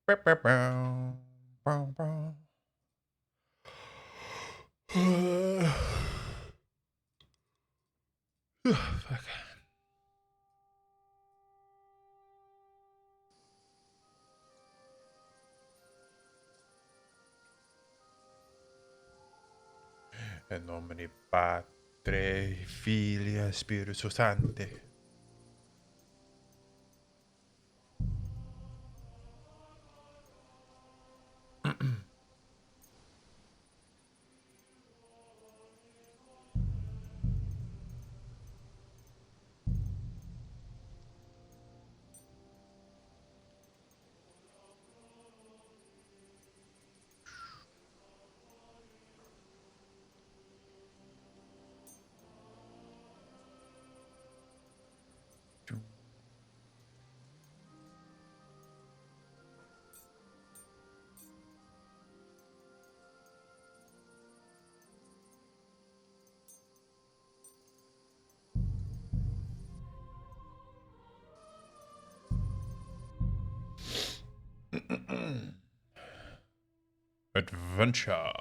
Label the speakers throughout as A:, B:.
A: Bow, bow, bow, bow, bow. Fuck. In nomine Patre, Filia, Spiritus Sancti. Adventure.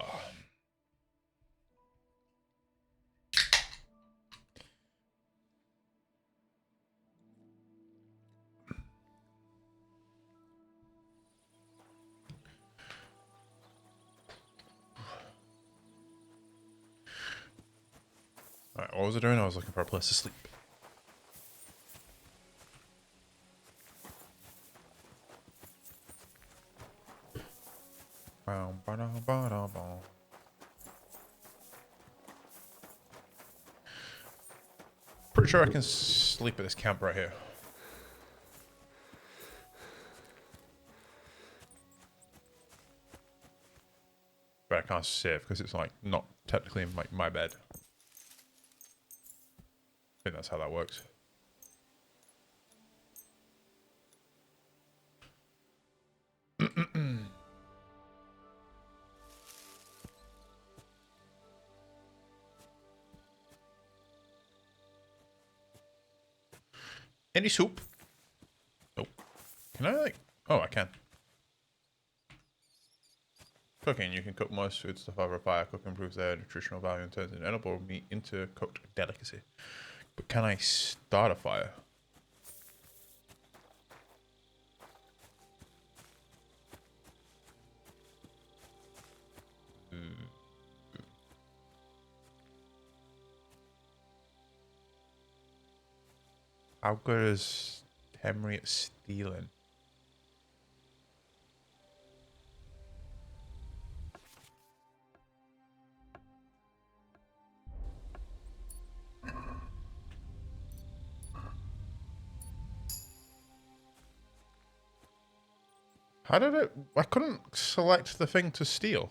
A: Alright, what was I doing? I was looking for a place to sleep. Bow, bow, bow, bow, bow. Pretty sure I can sleep at this camp right here. But I can't save because it's like not technically in my bed. I think that's how that works. Any soup? Nope. Can I like... Oh, I can. Cooking. You can cook most food stuff over a fire. Cooking improves their nutritional value and turns an edible meat into cooked delicacy. But can I start a fire? How good is Henry at stealing? How did it... I couldn't select the thing to steal.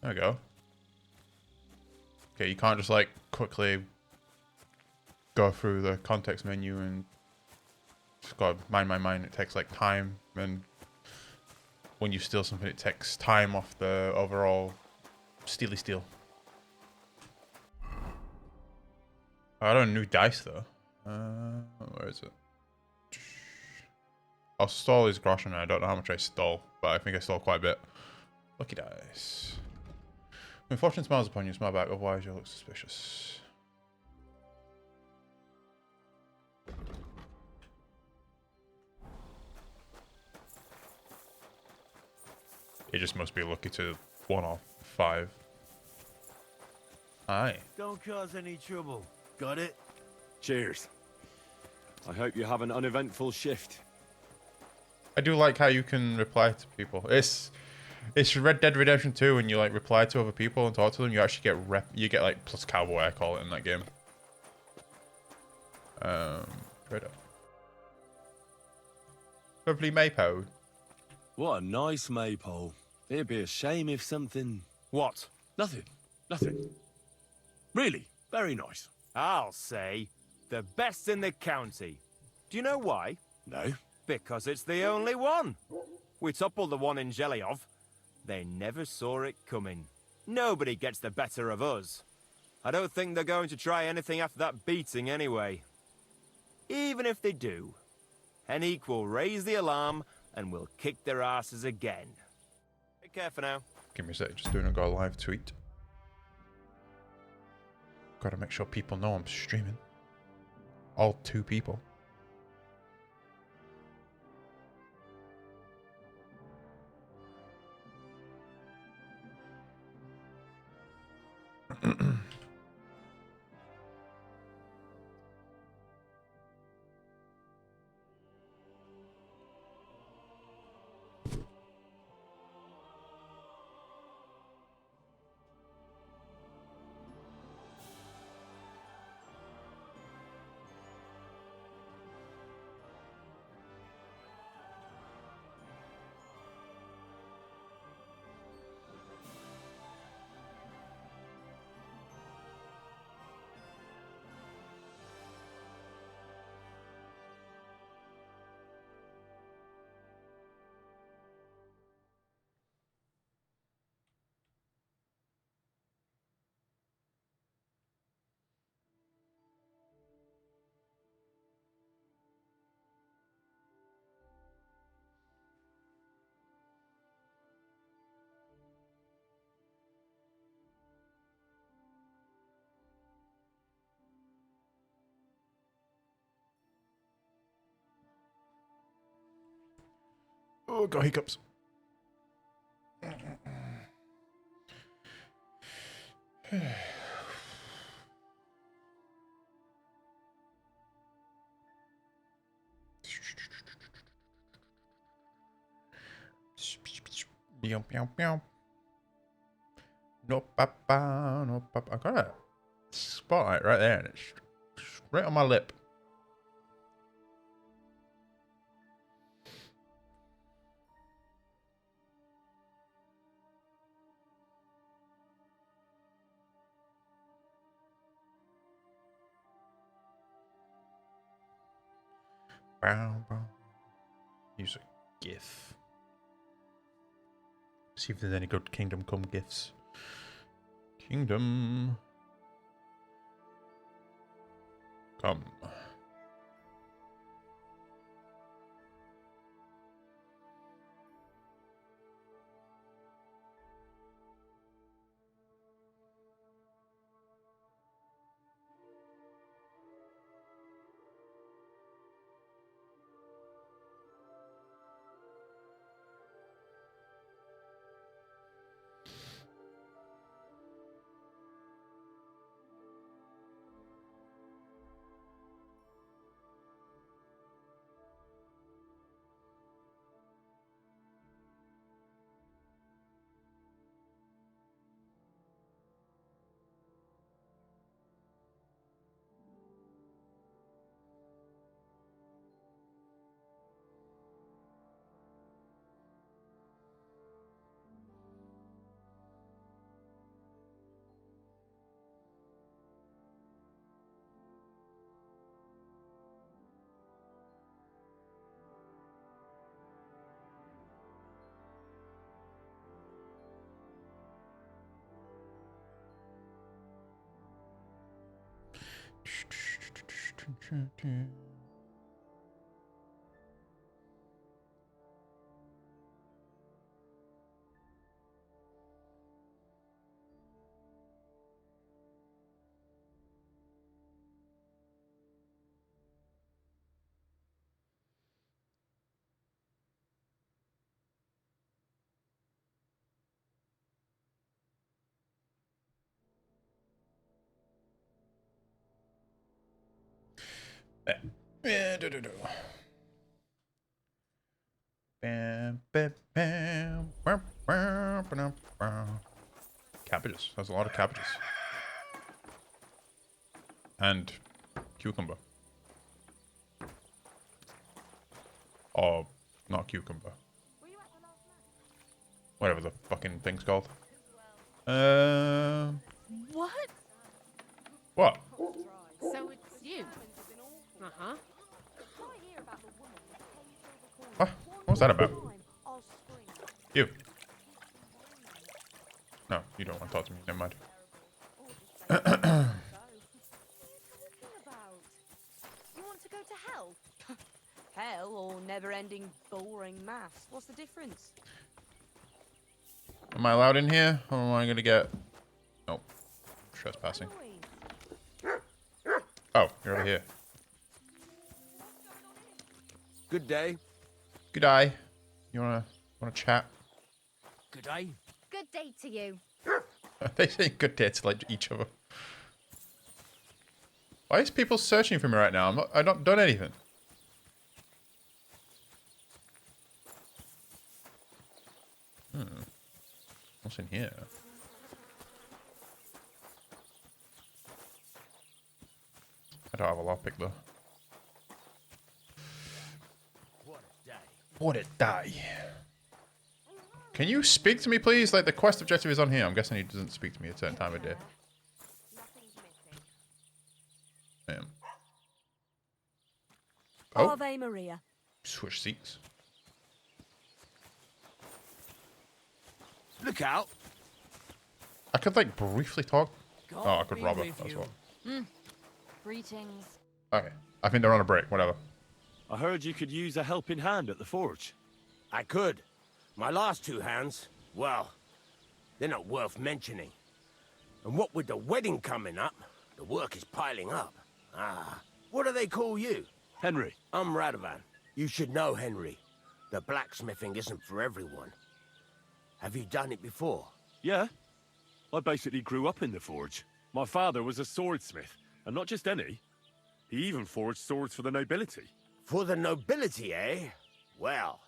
A: There we go. Okay, you can't just like quickly go through the context menu and just gotta mind my mind. It takes like time, and when you steal something, it takes time off the overall steely steal. I don't new dice though. Where is it? I'll stole his groschen. I don't know how much I stole, but I think I stole quite a bit. Lucky dice. When fortune smiles upon you, smile back, otherwise you'll look suspicious. It just must be lucky to 1 or 5. Aye.
B: Don't cause any trouble. Got it?
C: Cheers. I hope you have an uneventful shift.
A: I do like how you can reply to people. It's Red Dead Redemption 2 when you like reply to other people and talk to them, you actually get you get like plus cowboy, I call it in that game. Right up. Lovely maypole.
C: What a nice maypole. It'd be a shame if something...
B: What?
C: Nothing. Nothing. Really, very nice.
B: I'll say the best in the county. Do you know why?
C: No?
B: Because it's the only one. We toppled the one in Jelyov. They never saw it coming. Nobody gets the better of us. I don't think they're going to try anything after that beating anyway. Even if they do, Henneek will raise the alarm and we'll kick their asses again. Take care for now.
A: Give me a sec, just doing a go live tweet. Gotta make sure people know I'm streaming. All 2 people. Oh, got hiccups. Meow, meow, meow. No papa, no papa. I got a spotlight right there, and it's right on my lip. Bow, bow. Use a GIF. See if there's any good Kingdom Come GIFs. Kingdom Come. Yeah, do. Bam, bam, bam, bam, bam, bam, bam. Cabbages. There's a lot of cabbages. And cucumber. Or not cucumber. Whatever the fucking thing's called.
D: What?
A: What?
D: So it's you? Uh-huh.
A: What? What was that about? You. No, you don't want to talk to me. Never mind.
D: You want to go to hell? Hell or never-ending boring maths? What's the difference?
A: Am I allowed in here? Or am I going to get... Nope. Trespassing. Oh, you're over here.
B: Good day.
A: Good eye. You wanna chat?
B: Good day.
E: Good day to you.
A: They say good day to like each other. Why is people searching for me right now? I've not done anything. What's in here? I don't have a lockpick though.
B: What a day.
A: What a day. Can you speak to me, please? Like, the quest objective is on here. I'm guessing he doesn't speak to me at a certain time of day.
E: Nothing's missing.
A: Damn. Oh,
D: Ave Maria.
A: switch seats.
B: Look out.
A: I could, like, briefly talk.
B: God
A: Oh, I could
B: be
A: rob her
B: with
A: as
B: you.
A: well.
E: Greetings.
A: Okay. I think they're on a break. Whatever.
C: I heard you could use a helping hand at the forge.
F: I could. My last two hands, well, they're not worth mentioning. And what with the wedding coming up, the work is piling up. Ah, what do they call you?
C: Henry,
F: I'm Radovan. You should know, Henry. The blacksmithing isn't for everyone. Have you done it before?
C: yeah? I basically grew up in the forge. My father was a swordsmith, and not just any. He even forged swords for the nobility.
F: For the nobility, eh? Well,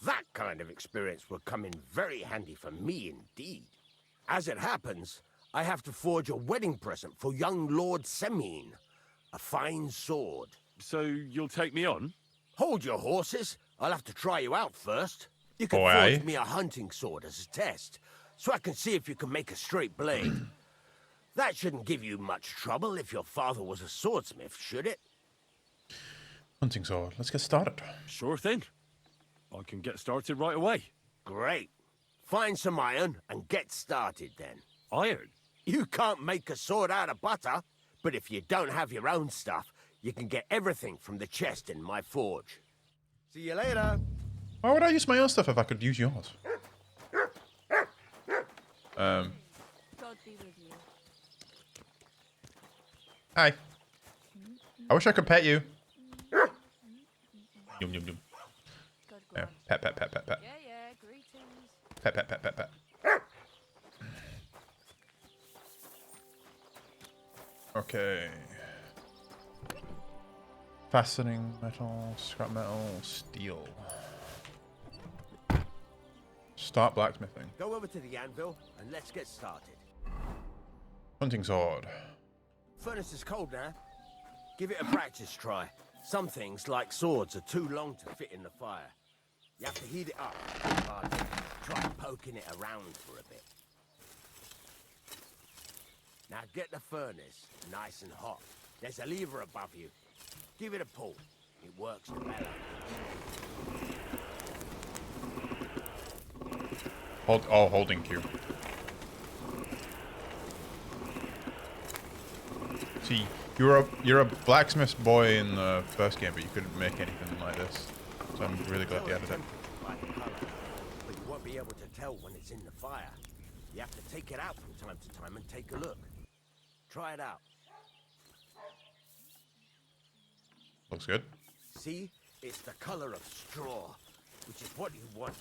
F: that kind of experience will come in very handy for me indeed. As it happens, I have to forge a wedding present for young Lord Semine. A fine sword.
C: So you'll take me on?
F: Hold your horses. I'll have to try you out first. You can
A: Oh, aye?
F: forge me a hunting sword as a test, so I can see if you can make a straight blade. That shouldn't give you much trouble if your father was a swordsmith, should it?
A: Hunting sword. Let's get started.
C: Sure thing. I can get started right away.
F: Great. Find some iron and get started then.
C: Iron?
F: You can't make a sword out of butter, but if you don't have your own stuff, you can get everything from the chest in my forge. See you later.
A: Why would I use my own stuff if I could use yours?
D: God be with you.
A: Hi. I wish I could pet you. Yum, yum, yum.
D: God
A: Yeah.
D: grant.
A: Pet, pet, pet, pet, pet.
D: Yeah, greetings.
A: Pet, pet, pet, pet, pet. Okay. Fastening metal, scrap metal, steel. Start blacksmithing.
F: Go over to the anvil and let's get started.
A: Hunting sword.
F: Furnace is cold now. Give it a practice try. Some things, like swords, are too long to fit in the fire. You have to heat it up. Try poking it around for a bit. Now get the furnace nice and hot. There's a lever above you. Give it a pull. It works the better.
A: Holding Q. See, you're a blacksmith boy in the first game, but you couldn't make anything like this. So I'm really glad you added it.
F: By the color, but you won't be able to tell when it's in the fire. You have to take it out from time to time and take a look. Try it out.
A: Looks good.
F: See? It's the color of straw, which is what you want.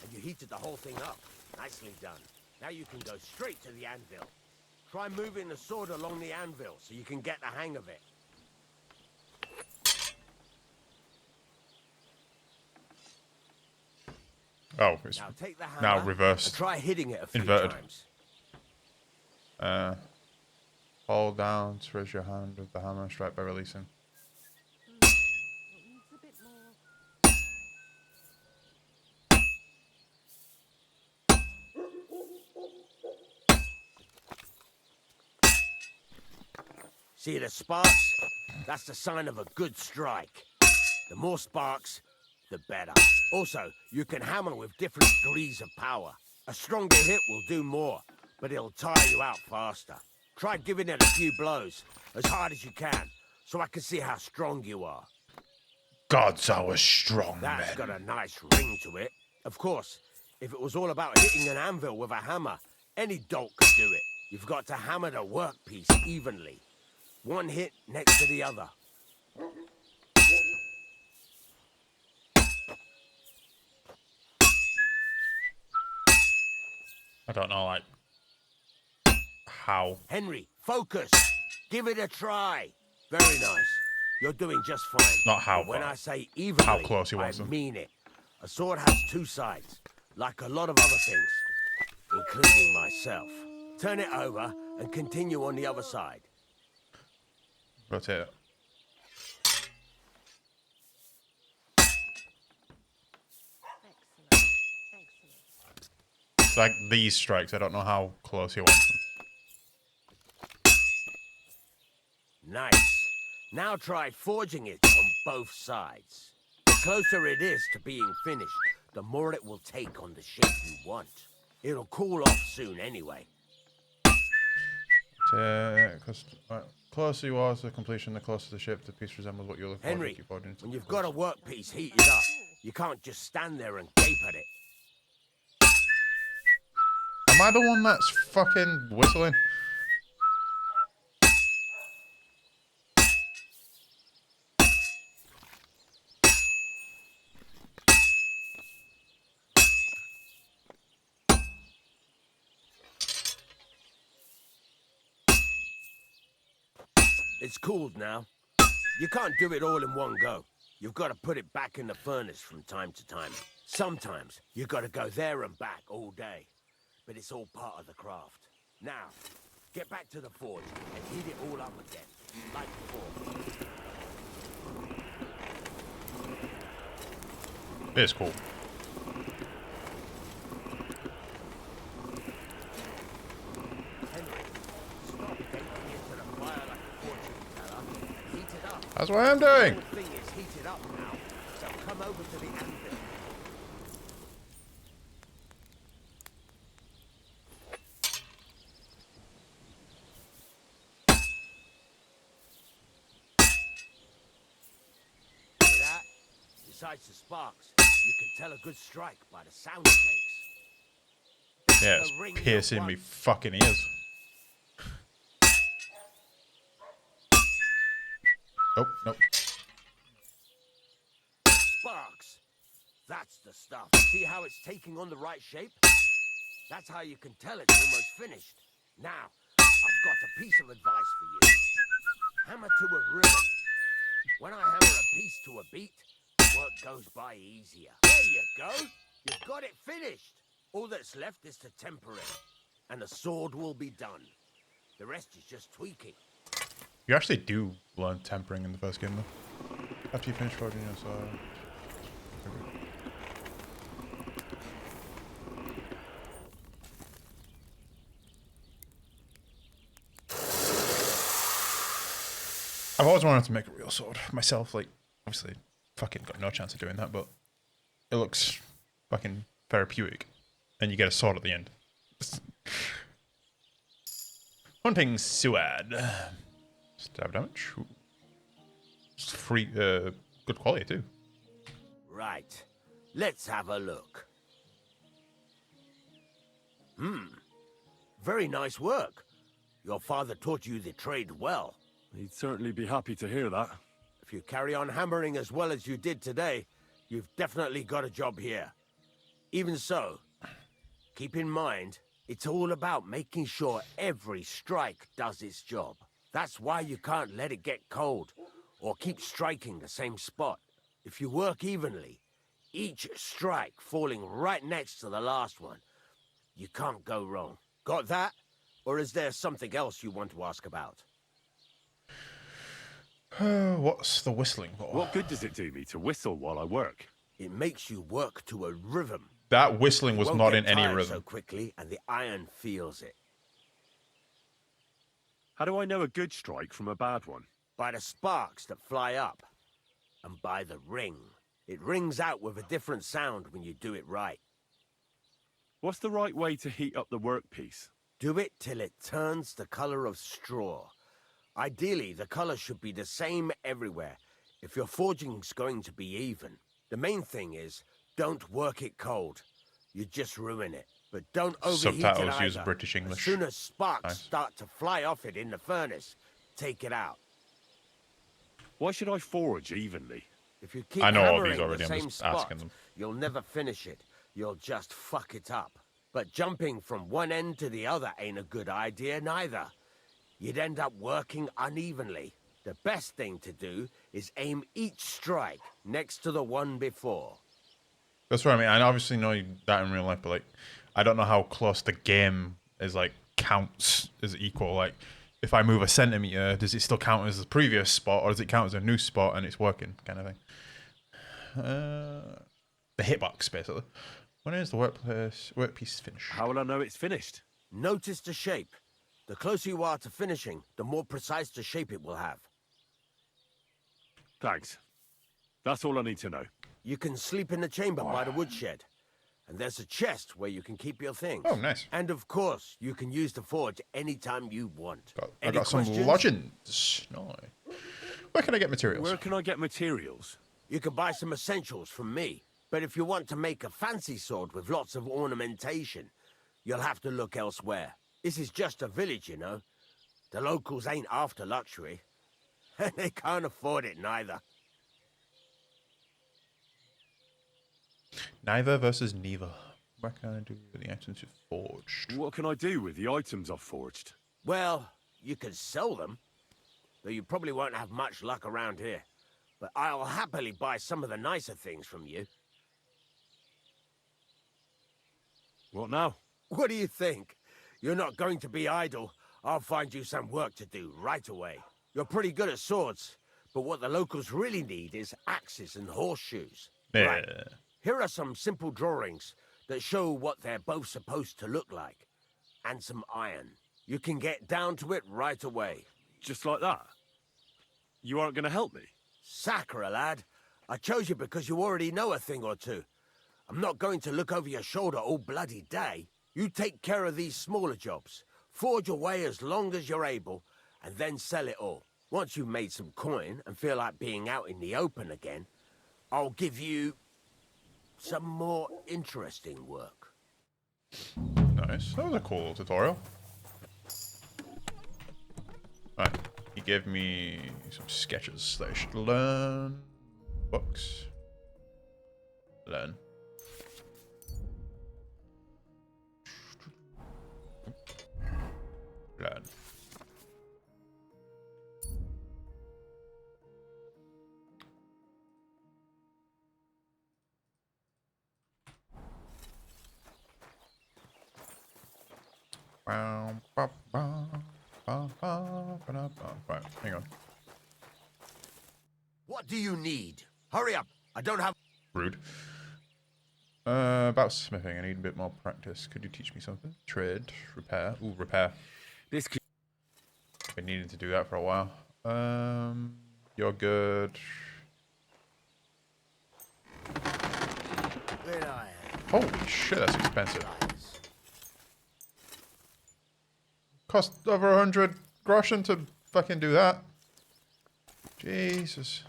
F: And you heated the whole thing up. Nicely done. Now you can go straight to the anvil. Try moving the sword along the anvil so you can get the hang of it.
A: Oh, it's
F: Now take the hammer
A: now reversed.
F: and try hitting it a few
A: Inverted.
F: times.
A: Hold down to raise your hand with the hammer, strike by releasing.
D: It needs a bit more.
F: See the sparks? That's the sign of a good strike. The more sparks, the better. Also, you can hammer with different degrees of power. A stronger hit will do more, but it'll tire you out faster. Try giving it a few blows, as hard as you can, so I can see how strong you are.
A: Gods, I was strong,
F: That's
A: man.
F: got a nice ring to it. Of course, if it was all about hitting an anvil with a hammer, any dolt could do it. You've got to hammer the workpiece evenly. One hit next to the other.
A: I don't know, like, how.
F: Henry, focus. Give it a try. Very nice. You're doing just fine.
A: Not how,
F: But when
A: but
F: I say evenly,
A: how close he
F: I
A: wants them.
F: mean it. A sword has two sides, like a lot of other things, including myself. Turn it over and continue on the other side.
A: Rotate it.
E: Excellent. Excellent.
A: It's like these strikes, I don't know how close he wants them.
F: Nice. Now try forging it on both sides. The closer it is to being finished, the more it will take on the shape you want. It'll cool off soon anyway.
A: Closer you are to completion, the closer the shape the piece resembles what you're looking for.
F: Henry,
A: Keep forging it.
F: when you've got a workpiece heated up, you can't just stand there and gape at it.
A: Am I the one that's fucking whistling?
F: It's cooled now. You can't do it all in one go. You've got to put it back in the furnace from time to time. Sometimes you've got to go there and back all day. But it's all part of the craft. Now, get back to the forge and heat it all up again, like before.
A: It's cool.
F: Henry, stop gaping into the fire like a fortune teller. Heat it up.
A: That's what I'm
F: The
A: doing.
F: whole thing is heated up now, so come over to the anvil. See that? Besides the sparks, you can tell a good strike by the sound it makes.
A: Yeah,
F: The ring
A: it's
F: you
A: piercing
F: want.
A: me fucking ears. Oh, nope.
F: Sparks. That's the stuff. See how it's taking on the right shape? That's how you can tell it's almost finished. Now, I've got a piece of advice for you. Hammer to a rhythm. When I hammer a piece to a beat, work goes by easier. There you go. You've got it finished. All that's left is to temper it, and the sword will be done. The rest is just tweaking.
A: You actually do learn tempering in the first game, though. After you finish forging your sword. I've always wanted to make a real sword myself. Like, obviously, fucking got no chance of doing that, but it looks fucking therapeutic. And you get a sword at the end. Hunting Suad. Stab damage. Ooh. It's free, good quality too.
F: Right. Let's have a look. Very nice work. Your father taught you the trade well.
C: He'd certainly be happy to hear that.
F: If you carry on hammering as well as you did today, you've definitely got a job here. Even so, keep in mind, it's all about making sure every strike does its job. That's why you can't let it get cold, or keep striking the same spot. If you work evenly, each strike falling right next to the last one, you can't go wrong. Got that? Or is there something else you want to ask about?
A: What's the whistling for?
C: What good does it do me to whistle while I work?
F: It makes you work to a rhythm.
A: That whistling was
F: Won't
A: not
F: get
A: in any
F: tired
A: rhythm.
F: so quickly, and the iron feels it.
C: How do I know a good strike from a bad one?
F: By the sparks that fly up, and by the ring. It rings out with a different sound when you do it right.
C: What's the right way to heat up the workpiece?
F: Do it till it turns the color of straw. Ideally, the color should be the same everywhere if your forging's going to be even. The main thing is, don't work it cold. You just ruin it. But don't overheat
A: Subtitles
F: it
A: use
F: either.
A: British English.
F: As soon as sparks
A: Nice.
F: start to fly off it in the furnace, take it out.
C: Why should I forge evenly?
F: If you keep
A: I know all
F: hammering
A: these already,
F: the
A: I'm
F: same
A: just
F: spot,
A: asking them.
F: you'll never finish it. You'll just fuck it up. But jumping from one end to the other ain't a good idea neither. You'd end up working unevenly. The best thing to do is aim each strike next to the one before.
A: That's what I mean. I obviously know that in real life, but like, I don't know how close the game is. Like, counts as equal. Like, if I move a centimeter, does it still count as the previous spot, or does it count as a new spot and it's working, kind of thing? The hitbox, basically. When is the workpiece finished?
C: How will I know it's finished?
F: Notice the shape. The closer you are to finishing, the more precise the shape it will have.
C: Thanks. That's all I need to know.
F: You can sleep in the chamber by the woodshed. And there's a chest where you can keep your things.
A: Oh, nice.
F: And of course, you can use the forge anytime you want.
A: I
F: Any
A: got some
F: questions?
A: lodgings. No. Where can I get materials?
C: Where can I get materials?
F: You can buy some essentials from me. But if you want to make a fancy sword with lots of ornamentation, you'll have to look elsewhere. This is just a village, you know. The locals ain't after luxury. And they can't afford it neither.
A: Neither versus neither. What can I do with the items you've forged?
C: What can I do with the items I've forged?
F: Well, you could sell them. Though you probably won't have much luck around here. But I'll happily buy some of the nicer things from you.
C: What now?
F: What do you think? You're not going to be idle. I'll find you some work to do right away. You're pretty good at swords, but what the locals really need is axes and horseshoes.
A: Yeah.
F: Right. Here are some simple drawings that show what they're both supposed to look like. And some iron. You can get down to it right away.
C: Just like that? You aren't going to help me?
F: Sakura, lad. I chose you because you already know a thing or two. I'm not going to look over your shoulder all bloody day. You take care of these smaller jobs. Forge away as long as you're able, and then sell it all. Once you've made some coin and feel like being out in the open again, I'll give you some more interesting work.
A: Nice. That was a cool tutorial. Alright. He gave me some sketches that I should learn. Books. Learn. Learn. Right, hang on.
F: What do you need? Hurry up. I don't have...
A: Rude. About smithing, I need a bit more practice. Could you teach me something? Trade, repair. Ooh, repair.
C: This could...
A: Been needing to do that for a while. You're good.
F: Where I am.
A: Holy shit, that's expensive. Cost over 100 groschen to fucking do that. Jesus.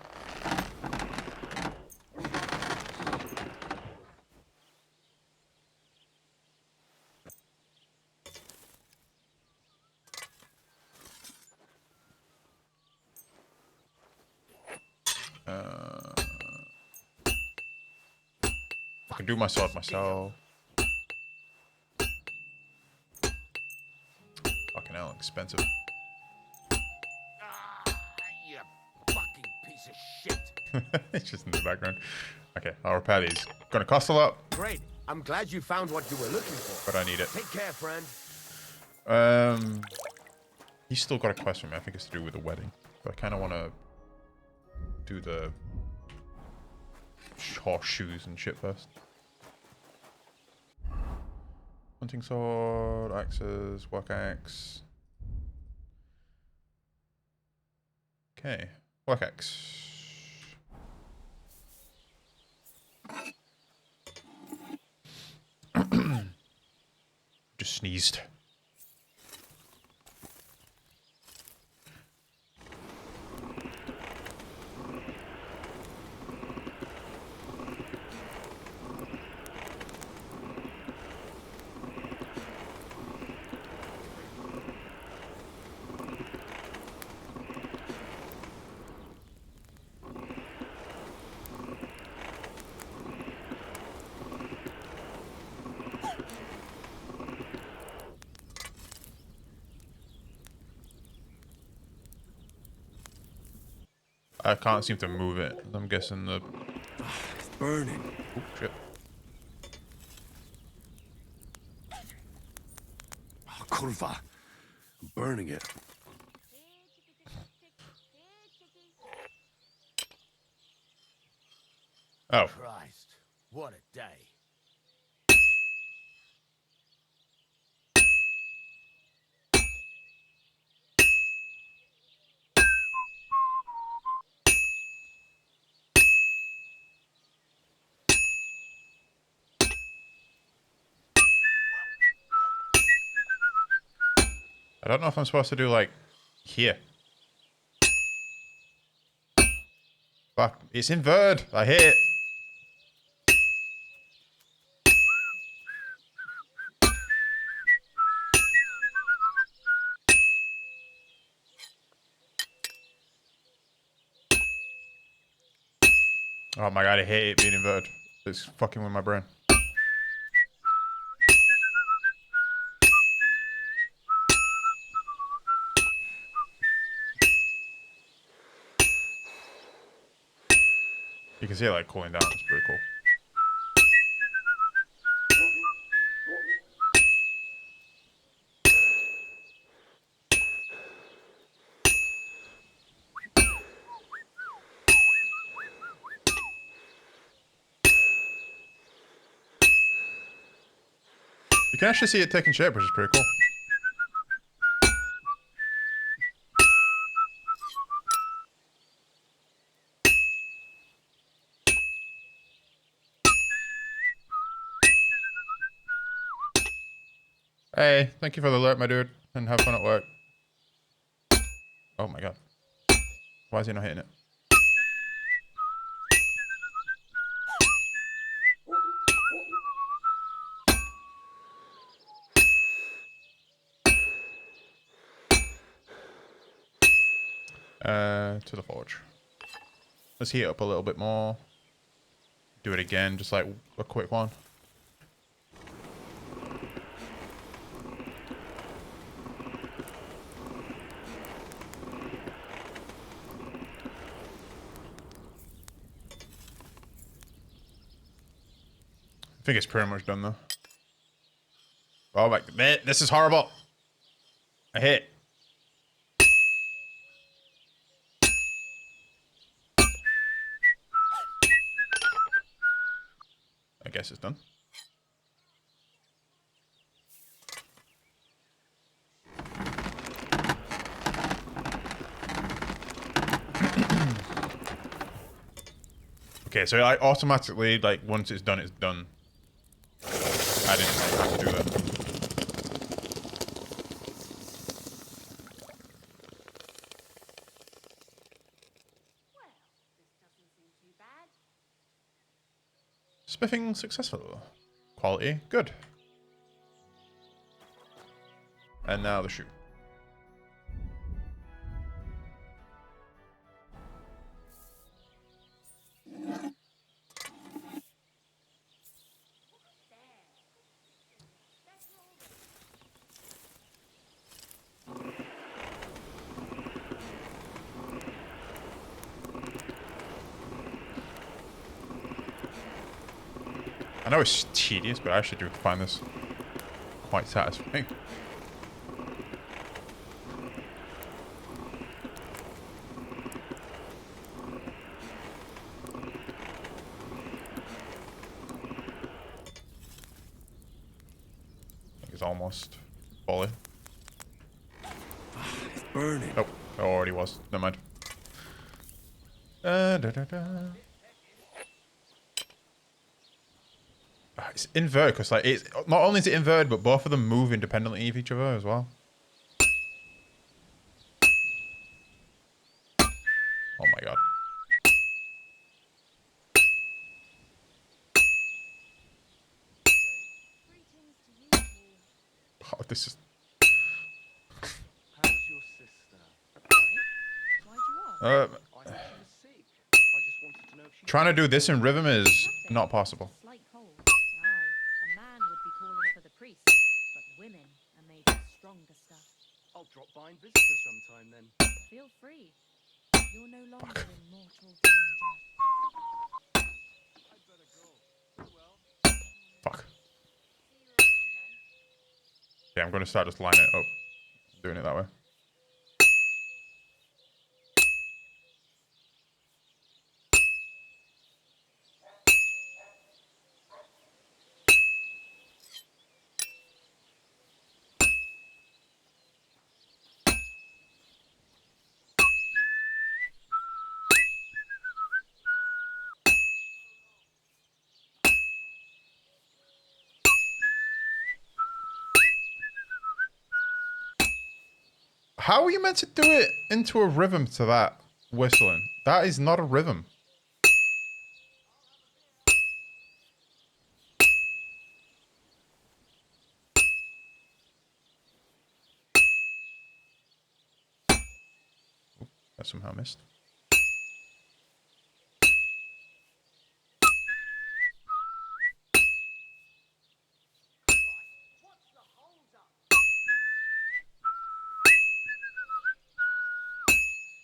A: I can do my sword myself. Fucking hell, expensive.
F: You fucking piece of shit.
A: It's just in the background. Okay, I'll repair these. Gonna cost a lot,
F: Great. I'm glad you found what you were looking for.
A: but I need it.
F: Take care, friend.
A: He's still got a quest for me. I think it's to do with the wedding. But I kind of want to do the horseshoes and shit first. Hunting sword, axes, work axe. Okay, work axe. Just sneezed. I can't seem to move it. I'm guessing the...
C: It's burning.
A: Oh, shit.
C: Oh, curva. I'm burning it.
A: Oh.
F: Christ, what a day.
A: I don't know if I'm supposed to do, like, here. Fuck. It's inverted. I hate it. Oh my god, I hate it being inverted. It's fucking with my brain. You can see it like cooling down. It's pretty cool. You can actually see it taking shape, which is pretty cool. Hey, thank you for the alert, my dude, and have fun at work. Oh my god. Why is he not hitting it? To the forge. Let's heat it up a little bit more. Do it again, just like a quick one. I think it's pretty much done though. Oh my, this is horrible. I hit. I guess it's done. Okay, so I automatically, like, once it's done, it's done. I didn't have to do that.
E: Well, this doesn't seem too bad.
A: Smithing successful. Quality, good. And now the shoe. I know it's tedious, but I actually do find this quite satisfying. I think it's almost fully.
C: It's burning.
A: Oh, it already was. Never mind. It's inverted because like it's not only is it inverted, but both of them move independently of each other as well. Oh my god. Oh, this is
C: How's your sister?
D: Why'd you ask?
C: I heard she was sick. I just wanted to know if she...
A: trying to do this in rhythm is
D: Nothing.
A: not possible.
D: Slight cold. Aye, a man would be calling for the priest, but women are made of stronger stuff.
C: I'll drop by and visit her sometime then.
D: Feel free. You're no longer in mortal danger.
A: Fuck.
D: See you around then.
A: Yeah, I'm going to start just lining it up, doing it that way. How are you meant to do it into a rhythm to that whistling? That is not a rhythm. Oop, that somehow missed.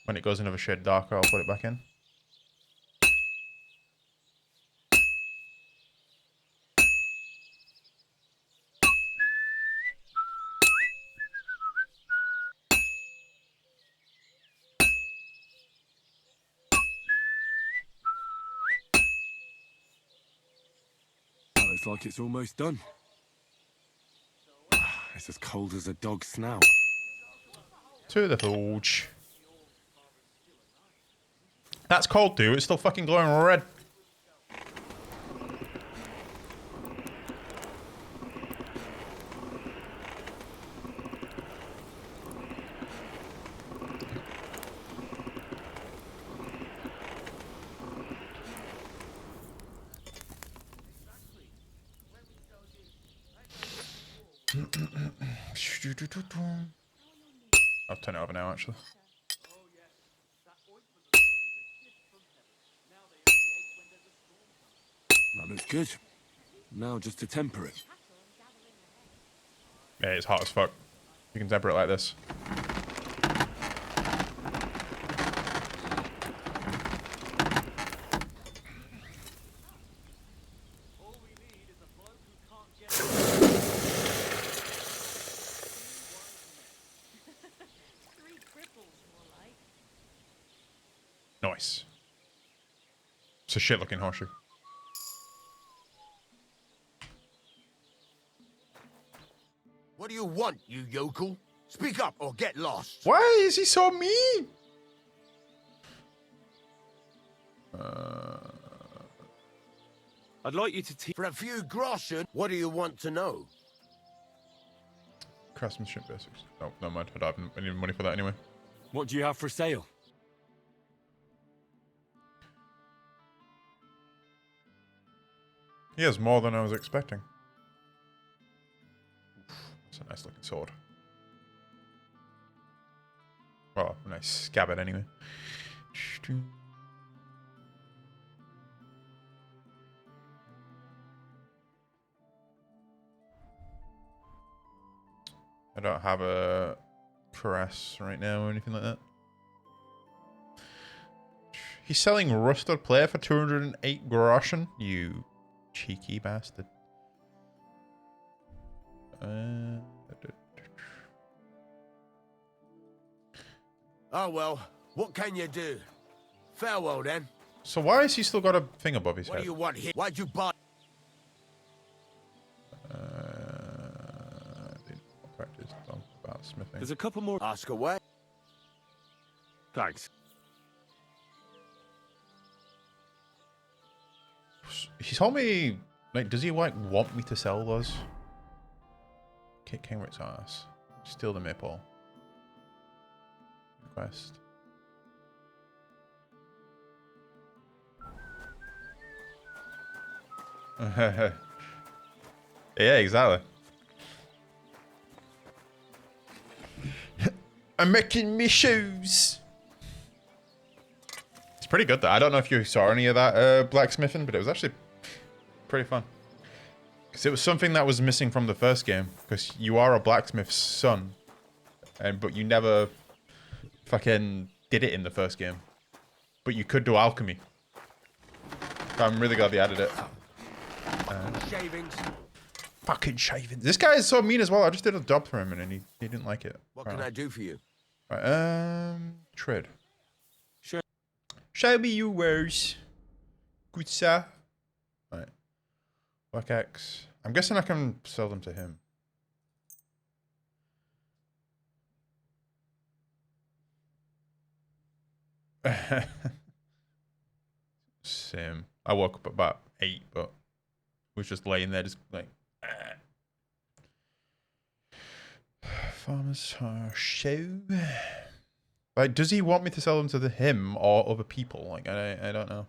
A: When it goes another shade darker, I'll put it back in.
C: Well, looks like it's almost done. It's as cold as a dog's snout.
A: To the forge. That's cold, dude. It's still fucking glowing red. I'll turn it over now, actually.
C: That looks good. Now just to temper it.
A: Yeah, it's hot as fuck. You can temper it like this.
D: Three cripples, more like.
A: Nice. It's a shit looking horseshoe.
F: What do you want, you yokel? Speak up or get lost.
A: Why is he so mean?
C: I'd like you to teach...
F: For a few groschen, what do you want to know?
A: Craftsmanship basics. Oh, no mind. I don't have any money for that anyway.
C: What do you have for sale?
A: He has more than I was expecting. That's a nice looking sword. Well, a nice scabbard anyway. I don't have a press right now or anything like that. He's selling rusted plate for 208 groschen. You cheeky bastard.
F: Oh well, what can you do? Farewell then.
A: So why has he still got a thing above his
F: What do
A: head?
F: you want here? Why'd you buy?
A: Practice about smithing.
C: There's a couple more...
F: Ask away.
C: Thanks.
A: He told me Like, does he like want me to sell those? Kick Kenrick's ass. Steal the maple. Request. Yeah, exactly. I'm making me shoes. It's pretty good though. I don't know if you saw any of that blacksmithing, but it was actually pretty fun. Because it was something that was missing from the first game. Because you are a blacksmith's son, but you never fucking did it in the first game. But you could do alchemy. I'm really glad they added it.
F: Shavings.
A: Fucking shaving. This guy is so mean as well. I just did a job for him and he didn't like it.
F: What can I do for you?
A: Right, trade.
F: Sure.
A: Show me your wares. Good sir. Right. Work X. I'm guessing I can sell them to him. Same. I woke up about 8, but was just laying there just like Farmer's show. Like, does he want me to sell them to him or other people? Like, I don't know.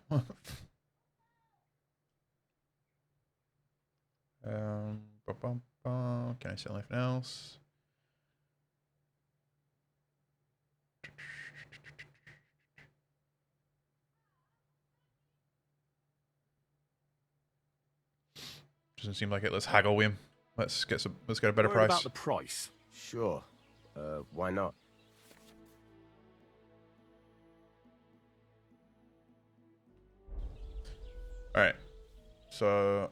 A: Can I sell anything else? Doesn't seem like it. Let's haggle with him. Let's get a better
C: What
A: price.
C: about the price?
F: Sure. Why not?
A: All right. So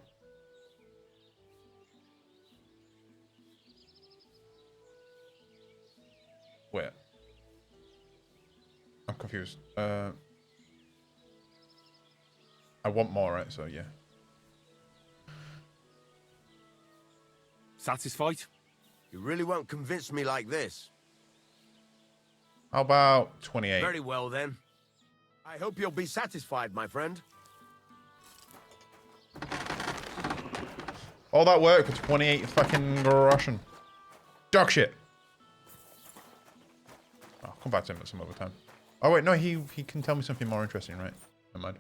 A: wait. I'm confused. I want more, right? So yeah.
C: Satisfied?
F: You really won't convince me like this.
A: How about 28?
F: Very well then. I hope you'll be satisfied, my friend.
A: All that work for 28 fucking Russian. Dog shit. I'll come back to him at some other time. Oh wait, no, he can tell me something more interesting, right? Never mind.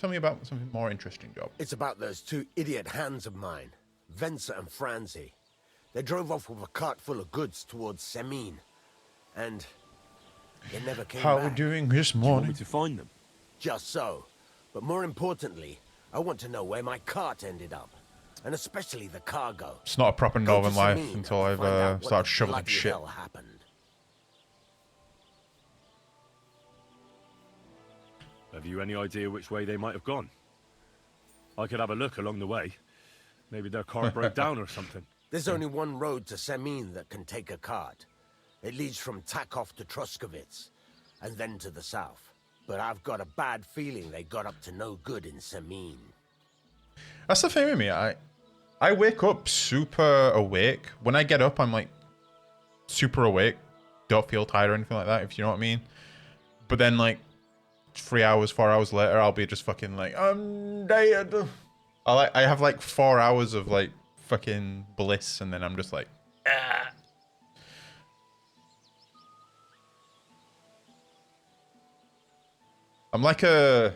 A: Tell me about something more interesting, Job.
F: It's about those two idiot hands of mine, Venser and Franzi. They drove off with a cart full of goods towards Semin. And they never came
A: How
F: back.
A: are we doing this
C: Do you want me
A: morning?
C: to find them?
F: Just so. But more importantly, I want to know where my cart ended up. And especially the cargo.
A: It's not a proper
F: Go
A: northern
F: to
A: life
F: Semin
A: until
F: and
A: I've
F: find out what
A: started
F: the
A: shoveling
F: bloody
A: shit.
F: hell happened.
C: Have you any idea which way they might have gone? I could have a look along the way. Maybe their car broke down or something.
F: There's only one road to Semin that can take a cart. It leads from Takov to Troskovitz, and then to the south. But I've got a bad feeling they got up to no good in Semin.
A: That's the thing with me. I wake up super awake. When I get up, I'm like super awake. Don't feel tired or anything like that, if you know what I mean. But then like 3 hours, 4 hours later, I'll be just fucking like, I'm dead. I have like 4 hours of like fucking bliss, and then I'm just like, ah. I'm like a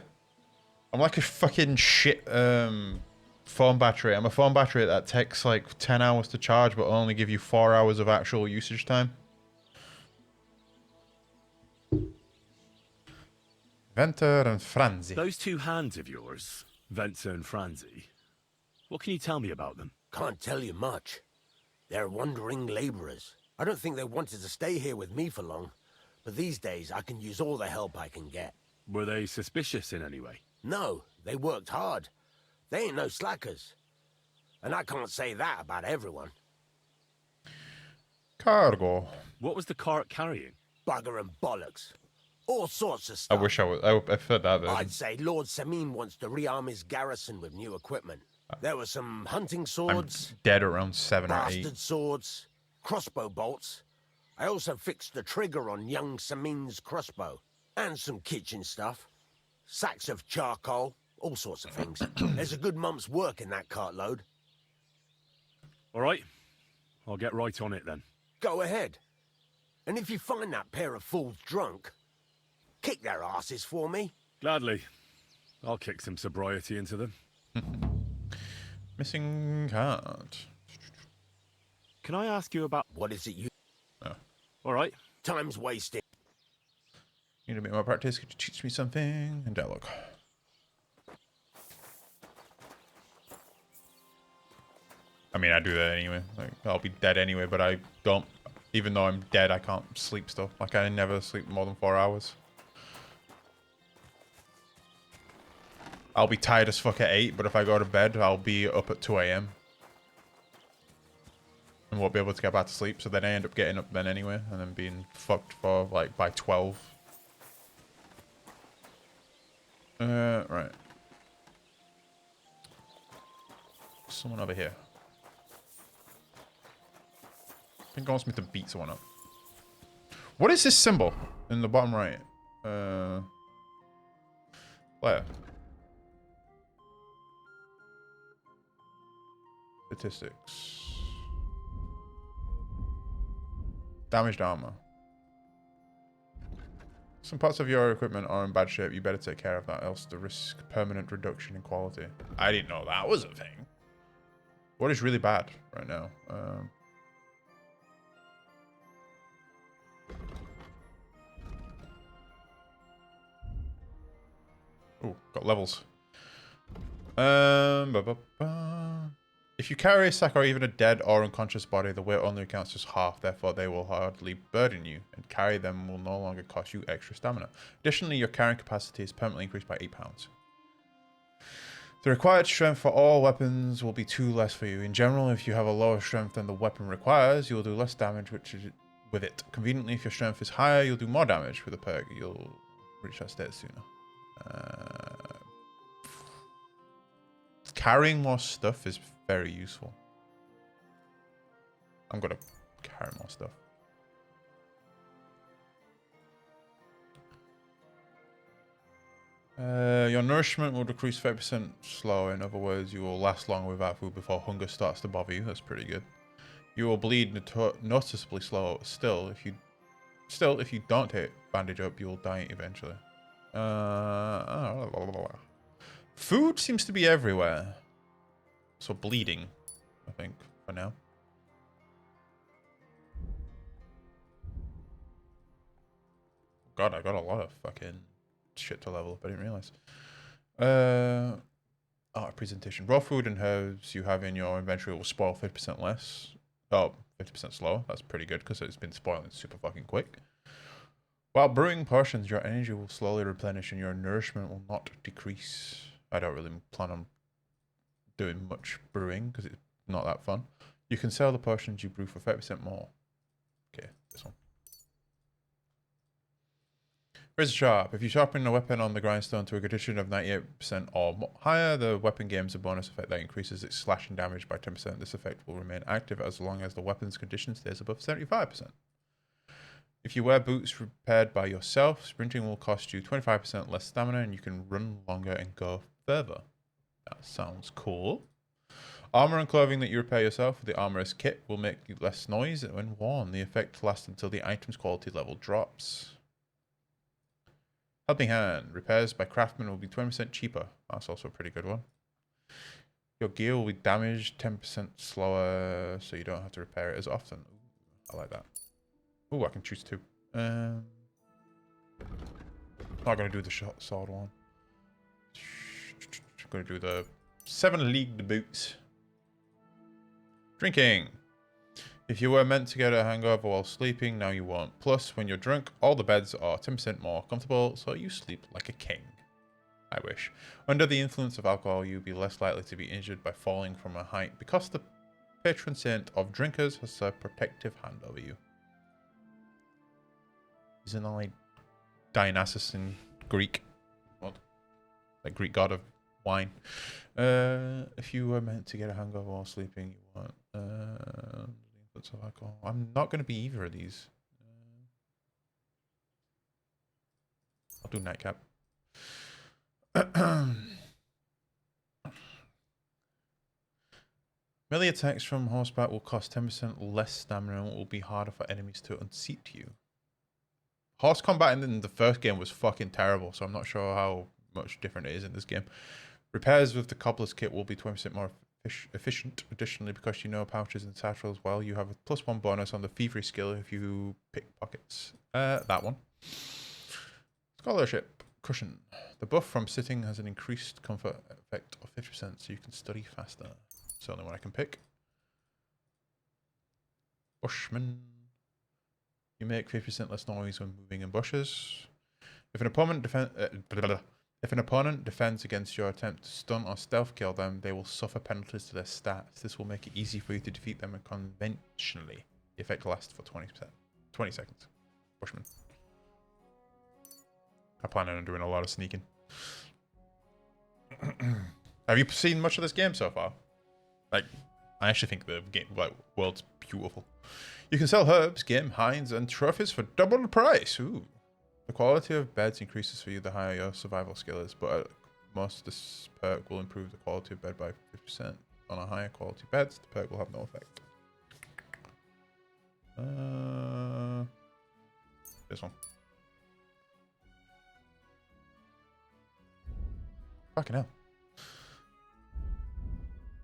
A: fucking shit phone battery. I'm a phone battery that takes like 10 hours to charge, but only give you 4 hours of actual usage time. Venter and Franzi.
C: Those two hands of yours, Venser and Franzi, what can you tell me about them?
F: Can't tell you much. They're wandering laborers. I don't think they wanted to stay here with me for long. But these days, I can use all the help I can get.
C: Were they suspicious in any way?
F: No, they worked hard. They ain't no slackers. And I can't say that about everyone.
A: Cargo.
C: What was the cart carrying?
F: Bugger and bollocks. All sorts of
A: I
F: stuff.
A: wish I heard that version.
F: I'd say Lord Semin wants to rearm his garrison with new equipment. There were some hunting
A: I'm
F: swords,
A: dead around 7 or 8.
F: bastard swords, crossbow bolts. I also fixed the trigger on young Semin's crossbow. And some kitchen stuff. Sacks of charcoal, all sorts of things. There's a good month's work in that cartload.
C: All right. I'll get right on it then.
F: Go ahead. And if you find that pair of fools drunk, kick their asses for me.
C: Gladly. I'll kick some sobriety into them.
A: Missing card.
C: Can I ask you about...
F: What is it you...
C: All right.
F: Time's wasted.
A: Need a bit more practice. Could you teach me something? And dialogue. I mean, I do that anyway. Like, I'll be dead anyway, but I don't. Even though I'm dead, I can't sleep still. Like, I never sleep more than 4 hours. I'll be tired as fuck at 8, but if I go to bed, I'll be up at 2 a.m. and won't be able to get back to sleep. So then I end up getting up then anyway, and then being fucked for like by 12. Right. Someone over here. I think it wants me to beat someone up. What is this symbol in the bottom right? Where? Statistics. Damaged armor. Some parts of your equipment are in bad shape. You better take care of that, else the risk permanent reduction in quality. I didn't know that was a thing. What is really bad right now? Oh, got levels. If you carry a sack or even a dead or unconscious body, the weight only accounts as half, therefore they will hardly burden you, and carry them will no longer cost you extra stamina. Additionally, your carrying capacity is permanently increased by 8 pounds. The required strength for all weapons will be 2 less for you. In general, if you have a lower strength than the weapon requires, you will do less damage with it. Conveniently, if your strength is higher, you'll do more damage with a perk. You'll reach that state sooner. Carrying more stuff is very useful. I'm gonna carry more stuff. Your nourishment will decrease 30% slower. In other words, you will last longer without food before hunger starts to bother you. That's pretty good. You will bleed noticeably slower. Still, if you don't take bandage up, you will die eventually. Food seems to be everywhere. So bleeding, I think, for now. God, I got a lot of fucking shit to level up. I didn't realize. Presentation. Raw food and herbs you have in your inventory will spoil 50% less. Oh, 50% slower. That's pretty good because it's been spoiling super fucking quick. While brewing potions, your energy will slowly replenish and your nourishment will not decrease. I don't really plan on doing much brewing because it's not that fun. You can sell the potions you brew for 30% more. Okay, this one. Razor Sharp. If you sharpen a weapon on the grindstone to a condition of 98% or higher, the weapon gains a bonus effect that increases its slashing damage by 10%. This effect will remain active as long as the weapon's condition stays above 75%. If you wear boots repaired by yourself, sprinting will cost you 25% less stamina and you can run longer and go further. That sounds cool. Armor and clothing that you repair yourself with the armorer's kit will make less noise when worn. The effect lasts until the item's quality level drops. Helping Hand. Repairs by craftsmen will be 20% cheaper. That's also a pretty good one. Your gear will be damaged 10% slower, so you don't have to repair it as often. Ooh, I like that. Ooh, I can choose 2. Not going to do the sword one. I'm going to do the 7-leagued boots. Drinking. If you were meant to get a hangover while sleeping, now you won't. Plus, when you're drunk, all the beds are 10% more comfortable, so you sleep like a king. I wish. Under the influence of alcohol, you'll be less likely to be injured by falling from a height because the patron saint of drinkers has a protective hand over you. Isn't that like Dionysus in Greek? What? Like Greek god of wine. If you were meant to get a hangover while sleeping, you won't. Of alcohol. I'm not going to be either of these. I'll do nightcap. Melee attacks from horseback will cost 10% less stamina and will be harder for enemies to unseat you. Horse combat in the first game was fucking terrible, so I'm not sure how much different it is in this game. Repairs with the Cobbler's Kit will be 20% more efficient. Additionally, because you know pouches and satchel as well, you have a +1 bonus on the thievery skill if you pick pockets. That one. Scholarship. Cushion. The buff from sitting has an increased comfort effect of 50%, so you can study faster. It's the only one I can pick. Bushman. You make 50% less noise when moving in bushes. If an opponent defends against your attempt to stun or stealth kill them, they will suffer penalties to their stats. This will make it easy for you to defeat them conventionally. The effect lasts for 20 seconds. Bushman. I plan on doing a lot of sneaking. Have you seen much of this game so far? Like, I actually think the game, like, world's beautiful. You can sell herbs, game, hinds, and trophies for double the price. Ooh. The quality of beds increases for you the higher your survival skill is, but most this perk will improve the quality of bed by 50%. On a higher quality beds, the perk will have no effect. This one. Fucking hell.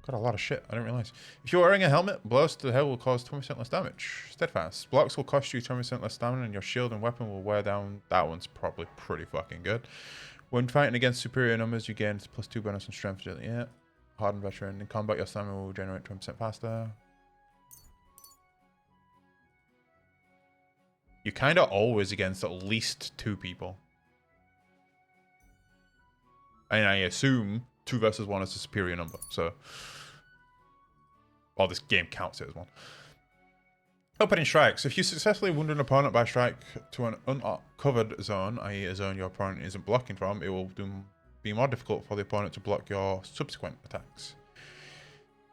A: Got a lot of shit. I didn't realize. If you're wearing a helmet, blows to the head will cause 20% less damage. Steadfast. Blocks will cost you 20% less stamina, and your shield and weapon will wear down. That one's probably pretty fucking good. When fighting against superior numbers, you gain +2 bonus on strength. Yeah. Hardened veteran. In combat, your stamina will generate 20% faster. You're kind of always against at least 2 people. And I assume 2 versus 1 is a superior number, so... Well, this game counts it as 1. Opening strikes. If you successfully wound an opponent by strike to an uncovered zone, i.e. a zone your opponent isn't blocking from, it will be more difficult for the opponent to block your subsequent attacks.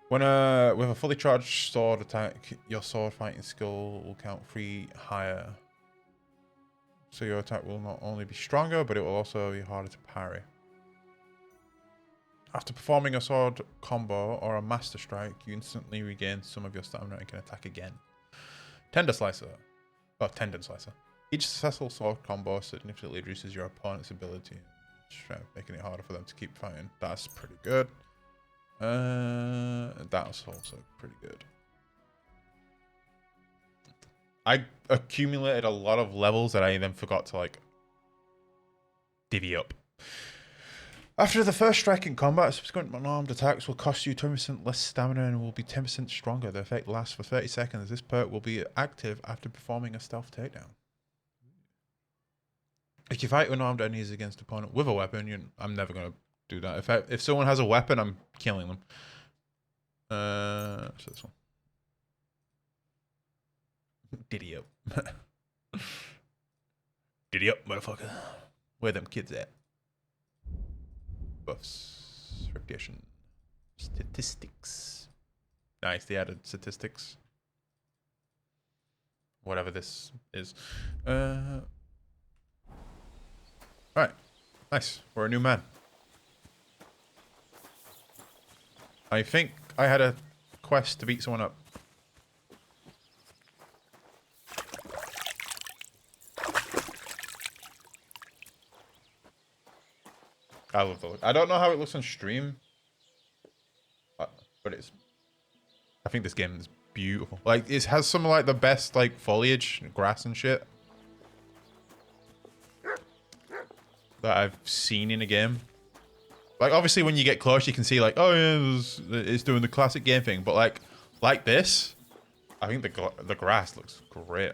A: When with a fully charged sword attack, your sword fighting skill will count 3 higher. So your attack will not only be stronger, but it will also be harder to parry. After performing a sword combo or a master strike, you instantly regain some of your stamina and can attack again. Tendon Slicer. Each successful sword combo significantly reduces your opponent's ability, making it harder for them to keep fighting. That's pretty good. That's also pretty good. I accumulated a lot of levels that I then forgot to, like, divvy up. After the first strike in combat, subsequent unarmed attacks will cost you 20% less stamina and will be 10% stronger. The effect lasts for 30 seconds. This perk will be active after performing a stealth takedown. If you fight unarmed enemies against an opponent with a weapon, I'm never going to do that. If someone has a weapon, I'm killing them. So this one. Diddy up. Diddy up, motherfucker. Where them kids at? Buffs, reputation, statistics. Nice, they added statistics. Whatever this is. Alright, nice. We're a new man. I think I had a quest to beat someone up. I love the look. I don't know how it looks on stream, but it's. I think this game is beautiful. Like, it has some of, like, the best, like, foliage, grass and shit that I've seen in a game. Like, obviously, when you get close, you can see, like, oh yeah, it's doing the classic game thing. But like this, I think the grass looks great.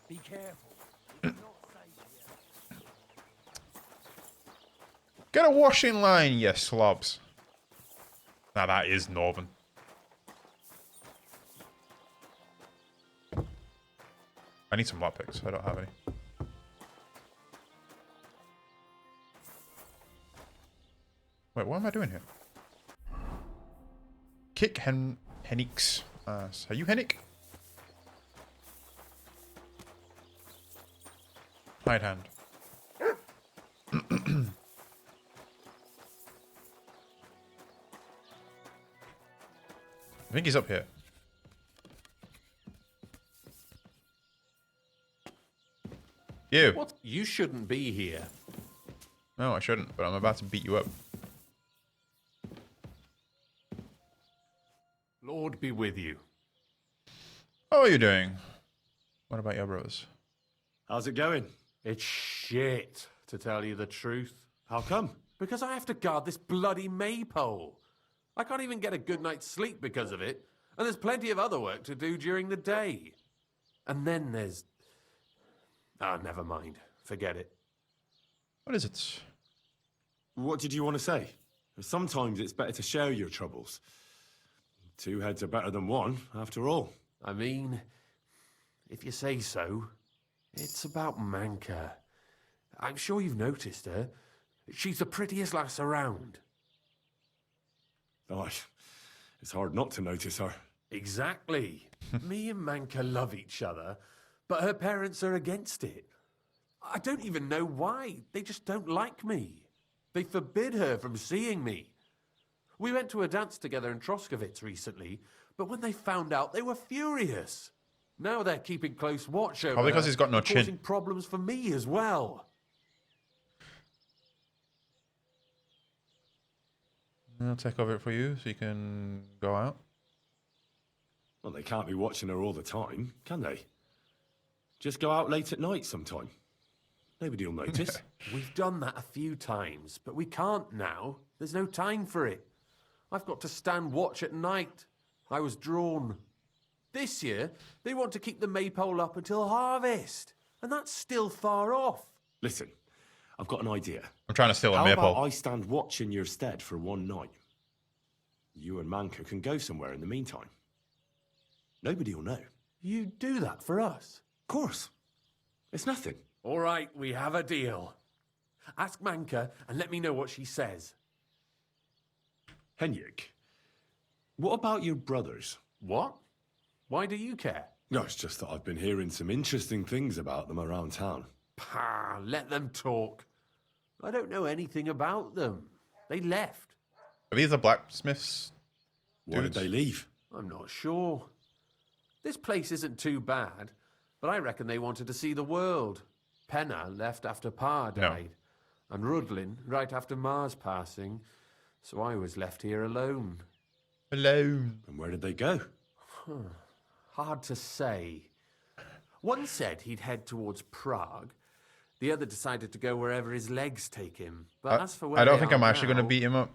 F: Be careful. It's not safe here.
A: Get a washing line, you slobs. Now that is Northern. I need some lockpicks. I don't have any. Wait, what am I doing here? Kick Hennick's ass. Are you Hennick? Hide hand. I think he's up here. You.
G: What? You shouldn't be here.
A: No, I shouldn't, but I'm about to beat you up.
G: Lord be with you.
A: How are you doing? What about your brothers?
C: How's it going?
G: It's shit, to tell you the truth.
C: How come?
G: Because I have to guard this bloody maypole. I can't even get a good night's sleep because of it. And there's plenty of other work to do during the day. And then there's... Ah, never mind. Forget it.
A: What is it?
C: What did you want to say? Sometimes it's better to share your troubles. 2 heads are better than 1, after all.
G: I mean, if you say so, it's about Manka. I'm sure you've noticed her. She's the prettiest lass around.
C: Oh, it's hard not to notice her.
G: Exactly. Me and Manka love each other, but her parents are against it. I don't even know why. They just don't like me. They forbid her from seeing me. We went to a dance together in Troskovitz recently, but when they found out, they were furious. Now they're keeping close watch over
A: Probably because
G: her,
A: he's got no chin.
G: causing problems for me as well.
A: I'll take over it for you so you can go out.
C: Well, they can't be watching her all the time, can they? Just go out late at night sometime. Nobody will notice.
G: We've done that a few times, but we can't now. There's no time for it. I've got to stand watch at night. I was drawn. This year, they want to keep the maypole up until harvest, and that's still far off.
C: Listen, I've got an idea.
A: I'm trying to steal a
C: How
A: maypole.
C: about I stand watch in your stead for 1 night? You and Manka can go somewhere in the meantime. Nobody will know.
G: You do that for us?
C: Of course. It's nothing.
G: All right, we have a deal. Ask Manka and let me know what she says.
C: Henrik, what about your brothers?
G: What? Why do you care?
C: No, it's just that I've been hearing some interesting things about them around town.
G: Pah, let them talk. I don't know anything about them. They left.
A: Are these the blacksmiths?
C: Why did
A: Dudes.
C: they leave?
G: I'm not sure. This place isn't too bad, but I reckon they wanted to see the world. Penna left after Pa died, and Rudlin right after Ma's passing, so I was left here alone.
A: Alone.
C: And where did they go?
G: Hard to say. One said he'd head towards Prague. The other decided to go wherever his legs take him. But as for where
A: I don't
G: they
A: think
G: are
A: I'm actually going to
G: now,
A: beat him up.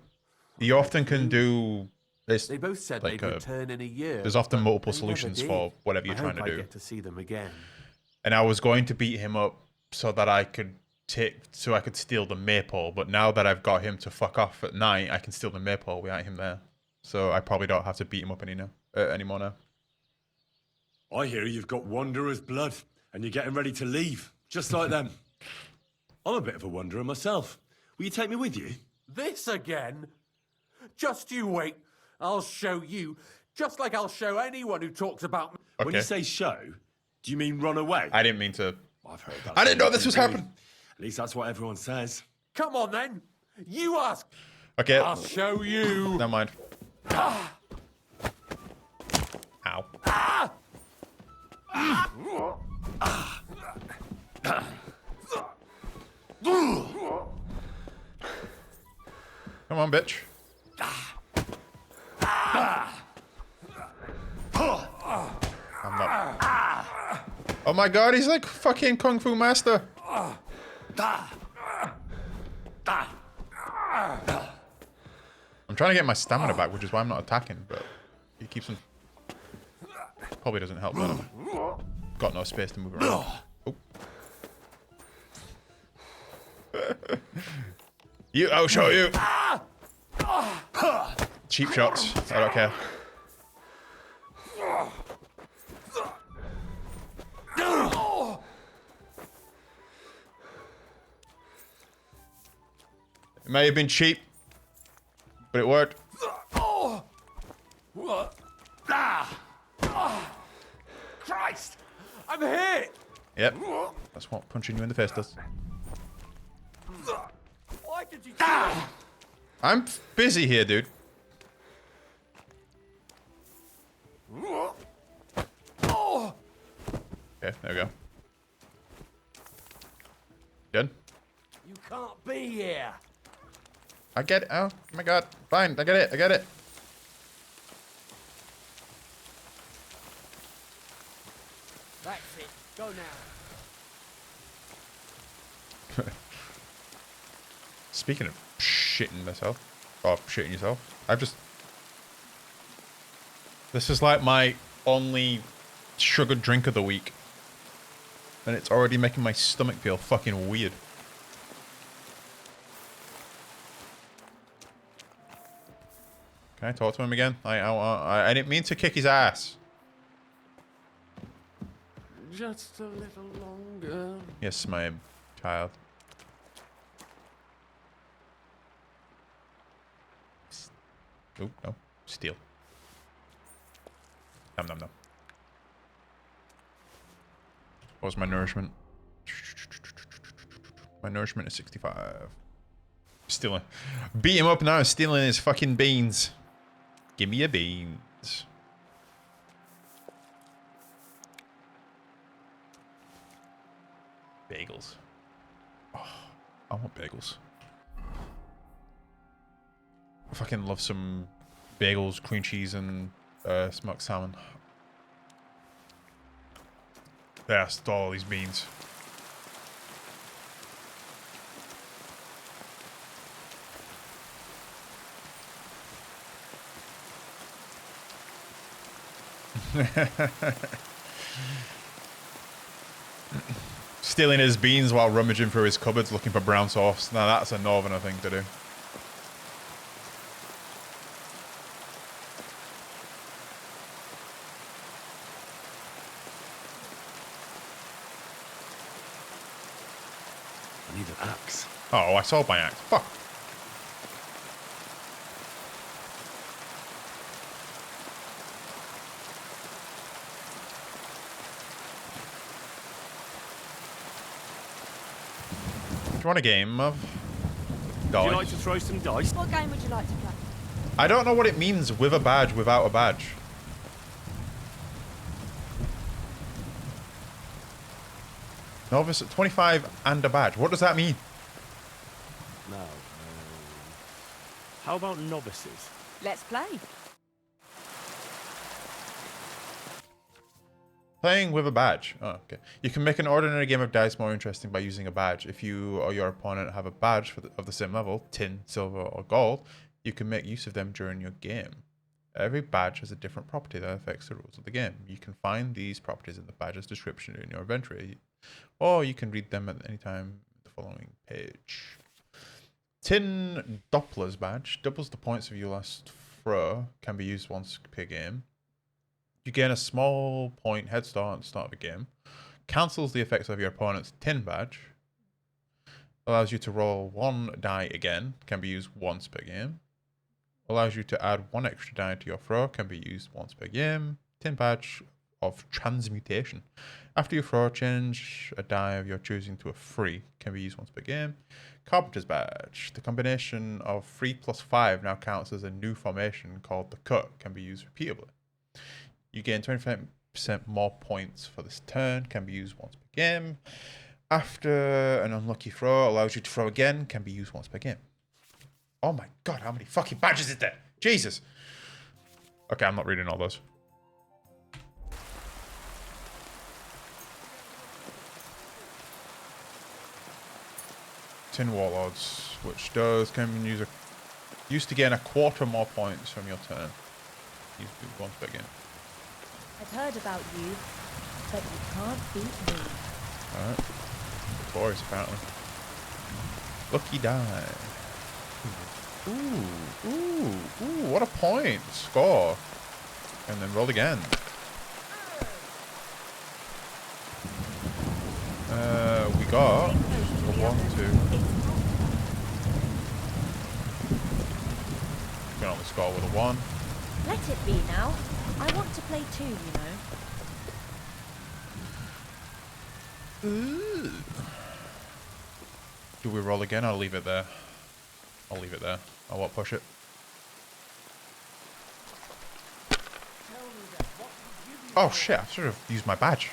A: You often can do this.
G: They both said
A: like
G: they'd return in a year.
A: There's often
G: but
A: multiple
G: they never
A: solutions
G: did.
A: for whatever you're
G: I
A: trying
G: hope
A: to
G: I
A: do.
G: get to see them again.
A: And I was going to beat him up so that I could steal the maypole, but now that I've got him to fuck off at night, I can steal the maypole without him there. So I probably don't have to beat him up anymore now.
C: I hear you've got Wanderer's blood, and you're getting ready to leave, just like them. I'm a bit of a wanderer myself. Will you take me with you?
G: This again? Just you wait. I'll show you. Just like I'll show anyone who talks about me.
C: When you
A: Okay.
C: say show, do you mean run away?
A: I didn't mean to.
C: I've heard that.
A: I didn't know
C: sort of
A: this was
C: thing,
A: happening.
C: At least that's what everyone says.
G: Come on then. You ask.
A: Okay,
G: I'll show you.
A: never mind. Ow. Come on, bitch. I'm not. Oh my god, he's like fucking Kung Fu Master. I'm trying to get my stamina back, which is why I'm not attacking, but he keeps on. Probably doesn't help that I've got no space to move around. Oh. I'll show you. Cheap shots. I don't care. It may have been cheap, but it worked.
G: Christ! I'm hit!
A: Yep. That's what punching you in the face does.
F: Why did you
A: I'm busy here, dude. Okay, there we go. Good.
F: You can't be here.
A: I get it. Oh my god. Fine. I get it. I get it.
F: That's it. Go now.
A: Speaking of shitting myself, or shitting yourself, this is like my only sugared drink of the week. And it's already making my stomach feel fucking weird. Can I talk to him again? I didn't mean to kick his ass.
G: Just a little longer.
A: Yes, my child. Oh, no. Steal. Nom nom nom. What was my nourishment? My nourishment is 65. Stealing. Beat him up now, stealing his fucking beans. Give me your beans. Bagels. Oh, I want bagels. I fucking love some bagels, cream cheese, and smoked salmon. That's all these beans. Stealing his beans while rummaging through his cupboards looking for brown sauce. Now that's a northerner thing to do.
C: I need an axe.
A: Oh, I sold my axe. Fuck. Do you want a game of
C: Would
A: Dolly?
C: you like to throw some dice?
D: What game would you like to play?
A: I don't know what it means with a badge, without a badge. Novice at 25 and a badge. What does that mean?
C: No. How about novices?
D: Let's play.
A: Playing with a badge. Oh, okay. You can make an ordinary game of dice more interesting by using a badge. If you or your opponent have a badge of the same level, tin, silver, or gold, you can make use of them during your game. Every badge has a different property that affects the rules of the game. You can find these properties in the badge's description in your inventory, or you can read them at any time in the following page. Tin Doppler's badge doubles the points of your last throw, can be used once per game. You gain a small point head start at the start of the game. Cancels the effects of your opponent's tin badge. Allows you to roll one die again. Can be used once per game. Allows you to add one extra die to your throw. Can be used once per game. Tin badge of transmutation. After your throw, change a die of your choosing to a 3. Can be used once per game. Carpenter's badge. The combination of 3 plus 5 now counts as a new formation called the cut. Can be used repeatedly. You gain 25% more points for this turn. Can be used once per game. After an unlucky throw, allows you to throw again. Can be used once per game. Oh my god, how many fucking badges is there? Jesus. Okay, I'm not reading all those. Tin Warlords, which does can use used to gain a quarter more points from your turn. Used to be once per game.
H: I've heard about you, but you can't beat me.
A: Alright. Boris, apparently. Lucky die. Ooh, what a point. Score. And then roll again. We got a 1, 2. We can only score with a 1.
H: Let it be now. I want to play too, you know.
A: Do we roll again? I'll leave it there. I'll leave it there. I won't push it. Oh shit, I should have used my badge.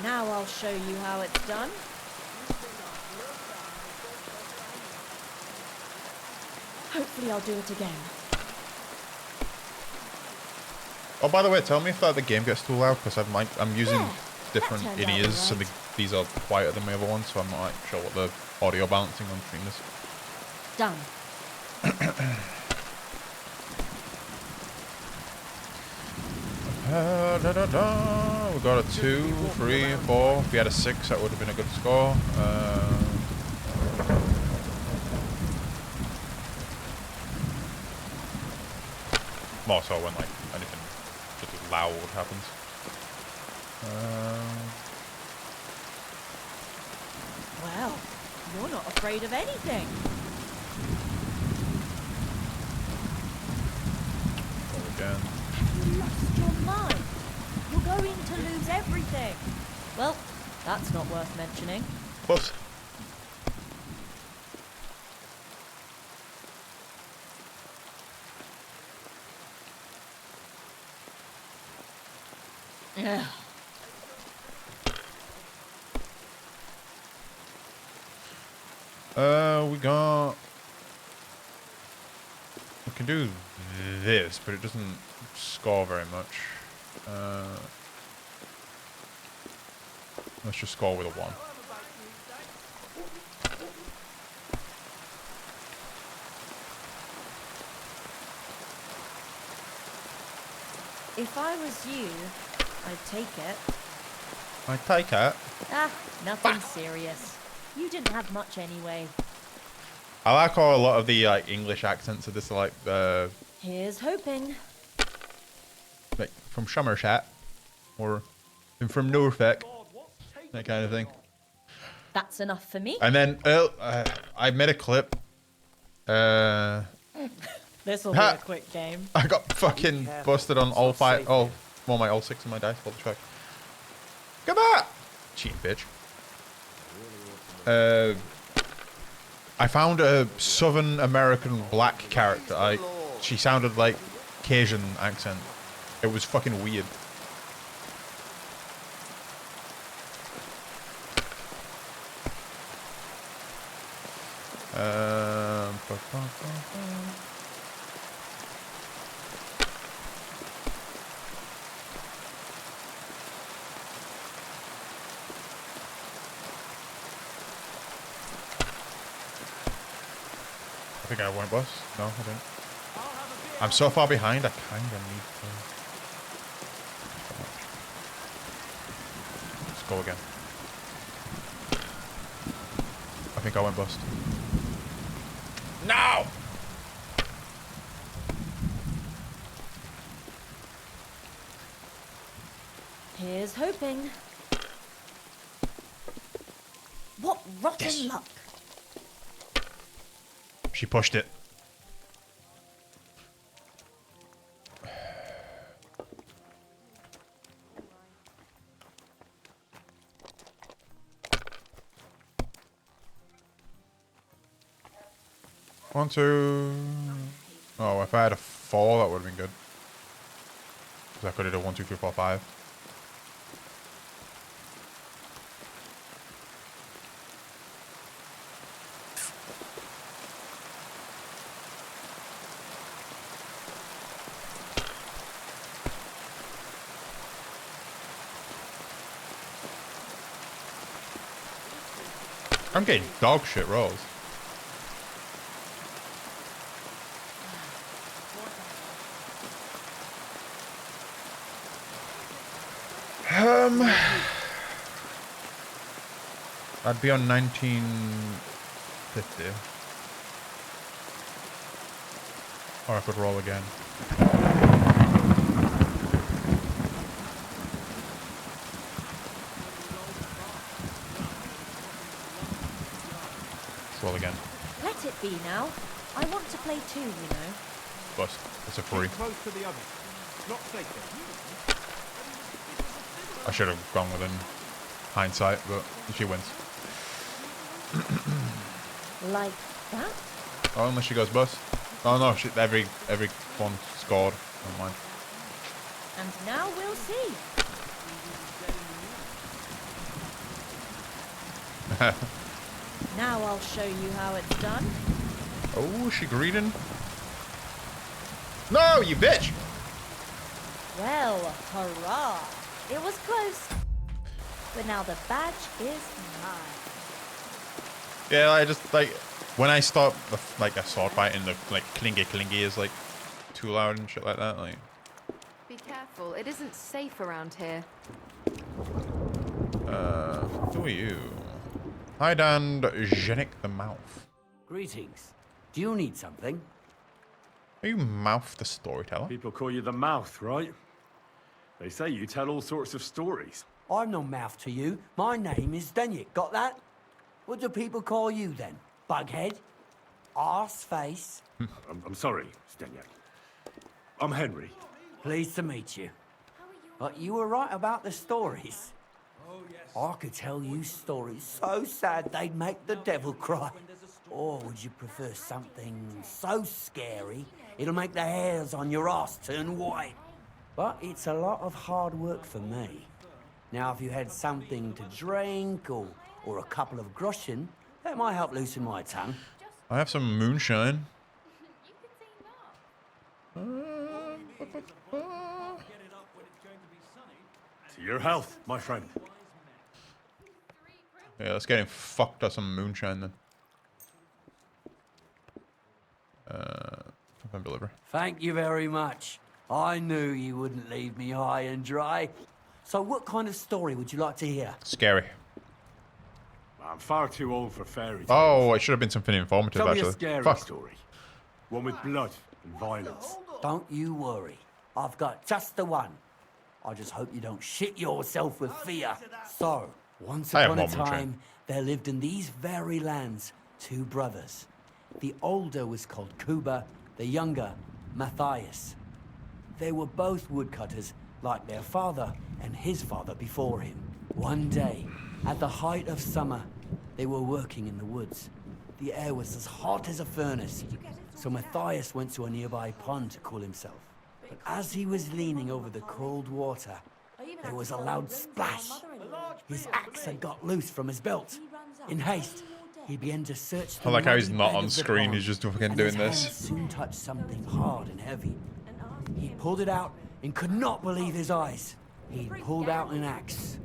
H: Now I'll show you how it's done. Hopefully I'll do it again.
A: Oh, by the way, tell me if the game gets too loud, because I'm using
H: Yeah,
A: different
H: that turned out
A: in-ears, so
H: alright.
A: these are quieter than my other ones, so I'm not sure what the audio balancing on stream is.
H: Done.
A: We got a 2, 3, 4. If we had a 6, that would have been a good score. More so when like anything sort of loud happens.
H: Well, you're not afraid of anything.
A: Roll again.
H: You lost your mind. You're going to lose everything. Well, that's not worth mentioning.
A: Close.
H: Ugh.
A: We can do this, but it doesn't score very much. Let's just score with a 1.
H: If I was you, I'd take it.
A: I take it.
H: Ah, nothing serious. You didn't have much anyway.
A: I like how a lot of the like English accents are just like
H: Here's hoping.
A: like from Somerset or from Norfolk, that kind of thing.
H: That's enough for me.
A: And then I made a clip.
H: This'll be a quick game.
A: I got fucking busted on all 5. Oh, well, all 6 of my dice. What the fuck? Come on! Cheating bitch. I found a Southern American black character. She sounded like Cajun accent. It was fucking weird. I think I went bus. No, I didn't. I'm so far behind, I kind of need to... Let's go again. I think I went bust. No!
H: Here's hoping. What rotten
A: Yes.
H: luck.
A: She pushed it. One, two. Oh, if I had a 4, that would have been good. Because I could have done 1, 2, 3, 4, 5. I'm getting dog shit rolls. I'd be on 1950. Or I could roll again. Let's roll again.
H: Let it be now. I want to play too, you know.
A: bus. It's a free.
B: Close to the others. Not safe.
A: I should have gone with in hindsight, but she wins.
H: Like that?
A: Oh, unless she goes bus. Oh no, she, every one scored. Never mind.
H: And now we'll see. Now I'll show you how it's done.
A: Oh, she greeting? No, you bitch!
H: Well, hurrah! It was close. But now the badge is mine.
A: Yeah, I just like when I stop like a sword fight and the like clingy is like too loud and shit like that. Like,
D: Be careful, it isn't safe around here.
A: who are you? Hi, Dan Jenik the Mouth.
I: Greetings. Do you need something?
A: Are you Mouth the Storyteller?
C: People call you the Mouth, right? They say you tell all sorts of stories.
I: I'm no mouth to you. My name is Denyek. Got that? What do people call you then? Bughead? Arse face?
C: I'm sorry, Stenyak. I'm Henry.
I: Pleased to meet you. But you were right about the stories. I could tell you stories so sad they'd make the devil cry. Or would you prefer something so scary it'll make the hairs on your ass turn white? But it's a lot of hard work for me. Now, if you had something to drink or a couple of groschen, that might help loosen my tongue.
A: I have some moonshine.
C: To your health, my friend.
A: Yeah, let's get him fucked up some moonshine then. Fucking delivery.
I: Thank you very much. I knew you wouldn't leave me high and dry. So what kind of story would you like to hear?
A: Scary.
C: I'm far too old for fairy tales.
A: Oh, it should have been something informative
C: Tell me
A: actually.
C: a scary
A: Fuck.
C: story. One with blood and violence.
I: Don't you worry. I've got just the one. I just hope you don't shit yourself with fear. So, once
A: I have
I: upon a
A: one more
I: time, there lived in these very lands two brothers. The older was called Kuba, the younger, Matthias. They were both woodcutters, like their father and his father before him. One day, at the height of summer, they were working in the woods. The air was as hot as a furnace, so Matthias went to a nearby pond to cool himself. But as he was leaning over the cold water, there was a loud splash. His axe had got loose from his belt. In haste, he began to search the
A: I like how he's
I: muddy
A: not
I: bed
A: on
I: of the
A: screen,
I: pond,
A: he's just fucking
I: and
A: doing
I: his
A: this.
I: hand soon touched something hard and heavy. He pulled it out and could not believe his eyes. He pulled out an axe.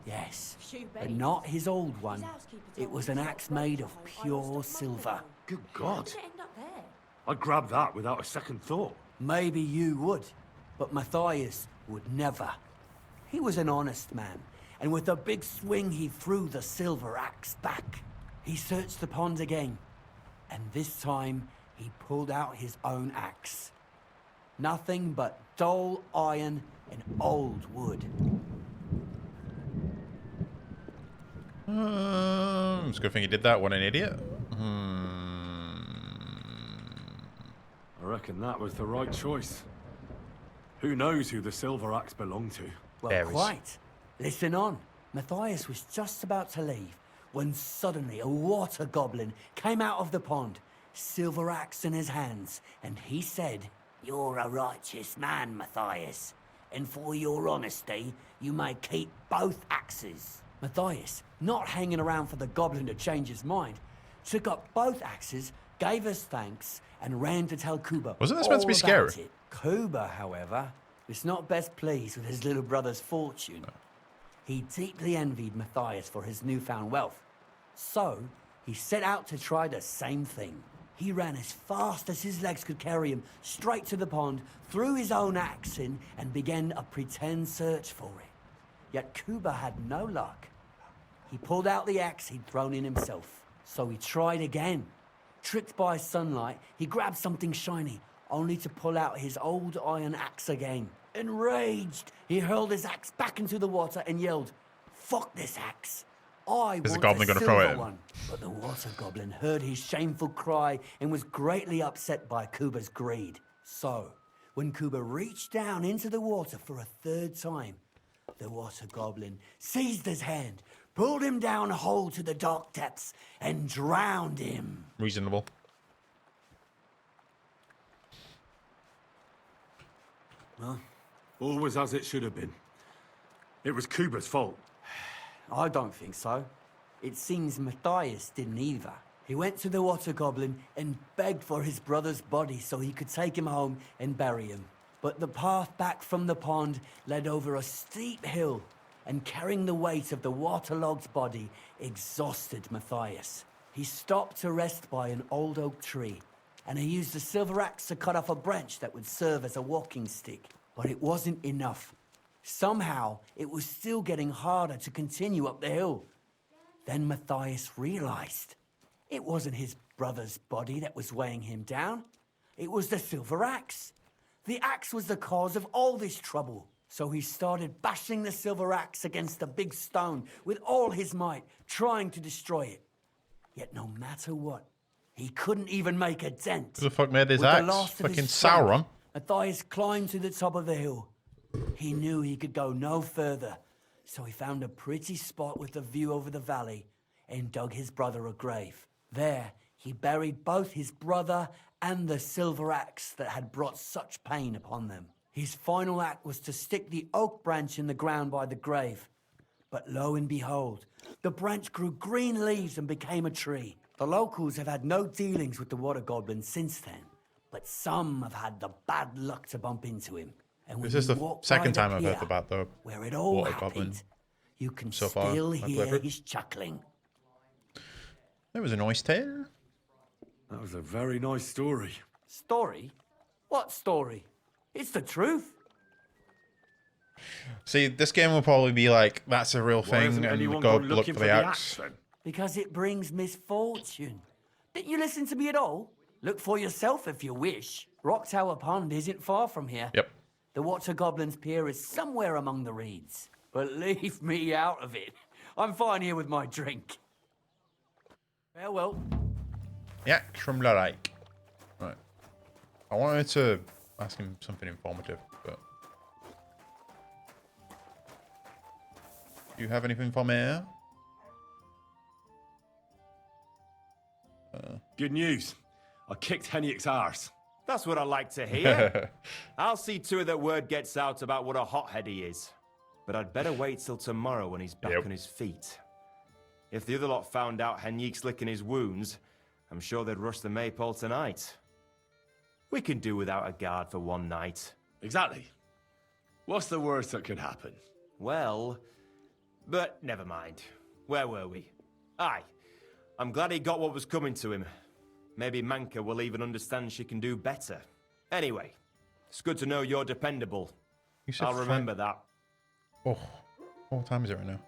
I: Yes, but not his old one. It was an axe made of pure silver.
C: Good God. I'd grab that without a second thought.
I: Maybe you would, but Matthias would never. He was an honest man, and with a big swing he threw the silver axe back. He searched the pond again, and this time he pulled out his own axe. Nothing but dull iron and old wood.
A: It's a good thing he did that. What an idiot.
C: I reckon that was the right choice. Who knows who the silver axe belonged to?
I: Well,
A: Fairies.
I: quite. Listen on. Matthias was just about to leave when suddenly a water goblin came out of the pond, silver axe in his hands, and he said, "You're a righteous man, Matthias, and for your honesty, you may keep both axes." Matthias, not hanging around for the goblin to change his mind, took up both axes, gave us thanks, and ran to tell Kuba.
A: Wasn't this meant to be
I: all
A: scary?
I: about it. Kuba, however, was not best pleased with his little brother's fortune. He deeply envied Matthias for his newfound wealth. So, he set out to try the same thing. He ran as fast as his legs could carry him straight to the pond, threw his own axe in, and began a pretend search for it. Yet Kuba had no luck. He pulled out the axe he'd thrown in himself. So he tried again. Tricked by sunlight, he grabbed something shiny, only to pull out his old iron axe again. Enraged, he hurled his axe back into the water and yelled, "Fuck this axe! I
A: Is the
I: want
A: goblin
I: a
A: gonna throw it
I: silver
A: at him?
I: one." But the water goblin heard his shameful cry and was greatly upset by Kuba's greed. So, when Kuba reached down into the water for a third time, the water goblin seized his hand, pulled him down whole to the dark depths, and drowned him.
A: Reasonable.
C: All was as it should have been. It was Kuba's fault.
I: I don't think so. It seems Matthias didn't either. He went to the water goblin and begged for his brother's body so he could take him home and bury him. But the path back from the pond led over a steep hill, and carrying the weight of the waterlogged body exhausted Matthias. He stopped to rest by an old oak tree, and he used a silver axe to cut off a branch that would serve as a walking stick. But it wasn't enough. Somehow, it was still getting harder to continue up the hill. Then Matthias realized it wasn't his brother's body that was weighing him down. It was the silver axe. The axe was the cause of all this trouble. So he started bashing the silver axe against a big stone with all his might, trying to destroy it. Yet no matter what, he couldn't even make a dent.
A: Who the fuck made this
I: With the
A: axe?
I: last of his
A: Fucking
I: strength,
A: Sauron.
I: Matthias climbed to the top of the hill. He knew he could go no further, so he found a pretty spot with a view over the valley and dug his brother a grave. There, he buried both his brother and the silver axe that had brought such pain upon them. His final act was to stick the oak branch in the ground by the grave. But lo and behold, the branch grew green leaves and became a tree. The locals have had no dealings with the water goblin since then, but some have had the bad luck to bump into him. And when
A: This is
I: you
A: the
I: walk
A: second
I: by the
A: time I've
I: pier,
A: heard about the
I: where it all
A: water
I: happened,
A: goblin
I: you can
A: so far,
I: still
A: I've
I: hear
A: ever.
I: his chuckling.
A: That was a nice tale.
C: That was a very nice story.
I: Story? What story? It's the truth.
A: See, this game will probably be like, that's a real
C: Why
A: thing,
C: hasn't
A: and
C: anyone
A: go
C: gone
A: look
C: looking
A: for the axe.
C: axe then?
I: Because it brings misfortune. Didn't you listen to me at all? Look for yourself if you wish. Rock Tower Pond isn't far from here.
A: Yep.
I: The Water Goblin's Pier is somewhere among the reeds. But leave me out of it. I'm fine here with my drink. Farewell.
A: The axe from the lake. Right. I wanted to ask him something informative, but... Do you have anything for me?
C: Good news. I kicked Hennick's arse.
B: That's what I like to hear. I'll see to it that word gets out about what a hothead he is. But I'd better wait till tomorrow when he's back
A: Yep.
B: on his feet. If the other lot found out Hennik's licking his wounds, I'm sure they'd rush the Maypole tonight. We can do without a guard for one night.
C: Exactly. What's the worst that could happen?
B: Well, but never mind. Where were we? Aye. I'm glad he got what was coming to him. Maybe Manka will even understand she can do better. Anyway, it's good to know you're dependable.
A: You said
B: I'll remember that.
A: Oh, what time is it right now?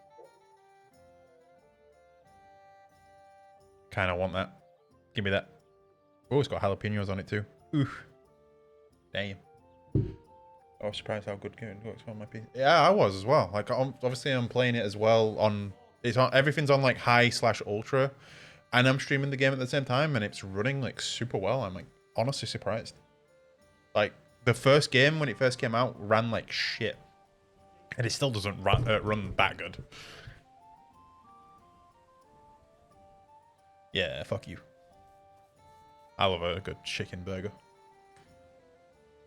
A: Kind of want that. Give me that. Oh, it's got jalapenos on it too. Oof. Damn. I was surprised how good it looks on my PC. Yeah, I was as well. Like, obviously, I'm playing it as well on. It's on. Everything's on like high/ultra, and I'm streaming the game at the same time, and it's running like super well. I'm like honestly surprised. Like the first game when it first came out ran like shit, and it still doesn't run that good. Yeah, fuck you. I love a good chicken burger.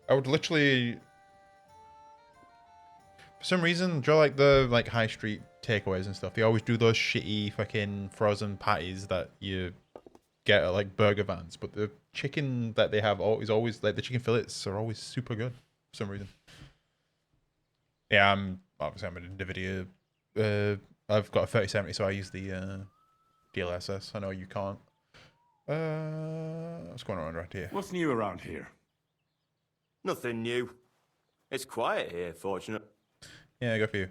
A: I would literally, for some reason, do you like the high street takeaways and stuff? They always do those shitty fucking frozen patties that you get at like burger vans, but the chicken that they have is always like the chicken fillets are always super good for some reason. Yeah, I'm an NVIDIA. I've got a 3070, so I use the DLSS. I know you can't. What's going on around here?
C: What's new around here?
B: Nothing new. It's quiet here, fortunate.
A: Yeah, go for you.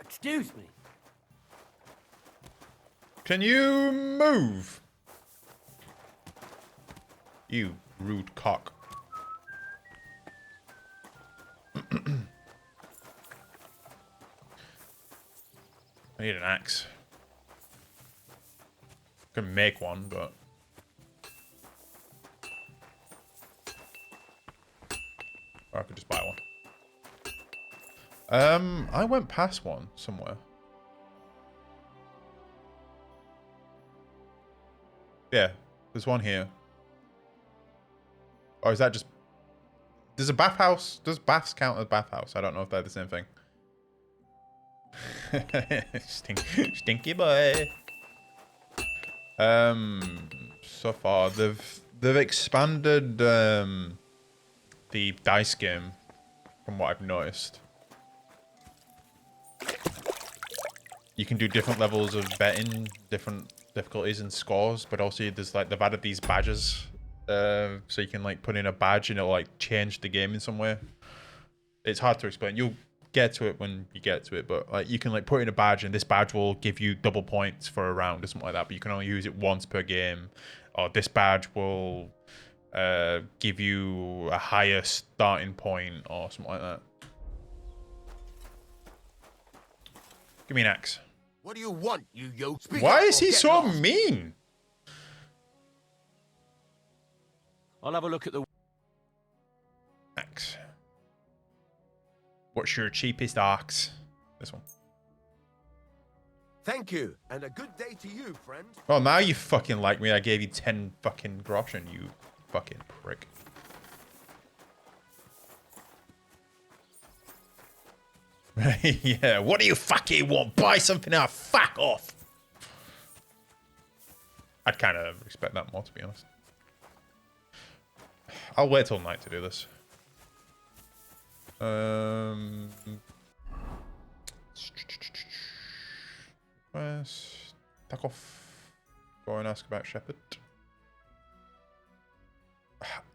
I: Excuse me.
A: Can you move? You rude cock. I need an axe. Can make one, but Or I could just buy one. I went past one somewhere. Yeah, there's one here. Or is that just... There's a bathhouse. Does baths count as bathhouse? I don't know if they're the same thing. Stinky boy. So far they've expanded the dice game from what I've noticed. You can do different levels of betting, different difficulties and scores, but also there's like they've added these badges, so you can like put in a badge and it'll like change the game in some way. It's hard to explain. You'll get to it when you get to it, but like you can like put in a badge and this badge will give you double points for a round or something like that, but you can only use it once per game. Or this badge will give you a higher starting point or something like that. Give me an axe.
F: What do you want, you yo? Speak
A: Why
F: up
A: is
F: or
A: he
F: get
A: so
F: lost.
A: mean?
B: I'll have a look at the...
A: Axe. What's your cheapest axe? This one.
F: Thank you, and a good day to you, friend.
A: Well, now you fucking like me. I gave you 10 fucking groschen, you fucking prick. Yeah, what do you fucking want? Buy something now. Fuck off. I'd kind of expect that more, to be honest. I'll wait till night to do this. Tuck off. Go and ask about Shepherd.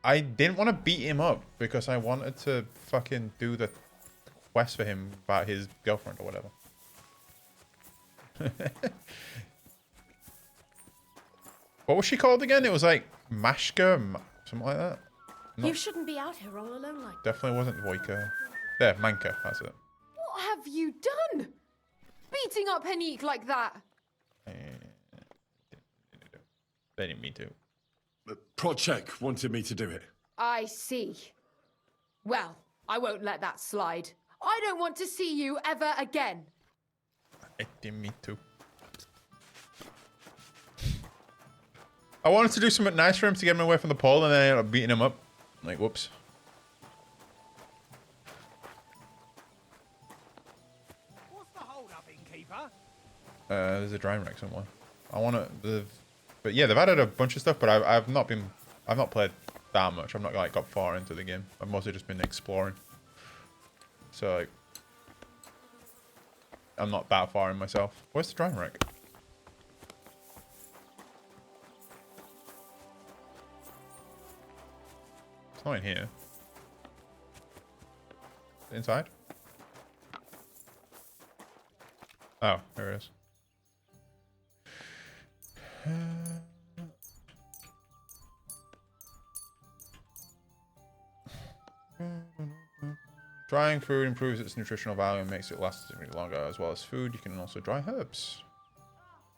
A: I didn't want to beat him up because I wanted to fucking do the quest for him about his girlfriend or whatever. What was she called again? It was like Mashka, something like that.
E: You shouldn't be out here all alone like that.
A: Definitely wasn't Voika. There, Manka, that's it.
E: What have you done? Beating up Henique like that?
A: They didn't mean to.
C: Project wanted me to do it.
E: I see. Well, I won't let that slide. I don't want to see you ever again.
A: I didn't mean to. I wanted to do something nice for him to get him away from the pole, and then I ended up beating him up. Like, whoops.
B: What's the hold up, innkeeper?
A: There's a drying rack somewhere. I want to... But yeah, they've added a bunch of stuff, but I've not played that much. I've not like got far into the game. I've mostly just been exploring. So like, I'm not that far in myself. Where's the drying rack? It's not in here. Inside? Oh, there it is. Drying food improves its nutritional value and makes it last significantly longer. As well as food, you can also dry herbs.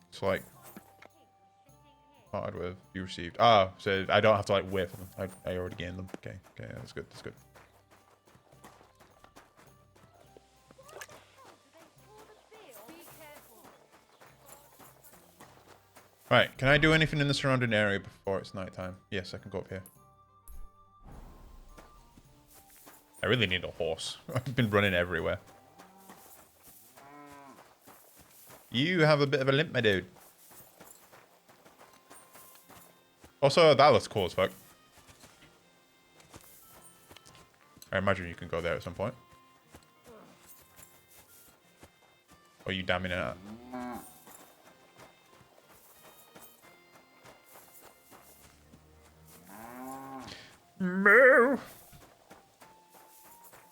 A: It's like started with you received. Ah, so I don't have to like wait for them. I already gained them. Okay, that's good. That's good. Right, can I do anything in the surrounding area before it's nighttime? Yes, I can go up here. I really need a horse. I've been running everywhere. You have a bit of a limp, my dude. Also, that looks cool as fuck. I imagine you can go there at some point. Or are you damming it out? Moo!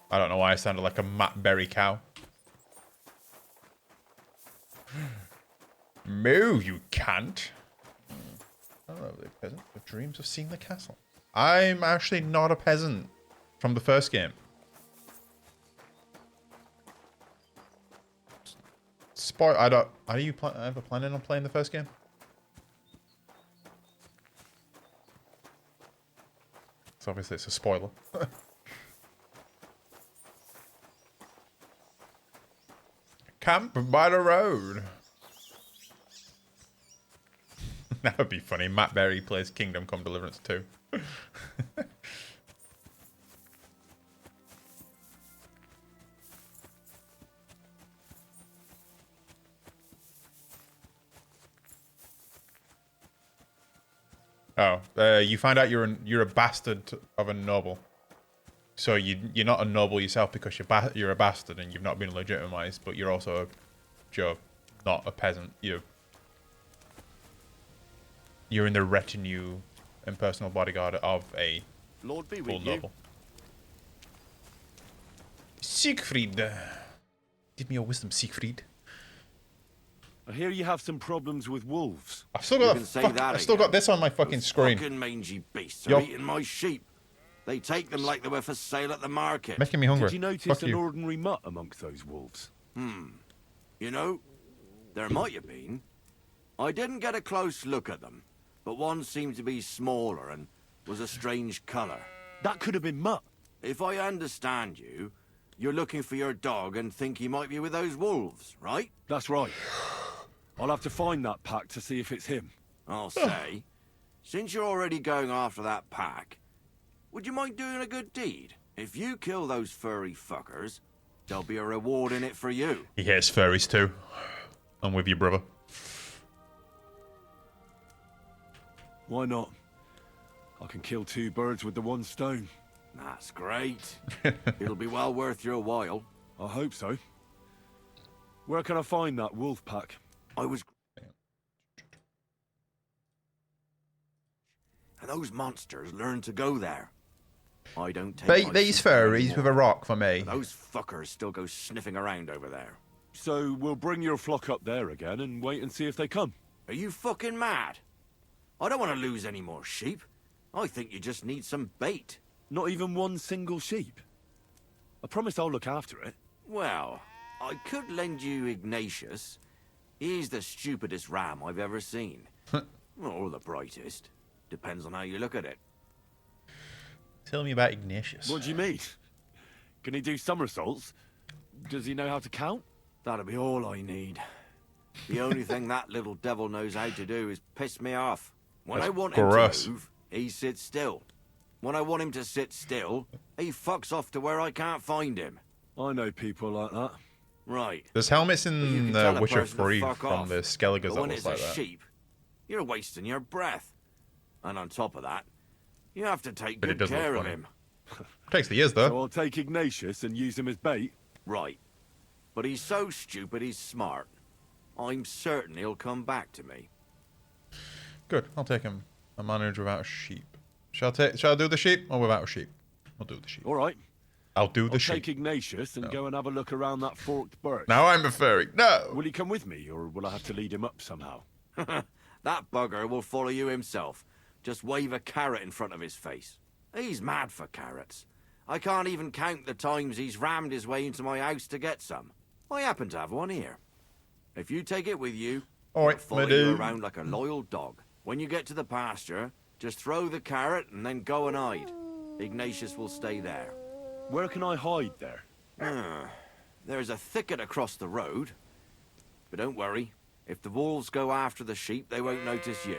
A: I don't know why I sounded like a Matt Berry cow. Moo, you can't. Oh, lovely peasant with dreams of seeing the castle. I'm actually not a peasant from the first game. Spoil. Are you ever planning on playing the first game? So obviously it's a spoiler. camp by the road. That would be funny. Matt Berry plays Kingdom Come Deliverance 2. You find out you're a bastard of a noble. So you're not a noble yourself because you're a bastard and you've not been legitimized, but you're also not a peasant. You're in the retinue and personal bodyguard of a
F: Lord be
A: full
F: with you.
A: noble. Siegfried. Give me your wisdom, Siegfried.
J: I hear you have some problems with wolves.
A: I've still got this on my fucking
F: Those
A: screen.
F: Fucking mangy beasts
A: Yo.
F: are eating my sheep. They take them like they were for sale at the market.
A: Making me hungry.
J: Did you notice
A: Fuck
J: an
A: you.
J: ordinary mutt amongst those wolves?
F: You know, there might have been. I didn't get a close look at them, but one seemed to be smaller and was a strange colour.
J: That could have been Mutt.
F: If I understand you, you're looking for your dog and think he might be with those wolves, right?
J: That's right. I'll have to find that pack to see if it's him.
F: I'll say, since you're already going after that pack, would you mind doing a good deed? If you kill those furry fuckers, there'll be a reward in it for you.
A: He hates furries too. I'm with you, brother.
J: Why not? I can kill 2 birds with the 1 stone.
F: That's great. It'll be well worth your while.
J: I hope so. Where can I find that wolf pack?
F: I was... And those monsters learn to go there. I don't take
A: Bait
F: my
A: these
F: sheep there
A: furries
F: anymore.
A: with a rock for me.
F: But those fuckers still go sniffing around over there.
J: So we'll bring your flock up there again and wait and see if they come.
F: Are you fucking mad? I don't want to lose any more sheep. I think you just need some bait.
J: Not even 1 single sheep. I promise I'll look after it.
F: Well, I could lend you Ignatius. He's the stupidest ram I've ever seen. Or the brightest. Depends on how you look at it.
A: Tell me about Ignatius.
J: What do you mean? Can he do somersaults? Does he know how to count?
F: That'll be all I need. The only thing that little devil knows how to do is piss me off. When
A: That's
F: I want
A: gross.
F: him to move, he sits still. When I want him to sit still, he fucks off to where I can't find him.
J: I know people like that.
F: Right.
A: There's helmets
F: But you
A: in
F: can tell a
A: Witcher
F: person to
A: 3
F: fuck
A: from
F: off.
A: the Skelligers
F: But
A: that
F: when
A: looks
F: it's
A: like
F: a
A: that.
F: sheep, you're wasting your breath. And on top of that, you have to take
A: But it
F: good
A: does look
F: care of
A: funny.
F: him.
A: Takes the years though.
J: So I'll take Ignatius and use him as bait.
F: Right. But he's so stupid he's smart. I'm certain he'll come back to me.
A: Good. I'll take him. A manager without a sheep. Shall I do the sheep or without a sheep? I'll do the sheep.
J: All right.
A: I'll do the
J: I'll
A: sheep.
J: take Ignatius and go and have a look around that forked birch.
A: Now I'm a furry. No.
J: Will he come with me, or will I have to lead him up somehow?
F: That bugger will follow you himself. Just wave a carrot in front of his face. He's mad for carrots. I can't even count the times he's rammed his way into my house to get some. I happen to have one here. If you take it with you,
A: All right,
F: it'll follow
A: my
F: you
A: dude.
F: around like a loyal dog. When you get to the pasture, just throw the carrot and then go and hide. Ignatius will stay there.
J: Where can I hide there?
F: There's a thicket across the road. But don't worry. If the wolves go after the sheep, they won't notice you.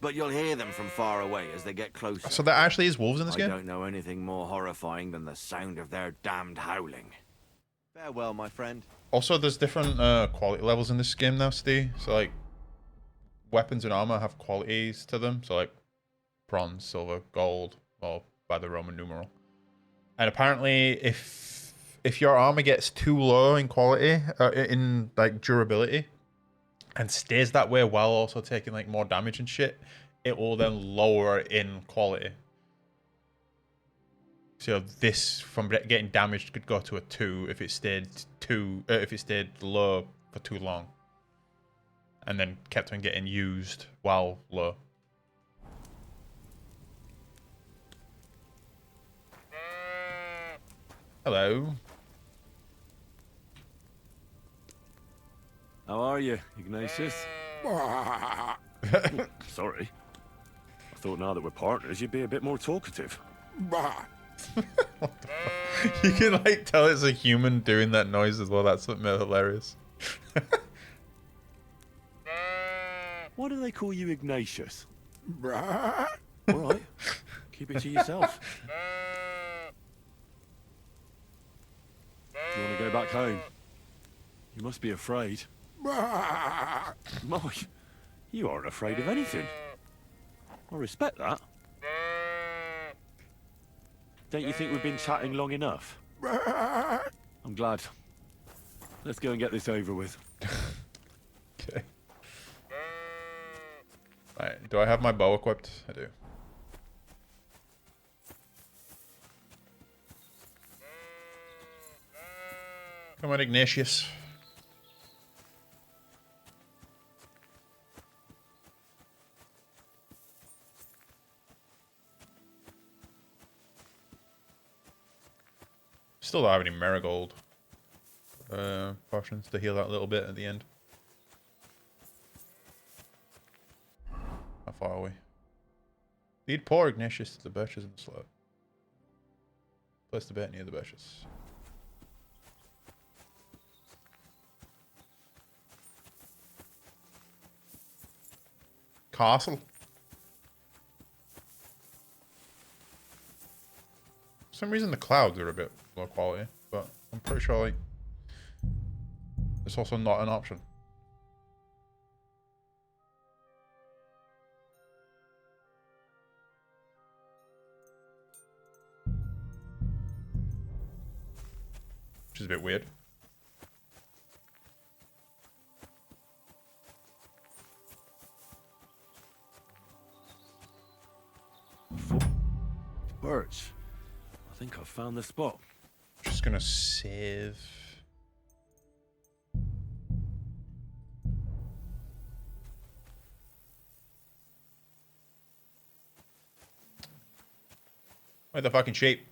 F: But you'll hear them from far away as they get closer.
A: So there actually is wolves in this
F: I
A: game?
F: don't know anything more horrifying than the sound of their damned howling.
B: Farewell, my friend.
A: Also, there's different quality levels in this game now, Steve. So, like, weapons and armor have qualities to them. So, like, bronze, silver, gold, or by the Roman numeral. And apparently, if your armor gets too low in quality, in, like, durability, and stays that way while also taking, like, more damage and shit, it will then lower in quality. So this, from getting damaged, could go to a 2 if it stayed low for too long, and then kept on getting used while low. Hello.
J: How are you, Ignatius? Sorry. I thought now that we're partners, you'd be a bit more talkative.
A: You can like tell it's a human doing that noise as well. That's hilarious.
J: Why do they call you Ignatius? All right, keep it to yourself. Do you want to go back home? You must be afraid. Mike, you aren't afraid of anything. I respect that. Don't you think we've been chatting long enough? I'm glad. Let's go and get this over with.
A: Okay. Right, do I have my bow equipped? I do. Come on, Ignatius. Still don't have any marigold potions to heal that little bit at the end. How far are we? Lead poor Ignatius to the birches in the slope. Place the bet near the birches. Castle. For some reason the clouds are a bit low quality, but I'm pretty sure like it's also not an option. Which is a bit weird.
J: Birch, I think I've found the spot.
A: Just gonna save. Where's the fucking sheep?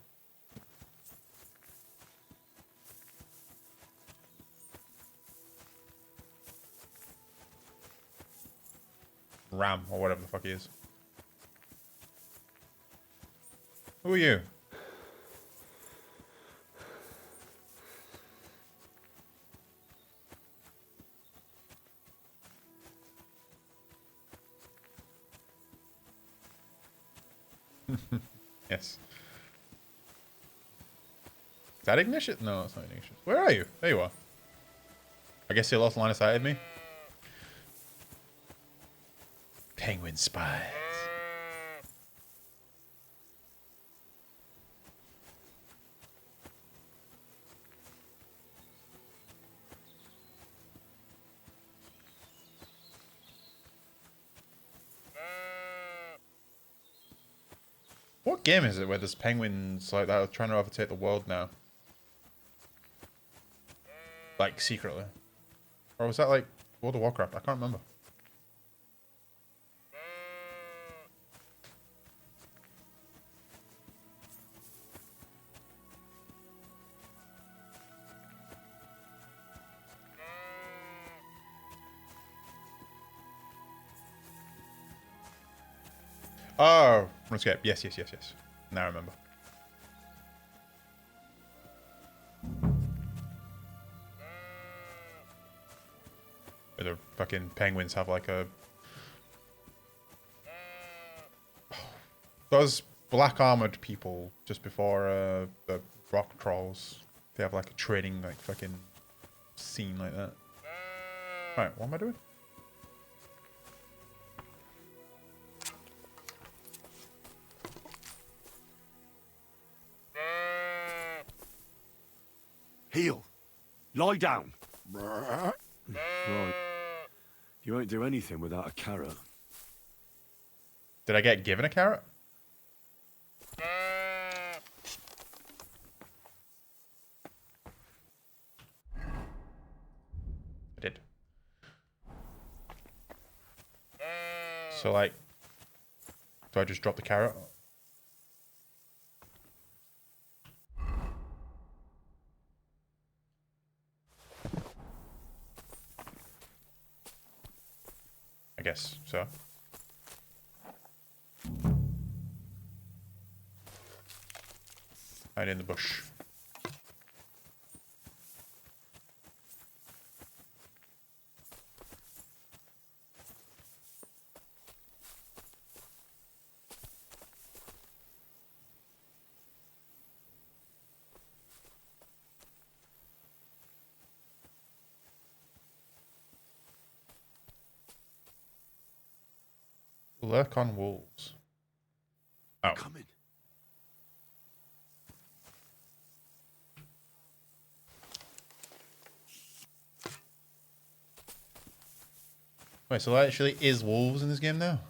A: Ram, or whatever the fuck he is. Who are you? Yes. Is that Ignatius? No, it's not Ignatius. Where are you? There you are. I guess he lost line of sight of me. Penguin spies. What game is it where there's penguins like that are trying to overtake the world now? Like secretly. Or was that like World of Warcraft? I can't remember. Oh, RuneScape. Yes, yes, yes, yes. Now I remember. Where the fucking penguins have like a... Those black armored people just before the rock trolls. They have like a training like fucking scene like that. Right, what am I doing?
J: Heel. Lie down. Right. You won't do anything without a carrot.
A: Did I get given a carrot? I did. So like, do I just drop the carrot? I guess so. Hide in the bush. Lurk on wolves. Oh.
C: Coming.
A: Wait, so there actually is wolves in this game now?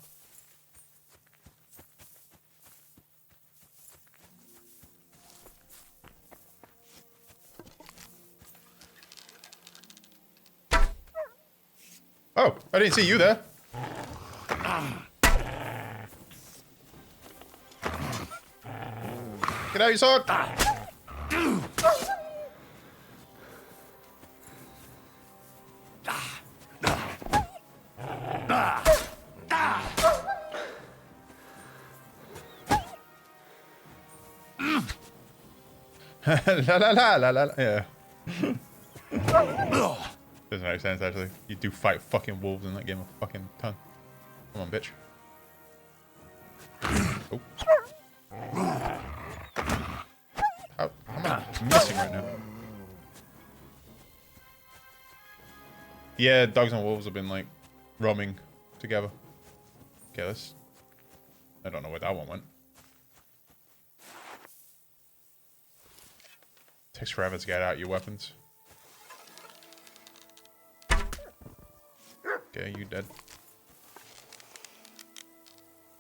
A: Oh, I didn't see you there. Get out, you sword! La la la la la. Yeah. Doesn't make sense actually. You do fight fucking wolves in that game a fucking ton. Come on, bitch. Oh. How am I missing right now? Yeah, dogs and wolves have been like roaming together. Okay, let's. I don't know where that one went. Takes forever to get out your weapons. Okay, you dead.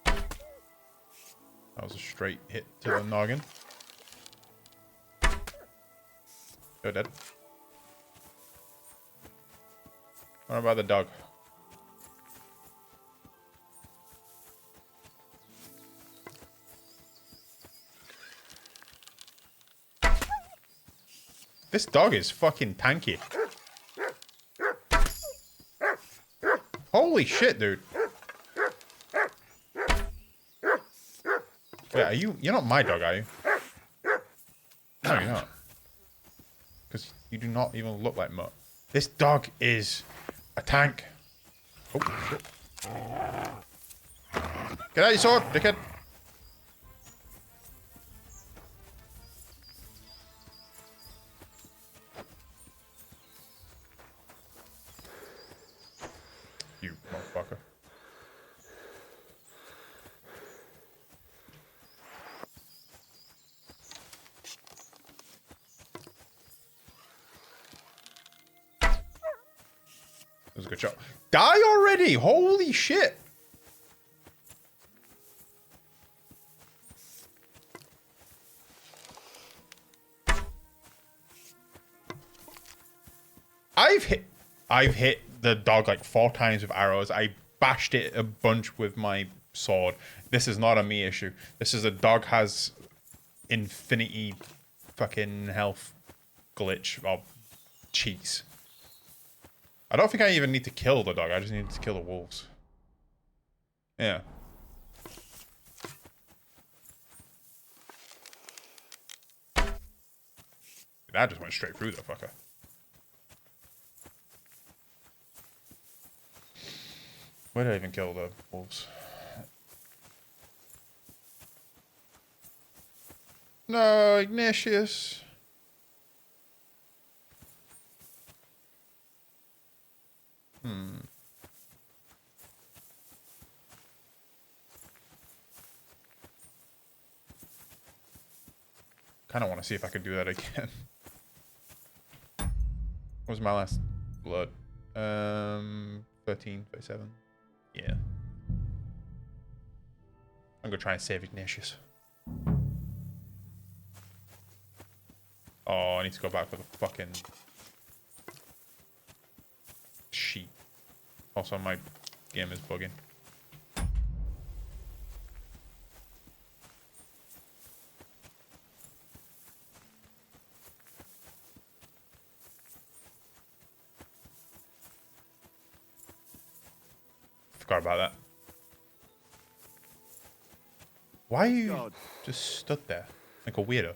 A: That was a straight hit to the noggin. You're dead. What about the dog? This dog is fucking tanky. Holy shit, dude. Yeah, you're not my dog, are you? No, you're not. Because you do not even look like Mutt. This dog is a tank. Oh, shit. Get out your sword, dickhead. You motherfucker. That was a good shot. Die already! Holy shit! I've hit the dog like 4 times with arrows. I bashed it a bunch with my sword. This is not a me issue. This is a dog has infinity fucking health glitch or cheats. I don't think I even need to kill the dog. I just need to kill the wolves. Yeah. That just went straight through the fucker. Where did I even kill the wolves? No, Ignatius. Kind of want to see if I could do that again. What was my last blood? 13, 37. Yeah. I'm gonna try and save Ignatius. Oh, I need to go back for the fucking sheet. Also, my game is bugging. Forgot about that. Why are you just stood there like a weirdo?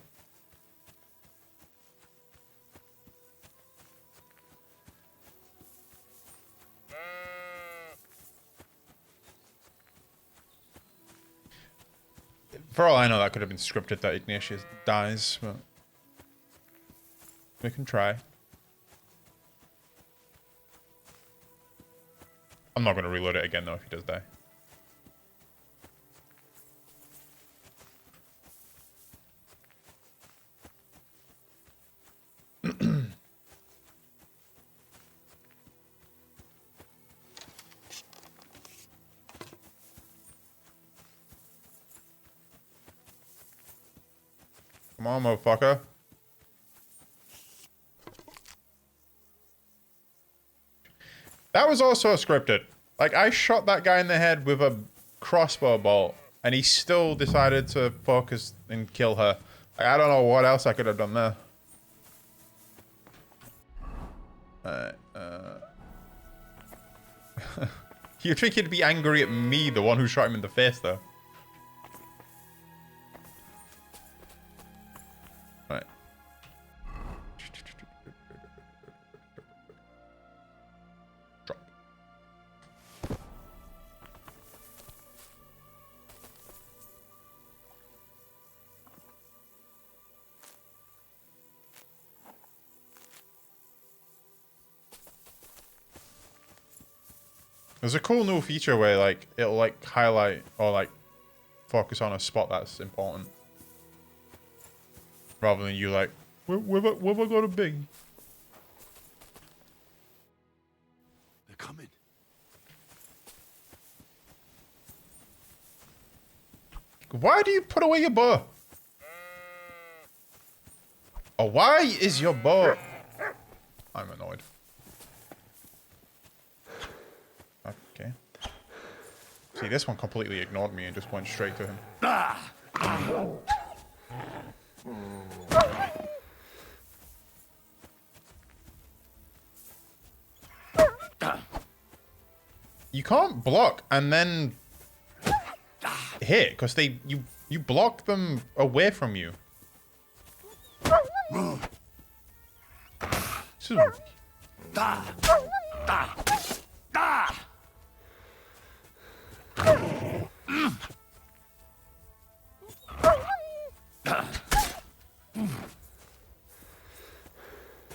A: For all I know, that could have been scripted that Ignatius dies, but we can try. I'm not going to reload it again, though, if he does die. Come on, motherfucker. That was also scripted. Like, I shot that guy in the head with a crossbow bolt, and he still decided to focus and kill her. Like, I don't know what else I could have done there. You'd think he'd be angry at me, the one who shot him in the face, though. Right. Drop. There's a cool new feature where, like, it'll, like, highlight or, like, focus on a spot that's important. Rather than you, like, where have I got to be?
C: They're coming.
A: Why do you put away your bow? Or why is your bow... I'm annoyed. Okay. See, this one completely ignored me and just went straight to him. You can't block and then hit because you block them away from you.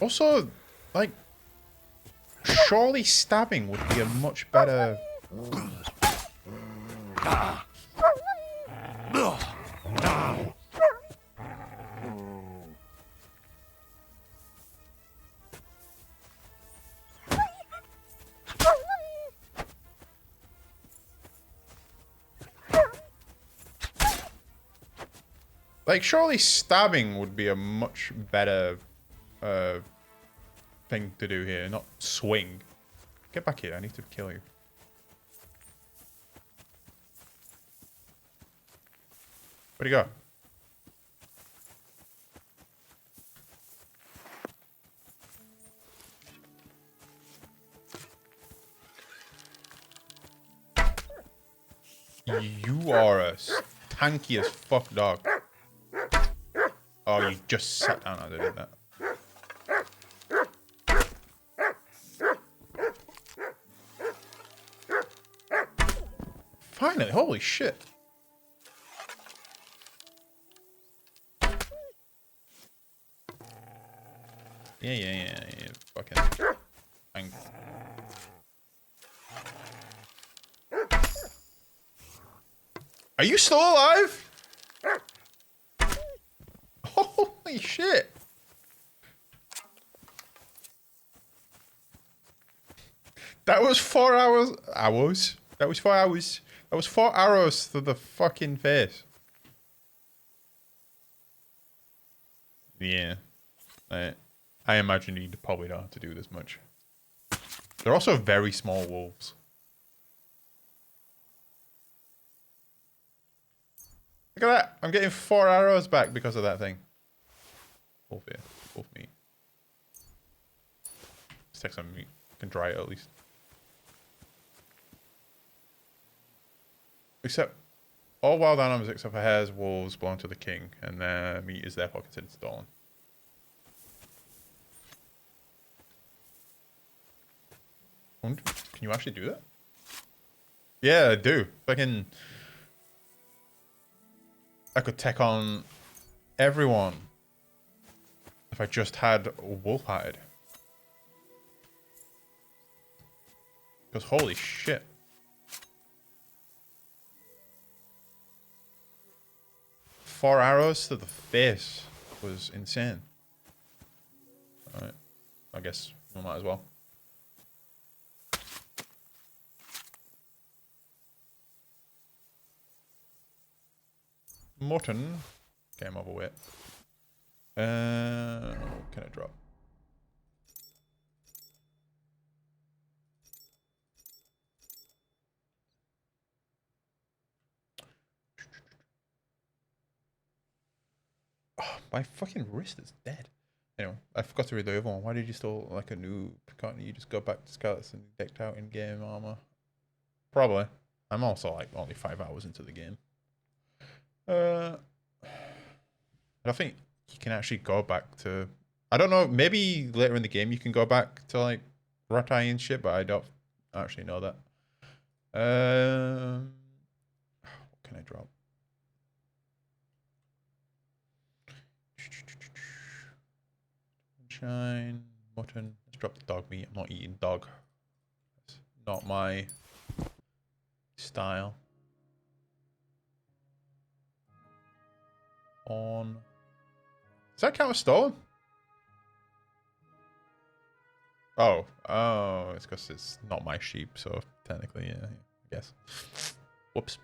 A: Also, like, surely stabbing would be a much better... Like, surely stabbing would be a much better thing to do here, not swing. Get back here, I need to kill you. Where'd he go? You are a tanky as fuck dog. Oh, you just sat down as I did that. Finally, holy shit. Yeah. Fucking. Are you still alive? Holy shit. That was 4 hours. That was 4 hours. That was 4 arrows to the fucking face. Yeah. I imagine you probably don't have to do this much. They're also very small wolves. Look at that. I'm getting 4 arrows back because of that thing. Wolf here. Wolf meat. Let's take some meat. Can dry it at least. Except all wild animals except for hares, wolves belong to the king, and their meat is therefore considered stolen. Can you actually do that? Yeah, I do. I could take on everyone if I just had wolf hide. Because holy shit. Four arrows to the face was insane. Alright. I guess we might as well. Mutton. Game overweight. What can I drop? Oh, my fucking wrist is dead. Anyway, I forgot to read the other one. Why did you still like a noob? Can't you just go back to Skeleton decked out in game armor? Probably. I'm also like only 5 hours into the game. I think you can actually go back to. I don't know. Maybe later in the game you can go back to like Rattay and shit, but I don't actually know that. What can I drop? Shine, mutton. Let's drop the dog meat. I'm not eating dog. It's not my style. On. Does that count as stolen? Oh, it's because it's not my sheep, so technically, yeah, I guess. Whoops.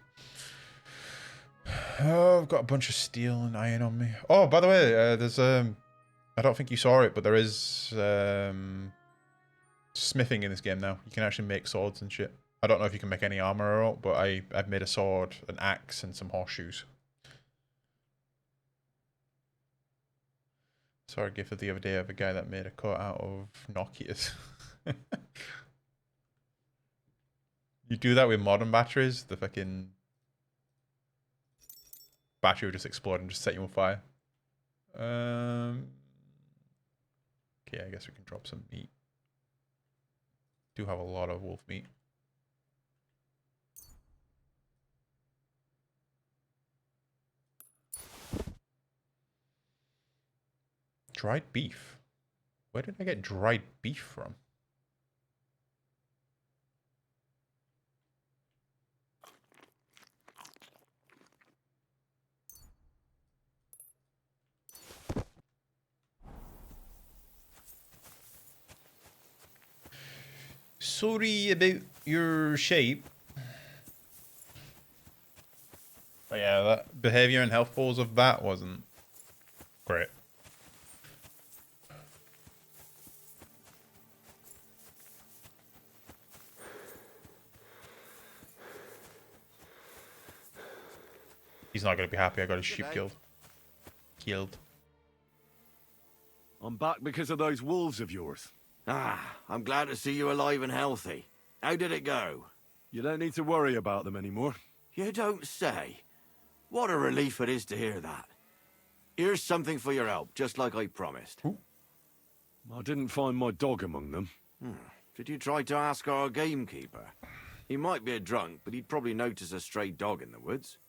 A: Oh, I've got a bunch of steel and iron on me. Oh, by the way, there's I don't think you saw it, but there is smithing in this game now. You can actually make swords and shit. I don't know if you can make any armor or not, but I've made a sword, an axe, and some horseshoes. Saw a gif of the other day of a guy that made a coat out of Nokias. You do that with modern batteries, the fucking battery will just explode and just set you on fire. Okay, I guess we can drop some meat. Do have a lot of wolf meat. Dried beef. Where did I get dried beef from? Sorry about your shape. But yeah, that behavior and health pools of that wasn't great. He's not going to be happy I got his sheep killed.
J: I'm back because of those wolves of yours.
F: Ah, I'm glad to see you alive and healthy. How did it go?
J: You don't need to worry about them anymore.
F: You don't say. What a relief it is to hear that. Here's something for your help, just like I promised.
J: Ooh. I didn't find my dog among them.
F: Did you try to ask our gamekeeper? He might be a drunk, but he'd probably notice a stray dog in the woods.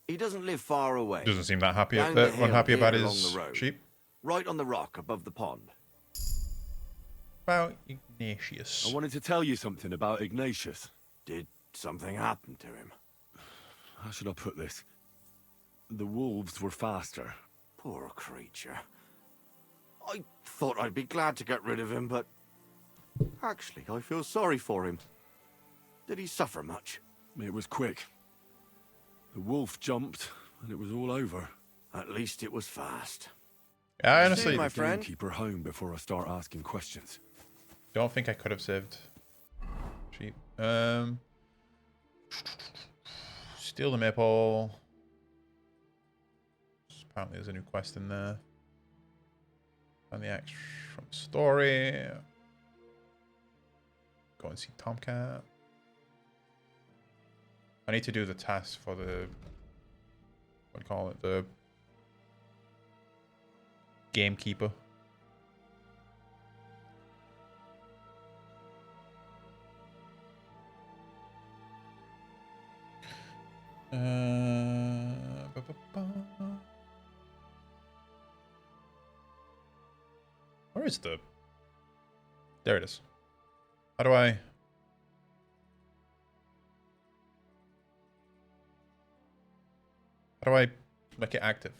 F: He doesn't live far away.
A: Doesn't seem that happy
F: Down the hill
A: unhappy
F: here
A: about
F: along
A: his
F: the road.
A: sheep.
F: Right on the rock above the pond.
A: About Ignatius.
J: I wanted to tell you something about Ignatius.
F: Did something happen to him?
J: How should I put this? The wolves were faster.
F: Poor creature. I thought I'd be glad to get rid of him, but... Actually, I feel sorry for him. Did he suffer much?
J: It was quick. The wolf jumped, and it was all over.
F: At least it was fast.
A: I honestly
F: See, my friend?
J: Keep her home before I start asking questions.
A: don't think I could have saved sheep. Steal the maple. Apparently there's a new quest in there. Find the axe from the story. Go and see Tomcat. I need to do the task for the... what do you call it? The... gamekeeper. Where is the... there it is. How do I... how do I make it active?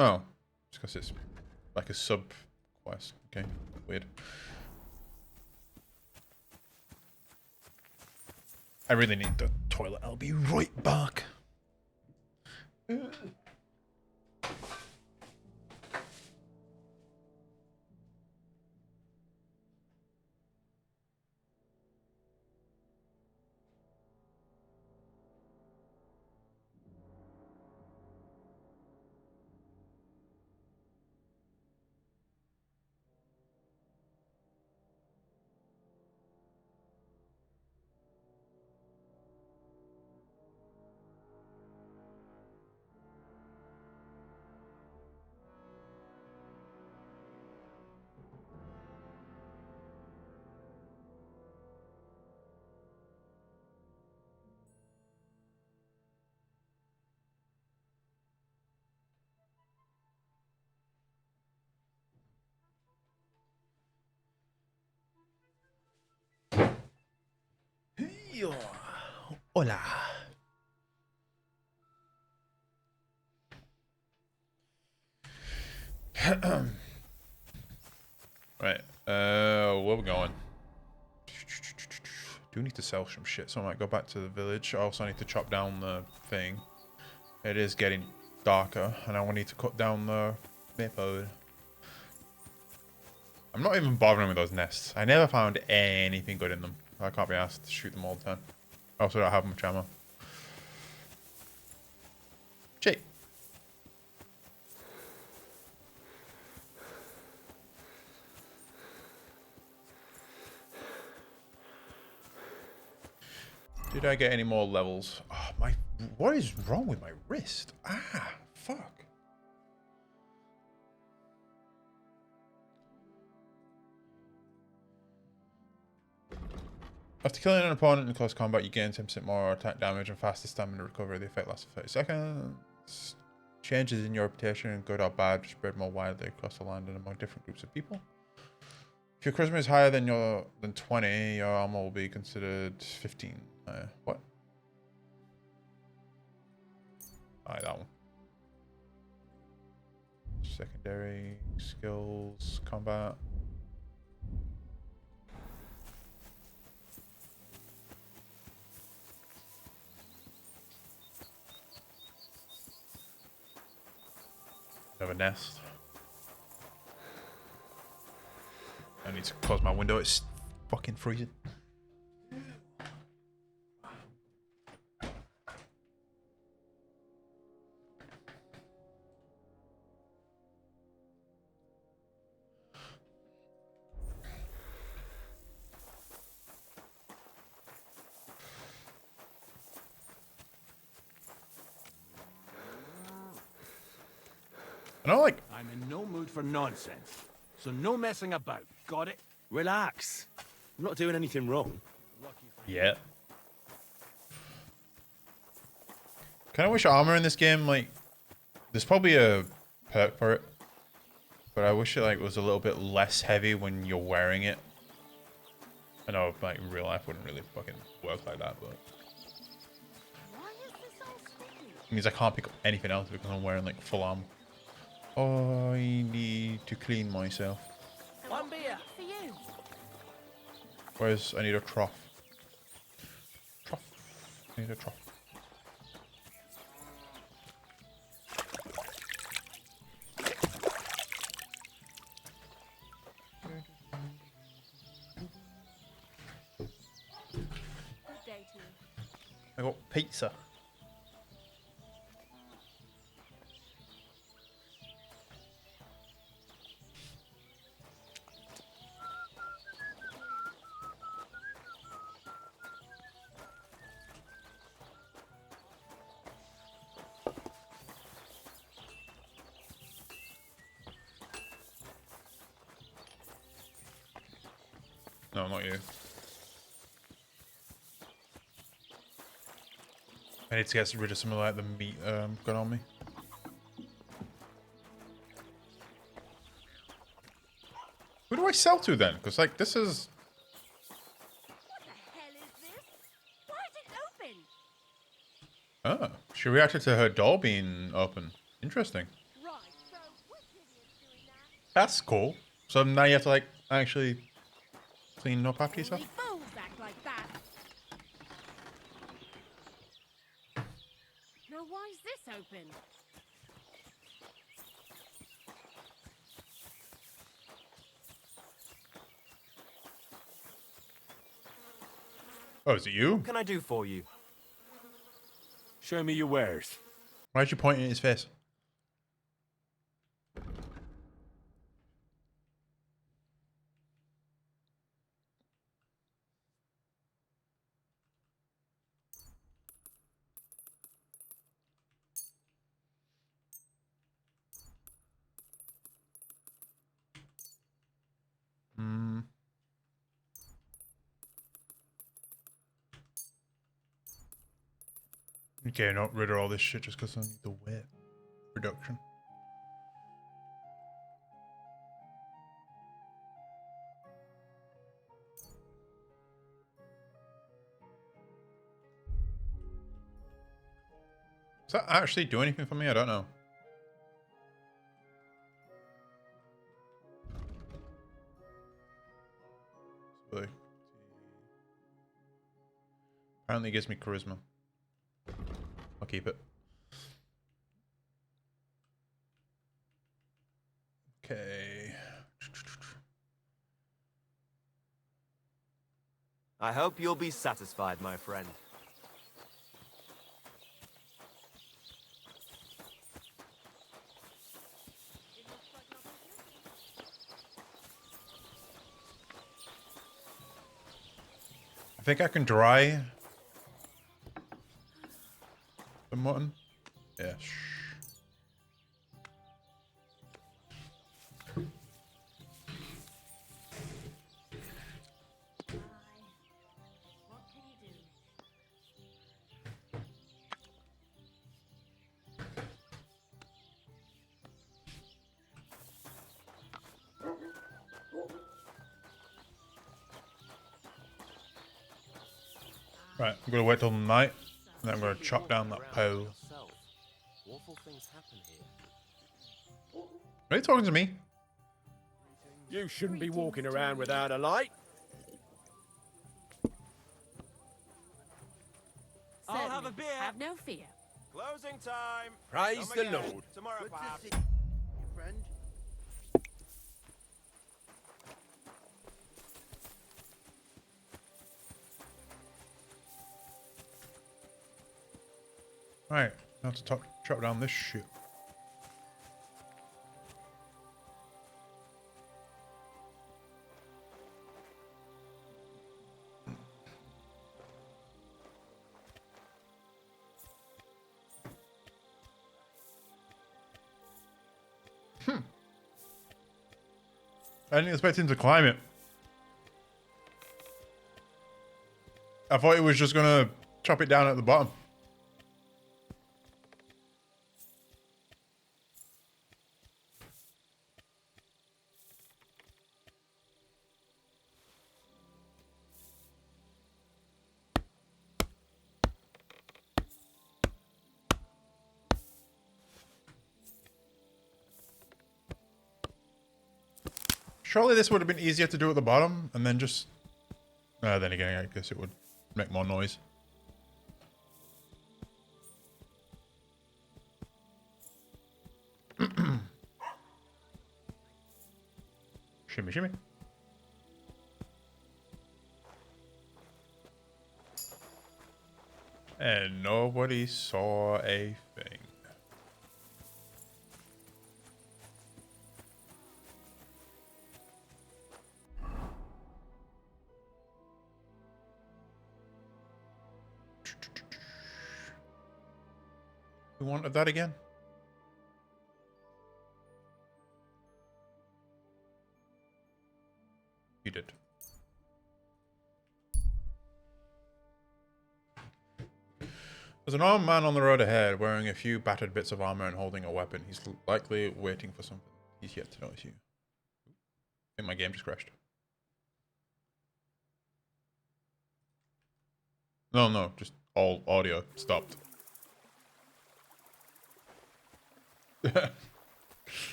A: Oh, it's because it's like a sub quest. Okay, weird. I really need the toilet. I'll be right back. Hola. Right. Where we going? Do need to sell some shit, so I might go back to the village. I also need to chop down the thing. It is getting darker, and I will need to cut down the maple. I'm not even bothering with those nests. I never found anything good in them. I can't be asked to shoot them all the time. I also don't have much ammo. Jake. Did I get any more levels? Oh, what is wrong with my wrist? Ah, fuck. After killing an opponent in close combat, you gain 10% more attack damage and faster stamina recovery. The effect lasts for 30 seconds. Changes in your reputation, good or bad, spread more widely across the land and among different groups of people. If your charisma is higher than 20, your armor will be considered 15. What? Alright, that one. Secondary skills, combat. Have a nest. I need to close my window, it's fucking freezing.
F: I'm in no mood for nonsense, so no messing about. Got it?
J: Relax. I'm not doing anything wrong.
A: Yeah. Kind of wish armor in this game, like, there's probably a perk for it, but I wish it like was a little bit less heavy when you're wearing it. I know, like, in real life wouldn't really fucking work like that, but it means I can't pick up anything else because I'm wearing like full armor. I need to clean myself.
F: One beer
D: for you.
A: Where's I need a trough. Trough. I need a trough.
D: Good day to you.
A: I got pizza. No, not you. I need to get rid of some of like the meat got on me. Who do I sell to then? Because like this is.
D: What the hell is this? Why is it open?
A: Oh, she reacted to her door being open. Interesting.
D: Right, so which idiot's doing that?
A: That's cool. So now you have to like actually clean up after yourself.
D: Only fools act like that.
K: why is this open?
A: Oh, is it you?
B: What can I do for you?
J: Show me your wares.
A: Why'd you point in his face? Hmm. Okay, not rid of all this shit just because I need the weight reduction. Does that actually do anything for me? I don't know. Apparently it gives me charisma. I'll keep it. Okay.
B: I hope you'll be satisfied, my friend.
A: I think I can dry the mutton. Yeah. Right, I'm gonna wait till night, and then I'm gonna chop down that pole. Are you talking to me?
F: You shouldn't be walking around without a light.
B: I'll have a beer.
K: Have no fear.
B: Closing time.
F: Praise
B: Come
F: the
B: again.
F: Lord.
B: Tomorrow, perhaps.
F: Friend.
A: Right, now to chop down this shit. I didn't expect him to climb it. I thought he was just gonna chop it down at the bottom. Surely this would have been easier to do at the bottom, and then just... then again, I guess it would make more noise. Shimmy, shimmy. And nobody saw a thing. Who wanted that again? You did. There's an armed man on the road ahead, wearing a few battered bits of armor and holding a weapon. He's likely waiting for something. He's yet to notice you. I think my game just crashed. No, just all audio stopped. I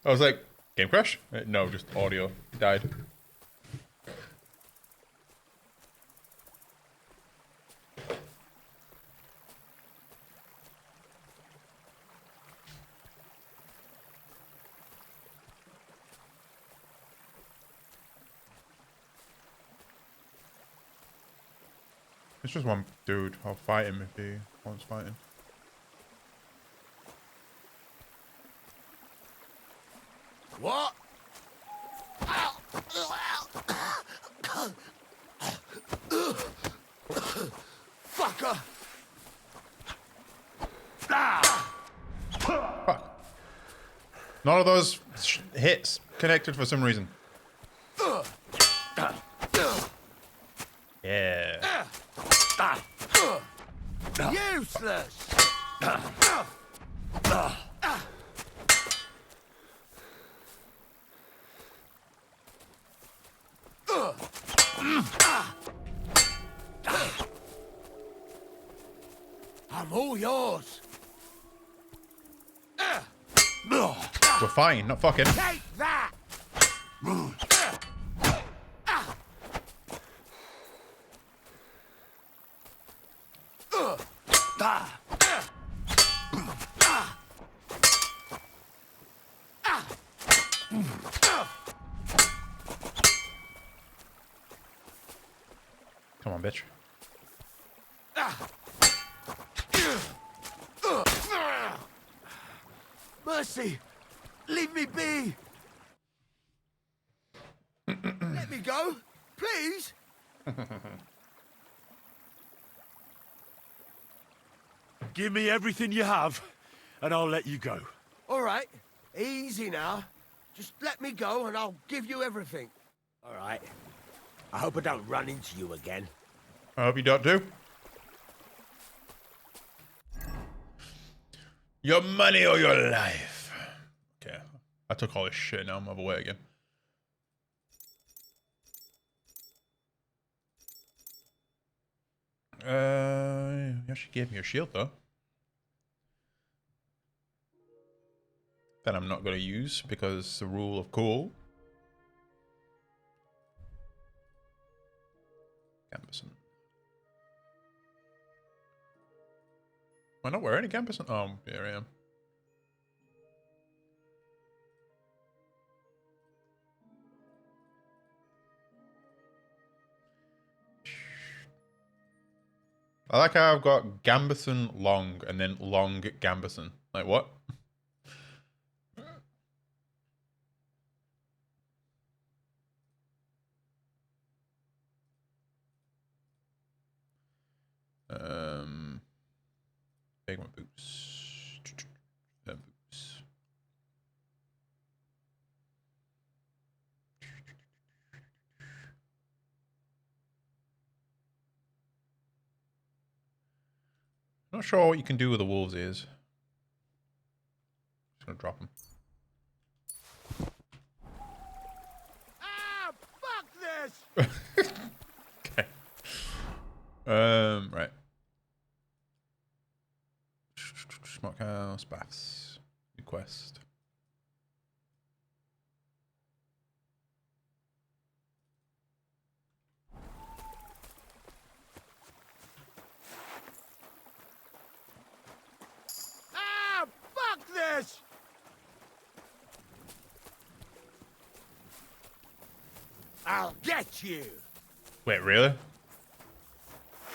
A: was like, game crash? No, just audio died. It's just one dude. I'll fight him if he wants fighting.
F: What? Fucker!
A: Fuck. None of those hits connected for some reason. Yeah.
F: Useless! I'm all yours.
A: We're fighting, not fucking.
F: Take that!
A: Come on, bitch.
F: Mercy! Leave me be! Let me go, please!
J: Give me everything you have, and I'll let you go.
F: All right, easy now. Just let me go and I'll give you everything. All right. I hope I don't run into you again.
A: I hope you don't do. Your money or your life. Okay. I took all this shit, now I'm over way again. You actually gave me a shield though. That I'm not going to use because the rule of cool. Gambeson. Am I not wearing a Gambeson? Oh, here I am. I like how I've got Gambeson long and then long Gambeson. Like what? Take my boots. Boots. Not sure what you can do with the wolves' ears. Just gonna drop them.
F: Ah, fuck this!
A: Okay. Right. Smokehouse, baths, new quest.
F: Ah, fuck this! I'll get you!
A: Wait, really?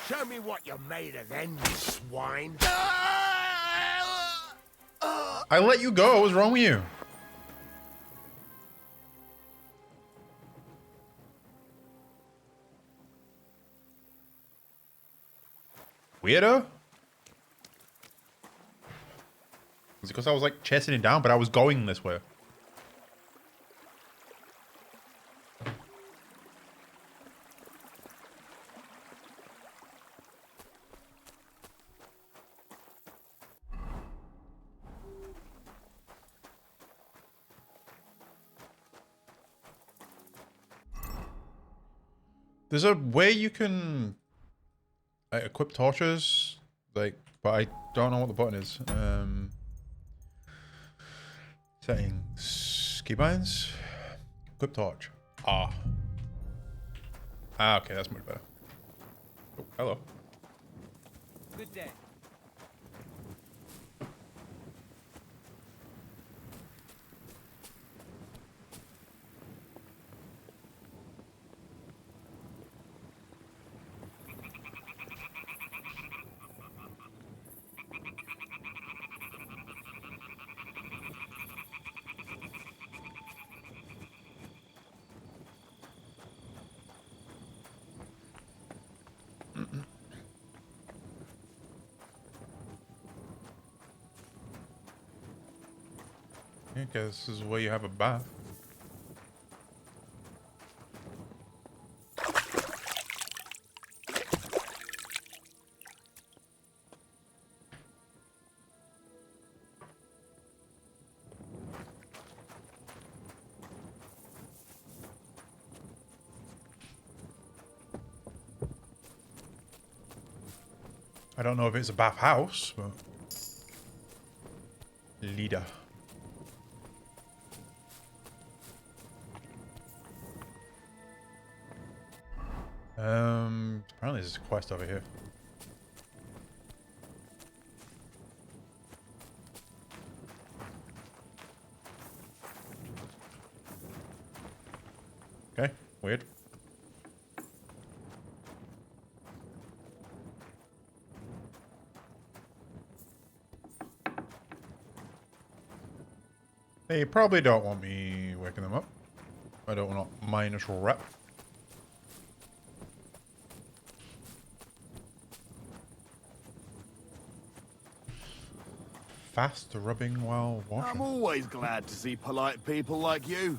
F: Show me what you're made of then, you swine!
A: I let you go. What's wrong with you? Weirdo? Was it because I was like chasing it down, but I was going this way? There's a way you can like, equip torches, like, but I don't know what the button is. Settings, keybinds, equip torch. Ah, okay, that's much better. Oh, hello.
B: Good day.
A: I guess this is where you have a bath. I don't know if it's a bathhouse, but leader. Apparently there's a quest over here. Okay, weird. They probably don't want me waking them up. I don't want a minus rep. Fast rubbing while washing.
K: I'm always glad to see polite people like you.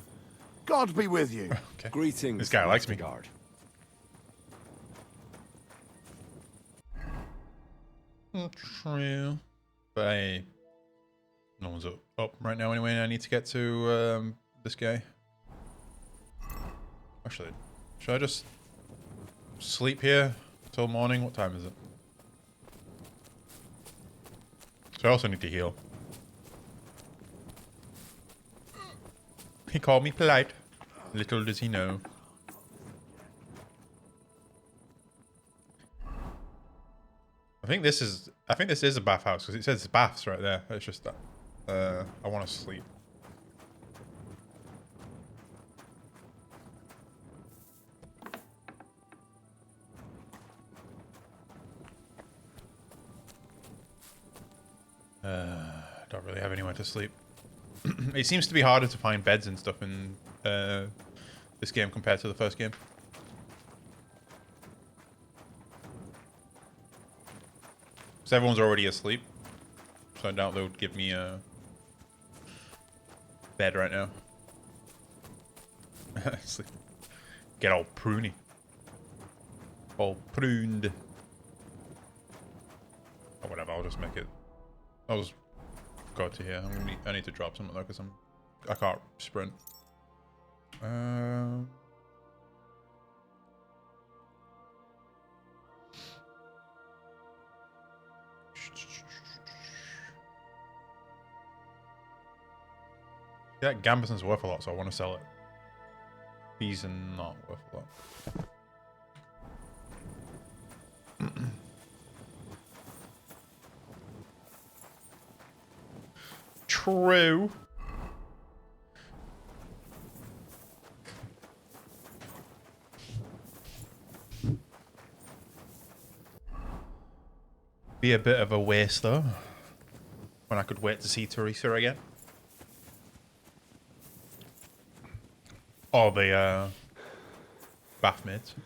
K: God be with you.
A: Okay.
C: Greetings.
A: This guy likes me.
C: Guard.
A: True. But hey, no one's up right now anyway. I need to get to this guy. Actually, should I just sleep here till morning? What time is it? So I also need to heal. He called me polite. Little does he know. I think this is a bathhouse because it says baths right there. It's just that I want to sleep. Don't really have anywhere to sleep. It seems to be harder to find beds and stuff in this game compared to the first game. Because everyone's already asleep. So I doubt they would give me a bed right now. Sleep. Get all pruny. All pruned. Or whatever, I'll just make it. I'll just go to here. I need to drop something though because I can't sprint. Yeah, Gambeson's worth a lot, so I want to sell it. These are not worth a lot. True. Be a bit of a waste though, when I could wait to see Teresa again. Or the bath maids.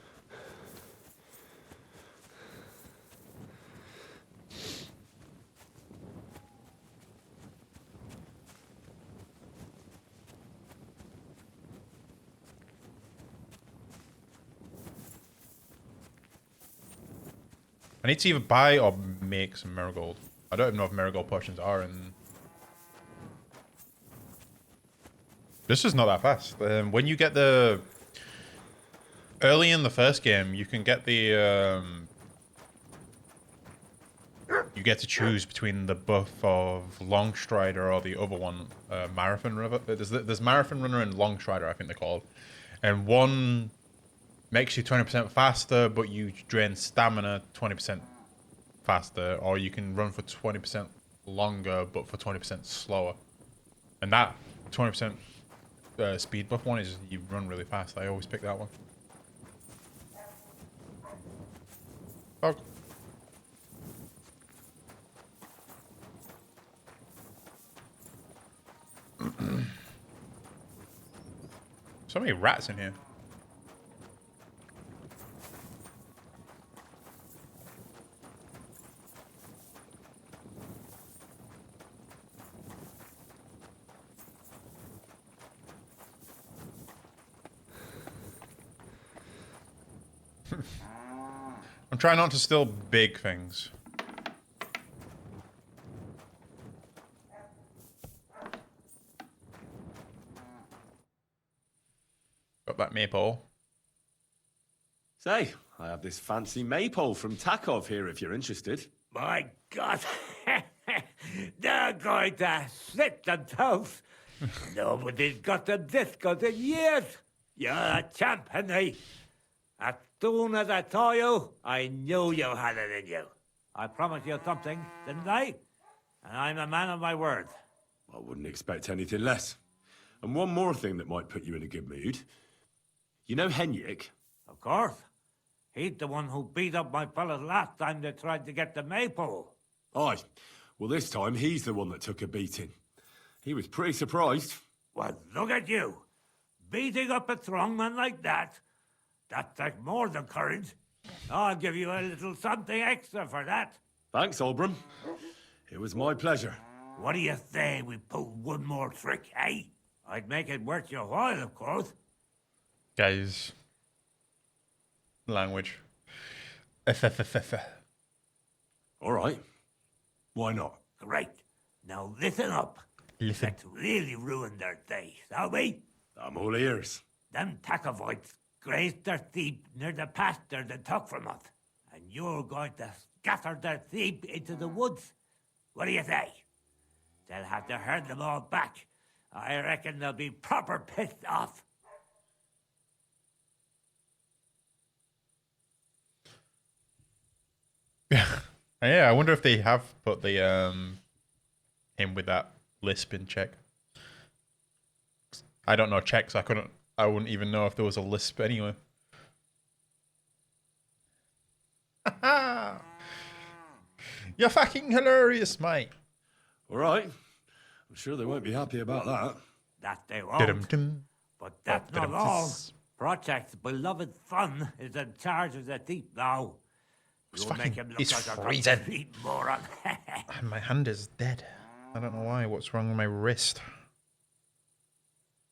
A: I need to either buy or make some marigold. I don't even know if marigold potions are in. This is not that fast. When you get the early in the first game, you can get the you get to choose between the buff of Longstrider or the other one, Marathon Runner. There's Marathon Runner and Longstrider, I think they're called, and one makes you 20% faster, but you drain stamina 20% faster, or you can run for 20% longer, but for 20% slower. And that 20% speed buff one is you run really fast. I always pick that one. Oh. So many rats in here. I'm trying not to steal big things. Got that maple.
C: Say, I have this fancy maypole from Takov here if you're interested.
L: My God! They're going to slit themselves! Nobody's got them this good in years! You're a champ, Henry! As soon as I saw you, I knew you had it in you. I promised you something, didn't I? And I'm a man of my word.
C: I wouldn't expect anything less. And one more thing that might put you in a good mood. You know Henrik?
L: Of course. He's the one who beat up my fellas last time they tried to get the maypole.
C: Aye. Well, this time he's the one that took a beating. He was pretty surprised.
L: Well, look at you. Beating up a strongman like that. That's like more than courage. I'll give you a little something extra for that.
C: Thanks, Olbram. It was my pleasure.
L: What do you say we pull one more trick, eh? I'd make it worth your while, of course.
A: Guys. Language.
C: All right. Why not?
L: Great. Now listen up.
A: Listen.
L: Let's really ruin their day, shall we?
C: I'm all ears.
L: Them Takovites grazed their sheep near the pasture they took from us. And you're going to scatter their sheep into the woods. What do you say? They'll have to herd them all back. I reckon they'll be proper pissed off.
A: Yeah, I wonder if they have put the him with that lisp in Czech. I don't know Czech, so I wouldn't even know if there was a lisp anyway. You're fucking hilarious, mate.
C: All right. I'm sure they won't be happy about that.
L: That they won't. But that's not all.
A: It's
L: Project's beloved son is in charge of the deep now. You'll make him look like a
A: freezing.
L: complete moron.
A: And my hand is dead. I don't know why. What's wrong with my wrist?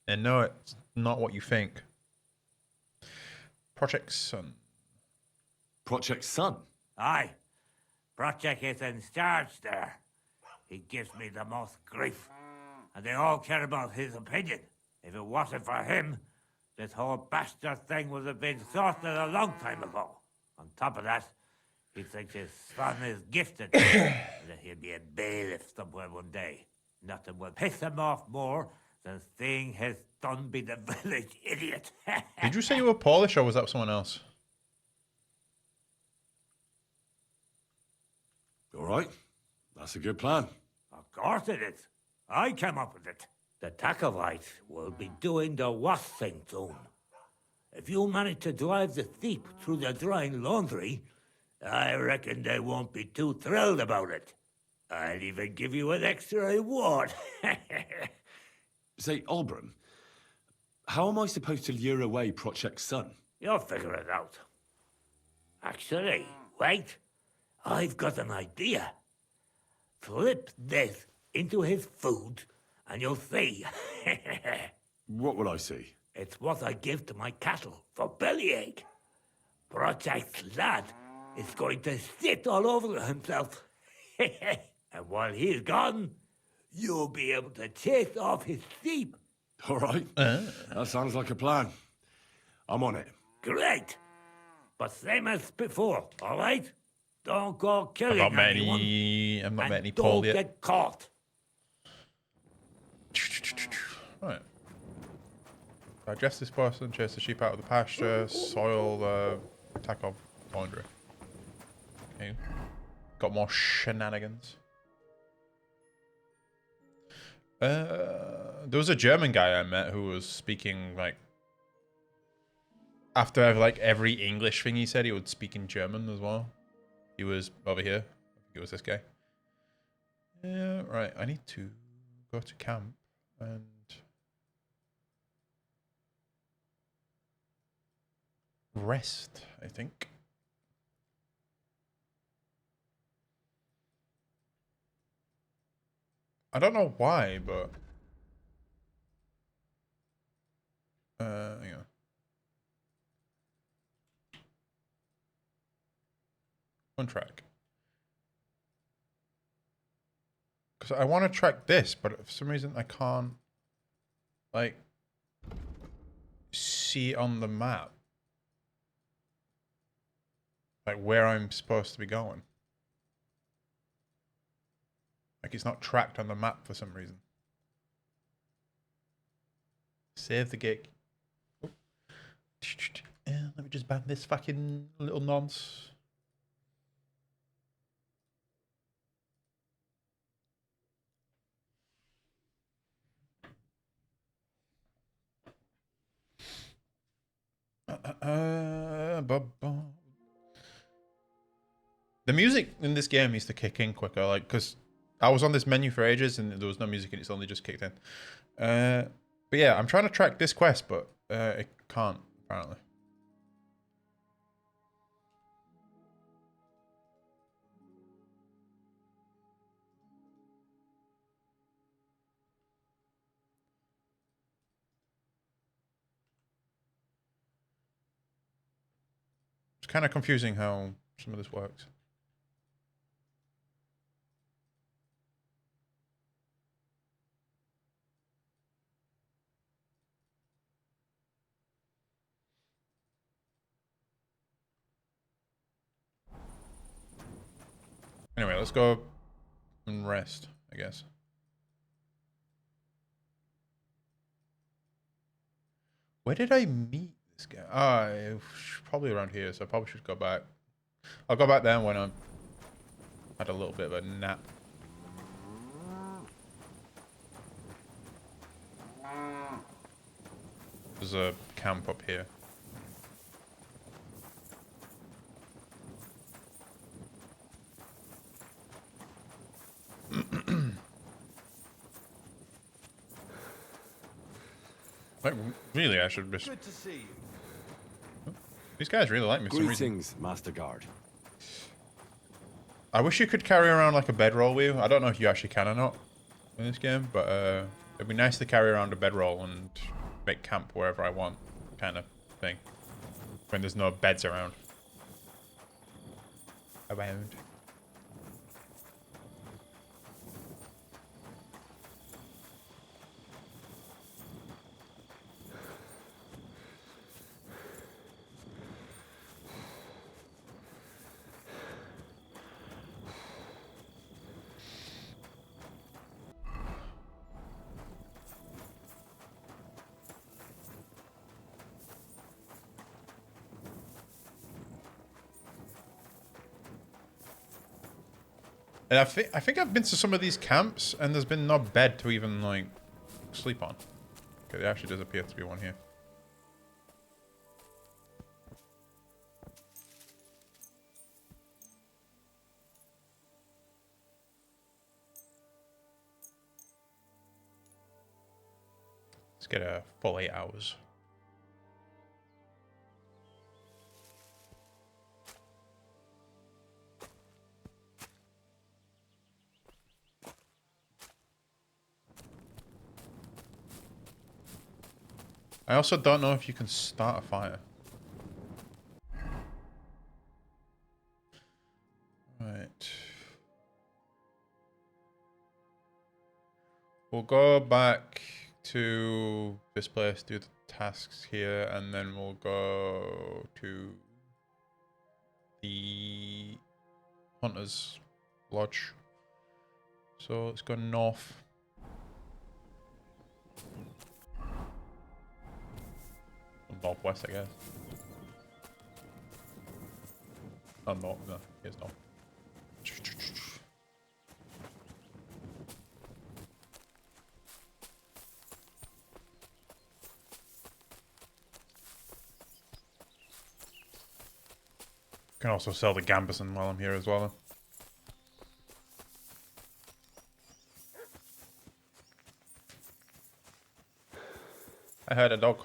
A: And no, it's not what you think. Project Sun.
C: Project Sun?
L: Aye. Project is in charge there. He gives me the most grief. And they all care about his opinion. If it wasn't for him, this whole bastard thing would have been sorted a long time ago. On top of that, he thinks his son is gifted. And that he'll be a bailiff somewhere one day. Nothing will piss him off more than seeing his son be the village idiot.
A: Did you say you were Polish or was that someone else?
C: All right. That's a good plan.
L: Of course it is. I came up with it. The Takovites will be doing the wash thing soon. If you manage to drive the sheep through the drying laundry, I reckon they won't be too thrilled about it. I'll even give you an extra reward.
C: Say, Olbram, how am I supposed to lure away Project Sun?
L: You'll figure it out. Actually, wait. I've got an idea. Flip this into his food, and you'll see.
C: What will I see?
L: It's what I give to my cattle for bellyache. Project lad is going to sit all over himself. And while he's gone, you'll be able to chase off his sheep.
C: All right. That sounds like a plan. I'm on it.
L: Great. But same as before, all right? Don't go killing
A: I'm not
L: anyone.
A: I'm not many
L: don't
A: Paul yet.
L: get caught.
A: Right. Digest this person, chase the sheep out of the pasture, soil the Takov laundry. Okay. Got more shenanigans. There was a German guy I met who was speaking like after like every English thing he said, he would speak in German as well. He was over here. I think it was this guy. Yeah, right. I need to go to camp and rest, I think. I don't know why, but hang on. One track. Because I want to track this, but for some reason I can't, like, see it on the map. Like, where I'm supposed to be going. Like, it's not tracked on the map for some reason. Save the gig. Oh. Let me just ban this fucking little nonce. The music in this game needs to kick in quicker, like, because I was on this menu for ages and there was no music and it's only just kicked in. But yeah, I'm trying to track this quest, but it can't, apparently. It's kind of confusing how some of this works. Anyway, let's go and rest, I guess. Where did I meet this guy? Ah, probably around here, so I probably should go back. I'll go back there when I had a little bit of a nap. There's a camp up here. Like, really, I should just...
C: Good to see you.
A: These guys really like me for some reason.
C: Greetings, Master Guard.
A: I wish you could carry around like a bedroll with you. I don't know if you actually can or not in this game, but it'd be nice to carry around a bedroll and make camp wherever I want, kind of thing. When there's no beds around. And I think I've been to some of these camps and there's been no bed to even like sleep on. Okay, there actually does appear to be one here. Let's get a full 8 hours. I also don't know if you can start a fire. Right. We'll go back to this place, do the tasks here, and then we'll go to the Hunter's Lodge. So let's go north. Northwest, I guess. Oh, no, here's north. Can also sell the Gambeson while I'm here as well. I heard a dog.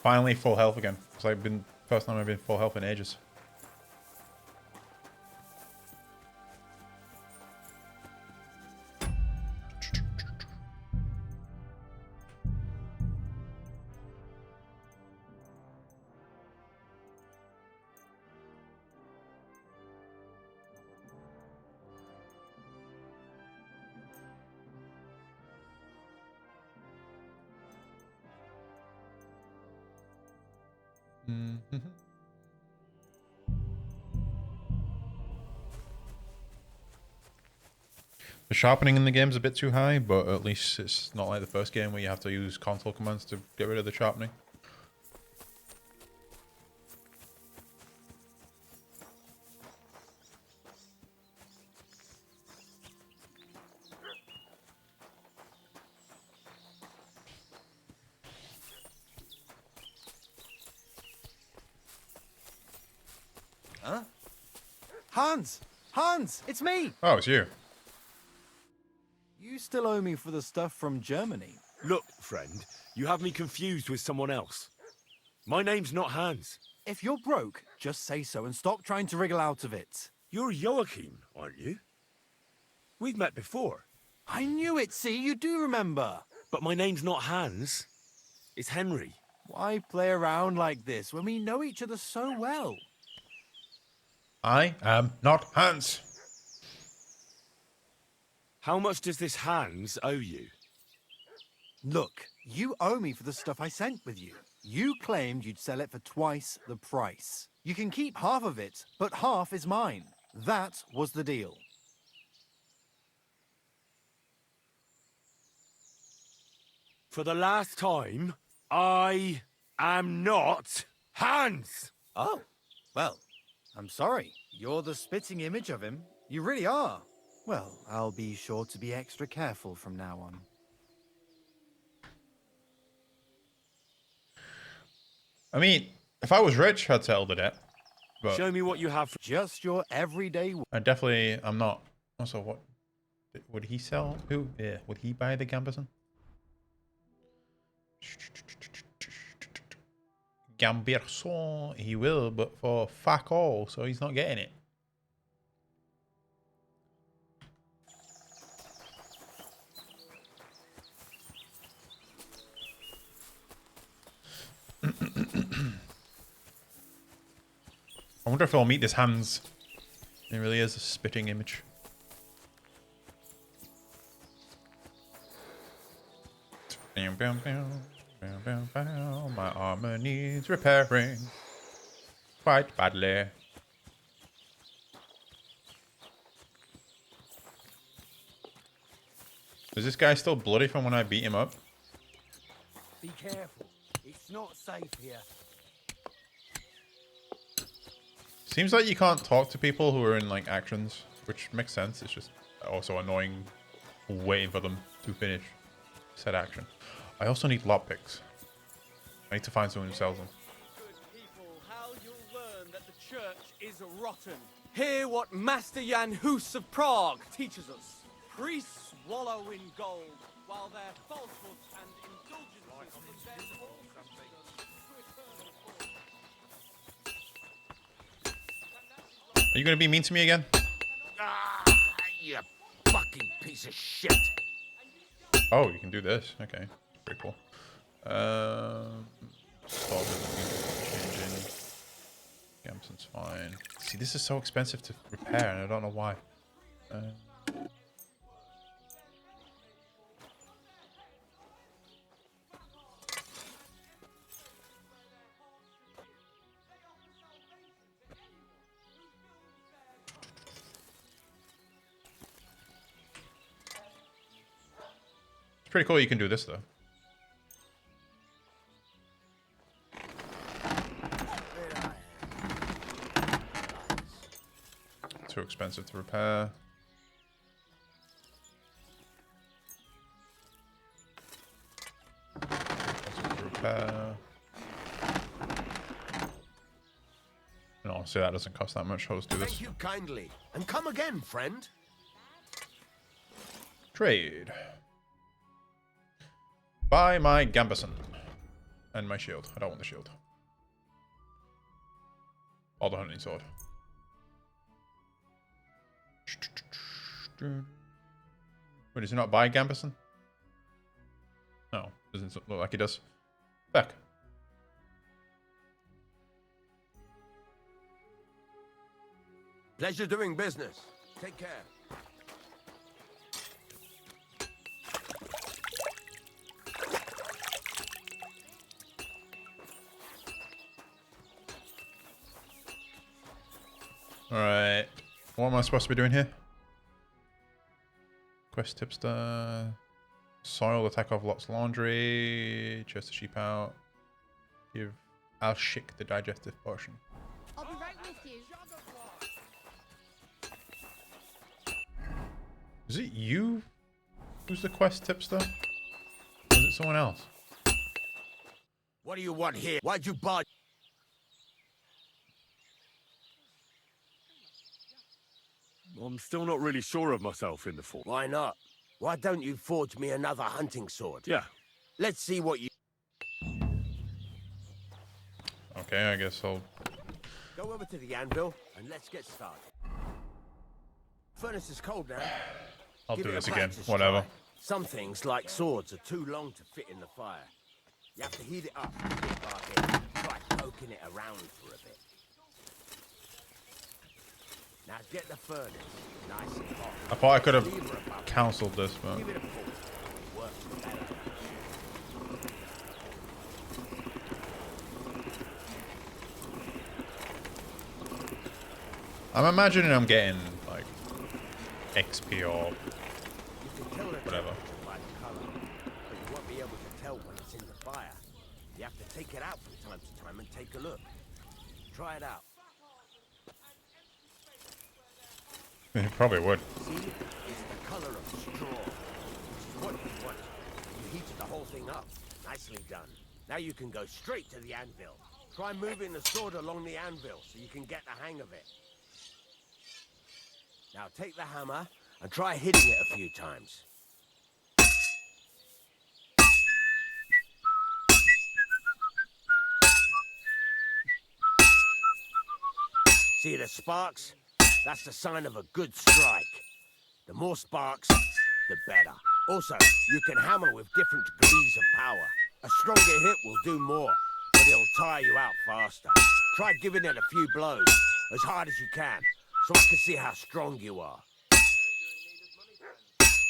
A: Finally full health again. It's like been first time I've been full health in ages. The sharpening in the game is a bit too high, but at least it's not like the first game where you have to use console commands to get rid of the sharpening.
M: Huh? Hans! Hans! It's me!
A: Oh, it's you.
M: You still owe me for the stuff from Germany.
C: Look, friend, you have me confused with someone else. My name's not Hans.
M: If you're broke, just say so and stop trying to wriggle out of it.
C: You're Joachim, aren't you? We've met before.
M: I knew it, see? You do remember.
C: But my name's not Hans. It's Henry.
M: Why play around like this when we know each other so well?
A: I am not Hans.
C: How much does this Hans owe you?
M: Look, you owe me for the stuff I sent with you. You claimed you'd sell it for twice the price. You can keep half of it, but half is mine. That was the deal.
C: For the last time, I am not Hans!
M: Oh, well, I'm sorry. You're the spitting image of him. You really are. Well, I'll be sure to be extra careful from now on.
A: I mean, if I was rich, I'd settle the debt. But
C: Show me what you have.
M: Just your everyday...
A: I definitely, I'm not. Also, what would he sell? Who? Yeah, would he buy the Gamberson? Gamberson, he will, but for fuck all, so he's not getting it. I wonder if I'll meet this Hans. It really is a spitting image. Bam, bam, bam, bam, bam, bam. My armor needs repairing quite badly. Is this guy still bloody from when I beat him up?
I: Be careful. It's not safe here.
A: Seems like you can't talk to people who are in like actions, which makes sense. It's just also annoying waiting for them to finish said action. I also need lockpicks. I need to find someone who sells them.
N: Good people, how you'll learn that the church is rotten. Hear what Master Jan Hus of Prague teaches us. Priests wallow in gold, while their falsehoods and indulgences in their all
A: Are you going to be mean to me again?
F: Ah, you fucking piece of shit.
A: Oh, you can do this. Okay, pretty cool. Changing. Gamson's fine. See, this is so expensive to repair, and I don't know why. It's pretty cool you can do this, though. Too expensive to repair. Expensive to repair. No, see, that doesn't cost that much. I'll just do this.
F: Thank you kindly. And come again, friend.
A: Trade. Buy my Gamberson. And my shield. I don't want the shield. Or the hunting sword. Wait, does he not buy Gambeson? No, doesn't look like he does. Back.
F: Pleasure doing business. Take care.
A: Alright. What am I supposed to be doing here? Quest tipster. Soil the attack of Lot's laundry. Chase the sheep out. Give Al-Shik the digestive potion.
E: I'll be right with you.
A: Is it you who's the quest tipster? Or is it someone else?
F: What do you want here? Why'd you buy?
C: I'm still not really sure of myself in the fort.
F: Why not? Why don't you forge me another hunting sword?
C: Yeah.
F: Let's see what you...
A: Okay, I guess I'll...
F: Go over to the anvil and let's get started. Furnace is cold now.
A: I'll
F: Give
A: do
F: it a
A: this again.
F: practice
A: Whatever.
F: try. Some things, like swords, are too long to fit in the fire. You have to heat it up and get back in. Try poking it around for a bit. Now get the furnace nice and hot.
A: I thought I could have
F: Leave her above.
A: cancelled this, but...
F: Give it a pull. It works better.
A: I'm imagining I'm getting, like, XP or
F: You can tell the
A: whatever.
F: temperature by the color, but you won't be able to tell when it's in the fire. You have to take it out from time to time and take a look. Try it out.
A: It probably would.
F: See? It's the color of straw. Which is what you want. You heated the whole thing up. Nicely done. Now you can go straight to the anvil. Try moving the sword along the anvil so you can get the hang of it. Now take the hammer and try hitting it a few times. See the sparks? That's the sign of a good strike. The more sparks, the better. Also, you can hammer with different degrees of power. A stronger hit will do more, but it'll tire you out faster. Try giving it a few blows, as hard as you can, so I can see how strong you are.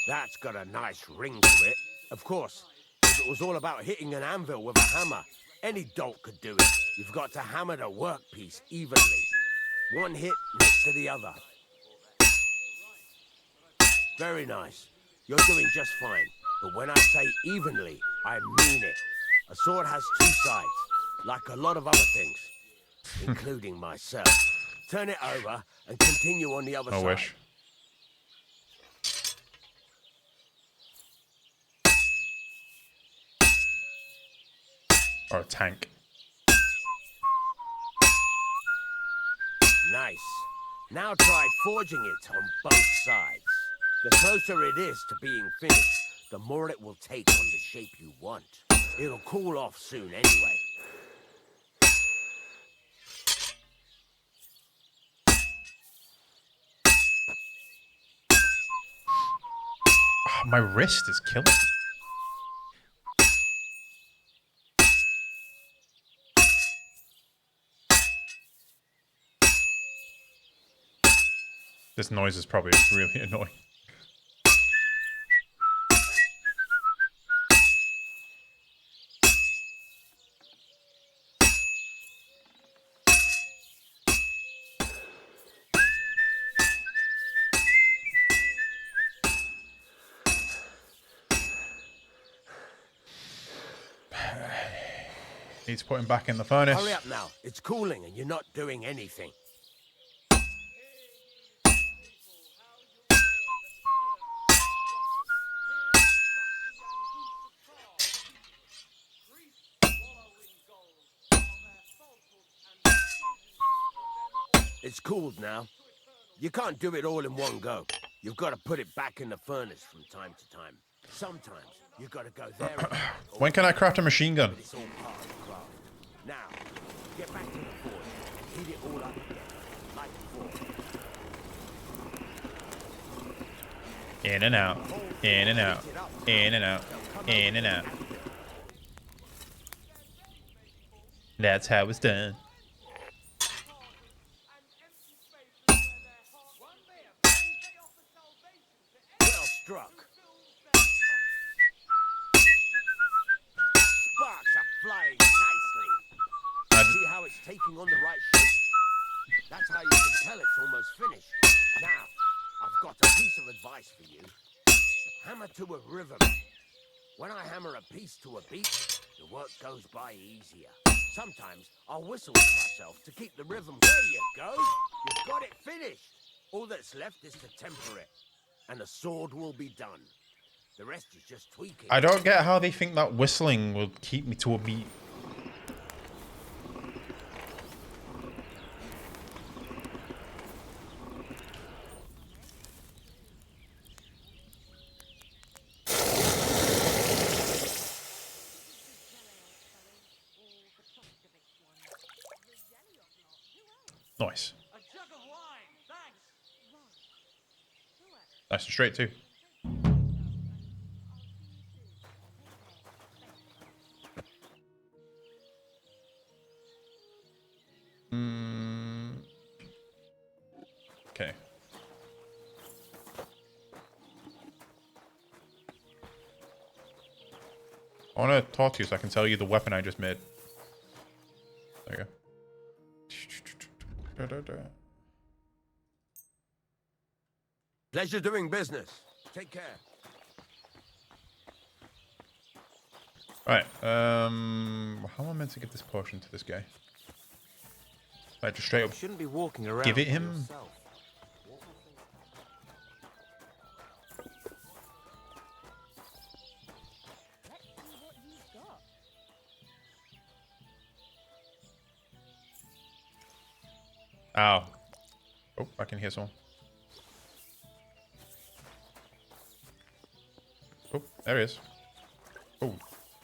F: That's got a nice ring to it. Of course, if it was all about hitting an anvil with a hammer, any dolt could do it. You've got to hammer the workpiece evenly. One hit next to the other. Very nice. You're doing just fine. But when I say evenly, I mean it. A sword has two sides, like a lot of other things, including myself. Turn it over and continue on the other side.
A: I wish. Or a tank.
F: Nice. Now try forging it on both sides. The closer it is to being finished, the more it will take on the shape you want. It'll cool off soon anyway.
A: My wrist is killing me. This noise is probably really annoying. He's putting back in the furnace.
F: Hurry up now. It's cooling and you're not doing anything. It's cooled now. You can't do it all in one go. You've got to put it back in the furnace from time to time. Sometimes you gotta go there. again, or
A: When can I craft a machine gun?
F: It's all part of the craft. Now, get back to the forge. Heat it all up again, like before.
A: In and out. In and out. In and out. In and out. That's how it's done.
F: Well struck. Sparks are flying nicely. See how it's taking on the right shape? That's how you can tell it's almost finished. Now, I've got a piece of advice for you. Hammer to a rhythm. When I hammer a piece to a beat, the work goes by easier. Sometimes I'll whistle to myself to keep the rhythm. There you go. You've got it finished. All that's left is to temper it, and the sword will be done. The rest is just tweaking.
A: I don't get how they think that whistling will keep me to a beat. Nice. Nice and straight too. Okay. I want to talk to you so I can tell you the weapon I just made. There you go.
F: Pleasure doing business. Take care.
A: Alright, how am I meant to give this potion to this guy? Like, just straight up
B: Shouldn't be walking around
A: give it
B: by
A: him?
B: yourself.
A: Ow. Oh, I can hear someone. Oh, there he is. Oh,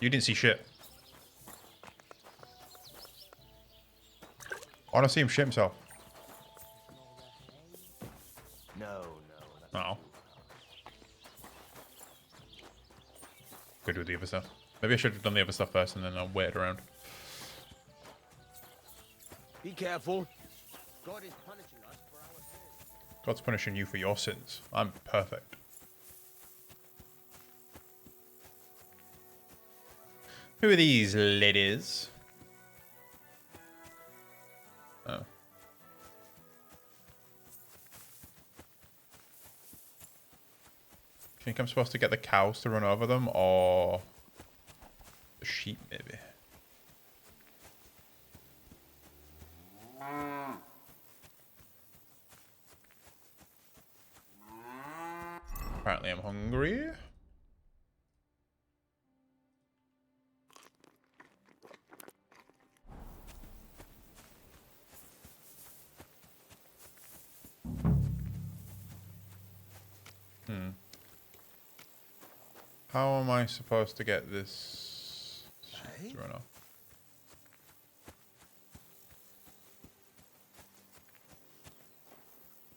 A: you didn't see shit. I want to see him shit himself.
B: No.
A: Oh. Go do the other stuff. Maybe I should have done the other stuff first and then I'll wait around.
F: Be careful. God is punishing us for our sins.
A: God's punishing you for your sins. I'm perfect. Who are these ladies? Oh. Do you think I'm supposed to get the cows to run over them or the sheep maybe? Apparently I'm hungry. How am I supposed to get this sheep to run off?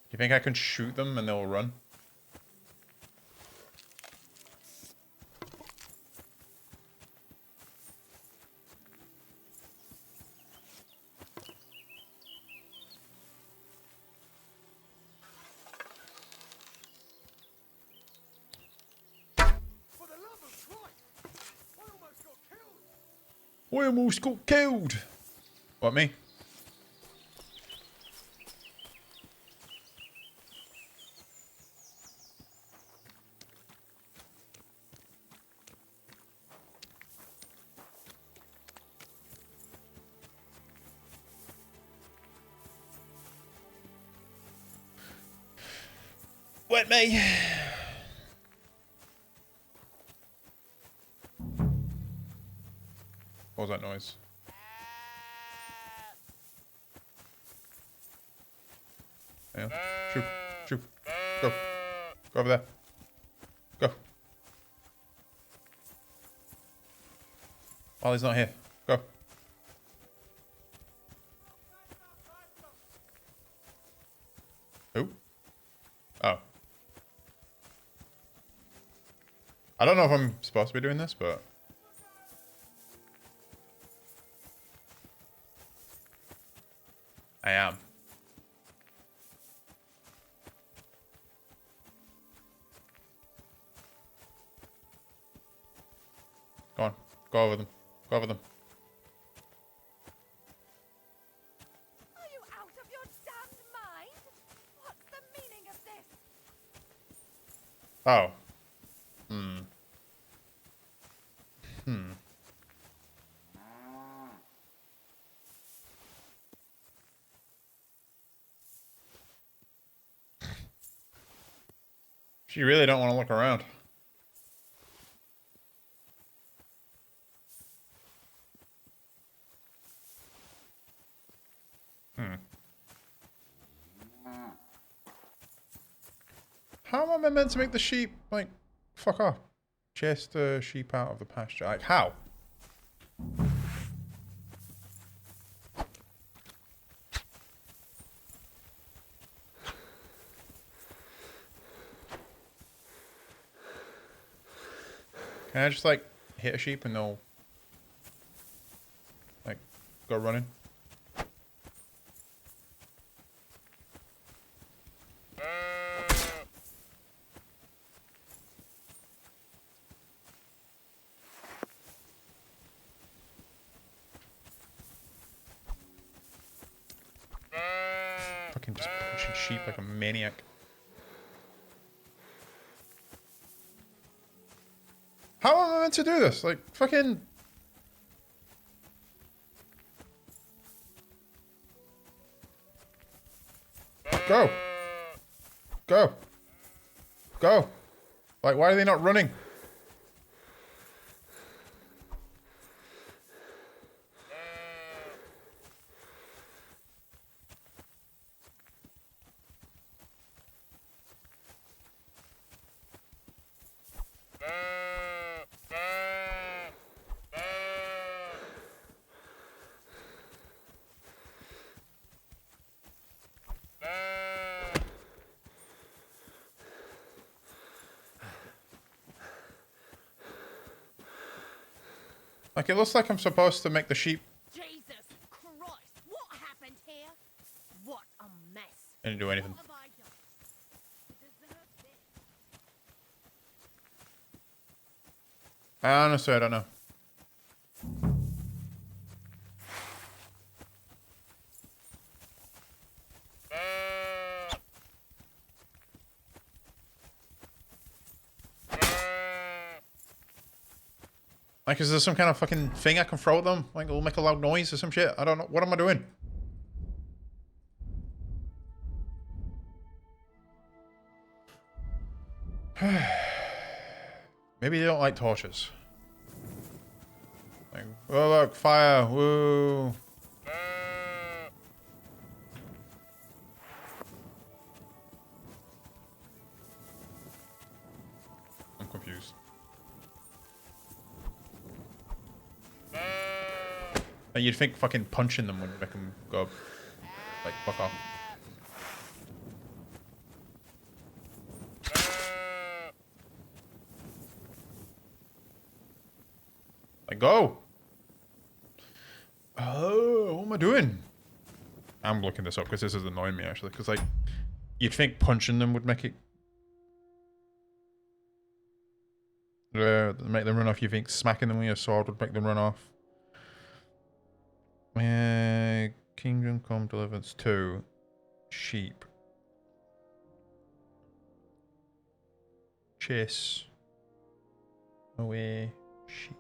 A: Do you think I can shoot them and they'll run? I almost got killed. What, me? What, me? What was that noise? Yeah. Shoot. Shoot. Go. Go over there. Go. Holly's not here. Go. Who? Oh. I don't know if I'm supposed to be doing this, but... I am. Go on. Go over them. Go over them.
D: Are you out of your damned mind? What's the meaning of this?
A: Oh. You really don't want to look around. How am I meant to make the sheep, like, fuck off? Chase the sheep out of the pasture. Like, how? Can I just, like, hit a sheep and they'll, like, go running? Fucking just pushing sheep like a maniac. How am I meant to do this? Like, fucking... Go. Go. Go. Like, why are they not running? Like, it looks like I'm supposed to make the sheep...
D: Jesus Christ! What happened here? What a mess!
A: I didn't do anything.
D: What have I done? Deserve this?
A: Honestly, I don't know. Like, is there some kind of fucking thing I can throw at them? Like, it'll make a loud noise or some shit? I don't know. What am I doing? Maybe they don't like torches. Like, oh look, fire, woo. I'm confused. And you'd think fucking punching them would make them go, like, fuck off. Like, go! Oh, what am I doing? I'm looking this up because this is annoying me, actually. Because, like, you'd think punching them would make it... make them run off. You think smacking them with your sword would make them run off. Kingdom Come Deliverance 2. Sheep. Chase. Away. Sheep.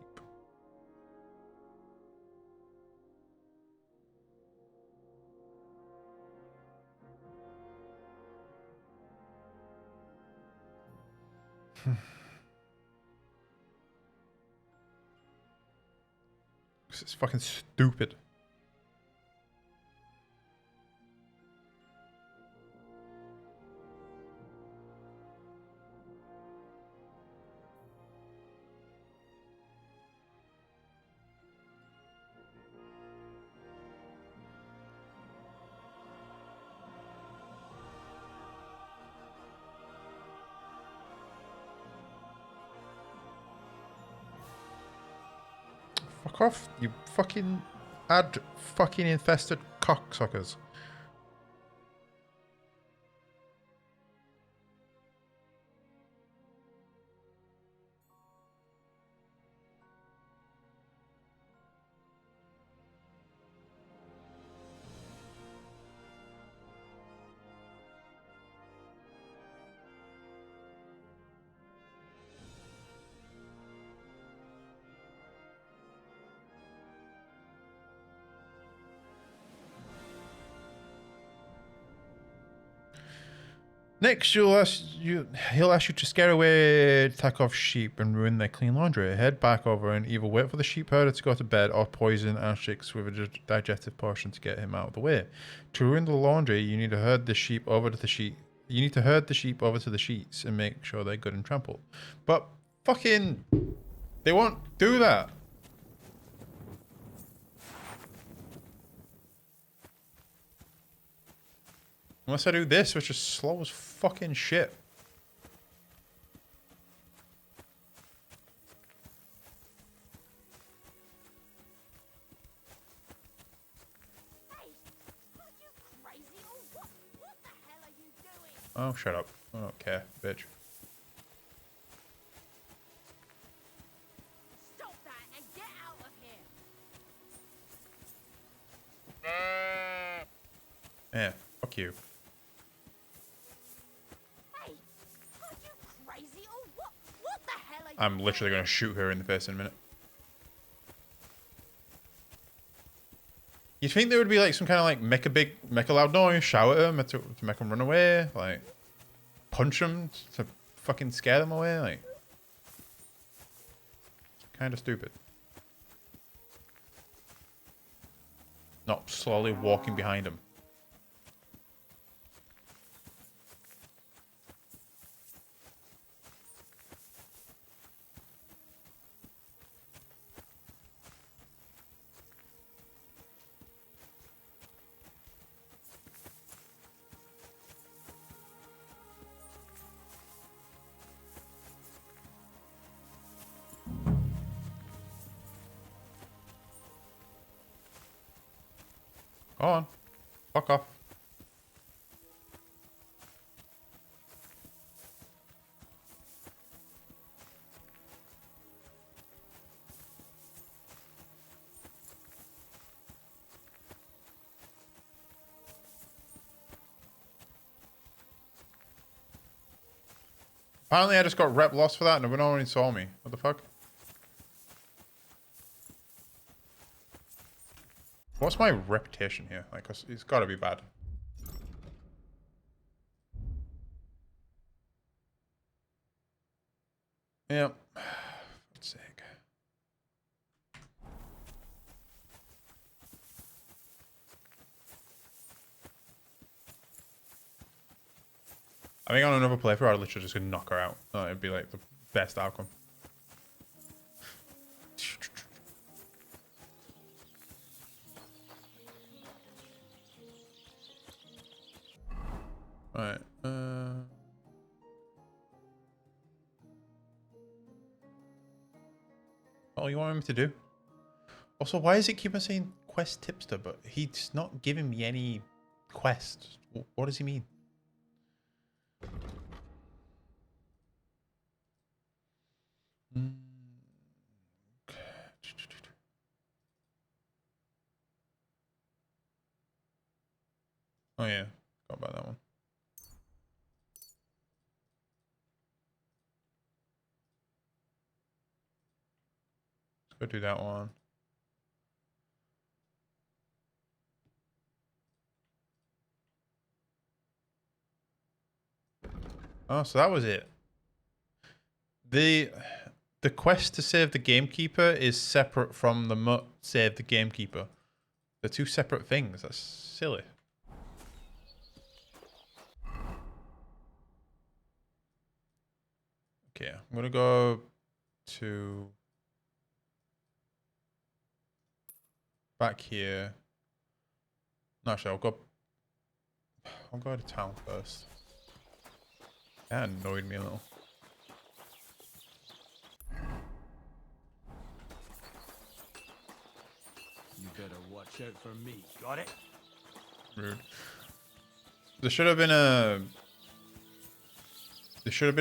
A: It's fucking stupid. Fuck off, you fucking fucking infested cocksuckers. Next, he'll ask you to scare away Takov's sheep and ruin their clean laundry. Head back over and either wait for the sheep herder to go to bed or poison Ashix with a digestive potion to get him out of the way. To ruin the laundry, you need to herd the sheep over to the sheets and make sure they're good and trampled. But fucking, they won't do that. Unless I do this, which is slow as fucking shit. Oh, shut up. I don't care, bitch.
D: Stop that and get out of here.
A: Yeah, fuck you. I'm literally going to shoot her in the face in a minute. You'd think there would be like some kind of like make a loud noise, shout at them to make them run away, like punch them to fucking scare them away, like kind of stupid. Not slowly walking behind them. Go on. Fuck off. Apparently I just got rep loss for that and no one saw me. What the fuck? What's my reputation here? Like, it's got to be bad. Yep. For God's sake. I think on another playthrough, I'd literally just gonna knock her out. It'd be like the best outcome. Alright, what you want me to do? Also, why does it keep on saying quest tipster, but he's not giving me any quests? What does he mean? Oh yeah, forgot about that one. Let's go do that one. Oh, so that was it. The quest to save the gamekeeper is separate from the save the gamekeeper. They're two separate things. That's silly. Okay, I'm gonna go to back here. No, actually, I'll go to town first. That annoyed me a little.
N: t-shirt from me. Got it?
A: Rude. There should have been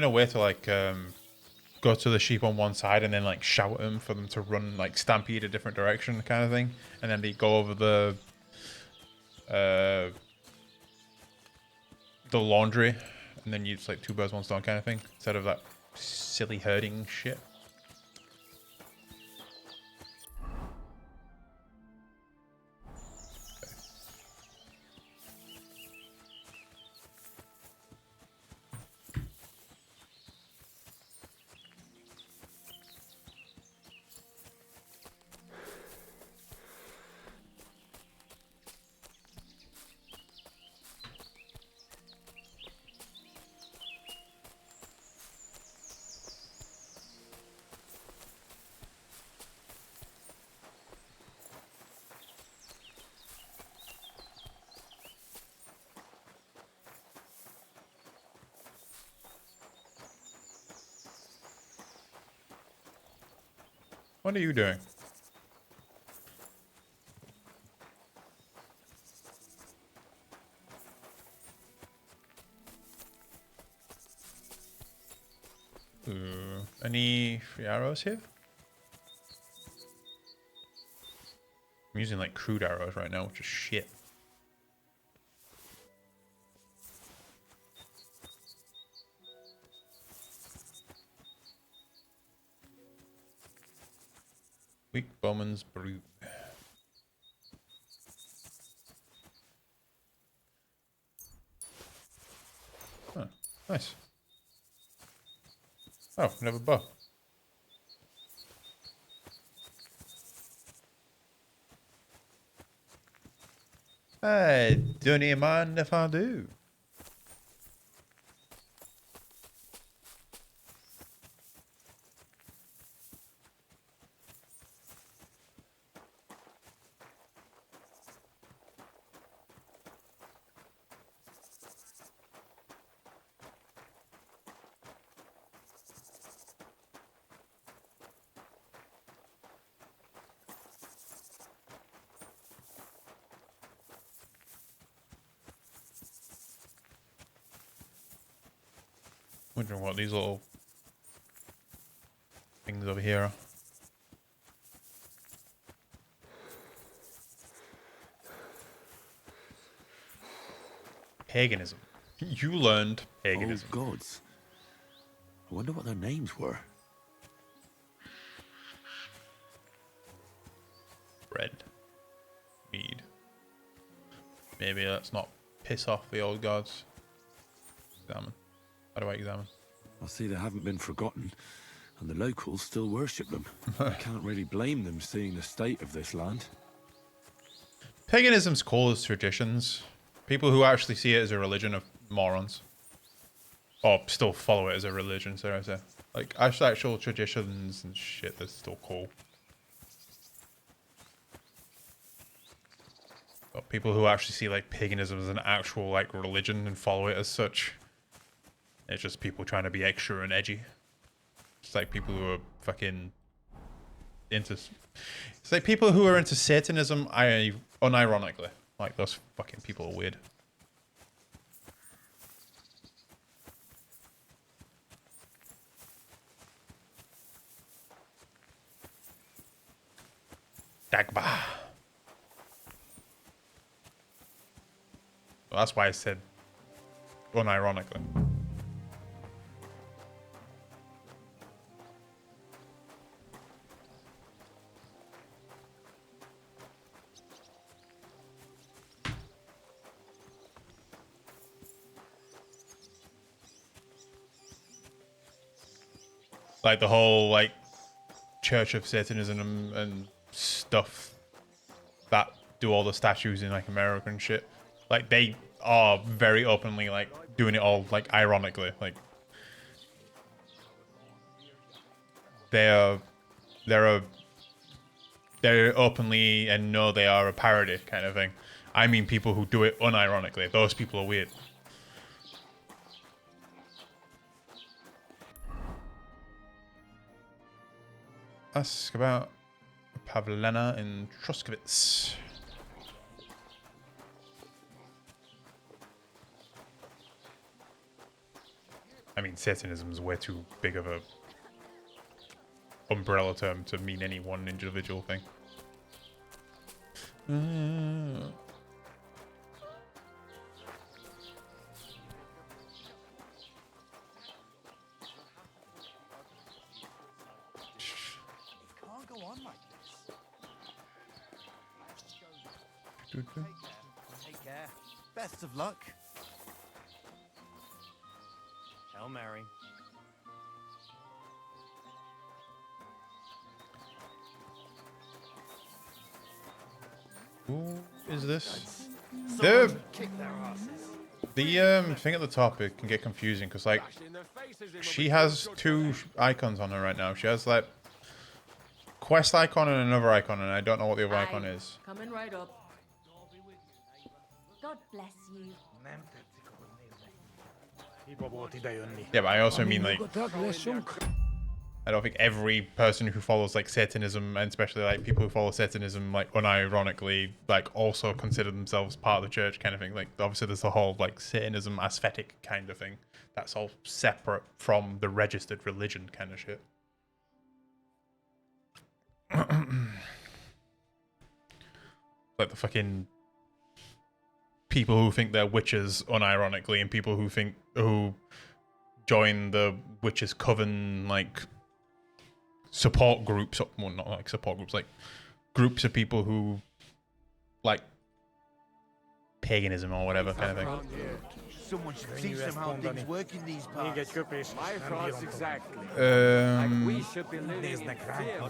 A: a way to like go to the sheep on one side and then like shout at them for them to run like stampede a different direction kind of thing, and then they go over the laundry, and then you just like two birds one stone kind of thing instead of that silly herding shit. What are you doing? Any free arrows here? I'm using like crude arrows right now, which is shit. Weak Bowman's Brute. Oh, nice. Oh, another bow. I don't even mind if I do. Wondering what these little things over here are. Paganism. You learned paganism.
J: Oh, gods. I wonder what their names were.
A: Bread. Mead. Maybe let's not piss off the old gods. Examine. How do I examine?
J: I see they haven't been forgotten, and the locals still worship them. I can't really blame them seeing the state of this land.
A: Paganism's cool as traditions. People who actually see it as a religion are morons. Or still follow it as a religion, so I say. Like, actual traditions and shit that's still cool. But people who actually see, like, paganism as an actual, like, religion and follow it as such, it's just people trying to be extra and edgy. It's like people who are fucking into... It's like people who are into Satanism, unironically. Like, those fucking people are weird. Dagba. Well, that's why I said unironically. Like the whole like Church of Satanism and stuff that do all the statues in like America and shit. Like they are very openly like doing it all like ironically. Like they're openly and know they are a parody kind of thing. I mean people who do it unironically. Those people are weird. Ask about Pavlena in Troskowitz. I mean, Satanism is way too big of a umbrella term to mean any one individual thing.
M: Can't go on like this. Take care. Best of luck.
B: Hail Mary.
A: Who is this?
F: Someone kick their asses.
A: The thing at the top, it can get confusing because like she has two icons on her right now. She has like quest icon and another icon, and I don't know what the other icon is.
E: Coming right up.
H: God bless you.
A: Yeah, but I also mean like I don't think every person who follows like Satanism, and especially like people who follow Satanism, like unironically, like also consider themselves part of the church kind of thing. Like obviously there's the whole like Satanism aesthetic kind of thing. That's all separate from the registered religion kind of shit. Like the fucking people who think they're witches unironically, and people who join the witches coven like support groups, well, not like support groups, like groups of people who like paganism or whatever kind of thing.
K: Someone should teach them how things work in these parts.
N: My thoughts exactly. We should be living in fear.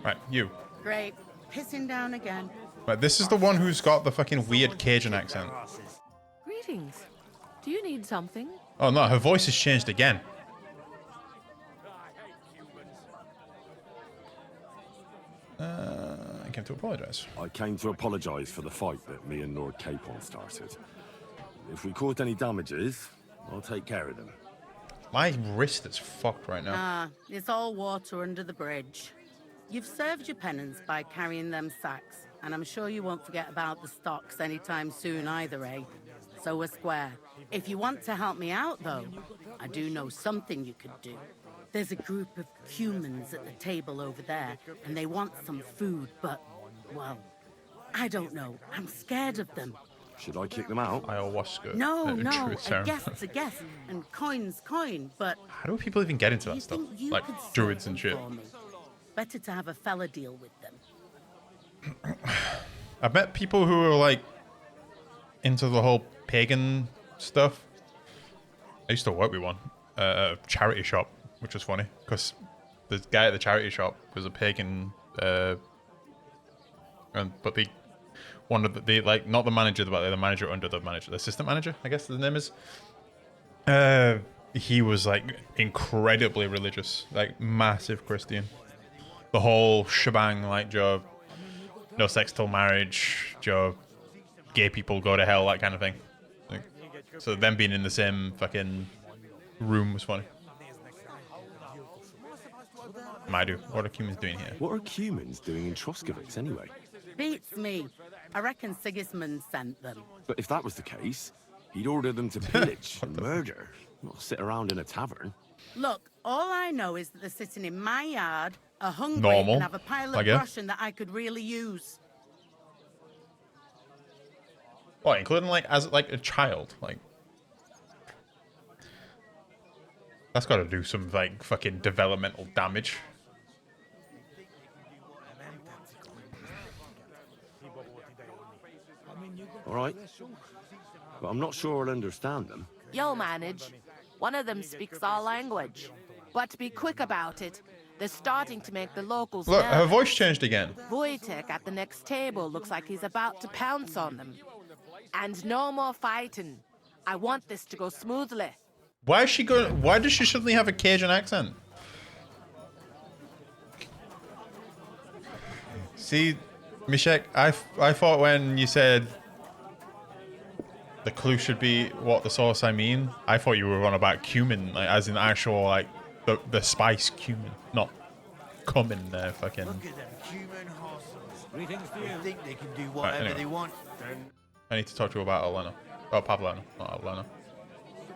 A: Right, you.
O: Great. Pissing down again.
A: Right, this is the one who's got the fucking weird Cajun accent.
D: Greetings. Do you need something?
A: Oh no, her voice has changed again. I came to apologise.
C: I came to apologise for the fight that me and Lord Capon started. If we caused any damages, I'll take care of them.
A: My wrist is fucked right now.
O: Ah, it's all water under the bridge. You've served your penance by carrying them sacks, and I'm sure you won't forget about the stocks anytime soon either, eh? So we're square. If you want to help me out, though, I do know something you could do. There's a group of humans at the table over there, and they want some food, but, well, I don't know. I'm scared of them.
C: Should I kick them out?
A: Ayahuasca.
O: No,
A: Truth
O: a
A: serum.
O: guest's a guest, and coin's coin, but
A: How do people even get into that stuff?
O: you
A: Like
O: could
A: druids
O: save
A: and
O: them
A: shit.
O: for me. Better to have a fella deal with them.
A: I've met people who are like into the whole pagan stuff. I used to work with one at a charity shop, which was funny because the guy at the charity shop was a pagan, but they wanted the like not the manager, but the manager under the manager, the assistant manager, I guess the name is. He was like incredibly religious, like massive Christian. The whole shebang, like Joe, no sex till marriage, Joe, gay people go to hell, that kind of thing. Like, so them being in the same fucking room was funny. Maidu, what are humans doing here?
C: What are humans doing in Troskovic anyway?
O: Beats me. I reckon Sigismund sent them.
C: But if that was the case, he'd order them to pillage and murder, not sit around in a tavern.
O: Look, all I know is that they're sitting in my yard, are hungry,
A: Normal,
O: and have a pile
A: I
O: of
A: guess.
O: Russian that I could really use.
A: What, including like as like a child, like that's got to do some like fucking developmental damage.
C: All right, but I'm not sure I'll understand them.
D: You'll manage. One of them speaks our language. But be quick about it. They're starting to make the locals
A: Look, her
D: nervous.
A: voice changed again.
D: Wojtek at the next table looks like he's about to pounce on them. And no more fighting. I want this to go smoothly.
A: Why is she going? Why does she suddenly have a Cajun accent? See, Mishek, I thought when you said the clue should be what the sauce I mean, I thought you were on about cumin, like as in actual like the spice cumin, not cumin there, fucking.
K: Look at them human horses.
N: Greetings to
K: They
N: you.
K: think they can do
A: Right,
K: whatever
A: anyway.
K: they want.
A: I need to talk to you about Elena. Oh, Pavlena, not Elena.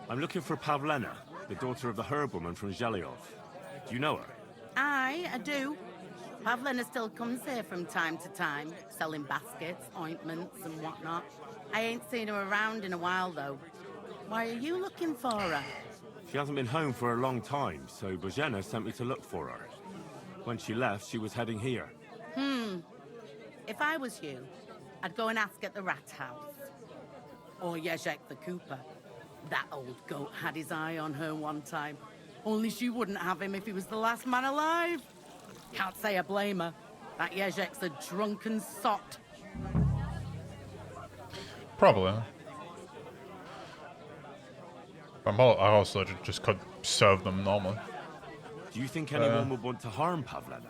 C: I'm looking for Pavlena, the daughter of the herbwoman from Zhelyov. Do you know her?
O: Aye, I do. Pavlina still comes here from time to time, selling baskets, ointments, and whatnot. I ain't seen her around in a while, though. Why are you looking for her?
C: She hasn't been home for a long time, so Bozhena sent me to look for her. When she left, she was heading here.
O: If I was you, I'd go and ask at the Rat House. Or Yezhek the Cooper. That old goat had his eye on her one time. Only she wouldn't have him if he was the last man alive. Can't say I blame her. That Yezhek's a drunken sot.
A: Probably. I also just could serve them normally.
C: Do you think anyone would want to harm Pavlena?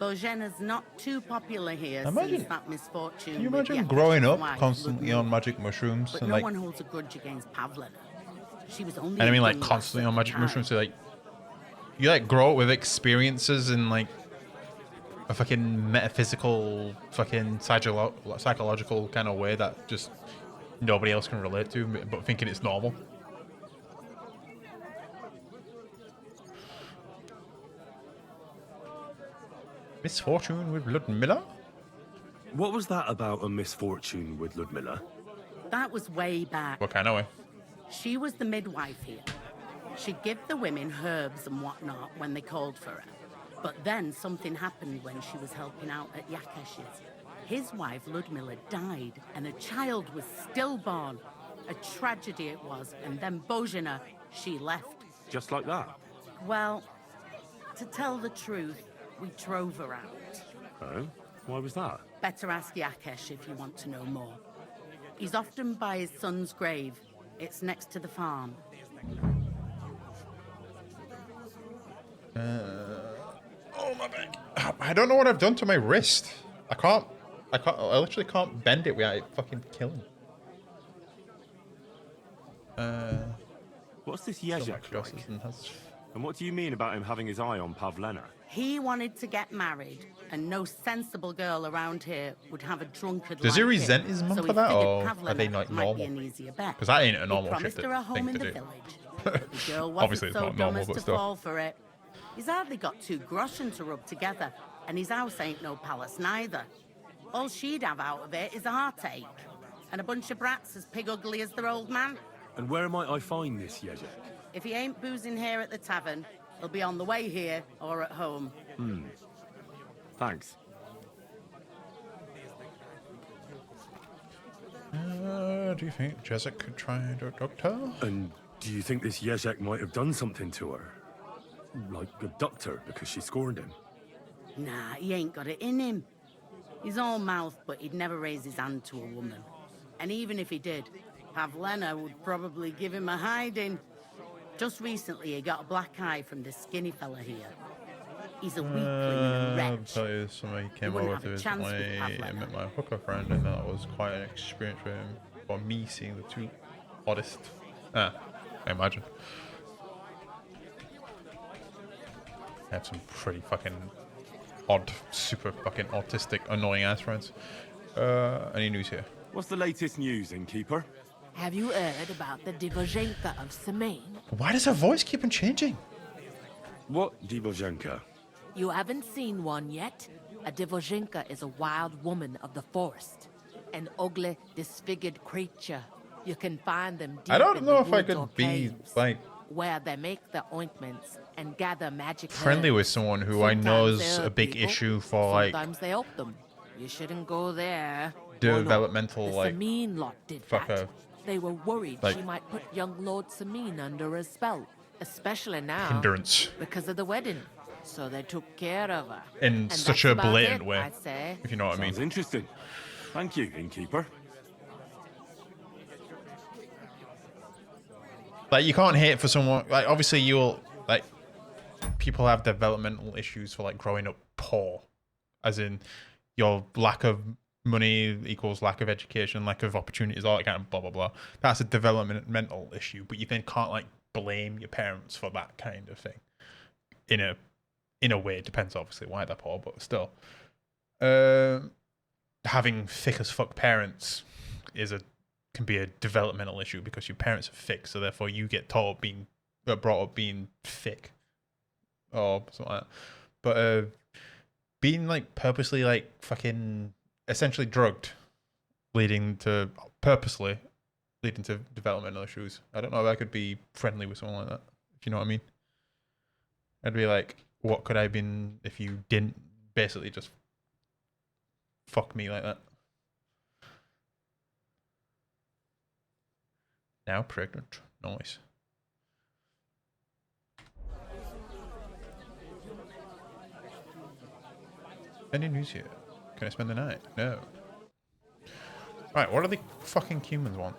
O: Bozhena's not too popular here
A: Imagine-
O: since that misfortune.
A: Can you
O: with
A: imagine
O: Yakash's
A: growing up
O: wife,
A: constantly
O: Ludmila.
A: on magic mushrooms
O: But
A: and
O: no
A: like,
O: one holds a grudge against Pavlina. She was only.
A: and I
O: a
A: mean like
O: young lass
A: constantly
O: at
A: on
O: the
A: magic
O: time.
A: mushrooms, so like, you like grow up with experiences in like a fucking metaphysical, fucking psychological kind of way that just nobody else can relate to, but thinking it's normal. Misfortune with Ludmilla?
C: What was that about a misfortune with Ludmilla?
O: That was way back.
A: What kind of way?
O: She was the midwife here. She'd give the women herbs and whatnot when they called for her. But then something happened when she was helping out at Yakash's. His wife, Ludmilla, died, and a child was stillborn. A tragedy it was, and then Bozhena, she left.
C: Just like that?
O: Well, to tell the truth, we drove her out.
C: Oh? Why was that?
O: Better ask Yakesh if you want to know more. He's often by his son's grave. It's next to the farm.
A: Oh my back. I don't know what I've done to my wrist. I literally can't bend it without it fucking killing.
C: What's this Yezhek like? And what do you mean about him having his eye on Pavlena?
O: He wanted to get married, and no sensible girl around here would have a drunkard
A: Does he
O: like
A: resent
O: him.
A: his mum
O: So
A: for
O: he
A: that,
O: figured
A: or are they
O: Pavlina
A: like
O: might
A: normal?
O: be an easier bet.
A: 'Cause that ain't a
O: He
A: normal
O: promised
A: shit
O: her a home
A: thing
O: in
A: to
O: the
A: do.
O: village, but the girl wasn't
A: Obviously, it's
O: so
A: not
O: dumb
A: normal,
O: as
A: but
O: to
A: still.
O: fall for it. He's hardly got 2 groschen to rub together, and his house ain't no palace neither. All she'd have out of it is a heartache, and a bunch of brats as pig ugly as their old man.
C: And where might I find this Yezhek?
O: If he ain't boozing here at the tavern, he'll be on the way here or at home.
C: Thanks.
A: Do you think Jezek could try to abduct her?
C: And do you think this Yezhek might have done something to her? Like abduct her because she scorned him?
O: Nah, he ain't got it in him. He's all mouth, but he'd never raise his hand to a woman. And even if he did, Pavlena would probably give him a hiding. Just recently, he got a black eye from this skinny fella here. He's a weakling and a
A: I'll
O: wretch.
A: tell you, somebody came
O: wouldn't
A: over
O: have
A: to
O: a
A: visit
O: chance with
A: me
O: Pavlena.
A: and met my hooker friend, and that was quite an experience for him. For me, seeing the 2 oddest. I imagine. I have some pretty fucking odd, super fucking autistic, annoying ass friends. Any news here?
C: What's the latest news, innkeeper?
D: Have you heard about the Divozhenka of Semain?
A: Why does her voice keep on changing?
C: What Divozhenka?
D: You haven't seen one yet? A Divozhenka is a wild woman of the forest. An ugly, disfigured creature. You can find them deep
A: I don't
D: in
A: know
D: the
A: if I
D: woods or
A: could be
D: caves,
A: like
D: where they make the ointments and gather magic
A: friendly
D: herbs.
A: with someone who I
D: Sometimes
A: know
D: they
A: is a
D: help
A: big
D: people,
A: issue for like
D: sometimes they help them. You shouldn't go there.
A: developmental
D: The
A: like
D: Samin lot did
A: fucker.
D: that. They were worried
A: Like-
D: she might put young Lord Samin under a spell, especially now
A: hindrance
D: because of the wedding. So they took care of her.
A: in
D: And
A: such
D: that's
A: a
D: about
A: blatant
D: it,
A: way,
D: I'd say.
A: if you know what I mean.
C: Sounds interesting. Thank you, innkeeper.
A: Like, you can't hate for someone, like, obviously you'll, like, people have developmental issues for, like, growing up poor. As in, your lack of money equals lack of education, lack of opportunities, all that kind of blah, blah, blah. That's a developmental issue, but you then can't, like, blame your parents for that kind of thing. In a way, it depends, obviously, why they're poor, but still. Having thick as fuck parents can be a developmental issue because your parents are thick, so therefore you get brought up being thick or something like that. But being like purposely like fucking essentially drugged, purposely leading to developmental issues. I don't know if I could be friendly with someone like that, if you know what I mean. I'd be like, what could I have been if you didn't basically just fuck me like that? Now pregnant. Nice. Any news here? Can I spend the night? No. Right, what do the fucking humans want?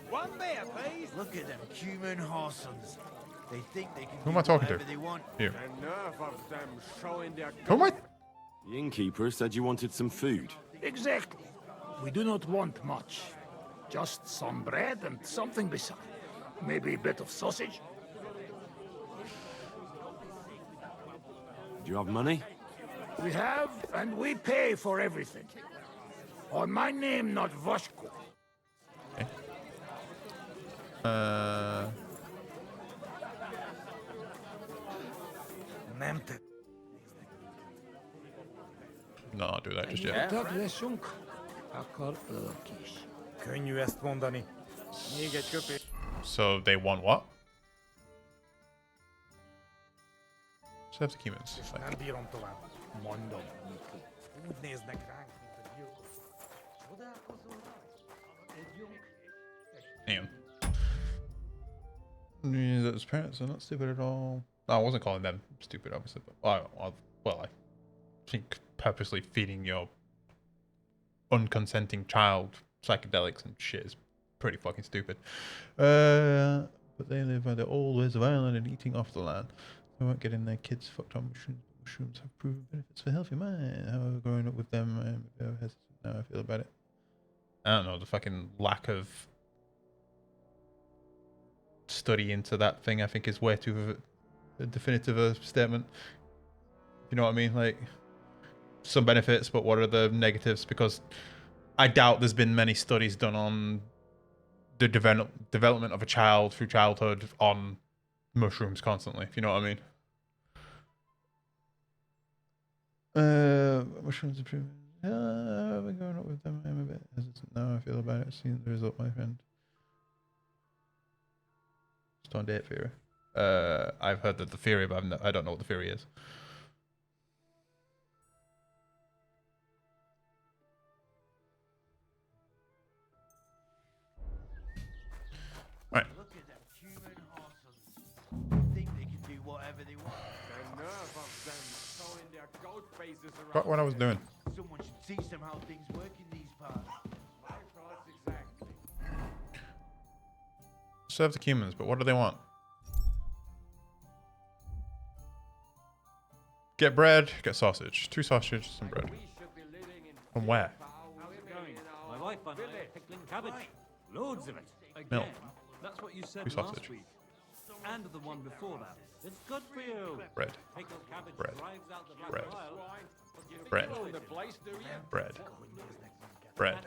P: One beer, please. Look at them human horsons. They think they can
A: Who am I talking to?
P: They want.
A: You.
P: The nerve of them showing their
A: Who am I?
C: The innkeeper said you wanted some food.
Q: Exactly. We do not want much. Just some bread and something beside. Maybe a bit of sausage.
C: Do you have money?
Q: We have, and we pay for everything. On my name, not Voshko.
A: Okay. No, I'll do that just yet. So they want what? Serve the humans. Damn. Yeah, those parents are not stupid at all. I wasn't calling them stupid, obviously, but I think purposely feeding your unconsenting child psychedelics and shit is pretty fucking stupid. But they live by the old ways of Ireland and eating off the land. They weren't getting their kids fucked on mushrooms. Mushrooms have proven benefits for healthy mind. However, growing up with them, I'm a bit hesitant now I feel about it. I don't know, the fucking lack of study into that thing, I think, is way too definitive a statement. You know what I mean? Like, some benefits, but what are the negatives? Because I doubt there's been many studies done on the development of a child through childhood on mushrooms constantly, if you know what I mean. Mushrooms improve. We're going up with them. I'm a bit hesitant now I feel about it. Seeing the result, my friend. Stone date theory. I've heard that the theory, but I don't know what the theory is. Right. Forgot what I was doing.
P: Someone should teach them how things work in these parts.
A: Serve the humans, but what do they want? Get bread, get sausage. 2 sausages, some bread. From where?
L: My wife and I are pickling cabbage. Loads of it.
A: Milk.
N: That's what you said
A: 2
N: last
A: sausage.
N: week. And the one before that.
L: It's good for you.
A: Bread.
L: Pickled cabbage
A: Bread.
L: drives out the black
A: Bread.
L: bile.
A: Bread. Bread. Bread.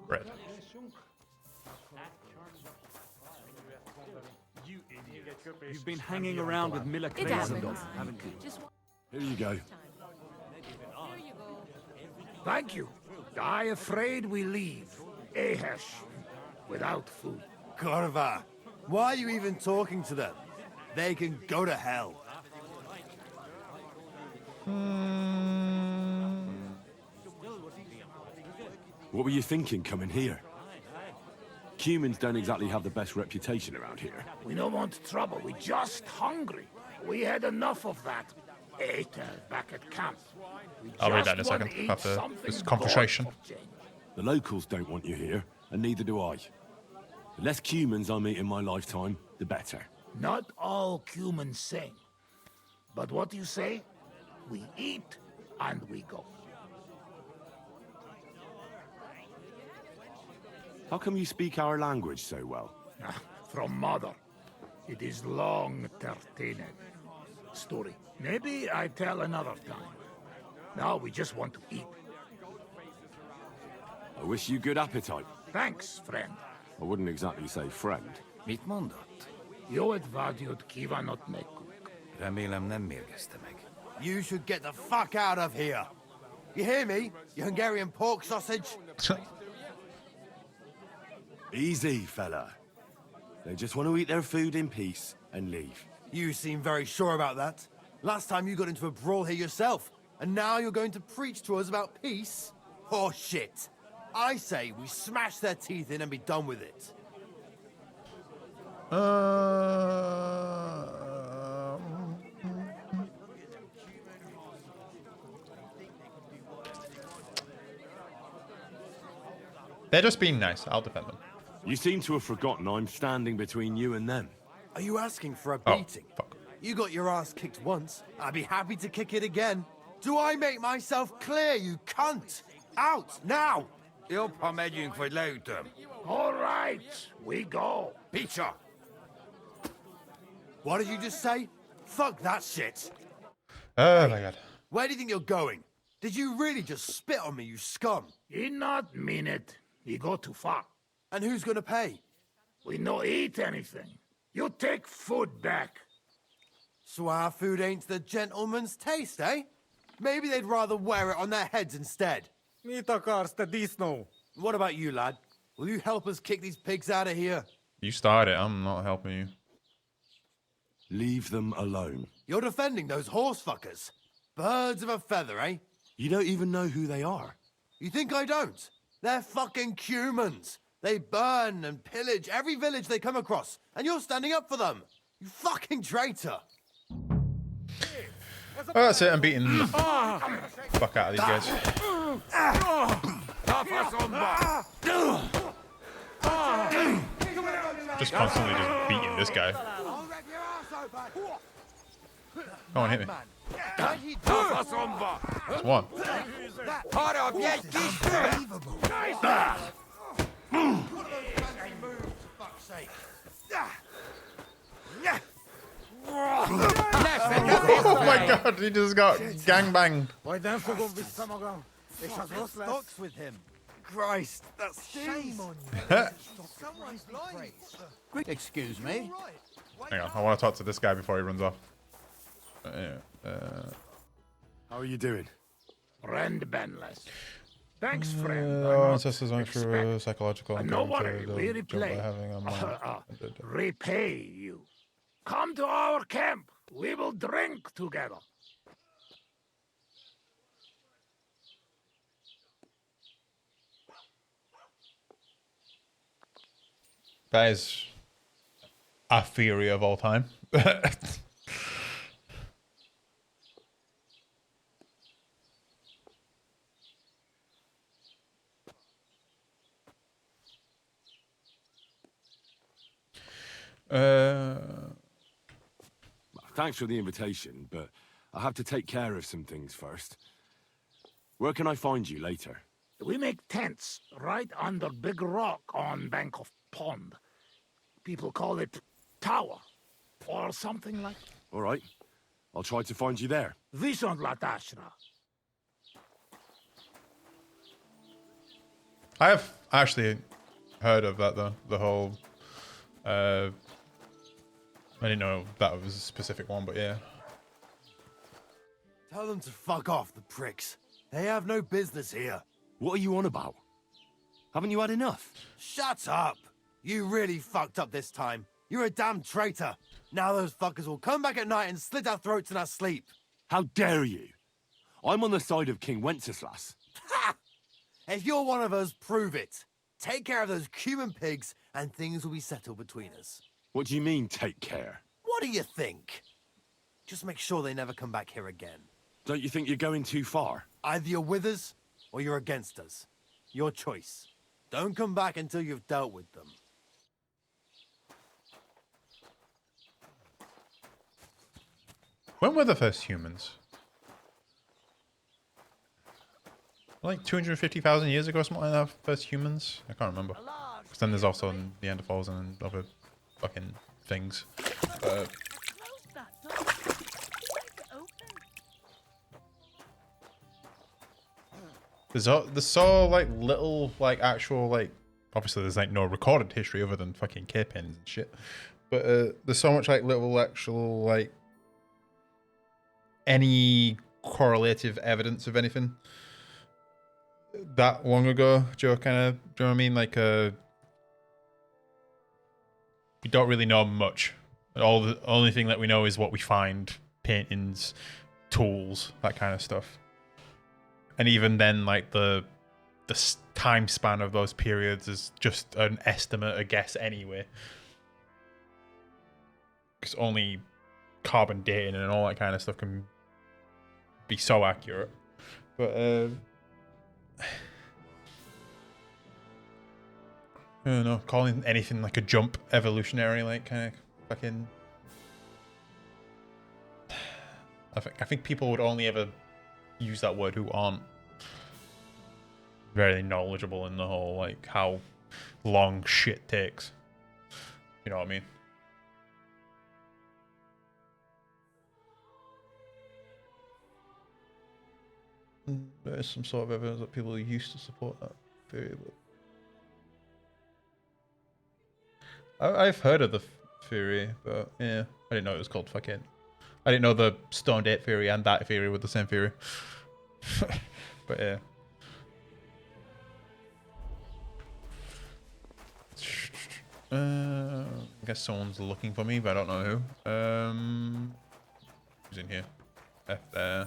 A: Bread.
N: You idiot. You've been hanging around with Miller
E: It happens.
N: Krasendorf, haven't you?
C: Here you go.
Q: Thank you. I afraid we leave. Ahesh. Without food.
K: Corva, why are you even talking to them? They can go to hell.
C: What were you thinking coming here? Humans don't exactly have the best reputation around here.
Q: We don't want trouble. We're just hungry. We had enough of that. Ate back at camp. We
A: I'll read that in a
Q: just want
A: second
Q: to eat
A: after
Q: something
A: this
Q: good
A: conversation.
Q: for change.
C: The locals don't want you here, and neither do I. The less humans I meet in my lifetime, the better.
Q: Not all humans sing. But what do you say? We eat and we go.
C: How come you speak our language so well?
Q: From mother. It is long Tertine. Story. Maybe I tell another time. Now we just want to eat.
C: I wish you good appetite.
Q: Thanks, friend.
C: I wouldn't exactly say friend.
Q: Mit mondott? Jót vágyót kívánok nekünk.
P: Remélem nem mérgezte meg.
F: You should get the fuck out of here. You hear me, you Hungarian pork sausage?
C: Easy, fella. They just want to eat their food in peace and leave.
F: You seem very sure about that. Last time you got into a brawl here yourself, and now you're going to preach to us about peace? Oh shit. I say we smash their teeth in and be done with it.
A: They're just being nice. I'll defend them.
C: You seem to have forgotten I'm standing between you and them.
F: Are you asking for a
A: Oh,
F: beating? You got your ass kicked once. I'd be happy to kick it again. Do I make myself clear, you cunt? Out, now!
P: Jobb, ha megyünk, vagy leütöm.
Q: All right, we go.
F: Peter! What did you just say? Fuck that shit.
A: Oh my god.
F: Where do you think you're going? Did you really just spit on me, you scum?
Q: He not mean it. He go too far.
F: And who's gonna pay?
Q: We no eat anything. You take food back.
F: So our food ain't the gentleman's taste, eh? Maybe they'd rather wear it on their heads instead.
N: Mit akarsz, te disznó?
F: What about you, lad? Will you help us kick these pigs out of here?
A: You start it. I'm not helping you.
C: Leave them alone.
F: You're defending those horse fuckers. Birds of a feather, eh?
C: You don't even know who they are.
F: You think I don't? They're fucking humans. They burn and pillage every village they come across, and you're standing up for them. You fucking traitor.
A: Oh, that's it. I'm beating the fuck out of these guys. Just constantly just beating this guy. Come on, hit me. That's one. Oh my god, he just got gangbanged.
M: Stocks with him. Christ, that's shame on you. Excuse me.
A: Hang on, I want to talk to this guy before he runs off.
C: How are you doing?
Q: Friend Benless. Thanks, friend.
A: Our ancestors went through a psychological
Q: And no
A: encounter
Q: worry, we
A: the job by
Q: replay.
A: having a mind.
Q: Repay you. Come to our camp. We will drink together.
A: That is a theory of all time.
C: Thanks for the invitation, but I have to take care of some things first. Where can I find you later?
Q: We make tents right under big rock on bank of pond. People call it tower or something like.
C: All right. I'll try to find you there.
Q: Vishon Latashra.
A: I have actually heard of that though. The whole I didn't know that was a specific one, but yeah.
F: Tell them to fuck off, the pricks. They have no business here.
C: What are you on about? Haven't you had enough?
F: Shut up! You really fucked up this time. You're a damn traitor. Now those fuckers will come back at night and slit our throats in our sleep.
C: How dare you? I'm on the side of King Wenceslas.
F: Ha! If you're one of us, prove it. Take care of those Cuban pigs and things will be settled between us.
C: What do you mean, take care?
F: What do you think? Just make sure they never come back here again.
C: Don't you think you're going too far?
F: Either you're with us or you're against us. Your choice. Don't come back until you've dealt with them.
A: When were the first humans? Like 250,000 years ago or something like that, first humans? I can't remember. Because then there's also Neanderthals and other fucking things. There's so like little like actual like obviously there's like no recorded history other than fucking cave paintings and shit, but there's so much like little actual like any correlative evidence of anything that long ago. Joe, kind of, do you know what I mean? Like we don't really know much. The only thing that we know is what we find: paintings, tools, that kind of stuff. And even then, like the time span of those periods is just an estimate, a guess anyway. Because only carbon dating and all that kind of stuff can be so accurate. But I don't know, calling anything like a jump evolutionary, like kind of fucking. I think people would only ever use that word who aren't very knowledgeable in the whole like how long shit takes. You know what I mean? There is some sort of evidence that people used to support that theory, but I've heard of the theory, but yeah, I didn't know it was called fucking. I didn't know the Stone Date theory and that theory were the same theory. But yeah. I guess someone's looking for me, but I don't know who. Who's in here? F there.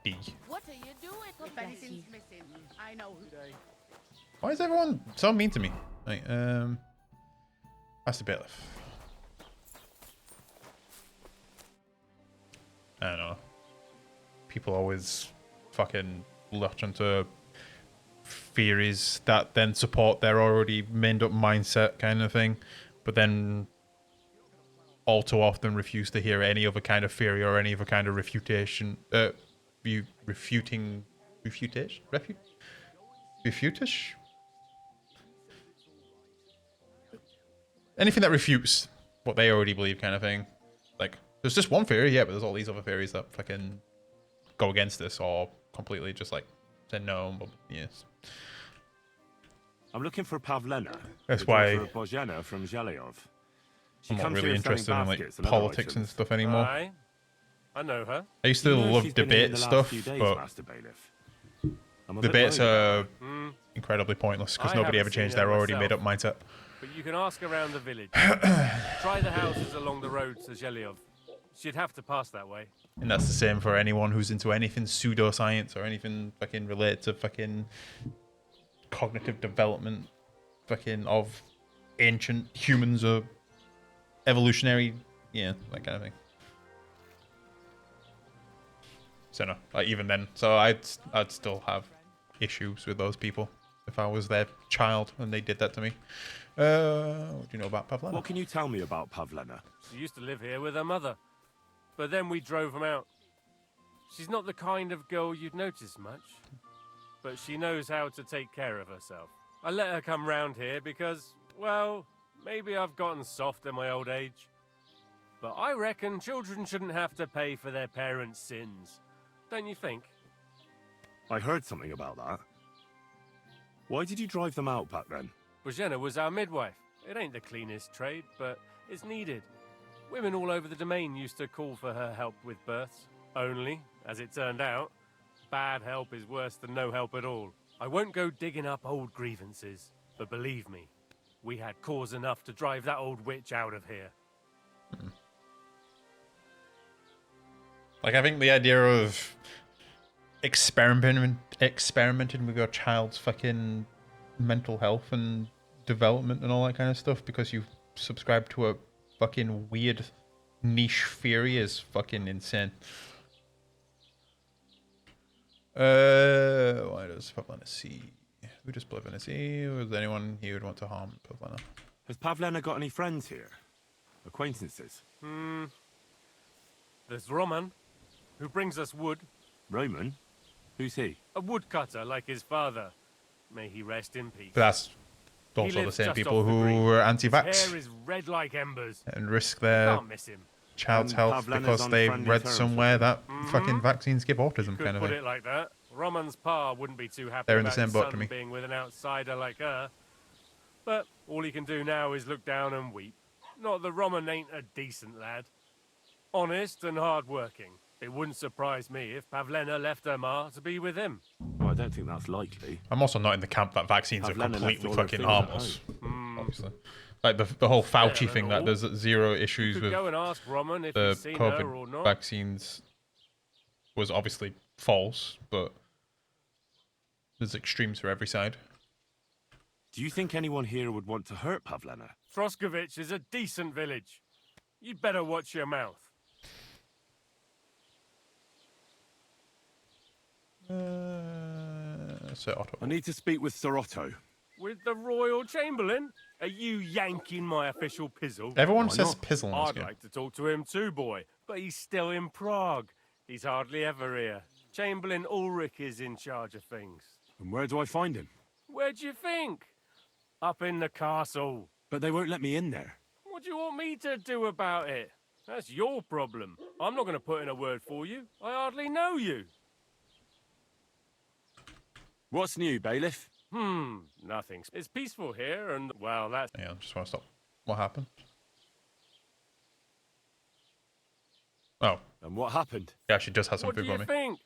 A: D.
O: What are you doing? If anything's missing, I know who they.
A: Why is everyone so mean to me? Like, that's a bit of. I don't know. People always fucking latch onto theories that then support their already made up mindset kind of thing, but then all too often refuse to hear any other kind of theory or any other kind of refutation. Refutation? Anything that refutes what they already believe, kind of thing. Like, there's just one theory, yeah, but there's all these other theories that fucking go against this or completely just like say no, but yes.
C: I'm looking for Pavlena.
A: That's why
C: Bozhena from Zhelyov.
A: I'm not really interested in like politics and stuff anymore.
R: Aye. I know her.
A: I used to love debate stuff, but debates are incredibly pointless because nobody ever changed their already made up mindset.
R: But you can ask around the village. Try the houses along the road to Zhelyov. She'd have to pass that way.
A: And that's the same for anyone who's into anything pseudoscience or anything fucking related to fucking cognitive development, fucking of ancient humans or evolutionary, yeah, that kind of thing. So no, like even then, so I'd still have issues with those people if I was their child and they did that to me. What do you know about Pavlena?
C: What can you tell me about Pavlena?
R: She used to live here with her mother, but then we drove them out. She's not the kind of girl you'd notice much, but she knows how to take care of herself. I let her come round here because, well, maybe I've gotten soft in my old age. But I reckon children shouldn't have to pay for their parents' sins. Don't you think?
C: I heard something about that. Why did you drive them out back then?
R: Bozhena was our midwife. It ain't the cleanest trade, but it's needed. Women all over the domain used to call for her help with births. Only, as it turned out, bad help is worse than no help at all. I won't go digging up old grievances, but believe me, we had cause enough to drive that old witch out of here.
A: Like, I think the idea of experimenting with your child's fucking mental health and development and all that kind of stuff because you subscribe to a fucking weird niche theory is fucking insane. Why does Pavlena see? Who does Pavlena see? Is there anyone here who'd want to harm Pavlena?
C: Has Pavlena got any friends here? Acquaintances?
R: There's Roman, who brings us wood.
C: Roman? Who's he?
R: A woodcutter like his father. May he rest in peace.
A: But that's also the same people who were anti-vax.
R: His hair is red like embers.
A: And risk their
R: Can't miss him.
A: child's health because they read somewhere that fucking vaccines give autism,
R: Could
A: kind of
R: put
A: thing.
R: it like that. Roman's pa wouldn't be too happy
A: They're in the
R: about
A: same
R: his
A: boat to
R: son
A: me.
R: being with an outsider like her. But all he can do now is look down and weep. Not that Roman ain't a decent lad. Honest and hard-working. It wouldn't surprise me if Pavlena left her ma to be with him.
J: Well, I don't think that's likely.
A: I'm also not in the camp that vaccines are
J: Pavlena left
A: completely
J: all her
A: fucking
J: things at
A: harmless. Obviously. Like the whole Fauci thing, that there's zero issues
R: You could
A: with
R: go and ask Roman if
A: the
R: he's seen her or
A: COVID
R: not.
A: vaccines was obviously false, but there's extremes for every side.
J: Do you think anyone here would want to hurt Pavlena?
R: Troskovich is a decent village. You'd better watch your mouth.
A: Sir Otto.
J: I need to speak with Sir Otto.
R: With the Royal Chamberlain? Are you yanking my official pizzle?
A: Everyone says pizzle in this
R: I'd
A: game.
R: like to talk to him too, boy. But he's still in Prague. He's hardly ever here. Chamberlain Ulrich is in charge of things.
J: And where do I find him?
R: Where do you think? Up in the castle.
J: But they won't let me in there.
R: What do you want me to do about it? That's your problem. I'm not going to put in a word for you. I hardly know you.
J: What's new, bailiff?
R: Nothing. It's peaceful here, and, well, that's...
A: Yeah, I just want to stop. What happened? Oh.
J: And what happened?
A: Yeah, she does have some
R: What
A: food
R: do
A: on
R: you
A: me.
R: think?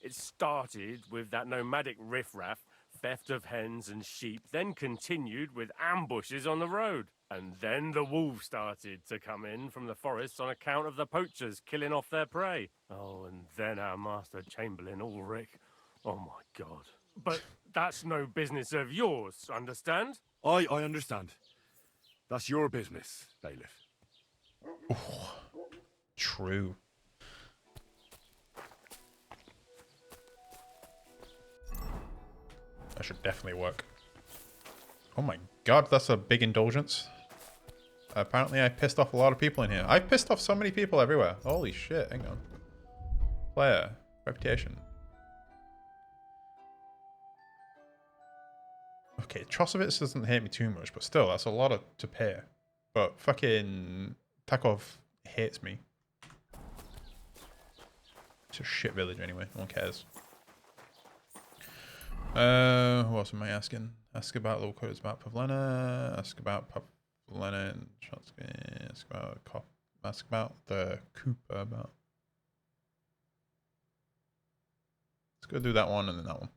R: It started with that nomadic riffraff, theft of hens and sheep, then continued with ambushes on the road. And then the wolves started to come in from the forests on account of the poachers killing off their prey. Oh, and then our master Chamberlain Ulrich. Oh, my God. But that's no business of yours, understand?
J: I understand. That's your business, bailiff.
A: True. That should definitely work. Oh my god, that's a big indulgence. Apparently I pissed off a lot of people in here. I've pissed off so many people everywhere. Holy shit, hang on. Player. Reputation. Okay, Trosovitz doesn't hate me too much, but still, that's a lot to pay. But fucking Takov hates me. It's a shit village anyway, no one cares. Who else am I asking? Ask about local codes about Pavlena. Ask about Pavlena and Trotsky. Ask about the Cooper about. Let's go do that one and then that one.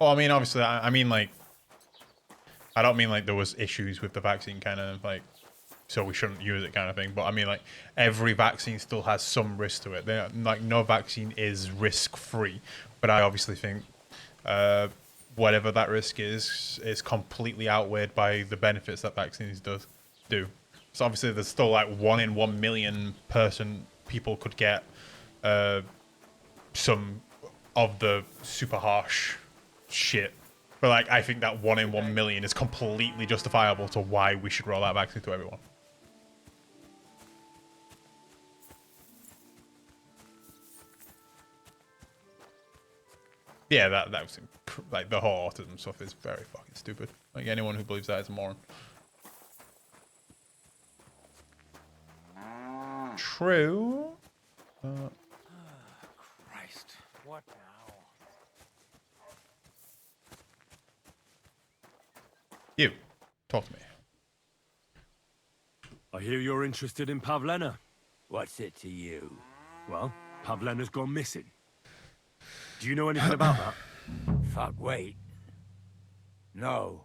A: Well, I mean, obviously, I mean, like, I don't mean, like, there was issues with the vaccine kind of, like, so we shouldn't use it kind of thing. But, I mean, like, every vaccine still has some risk to it. Like, no vaccine is risk-free. But I obviously think whatever that risk is completely outweighed by the benefits that vaccines do. So, obviously, there's still, like, 1 in 1 million people could get some of the super harsh shit, but like I think that 1 in 1 million is completely justifiable to why we should roll out vaccine to everyone. Yeah, that was like the whole autism stuff is very fucking stupid. Like anyone who believes that is a moron. True.
P: Christ, what now?
A: You, talk to me.
J: I hear you're interested in Pavlena.
L: What's it to you?
J: Well, Pavlena's gone missing. Do you know anything about that?
L: Fuck, wait. No,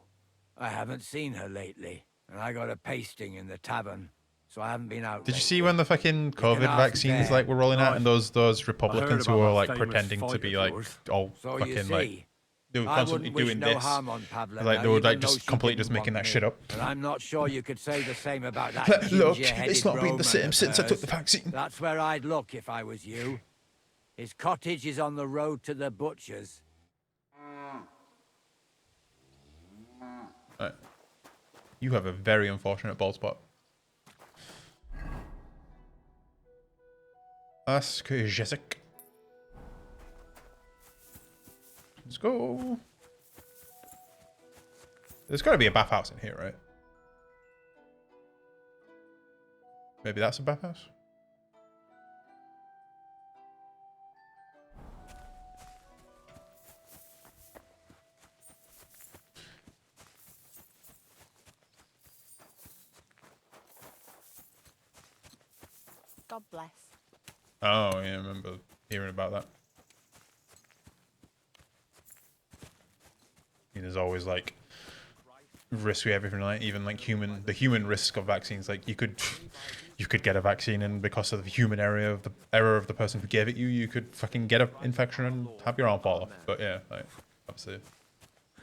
L: I haven't seen her lately, and I got a pasting in the tavern, so I haven't been out.
A: Did you see when the fucking COVID vaccines
L: there.
A: like were rolling out, and those Republicans who
J: about
A: were
J: that
A: like
J: famous
A: pretending
J: fight
A: to be
J: of
A: like
J: yours.
A: all
L: So you
A: fucking
L: see,
A: like they were
L: I
A: constantly
L: wouldn't wish
A: doing
L: no
A: this,
L: harm on Pavlena,
A: like they were like
L: even though
A: just
L: she
A: completely
L: didn't
A: just making
L: want
A: that
L: me.
A: shit up.
L: And I'm not sure you could say the same about that
A: Look,
L: ginger-headed
A: it's not been the
L: Roman
A: same
L: of
A: since I took
L: hers.
A: the vaccine.
L: That's where I'd look if I was you. His cottage is on the road to the butcher's.
A: Right. You have a very unfortunate bald spot. Ask Jessic. Let's go. There's got to be a bathhouse in here, right? Maybe that's a bathhouse?
H: God bless.
A: Oh, yeah, I remember hearing about that. There's always like risk with everything, like even like the human risk of vaccines. Like you could get a vaccine, and because of the human error of the person who gave it you could fucking get an infection and have your arm fall off. But yeah, like obviously.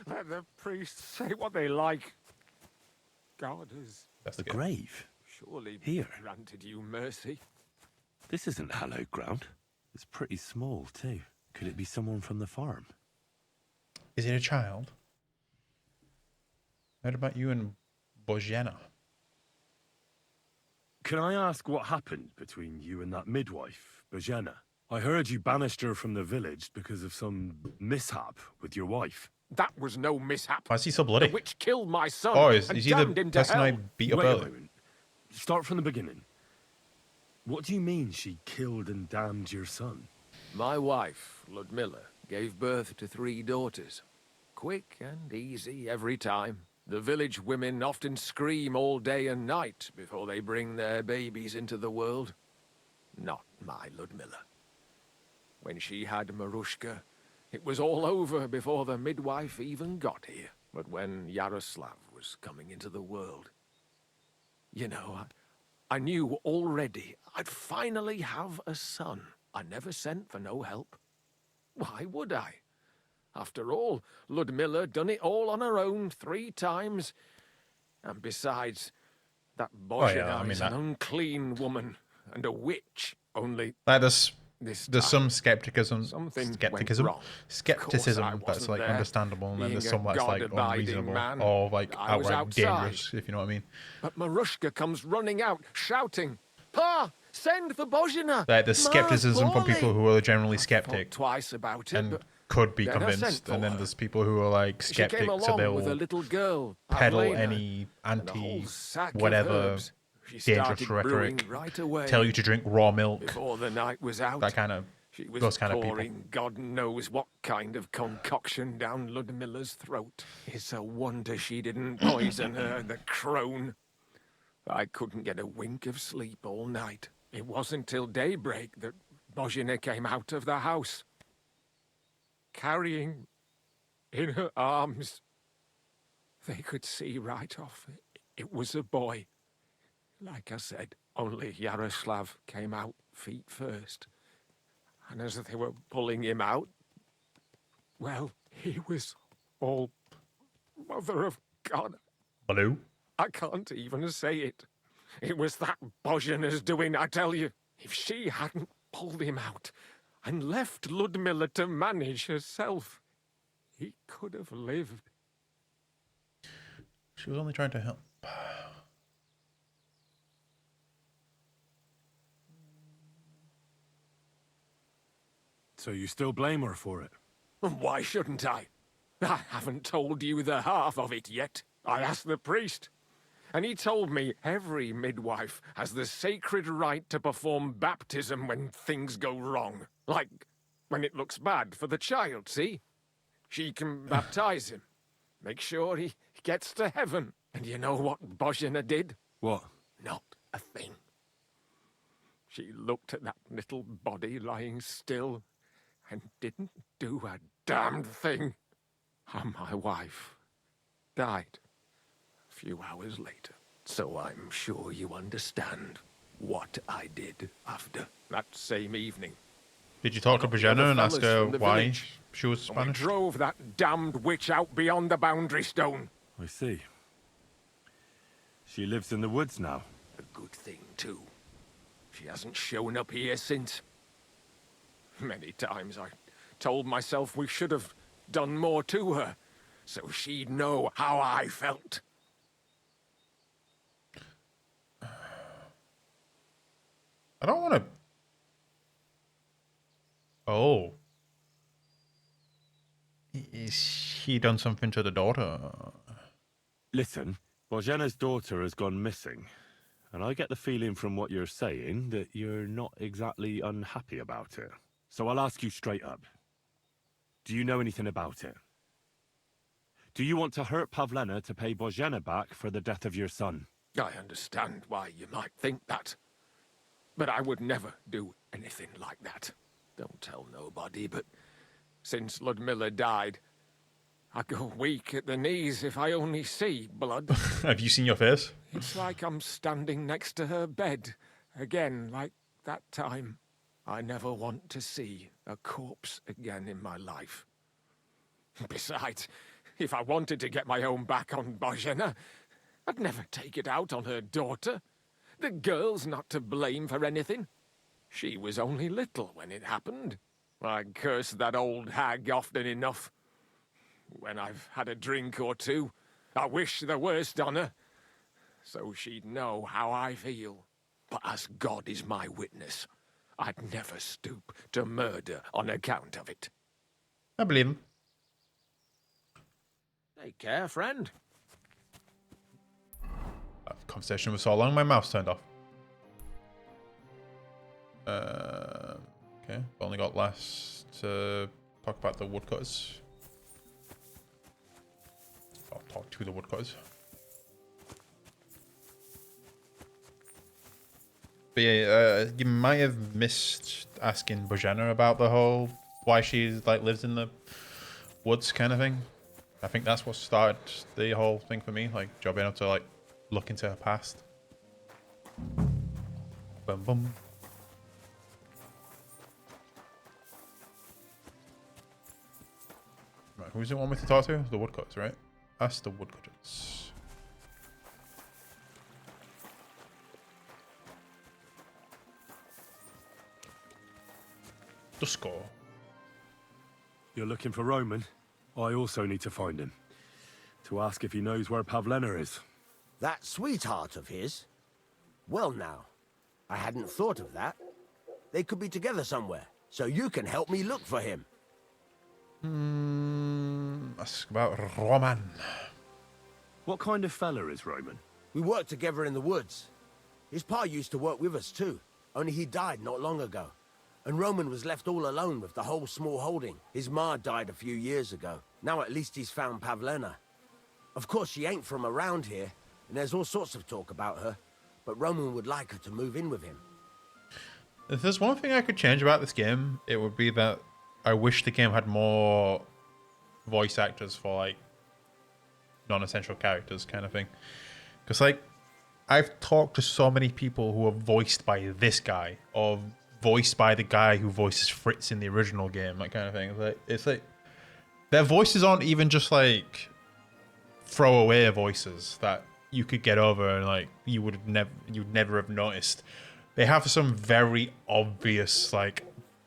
S: Let the priests say what they like. God has
A: That's
C: the grave.
S: surely
C: Here.
S: granted you mercy.
C: This isn't hallowed ground. It's pretty small, too. Could it be someone from the farm?
A: Is it a child? Heard about you and Bojana.
C: Can I ask what happened between you and that midwife, Bojana? I heard you banished her from the village because of some mishap with your wife.
S: That was no mishap.
A: Why is he so bloody?
S: The witch killed my son
A: Oh, is
S: and
A: he
S: damned
A: the
S: him to
A: person I
S: hell.
A: beat up
C: Wait a
A: earlier?
C: moment. Start from the beginning. What do you mean she killed and damned your son?
T: My wife, Ludmilla, gave birth to 3 daughters. Quick and easy every time. The village women often scream all day and night before they bring their babies into the world. Not my Ludmilla. When she had Marushka, it was all over before the midwife even got here. But when Yaroslav was coming into the world, you know, I knew already I'd finally have a son. I never sent for no help. Why would I? After all, Ludmilla done it all on her own 3 times. And besides, that Bozhena is an unclean woman and a witch. Only
A: Like there's
T: time,
A: some skepticism
T: something went
A: skepticism
T: wrong.
A: skepticism
T: Of course I
A: that's
T: wasn't
A: like
T: there,
A: understandable, and then
T: being
A: there's
T: a
A: some that's like
T: God-abiding
A: unreasonable
T: man.
A: or like
T: I was
A: outright
T: outside.
A: dangerous, if you know what I mean.
T: But Marushka comes running out, shouting, "Pa, send for Bozhena!"
A: Like the
T: Ma's
A: skepticism from
T: poorly."
A: people who are generally skeptic
T: Twice about it,
A: and
T: but
A: could be
T: then I sent
A: convinced,
T: for
A: and then
T: her.
A: there's people who are like
T: She
A: skeptic,
T: came
A: so
T: along with a
A: they'll
T: little girl,
A: peddle
T: Pavlena,
A: any
T: and a whole
A: anti
T: sack of
A: whatever
T: herbs. She
A: dangerous
T: started brewing
A: rhetoric,
T: right away.
A: tell you to drink raw milk,
T: Before the night was out,
A: that kind of
T: she was
A: those kind of
T: pouring
A: people.
T: God knows what kind of concoction down Ludmilla's throat. It's a wonder she didn't poison her, the crone. I couldn't get a wink of sleep all night. It wasn't till daybreak that Bozhena came out of the house, carrying in her arms. They could see right off it was a boy. Like I said, only Yaroslav came out feet first. And as they were pulling him out, well, he was all Mother of God.
A: Blue?
T: I can't even say it. It was that Bozhena's doing, I tell you. If she hadn't pulled him out and left Ludmilla to manage herself, he could have lived.
A: She was only trying to help.
C: So you still blame her for it?
T: Why shouldn't I? I haven't told you the half of it yet. I asked the priest, and he told me every midwife has the sacred right to perform baptism when things go wrong. Like when it looks bad for the child, see? She can baptize him, make sure he gets to heaven. And you know what Bozhena did?
C: What?
T: Not a thing. She looked at that little body lying still and didn't do a damned thing. And my wife died a few hours later. So I'm sure you understand what I did after that same evening.
A: Did you talk to
T: The other
A: Bojana and ask
T: fellas
A: her
T: from the
A: why
T: village,
A: she was
T: and we
A: Spanish?
T: drove that damned witch out beyond the boundary stone.
C: I see. She lives in the woods now.
T: A good thing, too. She hasn't shown up here since. Many times I told myself we should have done more to her, so she'd know how I felt.
A: I don't want to Oh. Is he done something to the daughter?
C: Listen, Bozhena's daughter has gone missing, and I get the feeling from what you're saying that you're not exactly unhappy about it. So I'll ask you straight up. Do you know anything about it? Do you want to hurt Pavlena to pay Bozhena back for the death of your son?
T: I understand why you might think that. But I would never do anything like that. Don't tell nobody, but since Ludmilla died, I go weak at the knees if I only see blood.
A: Have you seen your face?
T: It's like I'm standing next to her bed, again, like that time. I never want to see a corpse again in my life. Besides, if I wanted to get my own back on Bozhena, I'd never take it out on her daughter. The girl's not to blame for anything. She was only little when it happened. I curse that old hag often enough. When I've had a drink or two, I wish the worst on her, so she'd know how I feel. But as God is my witness, I'd never stoop to murder on account of it.
A: I believe him.
T: Take care, friend.
A: That conversation was so long, my mouse turned off. Okay, only got last to talk about the woodcutters. I'll talk to the woodcutters. But yeah, you might have missed asking Bozhena about the whole why she like lives in the woods kind of thing. I think that's what started the whole thing for me, like Joe being able to like look into her past. Boom boom. Right, who's it want me to talk to? The woodcutters, right? That's the woodcutters. The score.
C: You're looking for Roman? I also need to find him. To ask if he knows where Pavlena is.
F: That sweetheart of his? Well now, I hadn't thought of that. They could be together somewhere, so you can help me look for him.
A: Ask about Roman.
C: What kind of fella is Roman?
F: We worked together in the woods. His pa used to work with us too, only he died not long ago. And Roman was left all alone with the whole small holding. His ma died a few years ago. Now at least he's found Pavlena. Of course, she ain't from around here, and there's all sorts of talk about her. But Roman would like her to move in with him.
A: If there's one thing I could change about this game, it would be that I wish the game had more voice actors for like non-essential characters kind of thing. Because like I've talked to so many people who are voiced by this guy or voiced by the guy who voices Fritz in the original game, that kind of thing. It's like their voices aren't even just like throwaway voices that you could get over and like you'd never have noticed. They have some very obvious like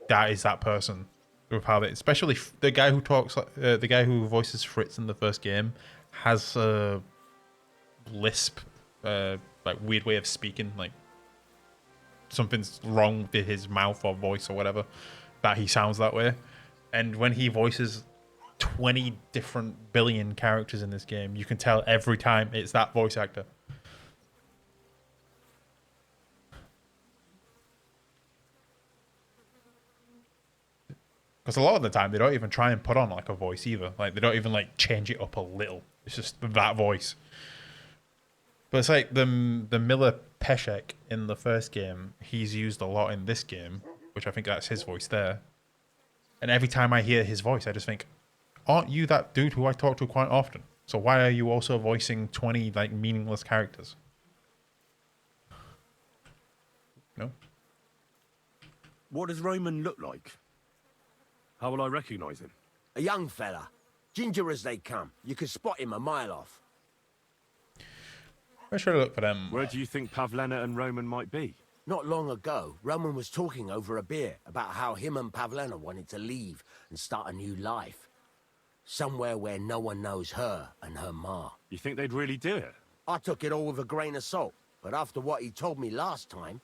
A: that is that person with how they, especially the guy who talks the guy who voices Fritz in the first game has a lisp, like weird way of speaking, like something's wrong with his mouth or voice or whatever that he sounds that way. And when he voices 20 different billion characters in this game, you can tell every time it's that voice actor. Because a lot of the time they don't even try and put on like a voice either. Like they don't even like change it up a little. It's just that voice. But it's like the Miller Peshek in the first game, he's used a lot in this game, which I think that's his voice there. And every time I hear his voice, I just think, aren't you that dude who I talk to quite often? So why are you also voicing 20 like meaningless characters? No?
C: What does Roman look like? How will I recognize him?
F: A young fella. Ginger as they come. You could spot him a mile off.
A: Where should I look for them?
C: Where do you think Pavlena and Roman might be?
F: Not long ago, Roman was talking over a beer about how him and Pavlena wanted to leave and start a new life. Somewhere where no one knows her and her ma.
C: You think they'd really do it?
F: I took it all with a grain of salt, but after what he told me last time...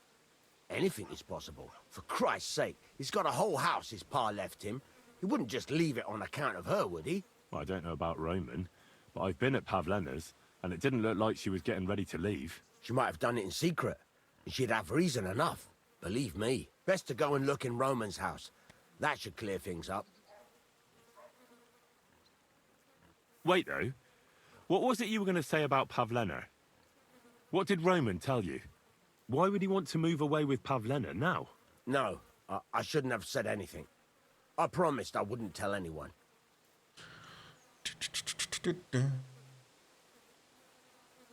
F: Anything is possible. For Christ's sake, he's got a whole house his pa left him. He wouldn't just leave it on account of her, would he?
C: Well, I don't know about Roman, but I've been at Pavlena's, and it didn't look like she was getting ready to leave.
F: She might have done it in secret, and she'd have reason enough. Believe me. Best to go and look in Roman's house. That should clear things up.
C: Wait, though. What was it you were going to say about Pavlena? What did Roman tell you? Why would he want to move away with Pavlena now?
F: No, I shouldn't have said anything. I promised I wouldn't tell anyone.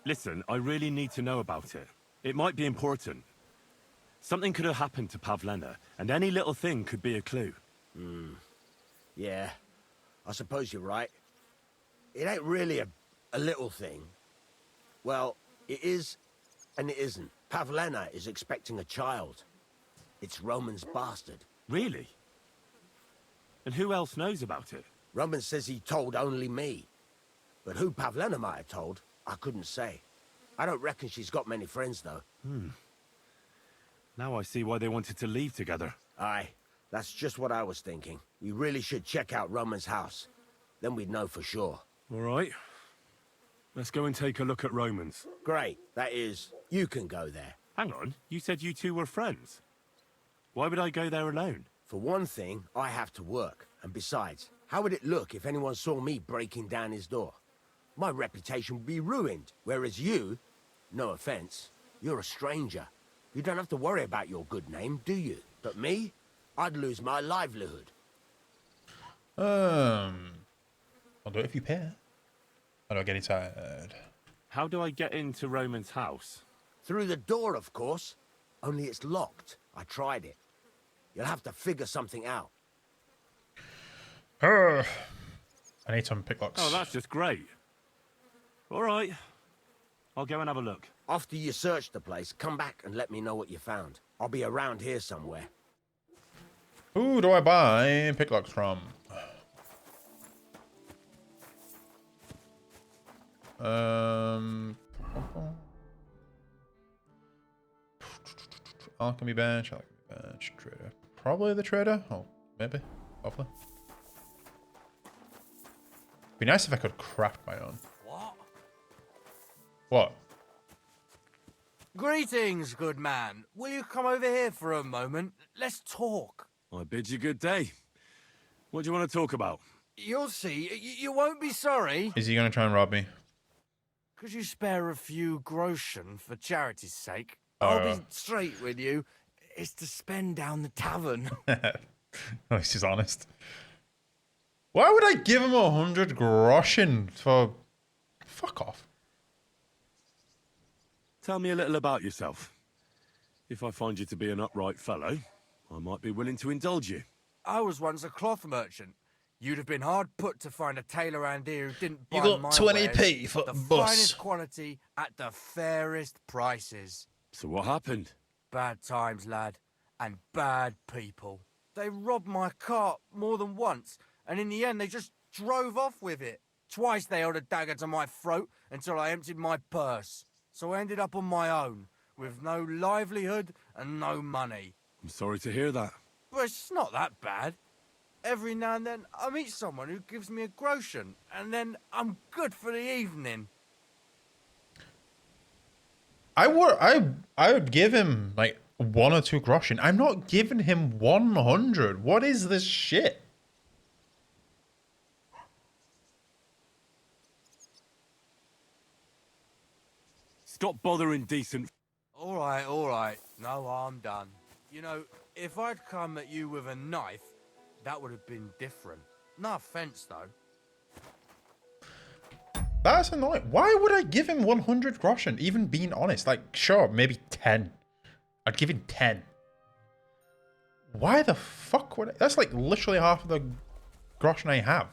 C: Listen, I really need to know about it. It might be important. Something could have happened to Pavlena, and any little thing could be a clue.
F: Yeah, I suppose you're right. It ain't really a little thing. Well, it is and it isn't. Pavlena is expecting a child. It's Roman's bastard.
C: Really? And who else knows about it?
F: Roman says he told only me. But who Pavlena might have told, I couldn't say. I don't reckon she's got many friends, though.
C: Now I see why they wanted to leave together.
F: Aye, that's just what I was thinking. We really should check out Roman's house. Then we'd know for sure.
C: All right. Let's go and take a look at Roman's.
F: Great. That is, you can go there.
C: Hang on, you said you two were friends. Why would I go there alone?
F: For one thing, I have to work. And besides, how would it look if anyone saw me breaking down his door? My reputation would be ruined. Whereas you, no offense, you're a stranger. You don't have to worry about your good name, do you? But me, I'd lose my livelihood.
A: I'll do it if you pay. I don't get excited.
C: How do I get into Roman's house?
F: Through the door, of course. Only it's locked. I tried it. You'll have to figure something out.
A: I need some picklocks.
C: Oh, that's just great. All right. I'll go and have a look.
F: After you search the place, come back and let me know what you found. I'll be around here somewhere.
A: Who do I buy picklocks from? Alchemy bench, trader. Probably the trader. Oh, maybe. Hopefully. Be nice if I could craft my own. What?
N: Greetings, good man. Will you come over here for a moment? Let's talk.
C: I bid you good day. What do you want to talk about?
N: You'll see. You won't be sorry.
A: Is he going to try and rob me?
N: Could you spare a few groschen for charity's sake? I'll be straight with you. It's to spend down the tavern.
A: Oh, he's honest. Why would I give him 100 groschen for... Fuck off.
C: Tell me a little about yourself. If I find you to be an upright fellow, I might be willing to indulge you.
N: I was once a cloth merchant. You'd have been hard put to find a tailor around here who didn't buy
A: You got
N: my
A: 20p
N: wares,
A: for
N: the
A: bus.
N: finest quality at the fairest prices.
C: So what happened?
N: Bad times, lad, and bad people. They robbed my cart more than once, and in the end they just drove off with it. Twice they held a dagger to my throat until I emptied my purse. So I ended up on my own, with no livelihood and no money.
C: I'm sorry to hear that.
N: But it's not that bad. Every now and then I meet someone who gives me a groschen, and then I'm good for the evening.
A: I would give him like 1 or 2 groschen. I'm not giving him 100. What is this shit?
C: Stop bothering decent.
N: All right. No, I'm done. You know, if I'd come at you with a knife, that would have been different. No offense, though.
A: That's annoying. Why would I give him 100 groschen? Even being honest. Like, sure, maybe 10. I'd give him 10. Why the fuck would I? That's like literally half of the groschen I have.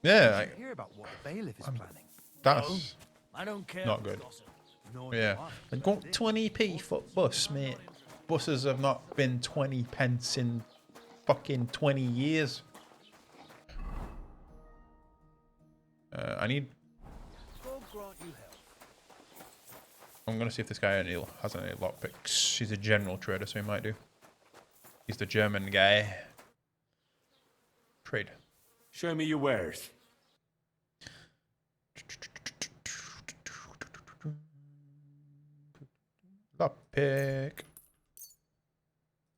A: Yeah.
P: Hear about what the bailiff is planning.
A: That's
P: I don't care.
A: not good.
P: Nor
A: Yeah.
P: do I.
A: I got 20p for bus, mate. Buses have not been 20 pence in fucking 20 years. I need... I'm gonna see if this guy has any lockpicks. He's a general trader, so he might do. He's the German guy. Trade.
C: Show me your wares.
A: Lockpick.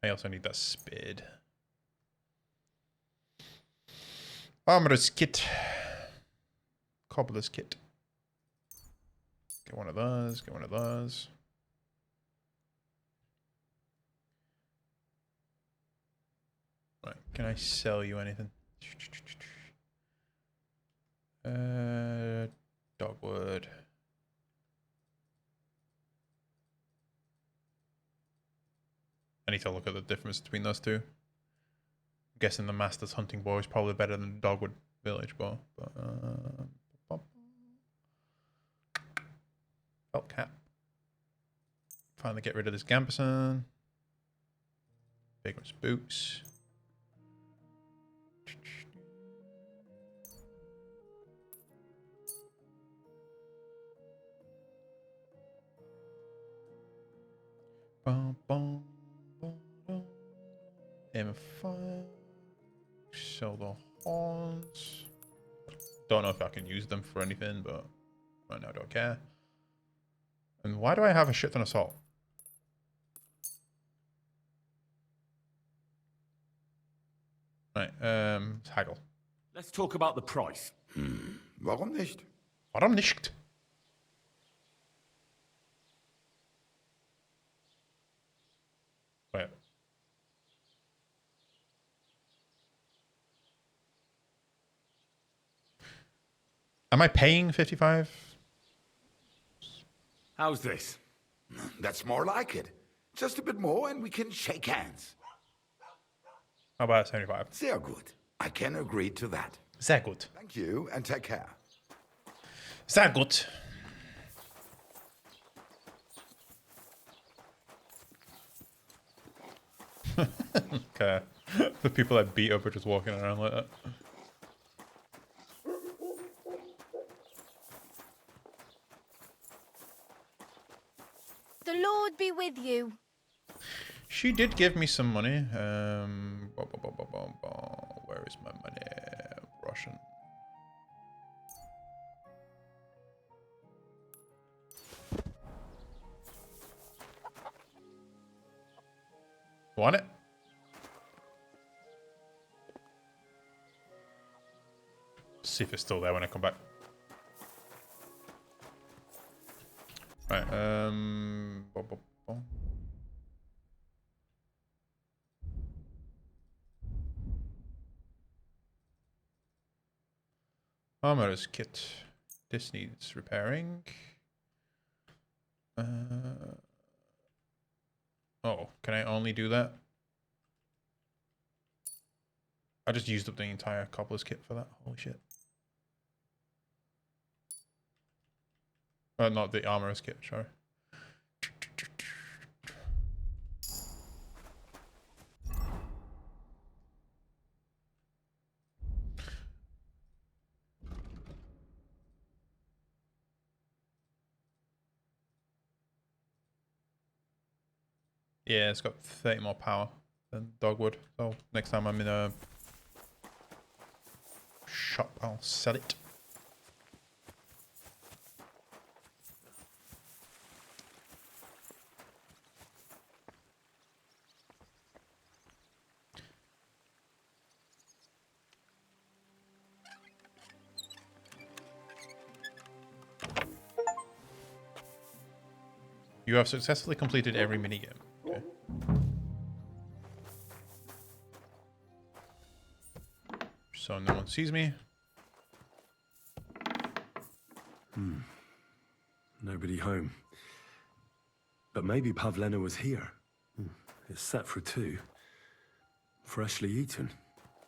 A: I also need that spade. Armorer's kit. Cobbler's kit. Get one of those, get one of those. Right, can I sell you anything? Dogwood. I need to look at the difference between those two. I'm guessing the Master's hunting bow is probably better than the Dogwood village bow. But, felt cap. Finally get rid of this Gambeson. Vagrant's boots. Bum, bum, bum, bum. M5. Sell the horns. Don't know if I can use them for anything, but right now I don't care. And why do I have a shit ton of salt? Right, haggle.
C: Let's talk about the price.
U: Warum nicht?
A: Warum nicht? Wait. Am I paying 55?
C: How's this?
U: That's more like it. Just a bit more and we can shake hands.
A: How about 75?
U: Sehr gut. I can agree to that.
A: Sehr gut.
U: Thank you and take care.
A: Sehr gut. Okay. The people that beat up are just walking around like that.
H: The Lord be with you.
A: She did give me some money. Where is my money? Russian. Want it? See if it's still there when I come back. Right, Armorer's kit. This needs repairing. Oh, can I only do that? I just used up the entire cobbler's kit for that. Holy shit. Not the armorer's kit, sorry. Yeah, it's got 30 more power than Dogwood. So next time I'm in a shop, I'll sell it. You have successfully completed every minigame. Okay. So no one sees me.
C: Nobody home. But maybe Pavlena was here. It's set for 2. Freshly eaten.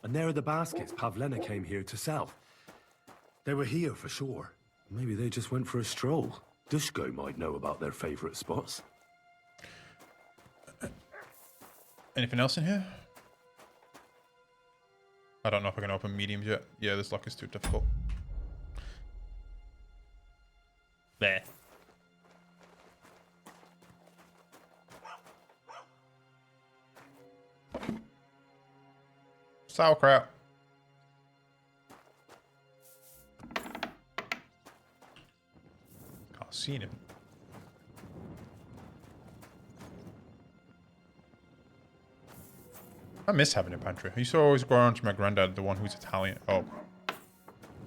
C: And there are the baskets Pavlena came here to sell. They were here for sure. Maybe they just went for a stroll. Dushko might know about their favorite spots.
A: Anything else in here? I don't know if I can open mediums yet. Yeah, this lock is too difficult. Sauerkraut. Can't see him. I miss having a pantry. I used to always go around to my granddad, the one who's Italian. Oh,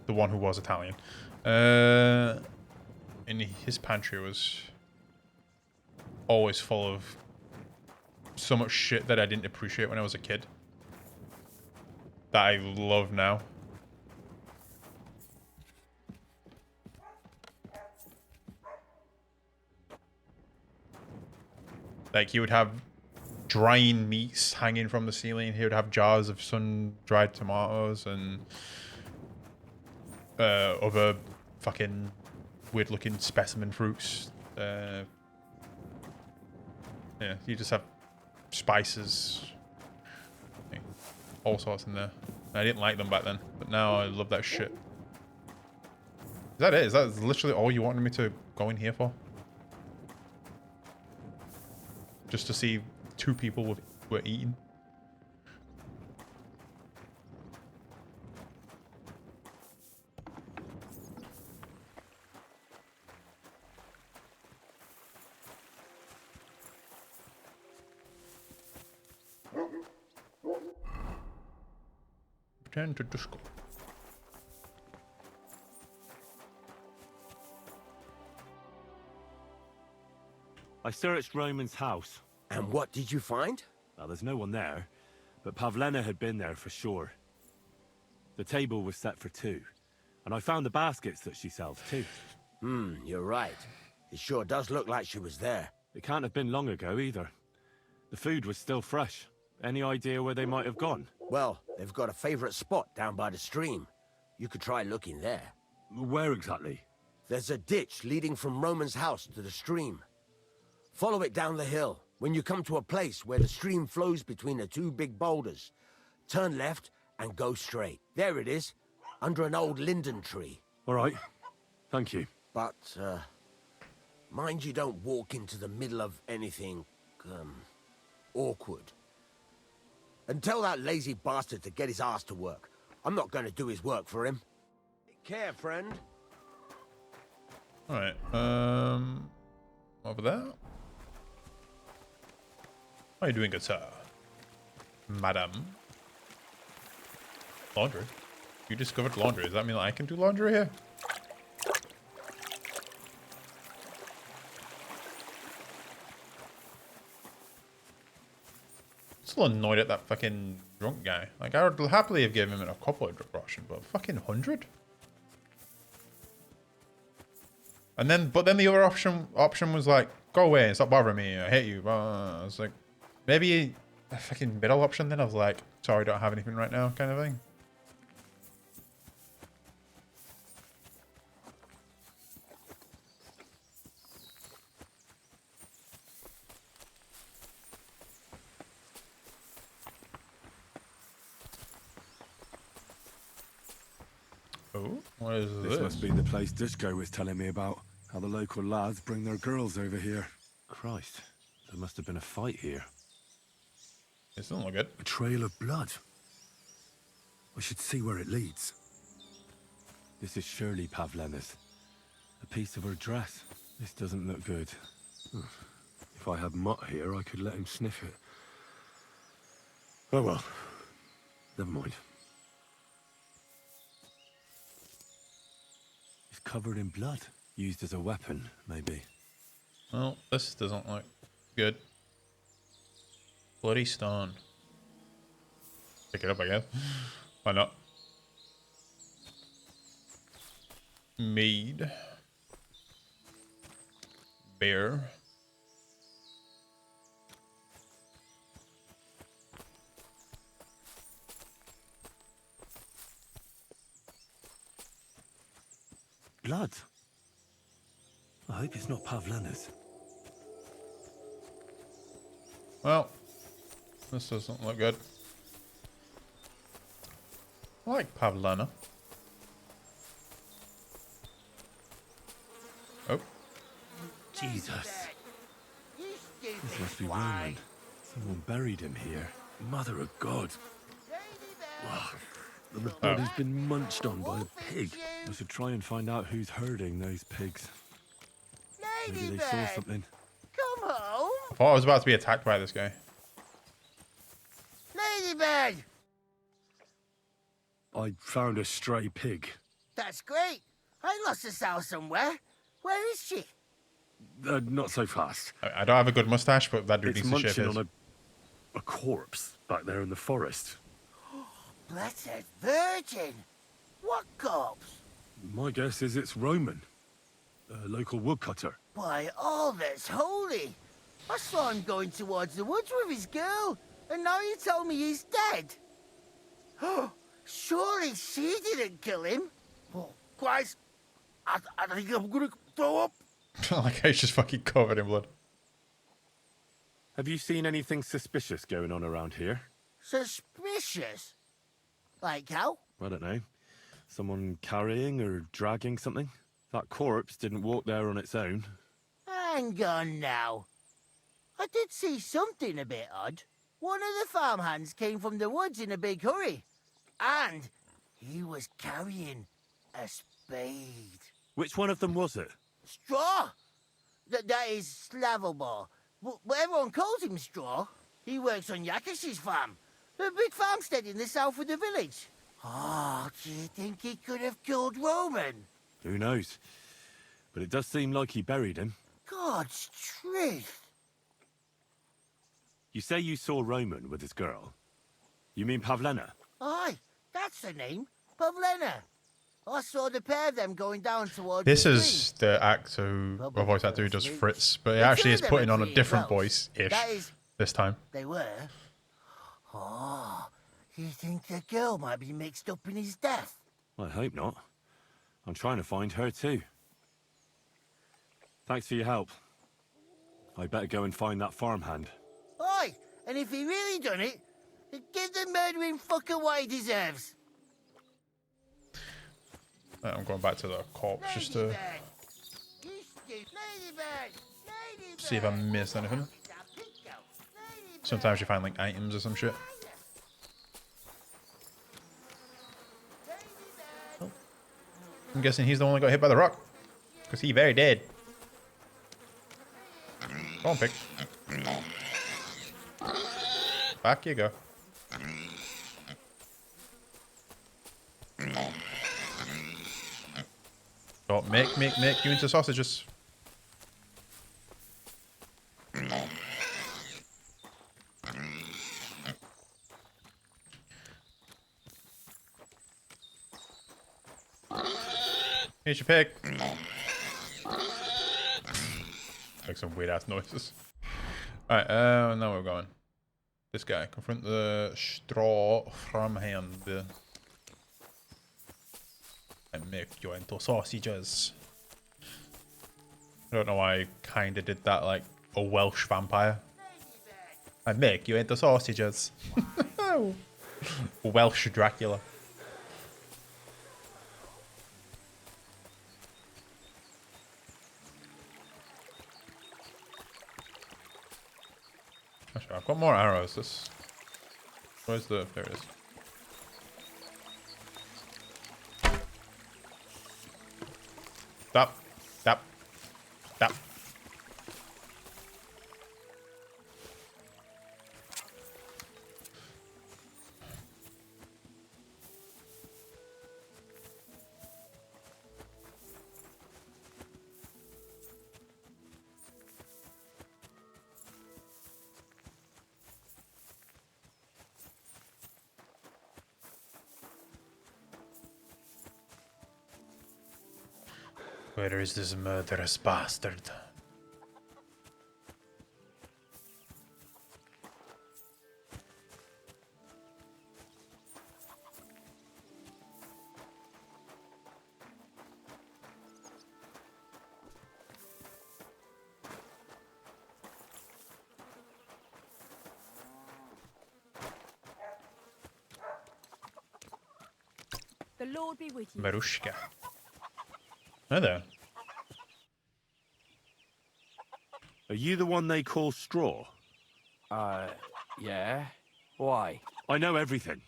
A: the one who was Italian. And his pantry was always full of so much shit that I didn't appreciate when I was a kid. That I love now. Like, he would have drying meats hanging from the ceiling. He would have jars of sun-dried tomatoes and other fucking weird-looking specimen fruits. Yeah, you just have spices, all sorts in there. I didn't like them back then, but now I love that shit. Is that it? Is that literally all you wanted me to go in here for? Just to see two people were eating? Return to Duskull.
C: I searched Roman's house.
F: And what did you find?
C: Well, there's no one there, but Pavlena had been there for sure. The table was set for two, and I found the baskets that she sells too.
F: You're right. It sure does look like she was there.
C: It can't have been long ago either. The food was still fresh. Any idea where they might have gone?
F: Well, they've got a favorite spot down by the stream. You could try looking there.
C: Where exactly?
F: There's a ditch leading from Roman's house to the stream. Follow it down the hill. When you come to a place where the stream flows between the two big boulders, turn left and go straight. There it is, under an old linden tree.
C: All right. Thank you.
F: But, mind you don't walk into the middle of anything, awkward. And tell that lazy bastard to get his ass to work. I'm not going to do his work for him. Take care, friend.
A: Alright, over there. How are you doing, good sir? Madam. Laundry? You discovered laundry. Does that mean that I can do laundry here? Still annoyed at that fucking drunk guy. Like, I would happily have given him a couple of drug ration, but fucking 100? And then, but then the other option was like, go away and stop bothering me. I hate you. I was like, maybe a fucking middle option. Then I was like, sorry, don't have anything right now, kind of thing. Oh, what is this?
J: This must be the place Dushko was telling me about. How the local lads bring their girls over here.
C: Christ, there must have been a fight here.
A: It doesn't look good.
J: A trail of blood. I should see where it leads.
C: This is surely Pavlena's. A piece of her dress. This doesn't look good.
J: If I had Mutt here, I could let him sniff it. Oh well. Never mind.
C: It's covered in blood. Used as a weapon, maybe.
A: Well, this doesn't look good. Bloody stone. Pick it up, I guess. Why not? Mead. Bear.
C: Blood? I hope it's not Pavlena's.
A: Well, this doesn't look good. I like Pavlena. Oh.
C: Jesus. This must be Roman. Someone buried him here. Mother of God. The body's been munched on by a pig. I should try and find out who's herding those pigs. Maybe they saw something.
F: Come home.
A: I thought I was about to be attacked by this guy.
F: Ladybird!
C: I found a stray pig.
F: That's great. I lost a sow somewhere. Where is she?
C: Not so fast.
A: I don't have a good mustache, but that dude
C: It's
A: needs to shave
C: munching
A: his.
C: on a corpse back there in the forest.
F: Blessed Virgin! What corpse?
C: My guess is it's Roman, a local woodcutter.
F: By all that's holy! I saw him going towards the woods with his girl, and now you tell me he's dead. Surely she didn't kill him. Oh, Christ! I think I'm gonna throw up.
A: Like he's just fucking covered in blood.
C: Have you seen anything suspicious going on around here?
F: Suspicious? Like how?
C: I don't know. Someone carrying or dragging something? That corpse didn't walk there on its own.
F: Hang on now. I did see something a bit odd. One of the farmhands came from the woods in a big hurry. And he was carrying a spade.
C: Which one of them was it?
F: Straw! That is Slavobor. But everyone calls him Straw. He works on Yakash's farm. A big farmstead in the south of the village. Oh, do you think he could have killed Roman?
C: Who knows? But it does seem like he buried him.
F: God's truth.
C: You say you saw Roman with his girl. You mean Pavlena?
F: Aye, that's the name. Pavlena. I saw the pair of them going down towards
A: This
F: the
A: is the actor a voice actor who does Fritz, but it actually is putting on a different voice-ish this time.
F: They were. Oh, you think the girl might be mixed up in his death?
C: I hope not. I'm trying to find her too. Thanks for your help. I better go and find that farmhand.
F: Aye, and if he really done it, give the murdering fucker what he deserves.
A: I'm going back to the corpse just to see if I missed anything. Sometimes you find like items or some shit. Oh. I'm guessing he's the one that got hit by the rock. Because he very dead. Go on, pig. Back you go. Oh, make you into sausages. Here's your pig. Make some weird ass noises. Alright, now we're going. This guy. Confront the straw from hand. And make you into sausages. I don't know why I kinda did that like a Welsh vampire. I make you into sausages. Welsh Dracula. Actually, I've got more arrows. Where's the... There it is. Stop. Stop. Stop. Where is this murderous bastard?
G: The Lord be with you.
A: Marushka. Hi there.
C: Are you the one they call Straw?
V: Yeah. Why?
C: I know everything.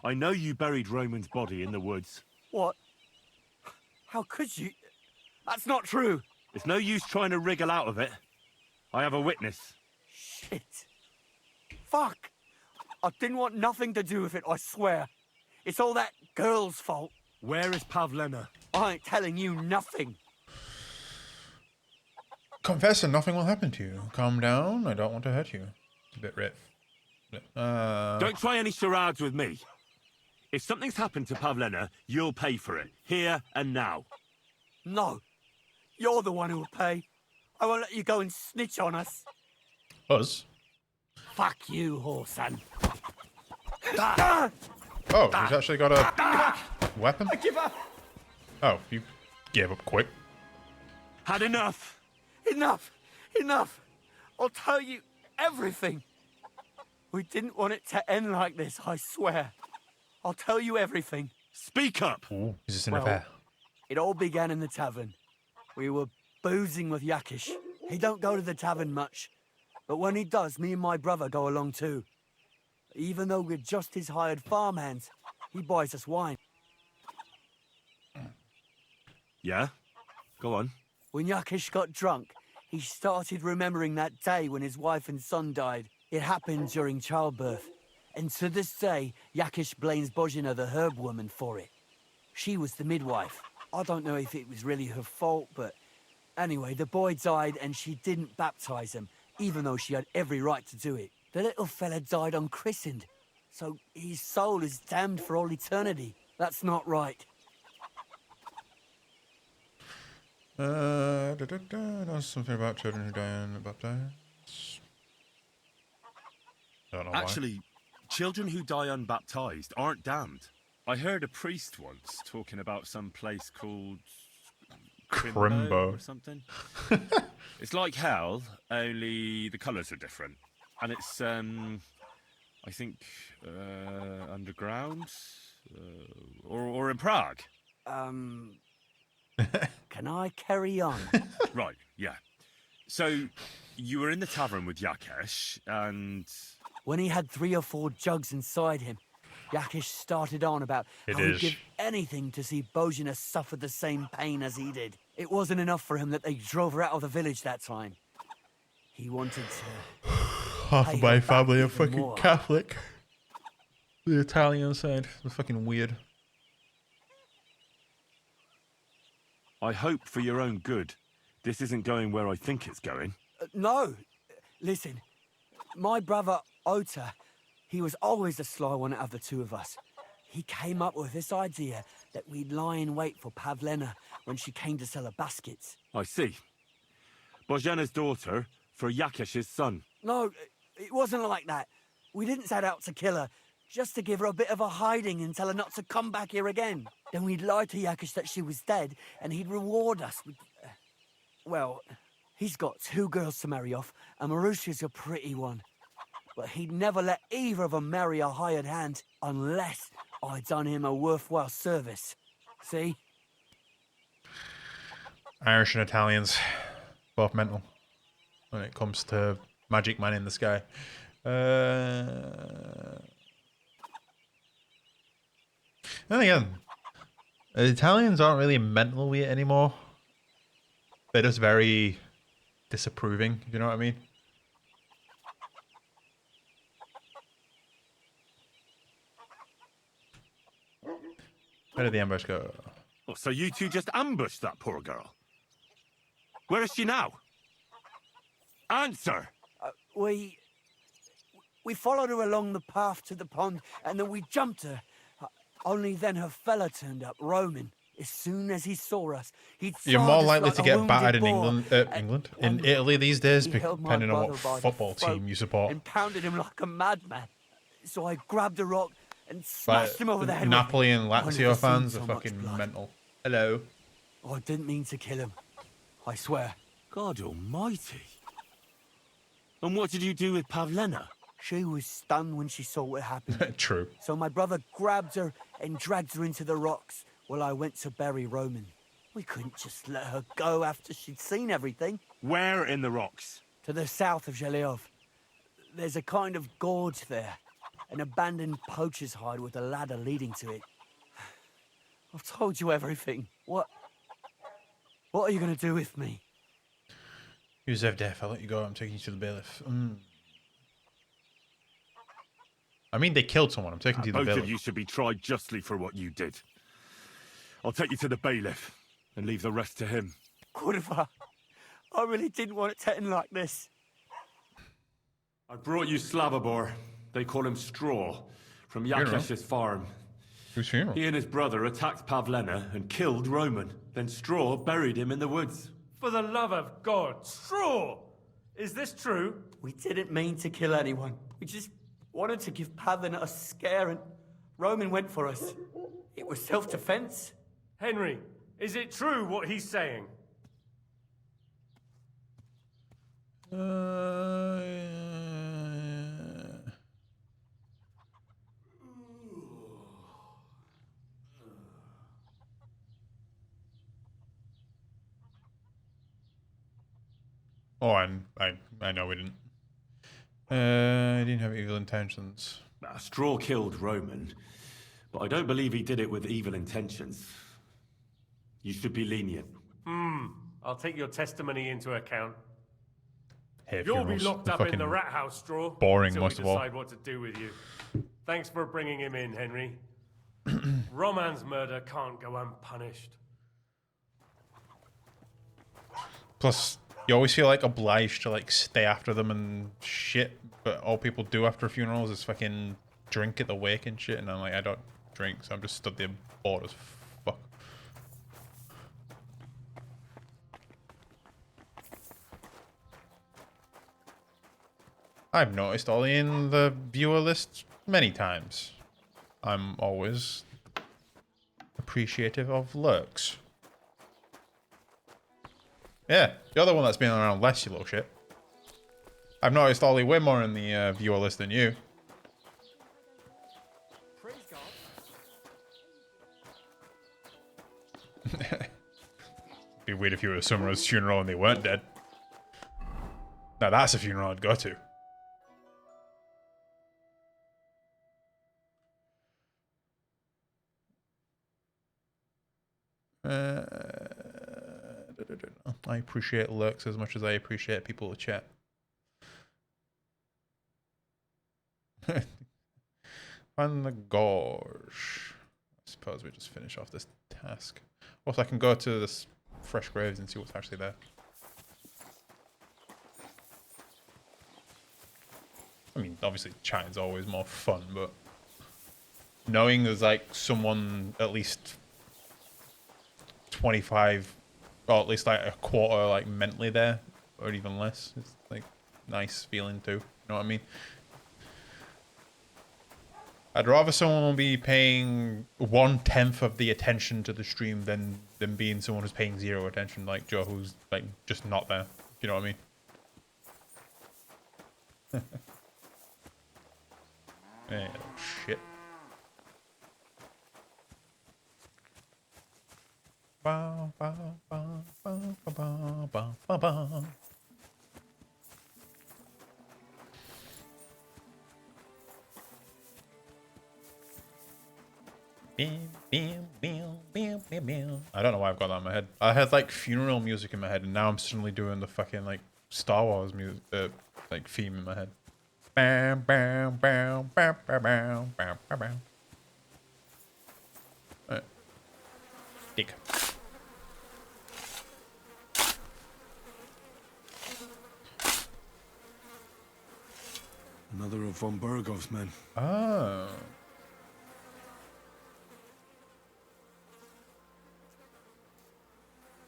C: I know you buried Roman's body in the woods.
N: What? How could you? That's not true.
C: It's no use trying to wriggle out of it. I have a witness.
N: Shit. Fuck. I didn't want nothing to do with it, I swear. It's all that girl's fault.
C: Where is Pavlena?
N: I ain't telling you nothing.
A: Confess and nothing will happen to you. Calm down. I don't want to hurt you. It's a bit riff.
C: Don't try any charades with me. If something's happened to Pavlena, you'll pay for it. Here and now.
N: No. You're the one who will pay. I won't let you go and snitch on us.
A: Us?
N: Fuck you, whoreson.
A: Oh, he's actually got a weapon?
N: I give up.
A: Oh, you gave up quick.
C: Had enough.
N: Enough. Enough. I'll tell you everything. We didn't want it to end like this, I swear. I'll tell you everything.
C: Speak up.
A: Ooh, is this an affair?
N: It all began in the tavern. We were boozing with Yakish. He don't go to the tavern much. But when he does, me and my brother go along too. Even though we're just his hired farmhands, he buys us wine.
C: Yeah? Go on.
N: When Yakish got drunk, he started remembering that day when his wife and son died. It happened during childbirth. And to this day, Yakish blames Bozhena, the herb woman, for it. She was the midwife. I don't know if it was really her fault, but anyway, the boy died and she didn't baptize him, even though she had every right to do it. The little fella died unchristened, so his soul is damned for all eternity. That's not right.
A: There's something about children who die unbaptized. Don't know
C: Actually, children who die unbaptized aren't damned. I heard a priest once talking about some place called
A: Crimbo
C: or something. It's like hell, only the colours are different. And it's, I think, underground? Or in Prague.
N: Can I carry on?
C: Right, yeah. So, you were in the tavern with Yakesh, and...
N: When he had 3 or 4 jugs inside him, Yakish started on about how he'd give anything to see Bozhena suffer the same pain as he did. It wasn't enough for him that they drove her out of the village that time. He wanted to...
A: Half of my family are fucking
N: more.
A: Catholic. The Italian side is fucking weird.
C: I hope for your own good, this isn't going where I think it's going.
N: No. Listen, my brother Ota, he was always the sly one out of the 2 of us. He came up with this idea that we'd lie in wait for Pavlena when she came to sell her baskets.
C: I see. Bozhena's daughter for Yakesh's son.
N: No, it wasn't like that. We didn't set out to kill her, just to give her a bit of a hiding and tell her not to come back here again. Then we'd lie to Yakesh that she was dead, and he'd reward us with... well, he's got 2 girls to marry off, and Marusha's a pretty one. But he'd never let either of them marry a hired hand unless I'd done him a worthwhile service. See?
A: Irish and Italians, both mental when it comes to Magic Man in the Sky. Then again, the Italians aren't really mental with it anymore. They're just very disapproving, you know what I mean? Where did the ambush go?
C: Oh, so you 2 just ambushed that poor girl? Where is she now? Answer!
N: We followed her along the path to the pond, and then we jumped her. Only then her fella turned up, Roman. As soon as he saw us, he'd
A: You're more likely to get battered in
N: England,
A: in Italy these days,
N: He held my
A: depending on what
N: brother by the
A: football
N: throat
A: team you support.
N: and pounded him like a madman. So I grabbed a rock and
A: But
N: smashed him over the head.
A: Napoli and
N: I've never
A: Lazio
N: seen
A: fans
N: so
A: are
N: much
A: fucking
N: blood.
A: mental. Hello.
N: I didn't mean to kill him. I swear.
C: God almighty. And what did you do with Pavlena?
N: She was stunned when she saw what happened.
A: True.
N: So my brother grabbed her and dragged her into the rocks while I went to bury Roman. We couldn't just let her go after she'd seen everything.
C: Where in the rocks?
N: To the south of Zheleov. There's a kind of gorge there.
I: an abandoned poacher's hide with a ladder leading to it. I've told you everything. What are you going to do with me?
A: You deserve death. I'll let you go. I'm taking you to the bailiff. I mean, they killed someone. I'm taking you to the
C: Both
A: bailiff.
C: of you should be tried justly for what you did. I'll take you to the bailiff and leave the rest to him.
I: Cordoba, I really didn't want it to end like this.
C: I brought you Slavobor. They call him Straw, from Yakesh's farm.
A: Whose funeral?
C: He and his brother attacked Pavlena and killed Roman. Then Straw buried him in the woods.
R: For the love of God, Straw! Is this true?
I: We didn't mean to kill anyone. We just wanted to give Pavlena a scare, and Roman went for us. It was self-defense.
R: Henry, is it true what he's saying?
A: Oh, I know we didn't. I didn't have evil intentions.
C: Straw killed Roman, but I don't believe he did it with evil intentions. You should be lenient.
R: I'll take your testimony into account.
A: Hey,
R: You'll be
A: funerals.
R: locked up in the rat house, Straw.
A: Boring,
R: until
A: most
R: we
A: of all.
R: decide what to do with you. Thanks for bringing him in, Henry. Roman's murder can't go unpunished.
A: Plus, you always feel like obliged to like stay after them and shit, but all people do after funerals is fucking drink at the wake and shit, and I'm like, I don't drink, so I'm just stood there bored as fuck. I've noticed Ollie in the viewer list many times. I'm always appreciative of lurks. Yeah, you're the one that's been around less, you little shit. I've noticed Ollie way more in the viewer list than you. Be weird if you were at Summer's funeral and they weren't dead. Now that's a funeral I'd go to. I appreciate lurks as much as I appreciate people to chat. Find the gorge. I suppose we just finish off this task. Also, I can go to this fresh graves and see what's actually there. I mean, obviously chatting's always more fun, but knowing there's like someone at least 25, or at least like a quarter like mentally there, or even less, it's like nice feeling too. You know what I mean? I'd rather someone be paying 1/10 of the attention to the stream than being someone who's paying 0 attention, like Joe, who's like just not there. You know what I mean? Yeah, shit. Ba, ba, ba, ba, ba, ba, ba, ba, ba. I don't know why I've got that in my head. I had like funeral music in my head, and now I'm suddenly doing the fucking like Star Wars music, like theme in my head. Bam, bam, bam, bam, bam, bam, bam, bam, bam. Alright. Dig.
J: Another of von Burgov's men.
A: Oh.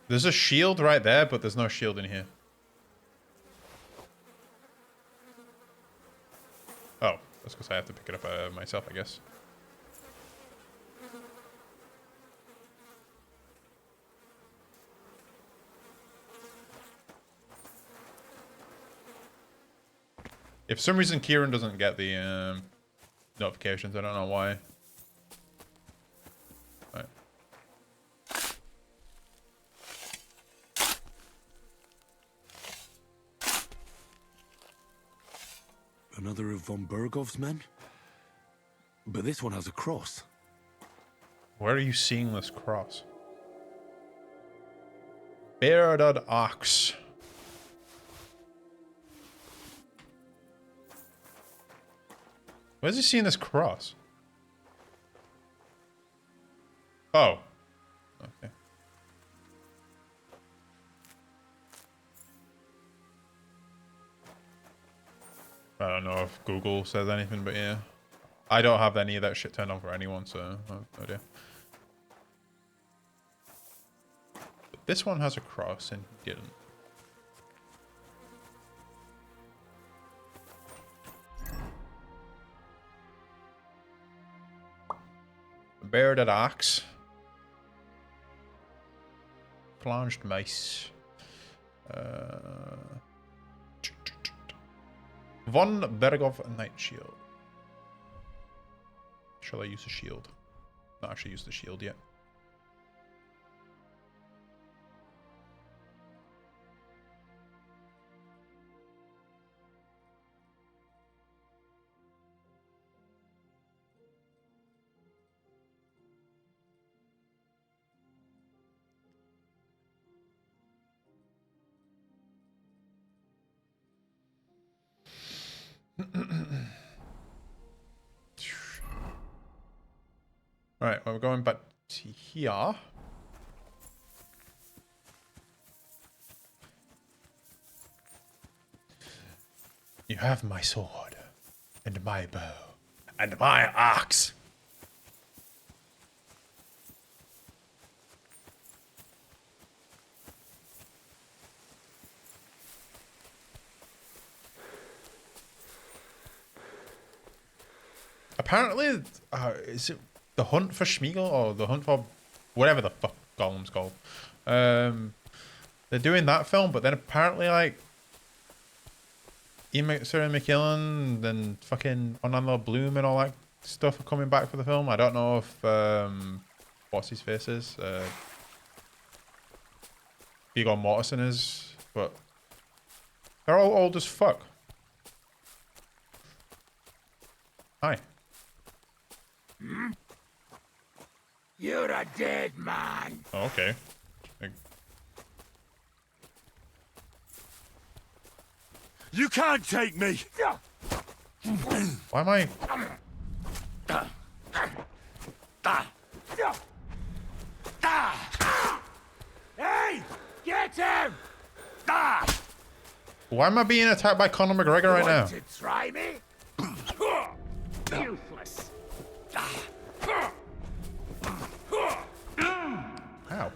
A: There's a shield right there, but there's no shield in here. Oh, that's because I have to pick it up myself, I guess. If for some reason Kieran doesn't get the notifications, I don't know why. Right.
J: Another of von Burgov's men? But this one has a cross.
A: Where are you seeing this cross? Bearded Ox. Where's he seeing this cross? Oh. Okay. I don't know if Google says anything, but yeah. I don't have any of that shit turned on for anyone, so I have no idea. But this one has a cross and he didn't. Bearded Ox. Flanged Mice. Von Bergov Night Shield. Shall I use the shield? Not actually use the shield yet. Right, well, we're going back to here. You have my sword, and my bow, and my axe. Apparently, is it the hunt for Schmiegel or the hunt for whatever the fuck Gollum's called? They're doing that film, but then apparently like Sarah McKillen and fucking Orlando Bloom and all that stuff are coming back for the film. I don't know if what's his face is Viggo Mortensen is, but they're all old as fuck. Hi.
Q: You're a dead man.
A: Oh, okay.
C: You can't take me.
A: Why am I?
Q: Hey, get him!
A: Why am I being attacked by Conor McGregor right now?
Q: Want to try me? Useless.
A: Ow.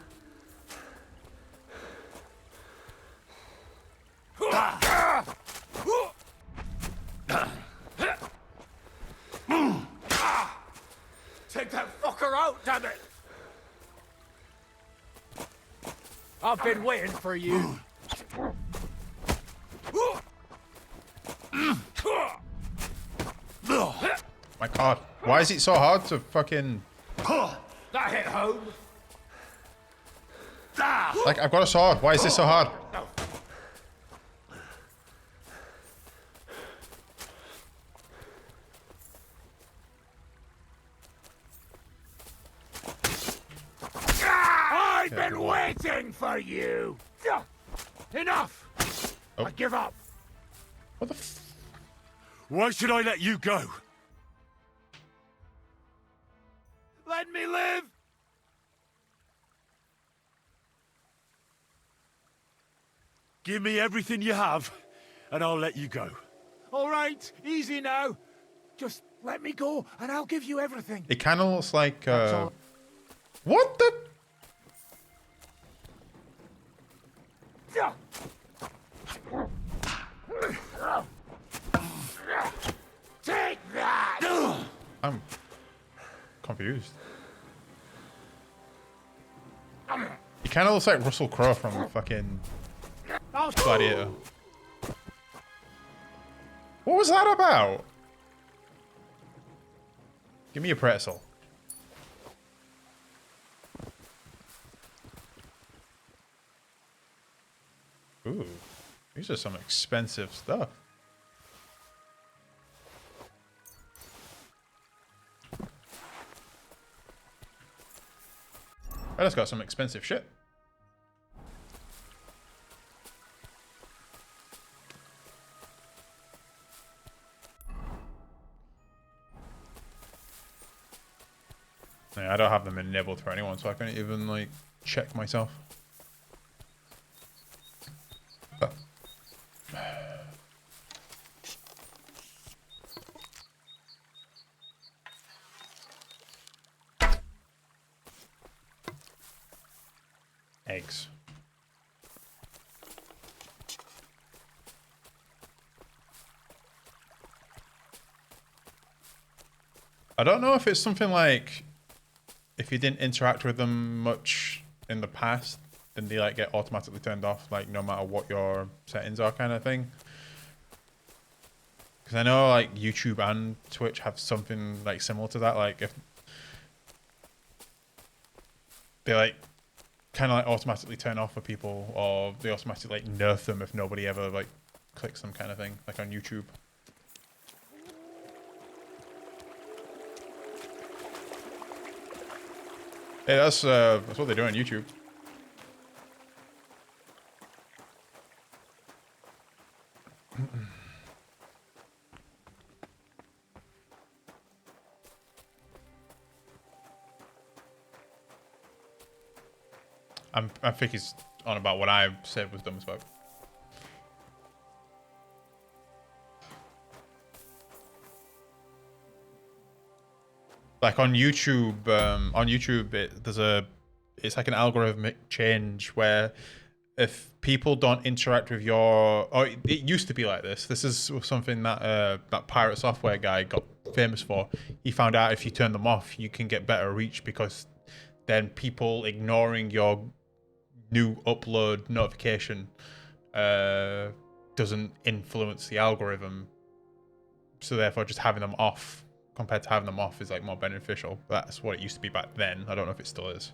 Q: Take that fucker out, damn it! I've been waiting for you.
A: My god. Why is it so hard to fucking...
Q: That hit home.
A: Like, I've got a sword. Why is this so hard?
Q: I've been waiting for you. Enough.
A: Oh.
Q: I give up.
A: What the f...
C: Why should I let you go?
Q: Let me live.
C: Give me everything you have, and I'll let you go.
Q: All right, easy now. Just let me go, and I'll give you everything.
A: It kind of looks like... What the...
Q: Take that!
A: I'm confused. He kind of looks like Russell Crowe from fucking Gladiator. What was that about? Give me a pretzel. Ooh, these are some expensive stuff. I just got some expensive shit. Yeah, I don't have them enabled for anyone, so I can't even like check myself. Oh. Eggs. I don't know if it's something like if you didn't interact with them much in the past, then they like get automatically turned off, like no matter what your settings are, kind of thing. Because I know like YouTube and Twitch have something like similar to that. Like if they like kind of like automatically turn off for people, or they automatically like nerf them if nobody ever like clicks them, kind of thing, like on YouTube. Hey, that's what they do on YouTube. I think he's on about what I said was dumb as fuck. Like on YouTube, it's like an algorithmic change where if people don't interact with your, or it used to be like this. This is something that that Pirate Software guy got famous for. He found out if you turn them off, you can get better reach, because then people ignoring your new upload notification doesn't influence the algorithm. So therefore, just having them off compared to having them off is like more beneficial. That's what it used to be back then. I don't know if it still is.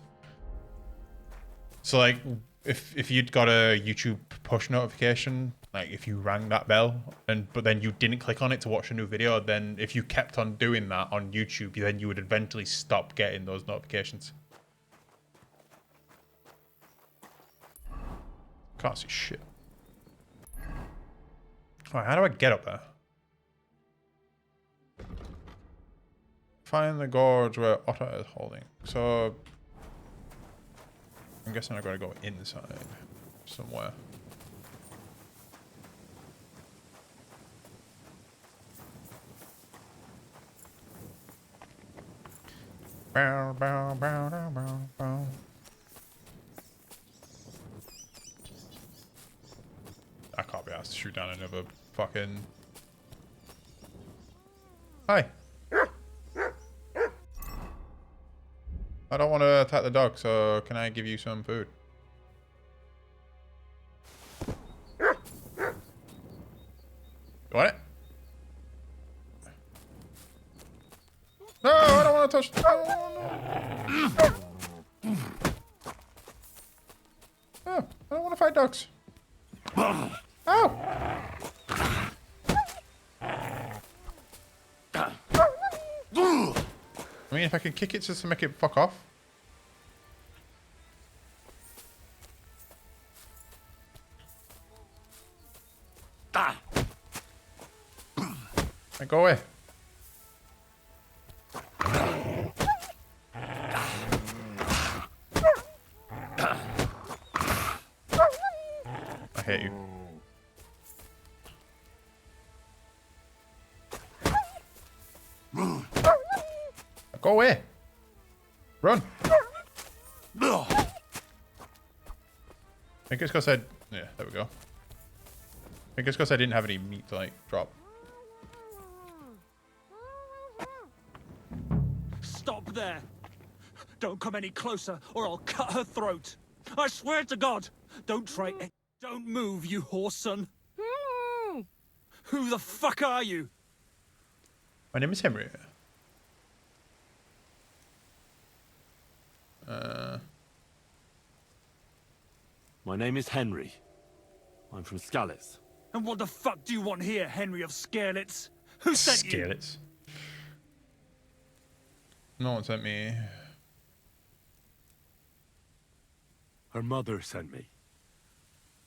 A: So like if you'd got a YouTube push notification, like if you rang that bell but then you didn't click on it to watch a new video, then if you kept on doing that on YouTube, then you would eventually stop getting those notifications. Can't see shit. Alright, how do I get up there? Find the gorge where Otter is holding. So I'm guessing I gotta go inside somewhere. Bow, bow, bow, bow, bow, bow. I can't be asked to shoot down another fucking... Hi. I don't want to attack the dog, so can I give you some food? You want it? No, I don't want to touch... Oh, I don't want to fight dogs. Oh! I mean, if I could kick it just to make it fuck off. Right, go away. I hate you. Go away. Run. I think it's because I... Yeah, there we go. I think it's because I didn't have any meat to, like, drop.
N: Stop there. Don't come any closer or I'll cut her throat. I swear to God. Don't try it. Don't move, you whore son. Who the fuck are you?
A: My name is Henry.
C: My name is Henry. I'm from Skalitz.
N: And what the fuck do you want here, Henry of Skalitz? Who sent you?
A: Skalitz. No one sent me.
C: Her mother sent me.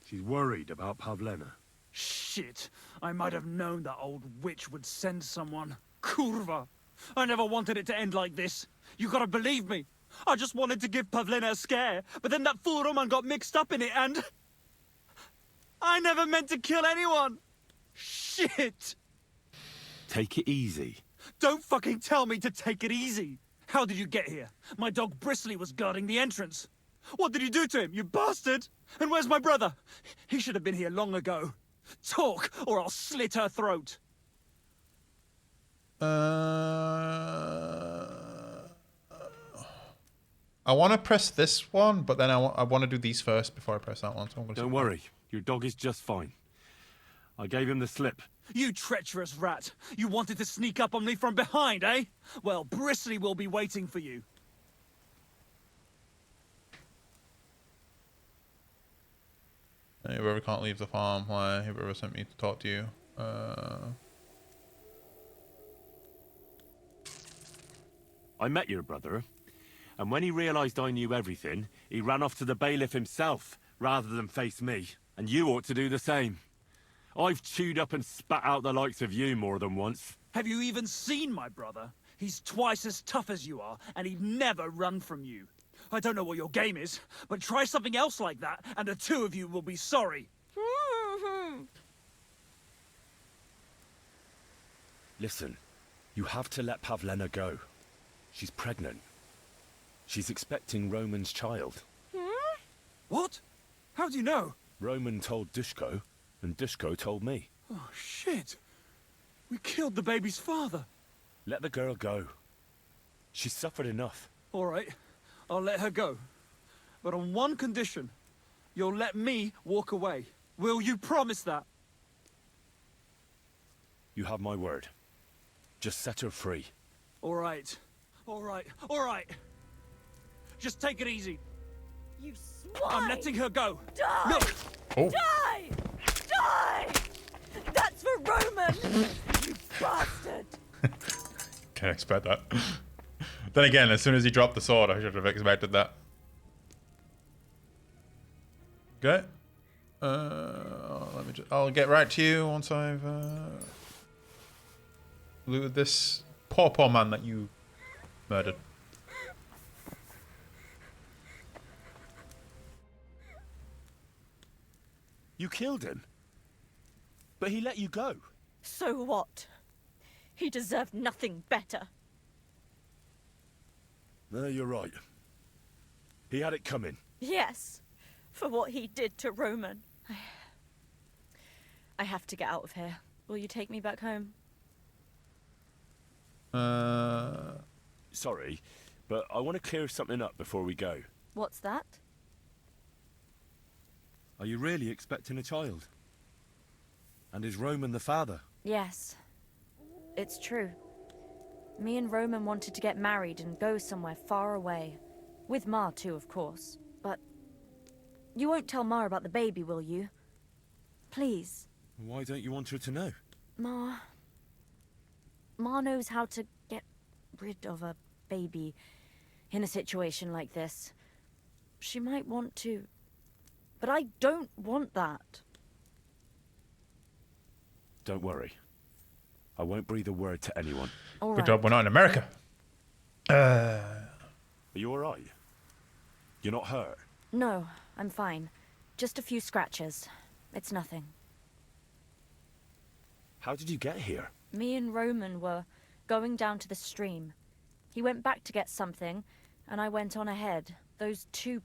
C: She's worried about Pavlena.
I: Shit! I might have known that old witch would send someone. Kurva! I never wanted it to end like this. You gotta believe me. I just wanted to give Pavlena a scare, but then that fool Roman got mixed up in it and... I never meant to kill anyone! Shit!
C: Take it easy.
I: Don't fucking tell me to take it easy! How did you get here? My dog Bristly was guarding the entrance. What did you do to him, you bastard? And where's my brother? He should have been here long ago. Talk, or I'll slit her throat.
A: I want to press this one, but then I want to do these first before I press that one. So I'm gonna
C: Don't worry, your dog is just fine. I gave him the slip.
I: You treacherous rat! You wanted to sneak up on me from behind, eh? Well, Bristly will be waiting for you.
A: Whoever can't leave the farm, why? Whoever sent me to talk to you.
C: I met your brother, and when he realized I knew everything, he ran off to the bailiff himself, rather than face me. And you ought to do the same. I've chewed up and spat out the likes of you more than once.
I: Have you even seen my brother? He's twice as tough as you are, and he'd never run from you. I don't know what your game is, but try something else like that, and the two of you will be sorry.
C: Listen, you have to let Pavlena go. She's pregnant. She's expecting Roman's child.
I: What? How do you know?
C: Roman told Dushko, and Dushko told me.
I: Oh, shit. We killed the baby's father.
C: Let the girl go. She's suffered enough.
I: All right, I'll let her go. But on one condition. You'll let me walk away. Will you promise that?
C: You have my word. Just set her free.
I: All right. All right. All right. Just take it easy.
H: You swine!
I: I'm letting her go.
H: Die!
I: No!
A: Oh.
H: Die! Die! That's for Roman! You bastard!
A: Can't expect that. Then again, as soon as he dropped the sword, I should have expected that. Okay. Let me just. I'll get right to you once I've looted this poor man that you murdered.
C: You killed him? But he let you go.
H: So what? He deserved nothing better.
C: No, you're right. He had it coming.
H: Yes, for what he did to Roman. I have to get out of here. Will you take me back home?
C: Sorry, but I want to clear something up before we go.
H: What's that?
C: Are you really expecting a child? And is Roman the father?
H: Yes, it's true. Me and Roman wanted to get married and go somewhere far away. With Ma too, of course. But you won't tell Ma about the baby, will you? Please.
C: Why don't you want her to know?
H: Ma knows how to get rid of a baby in a situation like this. She might want to. But I don't want that.
C: Don't worry. I won't breathe a word to anyone.
H: All
A: Good
H: right.
A: job we're not in America.
C: Are you alright? You're not hurt?
H: No, I'm fine. Just a few scratches. It's nothing.
C: How did you get here?
H: Me and Roman were going down to the stream. He went back to get something, and I went on ahead. Those two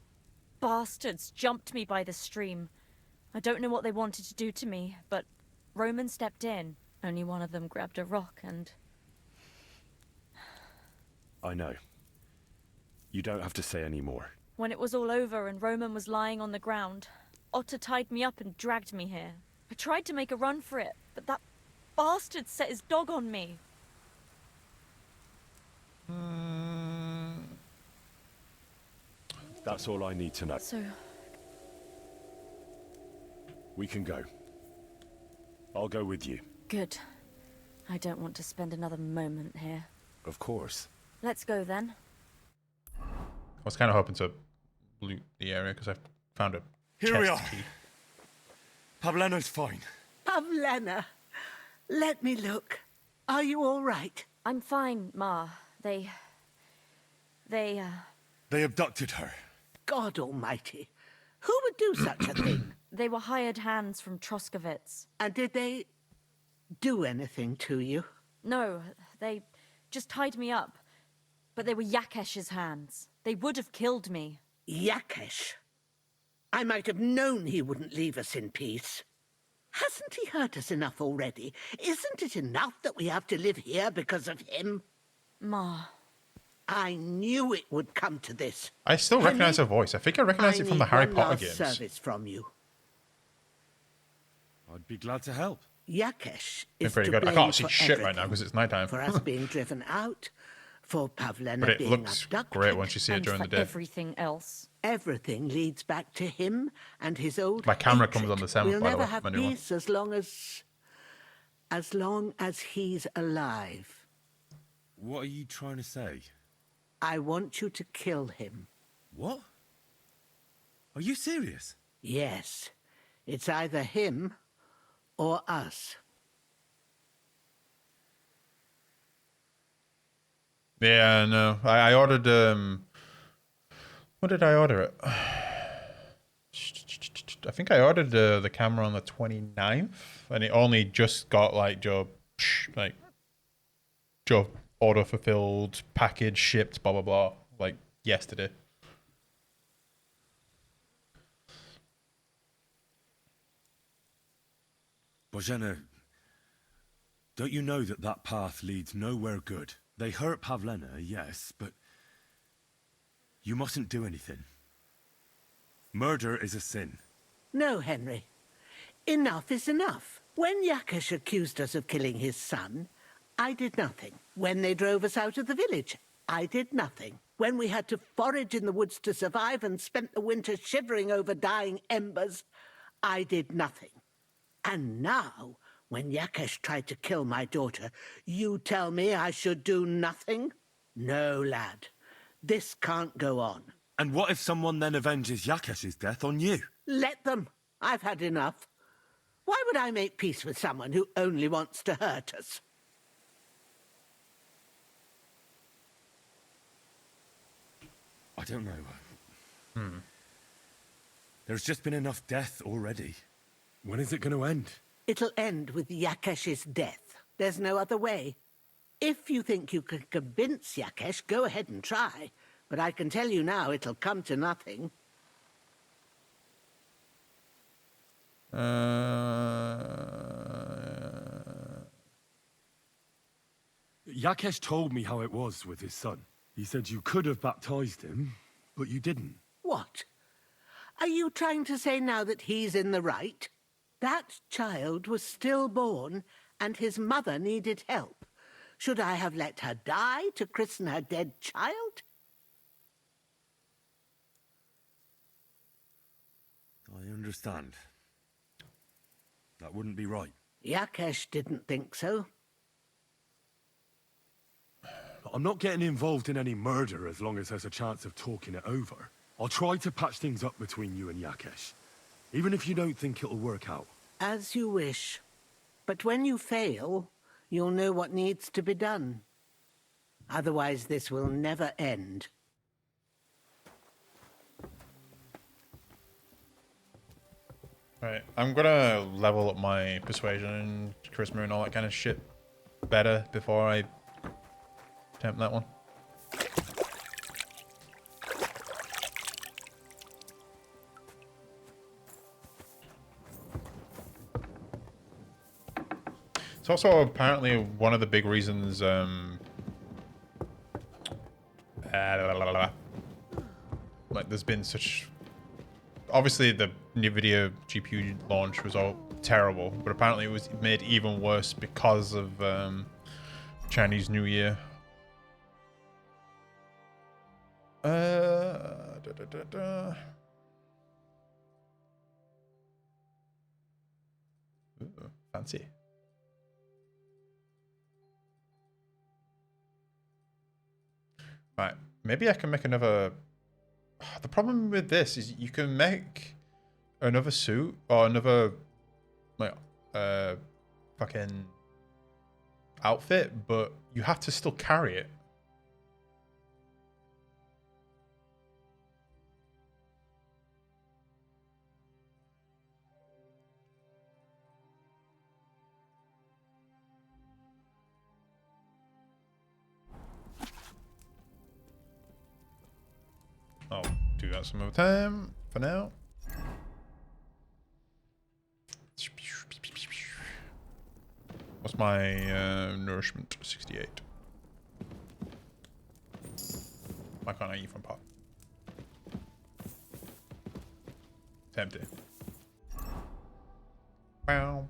H: bastards jumped me by the stream. I don't know what they wanted to do to me, but Roman stepped in. Only one of them grabbed a rock and...
C: I know. You don't have to say any more.
H: When it was all over and Roman was lying on the ground, Otter tied me up and dragged me here. I tried to make a run for it, but that bastard set his dog on me.
C: That's all I need to know.
H: So...
C: We can go. I'll go with you.
H: Good. I don't want to spend another moment here.
C: Of course.
H: Let's go then.
A: I was kind of hoping to loot the area because I've found a
C: Here we
A: chest
C: are.
A: key.
C: Pavlena's fine.
B: Pavlena, let me look. Are you all right?
H: I'm fine, Ma. They
C: abducted her.
B: God almighty. Who would do such a thing?
H: They were hired hands from Troskovitz.
B: And did they do anything to you?
H: No, they just tied me up. But they were Yakesh's hands. They would have killed me.
B: Yakesh? I might have known he wouldn't leave us in peace. Hasn't he hurt us enough already? Isn't it enough that we have to live here because of him?
H: Ma.
B: I knew it would come to this.
A: I still recognize her voice. I think I recognize it from the Harry Potter games.
B: Service from you.
C: I'd be glad to help.
B: Yakesh
A: They're
B: is
A: pretty
B: to
A: good. I
B: blame
A: can't see
B: for
A: shit right now
B: everything.
A: because it's nighttime.
B: For us being driven out, for Pavlena
A: But it
B: being
A: looks
B: abducted,
A: great once you see it
H: And
A: during
H: for
A: the day.
H: everything else.
B: Everything leads back to him and his old
A: My camera
B: hatred.
A: comes on the 7th,
B: We'll
A: by the
B: never
A: way,
B: have
A: my new one.
B: peace as long as he's alive.
C: What are you trying to say?
B: I want you to kill him.
C: What? Are you serious?
B: Yes. It's either him or us.
A: Yeah, no. I ordered when did I order it? I think I ordered the camera on the 29th, and it only just got like Joe order fulfilled, package shipped, blah blah blah, like yesterday.
C: Bozhena, don't you know that that path leads nowhere good? They hurt Pavlena, yes, but you mustn't do anything. Murder is a sin.
B: No, Henry. Enough is enough. When Yakesh accused us of killing his son, I did nothing. When they drove us out of the village, I did nothing. When we had to forage in the woods to survive and spent the winter shivering over dying embers, I did nothing. And now, when Yakesh tried to kill my daughter, you tell me I should do nothing? No, lad. This can't go on.
C: And what if someone then avenges Yakesh's death on you?
B: Let them. I've had enough. Why would I make peace with someone who only wants to hurt us?
C: I don't know. There's just been enough death already. When is it going to end?
B: It'll end with Yakesh's death. There's no other way. If you think you can convince Yakesh, go ahead and try. But I can tell you now, it'll come to nothing.
C: Yakesh told me how it was with his son. He said you could have baptized him, but you didn't.
B: What? Are you trying to say now that he's in the right? That child was stillborn, and his mother needed help. Should I have let her die to christen her dead child?
C: I understand. That wouldn't be right.
B: Yakesh didn't think so.
C: I'm not getting involved in any murder as long as there's a chance of talking it over. I'll try to patch things up between you and Yakesh, even if you don't think it'll work out.
B: As you wish. But when you fail, you'll know what needs to be done. Otherwise, this will never end.
A: Right, I'm gonna level up my persuasion and charisma and all that kind of shit better before I attempt that one. It's also apparently one of the big reasons like there's been such, obviously the NVIDIA GPU launch was all terrible, but apparently it was made even worse because of Chinese New Year. Ooh, fancy. Right, maybe I can make another The problem with this is you can make another suit or another like fucking outfit, but you have to still carry it. I'll do that some other time for now. What's my nourishment? 68. Why can't I eat from pot? Tempting. Wow.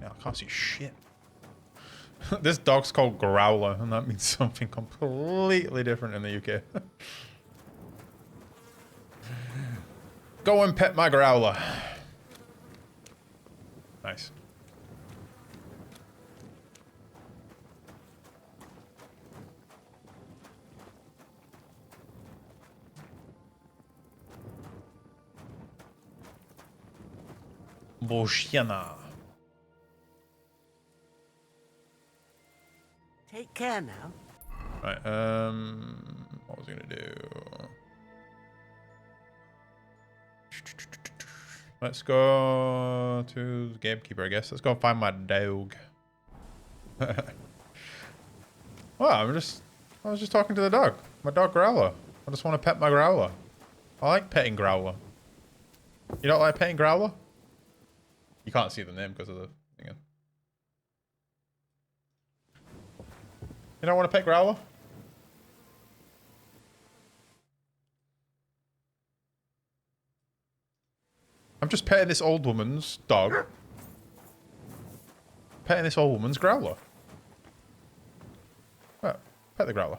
A: I can't see shit. This dog's called Growler, and that means something completely different in the UK. Go and pet my Growler. Nice. Boshena.
B: Take care now.
A: Right, what was I gonna do? Let's go to the gamekeeper, I guess. Let's go find my dog. Well, I was just talking to the dog. My dog Growler. I just want to pet my Growler. I like petting Growler. You don't like petting Growler? You can't see the name because of the thing. You don't want to pet Growler? I'm just petting this old woman's dog. Petting this old woman's Growler. Oh, pet the Growler.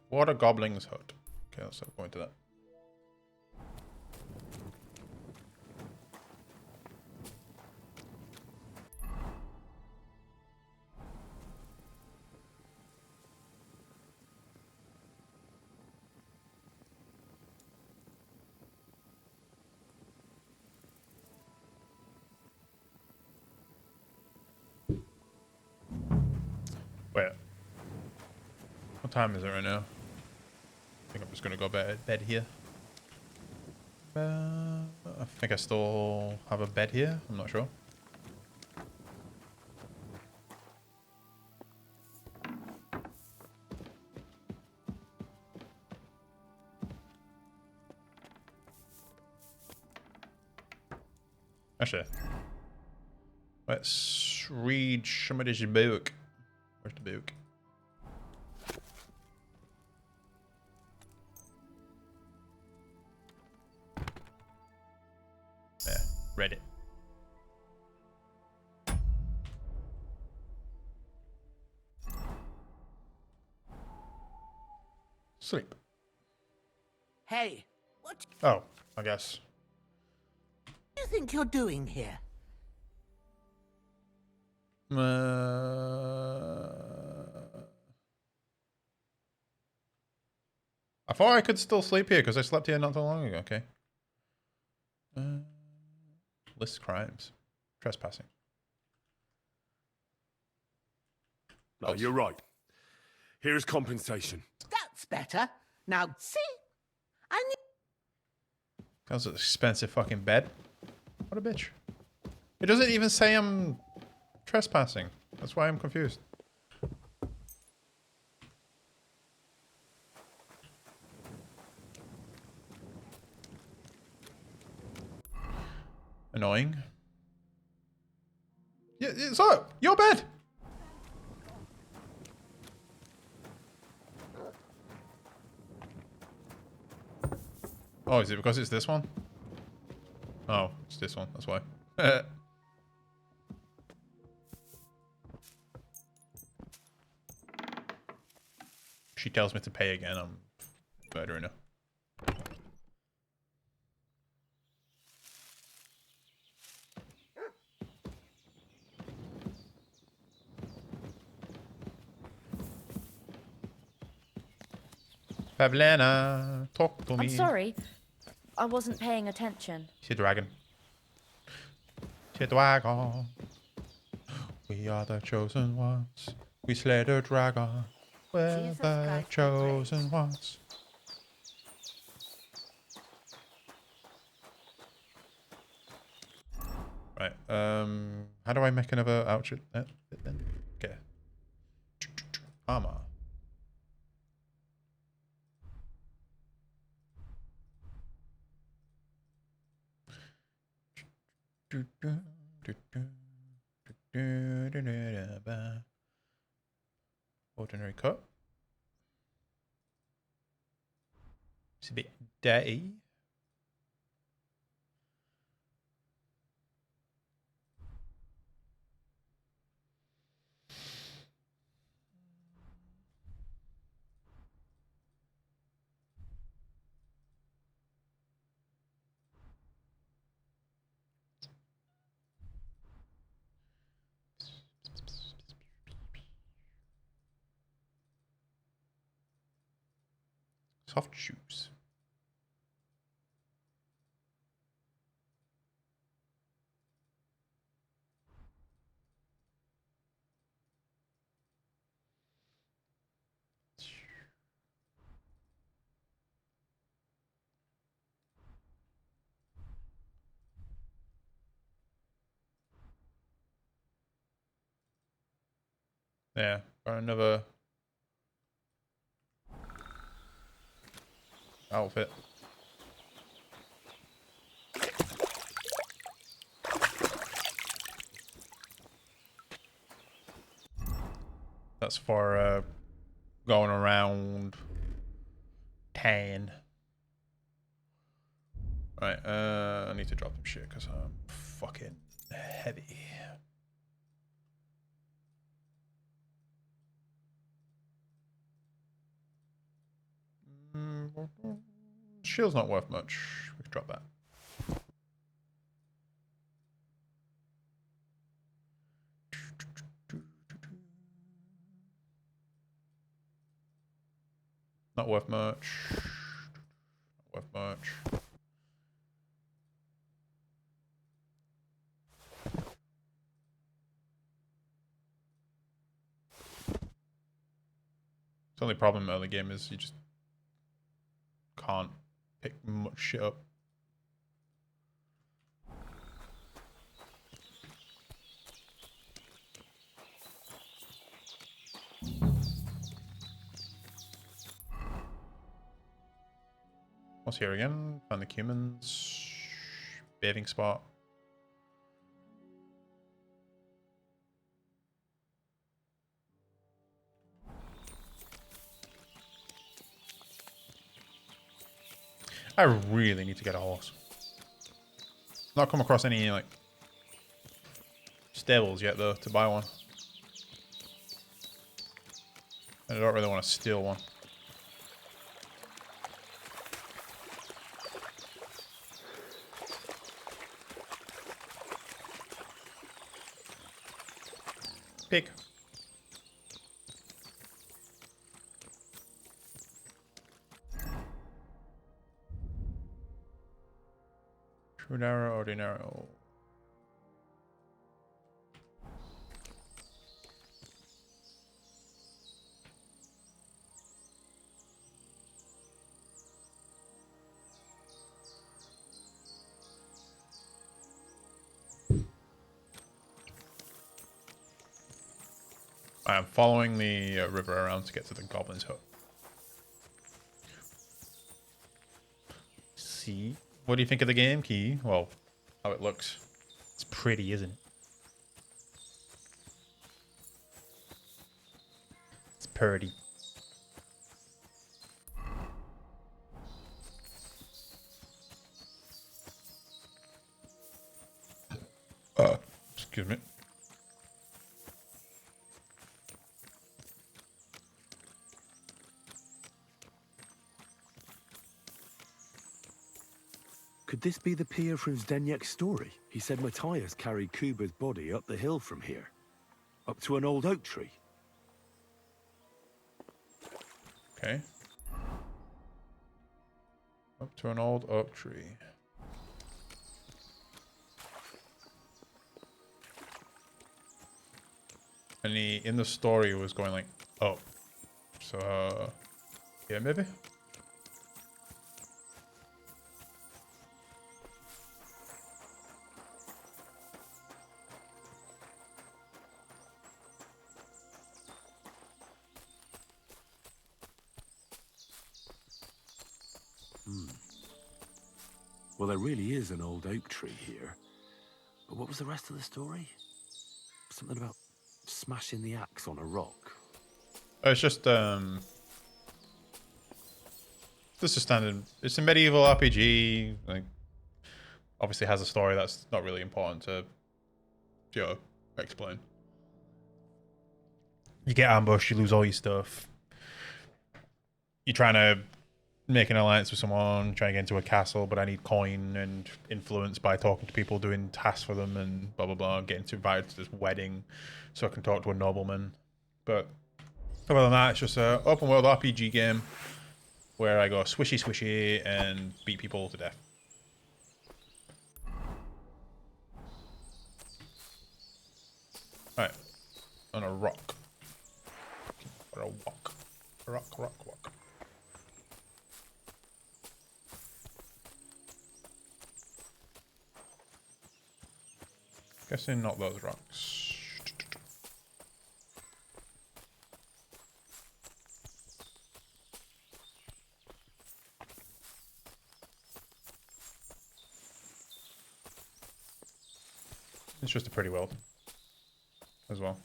A: What a goblin's hut. Okay, let's go into that. Wait. What time is it right now? I think I'm just gonna go bed here. I think I still have a bed here. I'm not sure. Actually, let's read somebody's book. Where's the book? There, read it. Sleep.
B: Hey, what
A: Oh, I guess.
B: do you think you're doing here?
A: I thought I could still sleep here because I slept here not too long ago. Okay. List crimes. Trespassing.
C: No, you're right. Here's compensation.
B: That's better. Now, see? I need...
A: That's an expensive fucking bed. What a bitch. It doesn't even say I'm trespassing. That's why I'm confused. Annoying. Yeah, so, your bed! Oh, is it because it's this one? Oh, it's this one, that's why. She tells me to pay again, I'm murdering her. Pavlena, talk to me.
H: I'm sorry. I wasn't paying attention.
A: She's a dragon. She's a dragon. We are the chosen ones. We slay the dragon. We're
O: Jesus
A: the
O: Christ,
A: chosen ones. Right. How do I make another outfit then? Okay. Armor. Ordinary cut. It's a bit dirty. Soft shoes. Yeah, got another outfit. That's for going around 10. Right, I need to drop some shit because I'm fucking heavy. Shield's not worth much. We can drop that. Not worth much. Not worth much. The only problem early game is you just can't pick much shit up. What's here again? Find the humans. Bathing spot. I really need to get a horse. Not come across any like stables yet though to buy one. I don't really want to steal one. Pig. True narrow, ordinary. I am following the river around to get to the Goblin's Hut. See? What do you think of the game, Key? Well, how it looks. It's pretty, isn't it? It's pretty. Excuse me.
J: Could this be the pier from Zdeněk's story? He said Matthias carried Kuba's body up the hill from here. Up to an old oak tree.
A: Okay. Up to an old oak tree. And he, in the story, was going like up. So, yeah, maybe?
J: Well, there really is an old oak tree here. But what was the rest of the story? Something about smashing the axe on a rock.
A: It's just this is standard. It's a medieval RPG. Like, obviously has a story that's not really important to, you know, explain. You get ambushed, you lose all your stuff. You're trying to make an alliance with someone, trying to get into a castle, but I need coin and influence by talking to people, doing tasks for them, and blah blah blah. Getting invited to this wedding, so I can talk to a nobleman. But other than that, it's just an open world RPG game where I go swishy swishy and beat people to death. Alright, on a rock. Or a walk. Rock. Guessing not those rocks. It's just a pretty world as well.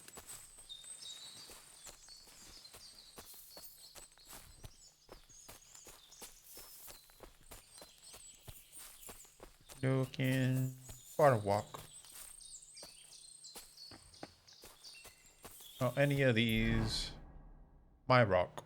A: Looking for a walk. Oh, any of these, my rock.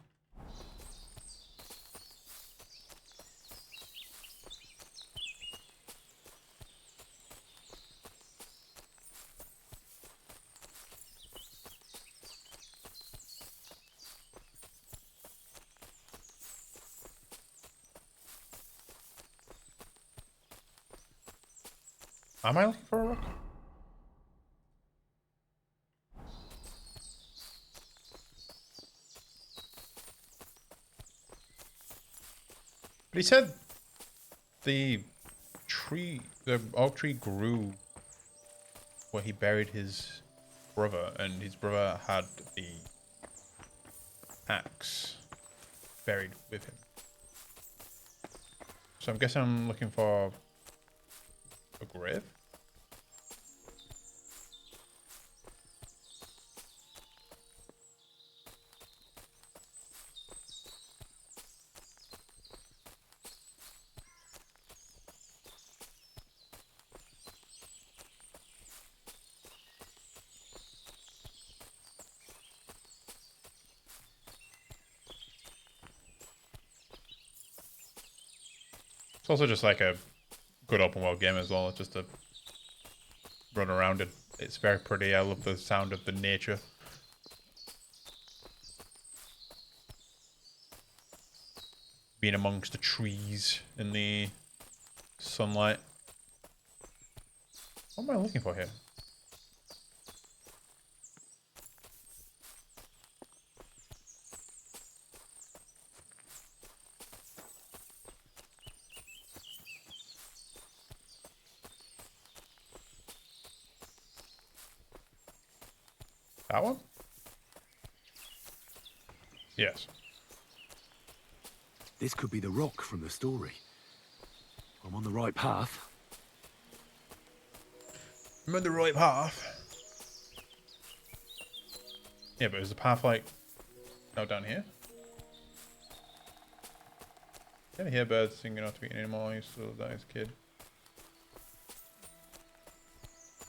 A: Am I looking for a rock? But he said the oak tree grew where he buried his brother, and his brother had the axe buried with him. So I'm guessing I'm looking for a grave? It's also just like a good open world game as well, just to run around it. It's very pretty. I love the sound of the nature. Being amongst the trees in the sunlight. What am I looking for here? That one? Yes.
J: This could be the rock from the story. I'm on the right path.
A: I'm on the right path. Yeah, but is the path like out down here? You ever hear birds singing not to be eaten anymore? I used to love that as a kid.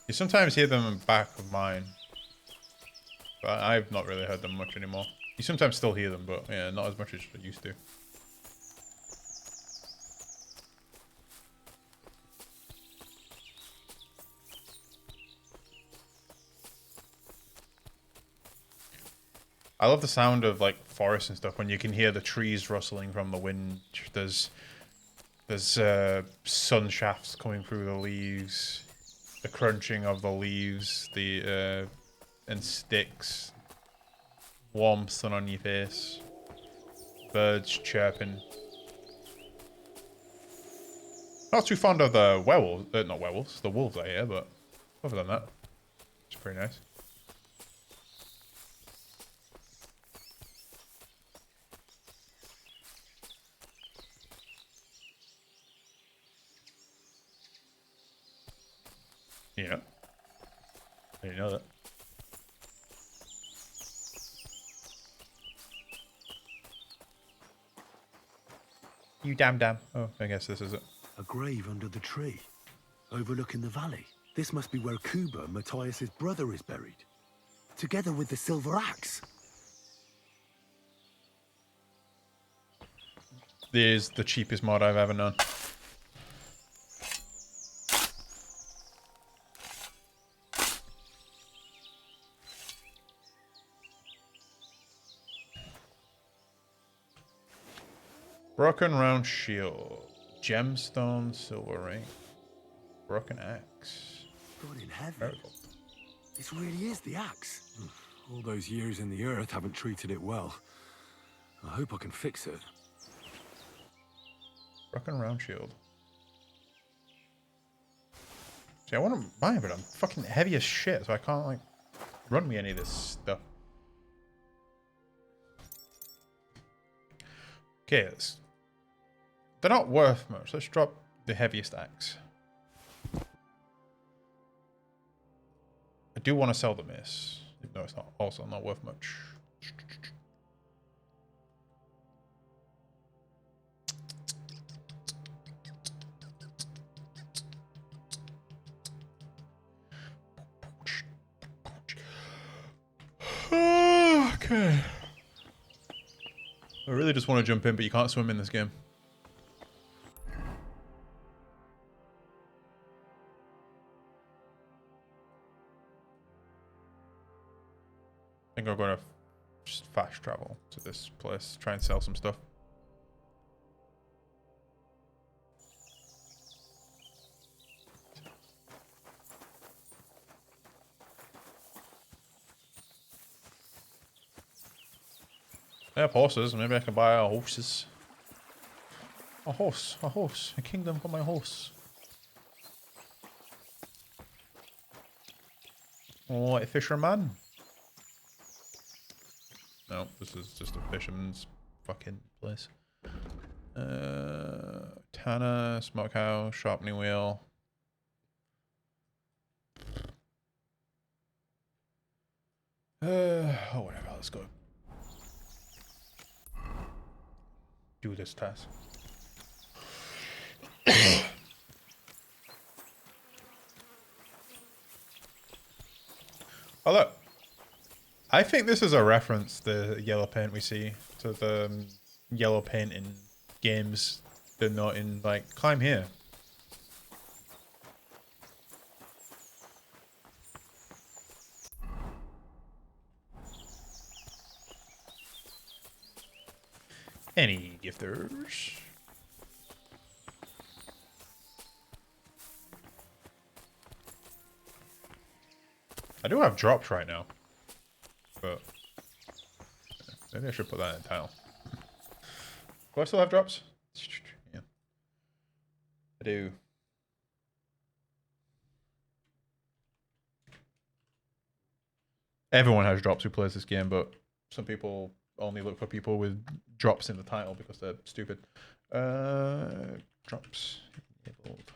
A: You sometimes hear them in the back of mine. But I've not really heard them much anymore. You sometimes still hear them, but yeah, not as much as I used to. I love the sound of like forests and stuff when you can hear the trees rustling from the wind. There's sun shafts coming through the leaves, the crunching of the leaves, and sticks, warm sun on your face, birds chirping. Not too fond of the werewolves, not werewolves, the wolves I hear, but other than that, it's pretty nice. Yeah. I didn't know that. You damn. Oh, I guess this is it.
J: A grave under the tree, overlooking the valley. This must be where Kuba, Matthias's brother, is buried, together with the silver axe.
A: This is the cheapest mod I've ever known. Broken round shield. Gemstone, silver ring. Broken axe.
J: God in heaven.
A: Miracle.
J: This really is the axe. All those years in the earth haven't treated it well. I hope I can fix it.
A: Broken round shield. See, I want to buy it, but I'm fucking heavy as shit, so I can't, like, run me any of this stuff. Okay, they're not worth much. Let's drop the heaviest axe. I do want to sell the mace, even though it's not also not worth much. Okay. I really just want to jump in, but you can't swim in this game. I think I'm going to just fast travel to this place, try and sell some stuff. I have horses. Maybe I can buy horses. A horse. A horse. A kingdom for my horse. Oh, a fisherman. No, this is just a fisherman's fucking place. Tanner, smokehouse, sharpening wheel. Oh, whatever. Let's go. Do this task. Oh look, I think this is a reference, the yellow paint we see, to the yellow paint in games that not in, like, climb here. Any gifters? I do have drops right now, but maybe I should put that in tile. Do I still have drops? Yeah, I do. Everyone has drops who plays this game, but some people only look for people with drops in the title because they're stupid. Drops enabled.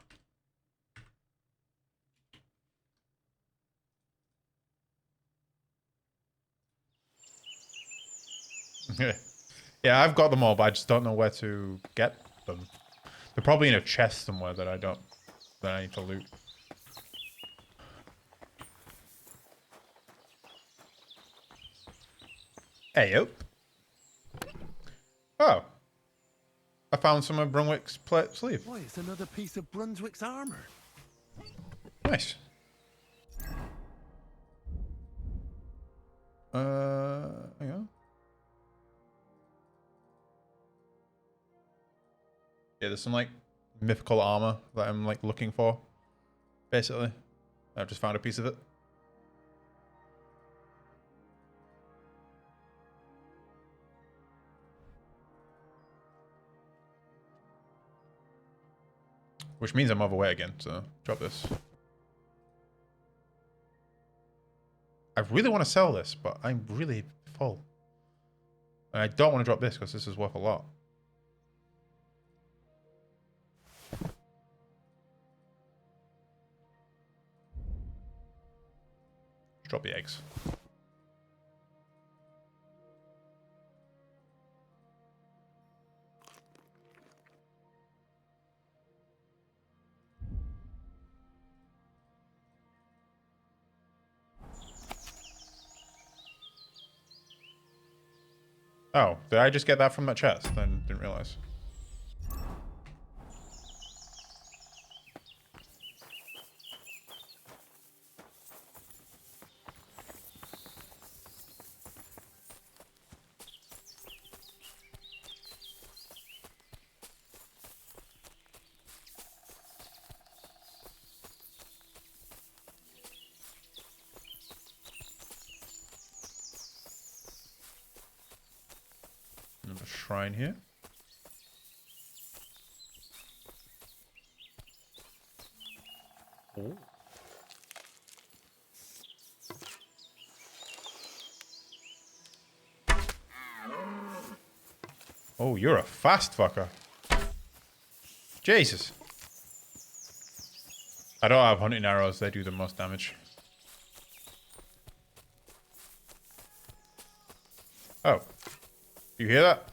A: Yeah, I've got them all, but I just don't know where to get them. They're probably in a chest somewhere that I need to loot. Hey, yo. Oh. I found some of Brunswick's sleeve.
J: Why, it's another piece of Brunswick's armor.
A: Nice. Hang on. Yeah, there's some like mythical armor that I'm like looking for. Basically, I've just found a piece of it. Which means I'm overweight again, so drop this. I really want to sell this, but I'm really full. And I don't want to drop this because this is worth a lot. Drop the eggs. Oh, did I just get that from that chest? I didn't realize. Another shrine here. Oh. Oh, you're a fast fucker. Jesus. I don't have hunting arrows, they do the most damage. Oh. You hear that?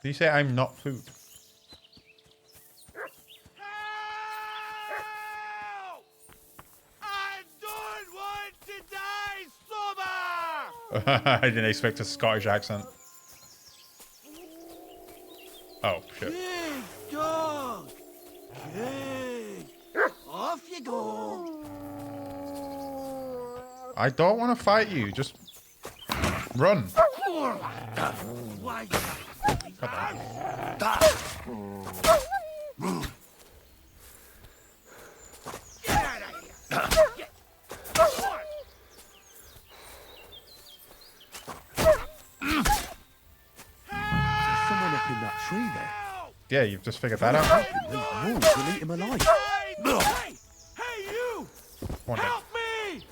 A: Did you say I'm not food? I didn't expect a Scottish accent. Oh, shit.
P: Good dog. Good. Off you go.
A: I don't want to fight you. Just run.
P: Why?
J: Someone up in that tree there.
A: Yeah, you've just figured that out.
J: We'll eat him alive.
P: Hey, you!
A: One
P: Help me!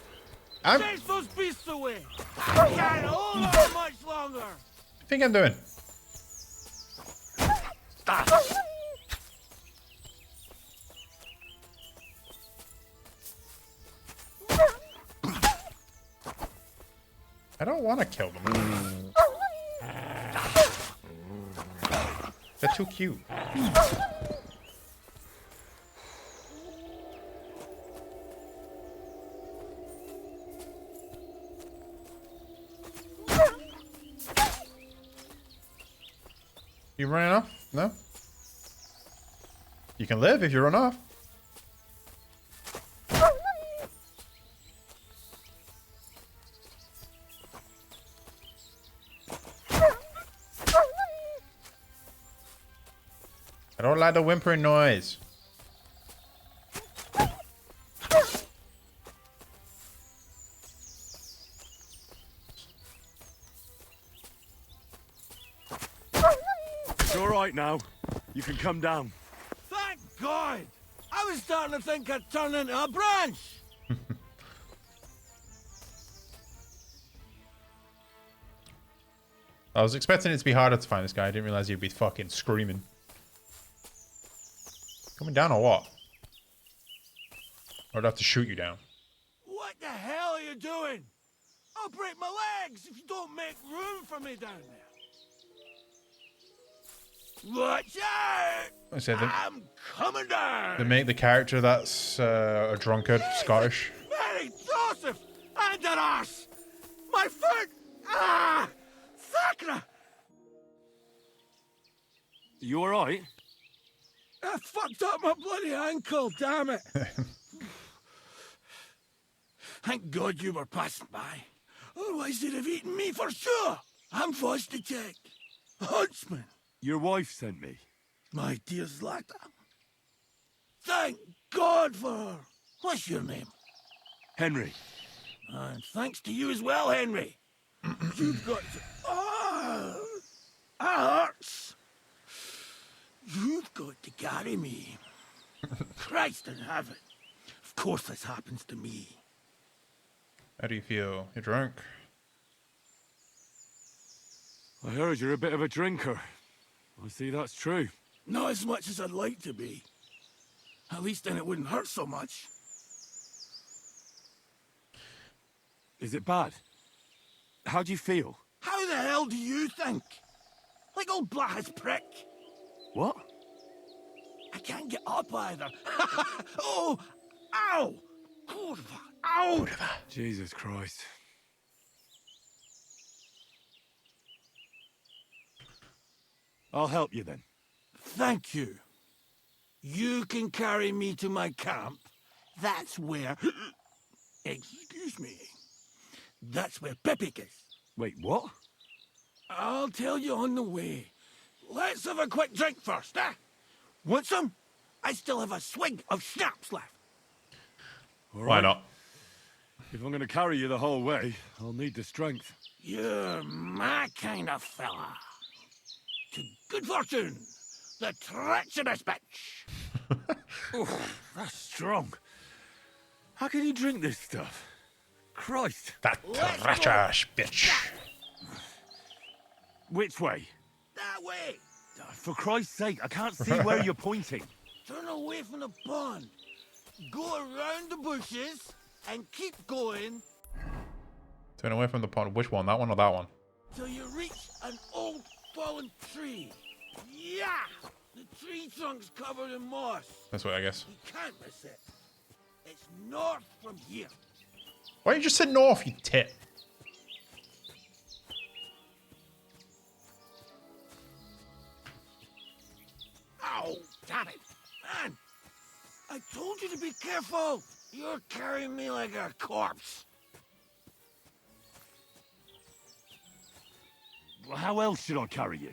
A: I'm...
P: Chase those beasts away! I can't hold on much longer!
A: What do you think I'm doing? I don't want to kill them. They're too cute. You running off? No? You can live if you run off. I don't like the whimpering noise.
C: It's all right now. You can come down.
P: Thank God! I was starting to think I'd turn into a branch!
A: I was expecting it to be harder to find this guy. I didn't realize he'd be fucking screaming. Coming down or what? Or I'd have to shoot you down.
P: What the hell are you doing? I'll break my legs if you don't make room for me down there. Watch out!
A: I said
P: I'm coming down!
A: they make the character that's a drunkard Scottish.
P: Mary Joseph! And an arse! My foot! Ah! Thackeray!
C: You all right?
P: I fucked up my bloody ankle, damn it! Thank God you were passing by. Otherwise they'd have eaten me for sure. I'm Vosticek, huntsman.
C: Your wife sent me.
P: My dear Zlata. Thank God for her. What's your name?
C: Henry.
P: And thanks to you as well, Henry. You've got to... Ah! That hurts. You've got to carry me. Christ in heaven. Of course this happens to me.
A: How do you feel? You're drunk?
C: I heard you're a bit of a drinker. I see that's true.
P: Not as much as I'd like to be. At least then it wouldn't hurt so much.
C: Is it bad? How do you feel?
P: How the hell do you think? Like old Blaha's prick.
C: What?
P: I can't get up either. Oh! Ow! Kurva! Ow!
C: Jesus Christ. I'll help you then.
P: Thank you. You can carry me to my camp. That's where... Excuse me. That's where Pepik is.
C: Wait, what?
P: I'll tell you on the way. Let's have a quick drink first, eh? Want some? I still have a swig of schnapps left.
C: All
A: Why
C: right.
A: not?
C: If I'm going to carry you the whole way, I'll need the strength.
P: You're my kind of fella. To good fortune, the treacherous bitch.
C: Oh, that's strong. How can you drink this stuff? Christ.
A: That treacherous bitch.
C: Which way?
P: That way.
C: For Christ's sake, I can't see where you're pointing.
P: Turn away from the pond. Go around the bushes and keep going
A: Turn away from the pond. Which one? That one or that one?
P: till you reach an old fallen tree. Yeah! The tree trunk's covered in moss.
A: This way, I guess.
P: You can't miss it. It's north from here.
A: Why don't you just say north, you tit?
P: Ow! Damn it! Man! I told you to be careful! You're carrying me like a corpse.
C: Well, how else should I carry you?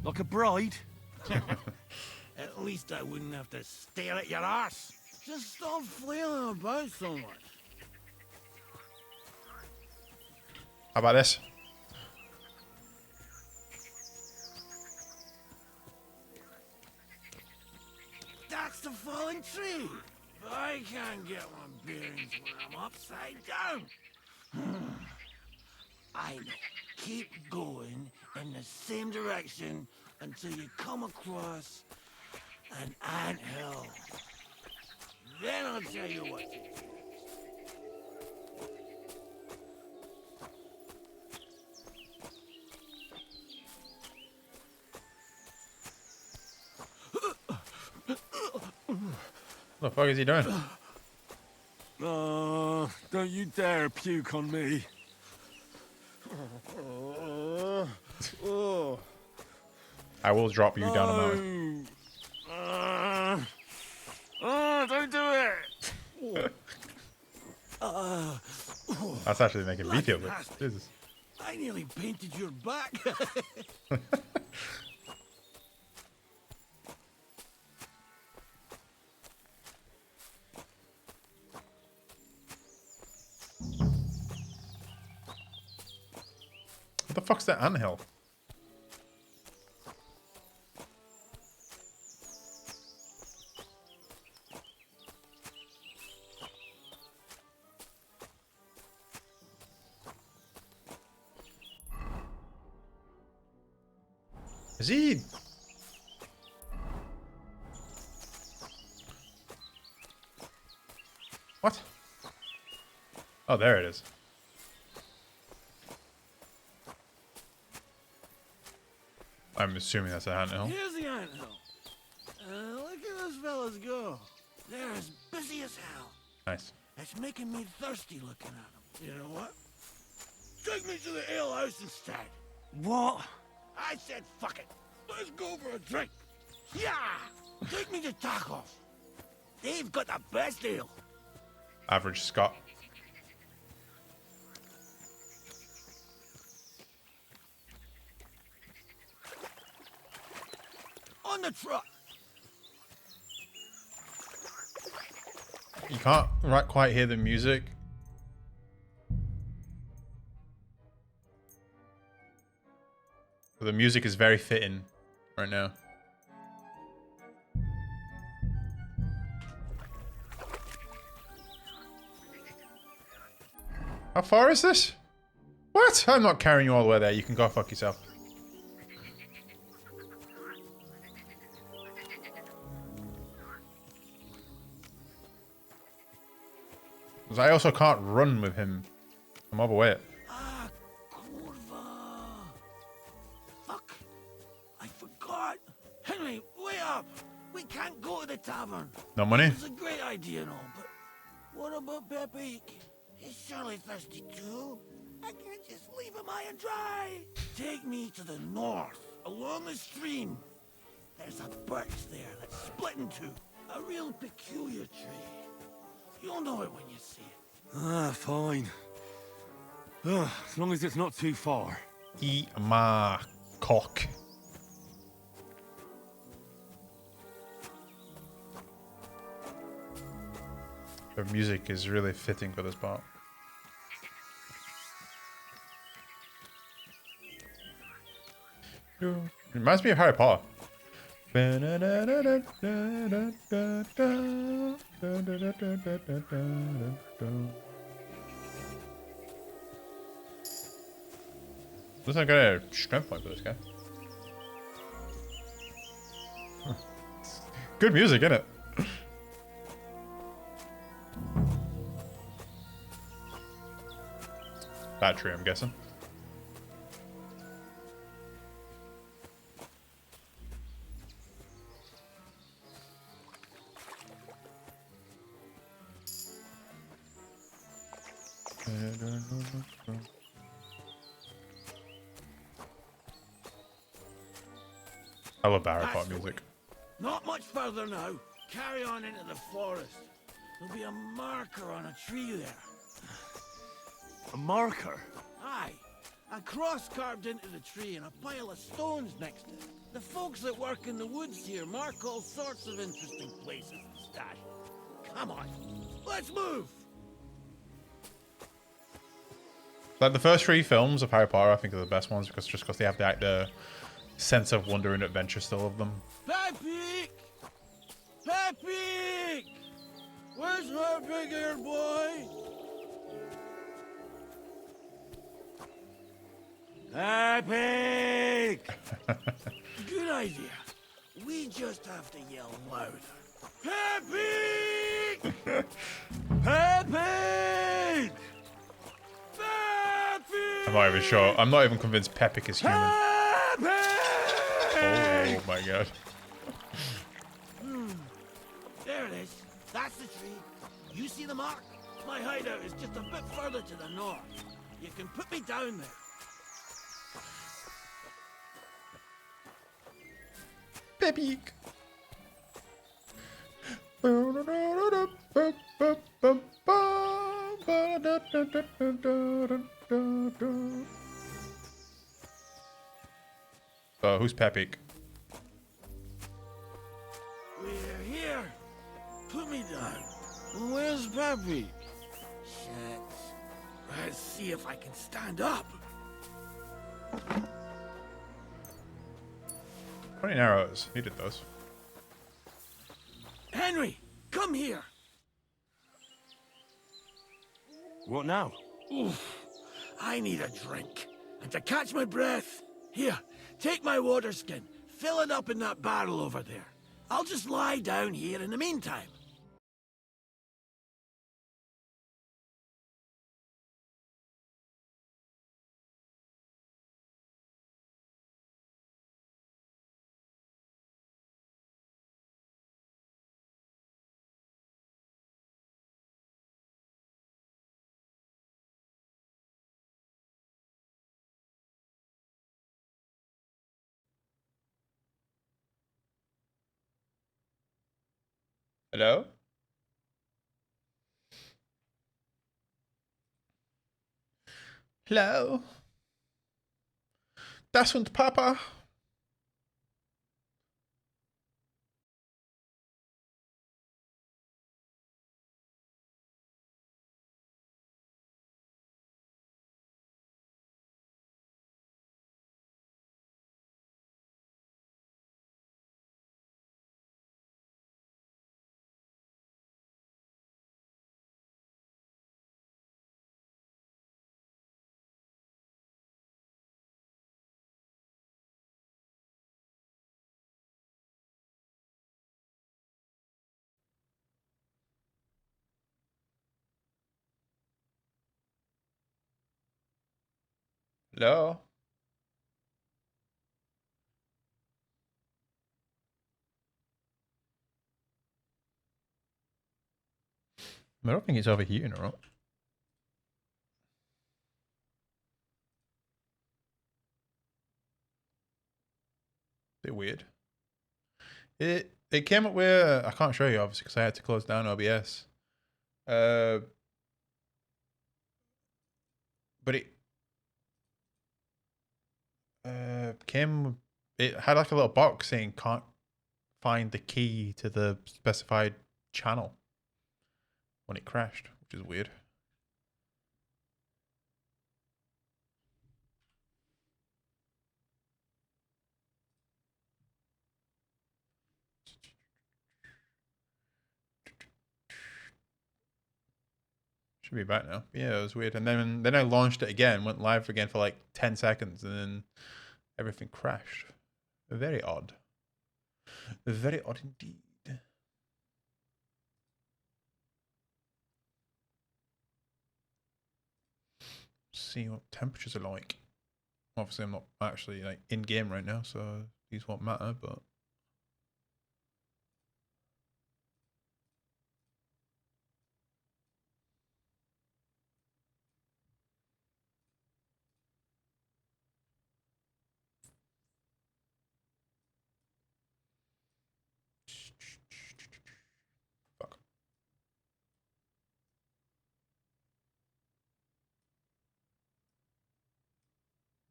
C: Like a bride?
P: At least I wouldn't have to stare at your arse. Just stop flailing about so much.
A: How about this?
P: That's the fallen tree. But I can't get my bearings when I'm upside down. I know. Keep going in the same direction until you come across an anthill. Then I'll tell you what to do.
A: What the fuck is he doing?
C: Don't you dare puke on me.
A: I will drop you down a mountain.
C: Don't do it.
A: That's actually making me feel good. Jesus.
P: I nearly painted your back.
A: What the fuck's that anthill? Is he? What? Oh, there it is. I'm assuming that's a anthill.
P: Here's the anthill. Look at those fellas go. They're as busy as hell.
A: Nice.
P: It's making me thirsty looking at them. You know what? Take me to the ale house instead.
C: What?
P: I said fuck it. Let's go for a drink. Yeah! Take me to Tarkov. They've got the best ale.
A: Average Scot.
P: on the truck.
A: You can't quite hear the music. But the music is very fitting right now. How far is this? What? I'm not carrying you all the way there. You can go fuck yourself. 'Cause I also can't run with him. I'm overweight.
P: Ah, kurva. Fuck. I forgot. Henry, wait up. We can't go to the tavern.
A: No money?
P: It's a great idea and all, but what about Pepe? He's surely thirsty too. I can't just leave him high and dry. Take me to the north, along the stream. There's a birch there that's split in two. A real peculiar tree. You'll know it when you see it.
J: Ah, fine. As long as it's not too far.
A: Eat my cock. The music is really fitting for this part. It reminds me of Harry Potter. Looks like I got a strength point for this guy. Huh. Good music, isn't it? Battery, I'm guessing. I love Harry Potter music.
P: Not much further now. Carry on into the forest. There'll be a marker on a tree there.
J: A marker?
P: Aye. A cross carved into the tree and a pile of stones next to it. The folks that work in the woods here mark all sorts of interesting places and stash. Come on, let's move!
A: Like the first 3 films of Harry Potter, I think are the best ones because they have the sense of wonder and adventure still of them.
P: Pepe! Pepe! Where's her big-eared boy? Pepe! Good idea. We just have to yell louder. Pepe! Pepe!
A: I'm not even sure. I'm not even convinced Pepic is human. Oh my god.
P: There it is. That's the tree. You see the mark? My hideout is just a bit further to the north. You can put me down there.
A: Pepic. Who's Pepic?
P: We're here. Put me down. Where's Pepe? Shit. Let's see if I can stand up.
A: 20 arrows. Needed those.
P: Henry, come here.
J: What now?
P: Oof. I need a drink. And to catch my breath, here, take my water skin. Fill it up in that barrel over there. I'll just lie down here in the meantime.
A: Hello? Hello? Das und Papa? Hello. I don't think it's overheating or not. Bit weird. It came up with, I can't show you obviously because I had to close down OBS. But it had like a little box saying can't find the key to the specified channel when it crashed, which is weird. Should be back now. Yeah, it was weird. And then I launched it again, went live again for like 10 seconds, and then everything crashed. Very odd. Very odd indeed. See what temperatures are like. Obviously, I'm not actually like in game right now, so these won't matter, but.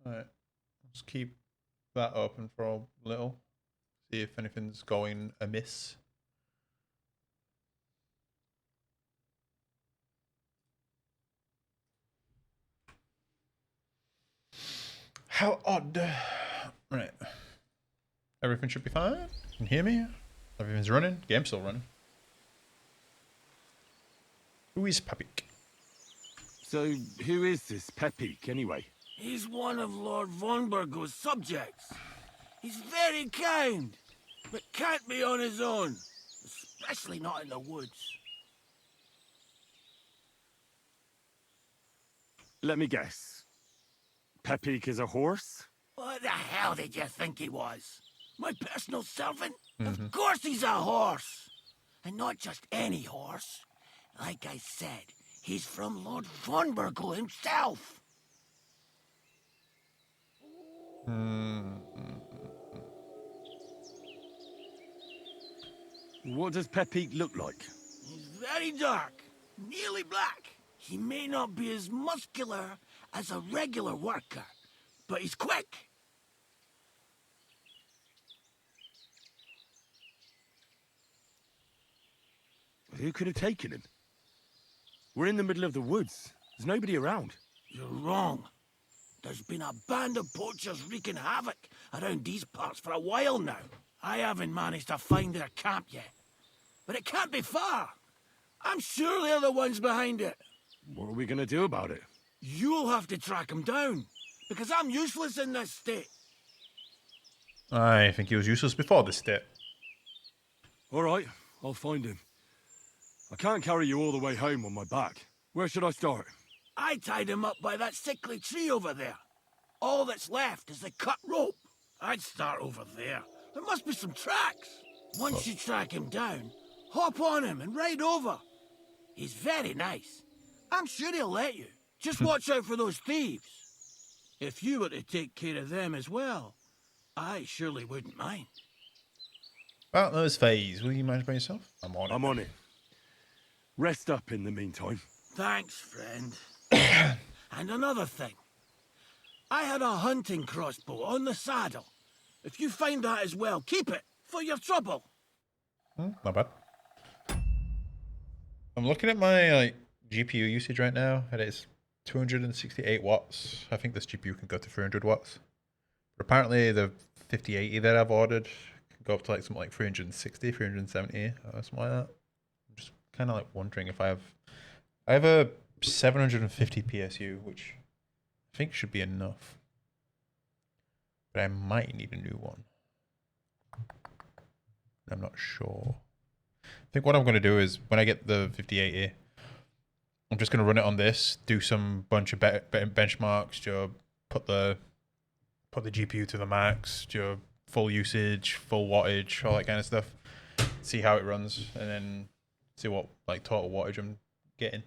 A: Alright, let's keep that open for a little. See if anything's going amiss. How odd. Right. Everything should be fine. You can hear me. Everything's running. Game's still running. Who is Pepik?
C: So, who is this Pepik, anyway?
P: He's one of Lord Vonbergo's subjects. He's very kind, but can't be on his own, especially not in the woods.
C: Let me guess. Pepik is a horse?
P: What the hell did you think he was? My personal servant? Of course he's a horse. And not just any horse. Like I said, he's from Lord Vonbergo himself.
C: What does Pepik look like?
P: He's very dark, nearly black. He may not be as muscular as a regular worker, but he's quick.
C: Who could have taken him? We're in the middle of the woods. There's nobody around.
P: You're wrong. There's been a band of poachers wreaking havoc around these parts for a while now. I haven't managed to find their camp yet. But it can't be far. I'm sure they're the ones behind it.
C: What are we gonna do about it?
P: You'll have to track them down, because I'm useless in this state.
A: I think he was useless before this state.
C: All right, I'll find him. I can't carry you all the way home on my back. Where should I start?
P: I tied him up by that sickly tree over there. All that's left is the cut rope. I'd start over there. There must be some tracks. Once you track him down, hop on him and ride over. He's very nice. I'm sure he'll let you. Just watch out for those thieves. If you were to take care of them as well, I surely wouldn't mind.
A: About those phase, will you manage by yourself? I'm on it.
C: Rest up in the meantime.
P: Thanks, friend. And another thing. I had a hunting crossbow on the saddle. If you find that as well, keep it for your trouble.
A: Not bad. I'm looking at my GPU usage right now, and it's 268 watts. I think this GPU can go to 300 watts. But apparently the 5080 that I've ordered can go up to like something like 360, 370, or something like that. I'm just kind of like wondering if I have a 750 PSU, which I think should be enough. But I might need a new one. I'm not sure. I think what I'm going to do is when I get the 5080, I'm just going to run it on this, do some bunch of benchmarks, put the GPU to the max, your full usage, full wattage, all that kind of stuff. See how it runs, and then see what like total wattage I'm getting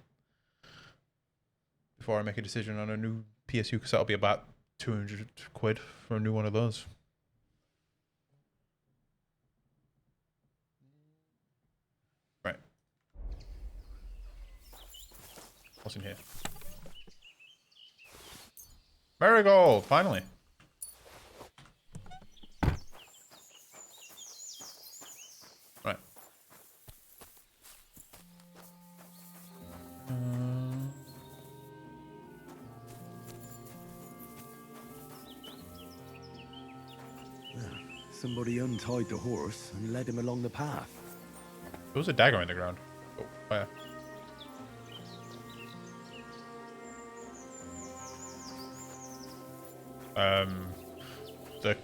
A: before I make a decision on a new PSU, because that'll be about 200 quid for a new one of those. Right. What's in here? Marigold, finally. Right.
J: Somebody untied the horse and led him along the path.
A: There was a dagger in the ground. Oh, fire. The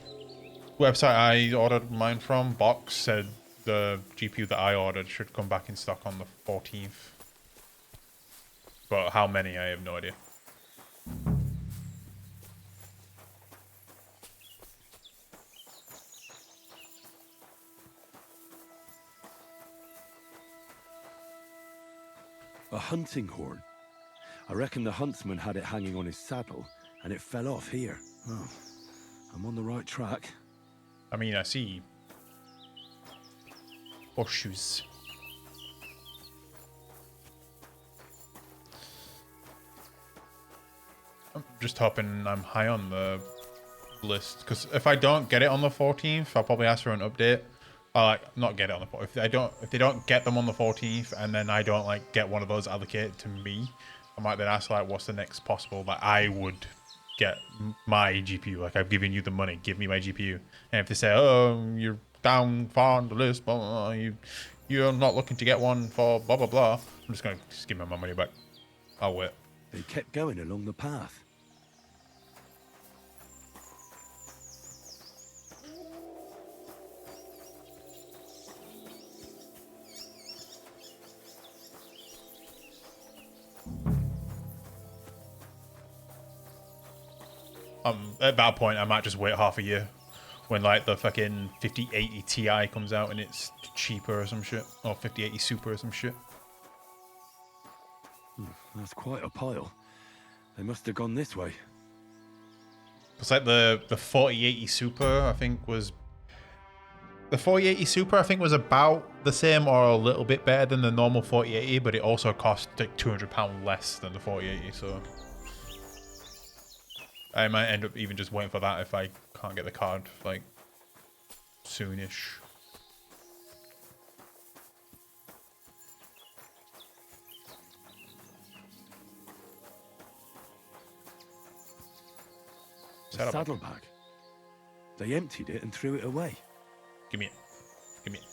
A: website I ordered mine from, Box, said the GPU that I ordered should come back in stock on the 14th. But how many, I have no idea.
J: A hunting horn. I reckon the huntsman had it hanging on his saddle, and it fell off here. Oh, I'm on the right track.
A: I mean, I see horseshoes. I'm just hoping I'm high on the list, because if I don't get it on the 14th, I'll probably ask for an update. Like, not get it on the 14th. If they don't get them on the 14th, and then I don't like get one of those allocated to me, I might then ask like, what's the next possible that I would get my GPU? Like, I've given you the money, give me my GPU. And if they say, oh, you're down far on the list, blah, blah, blah, you're not looking to get one for blah blah blah, I'm just gonna give me my money back. I'll wait.
J: They kept going along the path.
A: At that point, I might just wait half a year when like the fucking 5080 Ti comes out and it's cheaper or some shit, or 5080 Super or some shit.
J: That's quite a pile. They must have gone this way.
A: It's like the 4080 Super, I think was... The 4080 Super, I think, was about the same or a little bit better than the normal 4080, but it also cost like £200 less than the 4080, so... I might end up even just waiting for that if I can't get the card, like, soonish.
J: Saddlebag. They emptied it and threw it away.
A: Give me it. Give me it.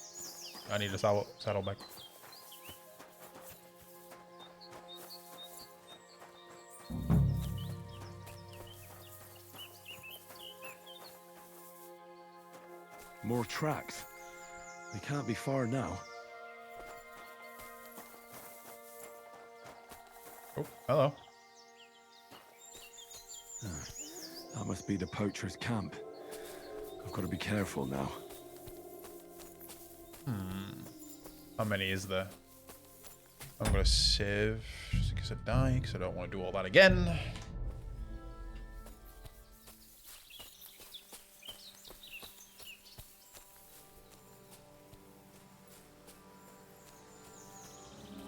A: I need a saddlebag.
J: More tracks. They can't be far now.
A: Oh, hello.
J: That must be the poacher's camp. I've got to be careful now.
A: How many is there? I'm gonna save just in case I die, because I don't want to do all that again.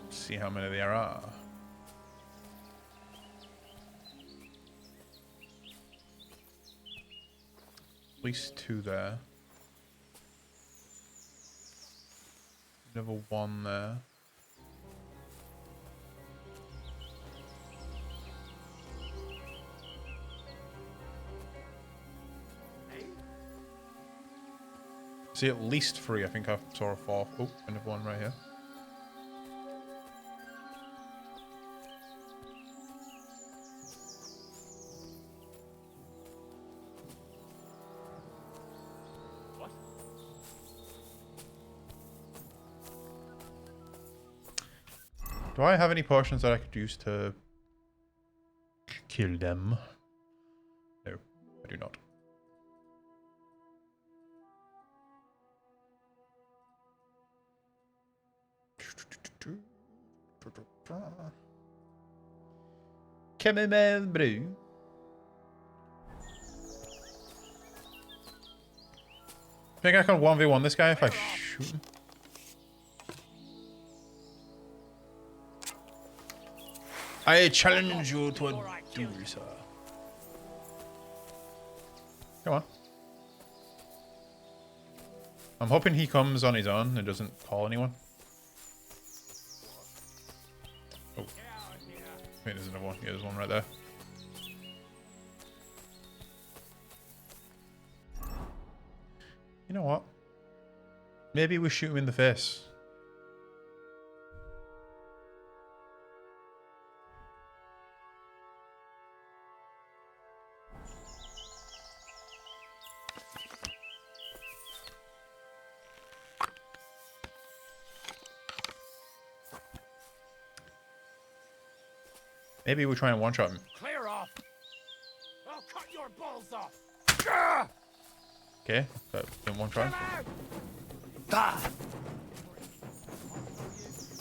A: See how many there are. At least 2 there. Another 1 there. See, at least 3. I think I saw a 4th. Oh, another 1 right here. Do I have any potions that I could use to kill them? Chamomile brew. I think I can 1v1 this guy if I shoot him. I challenge you to a duel, sir. Come on. I'm hoping he comes on his own and doesn't call anyone. Oh. I think there's another one. Yeah, there's one right there. You know what? Maybe we shoot him in the face. Maybe we try and one-shot him.
P: Clear off! I'll cut your balls off!
A: Okay, but in one try.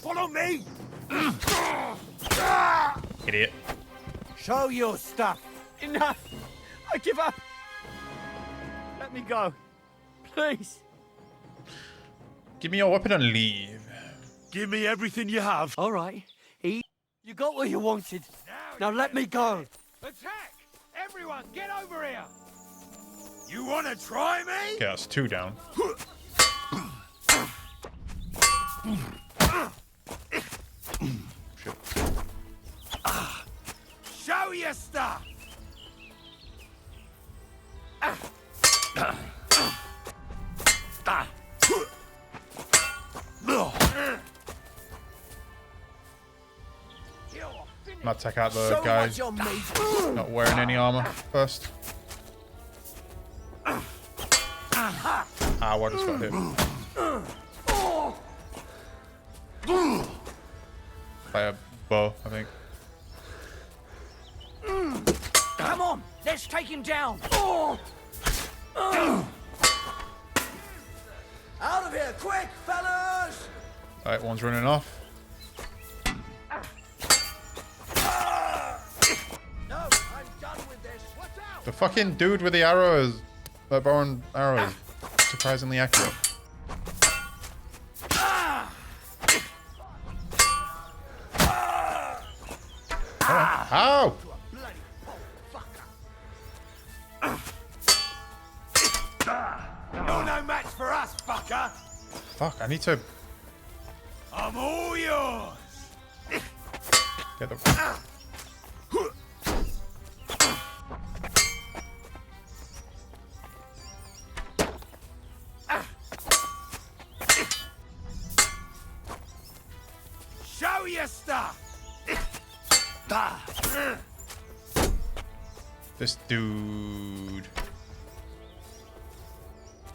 F: Follow me!
A: Idiot.
F: Show your stuff!
I: Enough! I give up! Let me go. Please.
A: Give me your weapon and leave.
I: Give me everything you have. All right. You got what you wanted. Now let me go.
P: Attack! Everyone, get over here! You want to try me?
A: Okay, that's 2 down. Shit.
P: Show your stuff!
A: Might take out the guy not wearing any armor first. Ah, what just got hit? By a bow, I think.
I: Come on, let's take him down.
P: Out of here, quick, fellas!
A: Alright, one's running off.
P: No, I'm done with this. Watch out!
A: The fucking dude with the arrows, the bow and arrows, surprisingly accurate. Ow!
P: You're no match for us, fucker!
A: Fuck, I need to
P: I'm all yours!
A: get the...
P: Show your stuff!
A: This dude.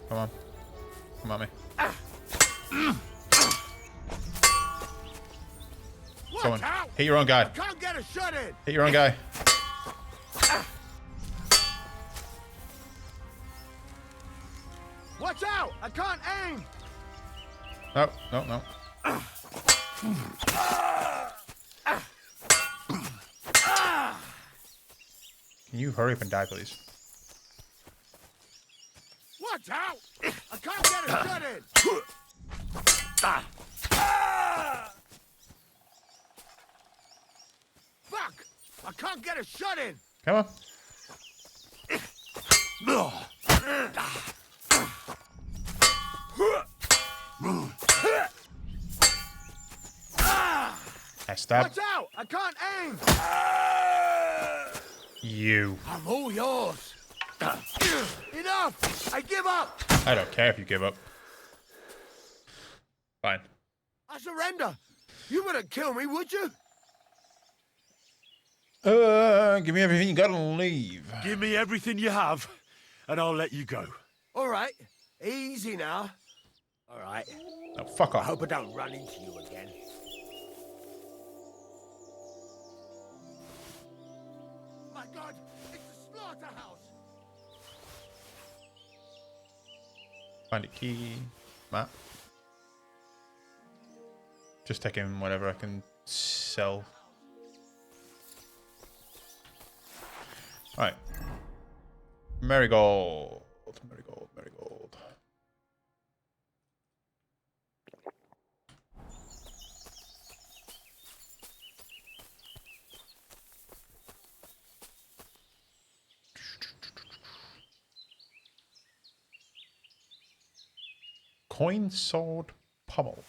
A: Come on. Come on, me. Someone. Hit your own guy.
P: I can't get a shot in!
A: Hit your own guy.
P: Watch out! I can't aim!
A: No, no, no. Can you hurry up and die, please?
P: Watch out! I can't get a shot in! Fuck! I can't get a shot in!
A: Come on. I stab
P: Watch out! I can't aim!
A: you.
P: I'm all yours! Enough! I give up!
A: I don't care if you give up. Fine.
P: I surrender! You wouldn't kill me, would you?
A: Give me everything you got and leave.
C: Give me everything you have, and I'll let you go.
P: All right. Easy now. All right.
A: Oh, fuck off.
P: I hope I don't run into you again. My God, it's a slaughterhouse!
A: Find a key. Map. Just taking whatever I can sell. Alright. Marigold. Marigold, marigold. Coin sword pommel.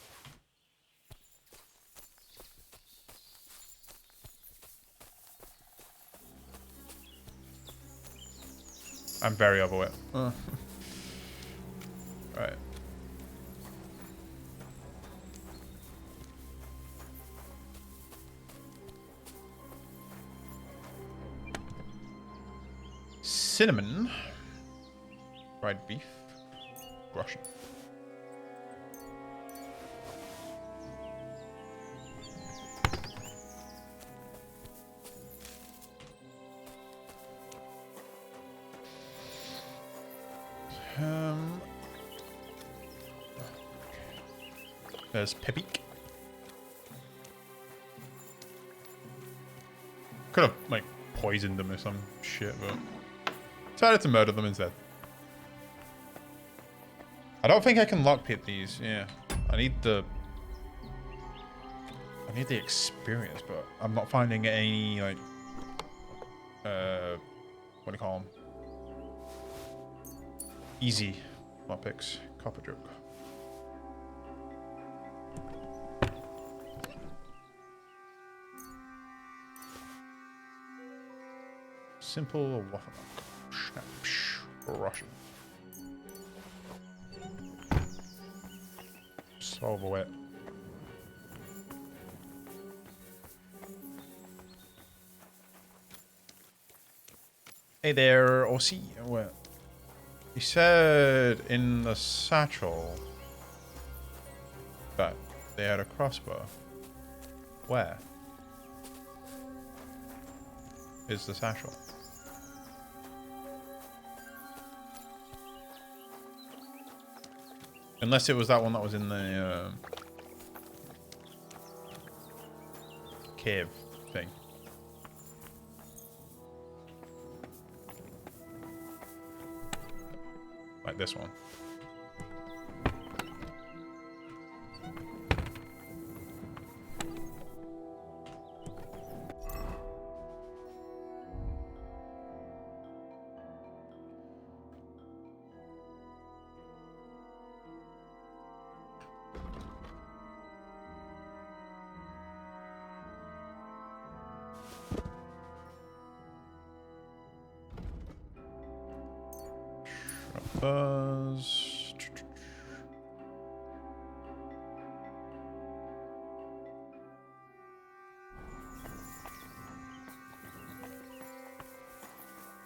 A: I'm very overweight. Right. Cinnamon. Fried beef. Russian. There's Pepik. Could have, like, poisoned them or some shit, but decided to murder them instead. I don't think I can lockpick these, yeah. I need the experience, but I'm not finding any, like, what do you call them? Easy lockpicks. Copper joke. Simple waffle. Russian. So overweight. Hey there, OC. What? He said in the satchel that they had a crossbow. Where is the satchel? Unless it was that one that was in the cave thing. Like this one. Buzz.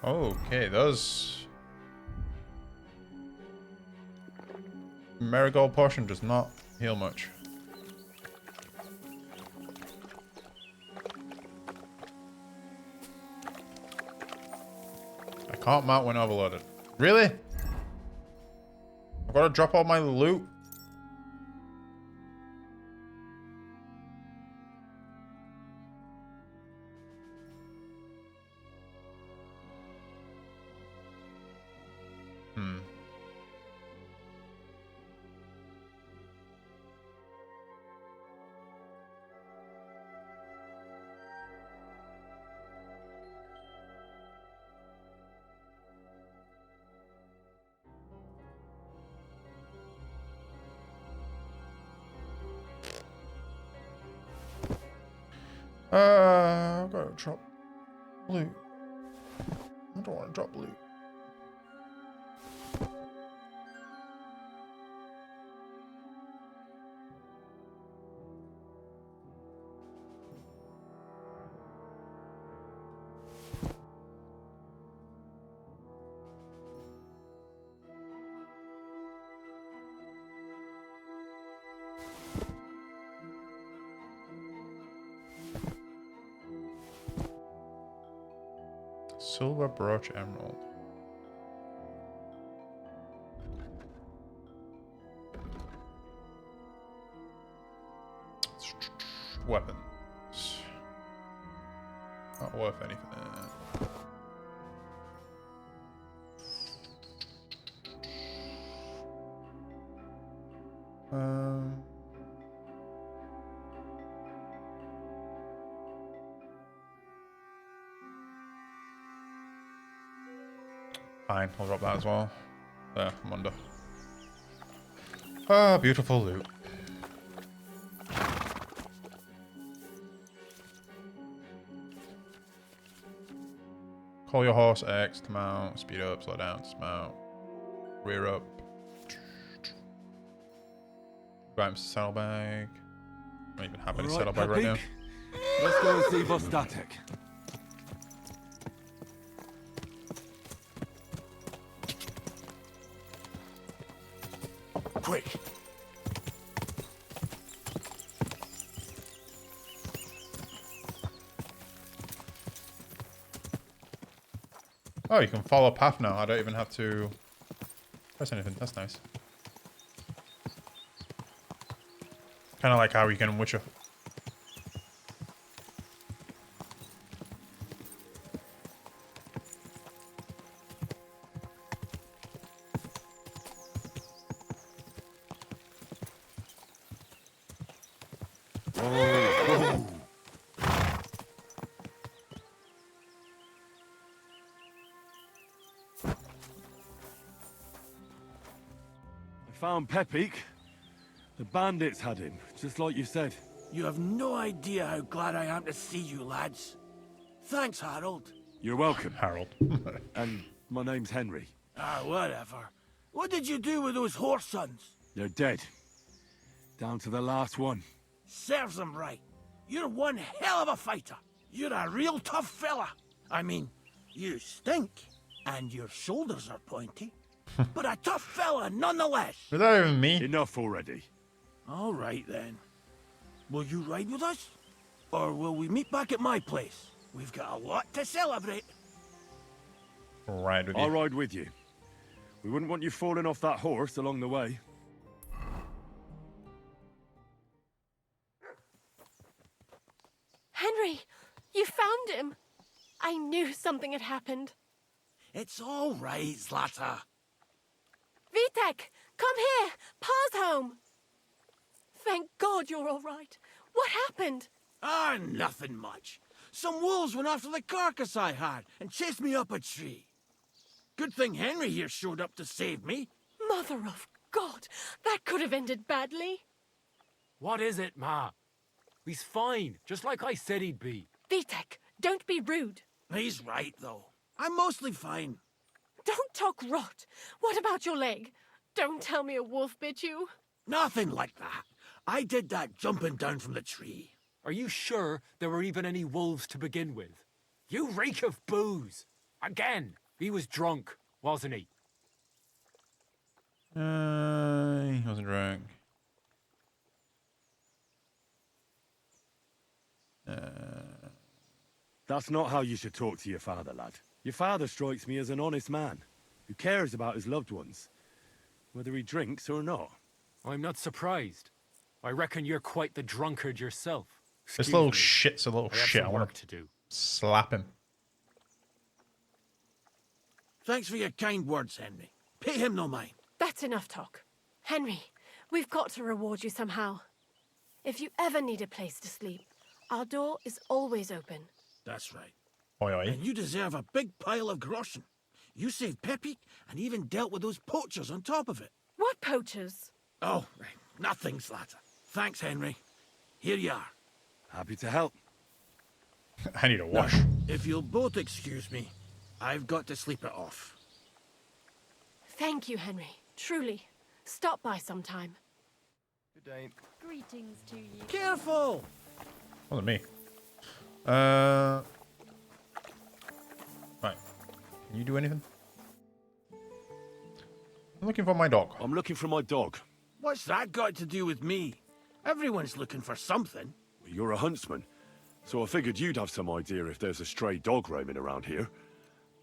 A: Okay, those marigold potion does not heal much. I can't mount when overloaded. Really? I've got to drop all my loot. I've got to drop loot. I don't want to drop loot. Silver brooch emerald. Weapon. Not worth anything. Fine, I'll drop that as well. There, I'm under. Ah, beautiful loot. Call your horse X to mount, speed up, slow down, dismount, rear up. Grab saddlebag. I don't even have any saddlebag right now.
J: Let's go and see Vostatek.
F: Quick!
A: Oh, you can follow a path now. I don't even have to press anything. That's nice. Kind of like how you can Witcher.
J: Found Pepik. The bandits had him, just like you said.
P: You have no idea how glad I am to see you, lads. Thanks, Harold.
J: You're welcome.
A: Harold.
J: And my name's Henry.
P: Ah, whatever. What did you do with those horse sons?
J: They're dead. Down to the last one.
P: Serves them right. You're one hell of a fighter. You're a real tough fella. I mean, you stink, and your shoulders are pointy. But a tough fella nonetheless.
A: Is that even me?
J: Enough already.
P: All right then. Will you ride with us? Or will we meet back at my place? We've got a lot to celebrate.
A: Ride with you.
J: I'll ride with you. We wouldn't want you falling off that horse along the way.
D: Henry, you found him. I knew something had happened.
P: It's all right, Zlata.
D: Vitek, come here. Pa's home. Thank God you're all right. What happened?
P: Ah, nothing much. Some wolves went after the carcass I had and chased me up a tree. Good thing Henry here showed up to save me.
D: Mother of God, that could have ended badly.
V: What is it, Ma? He's fine, just like I said he'd be.
D: Vitek, don't be rude.
P: He's right, though. I'm mostly fine.
D: Don't talk rot. What about your leg? Don't tell me a wolf bit you.
P: Nothing like that. I did that jumping down from the tree.
V: Are you sure there were even any wolves to begin with? You reek of booze. Again, he was drunk, wasn't he?
A: He wasn't drunk.
J: That's not how you should talk to your father, lad. Your father strikes me as an honest man, who cares about his loved ones, whether he drinks or not.
V: I'm not surprised. I reckon you're quite the drunkard yourself.
A: This little shit's a little
V: I have
A: shit.
V: some
A: I want
V: work to do.
A: Slap him.
P: Thanks for your kind words, Henry. Pay him no mind.
D: That's enough talk. Henry, we've got to reward you somehow. If you ever need a place to sleep, our door is always open.
P: That's right.
A: Oi, oi.
P: And you deserve a big pile of groschen. You saved Pepik and even dealt with those poachers on top of it.
D: What poachers?
P: Oh, nothing, Zlata. Thanks, Henry. Here you are.
J: Happy to help.
A: I need a wash.
P: Now, if you'll both excuse me, I've got to sleep it off.
D: Thank you, Henry. Truly. Stop by sometime.
J: Good day.
D: Greetings to you.
P: Careful!
A: Wasn't me. Right. Can you do anything? I'm looking for my dog.
J: I'm looking for my dog.
P: What's that got to do with me? Everyone's looking for something.
J: You're a huntsman, so I figured you'd have some idea if there's a stray dog roaming around here.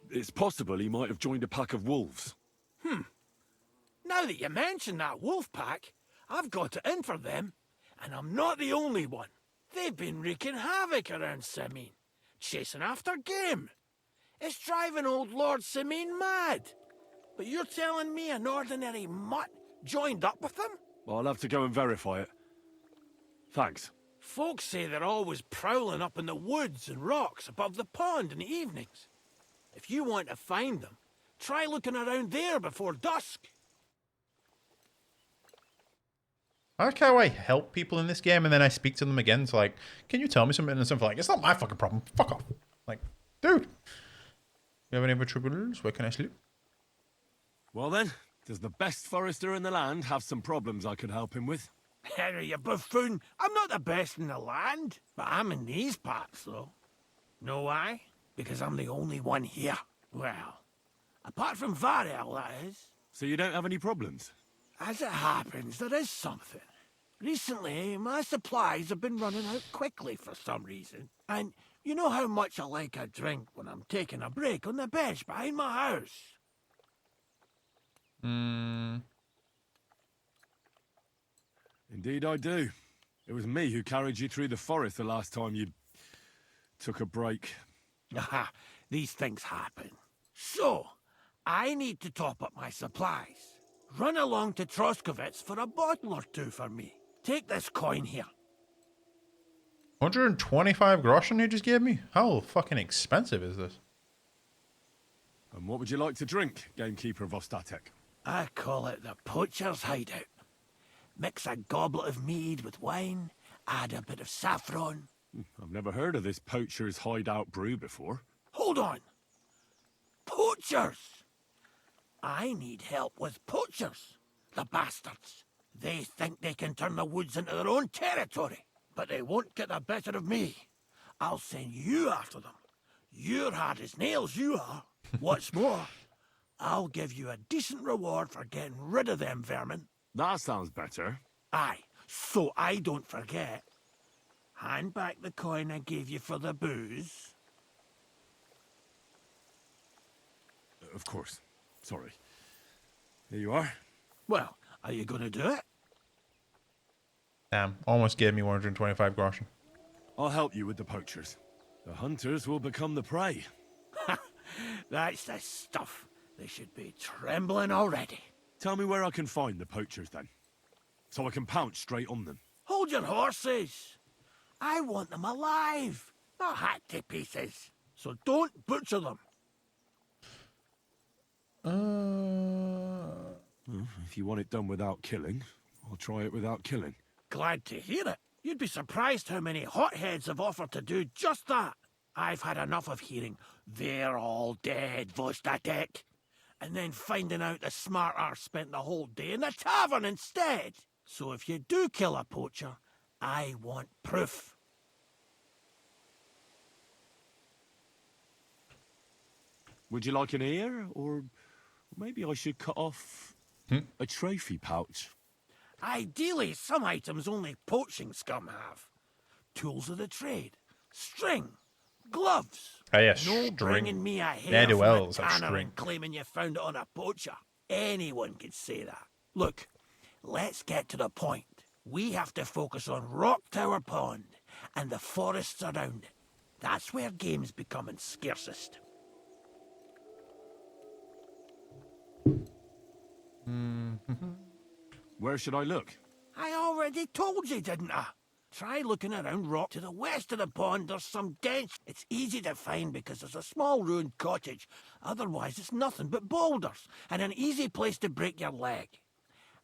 J: It's possible he might have joined a pack of wolves.
P: Now that you mention that wolf pack, I've got it in for them. And I'm not the only one. They've been wreaking havoc around Samin. chasing after game. It's driving old Lord Simene mad. But you're telling me an ordinary mutt joined up with them?
C: Well, I'll have to go and verify it. Thanks.
P: Folks say they're always prowling up in the woods and rocks above the pond in the evenings. If you want to find them, try looking around there before dusk.
A: I like how I help people in this game and then I speak to them again. It's like, can you tell me something? And something like, it's not my fucking problem. Fuck off. Like, dude. You have any other troubles? Where can I sleep?
C: Well then, does the best forester in the land have some problems I could help him with?
P: Henry, you buffoon. I'm not the best in the land, but I'm in these parts, though. Know why? Because I'm the only one here. Well, apart from Varel, that is.
C: So you don't have any problems?
P: As it happens, there is something. Recently, my supplies have been running out quickly for some reason. And you know how much I like a drink when I'm taking a break on the bench behind my house.
C: Indeed I do. It was me who carried you through the forest the last time you took a break.
P: Aha, these things happen. So, I need to top up my supplies. Run along to Troskovitz for a bottle or two for me. Take this coin here.
A: 125 groschen you just gave me? How fucking expensive is this?
C: And what would you like to drink, gamekeeper of Ostatek?
P: I call it the poacher's hideout. Mix a goblet of mead with wine, add a bit of saffron.
C: I've never heard of this poacher's hideout brew before.
P: Hold on! Poachers! I need help with poachers. The bastards. They think they can turn the woods into their own territory, but they won't get the better of me. I'll send you after them. You're hard as nails, you are. What's more, I'll give you a decent reward for getting rid of them vermin.
C: That sounds better.
P: Aye, so I don't forget. Hand back the coin I gave you for the booze.
C: Of course. Sorry. Here you are.
P: Well, are you going to do it?
A: Damn, almost gave me 125 groschen.
C: I'll help you with the poachers. The hunters will become the prey.
P: That's the stuff. They should be trembling already.
C: Tell me where I can find the poachers, then. So I can pounce straight on them.
P: Hold your horses. I want them alive, not hacked to pieces. So don't butcher them.
C: If you want it done without killing, I'll try it without killing.
P: Glad to hear it. You'd be surprised how many hotheads have offered to do just that. I've had enough of hearing, they're all dead, Vostatek. And then finding out the smart arse spent the whole day in the tavern instead. So if you do kill a poacher, I want proof.
C: Would you like an ear, or maybe I should cut off a trophy pouch?
P: Ideally, some items only poaching scum have. Tools of the trade, string, gloves.
A: Ah, yeah,
P: no
A: string.
P: bringing me a hair
A: Ne'er do
P: from
A: wells,
P: a
A: that
P: tanner
A: string.
P: and claiming you found it on a poacher. Anyone could say that. Look, let's get to the point. We have to focus on Rock Tower Pond and the forests around it. That's where game's becoming scarcest.
C: Where should I look?
P: I already told you, didn't I? Try looking around rock to the west of the pond. There's some dents. It's easy to find because there's a small ruined cottage. Otherwise, it's nothing but boulders and an easy place to break your leg.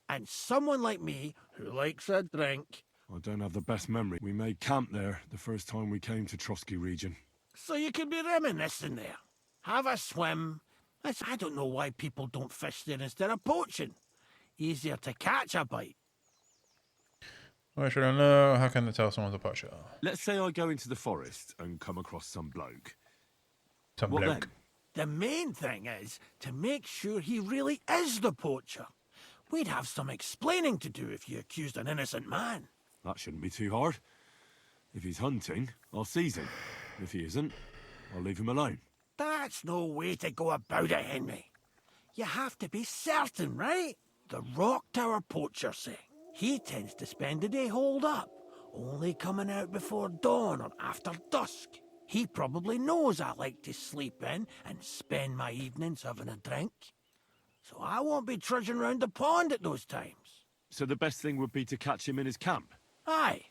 P: And someone like me, who likes a drink...
C: I don't have the best memory. We made camp there the first time we came to Trotsky region.
P: So you can be reminiscing there. Have a swim. I don't know why people don't fish there instead of poaching. Easier to catch a bite.
A: Why should I know? How can I tell someone's a poacher?
C: Let's say I go into the forest and come across some bloke.
A: Some
C: What
A: bloke.
C: then?
P: The main thing is to make sure he really is the poacher. We'd have some explaining to do if you accused an innocent man.
C: That shouldn't be too hard. If he's hunting, I'll seize him. If he isn't, I'll leave him alone.
P: That's no way to go about it, Henry. You have to be certain, right? The Rock Tower poacher, say. He tends to spend the day holed up, only coming out before dawn or after dusk. He probably knows I like to sleep in and spend my evenings having a drink. So I won't be trudging round the pond at those times.
C: So the best thing would be to catch him in his camp?
P: Aye.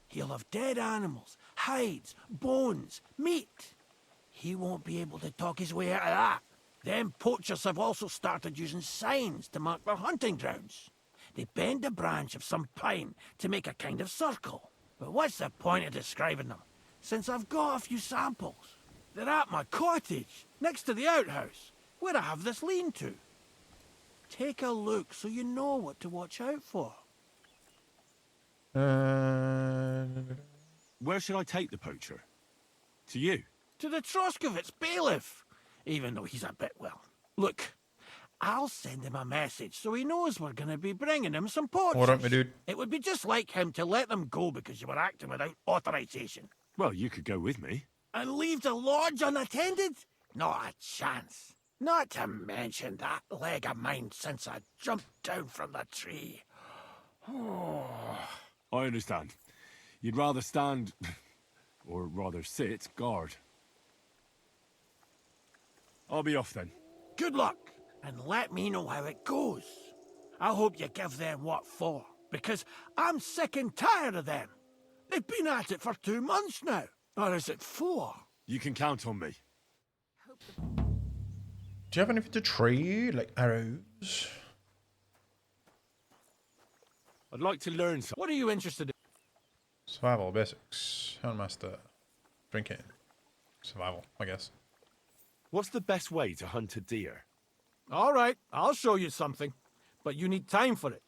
P: He'll have dead animals, hides, bones, meat. He won't be able to talk his way out of that. Them poachers have also started using signs to mark their hunting grounds. They bend a branch of some pine to make a kind of circle. But what's the point of describing them, since I've got a few samples? They're at my cottage, next to the outhouse, where I have this lean-to. Take a look so you know what to watch out for.
C: Where should I take the poacher? To you?
P: To the Troskovitz bailiff, even though he's a bit, well. Look, I'll send him a message so he knows we're going to be bringing him some poachers.
A: What up, my dude?
P: It would be just like him to let them go because you were acting without authorization.
C: Well, you could go with me.
P: And leave the lodge unattended? Not a chance. Not to mention that leg of mine since I jumped down from the tree. Oh.
C: I understand. You'd rather stand, or rather sit, guard. I'll be off then.
P: Good luck, and let me know how it goes. I hope you give them what for, because I'm sick and tired of them. They've been at it for 2 months now. Or is it 4?
C: You can count on me.
A: Do you have anything to trade, like arrows?
C: I'd like to learn something.
P: What are you interested in?
A: Survival basics. Houndmaster. Drinking. Survival, I guess.
C: What's the best way to hunt a deer?
P: All right, I'll show you something. But you need time for it.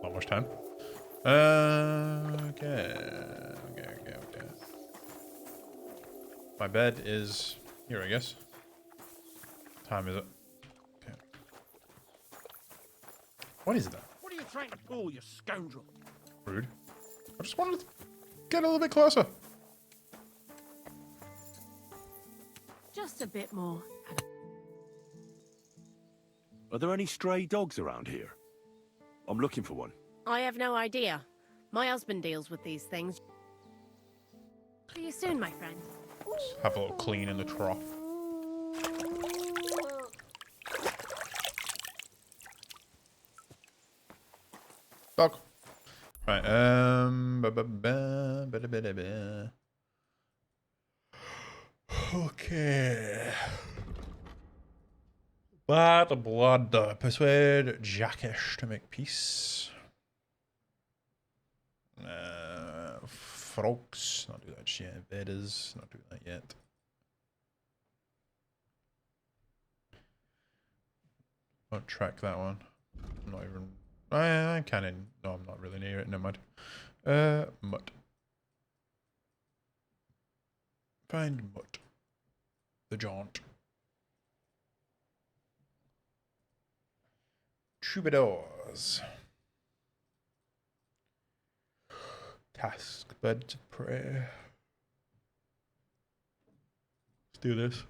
A: Not much time. Okay. My bed is here, I guess. What time is it? Okay. What is that?
P: What are you trying to pull, you scoundrel?
A: Rude. I just wanted to get a little bit closer.
D: Just a bit more.
C: Are there any stray dogs around here? I'm looking for one.
D: I have no idea. My husband deals with these things. See you soon, my friend.
A: Just have a little clean in the trough. Dog. Right, okay. Bad blood. Persuade Jackish to make peace. Frogs. Not do that shit. Vedas. Not do that yet. Won't track that one. I'm not even. I kind of. No, I'm not really near it. Never mind. Mutt. Find Mutt. The jaunt. Troubadours. Task, birds of prey. Let's do this.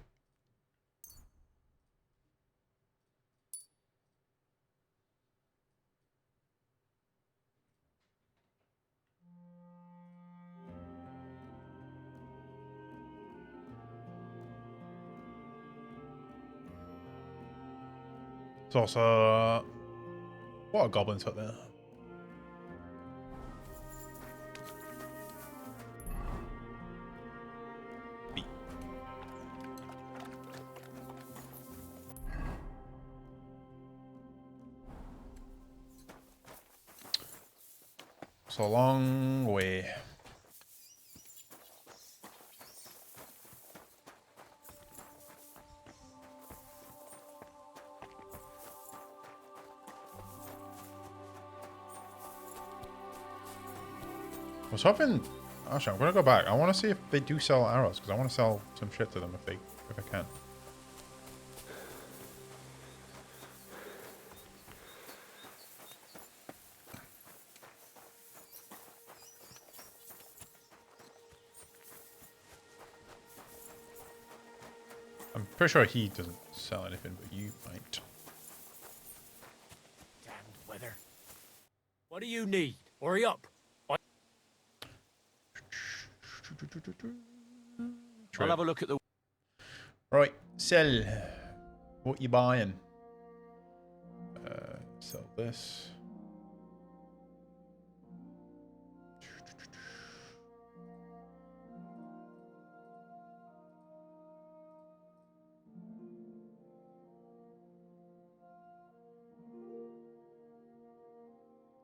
A: It's also what are goblins up there? It's a long way. I was hoping. Actually, I'm gonna go back. I want to see if they do sell arrows because I want to sell some shit to them if I can. I'm pretty sure he doesn't sell anything, but you might.
I: Damned weather. What do you need? Hurry up.
V: I'll have a look at the...
A: Right, sell. What you buying? Sell this.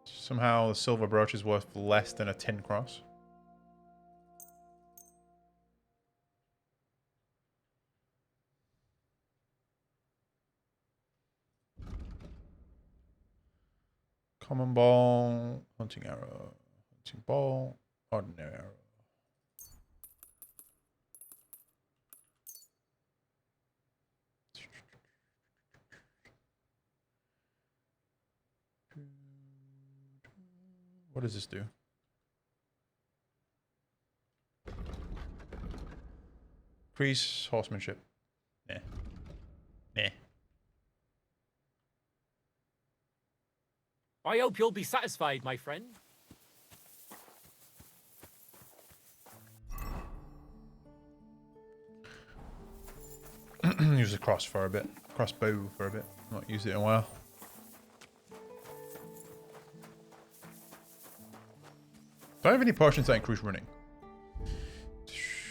A: Somehow the silver brooch is worth less than a tin cross. Common ball, hunting arrow, hunting ball, ordinary arrow. What does this do? Increase horsemanship. Nah. Nah.
V: I hope you'll be satisfied, my friend.
A: Use the cross for a bit. Crossbow for a bit. Not used it in a while. Do I have any potions that increase running?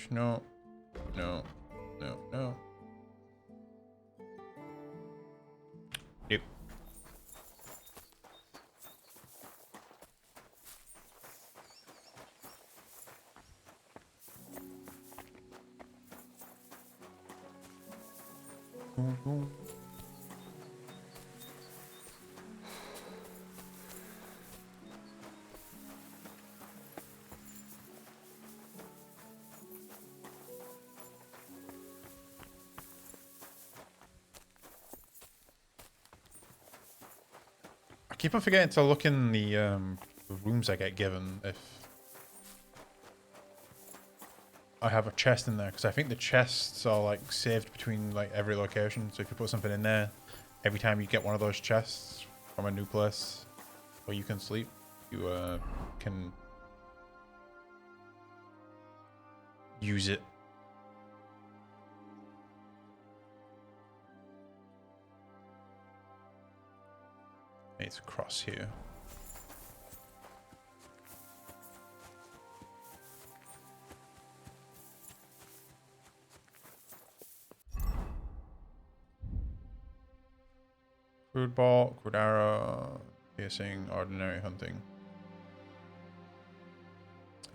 A: No. No. No. No. Yep. I keep on forgetting to look in the rooms I get given if I have a chest in there, because I think the chests are like saved between like every location. So if you put something in there, every time you get one of those chests from a new place where you can sleep, you can use it. It's across here. Crude ball, crude arrow, piercing, ordinary hunting.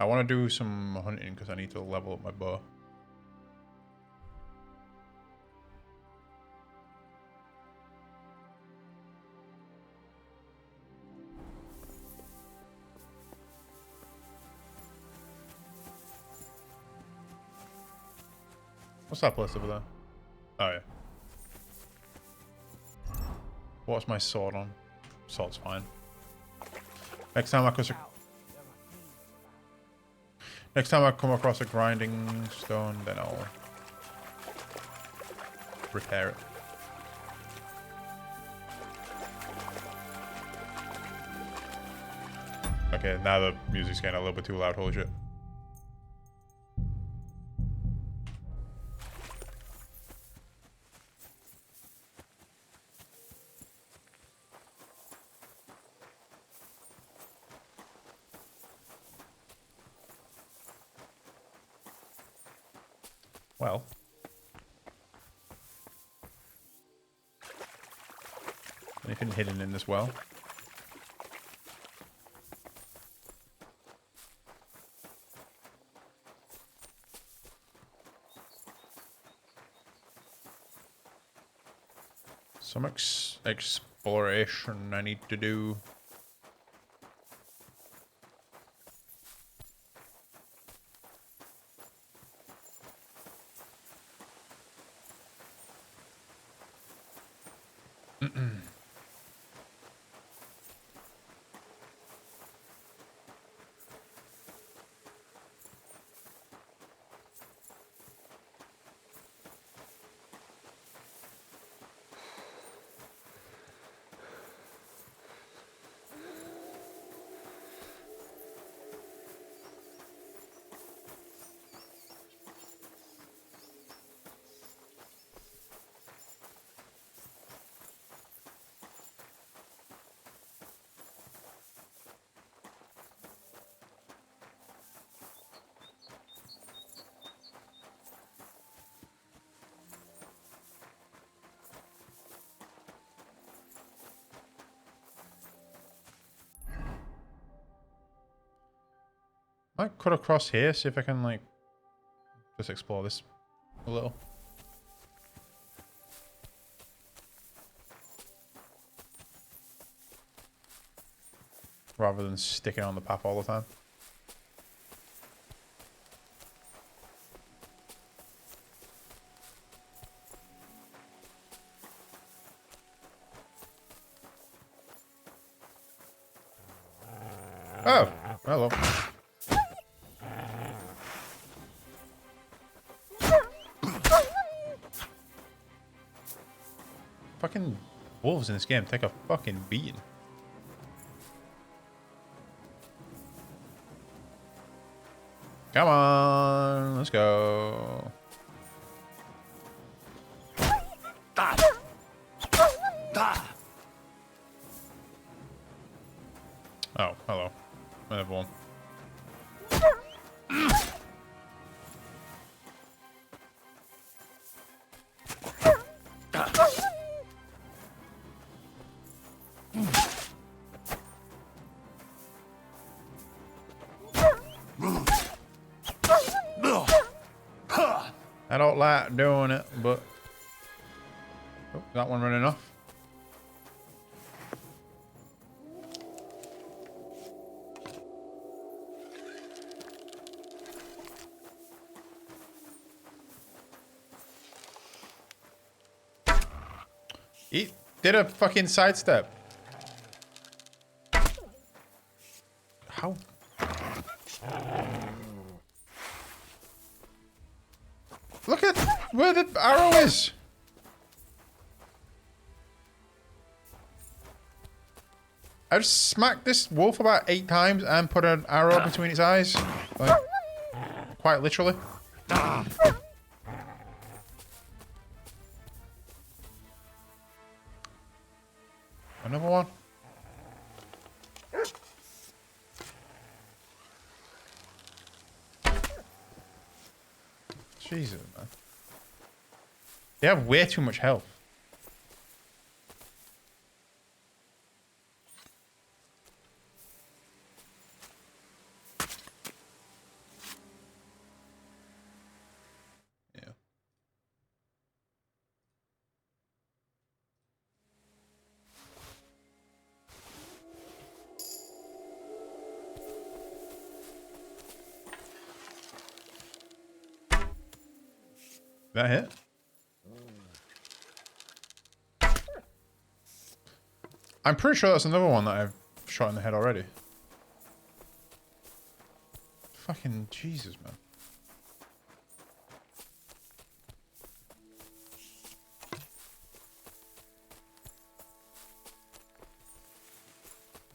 A: I want to do some hunting because I need to level up my bow. What's that place over there? Oh yeah. What's my sword on? Sword's fine. Next time I come across a grinding stone, then I'll repair it. Okay, now the music's getting a little bit too loud, holy shit. Well. Anything hidden in this well? Some exploration I need to do. Might cut across here, see if I can, like, just explore this a little. Rather than sticking on the path all the time. Oh, hello. Fucking wolves in this game take a fucking beating. Come on, let's go. Oh, hello. Another one. I don't like doing it, but oh, that one running off. He did a fucking sidestep. How? Look at where the arrow is. I just smacked this wolf about 8 times and put an arrow between its eyes. Like, quite literally. Another one. Jesus, man. They have way too much health. Yeah. That hit? I'm pretty sure that's another one that I've shot in the head already. Fucking Jesus, man.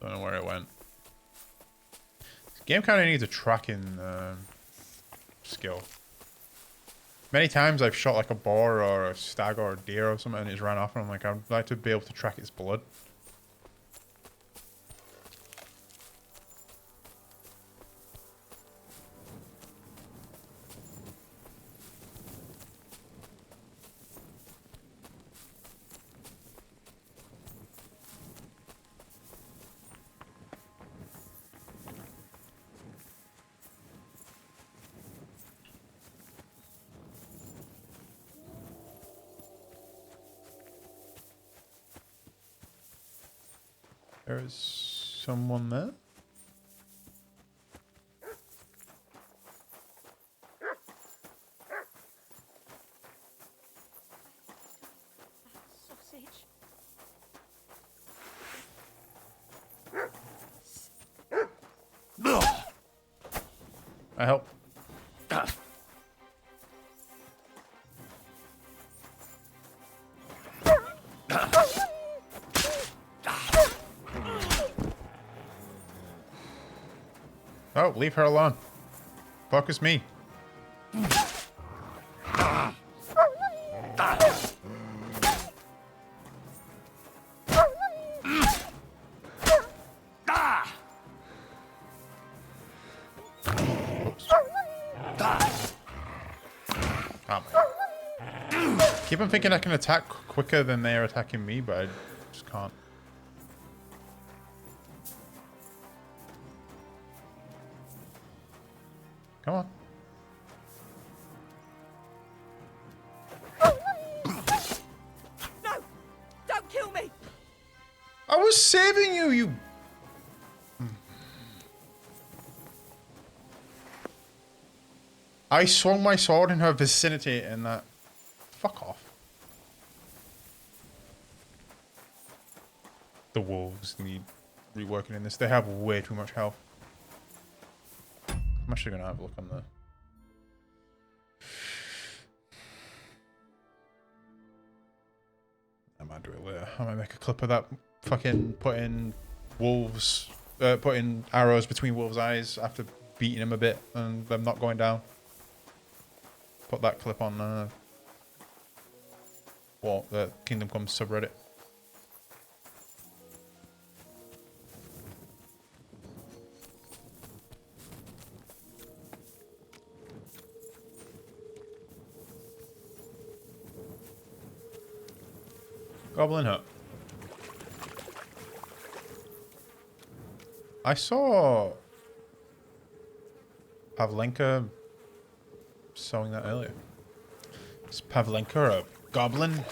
A: Don't know where it went. This game kind of needs a tracking skill. Many times I've shot like a boar or a stag or a deer or something and it's ran off and I'm like, I'd like to be able to track its blood. There is someone there.
D: Sausage.
A: I help. Oh, leave her alone. Focus me. Keep on thinking I can attack quicker than they're attacking me, but I just can't. Come on.
G: No! Don't kill me!
A: I was saving you, you... I swung my sword in her vicinity and that... Fuck off. The wolves need reworking in this. They have way too much health. I'm actually gonna have a look on the... I might do it later. I might make a clip of that. Fucking putting wolves... putting arrows between wolves' eyes after beating him a bit and them not going down. Put that clip on the Kingdom Come subreddit. Goblin Hut. I saw Pavlenka sewing that earlier. Is Pavlenka a goblin?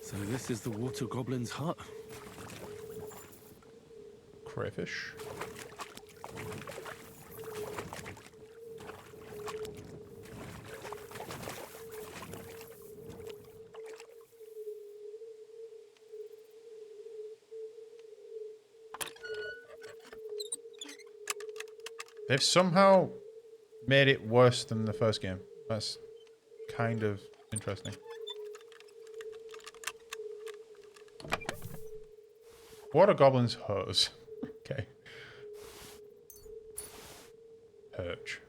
J: So this is the water goblin's hut?
A: Crayfish. They've somehow made it worse than the first game. That's kind of interesting. Water goblins hose. Okay. Perch.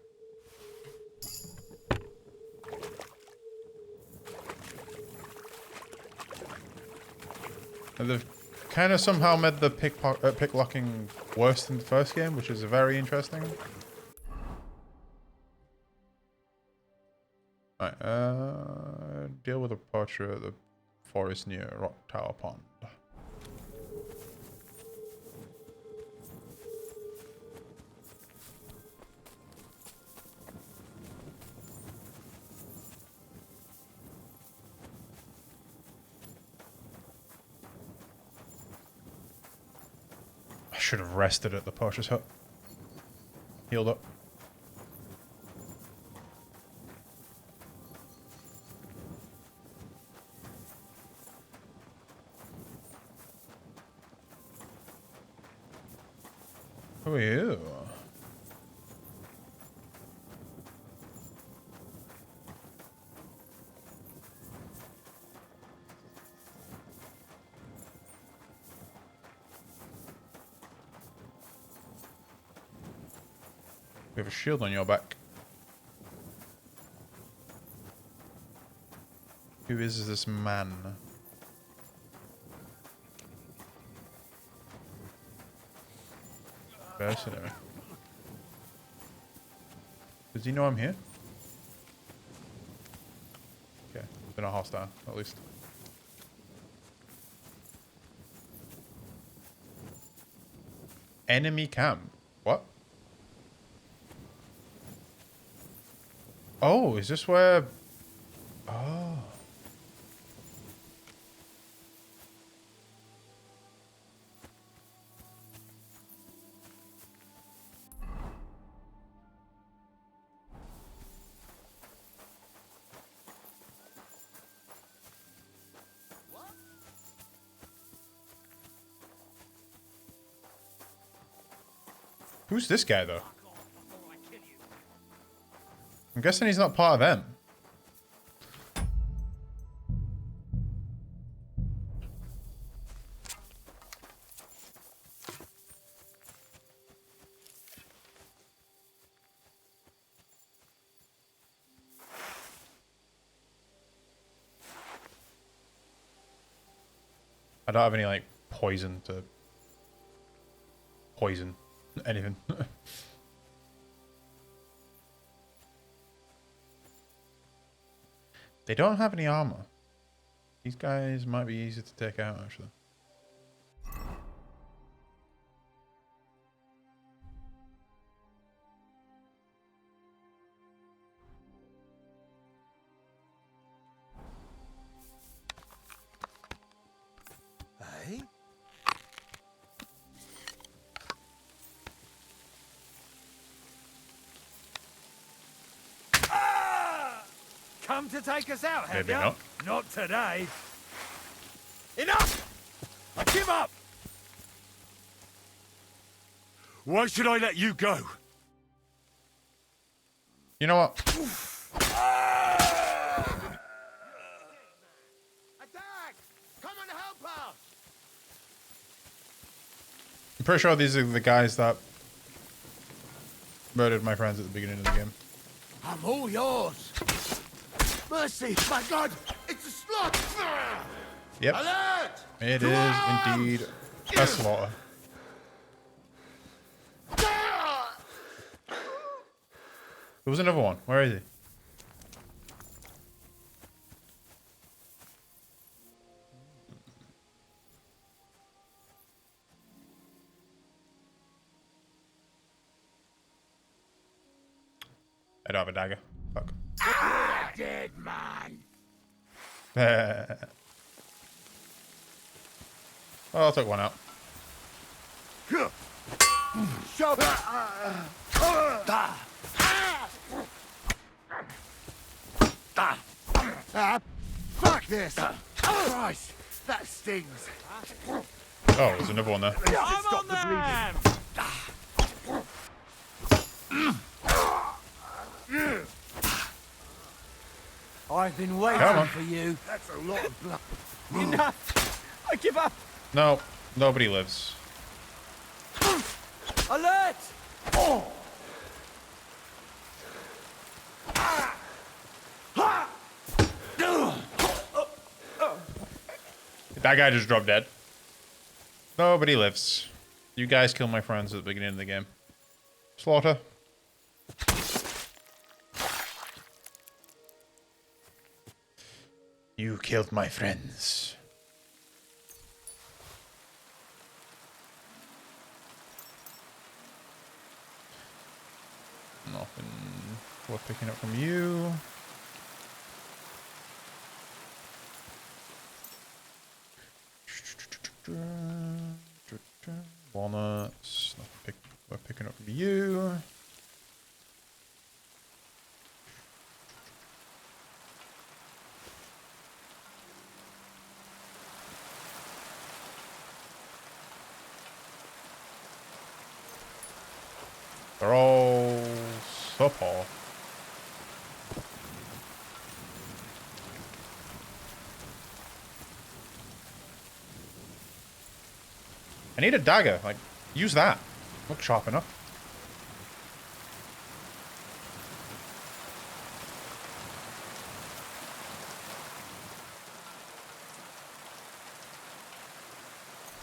A: And they've kind of somehow made the picklocking worse than the first game, which is very interesting. Right, deal with a poacher at the forest near Rock Tower Pond. I should have rested at the poacher's hut. Healed up. Who are you? You have a shield on your back. Who is this man? Fascinating. Does he know I'm here? Okay, they're not hostile, at least. Enemy camp. What? Oh, is this where... Oh. Who's this guy, though? I'm guessing he's not part of them. I don't have any, like, poison to... Poison. Anything. They don't have any armor. These guys might be easy to take out, actually.
P: come to take us out, have
A: Maybe
P: you?
A: not.
P: Not today. Enough! I give up!
C: Why should I let you go?
A: You know what?
F: Attack! Come and help us!
A: I'm pretty sure these are the guys that murdered my friends at the beginning of the game.
P: I'm all yours. Mercy, my God, it's a slot!
A: Yep.
P: Alert!
A: It
P: To
A: is
P: arms!
A: indeed a slaughter. There was another one. Where is he? I don't have a dagger. Fuck.
P: Dead man.
A: Well, I'll take one out.
P: Shove it! Fuck this! Christ, that stings.
A: Oh, there's another one there.
P: I'm on them! I've been waiting
A: Come on.
P: for you. That's a lot of blood. Enough! I give up!
A: No, nobody lives.
P: Alert! Oh!
A: That guy just dropped dead. Nobody lives. You guys killed my friends at the beginning of the game. Slaughter. You killed my friends. Nothing worth picking up from you. Walnuts. Nothing worth picking up from you. They're all supple. I need a dagger. Like, use that. Look sharp enough.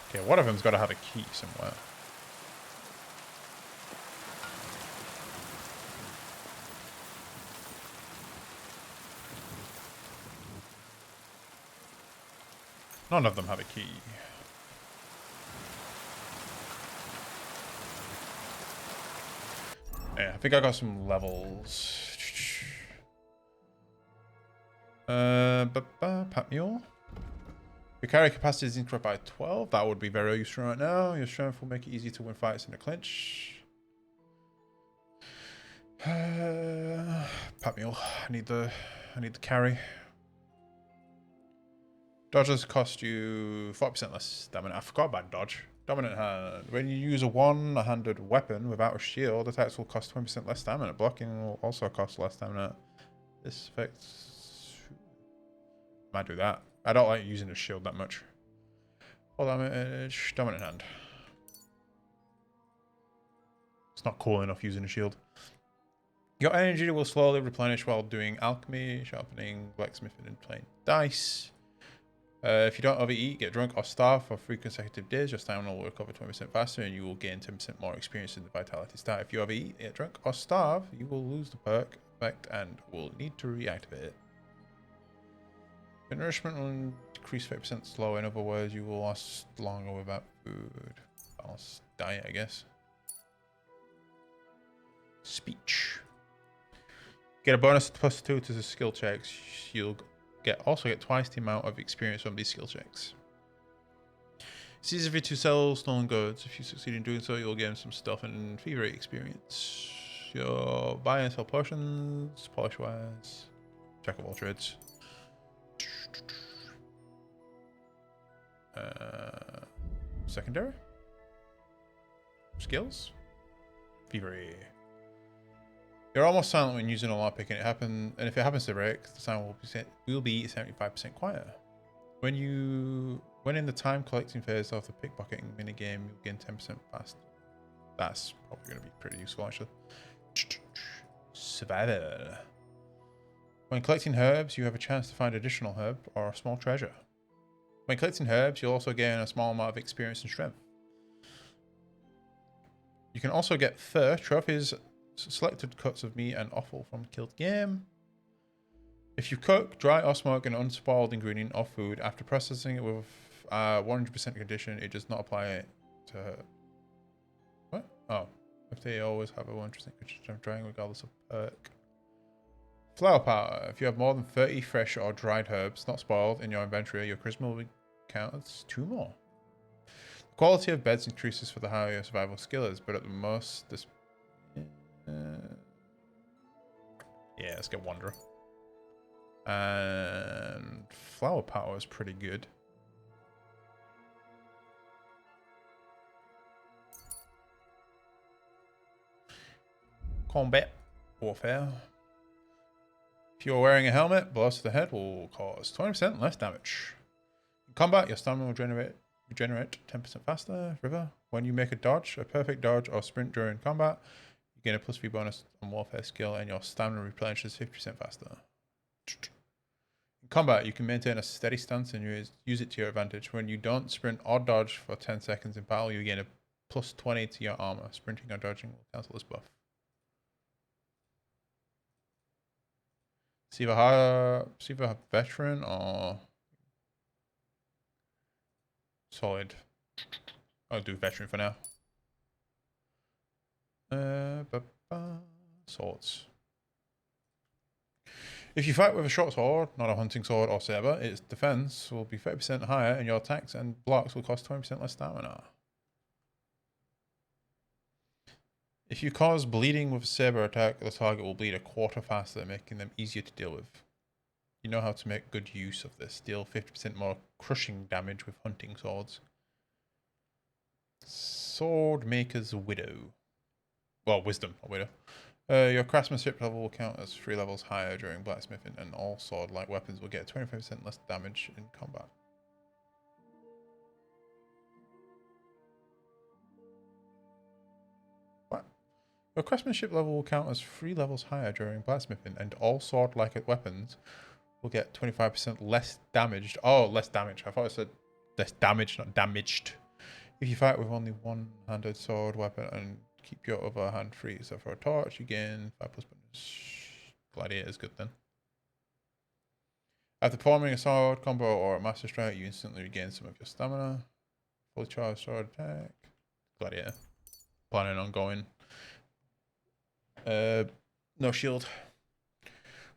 A: Okay, one of them's got to have a key somewhere. None of them have a key. Yeah, I think I got some levels. Pat Mule. Your carry capacity is increased by 12. That would be very useful right now. Your strength will make it easy to win fights in a clinch. Pat Mule. I need the carry. Dodges cost you 40% less stamina. I forgot about dodge. Dominant hand. When you use a one-handed weapon without a shield, attacks will cost 20% less stamina. Blocking will also cost less stamina. This affects... Might do that. I don't like using a shield that much. Full damage. Dominant hand. It's not cool enough using a shield. Your energy will slowly replenish while doing alchemy, sharpening, blacksmithing, and playing dice. If you don't overeat, get drunk, or starve for 3 consecutive days, your stamina will recover 20% faster and you will gain 10% more experience in the vitality stat. If you overeat, get drunk, or starve, you will lose the perk effect and will need to reactivate it. Your nourishment will decrease 50% slower. In other words, you will last longer without food. Balanced diet, I guess. Speech. Get a bonus +2 to the skill checks. You'll also get twice the amount of experience from these skill checks. It's easy for you to sell stolen goods. If you succeed in doing so, you'll gain some stuff and thievery experience. You'll buy and sell potions, polish wise. Jack of all trades. Secondary? Skills? Thievery. You're almost silent when using a lockpick, and if it happens to break, the sound will be 75% quieter. When in the time collecting phase of the pickpocketing minigame, you'll gain 10% fast. That's probably going to be pretty useful, actually. Survival. When collecting herbs, you have a chance to find additional herb or a small treasure. When collecting herbs, you'll also gain a small amount of experience and strength. You can also get fur, trophies, selected cuts of meat, and offal from killed game. If you cook, dry, or smoke an unspoiled ingredient or food after processing it with 100% condition, it does not apply to... What? Oh. If they always have a 100% condition of drying regardless of perk. Flower power. If you have more than 30 fresh or dried herbs, not spoiled, in your inventory, your charisma will be counted as 2 more. The quality of beds increases for the higher your survival skill is, but at the most, this... yeah, let's get Wanderer. And flower power is pretty good. Combat warfare. If you're wearing a helmet, blows to the head will cause 20% less damage. In combat, your stamina will regenerate 10% faster. River. When you make a dodge, a perfect dodge or sprint during combat, you gain a +3 bonus on warfare skill and your stamina replenishes 50% faster. In combat, you can maintain a steady stance and use it to your advantage. When you don't sprint or dodge for 10 seconds in battle, you gain a +20 to your armor. Sprinting or dodging will cancel this buff. See either veteran or solid. I'll do veteran for now. Swords. If you fight with a short sword, not a hunting sword or saber, its defense will be 30% higher and your attacks and blocks will cost 20% less stamina. If you cause bleeding with a saber attack, the target will bleed a quarter faster, making them easier to deal with. You know how to make good use of this. Deal 50% more crushing damage with hunting swords. Sword Maker's Widow. Well, Wisdom, not Widow. Your craftsmanship level will count as 3 levels higher during blacksmithing, and all sword-like weapons will get 25% less damage in combat. What? Your craftsmanship level will count as 3 levels higher during blacksmithing, and all sword-like weapons will get 25% less damaged. Oh, less damage. I thought it said less damage, not damaged. If you fight with only one-handed sword weapon and keep your other hand free, except for a torch, you gain 5+ bonus. Gladiator is good then. After performing a sword combo or a master strike, you instantly regain some of your stamina. Fully charged sword attack. Gladiator. Planning on going. No shield.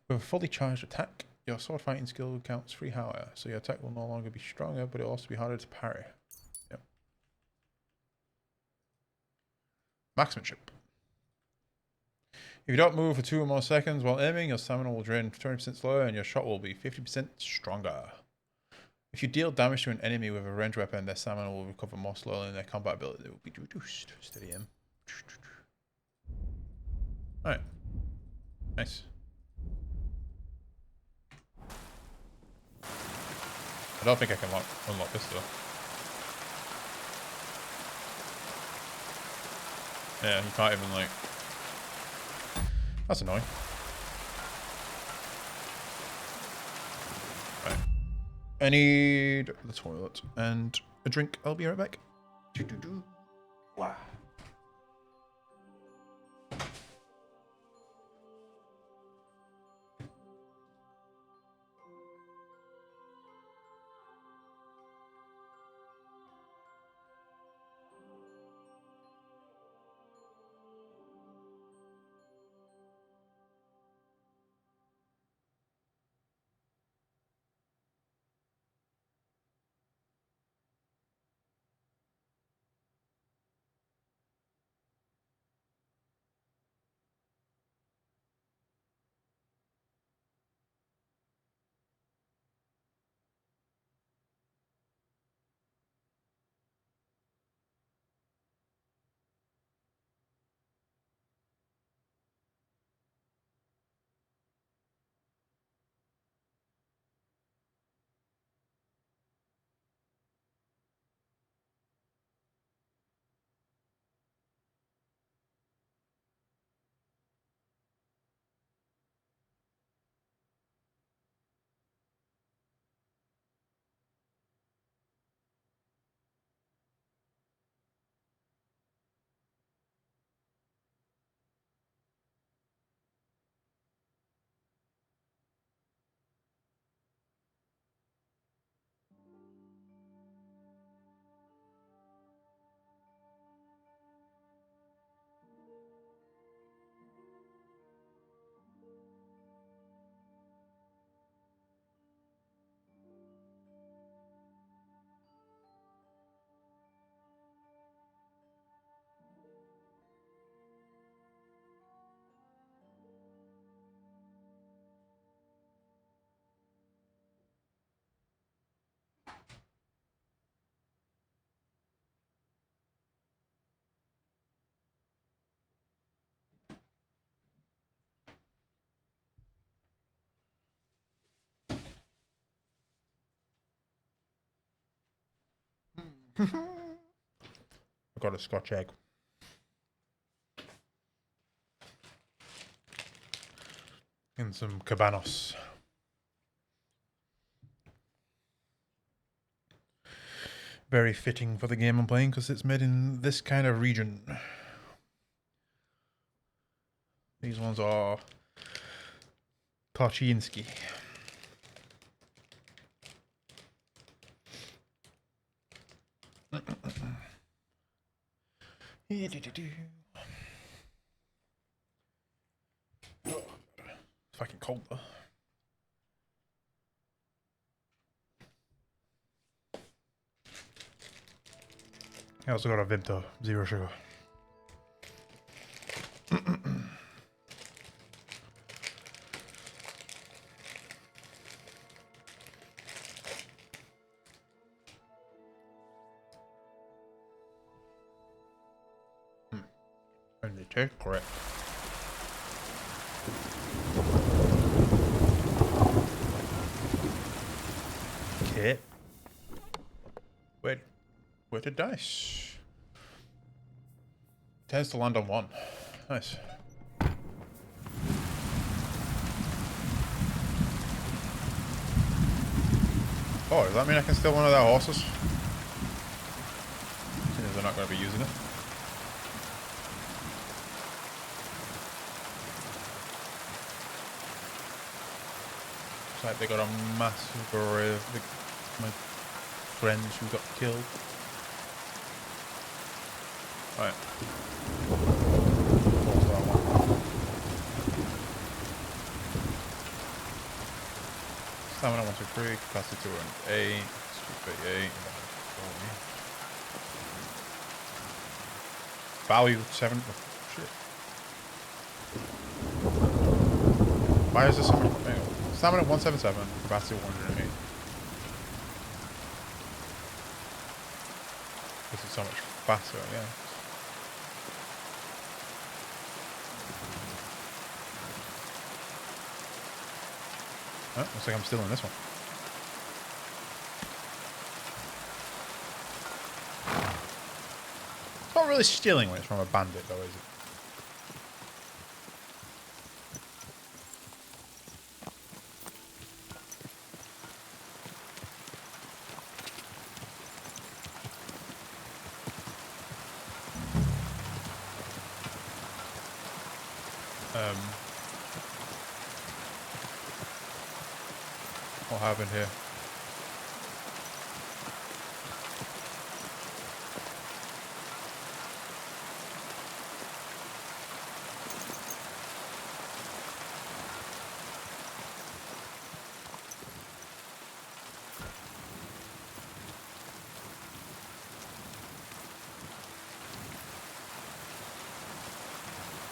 A: With a fully charged attack, your sword fighting skill counts 3 higher, so your attack will no longer be stronger, but it will also be harder to parry. Yep. Marksmanship. If you don't move for 2 or more seconds while aiming, your stamina will drain 20% slower and your shot will be 50% stronger. If you deal damage to an enemy with a ranged weapon, their stamina will recover more slowly and their combat ability will be reduced. Steady aim. Alright. Nice. I don't think I can unlock this though. Yeah, you can't even like... That's annoying. Right. I need the toilet and a drink. I'll be right back. Wow. I got a Scotch egg. And some cabanos. Very fitting for the game I'm playing because it's made in this kind of region. These ones are Karchinski. It's fucking cold though. I also got a Vimto, 0 sugar. And they take correct. Okay. Where the dice? Tends to land on 1. Nice. Oh, does that mean I can steal one of their horses? Seeing as they're not going to be using it. Looks like they got a massive grave. My friends who got killed. Right. Stamina 1, 2, 3, capacity 2, and 8, speed 38, value 7. Oh, shit. Why is this so much? Stamina 177, capacity 108. This is so much faster, yeah. Oh, looks like I'm still in this one. It's not really stealing when it's from a bandit, though, is it? What happened here?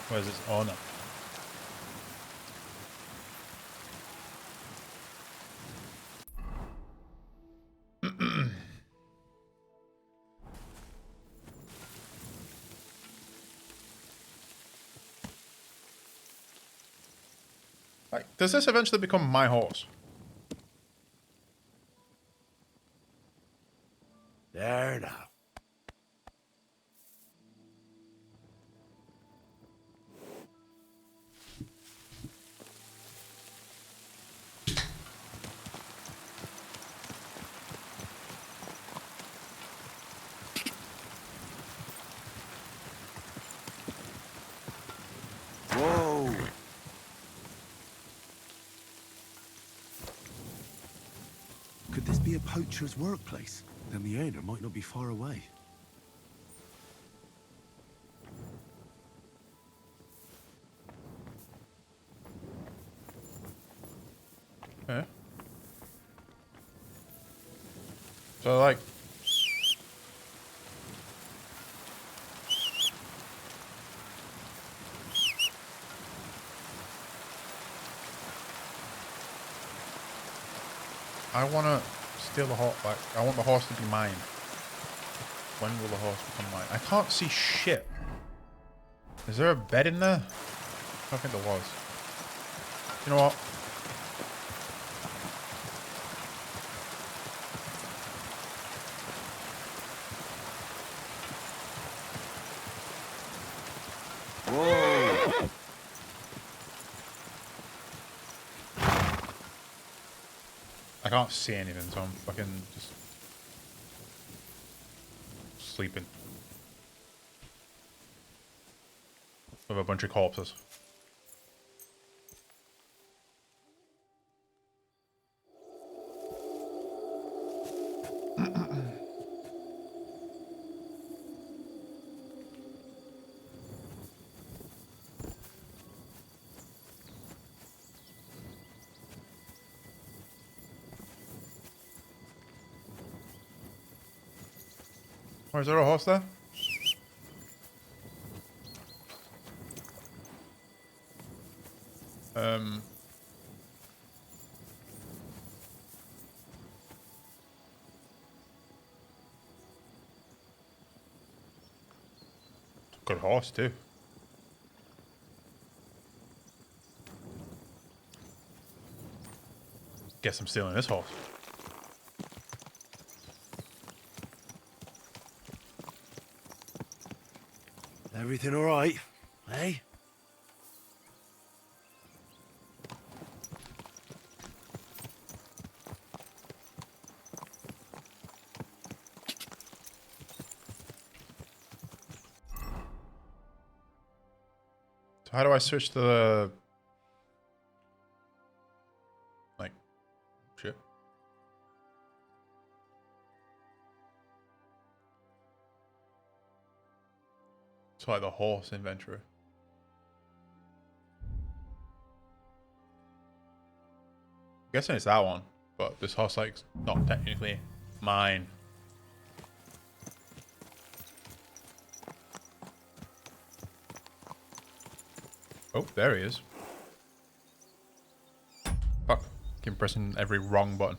A: Where's its owner? Like, does this eventually become my horse?
F: There now.
J: Whoa! Could this be a poacher's workplace? Then the owner might not be far away.
A: Yeah. So, like... I want to steal the horse back. I want the horse to be mine. When will the horse become mine? I can't see shit. Is there a bed in there? I don't think there was. You know what? I can't see anything, so I'm fucking just sleeping with a bunch of corpses. Or is there a horse there? Good horse too. Guess I'm stealing this horse.
J: Everything all right, eh?
A: So how do I switch to the like shit? It's like the horse inventory. I'm guessing it's that one, but this horse like's not technically mine. Oh, there he is. Fuck. Keep pressing every wrong button.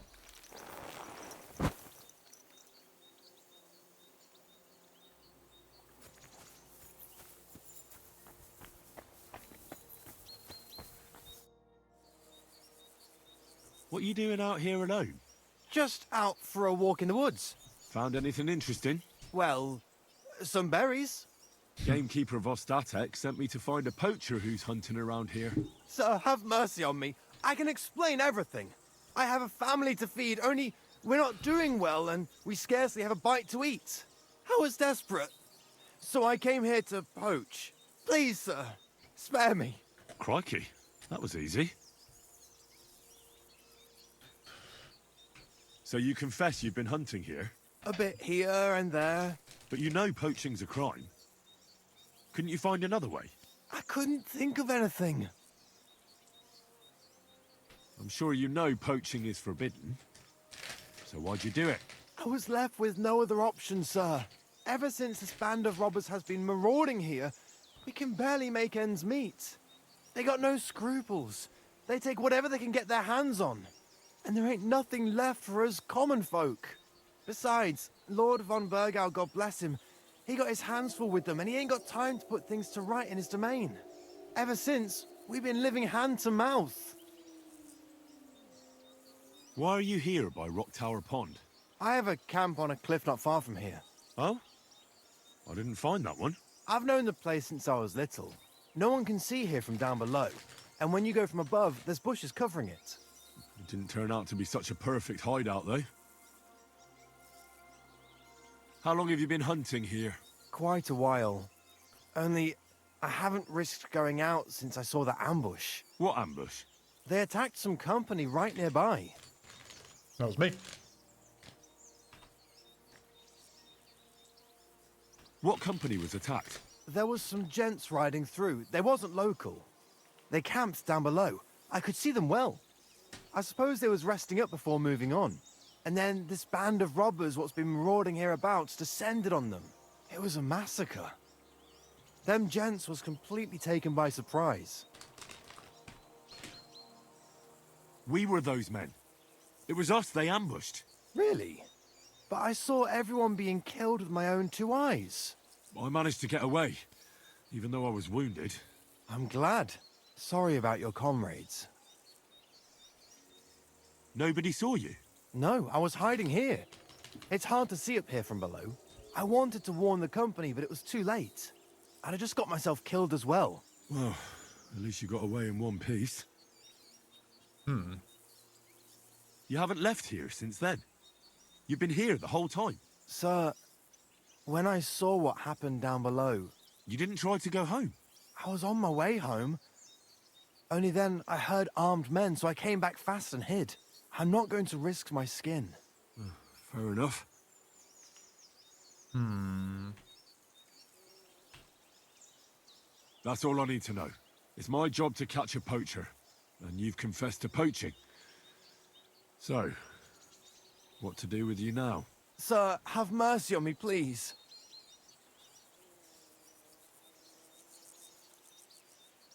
C: What are you doing out here alone?
M: Just out for a walk in the woods.
C: Found anything interesting?
M: Well, some berries.
C: Gamekeeper of Ostatek sent me to find a poacher who's hunting around here.
M: Sir, have mercy on me. I can explain everything. I have a family to feed, only we're not doing well and we scarcely have a bite to eat. I was desperate. So I came here to poach. Please, sir, spare me.
C: Crikey, that was easy. So you confess you've been hunting here?
M: A bit here and there.
C: But you know poaching's a crime. Couldn't you find another way?
M: I couldn't think of anything.
C: I'm sure you know poaching is forbidden. So why'd you do it?
M: I was left with no other option, sir. Ever since this band of robbers has been marauding here, we can barely make ends meet. They got no scruples. They take whatever they can get their hands on. And there ain't nothing left for us common folk. Besides, Lord von Burgau, God bless him, he got his hands full with them and he ain't got time to put things to right in his domain. Ever since, we've been living hand to mouth.
C: Why are you here by Rock Tower Pond?
M: I have a camp on a cliff not far from here.
C: Oh? I didn't find that one.
M: I've known the place since I was little. No one can see here from down below. And when you go from above, there's bushes covering it.
C: It didn't turn out to be such a perfect hideout, though. How long have you been hunting here?
M: Quite a while. Only, I haven't risked going out since I saw that ambush.
C: What ambush?
M: They attacked some company right nearby.
A: That was me.
C: What company was attacked?
M: There was some gents riding through. They wasn't local. They camped down below. I could see them well. I suppose they was resting up before moving on. And then this band of robbers what's been marauding hereabouts descended on them. It was a massacre. Them gents was completely taken by surprise.
C: We were those men. It was us they ambushed.
M: Really? But I saw everyone being killed with my own two eyes.
C: I managed to get away, even though I was wounded.
M: I'm glad. Sorry about your comrades.
C: Nobody saw you?
M: No, I was hiding here. It's hard to see up here from below. I wanted to warn the company, but it was too late. And I just got myself killed as well.
C: Well, at least you got away in one piece. You haven't left here since then. You've been here the whole time.
M: Sir, when I saw what happened down below...
C: You didn't try to go home?
M: I was on my way home. Only then I heard armed men, so I came back fast and hid. I'm not going to risk my skin.
C: Fair enough. That's all I need to know. It's my job to catch a poacher, and you've confessed to poaching. So, what to do with you now?
M: Sir, have mercy on me, please.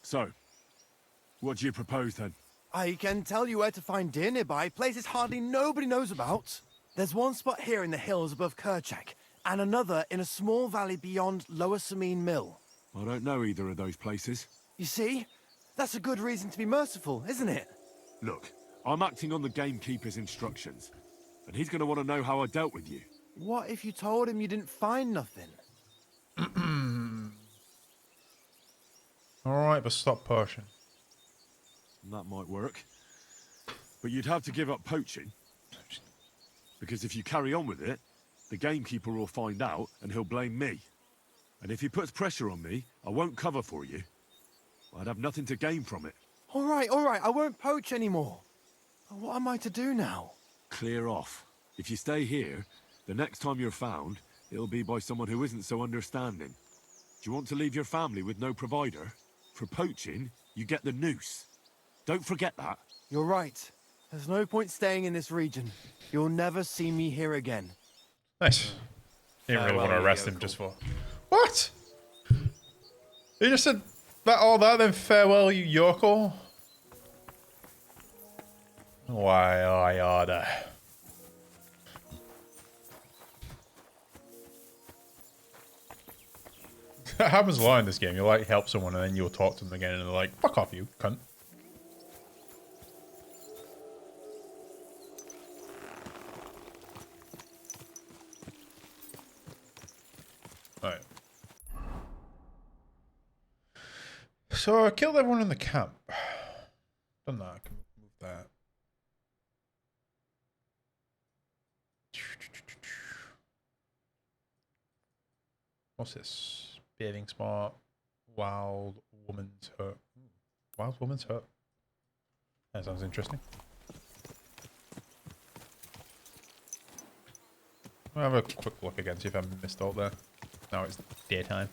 C: So, what do you propose then?
M: I can tell you where to find deer nearby, places hardly nobody knows about. There's one spot here in the hills above Kerchak, and another in a small valley beyond Lower Samine Mill.
C: I don't know either of those places.
M: You see? That's a good reason to be merciful, isn't it?
C: Look, I'm acting on the gamekeeper's instructions, and he's going to want to know how I dealt with you.
M: What if you told him you didn't find nothing?
A: Alright, but stop poaching.
C: That might work. But you'd have to give up poaching. Because if you carry on with it, the gamekeeper will find out and he'll blame me. And if he puts pressure on me, I won't cover for you. I'd have nothing to gain from it.
M: All right, I won't poach anymore. What am I to do now?
C: Clear off. If you stay here, the next time you're found, it'll be by someone who isn't so understanding. Do you want to leave your family with no provider? For poaching, you get the noose. Don't forget that.
M: You're right. There's no point staying in this region. You'll never see me here again.
A: Nice. Didn't really want to arrest him just for... What? You just said that all that, then farewell, you yokel? Why, I order. That happens a lot in this game. You like help someone and then you'll talk to them again and they're like, fuck off you, cunt. Alright. So I killed everyone in the camp. Done that, I can move that. What's this? Bathing spot. Wild woman's hut. Wild woman's hut. That sounds interesting. I'll have a quick look again, see if I missed out there. Now it's daytime.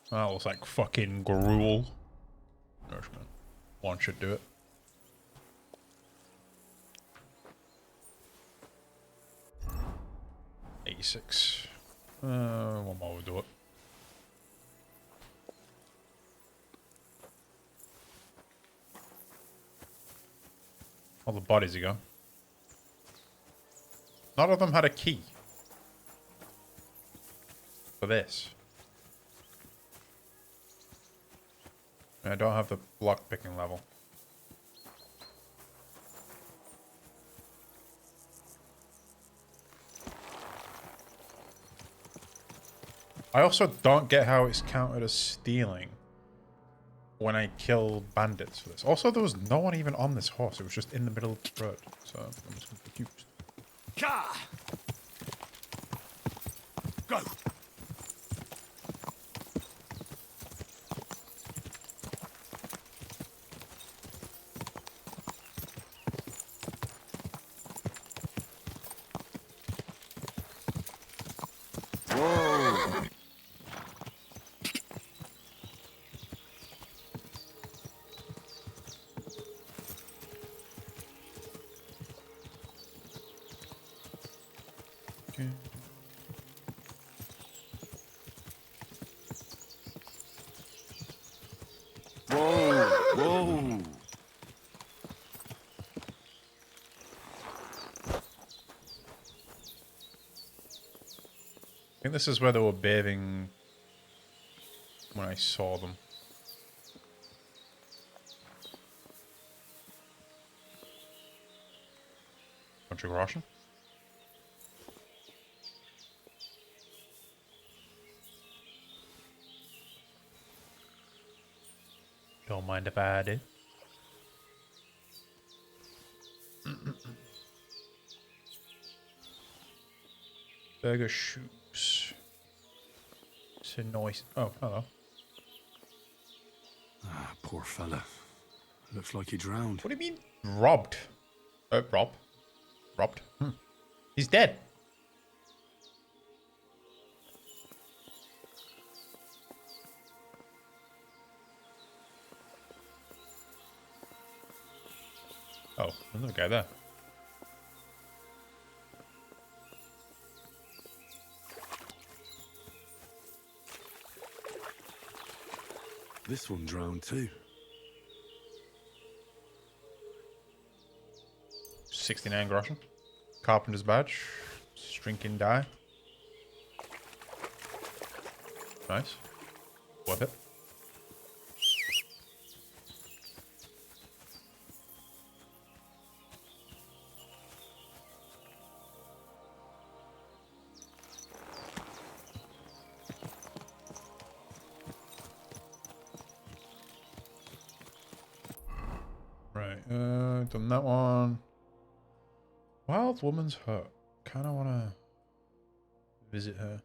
A: That looks like fucking gruel. One should do it. $86. One more will do it. All the bodies you go. None of them had a key. For this. I don't have the lock picking level. I also don't get how it's counted as stealing when I kill bandits for this. Also, there was no one even on this horse. It was just in the middle of the road. So I'm just confused.
F: Go!
C: Whoa!
A: I think this is where they were bathing when I saw them. Bunch of Russian. Don't mind if I do. Burger shoes. It's a noise. Oh, hello.
J: Ah, poor fella. Looks like he drowned.
A: What do you mean? Robbed. Robbed? He's dead. Oh, another guy there.
J: This one drowned too.
A: 69 groschen. Carpenter's badge. Strinking die. Nice. Worth it. Right, done that one. Wild Woman's Hut. Kinda wanna visit her.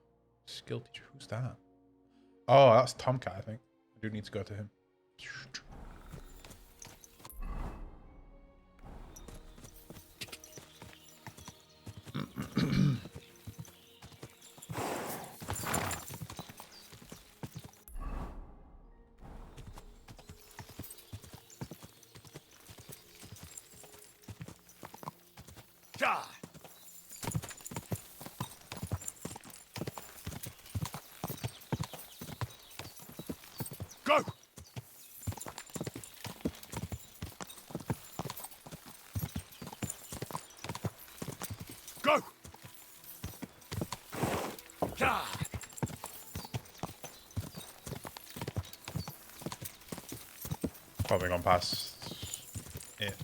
A: Skill teacher, who's that? Oh, that's Tomcat, I think. I do need to go to him.
F: Go! Go! God!
A: Probably gone past it.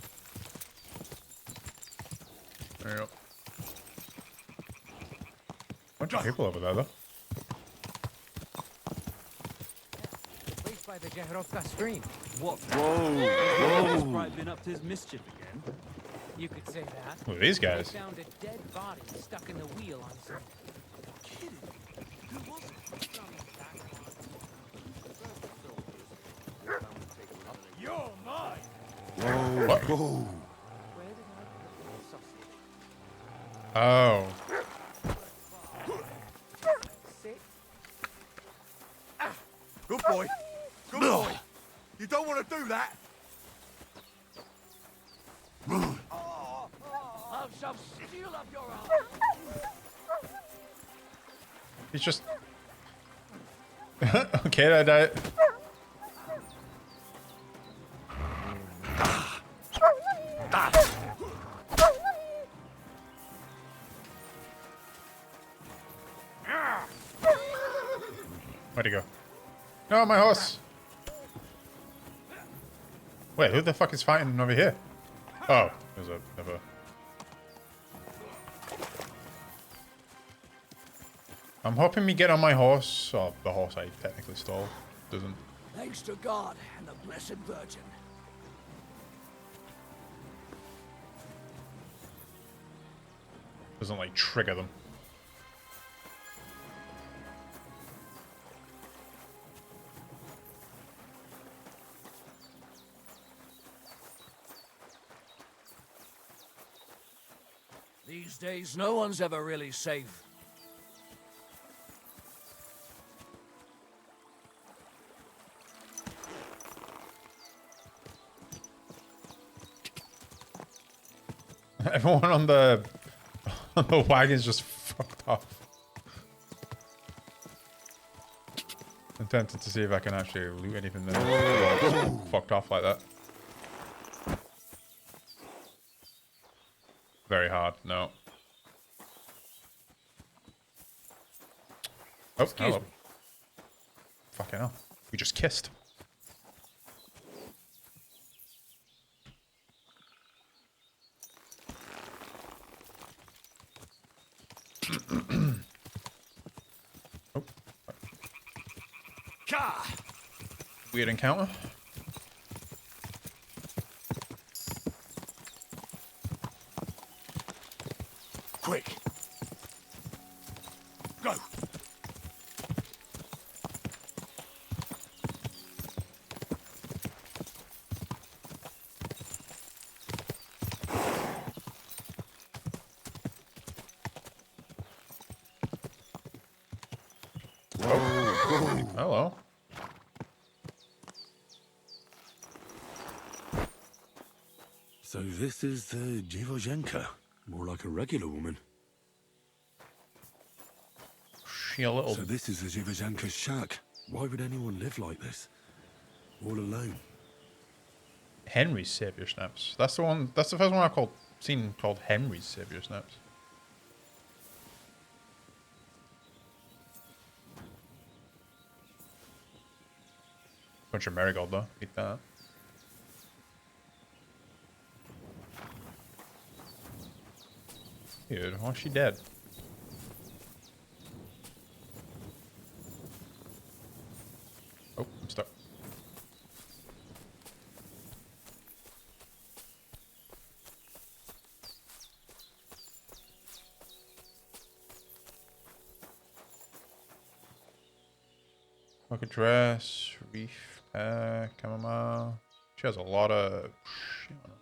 A: There you go. Bunch of people over there, though.
I: Place by the Jeherovka stream. What?
A: Whoa.
I: Probably been up to his mischief again.
G: You could say that.
A: Who are these guys?
G: They found a dead body stuck in the wheel on some... Kidding. Who was it?
F: You're mine!
J: Whoa.
A: What?
J: Whoa.
A: Oh.
F: Good boy. Good boy. You don't want to do that.
G: I'll shove steel up your arm.
A: He's just... okay, I died. Where'd he go? No, my horse! Wait, who the fuck is fighting over here? Oh, there's another... I'm hoping we get on my horse. Oh, the horse I technically stole. Doesn't.
P: Thanks to God and the Blessed Virgin.
A: Doesn't like trigger them.
P: These days, no one's ever really safe.
A: Everyone on the wagon's just fucked off. I'm tempted to see if I can actually loot anything there. Fucked off like that. Very hard, no. Oh,
G: Excuse
A: hello.
G: me.
A: Fucking hell. We just kissed. Weird encounter.
F: Quick. Go.
A: Oh, hello.
J: So this is the Dziwojenka. More like a regular woman.
A: She a little...
J: So this is the Dziwojenka's shack. Why would anyone live like this? All alone.
A: Henry's Savior Snaps. That's the one. That's the first one I've seen called Henry's Savior Snaps. Bunch of marigold though. Eat that. Dude, why is she dead? Oh, I'm stuck. Like a dress, reef, chamomile. She has a lot of shit on her.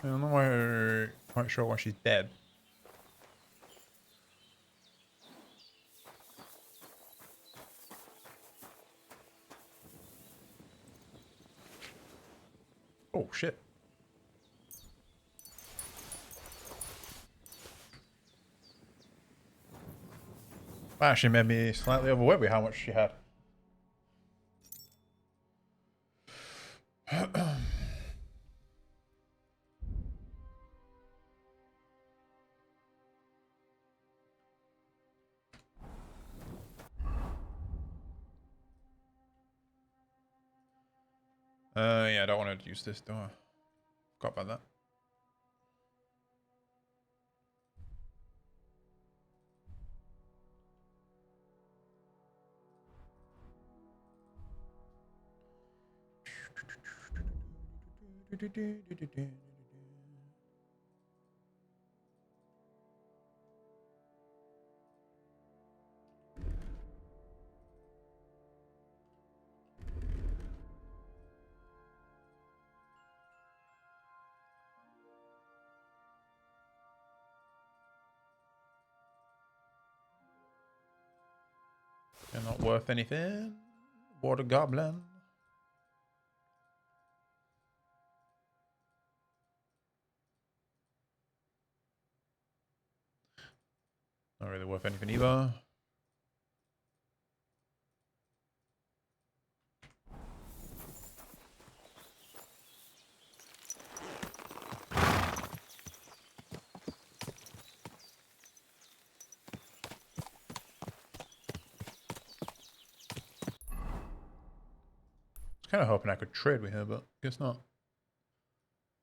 A: I'm not quite sure why she's dead. Oh shit. That actually made me slightly overweight with how much she had. Yeah, I don't want to use this, do I? Forgot about that. They're not worth anything. Water goblin. Not really worth anything either. Kind of hoping I could trade with her, but guess not.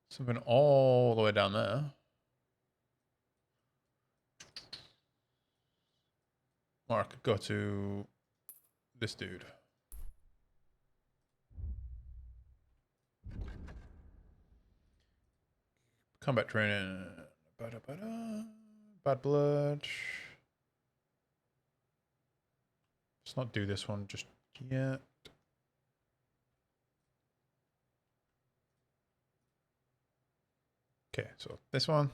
A: Something all the way down there. Or I could go to this dude. Combat training. Bad blood. Let's not do this one just yet. Okay, so this one.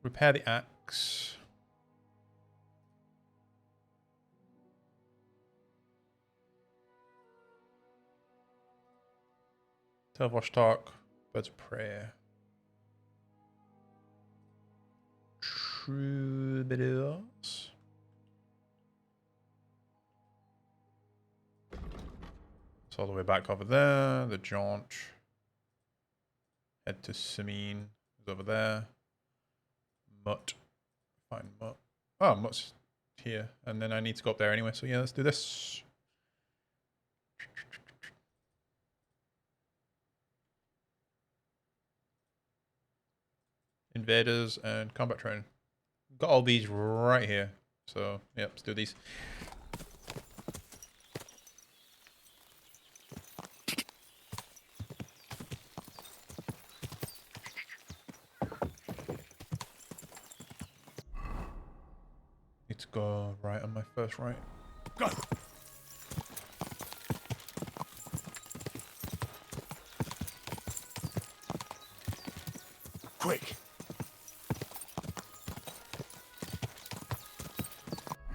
A: Repair the axe. Telvosh talk. Birds of prayer. Troubadours. It's all the way back over there. The jaunt. Head to Samine. Is over there. Mutt. Find Mutt. Oh, Mutt's here. And then I need to go up there anyway. So yeah, let's do this. Invaders and combat training. Got all these right here. So, yep, let's do these. Need to go right on my first right.
F: Go! Quick!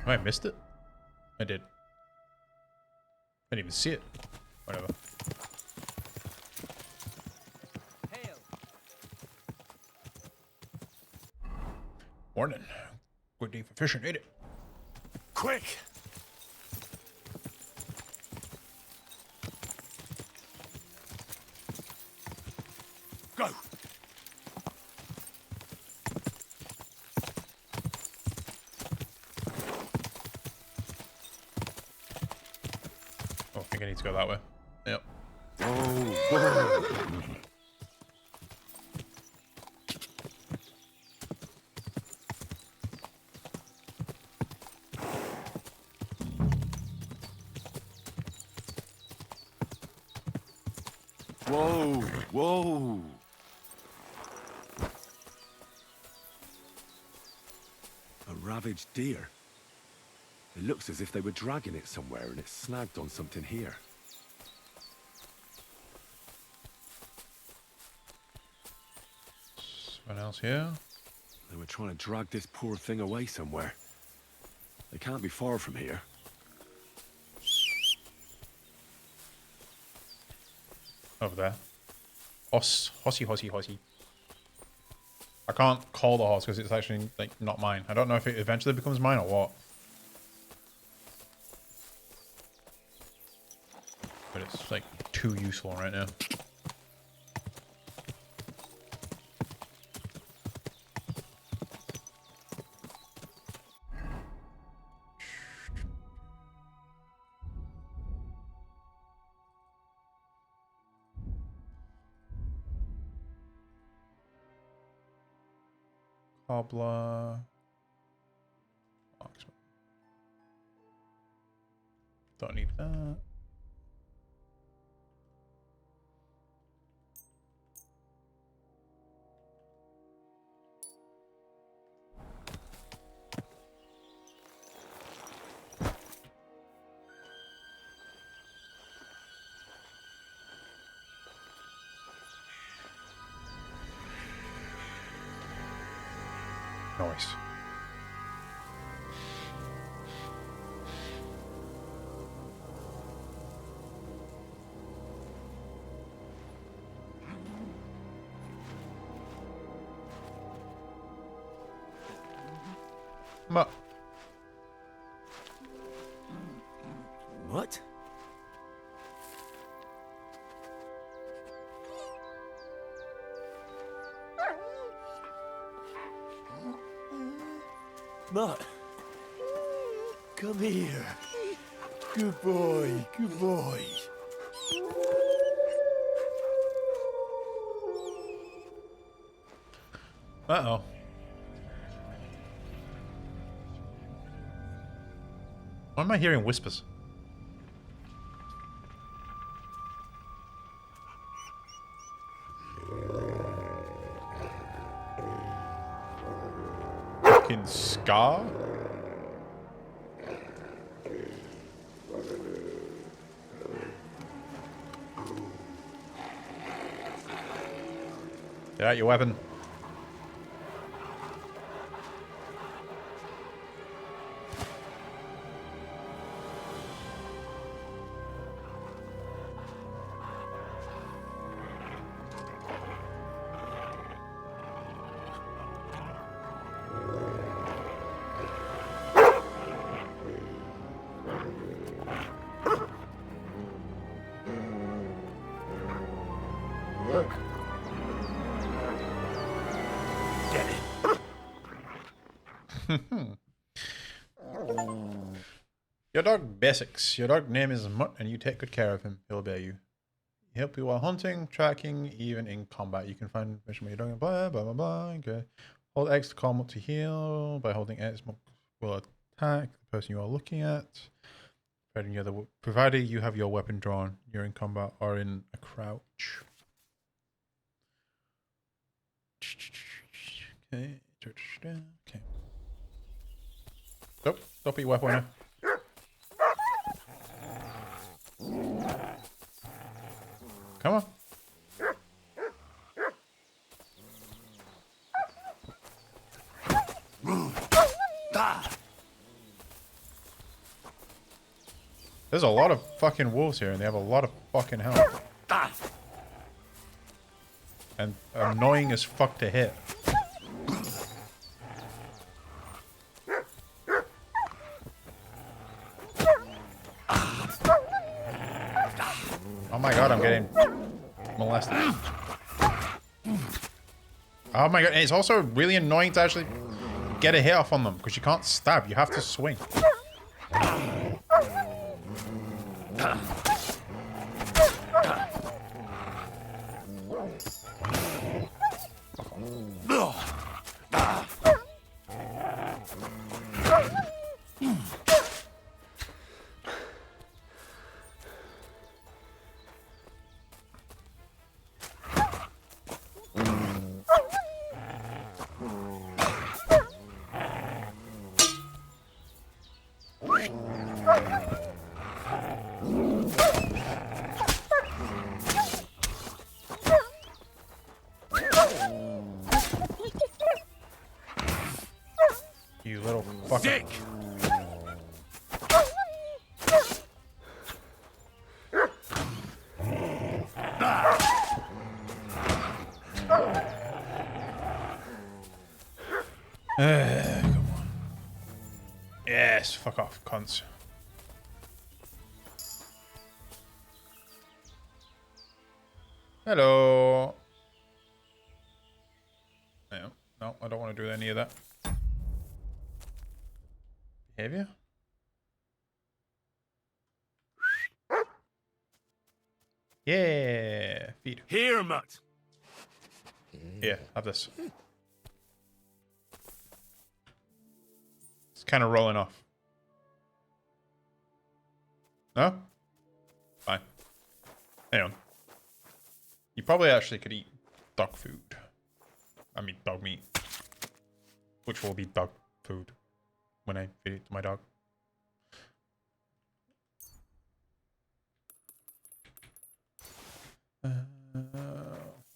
A: I missed it? I did. I didn't even see it. Whatever.
G: Hail.
A: Morning. Good day for fishing, ain't it?
F: Quick! Go!
A: Oh, I think I need to go that way. Yep.
C: Oh, whoa, whoa. A ravaged deer. It looks as if they were dragging it somewhere and it's snagged on something here.
A: Someone else here?
C: They were trying to drag this poor thing away somewhere. They can't be far from here.
A: Over there. Horsey. I can't call the horse because it's actually like not mine. I don't know if it eventually becomes mine or what. But it's like too useful right now. Cobbler. Marksman. Don't need that. Nice.
F: What? Mutt, come here. Good boy, good boy.
A: Uh-oh. Why am I hearing whispers? Fucking Scar? Get out your weapon. Your dog Basics. Your dog name is Mutt and you take good care of him. He'll obey you. He help you while hunting, tracking, even in combat. You can find information about your dog and blah blah blah blah. Okay. Hold X to calm up to heal. By holding X will attack the person you are looking at. Provided you have your weapon drawn, you're in combat or in a crouch. Okay. Okay. Stop your weapon now. Come on. There's a lot of fucking wolves here and they have a lot of fucking health. And annoying as fuck to hit. Oh my god, I'm getting molested. Oh my god, and it's also really annoying to actually get a hit off on them because you can't stab, you have to swing. You little fucker. Dick! Come on. Yes, fuck off, cunts. Hello. No, I don't want to do any of that. Behavior? Yeah, feed.
C: Here, Mutt.
A: Yeah, have this. It's kind of rolling off. No? Fine. Hang on. You probably actually could eat dog food. I mean, dog meat. Which will be dog food when I feed it to my dog.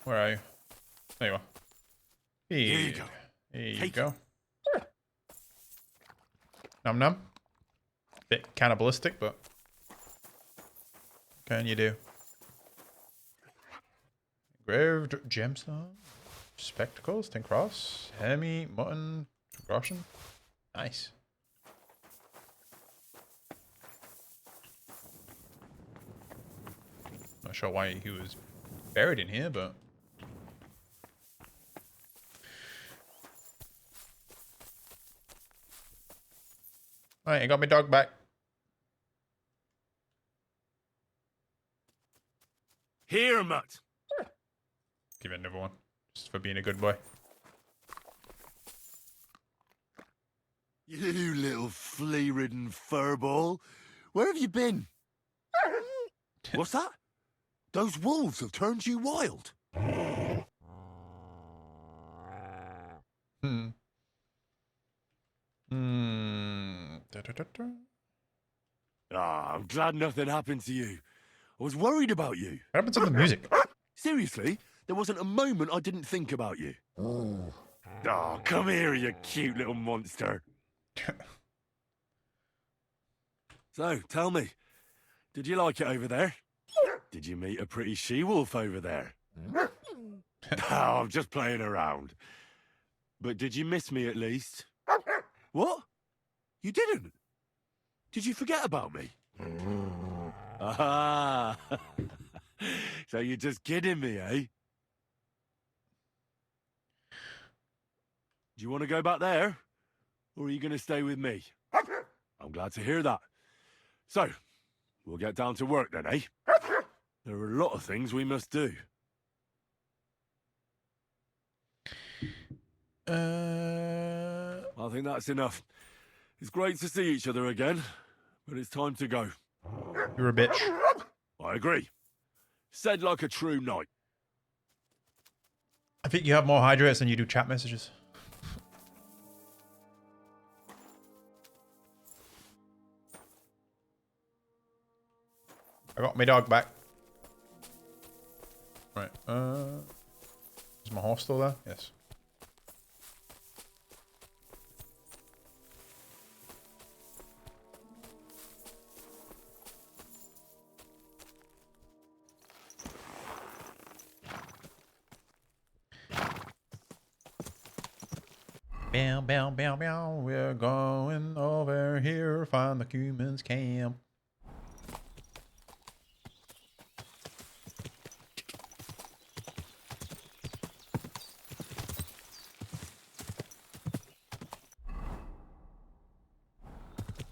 A: Where are you? There you are. Feed.
C: Here you go.
A: There you
C: Take
A: go. Num num. Bit cannibalistic, but what can you do? Engraved gemstone, spectacles, tin cross, hemi, mutton, Russian. Nice. Not sure why he was buried in here, but alright, I got my dog back.
C: Here, Mutt.
A: Give it another one, just for being a good boy.
E: You little flea-ridden furball. Where have you been? What's that? Those wolves have turned you wild.
C: I'm glad nothing happened to you. I was worried about you.
A: What happened to the music?
C: Seriously, there wasn't a moment I didn't think about you. Oh, come here, you cute little monster. So, tell me, did you like it over there? Did you meet a pretty she-wolf over there? Oh, I'm just playing around. But did you miss me at least? What? You didn't? Did you forget about me? Ah, so you're just kidding me, eh? Do you want to go back there? Or are you going to stay with me? I'm glad to hear that. So, we'll get down to work then, eh? There are a lot of things we must do. I think that's enough. It's great to see each other again, but it's time to go.
A: You're a bitch.
C: I agree. Said like a true knight.
A: I think you have more hydrates than you do chat messages. I got my dog back. Right. Is my horse still there? Yes. Bow, bow, bow, bow. We're going over here. Find the Cuman's camp.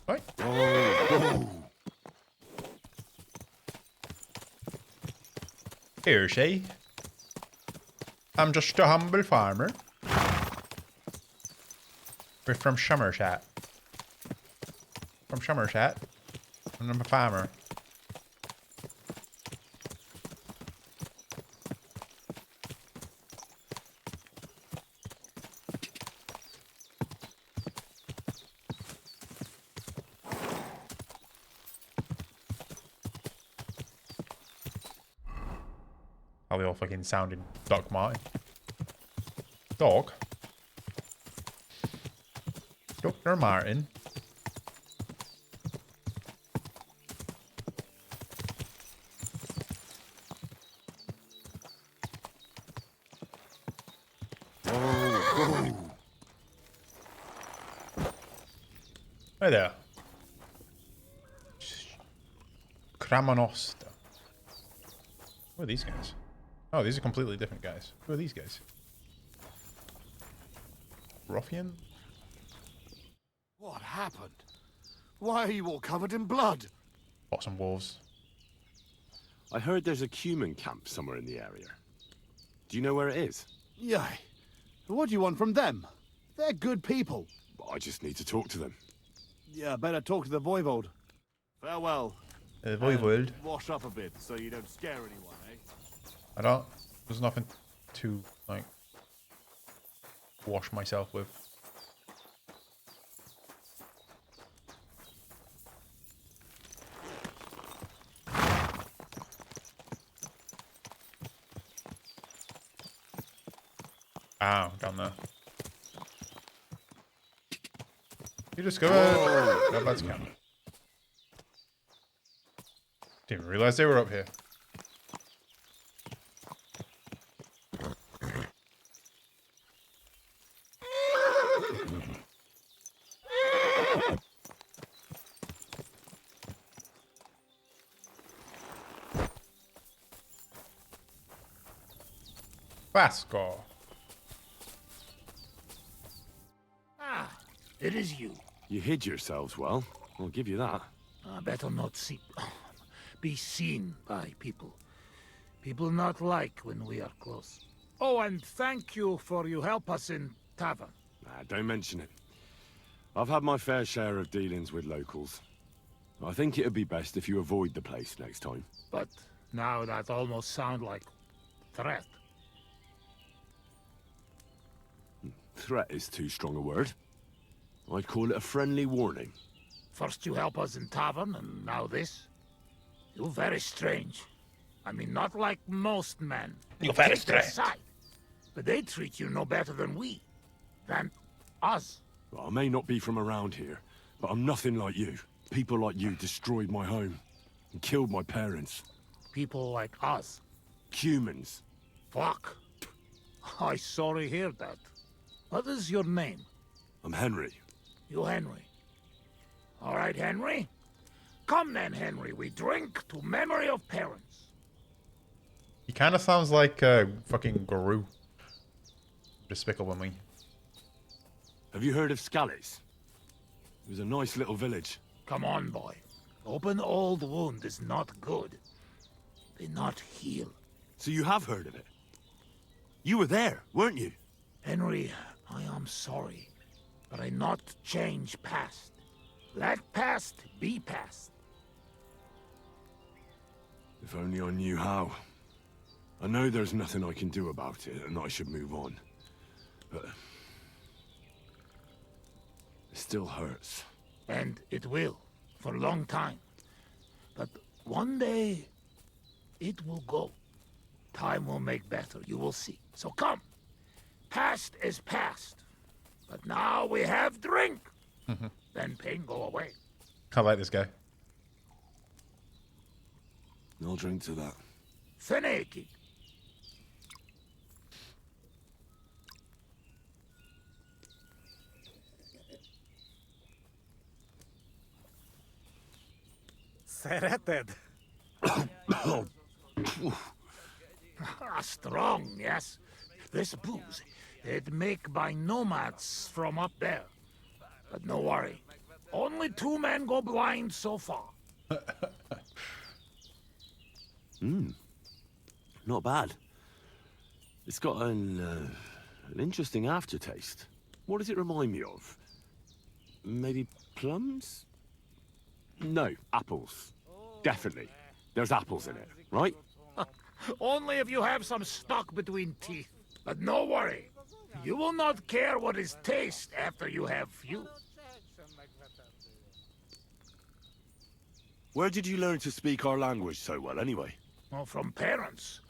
A: Right. Here, she. I'm just a humble farmer. We're from Somerset. From Somerset. And I'm a farmer. How they all fucking sounded Doc Martin. Dog? Dr. Martin. Hi there. Kramonosta. Who are these guys? Oh, these are completely different guys. Who are these guys? Ruffian?
E: What happened? Why are you all covered in blood?
A: Got some wolves.
C: I heard there's a Cuman camp somewhere in the area. Do you know where it is?
E: Yay. What do you want from them? They're good people.
C: I just need to talk to them.
E: Yeah, better talk to the Voivode. Farewell.
A: Voivode.
E: Wash up a bit so you don't scare anyone, eh?
A: I don't. There's nothing to, like, wash myself with. Ow, down there. You discovered. No, that's camp. Didn't realize they were up here. Vasco.
Q: Ah, it is you.
C: You hid yourselves well. I'll give you that.
Q: Better not be seen by people. People not like when we are close. Oh, and thank you for you help us in tavern.
C: Nah, don't mention it. I've had my fair share of dealings with locals. I think it'd be best if you avoid the place next time.
Q: But now that almost sound like threat.
C: Threat is too strong a word. I'd call it a friendly warning.
Q: First you help us in tavern, and now this? You're very strange. I mean, not like most men.
A: You're very
Q: Take their
A: strange.
Q: side. But they treat you no better than we. Than us.
C: Well, I may not be from around here, but I'm nothing like you. People like you destroyed my home and killed my parents.
Q: People like us.
C: Humans.
Q: Fuck. I sorry hear that. What is your name?
C: I'm Henry.
Q: You Henry. All right, Henry. Come then, Henry. We drink to memory of parents.
A: He kind of sounds like fucking Guru. Despicable Me.
C: Have you heard of Scallis? It was a nice little village.
Q: Come on, boy. Open old wound is not good. They not heal.
C: So you have heard of it? You were there, weren't you?
Q: Henry, I am sorry, but I not change past. Let past be past.
C: If only I knew how. I know there's nothing I can do about it, and I should move on. But... it still hurts.
Q: And it will, for a long time. But one day, it will go. Time will make better, you will see. So come. Past is past. But now we have drink. Then pain go away.
A: I like this guy.
C: I'll drink to that.
Q: Feneki.
K: Szereted?
Q: Strong, yes. This booze, it make by nomads from up there. But no worry. Only 2 men go blind so far.
C: Not bad. It's got an interesting aftertaste. What does it remind me of? Maybe plums? No, apples. Definitely. There's apples in it, right?
Q: Only if you have some stuck between teeth. But no worry. You will not care what is taste after you have few.
C: Where did you learn to speak our language so well, anyway?
Q: Well, from parents.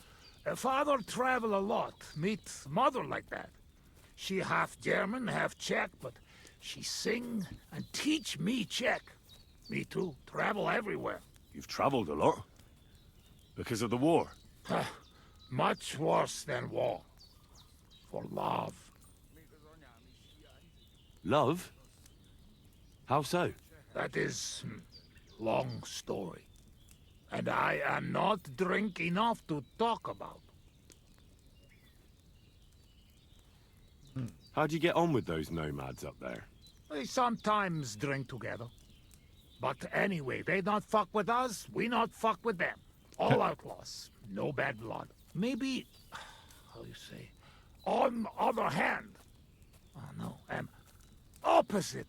Q: Father travel a lot. Meet mother like that. She half German, half Czech, but she sing and teach me Czech. Me too. Travel everywhere.
C: You've traveled a lot. Because of the war.
Q: Much worse than war. For love.
C: Love? How so?
Q: That is long story. And I am not drink enough to talk about.
C: How'd you get on with those nomads up there?
Q: They sometimes drink together. But anyway, they not fuck with us, we not fuck with them. All outlaws, no bad blood. Maybe, how you say, on other hand. Oh no, opposite.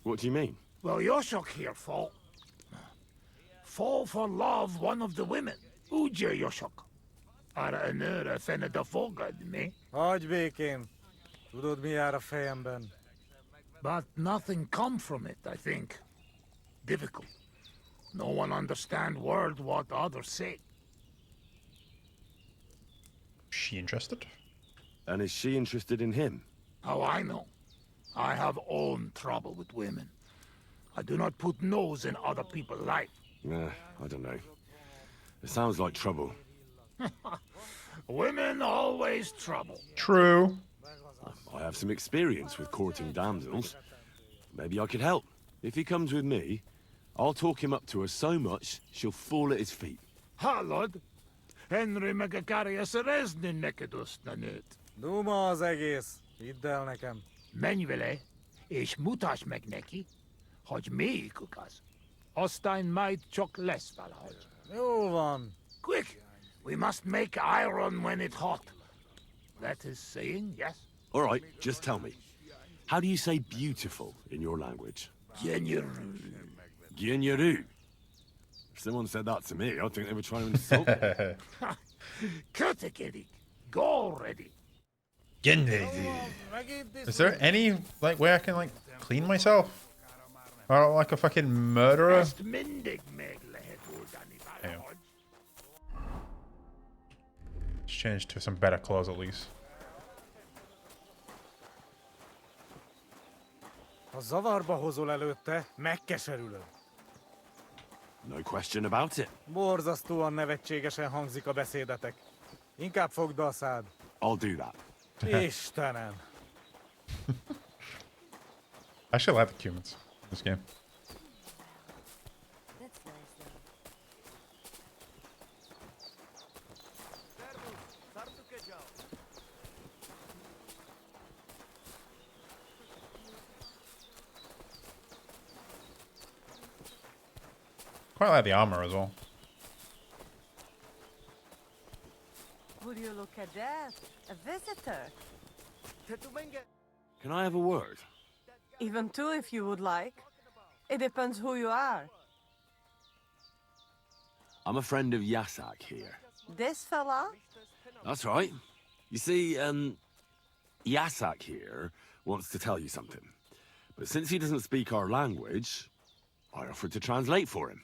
C: What do you mean?
Q: Well, Yoshok here fall for love one of the women. Ugye Yoshok. Arra a nőre fene de fogadni.
K: Hagyj békén. Tudod, mi jár a fejemben?
Q: But nothing come from it, I think. Difficult. No one understand word what others say.
A: She interested?
C: And is she interested in him?
Q: How I know? I have own trouble with women. I do not put nose in other people's life.
C: I don't know. It sounds like trouble.
Q: Women always trouble.
A: True.
C: I have some experience with courting damsels. Maybe I could help. If he comes with me, I'll talk him up to her so much, she'll fall at his feet.
Q: Hallod? Henry meg akarja szerezni neked azt a nőt.
K: Duma az egész. Hidd el nekem.
Q: Menj vele, és mutasd meg neki, hogy melyikük az. Aztán majd csak lesz valahogy.
K: Jó van.
Q: Quick! We must make iron when it's hot. That is saying, yes?
C: All right, just tell me. How do you say beautiful in your language?
Q: Genyeru.
C: Genyeru. If someone said that to me, I'd think they were trying to insult me.
Q: Kötekedik. Go already.
A: Is there any like way I can like clean myself? I don't like a fucking murderer. Damn. Let's change to some better clothes at least.
K: Ha zavarba hozol előtte, megkeserülöm.
C: No question about it.
K: Borzasztóan nevetségesen hangzik a beszédetek. Inkább fogd a szád.
C: I'll do that.
K: Istenem.
A: I actually like the humans in this game. quite like the armor as well.
L: Would you look at that? A visitor.
C: Can I have a word?
L: Even two if you would like. It depends who you are.
C: I'm a friend of Yasak here.
L: This fella?
C: That's right. You see, Yasak here wants to tell you something. But since he doesn't speak our language, I offered to translate for him.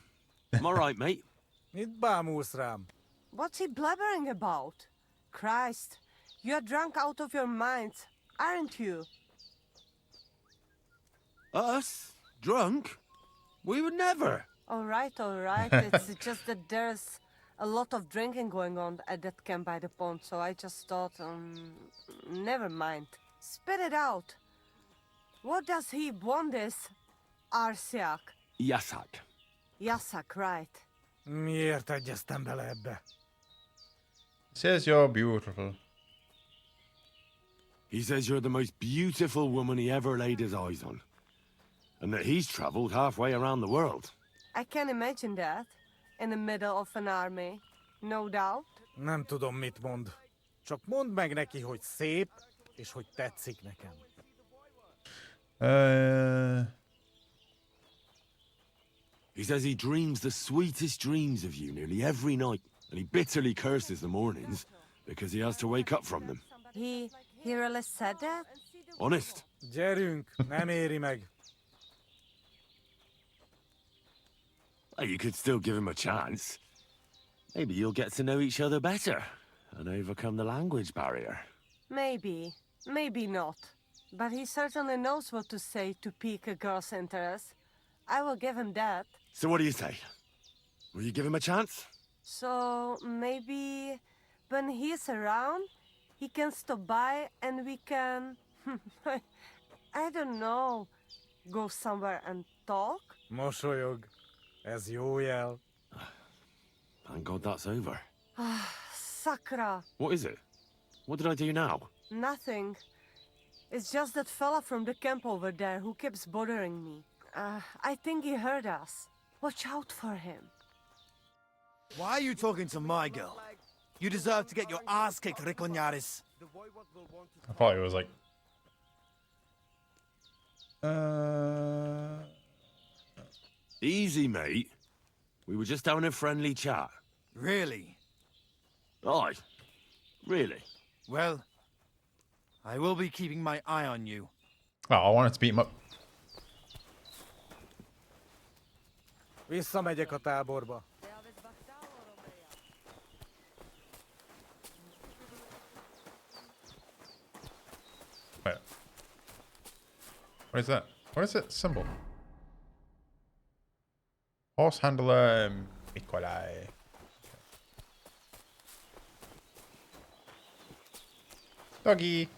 C: Am I right, mate?
K: Mit bámulsz rám?
L: What's he blabbering about? Christ, you're drunk out of your minds, aren't you?
C: Us? Drunk? We would never.
L: All right. It's just that there's a lot of drinking going on at that camp by the pond, so I just thought, never mind. Spit it out. What does he want this Arsiak?
C: Yasak.
L: Yasak, right.
K: Miért egyeztem bele ebbe?
A: Says you're beautiful.
C: He says you're the most beautiful woman he ever laid his eyes on. And that he's traveled halfway around the world.
L: I can imagine that. In the middle of an army. No doubt.
K: Nem tudom, mit mond. Csak mondd meg neki, hogy szép, és hogy tetszik nekem.
C: He says he dreams the sweetest dreams of you nearly every night. And he bitterly curses the mornings because he has to wake up from them.
L: He really said that?
C: Honest.
K: Gyerünk, nem éri meg.
C: Well, you could still give him a chance. Maybe you'll get to know each other better and overcome the language barrier.
L: Maybe. Maybe not. But he certainly knows what to say to pique a girl's interest. I will give him that.
C: So what do you say? Will you give him a chance?
L: So maybe when he's around, he can stop by and we can... I don't know. Go somewhere and talk?
K: Mosolyog. Ez jó jel.
C: Thank God that's over.
L: Sakra.
C: What is it? What did I do now?
L: Nothing. It's just that fella from the camp over there who keeps bothering me. I think he heard us. Watch out for him.
M: Why are you talking to my girl? You deserve to get your ass kicked, Rikonyaris.
A: I thought it was like...
C: Easy, mate. We were just having a friendly chat.
M: Really?
C: Aye. Really?
M: Well, I will be keeping my eye on you.
A: Oh, I wanted to beat him up.
K: Visszamegyek a táborba.
A: Wait. What is that? What is that symbol? Horse handler Nikolai. Doggy.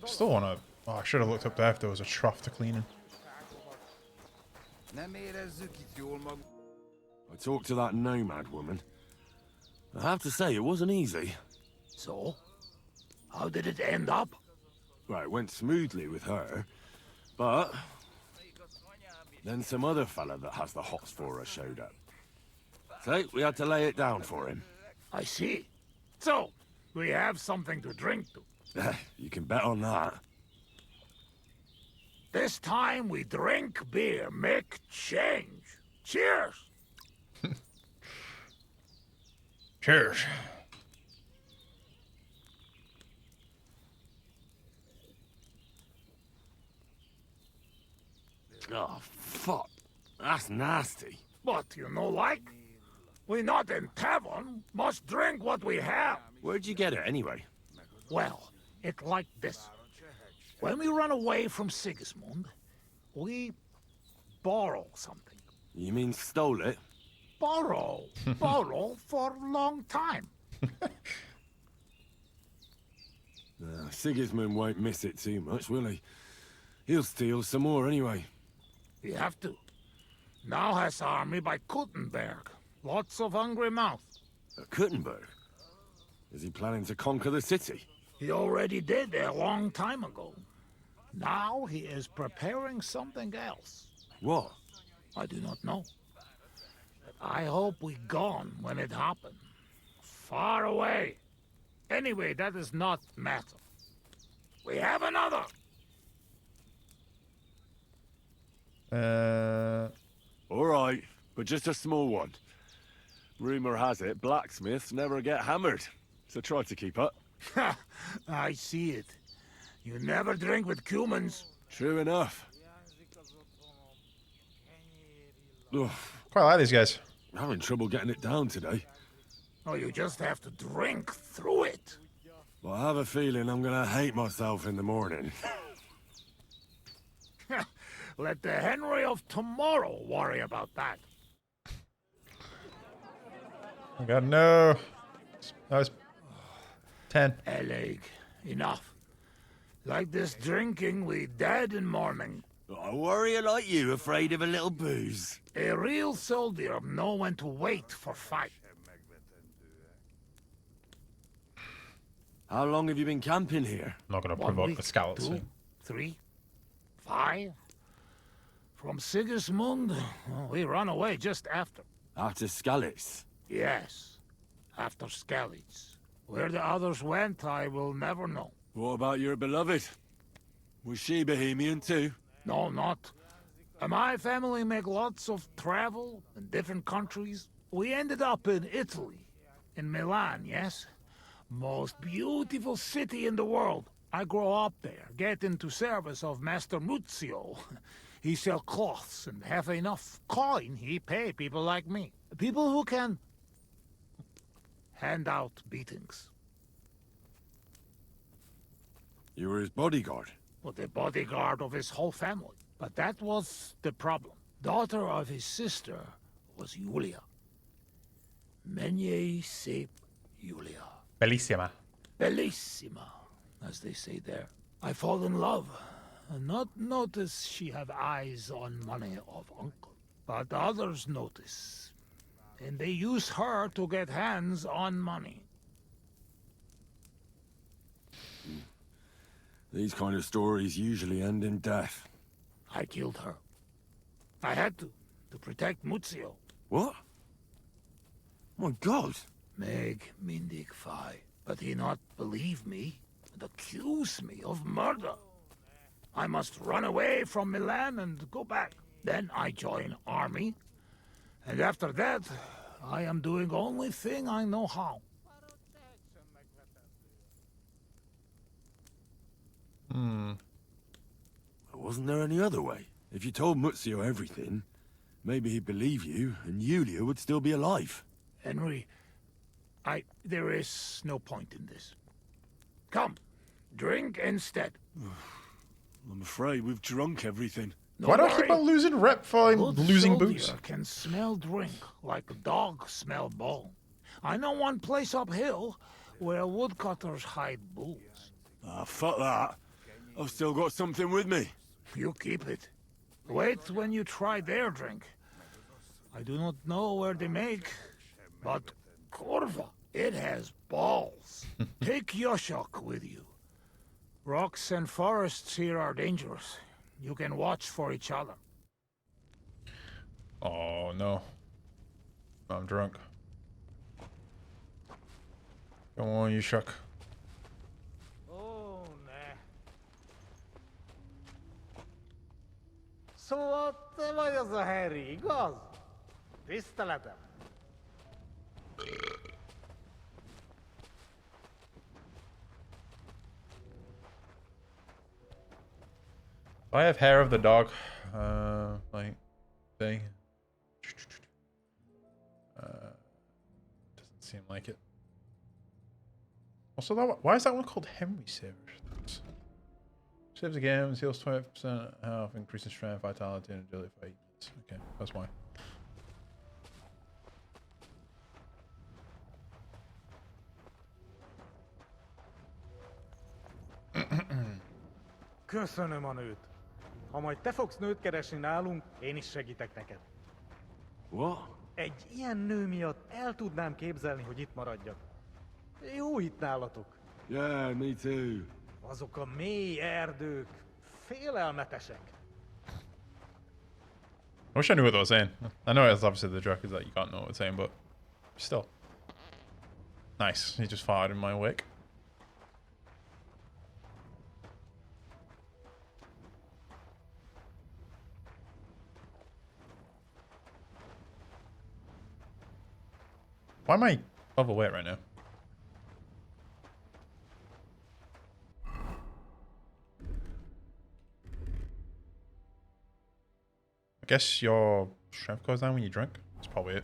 A: Still wanna... Oh, I should have looked up there if there was a trough to clean in.
C: I talked to that nomad woman. I have to say, it wasn't easy.
Q: So? How did it end up?
C: Well, it went smoothly with her, but... Then some other fella that has the hots for her showed up. So, we had to lay it down for him.
Q: I see. So, we have something to drink to.
C: You can bet on that.
Q: This time we drink beer, make change. Cheers!
A: Cheers.
C: Oh, fuck. That's nasty.
Q: But you know, like, we're not in tavern, must drink what we have.
C: Where'd you get it, anyway?
Q: Well, it like this. When we run away from Sigismund, we borrow something.
C: You mean stole it?
Q: Borrow. Borrow for a long time.
C: Sigismund won't miss it too much, will he? He'll steal some more anyway.
Q: We have to. Now has army by Kuttenberg. Lots of hungry mouth.
C: Kuttenberg? Is he planning to conquer the city?
Q: He already did a long time ago. Now he is preparing something else.
C: What?
Q: I do not know. But I hope we gone when it happened. Far away. Anyway, that does not matter. We have another!
C: All right, but just a small one. Rumor has it blacksmiths never get hammered, so try to keep up.
Q: Ha! I see it. You never drink with humans.
C: True enough. Ugh,
A: Quite like these guys.
C: I'm having trouble getting it down today.
Q: Oh, you just have to drink through it.
C: Well, I have a feeling I'm gonna hate myself in the morning.
Q: Let the Henry of tomorrow worry about that.
A: Oh god, no. That was 10.
Q: Eleg, enough. Like this drinking, we dead in morning.
C: A warrior like you afraid of a little booze?
Q: A real soldier know when to wait for fight.
C: How long have you been camping here?
A: I'm not gonna
Q: 1
A: provoke
Q: week,
A: the scouts.
Q: 2, 3, 5. From Sigismund, we run away just after.
C: After Skalitz?
Q: Yes, after Skalitz. Where the others went, I will never know.
C: What about your beloved? Was she Bohemian too?
Q: No, not. My family make lots of travel in different countries. We ended up in Italy, in Milan, yes? Most beautiful city in the world. I grow up there, get into service of Master Muzio. He sell cloths and have enough coin, he pay people like me. People who can hand out beatings.
C: You were his bodyguard?
Q: Well, the bodyguard of his whole family. But that was the problem. Daughter of his sister was Julia. Menier sep Julia.
A: Bellissima.
Q: Bellissima, as they say there. I fall in love. And not notice she have eyes on money of uncle. But others notice. And they use her to get hands on money.
C: These kind of stories usually end in death.
Q: I killed her. I had to protect Muzio.
C: What? My God!
Q: Meg Mindig Fi. But he not believe me and accuse me of murder. I must run away from Milan and go back. Then I join army. And after that, I am doing only thing I know how.
C: Wasn't there any other way? If you told Muzio everything, maybe he'd believe you, and Julia would still be alive.
Q: Henry, there is no point in this. Come, drink instead.
C: I'm afraid we've drunk everything.
A: Why do I keep on losing rep for
Q: Good
A: losing
Q: soldier
A: booze?
Q: Can smell drink like a dog smell bone. I know one place uphill where woodcutters hide booze.
C: Ah, fuck that. I've still got something with me.
Q: You keep it. Wait when you try their drink. I do not know where they make, but Corva, it has balls. Take Yoshok with you. Rocks and forests here are dangerous. You can watch for each other.
A: Oh no. I'm drunk. Come on, you shuck.
K: Ó, ne. Szóval te vagy az a Harry, igaz? Tiszteletem.
A: I have hair of the dog, like thing. Doesn't seem like it. Also, why is that one called Henry Savers? Saves the game, heals 20% health, increasing strength, vitality, and agility for 8 minutes. Okay, that's why.
K: Köszönöm a nőt. Ha majd te fogsz nőt keresni nálunk, én is segítek neked.
C: What?
K: Egy ilyen nő miatt el tudnám képzelni, hogy itt maradjak. Jó itt nálatok.
C: Yeah, me too.
K: Azok a mély erdők félelmetesek.
A: I wish I knew what they were saying. I know it's obviously the joke is that you can't know what it's saying, but still. Nice. He just fired in my wake. Why am I overweight right now? I guess your strength goes down when you drink. That's probably it.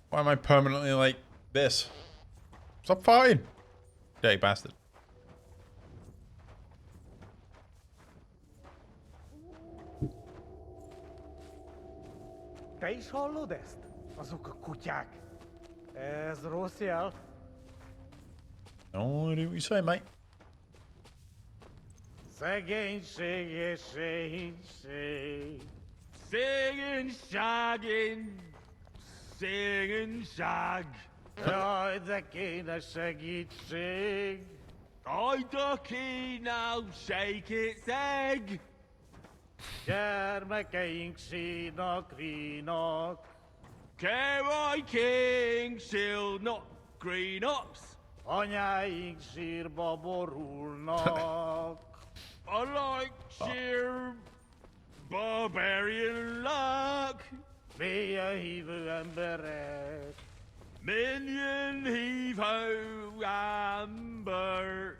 A: Why am I permanently like this? Stop fighting! Dirty bastard.
K: Te is hallod ezt? Azok a kutyák. Ez rossz jel.
A: No idea what you say, mate.
K: Szegénység és szegénység.
I: Singing, shagging, singing, shag.
K: Jaj, de kéne segítség.
I: I ducky now, shake its egg.
K: Gyermekeink sínak, rínak.
I: Carry King, shield not green ops.
K: Anyáink sírba borulnak.
I: I like sheer barbarian luck.
K: Mélyen hívő emberek.
I: Minion heave ho amber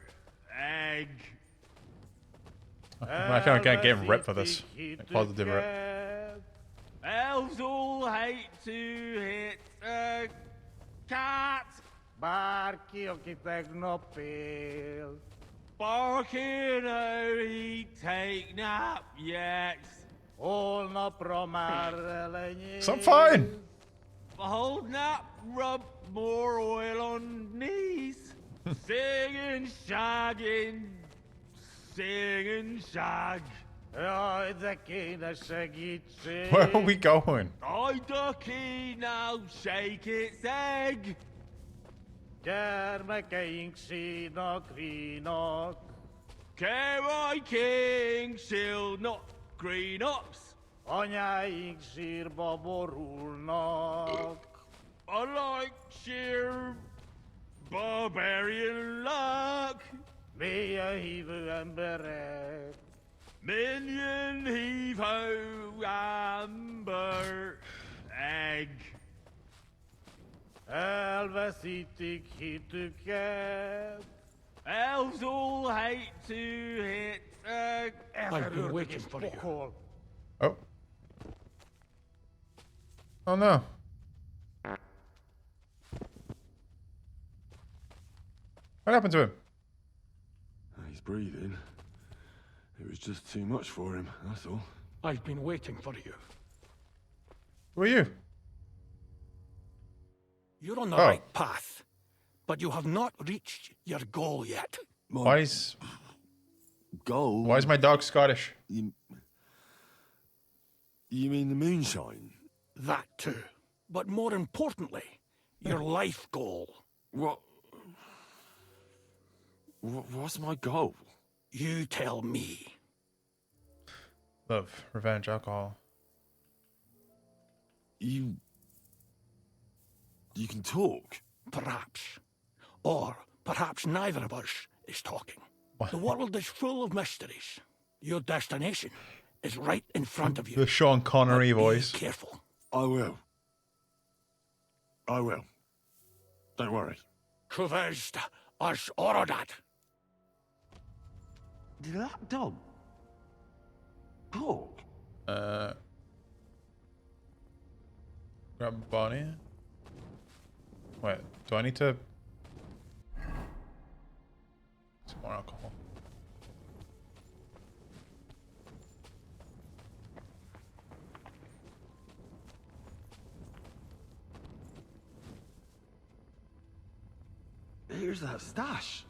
I: egg.
A: I can't get ripped for this. Positive rip.
I: Elves all hate to hit a cat.
K: Bárki, aki tegnap él.
I: Barking he take nap yet.
K: Holnapra már elenyész.
A: So I'm fine.
I: Hold nap, rub more oil on knees. Singing, shagging, singing, shag.
K: Jaj, de kéne segítség.
A: Where are we going?
I: I ducky now, shake its egg.
K: Gyermekeink sínak, rínak.
I: Carry King, shield not green ops.
K: Anyáink sírba borulnak.
I: I like sheer barbarian luck.
K: Mélyen hívő emberek.
I: Minion heave ho amber egg.
K: Elveszítik hitüket.
I: Elves all hate to hit a...
Q: I've been waiting for you.
K: Pokol.
A: Oh. Oh no. What happened to him?
C: He's breathing. It was just too much for him, that's all.
Q: I've been waiting for you.
A: Who are you?
Q: You're on the
A: Oh.
Q: right path, but you have not reached your goal yet.
A: Why is
C: Goal?
A: Why is my dog Scottish?
C: You mean the moonshine?
Q: That too. But more importantly, your life goal.
C: What's my goal?
Q: You tell me.
A: Love, revenge, alcohol.
C: You can talk.
Q: Perhaps. Or perhaps neither of us is talking. The world is full of mysteries. Your destination is right in front of you.
A: The Sean Connery voice.
Q: Be careful.
C: I will. Don't worry.
Q: Cuvest as Orodat.
J: Did that dog talk?
A: Grab Bonnie. Wait, do I need to... Some more alcohol.
C: Here's that stash.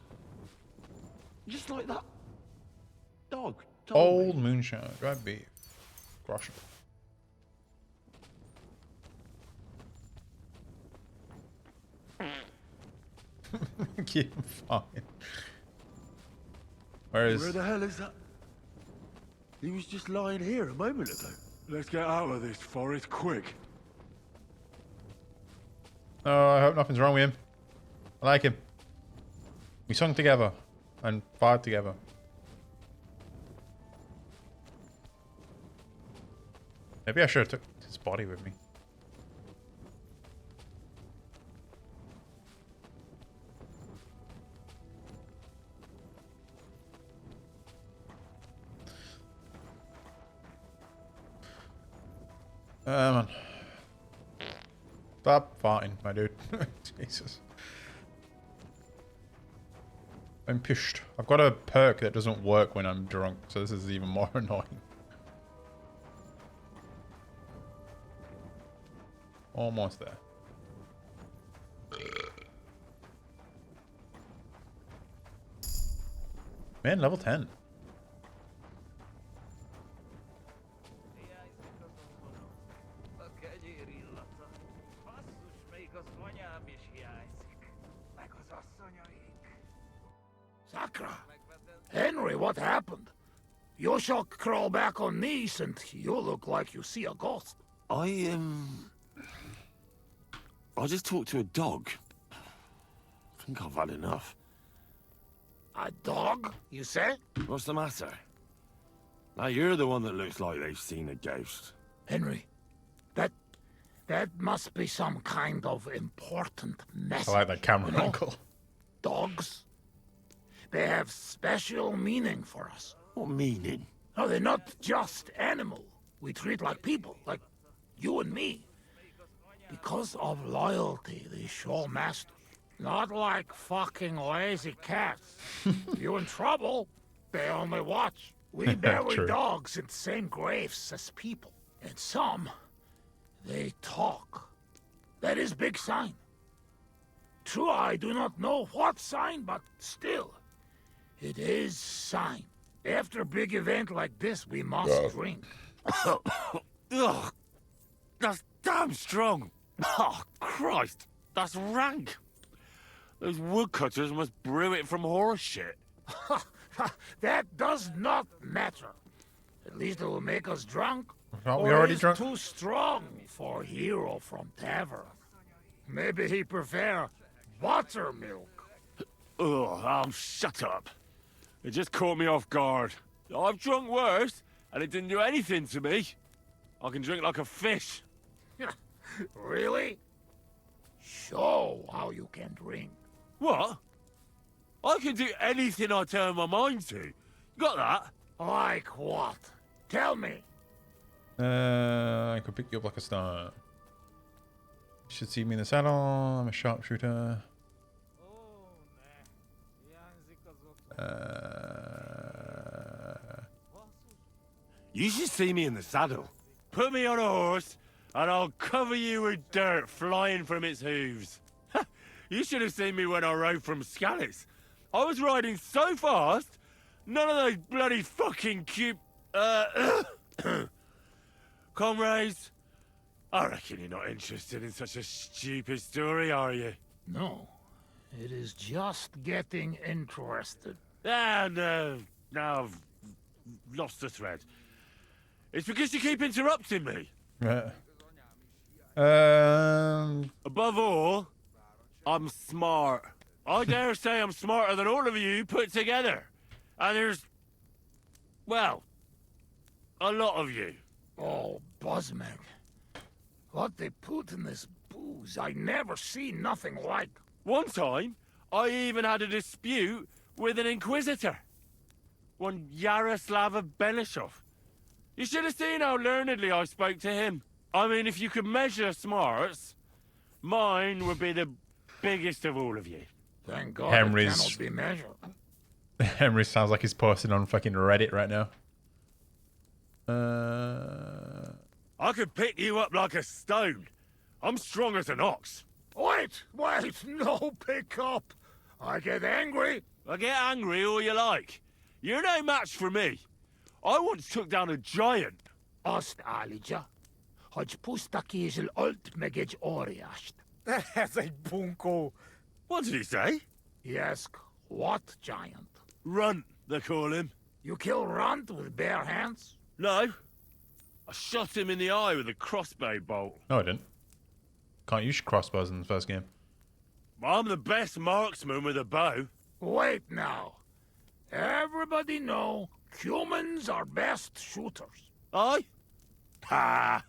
C: Just like that dog.
A: Old moonshine, dried beef, groschen. Keep him fine. Where
C: the hell is that? He was just lying here a moment ago. Let's get out of this forest quick.
A: Oh, I hope nothing's wrong with him. I like him. We sung together and fired together. Maybe I should have took his body with me. Man. Stop farting, my dude. Jesus. I'm pissed. I've got a perk that doesn't work when I'm drunk, so this is even more annoying. Almost there. Man, level 10.
Q: Sakra! Henry, what happened? You shall crawl back on knees and you look like you see a ghost.
C: I just talked to a dog. I think I've had enough.
Q: A dog, you say?
C: What's the matter? Now you're the one that looks like they've seen a ghost.
Q: Henry, that must be some kind of important message.
A: I like that camera
Q: you know?
A: angle.
Q: Dogs, they have special meaning for us.
C: What meaning?
Q: No, they're not just animal. We treat like people, like you and me. Because of loyalty, they show master. Not like fucking lazy cats. If you're in trouble, they only watch. We bury
A: True.
Q: dogs in the same graves as people. And some, they talk. That is big sign. True, I do not know what sign, but still, it is sign. After a big event like this, we must drink.
C: Ugh, that's damn strong. Oh, Christ, that's rank. Those woodcutters must brew it from horse shit.
Q: That does not matter. At least it will make us drunk.
A: Aren't we
Q: Or
A: already
Q: is
A: drunk?
Q: too strong for hero from tavern. Maybe he prefer buttermilk.
C: Oh, shut up. It just caught me off guard. I've drunk worse, and it didn't do anything to me. I can drink like a fish.
Q: Really? Show how you can drink.
C: What? I can do anything I turn my mind to. Got that?
Q: Like what? Tell me.
A: I could pick you up like a star. You should see me in the saddle. I'm a sharpshooter.
C: You should see me in the saddle. Put me on a horse, and I'll cover you with dirt flying from its hooves. You should have seen me when I rode from Scallis. I was riding so fast, none of those bloody fucking cute... Comrades, I reckon you're not interested in such a stupid story, are you?
Q: No. It is just getting interested.
C: Ah, no. Now I've lost the thread. It's because you keep interrupting me. Above all, I'm smart. I dare say I'm smarter than all of you put together. And there's, well, a lot of you.
Q: Oh, Buzzman. What they put in this booze, I never seen nothing like.
C: One time, I even had a dispute with an Inquisitor. One Yaroslava Benishov. You should have seen how learnedly I spoke to him. I mean, if you could measure smarts, mine would be the biggest of all of you.
Q: Thank God it cannot be measured.
A: Henry sounds like he's posting on fucking Reddit right now.
C: I could pick you up like a stone. I'm strong as an ox.
Q: Wait, no pick up. I get angry.
C: I get angry all you like. You're no match for me. I once took down a giant.
Q: Azt állítja, hogy pusztakézzel ölt meg egy óriást.
K: Ez egy bunkó.
C: What did he say?
Q: Yes, what giant?
C: Runt, they call him.
Q: You kill Runt with bare hands?
C: No. I shot him in the eye with a crossbow bolt.
A: No, I didn't. Can't use crossbows in the first game.
C: I'm the best marksman with a bow.
Q: Wait now. Everybody know humans are best shooters.
C: I? Ha!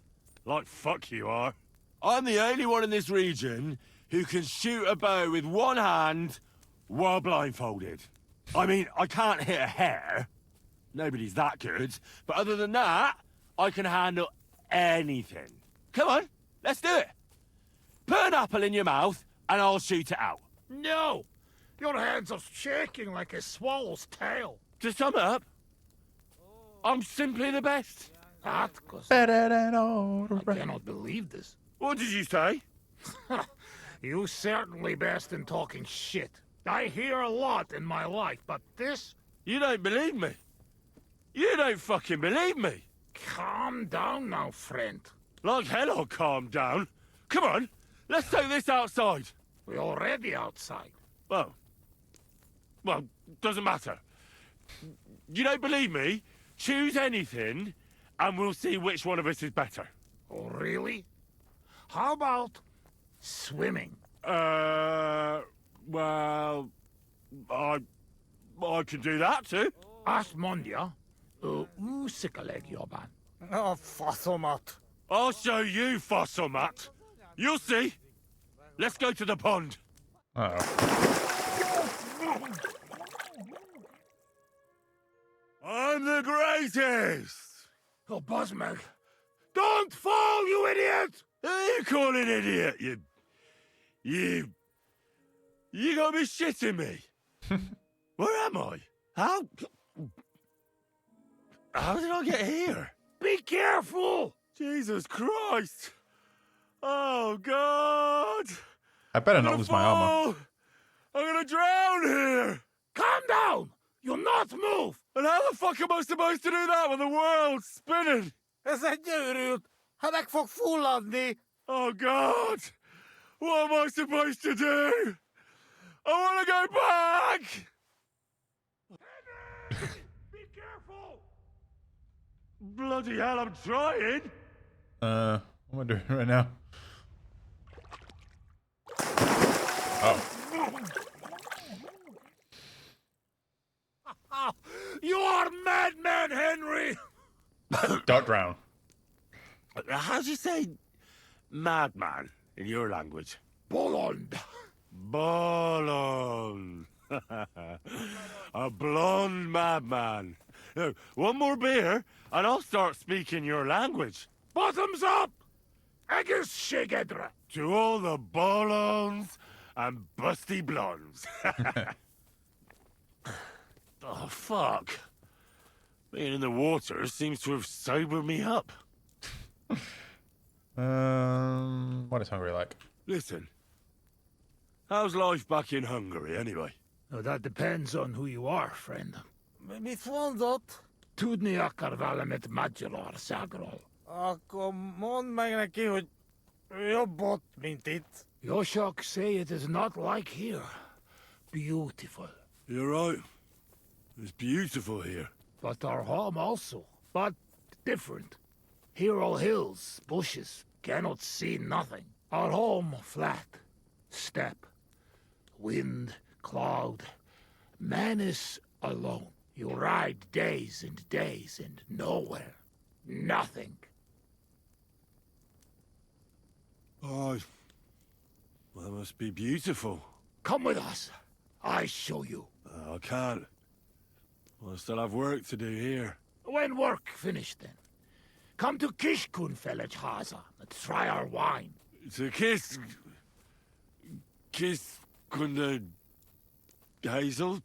C: Like fuck you are. I'm the only one in this region who can shoot a bow with one hand while blindfolded. I mean, I can't hit a hare. Nobody's that good. But other than that, I can handle anything. Come on, let's do it. Put an apple in your mouth and I'll shoot it out.
Q: No! Your hands are shaking like a swallow's tail.
C: To sum it up, I'm simply the best.
Q: That goes...
A: Better than all the
Q: I
A: rest.
Q: cannot believe this.
C: What did you say?
Q: You certainly best in talking shit. I hear a lot in my life, but this...
C: You don't believe me. You don't fucking believe me.
Q: Calm down now, friend.
C: Like hell I'll calm down. Come on, let's take this outside.
Q: We're already outside.
C: Well, doesn't matter. You don't believe me? Choose anything, and we'll see which one of us is better.
Q: Oh, really? How about swimming?
C: Well, I can do that too.
Q: Asmondia, usikaleg jobban.
K: Oh, faszomat.
C: I'll show you, Fossilmat. You'll see. Let's go to the pond.
A: Uh-oh.
C: I'm the greatest!
Q: Oh, Buzzmeg. Don't fall, you idiot!
C: Who are you calling idiot, You gotta be shitting me. Where am I? How did I get here?
Q: Be careful!
C: Jesus Christ! Oh, God!
A: I better not lose my armor.
C: I'm gonna drown here!
Q: Calm down! You'll not move!
C: And how the fuck am I supposed to do that when the world's spinning?
K: Ez egy őrült. Ha meg fog fulladni.
C: Oh, God! What am I supposed to do? I want to go back!
Q: Henry! Be careful!
C: Bloody hell, I'm trying!
A: What am I doing right now? Oh.
Q: You are madman, Henry!
A: Don't drown.
C: How do you say madman in your language?
Q: Bolond.
C: Bolond. A blonde madman. Now, one more beer, and I'll start speaking your language.
Q: Bottoms up! Agus Shigedra.
C: To all the bolons and busty blondes. Oh, fuck. Being in the water seems to have sobered me up.
A: What is Hungary like?
C: Listen, how's life back in Hungary, anyway?
Q: Oh, that depends on who you are, friend.
K: Mit mondott?
Q: Tudni akar valamit Magyarországról.
K: Akkor mondd meg neki, hogy jobb ott, mint itt.
Q: Yoshok say it is not like here. Beautiful.
C: You're right. It's beautiful here.
Q: But our home also. But different. Here all hills, bushes, cannot see nothing. Our home flat. Steppe. Wind, cloud. Man is alone. You ride days and days and nowhere. Nothing.
C: Oh, well, that must be beautiful.
Q: Come with us. I show you.
C: I can't. I still have work to do here.
Q: When work finished then. Come to Kishkun village, Haza, and try our wine.
C: To kiss Kunde Hazel?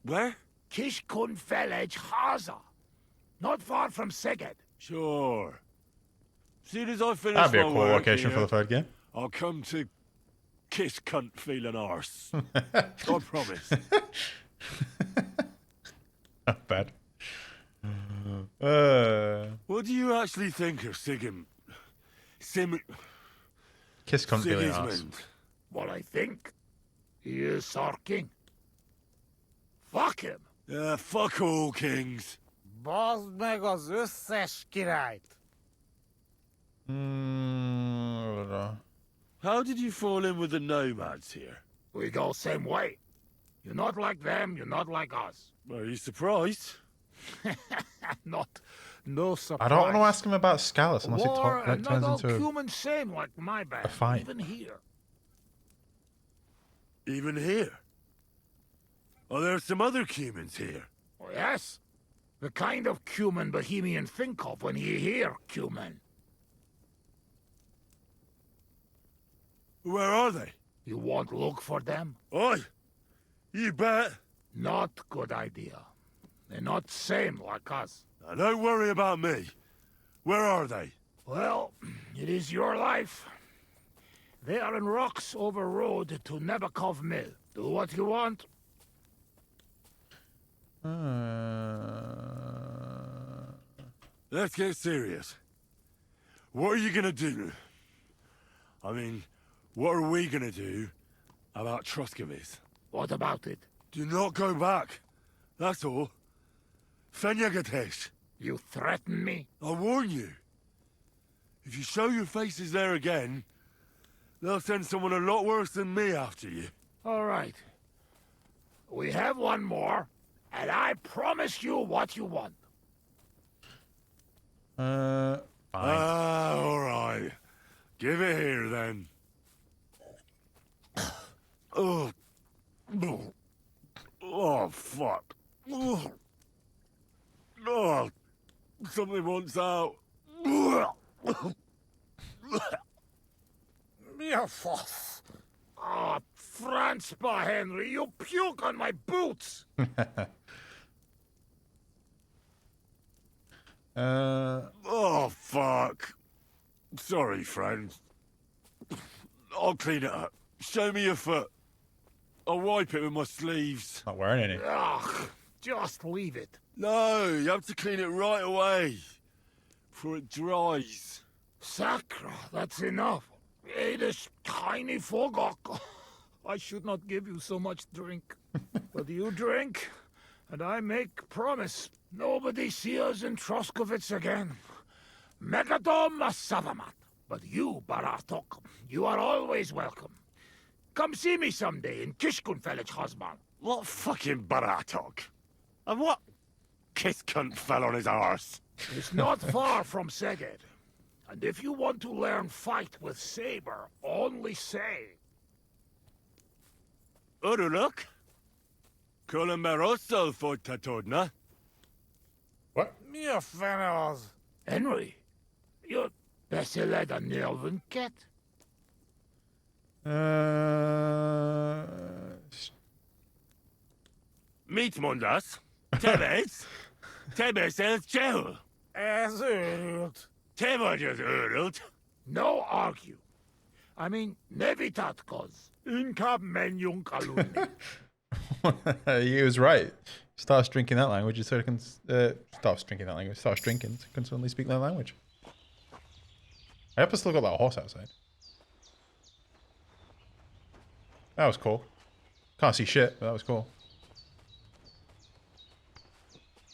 C: Where?
Q: Kishkun village, Haza. Not far from Szeged.
C: Sure. Soon as I finish
A: That'd be a
C: my
A: cool
C: work
A: location for
C: here,
A: the third game.
C: I'll come to kiss cunt feeling arse. I promise.
A: Not bad.
C: What do you actually think of
A: Kiss cunt feeling arse.
C: Sigismund?
Q: What I think? He is our king. Fuck him.
C: Yeah, fuck all kings.
K: Bazd meg az összes királyt.
C: How did you fall in with the nomads here?
Q: We go same way. You're not like them, you're not like us.
C: Are you surprised?
Q: No surprise.
A: I don't want to ask him about Scalus unless it
Q: War
A: turns
Q: not all
A: into
Q: human same like my band.
A: fight.
Q: Even here.
C: Even here? Are there some other humans here?
Q: Oh, yes. The kind of cumin Bohemian think of when you hear cumin.
C: Where are they?
Q: You won't look for them?
C: Oi! You bet.
Q: Not good idea. They're not same like us.
C: Now, don't worry about me. Where are they?
Q: Well, it is your life. They are in rocks over road to Nebakov Mill. Do what you want.
C: Let's get serious. What are you gonna do? I mean, what are we gonna do about Troskovitz?
Q: What about it?
C: Do not go back. That's all. Fenyagatesh.
Q: You threaten me?
C: I warn you. If you show your faces there again, they'll send someone a lot worse than me after you.
Q: All right. We have one more, and I promise you what you want.
A: Fine.
C: All right. Give it here, then. Oh. Oh, fuck. Oh. Oh. Something wants out.
Q: Ah, Franzpa, Henry, you puke on my boots!
C: Oh, fuck. Sorry, friend. I'll clean it up. Show me your foot. I'll wipe it with my sleeves.
A: Not wearing any.
Q: Ugh, just leave it.
C: No, you have to clean it right away. Before it dries.
Q: Sacra, that's enough. Hey, this tiny fogok. I should not give you so much drink. But you drink, and I make promise. Nobody see us in Troskovitz again. Megadom Savamat. But you, Baratok, you are always welcome. Come see me someday in Kishkunfelich, Hosman.
C: What fucking Baratok? And what kiss cunt fell on his arse?
Q: It's not far from Seged. And if you want to learn fight with saber, only say.
C: Uruluk? Kolomeroso Fotatodna?
A: What?
K: Mi a fene az?
Q: Henry, you're beszéled a nyelvünket?
C: Mit mondasz? Tebesz? Tebesz ez csehül?
K: Ez őrült.
C: Te vagy az őrült.
Q: No argue. I mean, nevitatkoz. Inkább menjünk aludni.
A: He was right. Starts drinking that language, so he can starts drinking that language. Starts drinking, so he can suddenly speak that language. I hope I still got that horse outside. That was cool. Can't see shit, but that was cool.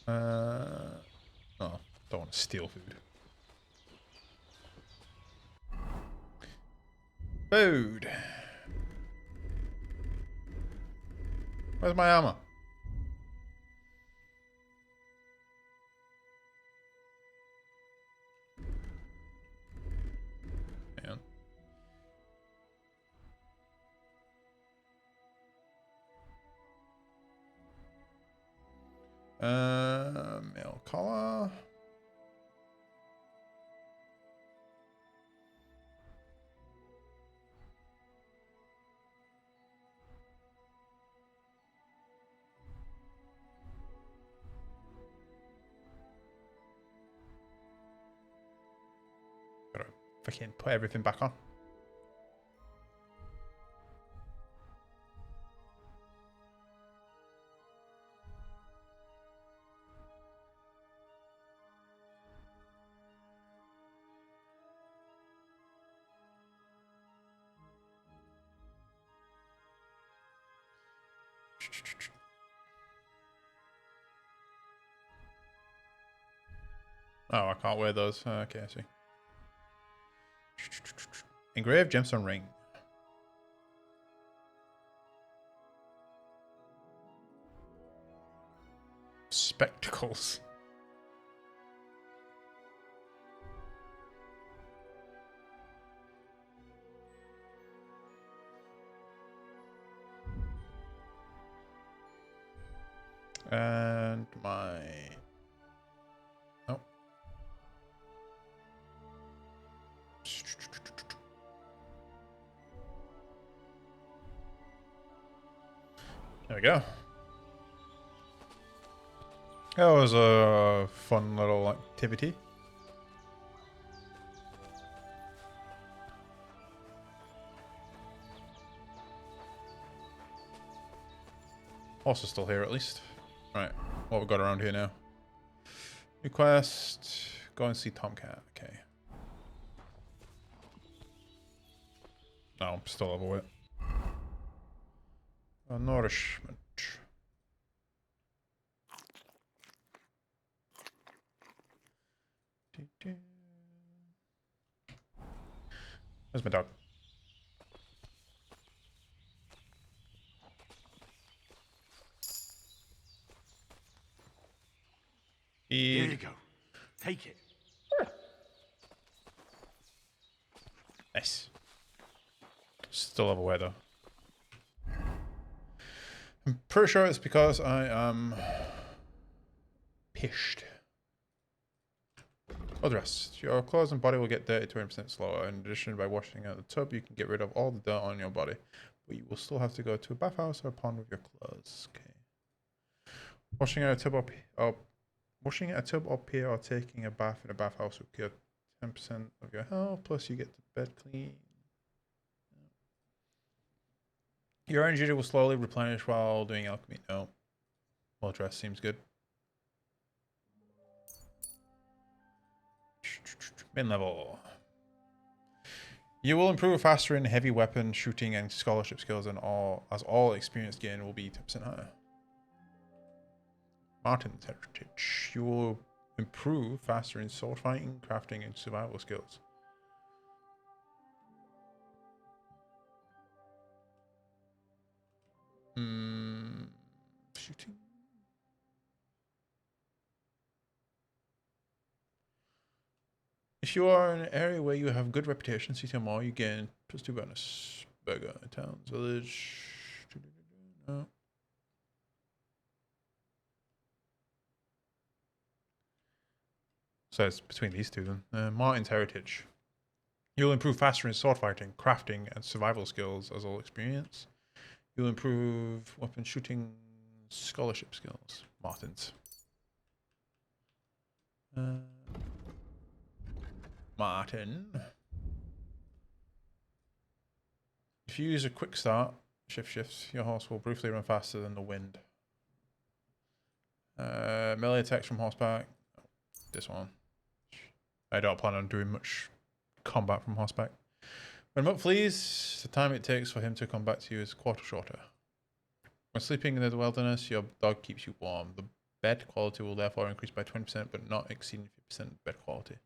A: Oh, don't want to steal food. Food. Where's my armor? Man. Mail collar. Gotta fucking put everything back on. Oh, I can't wear those. Okay, I see. Engraved gemstone ring. Spectacles. And my... Oh. There we go. That was a fun little activity. Also still here at least. Right, what we got around here now? New quest. Go and see Tomcat. Okay. No, I'm still overweight. Nourishment. Where's my dog?
J: Here you go. Take it.
A: Nice. Still overweight though. I'm pretty sure it's because I am pissed. Oh, the rest. Your clothes and body will get dirty 20% slower. In addition, by washing out the tub, you can get rid of all the dirt on your body. But you will still have to go to a bathhouse or a pond with your clothes. Okay. Washing out a tub up here or taking a bath in a bathhouse will cure 10% of your health, plus you get the bed clean. Your energy will slowly replenish while doing alchemy. No. Well dressed seems good. Min level. You will improve faster in heavy weapon shooting and scholarship skills, and all experience gain will be 10% higher. Martin's heritage. You will improve faster in sword fighting, crafting, and survival skills. Shooting. If you are in an area where you have good reputation, CT more, you gain +2 bonus. Burger, towns, village. No. So it's between these two then. Martin's heritage. You'll improve faster in sword fighting, crafting, and survival skills as all experience. You'll improve weapon shooting, scholarship skills. Martin's. Martin. If you use a quick start, shifts, your horse will briefly run faster than the wind. Melee attacks from horseback. This one. I don't plan on doing much combat from horseback. When Mutt flees, the time it takes for him to come back to you is a quarter shorter. When sleeping in the wilderness, your dog keeps you warm. The bed quality will therefore increase by 20%, but not exceeding 50% bed quality.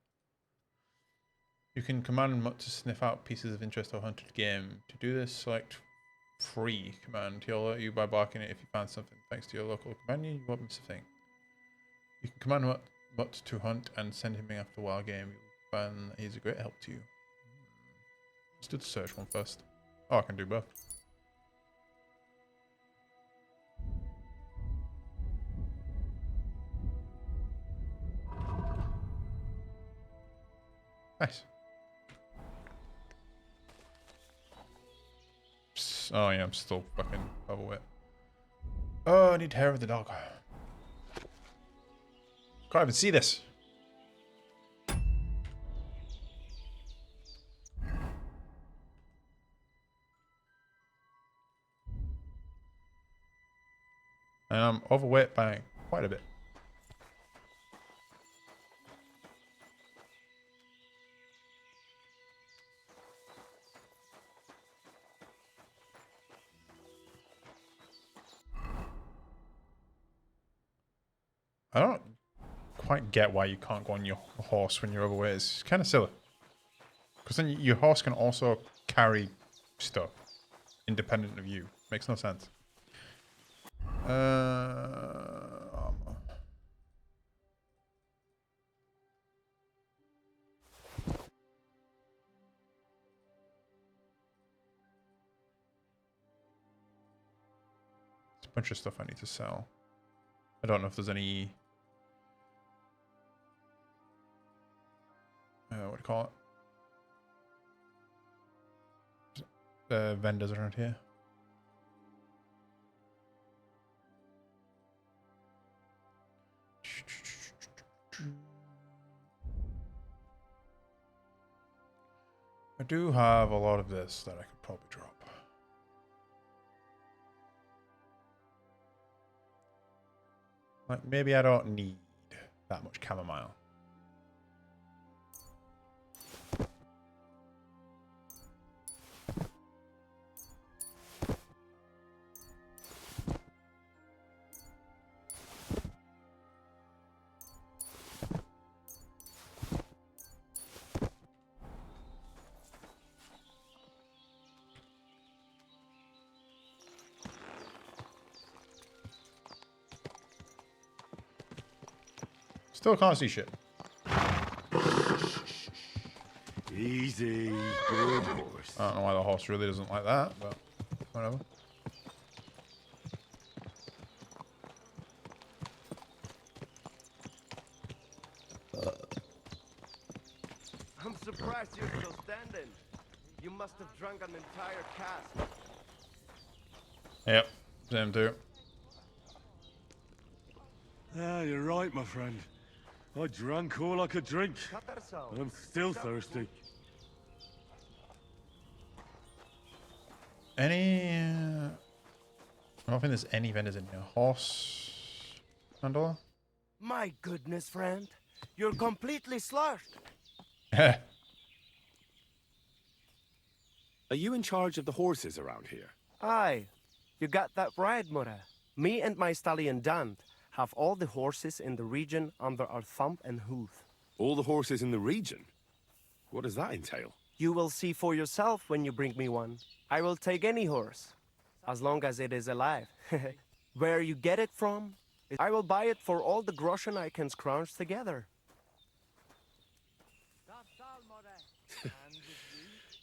A: You can command Mutt to sniff out pieces of interest or hunted game. To do this, select free command. He'll alert you by barking it if you find something. Thanks to your local companion, you won't miss a thing. You can command Mutt to hunt and send him after wild game. You'll find that he's a great help to you. Let's do the search one first. Oh, I can do both. Nice. Oh yeah, I'm still fucking overweight. Oh, I need hair of the dog. Can't even see this. And I'm overweight by quite a bit. I don't quite get why you can't go on your horse when you're overweight. It's kind of silly. Because then your horse can also carry stuff independent of you. Makes no sense. Armor. There's a bunch of stuff I need to sell. I don't know if there's any... what do you call it? Vendors around here. I do have a lot of this that I could probably drop. Like, maybe I don't need that much chamomile. Still can't see shit.
C: Easy, good horse.
A: I don't know why the horse really doesn't like that, but whatever.
F: I'm surprised you're still standing. You must have drunk an entire cask.
A: Yep, same too.
C: Ah, you're right, my friend. I drank all I could drink. And I'm still thirsty.
A: Any... I don't think there's any vendors in here. Horse... handler?
F: My goodness, friend. You're completely slurred.
C: Are you in charge of the horses around here?
F: Aye. You got that right, Mura. Me and my stallion Dant have all the horses in the region under our thumb and hoof.
C: All the horses in the region? What does that entail?
F: You will see for yourself when you bring me one. I will take any horse, as long as it is alive. Where you get it from, I will buy it for all the groschen I can scrounge together.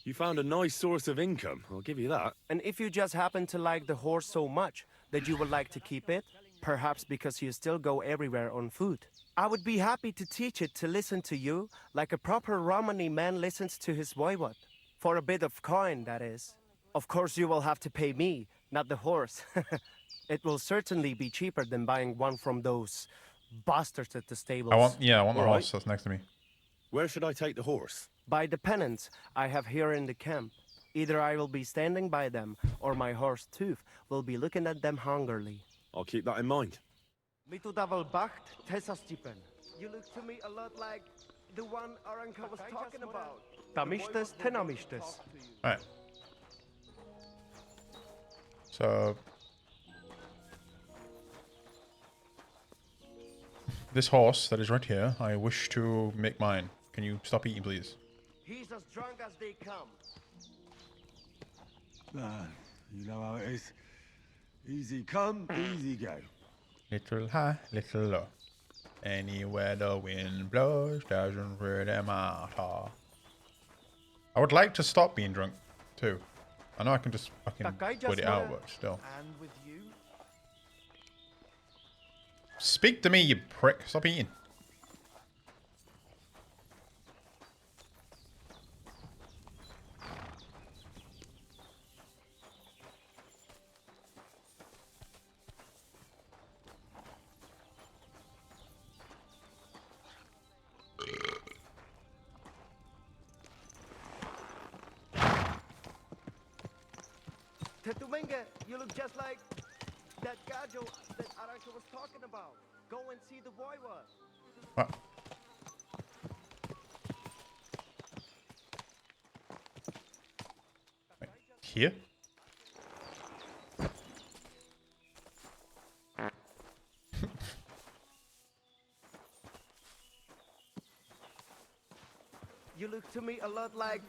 C: You found a nice source of income, I'll give you that.
F: And if you just happen to like the horse so much that you would like to keep it, perhaps because you still go everywhere on foot, I would be happy to teach it to listen to you like a proper Romani man listens to his voivod. For a bit of coin, that is. Of course you will have to pay me, not the horse. It will certainly be cheaper than buying one from those bastards at the stables.
A: I want the horse that's next to me.
C: Where should I take the horse?
F: By the pennants I have here in the camp. Either I will be standing by them, or my horse Tooth will be looking at them hungrily.
C: I'll keep that in mind.
F: You look to me a lot like the one Aranka was talking about. Tamishtes, tenamishtes.
A: Alright. So... this horse that is right here, I wish to make mine. Can you stop eating, please?
F: He's as drunk as they come.
C: You know how it is. Easy come, easy go.
A: Little high, little low. Anywhere the wind blows doesn't really matter. I would like to stop being drunk, too. I know I can just fucking put it out, but still.
F: And with you?
A: Speak to me, you prick. Stop eating.
F: Tetumenga, you look just like that gajo that Aranka was talking about. Go and see the boy was.
A: What? Wait, here?
S: You look to me a lot like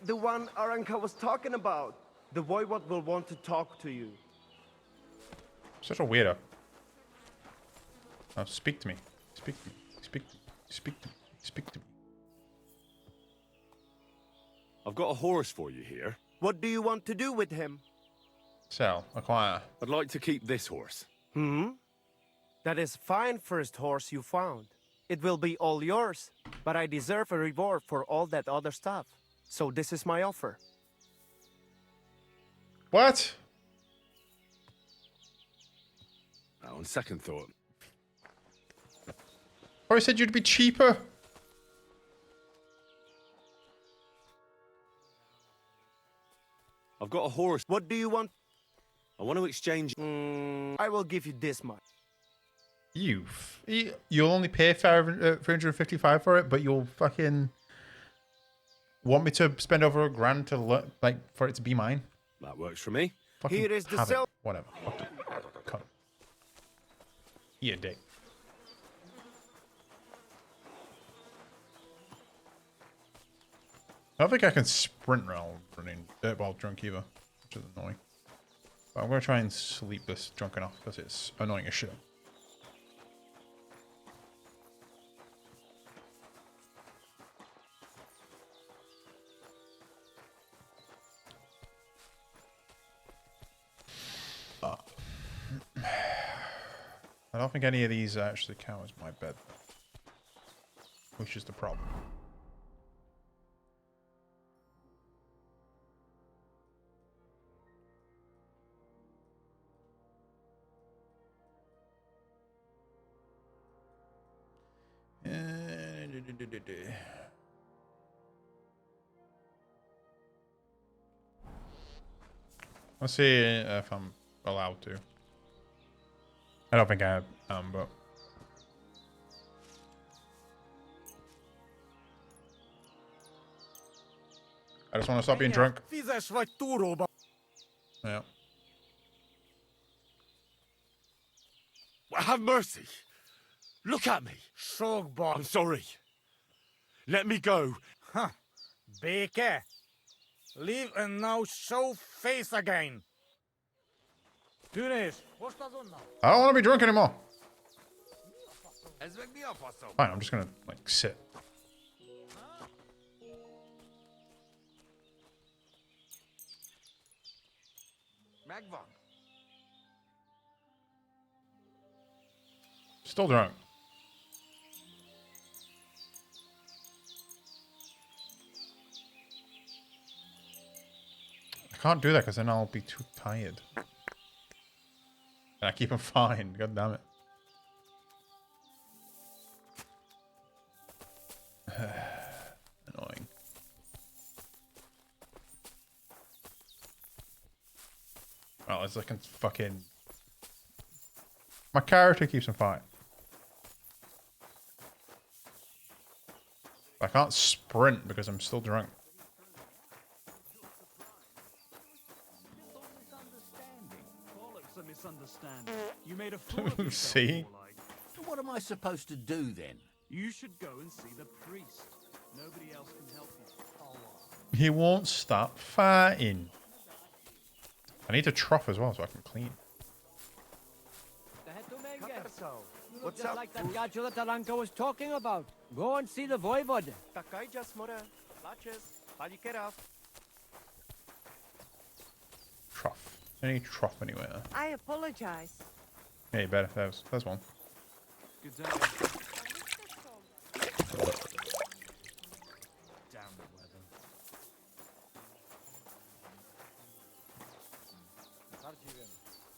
S: the one Aranka was talking about. The Voivod will want to talk to you.
A: Such a weirdo. Now speak to me. Speak to me. Speak to me. Speak to me. Speak to me.
C: I've got a horse for you here.
S: What do you want to do with him?
A: Sell. Acquire.
C: I'd like to keep this horse.
S: That is fine first horse you found. It will be all yours, but I deserve a reward for all that other stuff. So this is my offer.
A: What?
C: Now, on second thought.
A: I said you'd be cheaper.
C: I've got a horse.
S: What do you want?
C: I want to exchange.
S: I will give you this much.
A: You'll only pay 355 for it, but you'll fucking want me to spend over $1,000 to look like for it to be mine.
C: That works for me.
A: Fucking
S: Here is the
A: have it.
S: sell.
A: Whatever. Come. Eat a dick. I don't think I can sprint while drunk either, which is annoying. But I'm gonna try and sleep this drunk enough because it's annoying as shit. I don't think any of these actually count as my bed, which is the problem. Let's see if I'm allowed to. I don't think I am, but I just want to stop being drunk. Yeah.
C: Have mercy. Look at me. I'm sorry. Let me go.
K: Huh. Beke. Leave and now show face again. Finish.
A: I don't want to be drunk anymore. Fine, I'm just gonna like sit. Still drunk. I can't do that because then I'll be too tired. And I keep him fine. God damn it. Annoying. Well, it's like fucking. My character keeps him fine. I can't sprint because I'm still drunk.
I: You made a fool of yourself.
A: See?
T: What am I supposed to do then?
I: You should go and see the priest. Nobody else can help you.
A: He won't stop fighting. I need to trough as well so I can clean.
S: What's
N: Just
S: up?
N: like that gadget that Aranka was talking about. Go and see the Voivod.
A: Trough. Any trough anywhere.
L: I apologize.
A: Yeah, you better. There's one.
I: Good day. Damn the weather.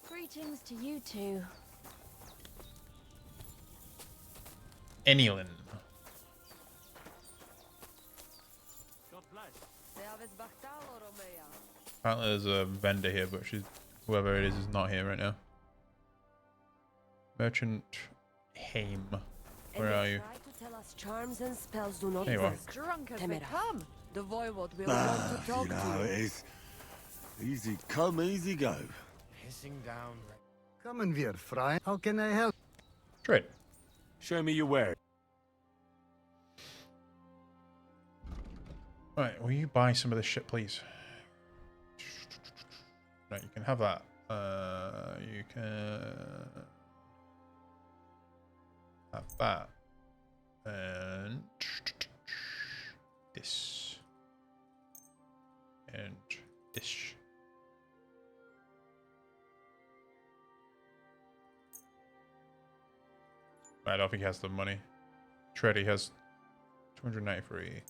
H: Greetings to you two.
A: Anilin. Apparently there's a vendor here, but whoever it is not here right now. Merchant Haim. Where are you?
W: Try to tell us charms and spells do not
A: There you are.
W: work.
L: Drunk as
W: Temera.
L: they come. The Voivod will
E: Ah,
L: want to talk
E: you know how
L: to
E: it
L: you.
E: is. Easy come, easy go.
S: Pissing down.
X: Coming here, Fry. How can I help?
A: Trade.
C: Show me your wares.
A: Right, will you buy some of this shit, please? Right, you can have that. You can have that. And this. And this. I don't think he has the money. Treddy has 293.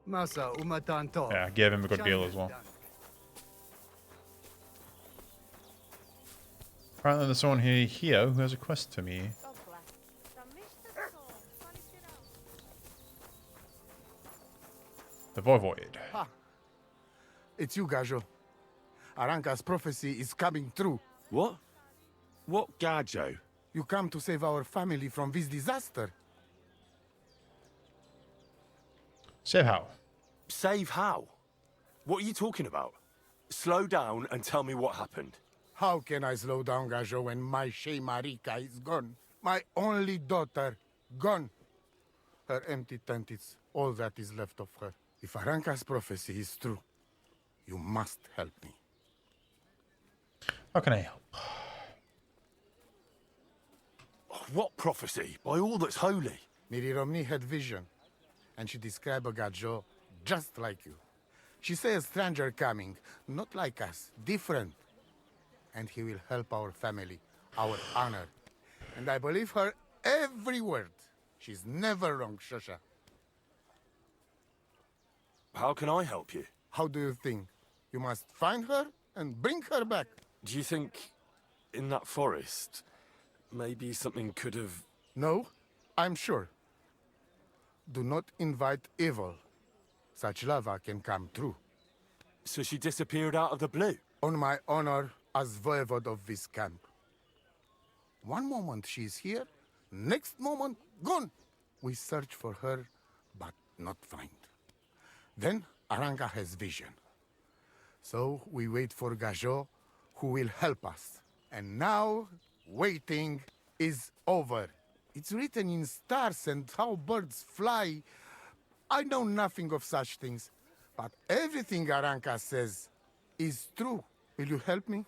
X: Masa umatanto.
A: Yeah, I gave him a good deal as well. Apparently there's someone here who has a quest to me. The Voivod.
E: Ha! It's you, Gajo. Aranka's prophecy is coming true.
C: What? What Gajo?
E: You come to save our family from this disaster.
A: Save how?
C: Save how? What are you talking about? Slow down and tell me what happened.
E: How can I slow down, Gajo, when my Shea Marika is gone? My only daughter, gone. Her empty tent is all that is left of her. If Aranka's prophecy is true, you must help me.
A: How can I help?
C: What prophecy? By all that's holy.
E: Miri Romney had vision, and she described a Gajo just like you. She said a stranger coming, not like us, different. And he will help our family, our honor. And I believe her every word. She's never wrong, Shosha.
C: How can I help you?
E: How do you think? You must find her and bring her back.
C: Do you think in that forest, maybe something could have...
E: No, I'm sure. Do not invite evil. Such lava can come true.
C: So she disappeared out of the blue?
E: On my honor as voivod of this camp. One moment she's here, next moment gone. We search for her, but not find. Then Aranka has vision. So we wait for Gajo, who will help us. And now, waiting is over. It's written in stars and how birds fly. I know nothing of such things, but everything Aranka says is true. Will you help me?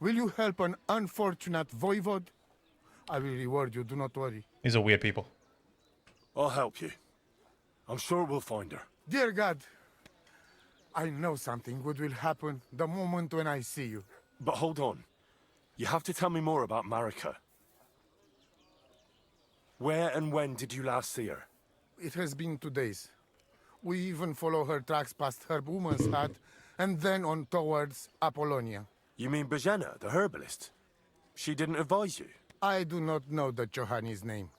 E: Will you help an unfortunate voivod? I will reward you, do not worry.
A: These are weird people.
C: I'll help you. I'm sure we'll find her.
E: Dear God, I know something good will happen the moment when I see you.
C: But hold on. You have to tell me more about Marika. Where and when did you last see her?
E: It has been 2 days. We even follow her tracks past her woman's hut and then on towards Apollonia.
C: You mean Bajena, the herbalist? She didn't advise you?
E: I do not know the Johani's name.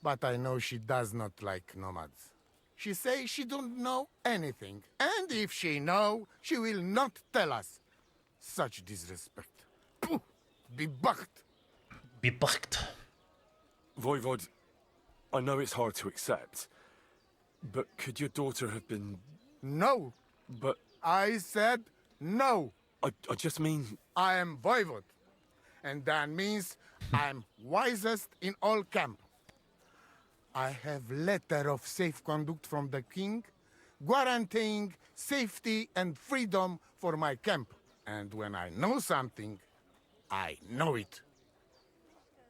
E: But I know she does not like nomads. She says she don't know anything. And if she know, she will not tell us. Such disrespect. Pooh! Bebucht!
A: Bebucht.
C: Voivod, I know it's hard to accept, but could your daughter have been...
E: No!
C: But...
E: I said no!
C: I just mean...
E: I am Voivod. And that means I'm wisest in all camp. I have letter of safe conduct from the king, guaranteeing safety and freedom for my camp. And when I know something, I know it.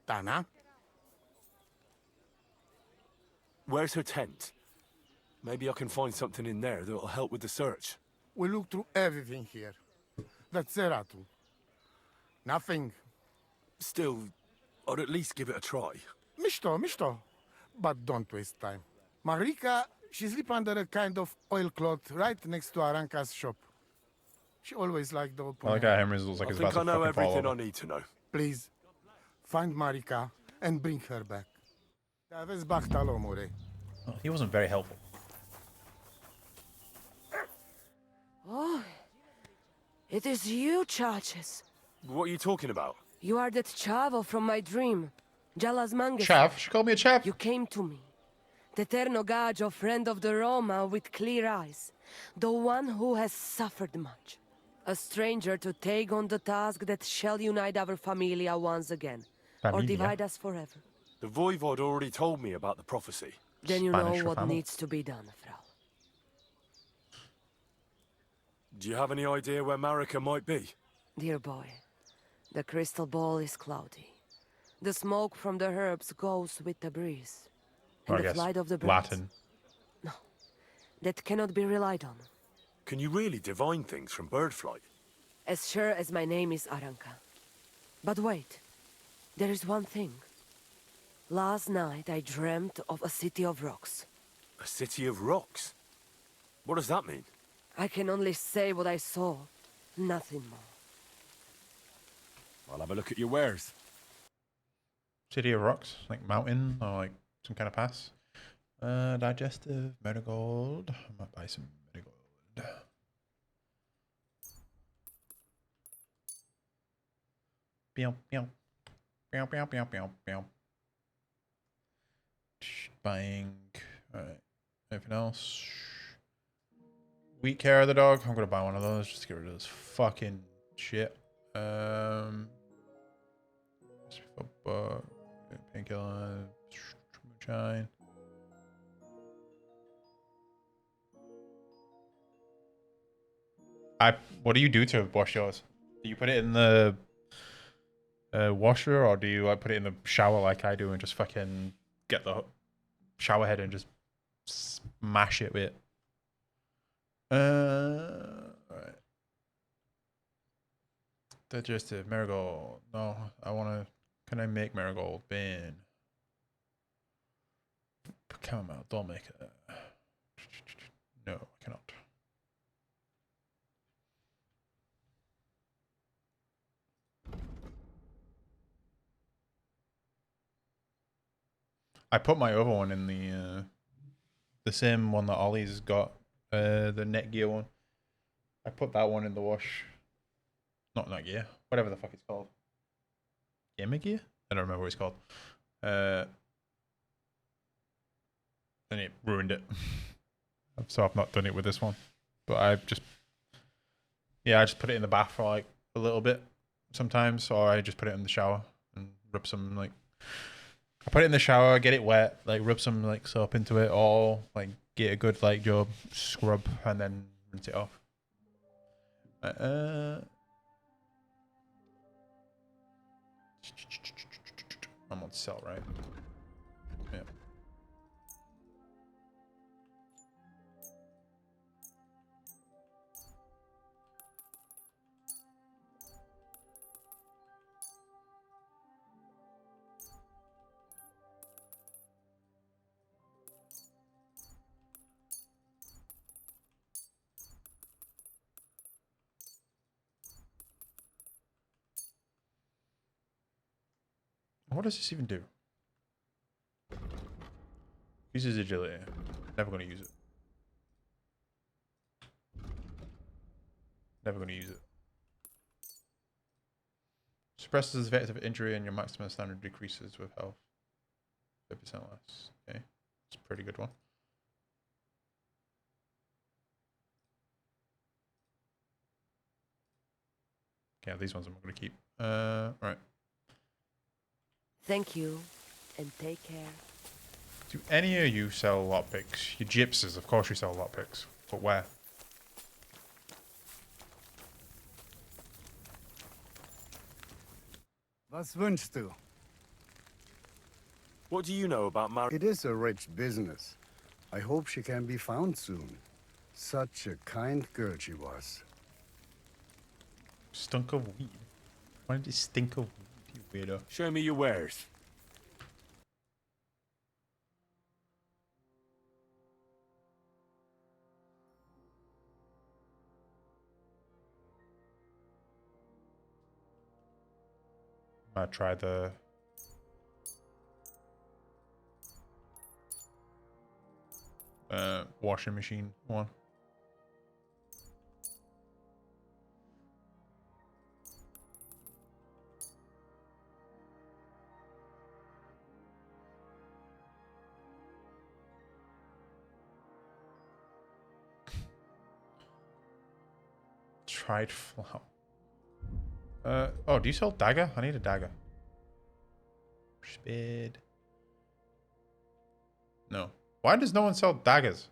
E: Tana?
C: Where's her tent? Maybe I can find something in there that'll help with the search.
E: We look through everything here. That's Zeratu. Nothing.
C: Still, I'd at least give it a try.
E: Mishto. But don't waste time. Marika, she sleep under a kind of oilcloth right next to Aranka's shop. She always liked the open
A: I like how Henry's looks like
C: I
A: he's
C: think
A: about
C: I
A: to
C: know
A: fucking fall
C: everything
A: over.
C: I need to know.
E: Please, find Marika and bring her back.
A: Oh, he wasn't very helpful.
W: Oh, it is you, Churches.
C: What are you talking about?
W: You are that Chavo from my dream. Jalas Mangus.
A: Chav? She called me a chav?
W: You came to me. The Terno Gajo, friend of the Roma with clear eyes. The one who has suffered much. A stranger to take on the task that shall unite our familia once again, or
J: Familia?
W: divide us forever.
J: The Voivod already told me about the prophecy.
W: Then you know what needs to be done, Frau.
J: Do you have any idea where Marika might be?
W: Dear boy, the crystal ball is cloudy. The smoke from the herbs goes with the breeze. And
A: I
W: the
A: guess
W: flight of the birds.
A: Latin.
W: No, that cannot be relied on.
J: Can you really divine things from bird flight?
W: As sure as my name is Aranka. But wait, there is one thing. Last night I dreamt of a city of rocks.
J: A city of rocks? What does that mean?
W: I can only say what I saw, nothing more.
J: I'll have a look at your wares.
A: City of Rocks, like mountain or like some kind of pass. Digestive, marigold. I might buy some marigold. Meow, meow. Meow, meow, meow, meow, meow. Buying. Alright. Anything else? Wheat care of the dog. I'm gonna buy one of those just to get rid of this fucking shit. Painkiller. Moonshine. What do you do to wash yours? Do you put it in the washer, or do you like put it in the shower like I do and just fucking get the shower head and just smash it with it? Right. Digestive marigold. No, I wanna. Can I make marigold? Bin. Chamomile. Don't make it. No, I cannot. I put my other one in the same one that Ollie's got, the Netgear one. I put that one in the wash. Not Netgear, whatever the fuck it's called. Gamer Gear? I don't remember what it's called. And it ruined it. So I've not done it with this one. But I just put it in the bath for like a little bit sometimes, or I just put it in the shower and rub some like. I put it in the shower, get it wet, like rub some like soap into it, or like get a good like job scrub and then rinse it off. I'm on sell, right? Yeah. What does this even do? Uses agility. Never going to use it. Never going to use it. Suppresses the effect of injury and your maximum standard decreases with health. 5% less. Okay. It's a pretty good one. Yeah, these ones I'm going to keep. Right.
W: Thank you, and take care.
A: Do any of you sell lockpicks? You gypsies, of course you sell lockpicks. But where?
X: Was wünschst du?
J: What do you know about Mar?
X: It is a rich business. I hope she can be found soon. Such a kind girl she was.
A: Stunk of weed. Why did it stink of weed, you weirdo?
J: Show me your wares.
A: I try the washing machine one. Dried flower. Oh, do you sell dagger? I need a dagger. Speed. No. Why does no one sell daggers?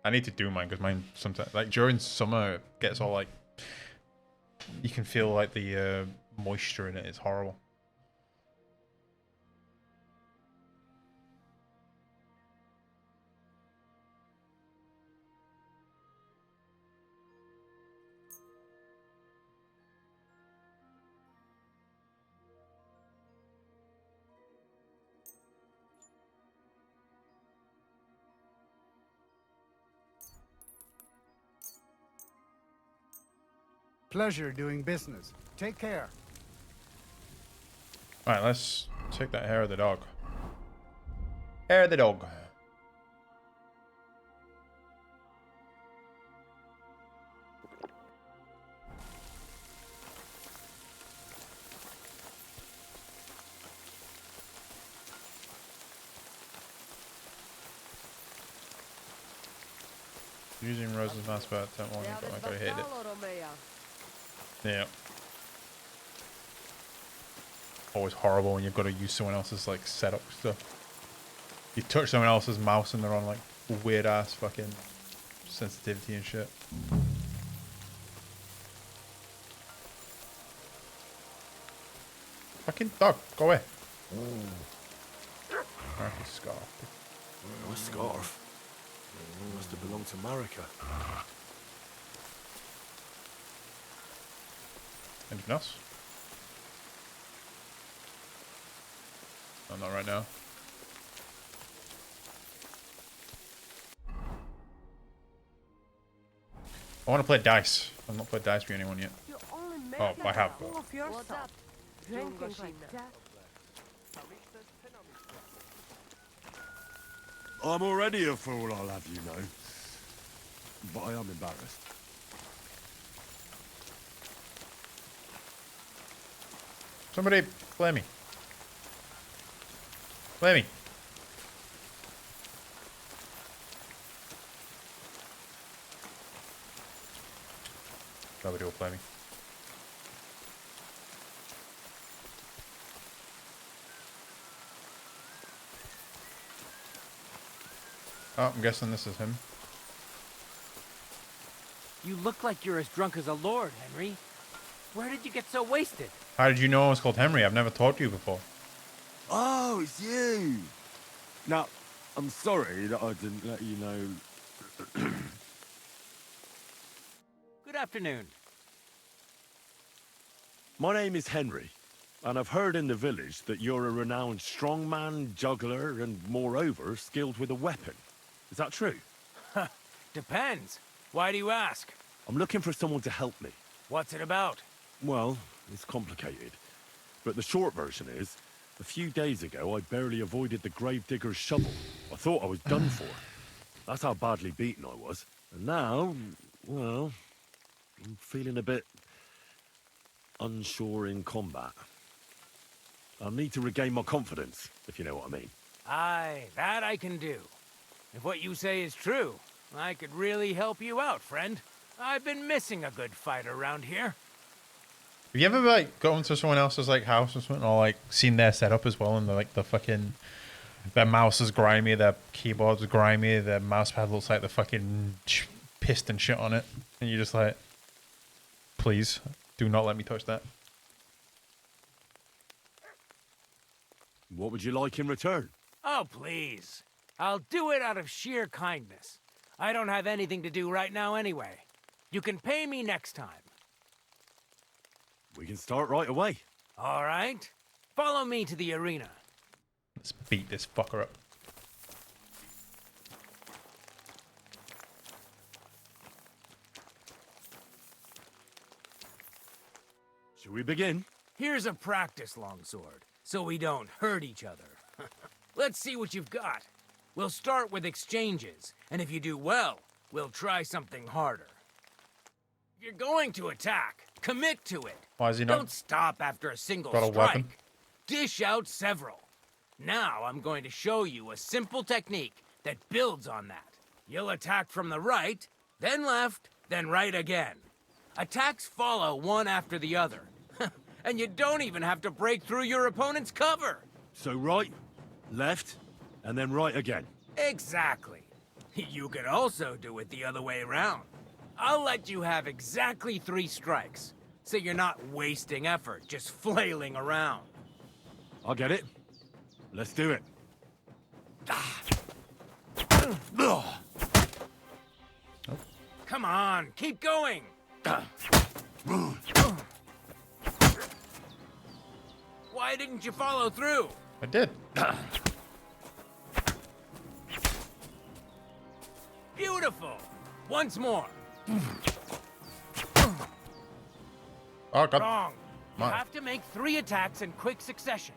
A: I need to do mine because mine sometimes, like during summer, it gets all like, you can feel like the moisture in it is horrible.
X: Pleasure doing business. Take care.
A: Alright, let's take that hair of the dog. Hair of the dog. Using Rose's mouse pad, don't want to, but I gotta hit it. Yeah. Always horrible when you've got to use someone else's like setup stuff. You touch someone else's mouse and they're on like weird ass fucking sensitivity and shit. Fucking dog, go away. Marcus scarf.
C: My scarf? Must have belonged to Marika.
A: Anything else? No, not right now. I want to play dice. I've not played dice with anyone yet. Oh, I have.
C: I'm already a fool, I'll have you know. But I am embarrassed.
A: Somebody play me. Play me. Nobody will play me. Oh, I'm guessing this is him.
G: You look like you're as drunk as a lord, Henry. Where did you get so wasted?
A: How did you know I was called Henry? I've never talked to you before.
C: Oh, it's you! Now, I'm sorry that I didn't let you know.
G: Good afternoon.
C: My name is Henry, and I've heard in the village that you're a renowned strongman, juggler, and moreover, skilled with a weapon. Is that true?
G: Depends. Why do you ask?
C: I'm looking for someone to help me.
G: What's it about?
C: Well, it's complicated. But the short version is, a few days ago, I barely avoided the gravedigger's shovel. I thought I was done for. That's how badly beaten I was. And now, well, I'm feeling a bit unsure in combat. I'll need to regain my confidence, if you know what I mean.
G: Aye, that I can do. If what you say is true, I could really help you out, friend. I've been missing a good fight around here.
A: Have you ever like gone to someone else's like house or something, or like seen their setup as well, and they're, like the fucking their mouse is grimy, their keyboard's grimy, their mouse pad looks like the fucking pissed and shit on it, and you're just like, please do not let me touch that.
C: What would you like in return?
G: Oh, please. I'll do it out of sheer kindness. I don't have anything to do right now anyway. You can pay me next time.
C: We can start right away.
G: All right. Follow me to the arena.
A: Let's beat this fucker up.
C: Should we begin?
G: Here's a practice longsword, so we don't hurt each other. Let's see what you've got. We'll start with exchanges, and if you do well, we'll try something harder. If you're going to attack, commit to it.
A: Why is he not?
G: Don't stop after a single
A: got a
G: strike.
A: weapon?
G: Dish out several. Now I'm going to show you a simple technique that builds on that. You'll attack from the right, then left, then right again. Attacks follow one after the other. And you don't even have to break through your opponent's cover.
C: So right, left, and then right again.
G: Exactly. You could also do it the other way around. I'll let you have exactly 3 strikes, so you're not wasting effort just flailing around.
C: I get it. Let's do it.
G: Come on, keep going. Why didn't you follow through?
A: I did.
G: Beautiful. Once more.
A: Oh, God.
G: Wrong. You
A: My.
G: have to make 3 attacks in quick succession.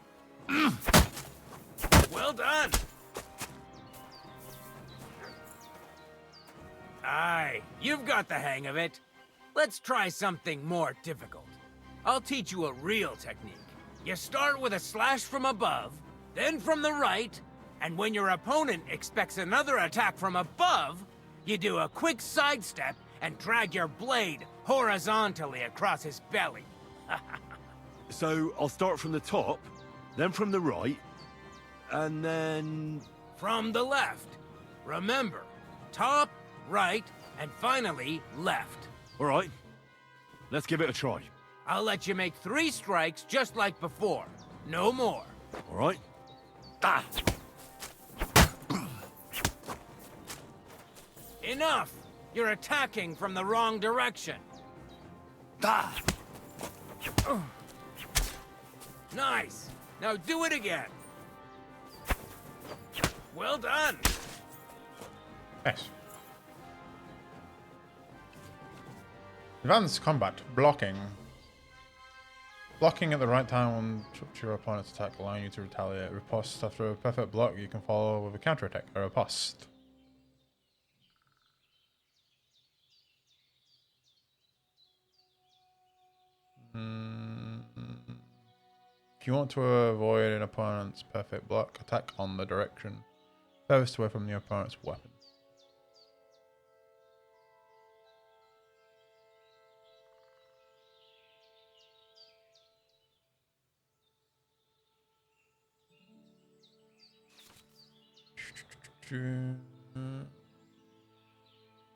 G: Well done. Aye, you've got the hang of it. Let's try something more difficult. I'll teach you a real technique. You start with a slash from above, then from the right, and when your opponent expects another attack from above, you do a quick sidestep and drag your blade horizontally across his belly.
C: So I'll start from the top, then from the right, and then...
G: From the left. Remember, top, right, and finally left.
C: All right, let's give it a try.
G: I'll let you make 3 strikes just like before. No more.
C: All right.
G: Enough! You're attacking from the wrong direction. Nice! Now do it again. Well done!
A: Nice. Advanced combat. Blocking. Blocking at the right time will interrupt your opponent's attack, allowing you to retaliate. Riposte. After a perfect block, you can follow with a counterattack, or riposte. If you want to avoid an opponent's perfect block, attack on the direction furthest away from the opponent's weapon.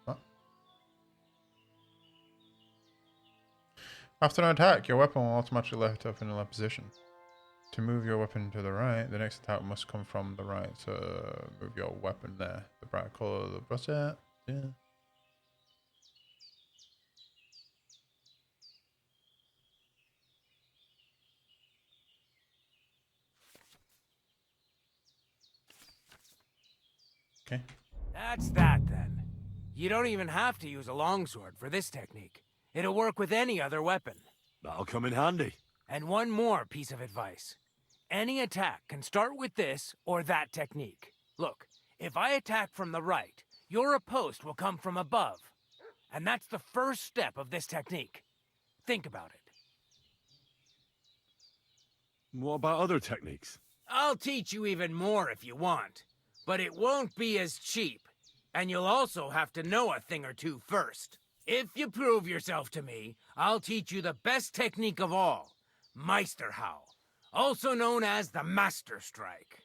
A: What? After an attack, your weapon will automatically lift up in a left position. To move your weapon to the right, the next attack must come from the right. So move your weapon there. The bright color of the brush. Yeah. Okay.
G: That's that then. You don't even have to use a longsword for this technique. It'll work with any other weapon.
C: That'll come in handy.
G: And one more piece of advice. Any attack can start with this or that technique. Look, if I attack from the right, your riposte will come from above. And that's the first step of this technique. Think about it.
C: What about other techniques?
G: I'll teach you even more if you want. But it won't be as cheap. And you'll also have to know a thing or two first. If you prove yourself to me, I'll teach you the best technique of all. Meisterhau, also known as the Master Strike.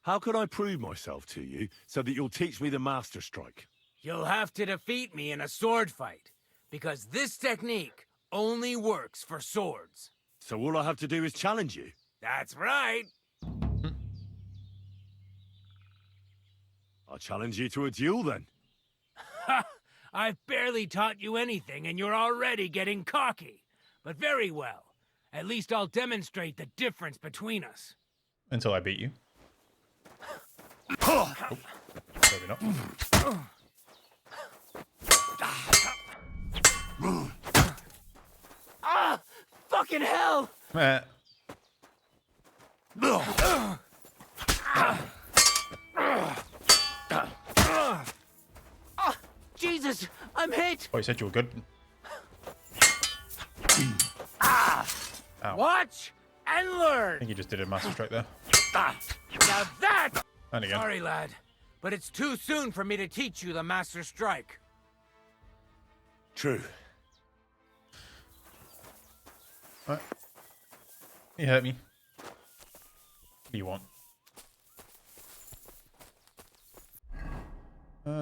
C: How can I prove myself to you so that you'll teach me the Master Strike?
G: You'll have to defeat me in a sword fight, because this technique only works for swords.
C: So all I have to do is challenge you?
G: That's right.
C: I'll challenge you to a duel then.
G: Ha! I've barely taught you anything and you're already getting cocky. But very well. At least I'll demonstrate the difference between us.
A: Until I beat you. Oh, maybe not.
G: Ah! Fucking hell!
A: Meh.
G: Jesus! I'm hit!
A: Oh, you said you were good.
G: Ah!
A: Ow.
G: Watch and
A: I
G: learn.
A: think he just did a master strike there.
G: Now that...
A: And again.
G: Sorry, lad, but it's too soon for me to teach you the Master Strike.
C: True.
A: What? You hurt me. What do you want? What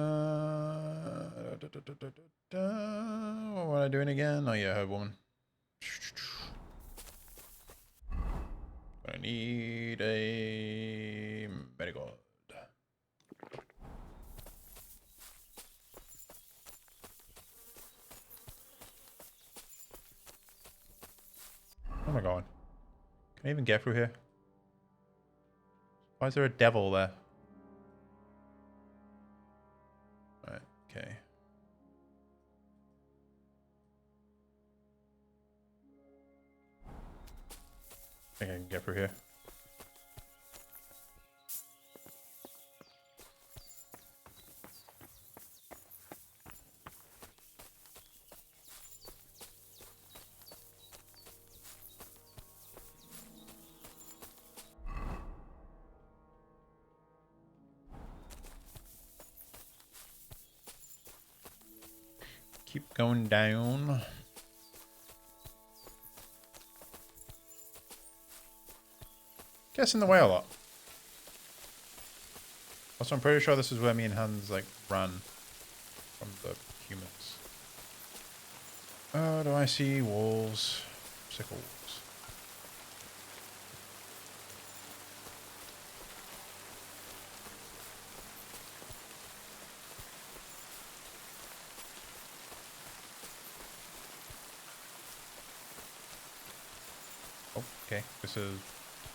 A: was I doing again? Oh yeah, her woman. I need a medical. Oh my god. Can I even get through here? Why is there a devil there? Right, okay. I think I can get through here. Keep going down. Gets in the way a lot. Also, I'm pretty sure this is where me and Hans like ran from the humans. Oh, do I see wolves? Sickles. Okay, this is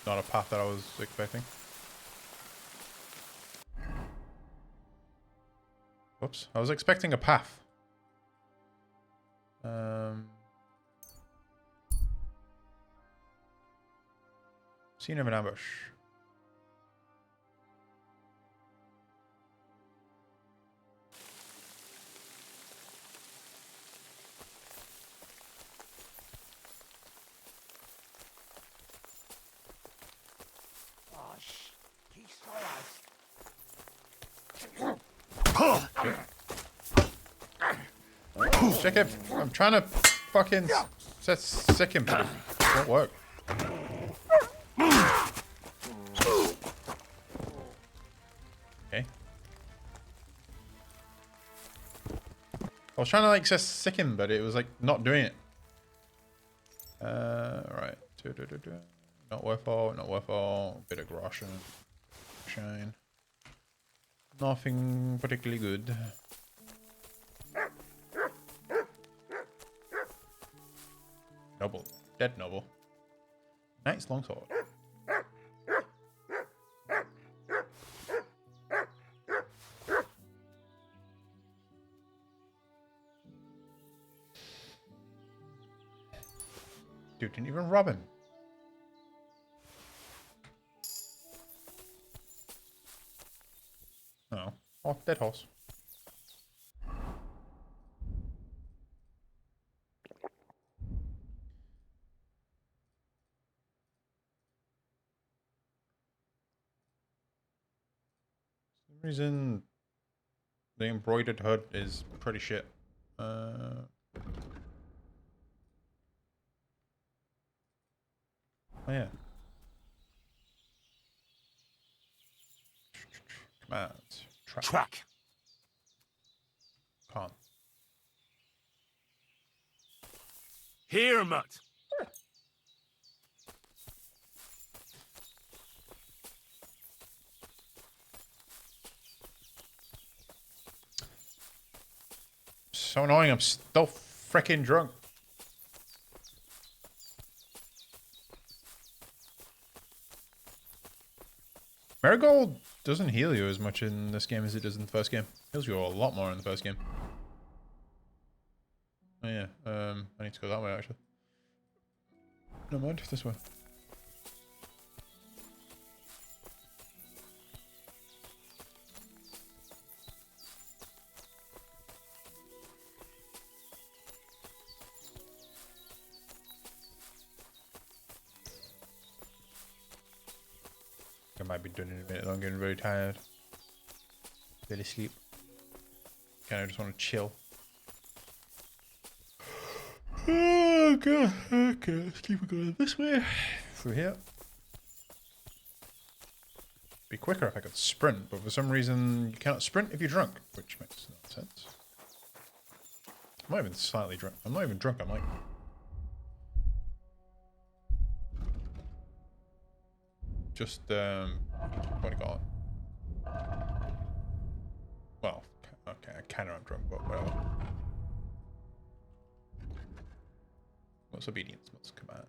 A: not a path that I was expecting. Whoops, I was expecting a path. Scene of an ambush. Check it. I'm trying to fucking set sick him, but it won't work. Okay. I was trying to like set sick him, but it was like not doing it. Right. Not worth all. Not worth all. Bit of Groshen. Shine. Nothing particularly good. Noble. Dead noble. Nice longsword. Dude didn't even rob him. Oh. Oh, dead horse. Reason the embroidered hood is pretty shit. Oh yeah. Commands. Track. Can't.
C: Here, Mutt.
A: So annoying, I'm still freaking drunk. Marigold doesn't heal you as much in this game as it does in the first game. Heals you a lot more in the first game. Oh yeah, I need to go that way actually. No mind, this way. I might be doing it in a minute. I'm getting very tired. Really sleep. Kind of just want to chill. Oh god. Okay, let's keep going this way. Through here. Be quicker if I could sprint, but for some reason you cannot sprint if you're drunk, which makes no sense. I'm not even slightly drunk. I'm not even drunk. I'm like. Just what do you call it? Well, okay, I kind of am drunk, but whatever. What's obedience? What's command?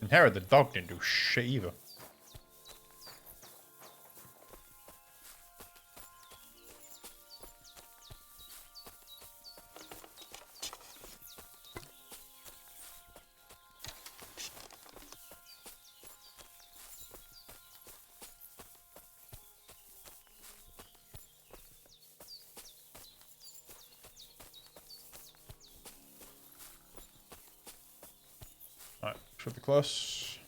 A: And Harry the dog didn't do shit either. Alright, should be close.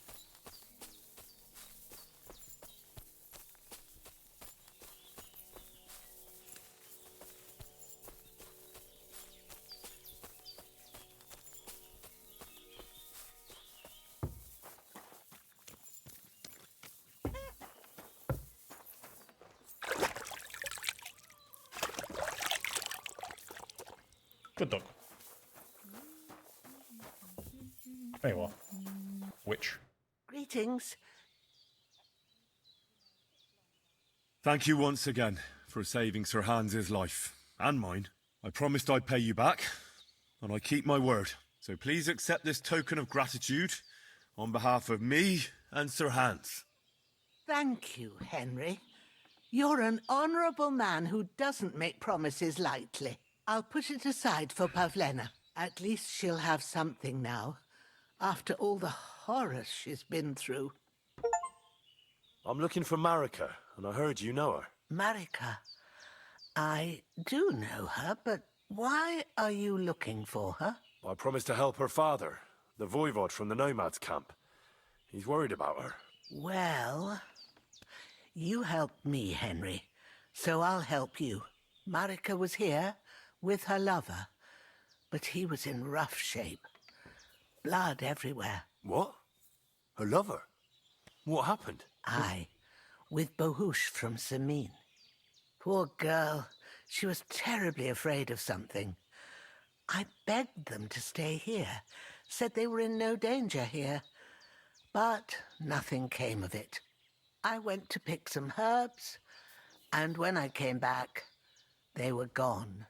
A: Good dog. There you are. Witch.
P: Greetings.
C: Thank you once again for saving Sir Hans's life. And mine. I promised I'd pay you back, and I keep my word. So please accept this token of gratitude on behalf of me and Sir Hans.
P: Thank you, Henry. You're an honorable man who doesn't make promises lightly. I'll put it aside for Pavlena. At least she'll have something now, after all the horrors she's been through.
C: I'm looking for Marika, and I heard you know her.
P: Marika, I do know her, but why are you looking for her?
C: I promised to help her father, the voivod from the nomads camp. He's worried about her.
P: Well, you helped me, Henry, so I'll help you. Marika was here with her lover, but he was in rough shape. Blood everywhere.
C: What? Her lover? What happened?
P: Aye, with Bohush from Samin. Poor girl, she was terribly afraid of something. I begged them to stay here, said they were in no danger here, but nothing came of it. I went to pick some herbs, and when I came back, they were gone.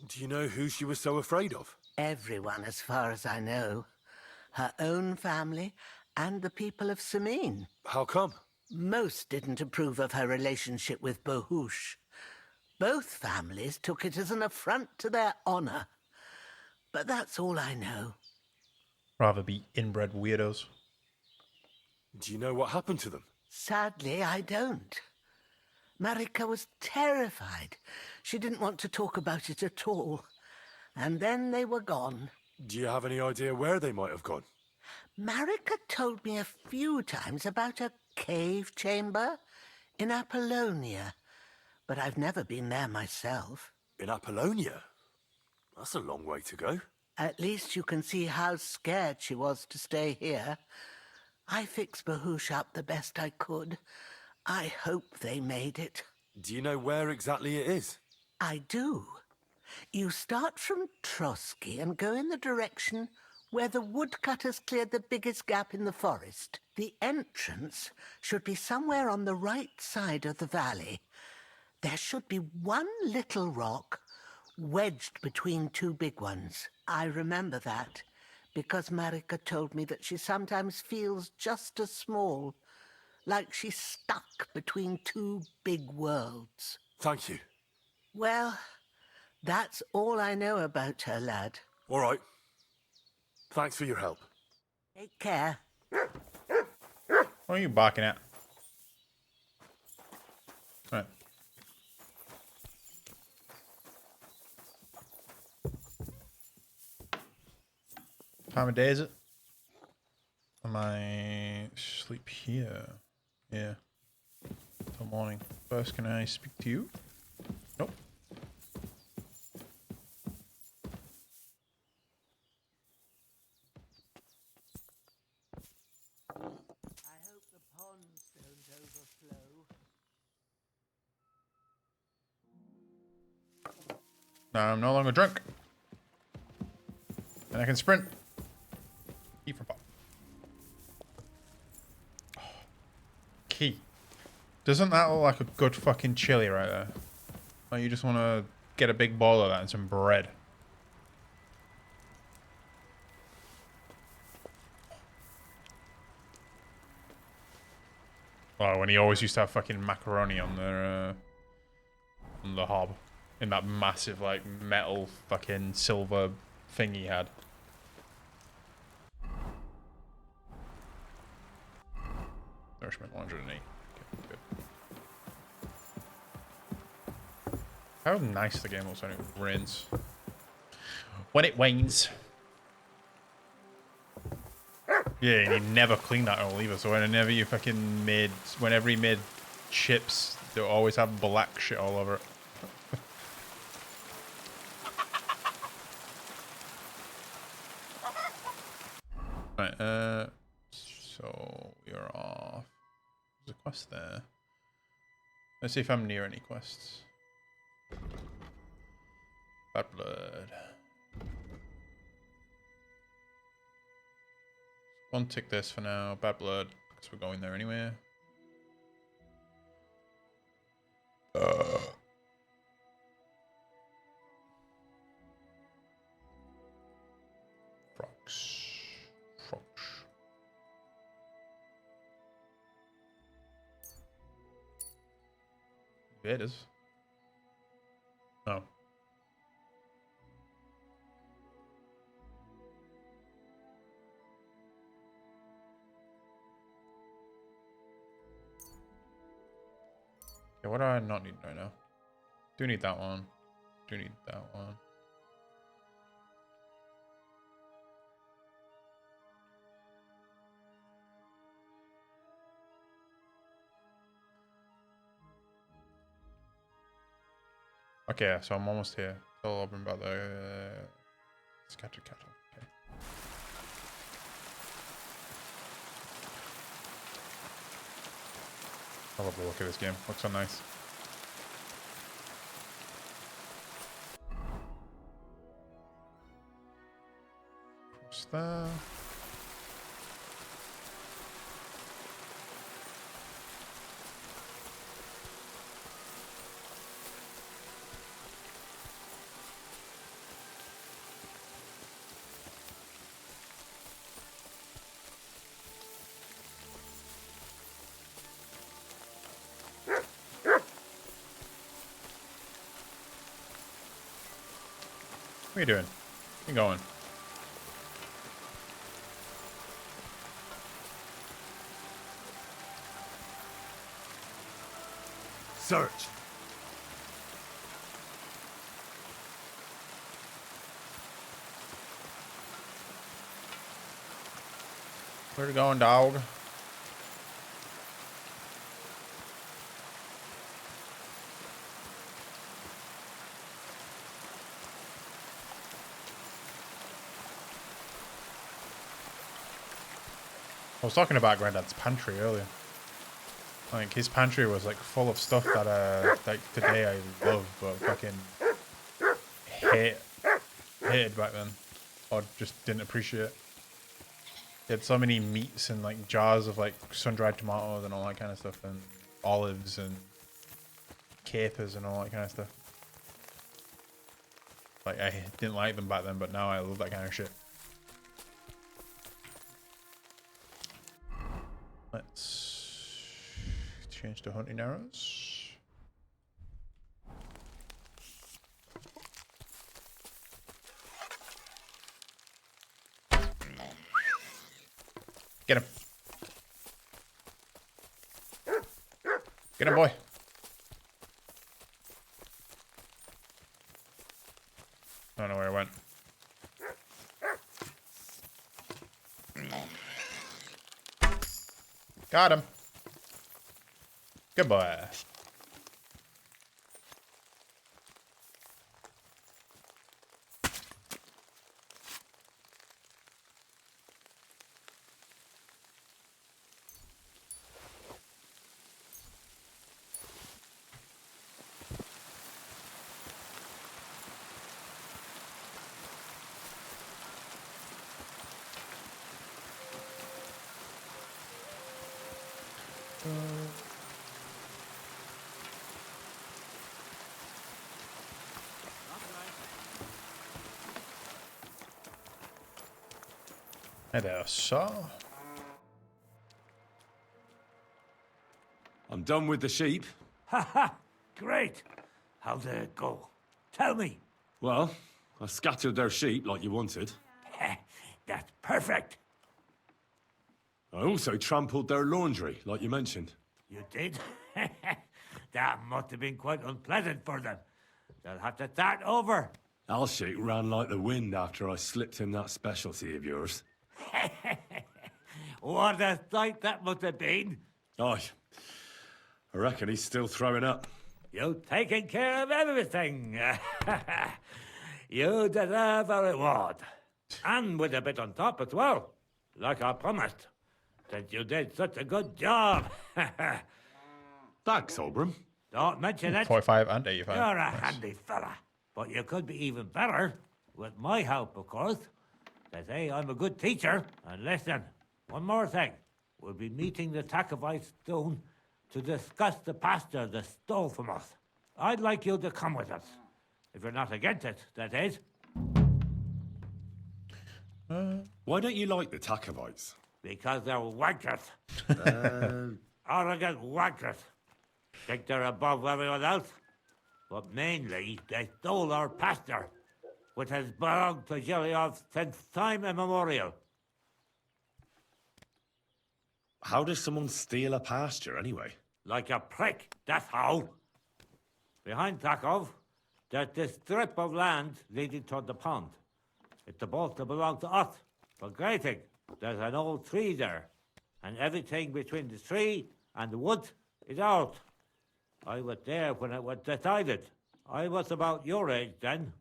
C: Do you know who she was so afraid of?
P: Everyone, as far as I know. Her own family and the people of Samin.
C: How come?
P: Most didn't approve of her relationship with Bohush. Both families took it as an affront to their honor. But that's all I know.
A: Rather be inbred weirdos.
C: Do you know what happened to them?
P: Sadly, I don't. Marika was terrified. She didn't want to talk about it at all. And then they were gone.
C: Do you have any idea where they might have gone?
P: Marika told me a few times about a cave chamber in Apollonia, but I've never been there myself.
C: In Apollonia? That's a long way to go.
P: At least you can see how scared she was to stay here. I fixed Bohush up the best I could. I hope they made it.
C: Do you know where exactly it is?
P: I do. You start from Trotsky and go in the direction where the woodcutters cleared the biggest gap in the forest. The entrance should be somewhere on the right side of the valley. There should be one little rock wedged between two big ones. I remember that because Marika told me that she sometimes feels just as small, like she's stuck between two big worlds.
C: Thank you.
P: Well, that's all I know about her, lad.
C: All right. Thanks for your help.
P: Take care.
A: What are you barking at? Right. time of day is it? Am I sleep here? Yeah. Till morning. First, can I speak to you? Nope.
P: I hope the ponds don't overflow.
A: Now I'm no longer drunk. And I can sprint. Key for pop. Oh. Key. Doesn't that look like a good fucking chili right there? Like you just want to get a big bowl of that and some bread. Oh, when he always used to have fucking macaroni on the hob. In that massive, like, metal fucking silver thing he had. Nourishment 108. Okay, good. How nice the game looks when it rains. When it rains. Yeah, and he never cleaned that at all either. So whenever you fucking made, whenever he made chips, they'll always have black shit all over it. Right, so we are off. There's a quest there. Let's see if I'm near any quests. Bad blood. One tick this for now. Bad blood, because we're going there anyway. Frogs. Yeah, it is. No. Okay, what do I not need right now? Do need that one. Do need that one. Okay, so I'm almost here. Tell Auburn about the scattered cattle. Okay. I love the look of this game. Looks so nice. Cross there. What are you doing? Keep going.
C: Search.
A: Where you going, dog? I was talking about Granddad's pantry earlier. Like his pantry was like full of stuff that like today I love, but fucking hated back then, or just didn't appreciate. He had so many meats and like jars of like sun-dried tomatoes and all that kind of stuff, and olives and capers and all that kind of stuff. Like I didn't like them back then, but now I love that kind of shit. Let's change to hunting arrows. Get him. Get him, boy. I don't know where I went. Got him. Good boy. Hey there, sir.
C: I'm done with the sheep.
Q: Ha ha! Great! How did it go? Tell me.
C: Well, I scattered their sheep like you wanted.
Q: That's perfect.
C: I also trampled their laundry, like you mentioned.
Q: You did? That must have been quite unpleasant for them. They'll have to start over.
C: Alshik ran like the wind after I slipped him that specialty of yours.
Q: What a sight that must have been.
C: Aye. I reckon he's still throwing up.
Q: You've taken care of everything. You deserve a reward. And with a bit on top as well, like I promised. Since you did such a good job.
C: Thanks, Oberon.
Q: Don't mention it.
A: 45 and 85.
Q: You're a
A: Nice.
Q: handy fella. But you could be even better. With my help, of course. They say I'm a good teacher. And listen, one more thing. We'll be meeting the Takovites soon to discuss the pasture they stole from us. I'd like you to come with us. If you're not against it, that is.
C: Why don't you like the Takovites?
Q: Because they're wankers. Arrogant wankers. Think they're above everyone else? But mainly, they stole our pasture, which has belonged to Zhiliov since time immemorial.
C: How does someone steal a pasture, anyway?
Q: Like a prick, that's how. Behind Takov, there's this strip of land leading toward the pond. It's supposed to belong to us, for grazing. There's an old tree there, and everything between the tree and the wood is ours. I was there when it was decided. I was about your age then,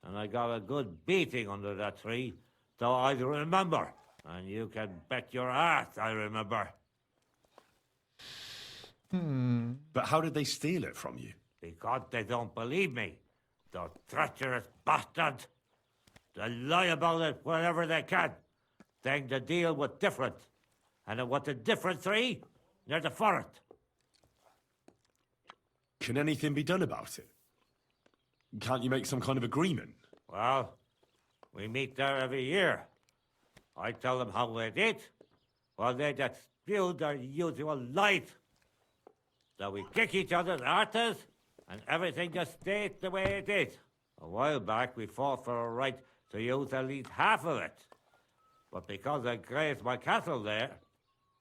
Q: and I got a good beating under that tree, so I remember. And you can bet your ass I remember.
C: But how did they steal it from you?
Q: Because they don't believe me. The treacherous bastards. They lie about it wherever they can, saying the deal was different. And it was a different tree near the forest.
C: Can anything be done about it? Can't you make some kind of agreement?
Q: Well, we meet there every year. I tell them how we did, while they just spew their usual lies. So we kick each other's arses, and everything just stays the way it is. A while back, we fought for a right to use at least half of it. But because I grazed my cattle there,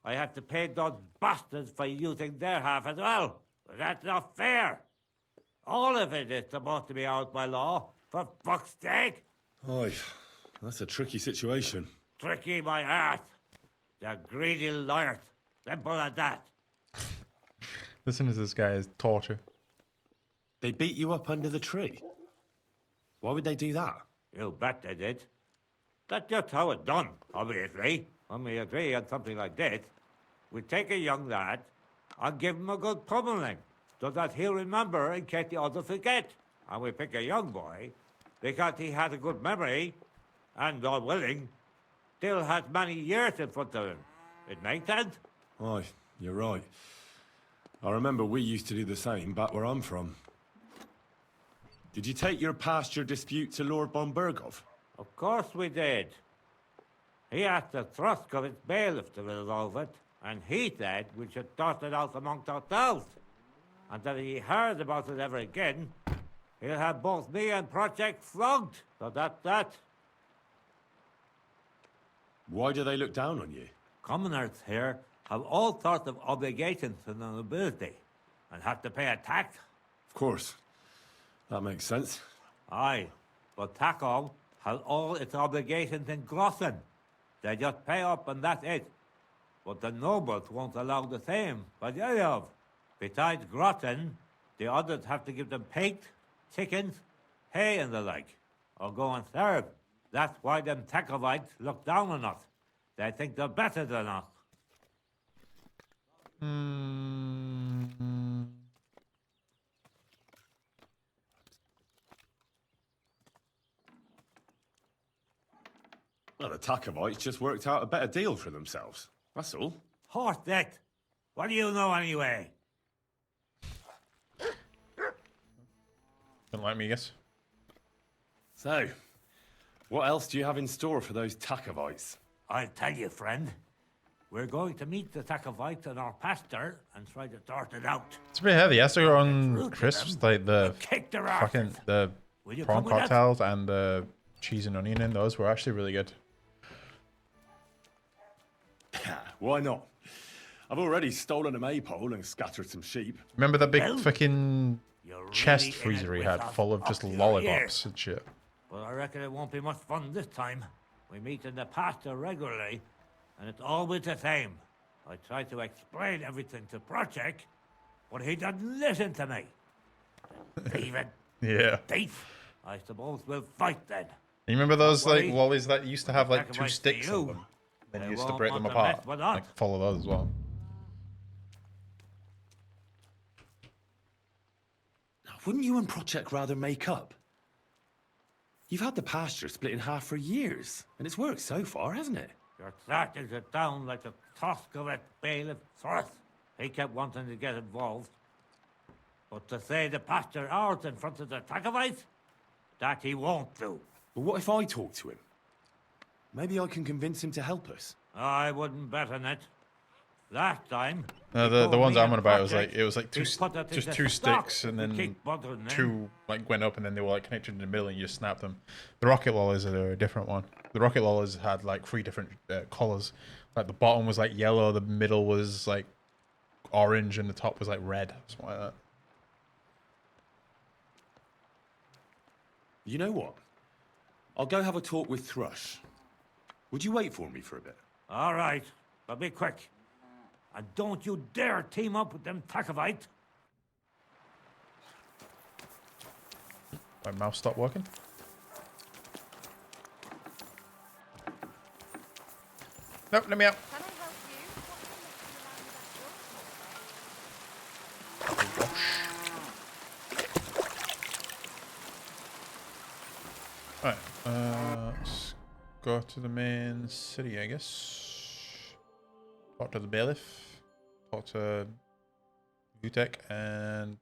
Q: I had to pay those bastards for using their half as well. But that's not fair. All of it is supposed to be ours by law, for fuck's sake.
C: Aye, that's a tricky situation.
Q: Tricky my ass. They're greedy liars. Simple as that.
A: Listen to this guy is torture.
C: They beat you up under the tree? Why would they do that?
Q: You bet they did. That's just how it's done, obviously. When we agree on something like this, we take a young lad and give him a good pummeling, so that he'll remember in case the others forget. And we pick a young boy because he has a good memory and, God willing, still has many years in front of him. It makes sense?
C: Aye, you're right. I remember we used to do the same back where I'm from. Did you take your pasture dispute to Lord von Bergov?
Q: Of course we did. He asked the Thruskovitz bailiff to resolve it, and he said we should sort it out amongst ourselves. And that if he heard about it ever again, he'll have both me and Project flogged. So that's that.
C: Why do they look down on you?
Q: Commoners here have all sorts of obligations to the nobility, and have to pay a tax.
C: Of course. That makes sense.
Q: Aye, but Takov has all its obligations in Grossen. They just pay up and that's it.
B: but the nobles won't allow the same, but I have. Besides Grotten, the others have to give them pigs, chickens, hay and the like, or go and serve. That's why them Takovites look down on us. They think they're better than us.
O: Well, the Takovites just worked out a better deal for themselves. That's all.
B: Horse dick! What do you know anyway?
A: Don't like me, I guess.
O: So, what else do you have in store for those Takovites?
B: I'll tell you, friend. We're going to meet the Takovites in our pasture and try to sort it out.
A: It's a bit heavy. I still got on crisps, like the
B: Kick their
A: fucking
B: asses.
A: the
B: Will you
A: prawn
B: come with us?
A: cocktails and the cheese and onion in those were actually really good.
O: Why not? I've already stolen a maypole and scattered some sheep.
A: Remember that big
B: Well,
A: fucking chest
B: in it
A: freezer he
B: with
A: had
B: us
A: full of
B: up
A: just
B: to your
A: lollipops
B: ear.
A: and shit.
B: But I reckon it won't be much fun this time. We meet in the pasture regularly, and it's always the same. I try to explain everything to Project, but he doesn't listen to me. Thieving.
A: Yeah.
B: Thief. I suppose we'll fight then.
A: You remember those
B: Don't
A: like
B: worry.
A: lollies that used to have like two
B: Sacrifice to
A: sticks on
B: you.
A: them? Then
B: They
A: you used to
B: won't
A: break them
B: want to
A: apart.
B: mess with us.
A: Like follow those as well.
O: Wouldn't you and Project rather make up? You've had the pasture split in half for years, and it's worked so far, hasn't it?
B: You're starting to sound like a Toscaret bailiff Thruth. He kept wanting to get involved. But to say the pasture ours in front of the Takovites, that he won't do.
O: But what if I talk to him? Maybe I can convince him to help us.
B: I wouldn't bet on it. Last time...
A: No,
B: he
A: the
B: told
A: ones
B: me
A: I'm on
B: and
A: about
B: Project
A: it was like
B: he'd put that
A: just
B: into
A: two
B: stock
A: sticks and
B: if we
A: then
B: keep bothering him.
A: two like went up and then they were like connected in the middle and you just snapped them. The rocket lollies are a different one. The rocket lollies had like 3 different colors. Like the bottom was like yellow, the middle was like orange, and the top was like red, something like that.
O: You know what? I'll go have a talk with Thrush. Would you wait for me for a bit?
B: All right, but be quick. And don't you dare team up with them Takovites.
A: My mouse stopped working. Nope, let me out. Alright, let's go to the main city, I guess. Talk to the bailiff. Talk to Vutek and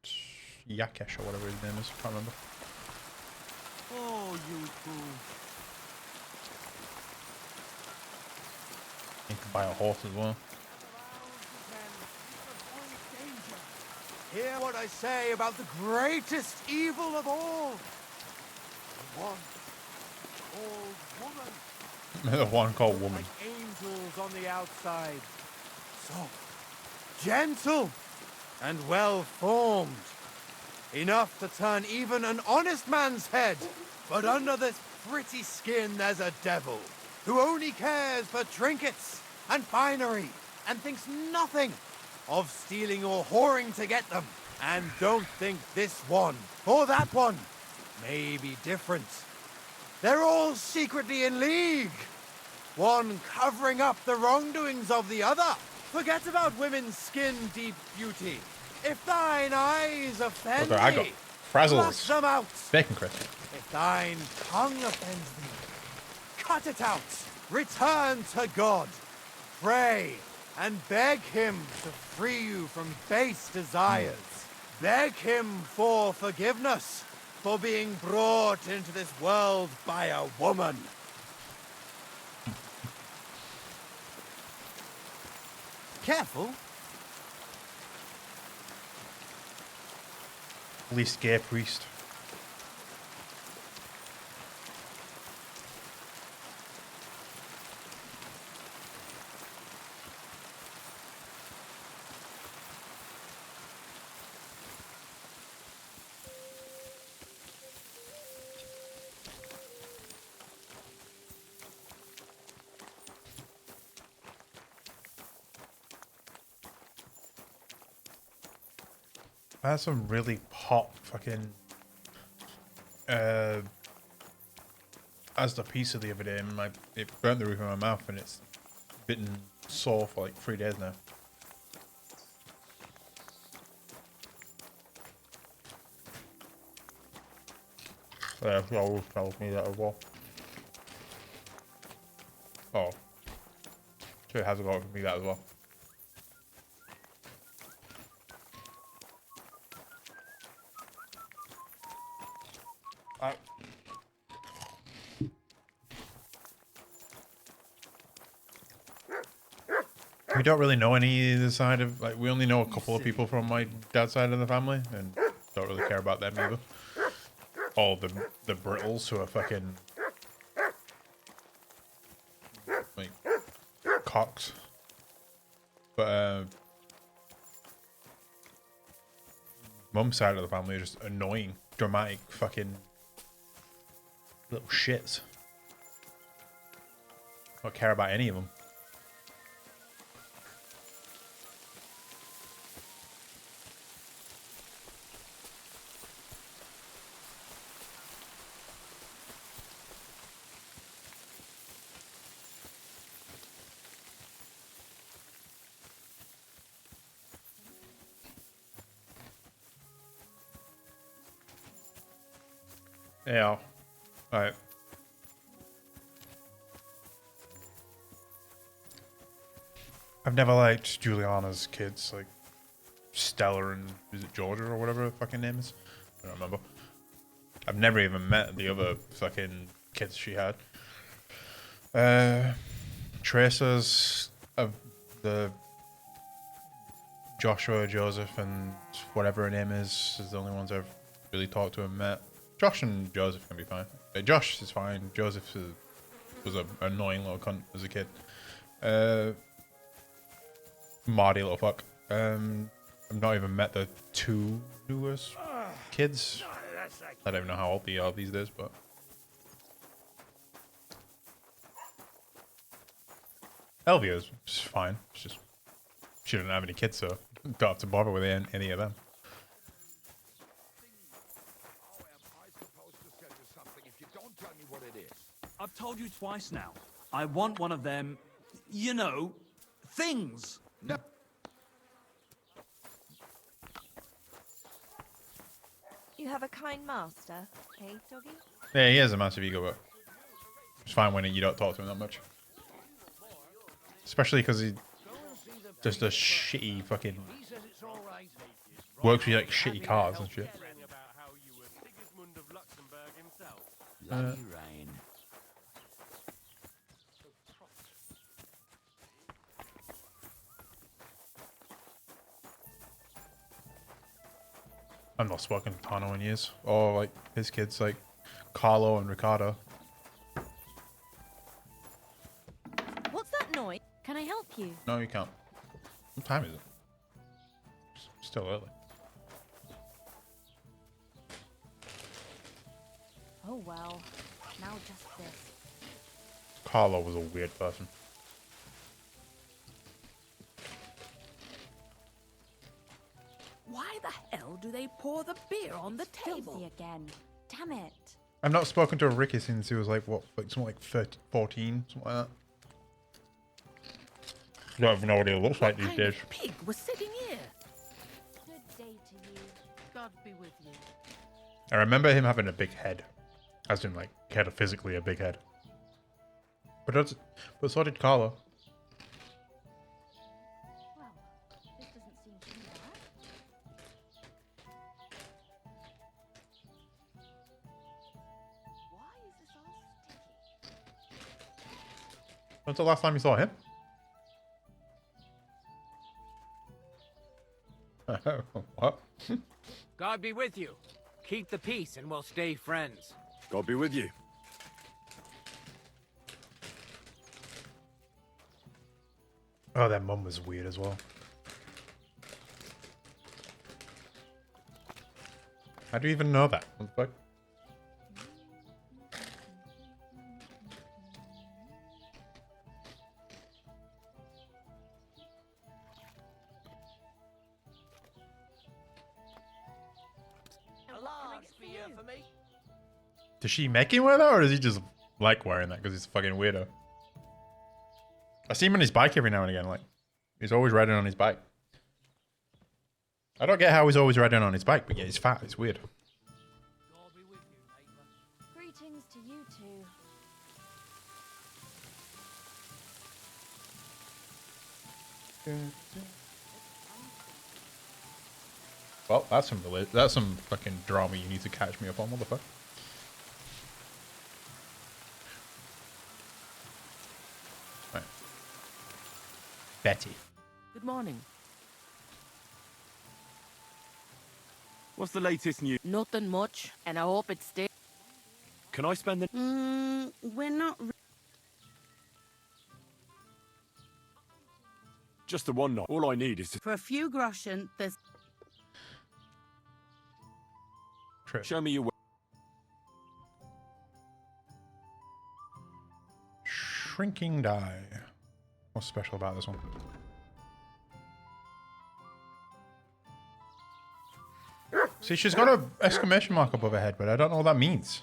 A: Yakesh or whatever his name is. Can't remember.
G: Oh, you two.
A: You can buy a horse as well.
R: Hear what I say about the greatest evil of all. The one called woman.
A: The one called woman.
R: Like angels on the outside. Soft, gentle, and well formed. Enough to turn even an honest man's head. But under this pretty skin there's a devil who only cares for trinkets and finery and thinks nothing of stealing or whoring to get them. And don't think this one or that one may be different. They're all secretly in league. One covering up the wrongdoings of the other. Forget about women's skin-deep beauty. If thine eyes offend
A: Look, I got
R: thee,
A: frazzles.
R: pluck them out.
A: Bacon crisp.
R: If thine tongue offends thee, cut it out. Return to God. Pray and beg him to free you from base desires. Beg him for forgiveness for being brought into this world by a woman. Careful.
A: Least gay priest. I had some really hot fucking Asda pizza the other day, and it burnt the roof of my mouth, and it's been sore for like 3 days now. Yeah, she always tells me that as well. Oh. She has got me that as well. We don't really know any of the side of, like, we only know a couple of people from my dad's side of the family, and don't really care about them either. All the Brittles who are fucking like cocks. But mum's side of the family are just annoying, dramatic fucking little shits. Don't care about any of them. Yeah. Alright. I've never liked Juliana's kids, like Stella and is it Georgia or whatever her fucking name is? I don't remember. I've never even met the other fucking kids she had. Tracer's the Joshua, Joseph, and whatever her name is the only ones I've really talked to and met. Josh and Joseph can be fine. Josh is fine. Joseph was an annoying little cunt as a kid. Marty little fuck. I've not even met the two newest kids. I don't even know how old they are these days, but Elvia's fine. It's just she doesn't have any kids, so don't have to bother with any of them.
I: I've told you twice now. I want one of them, you know, things. No.
D: You have a kind master, eh, doggy?
A: Yeah, he has a massive ego, but it's fine when you don't talk to him that much. Especially because he just does shitty fucking works with like shitty cars and shit. I've not spoken to Tano in years. Or like his kids, like Carlo and Ricardo.
H: What's that noise? Can I help you?
A: No, you can't. What time is it? It's still early.
H: Oh well. Now just this.
A: Carlo was a weird person.
M: Why the hell do they pour the beer on the table?
H: Filthy again. Damn it.
A: I've not spoken to Ricky since he was like, what, like something like 13, 14, something like that. I don't even know what he looks like these days.
M: Pig was sitting here.
D: Good day to you. God be with you.
A: I remember him having a big head. As in, like, he had physically a big head. But so did Carlo.
H: Well, this doesn't seem too bad. Why is this all sticky?
A: When's the last time you saw him? What?
G: God be with you. Keep the peace and we'll stay friends.
C: God be with you.
A: Oh, that mum was weird as well. How do you even know that? What the fuck? Does she make him wear that, or does he just like wearing that because he's a fucking weirdo? I see him on his bike every now and again. Like, he's always riding on his bike. I don't get how he's always riding on his bike, but yeah, he's fat. It's weird.
H: Greetings to you two.
A: Well, that's some fucking drama you need to catch me up on, motherfucker. Right. Betty.
M: Good morning.
C: What's the latest news?
M: Nothing much, and I hope it stays.
C: Can I spend the...
M: We're not...
C: Just the one night. All I need is to...
M: For a few groschen, there's...
C: Show me your way.
A: Shrinking die. What's special about this one? See, she's got an exclamation mark above her head, but I don't know what that means.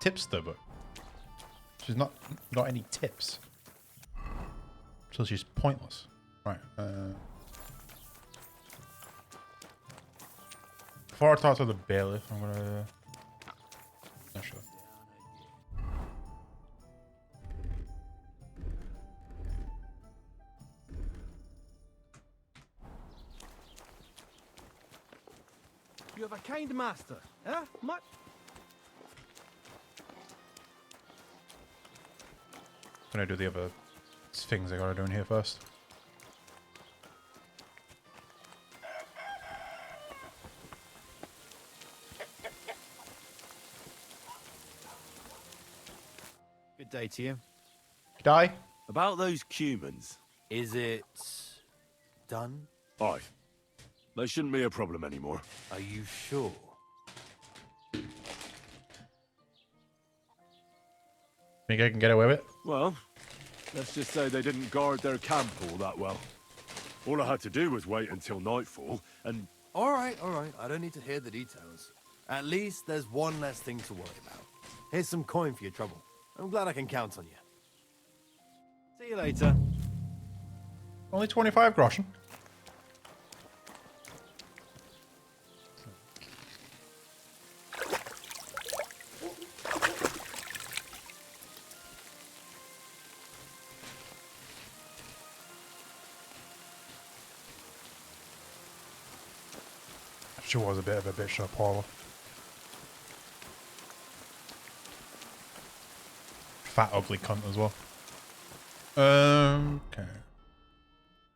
A: Tipster, but she's not got any tips. So she's pointless. Right. Before I talk to the bailiff, I'm gonna... Not sure.
R: You have a kind master, eh? Much.
A: I'm gonna do the other things I gotta do in here first.
R: Good day to you.
A: Die.
C: About those Cumans.
R: Is it done?
C: Aye. They shouldn't be a problem anymore.
R: Are you sure?
A: Think I can get away with it?
C: Well, let's just say they didn't guard their camp all that well. All I had to do was wait until nightfall, and...
R: All right. I don't need to hear the details. At least there's one less thing to worry about. Here's some coin for your trouble. I'm glad I can count on you. See you later.
A: Only 25 groschen. She was a bit of a bitch, though, Paula. Fat, ugly cunt as well. Okay.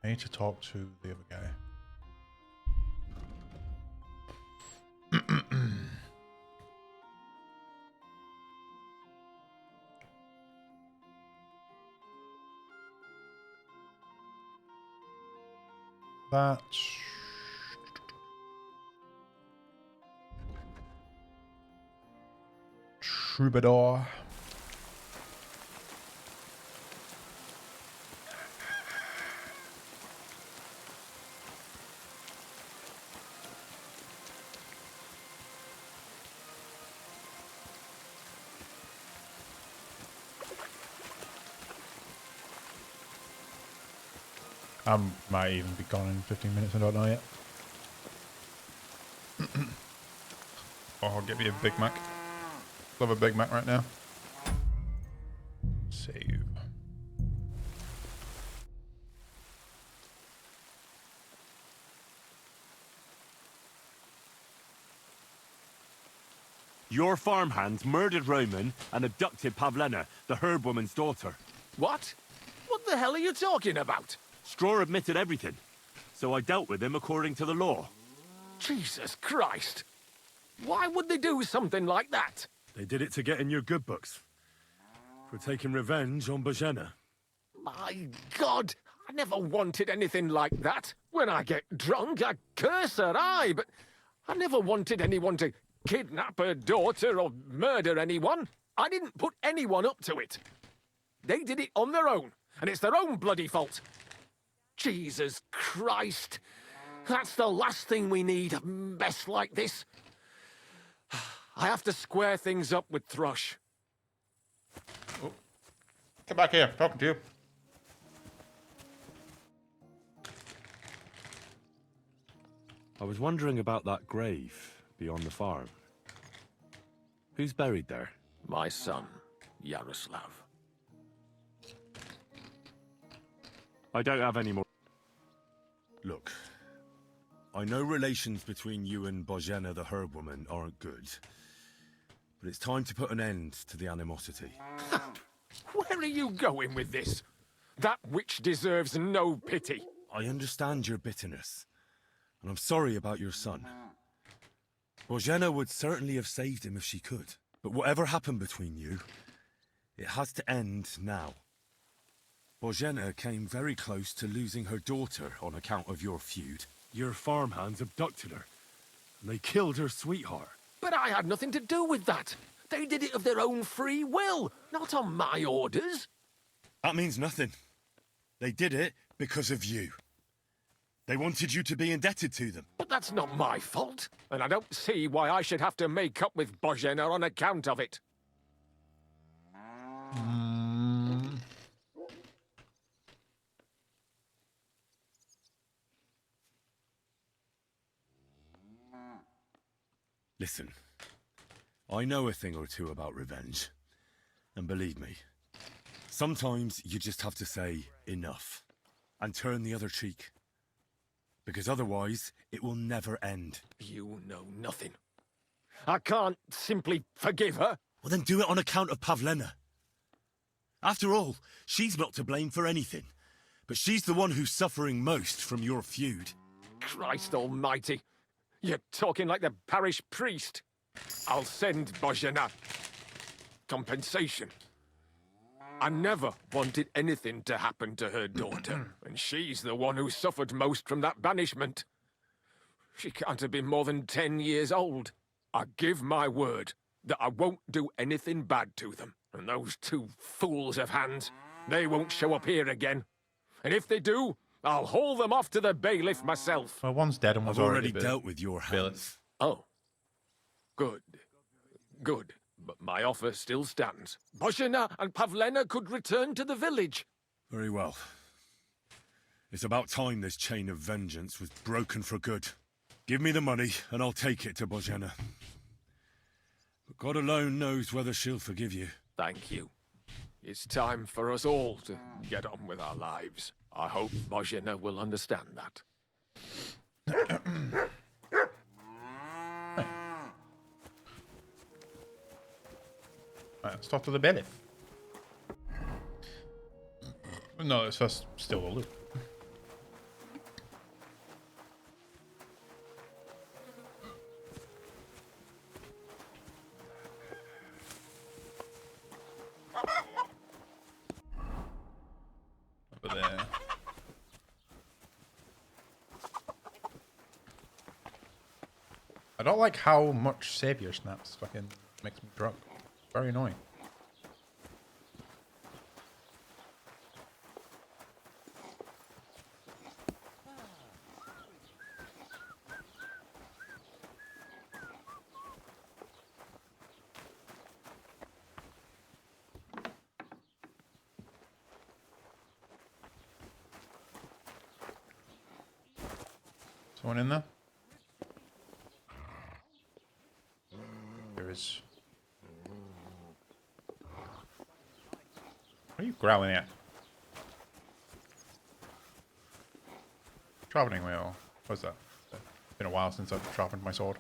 A: I need to talk to the other guy. That's... Troubadour. I might even be gone in 15 minutes, I don't know yet. Oh, I'll get me a Big Mac. Love a Big Mac right now. Save.
C: Your farmhands murdered Roman and abducted Pavlena, the herb woman's daughter.
P: What? What the hell are you talking about?
C: Straw admitted everything, so I dealt with him according to the law.
P: Jesus Christ! Why would they do something like that?
C: They did it to get in your good books. For taking revenge on Bozhena.
P: My God! I never wanted anything like that. When I get drunk, I curse her, aye, but I never wanted anyone to kidnap her daughter or murder anyone. I didn't put anyone up to it. They did it on their own, and it's their own bloody fault. Jesus Christ! That's the last thing we need, a mess like this. I have to square things up with Thrush.
A: Come back here, talking to you.
C: I was wondering about that grave beyond the farm. Who's buried there?
P: My son, Yaroslav.
C: I don't have any more.
J: Look, I know relations between you and Bozhena the herb woman aren't good, but it's time to put an end to the animosity.
P: Where are you going with this? That witch deserves no pity.
J: I understand your bitterness, and I'm sorry about your son. Bozhena would certainly have saved him if she could, but whatever happened between you, it has to end now. Bozhena came very close to losing her daughter on account of your feud.
C: Your farmhands abducted her, and they killed her sweetheart.
P: But I had nothing to do with that. They did it of their own free will, not on my orders.
J: That means nothing. They did it because of you. They wanted you to be indebted to them.
P: But that's not my fault, and I don't see why I should have to make up with Bozhena on account of it.
J: Listen, I know a thing or two about revenge. And believe me, sometimes you just have to say enough and turn the other cheek. Because otherwise, it will never end.
P: You know nothing. I can't simply forgive her.
J: Well, then do it on account of Pavlena. After all, she's not to blame for anything. But she's the one who's suffering most from your feud.
P: Christ almighty. You're talking like the parish priest. I'll send Bozhena compensation. I never wanted anything to happen to her daughter, and she's the one who suffered most from that banishment. She can't have been more than 10 years old. I give my word that I won't do anything bad to them. And those two fools of hands, they won't show up here again. And if they do, I'll haul them off to the bailiff myself.
A: Well, one's dead and one's
J: I've already
A: been
J: dealt with your hands.
P: Oh. Good. Good. But my offer still stands. Bozhena and Pavlena could return to the village.
J: Very well. It's about time this chain of vengeance was broken for good. Give me the money, and I'll take it to Bozhena. But God alone knows whether she'll forgive you.
P: Thank you. It's time for us all to get on with our lives. I hope Bozhena will understand that.
A: Right, let's talk to the bailiff. No, it's first still a loop. Over there. I don't like how much Savior snaps fucking makes me drunk. Very annoying. Someone in there? There is. What are you growling at? Sharpening wheel. What's that? It's been a while since I've sharpened my sword.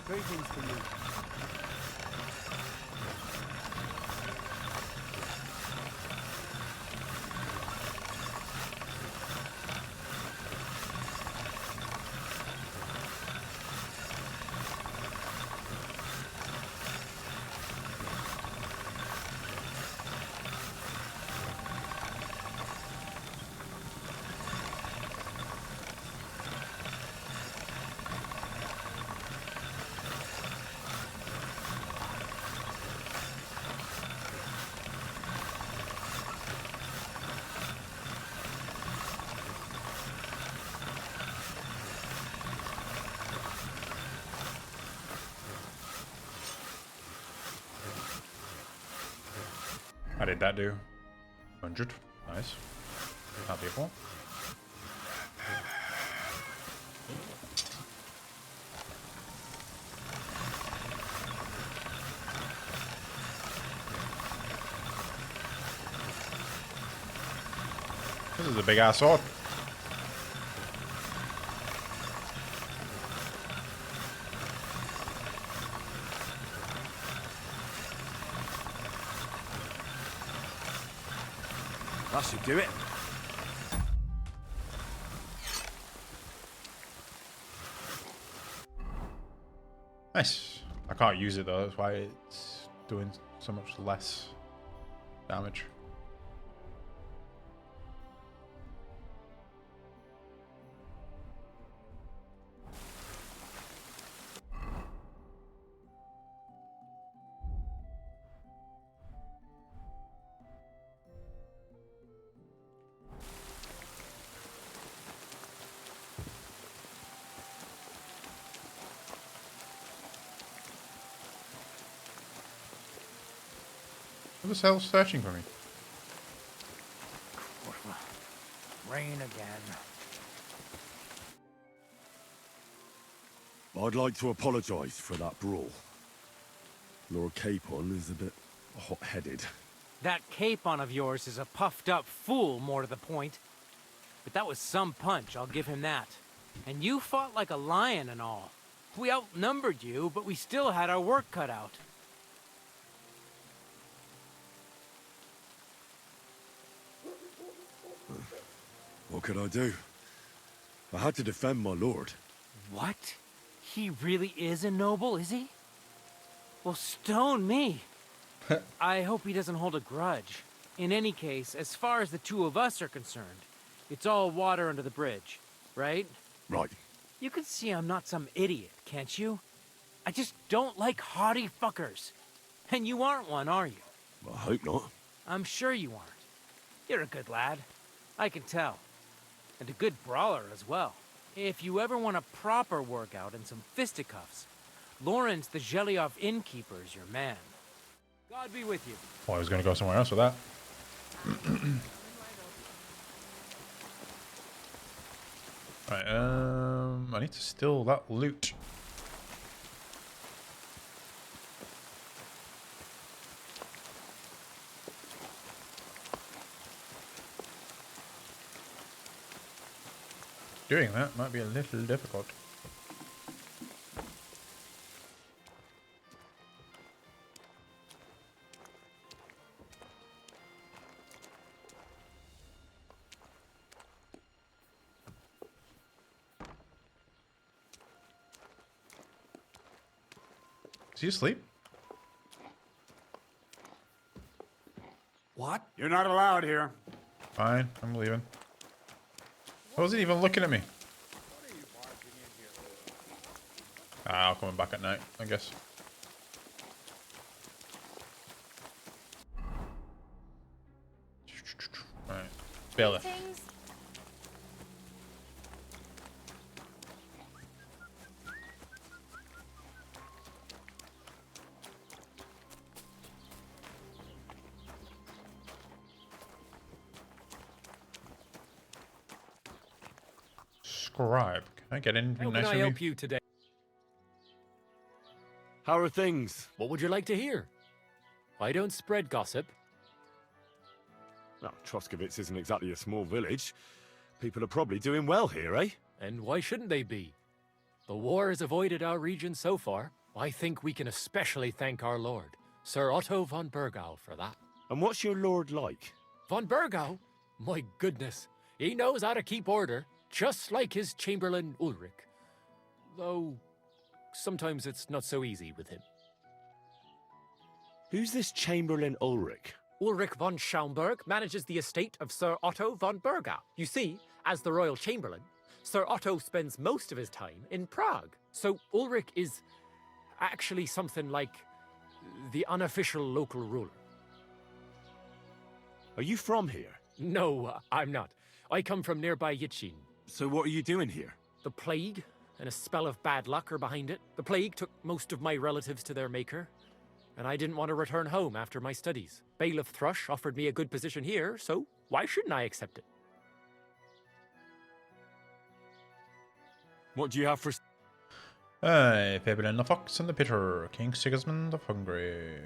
S: Greetings to you.
A: How did that do? 100. Nice. Not beautiful. This is a big ass sword.
J: That should do it.
A: Nice. I can't use it though, that's why it's doing so much less damage. Who the hell's searching for me?
G: Rain again.
J: I'd like to apologise for that brawl. Lord Capon is a bit hot-headed.
G: That Capon of yours is a puffed up fool, more to the point. But that was some punch, I'll give him that. And you fought like a lion and all. We outnumbered you, but we still had our work cut out.
J: What could I do? I had to defend my lord.
G: What? He really is a noble, is he? Well, stone me. I hope he doesn't hold a grudge. In any case, as far as the two of us are concerned, it's all water under the bridge, right?
J: Right.
G: You can see I'm not some idiot, can't you? I just don't like haughty fuckers. And you aren't one, are you?
J: I hope not.
G: I'm sure you aren't. You're a good lad. I can tell. And a good brawler as well. If you ever want a proper workout and some fisticuffs, Lawrence the Zhelyov innkeeper is your man. God be with you.
A: Well, I was going to go somewhere else with that. Right, I need to steal that loot. Doing that might be a little difficult. Is he asleep?
F: What? You're not allowed here.
A: Fine, I'm leaving. I wasn't even looking at me. Ah, I'll come back at night, I guess. Right, bailiff. Scribe. Can I get anything
K: How
A: nice
K: can I
A: from
K: help you today?
C: How are things?
K: What would you like to hear? I don't spread gossip.
C: Well, Troskovitz isn't exactly a small village. People are probably doing well here, eh?
K: And why shouldn't they be? The war has avoided our region so far. I think we can especially thank our lord, Sir Otto von Burgau, for that.
C: And what's your lord like?
K: Von Burgau? My goodness. He knows how to keep order, just like his Chamberlain Ulrich. Though, sometimes it's not so easy with him.
C: Who's this Chamberlain Ulrich?
K: Ulrich von Schaumburg manages the estate of Sir Otto von Burgau. You see, as the royal chamberlain, Sir Otto spends most of his time in Prague. So Ulrich is actually something like the unofficial local ruler.
C: Are you from here?
K: No, I'm not. I come from nearby Yitchin.
C: So what are you doing here?
K: The plague and a spell of bad luck are behind it. The plague took most of my relatives to their maker. and I didn't want to return home after my studies. Bailiff Thrush offered me a good position here, so why shouldn't I accept it?
C: What do you have for...
A: Fabelin the Fox and the Pitter, King Sigismund of Hungary.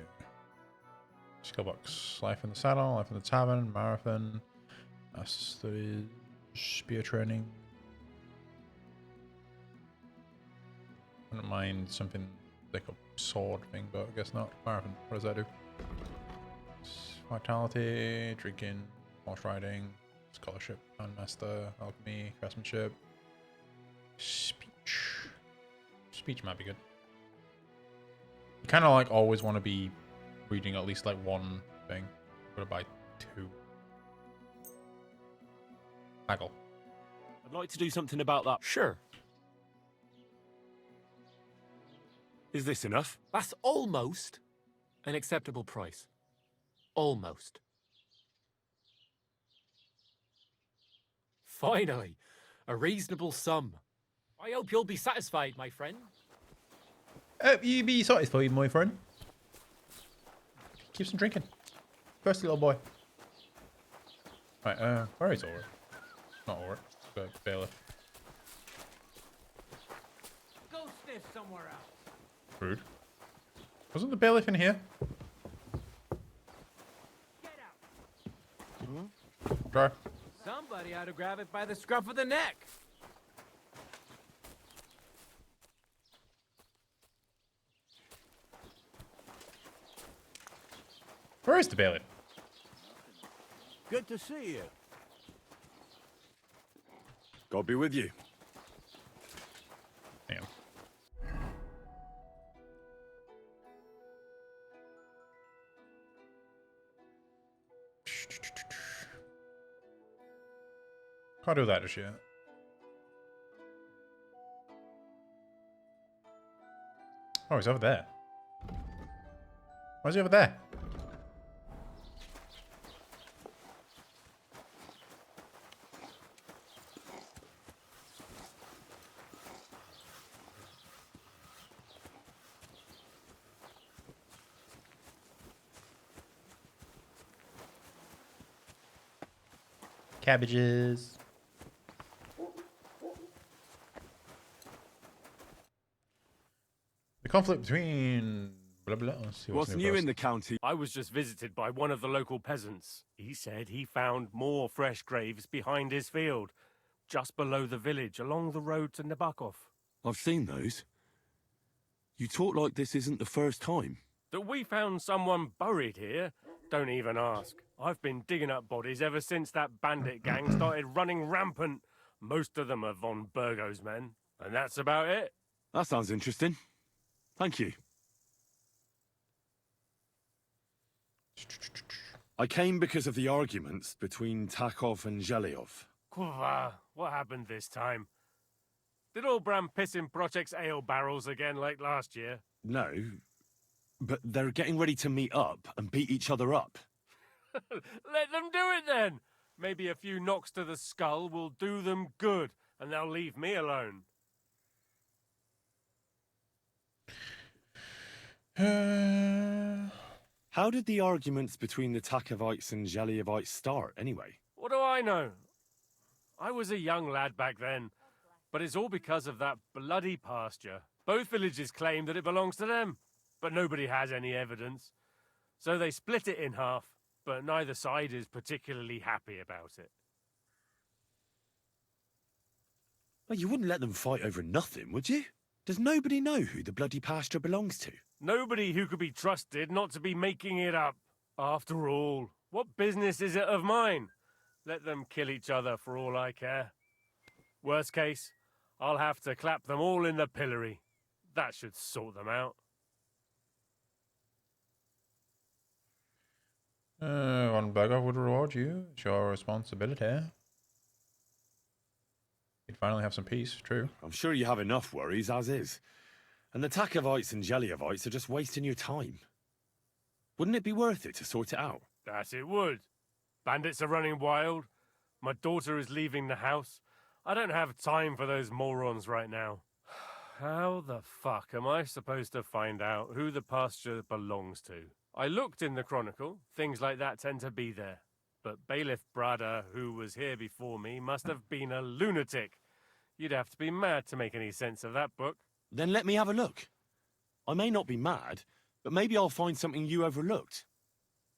A: Skillbox, Life in the Saddle, Life in the Tavern, Marathon, Studies, Spear Training. I don't mind something like a sword thing, but I guess not. Marathon, what does that do? Vitality, Drinking, Horse Riding, Scholarship, Handmaster, Alchemy, Craftsmanship, Speech. Speech might be good. You kind of like always want to be reading at least like one thing. Got to buy two. Haggle.
C: I'd like to do something about that.
K: Sure.
C: Is this enough?
K: That's almost an acceptable price. Almost. Finally, a reasonable sum. I hope you'll be satisfied, my friend.
A: You be satisfied, my friend. Keep some drinking. Thirsty little boy. Right, where is Ulrich? Not Ulrich, but Bailiff.
G: Go sniff somewhere else.
A: Rude. Wasn't the Bailiff in here? Dry.
G: Somebody ought to grab it by the scruff of the neck.
A: Where is the Bailiff?
P: Good to see you.
C: God be with you.
A: Damn. Can't do that just yet. Oh, he's over there. Why is he over there? Cabbages. The conflict between blah blah. Let's see
C: What's new
A: first.
C: in the county?
F: I was just visited by one of the local peasants. He said he found more fresh graves behind his field, just below the village, along the road to Nabokov.
J: I've seen those. You talk like this isn't the first time.
F: That we found someone buried here? Don't even ask. I've been digging up bodies ever since that bandit gang started running rampant. Most of them are von Burgo's men, and that's about it.
J: That sounds interesting. Thank you. I came because of the arguments between Takov and Zhelyov.
F: Kurva, what happened this time? Did Olbram piss in Project's ale barrels again like last year?
J: No, but they're getting ready to meet up and beat each other up.
F: Let them do it then! Maybe a few knocks to the skull will do them good, and they'll leave me alone.
J: How did the arguments between the Takovites and Zhelyevites start, anyway?
F: What do I know? I was a young lad back then, but it's all because of that bloody pasture. Both villages claim that it belongs to them, but nobody has any evidence. So they split it in half, but neither side is particularly happy about it.
J: Well, you wouldn't let them fight over nothing, would you? Does nobody know who the bloody pasture belongs to?
F: Nobody who could be trusted not to be making it up. After all, what business is it of mine? Let them kill each other for all I care. Worst case, I'll have to clap them all in the pillory. That should sort them out.
A: Von Burger would reward you. It's your responsibility. You'd finally have some peace, true.
J: I'm sure you have enough worries as is. And the Takovites and Zhelyevites are just wasting your time. Wouldn't it be worth it to sort it out?
F: That it would. Bandits are running wild. My daughter is leaving the house. I don't have time for those morons right now. How the fuck am I supposed to find out who the pasture belongs to? I looked in the Chronicle. Things like that tend to be there. But Bailiff Brada, who was here before me, must have been a lunatic. You'd have to be mad to make any sense of that book.
C: Then let me have a look. I may not be mad, but maybe I'll find something you overlooked.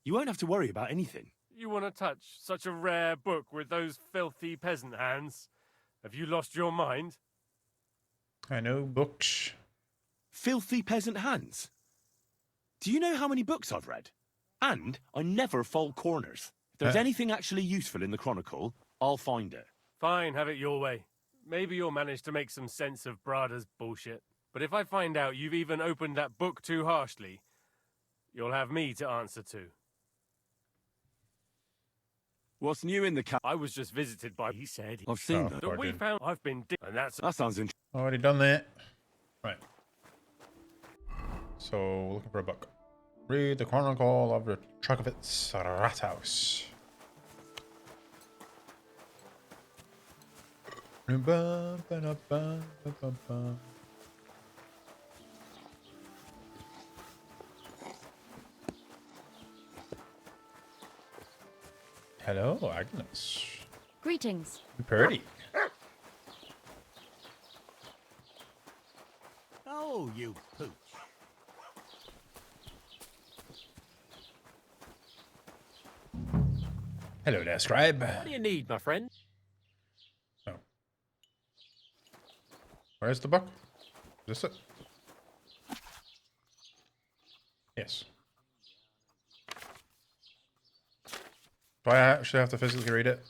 C: You won't have to worry about anything.
F: You want to touch such a rare book with those filthy peasant hands? Have you lost your mind?
A: I know books.
C: Filthy peasant hands? Do you know how many books I've read? And I never fold corners. If there's anything actually useful in the Chronicle, I'll find it.
F: Fine, have it your way. Maybe you'll manage to make some sense of Brada's bullshit. But if I find out you've even opened that book too harshly, you'll have me to answer to.
C: What's new in the
F: I was just visited by, he said.
C: I've seen that.
F: That we found, I've been and that's...
C: That sounds interesting.
A: Already done that. Right. So, looking for a book. Read the Chronicle of the Trakovitz Rathaus. Hello, Agnes.
H: Greetings.
A: Pretty.
P: Oh, you pooch.
A: Hello there, scribe.
K: What do you need, my friend?
A: Oh. Where's the book? Is this it? Yes. Do I actually have to physically read it?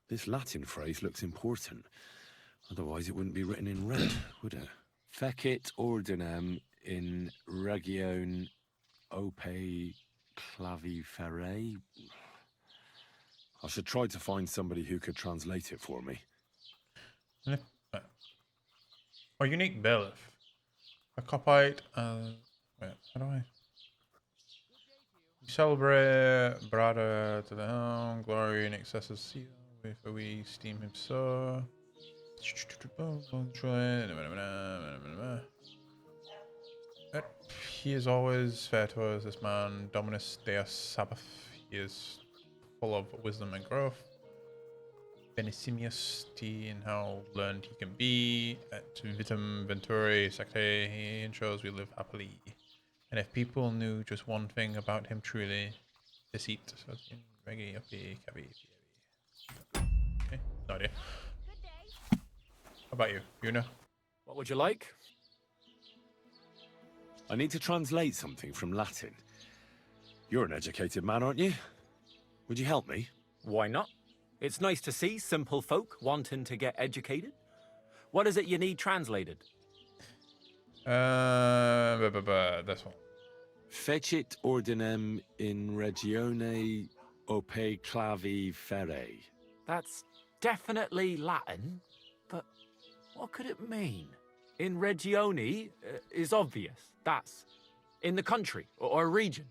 C: This Latin phrase looks important. Otherwise it wouldn't be written in red, would it? Fecit ordinem in region ope claviferae. I should try to find somebody who could translate it for me.
A: Oh, unique bailiff. A copite. Wait, how do I? Celebrate Brada to the helm, glory in excess of seal, if we steam him so. He is always fair to us, this man, Dominus Deus Sabbath. He is full of wisdom and growth. Benicimius T in how learned he can be. At Vitam Venturi Secte, he ensures we live happily. And if people knew just one thing about him truly, deceit. Okay, no idea. How about you? You know?
K: What would you like?
C: I need to translate something from Latin. You're an educated man, aren't you? Would you help me?
K: Why not? It's nice to see simple folk wanting to get educated. What is it you need translated?
A: This one.
C: Fecit ordinem in regione ope clavi ferae.
K: That's definitely Latin, but what could it mean? In regione is obvious. That's in the country or region.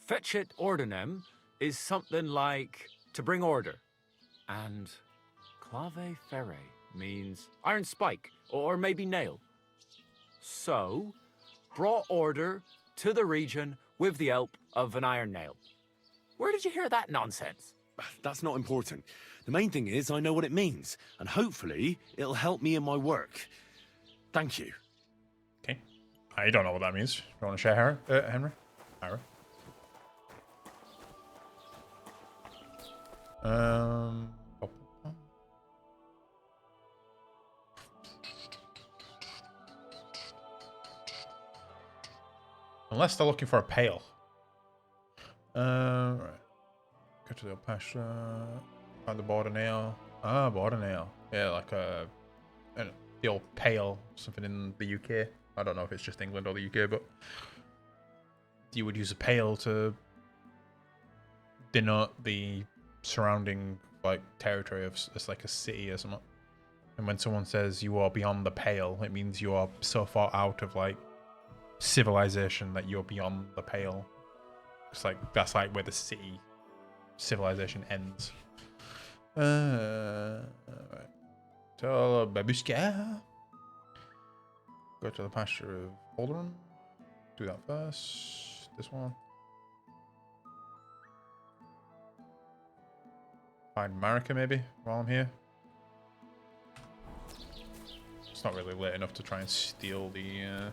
K: Fecit ordinem is something like to bring order. And clave ferae means iron spike or maybe nail. So, brought order to the region with the help of an iron nail. Where did you hear that nonsense?
C: That's not important. The main thing is I know what it means, and hopefully it'll help me in my work. Thank you.
A: Okay. I don't know what that means. You want to share, Henry? Ira? Unless they're looking for a pail. Right. Go to the old pasture. Find the border nail. Ah, border nail. Yeah, like the old pail, something in the UK. I don't know if it's just England or the UK, but you would use a pail to denote the surrounding like territory of it's like a city or something. And when someone says you are beyond the pale, it means you are so far out of like civilization that you're beyond the pale. It's like that's like where the city civilization ends. Right. Tell Babushka. Go to the pasture of Alderaan. Do that first. This one. Find Marika maybe while I'm here. It's not really late enough to try and steal the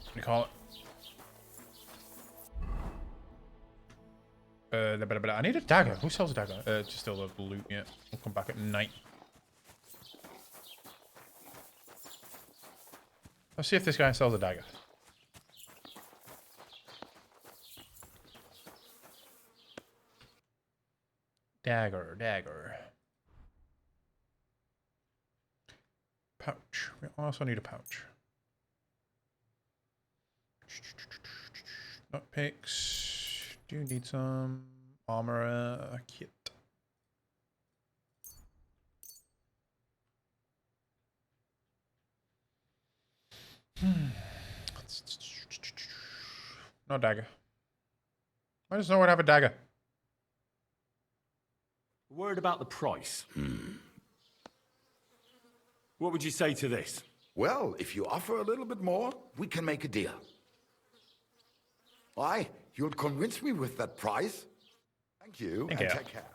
A: what do you call it? I need a dagger. Who sells a dagger? Just still the loot yet. We'll come back at night. Let's see if this guy sells a dagger. Dagger. Pouch. We also need a pouch. Nut picks. Do need some armor kit. No dagger. Why does no one have a dagger?
C: Word about the price. What would you say to this?
P: Well, if you offer a little bit more, we can make a deal. Why? You'll convince me with that price? Thank you, and take care.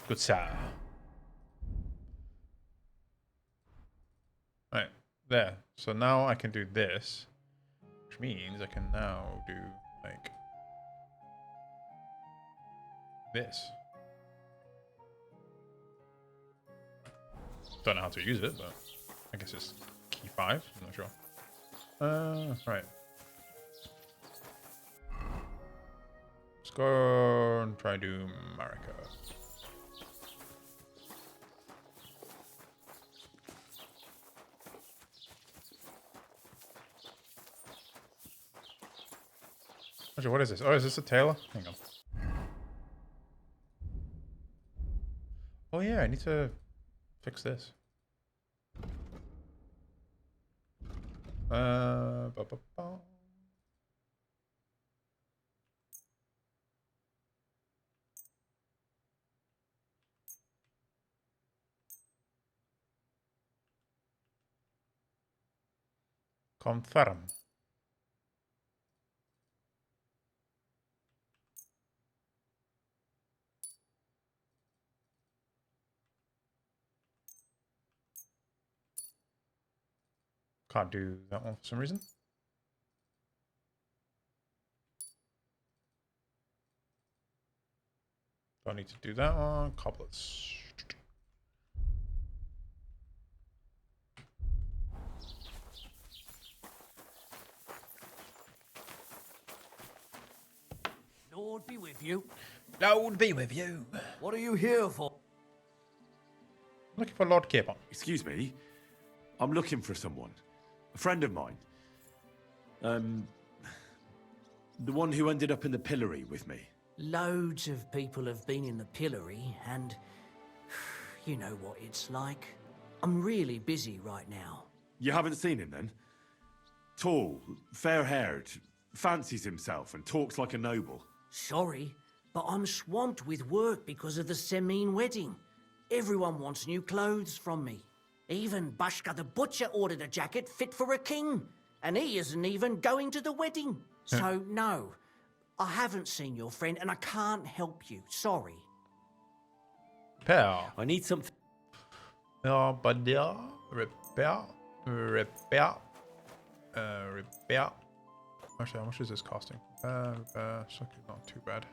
A: Good sir. Right, there. So now I can do this, which means I can now do, like, this. Don't know how to use it, but I guess it's key 5. I'm not sure. Right. Let's go and try and do Marika. Actually, what is this? Oh, is this a tailor? Hang on. Oh yeah, I need to fix this. Confirm. Can't do that one for some reason. Don't need to do that one. Coblets.
G: Lord be with you.
A: Lord be with you.
G: What are you here for?
A: Looking for Lord Capon.
C: Excuse me. I'm looking for someone. A friend of mine. The one who ended up in the pillory with me.
G: Loads of people have been in the pillory, and you know what it's like. I'm really busy right now.
C: You haven't seen him then? Tall, fair-haired, fancies himself and talks like a noble.
G: Sorry, but I'm swamped with work because of the Semine wedding. Everyone wants new clothes from me. Even Bashka the Butcher ordered a jacket fit for a king, and he isn't even going to the wedding. So, no, I haven't seen your friend, and I can't help you. Sorry.
A: Repair.
C: I need something.
A: Repair. Repair. Actually, how much is this costing? It's not too bad.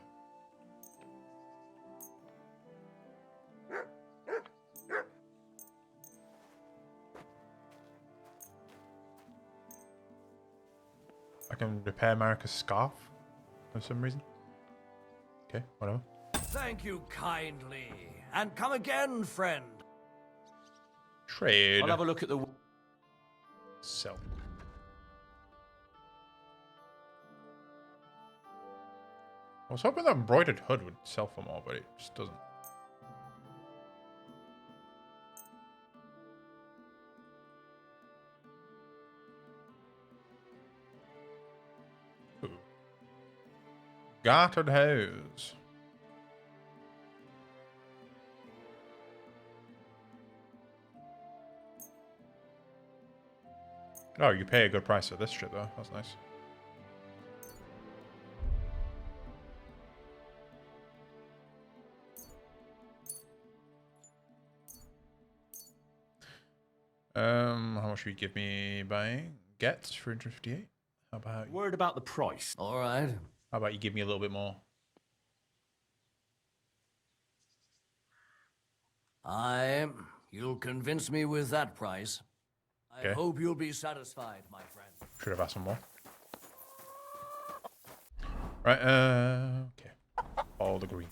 A: I can repair Marika's scarf for some reason. Okay, whatever.
G: Thank you kindly, and come again, friend.
A: Trade.
C: I'll have a look at the...
A: Sell. I was hoping that embroidered hood would sell for more, but it just doesn't. Gartered house. Oh, you pay a good price for this shit though. That's nice. How much would you give me buying? Gets 358. How about you?
O: Word about the price.
N: All right.
A: How about you give me a little bit more?
N: You'll convince me with that price. I
A: Okay.
N: hope you'll be satisfied, my friend.
A: Should have asked for more. Right, okay. All the green.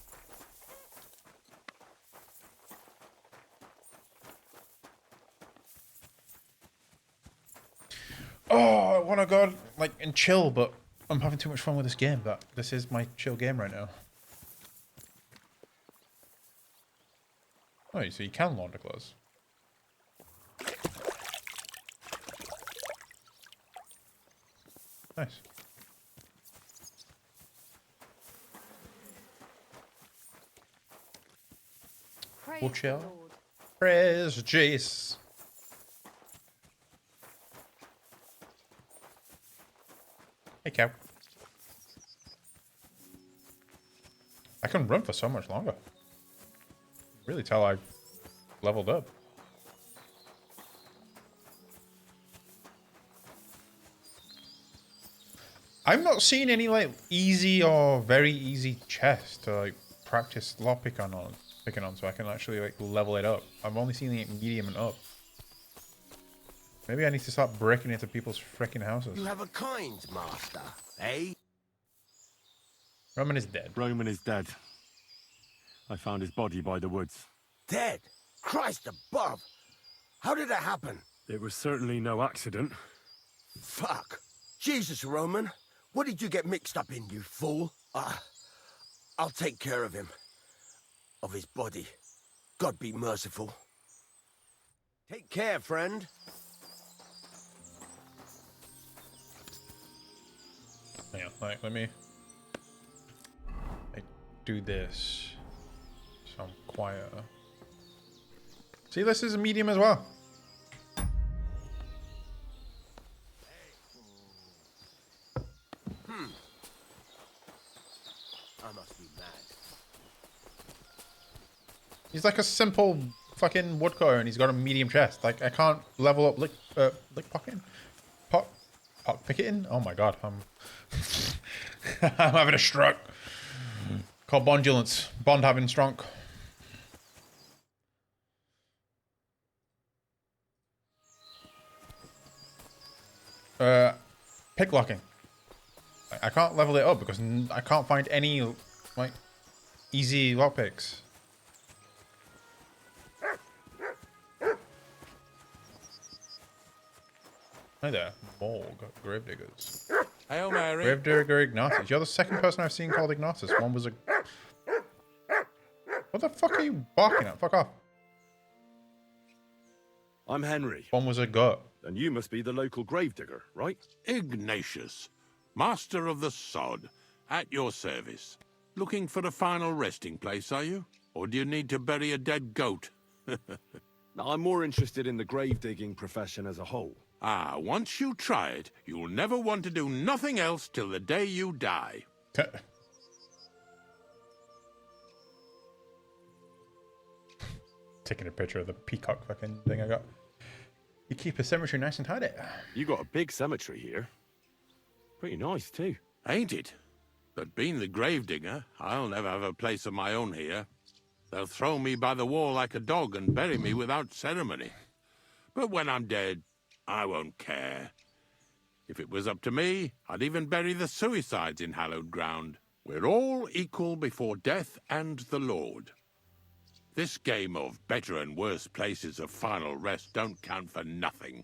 A: Oh, I want to go like and chill, but I'm having too much fun with this game. But this is my chill game right now. Oh, so you can launder clothes. Nice. We'll chill. Praise Jace. Hey, cow. I can run for so much longer. Really tell I leveled up. I'm not seeing any like easy or very easy chests to like practice lock picking on so I can actually like level it up. I'm only seeing it medium and up. Maybe I need to start breaking into people's freaking houses.
P: You have a kind master, eh?
A: Roman is dead.
C: Roman is dead. I found his body by the woods.
P: Dead? Christ above! How did it happen?
C: It was certainly no accident.
P: Fuck! Jesus, Roman! What did you get mixed up in, you fool? I'll take care of him. Of his body. God be merciful. Take care, friend.
A: Hang on, like, let me like, do this so I'm quieter. See, this is a medium as well.
P: I must be mad.
A: He's like a simple fucking woodcutter and he's got a medium chest. Like, I can't level up lick pocketing? Pock picketing? Oh my god, I'm I'm having a stroke. Called bondulance. Bond having stroke. Picklocking. I can't level it up because I can't find any like easy lockpicks. Hi there, Morg, Gravediggers.
T: Hail Mary.
A: Gravedigger Ignatius. You're the second person I've seen called Ignatius. One was a... What the fuck are you barking at? Fuck off.
C: I'm Henry.
A: One was a gut.
C: And you must be the local gravedigger, right?
T: Ignatius, master of the sod, at your service. Looking for a final resting place, are you? Or do you need to bury a dead goat?
C: I'm more interested in the grave digging profession as a whole.
T: Ah, once you try it, you'll never want to do nothing else till the day you die.
A: Taking a picture of the peacock fucking thing I got. You keep a cemetery nice and tidy.
C: You got a big cemetery here. Pretty nice, too.
T: Ain't it? But being the gravedigger, I'll never have a place of my own here. They'll throw me by the wall like a dog and bury me without ceremony. But when I'm dead, I won't care. If it was up to me, I'd even bury the suicides in hallowed ground. We're all equal before death and the Lord. This game of better and worse places of final rest don't count for nothing.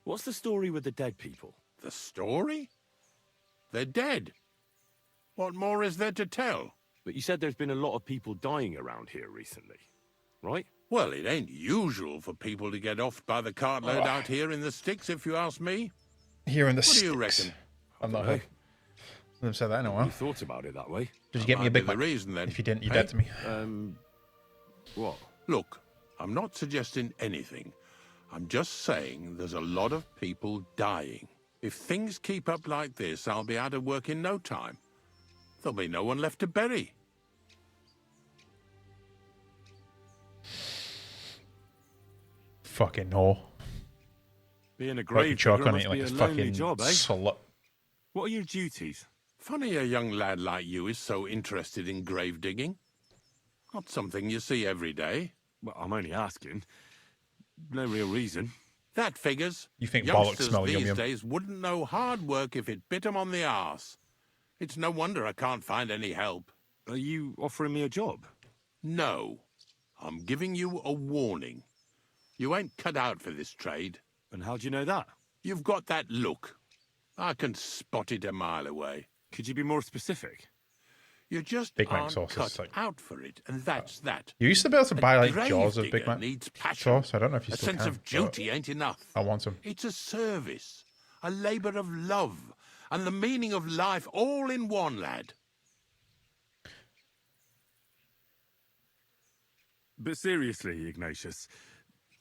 C: What's the story with the dead people?
T: The story? They're dead. What more is there to tell?
C: But you said there's been a lot of people dying around here recently, right?
T: Well, it ain't usual for people to get offed by the cartload out here in the sticks, if you ask me.
A: Here in the
T: What
A: sticks.
T: do you reckon?
A: I'm not here. I haven't said that in a while.
C: You thought about it that way.
A: Did you get me a big
T: the
A: one?
T: reason then.
A: If you didn't, you're
T: Hey?
A: dead to me.
C: What?
T: Look, I'm not suggesting anything. I'm just saying there's a lot of people dying. If things keep up like this, I'll be out of work in no time. There'll be no one left to bury.
A: Fucking no.
C: Being a
A: Fucking
C: grave
A: chalk
C: digger
A: on
C: must
A: it like
C: be a
A: it's
C: lonely
A: fucking
C: job, eh?
A: slut.
C: What are your duties?
T: Funny a young lad like you is so interested in grave digging. Not something you see every day.
C: Well, I'm only asking. No real reason.
T: That figures.
A: You think bollocks
T: Youngsters
A: smell
T: these
A: yum yum?
T: days wouldn't know hard work if it bit 'em on the arse. It's no wonder I can't find any help.
C: Are you offering me a job?
T: No. I'm giving you a warning. You ain't cut out for this trade.
C: And how do you know that?
T: You've got that look. I can spot it a mile away.
C: Could you be more specific?
T: You just
A: Big Mac
T: aren't
A: sauce is
T: cut
A: like-
T: out for it, and that's that.
A: You used to be able to buy like
T: grave
A: jars of Big
T: digger
A: Mac
T: needs passion.
A: sauce. I don't know if you
T: A
A: still
T: sense
A: can.
T: of
A: but
T: duty ain't enough.
A: I want some.
T: It's a service, a labour of love, and the meaning of life all in one, lad.
C: But seriously, Ignatius,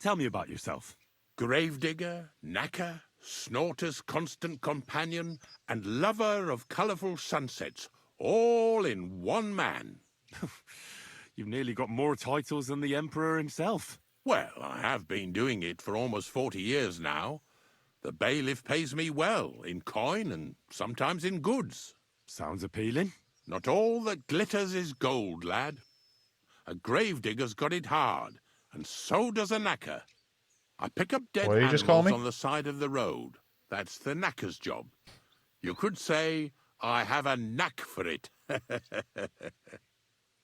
C: tell me about yourself.
T: Gravedigger, knacker, snorter's constant companion, and lover of colourful sunsets, all in one man.
C: You've nearly got more titles than the Emperor himself.
T: Well, I have been doing it for almost 40 years now. The bailiff pays me well, in coin and sometimes in goods.
C: Sounds appealing.
T: Not all that glitters is gold, lad. A gravedigger's got it hard, and so does a knacker. I pick up dead
A: What did you just call
T: animals
A: me?
T: on the side of the road. That's the knacker's job. You could say I have a knack for it.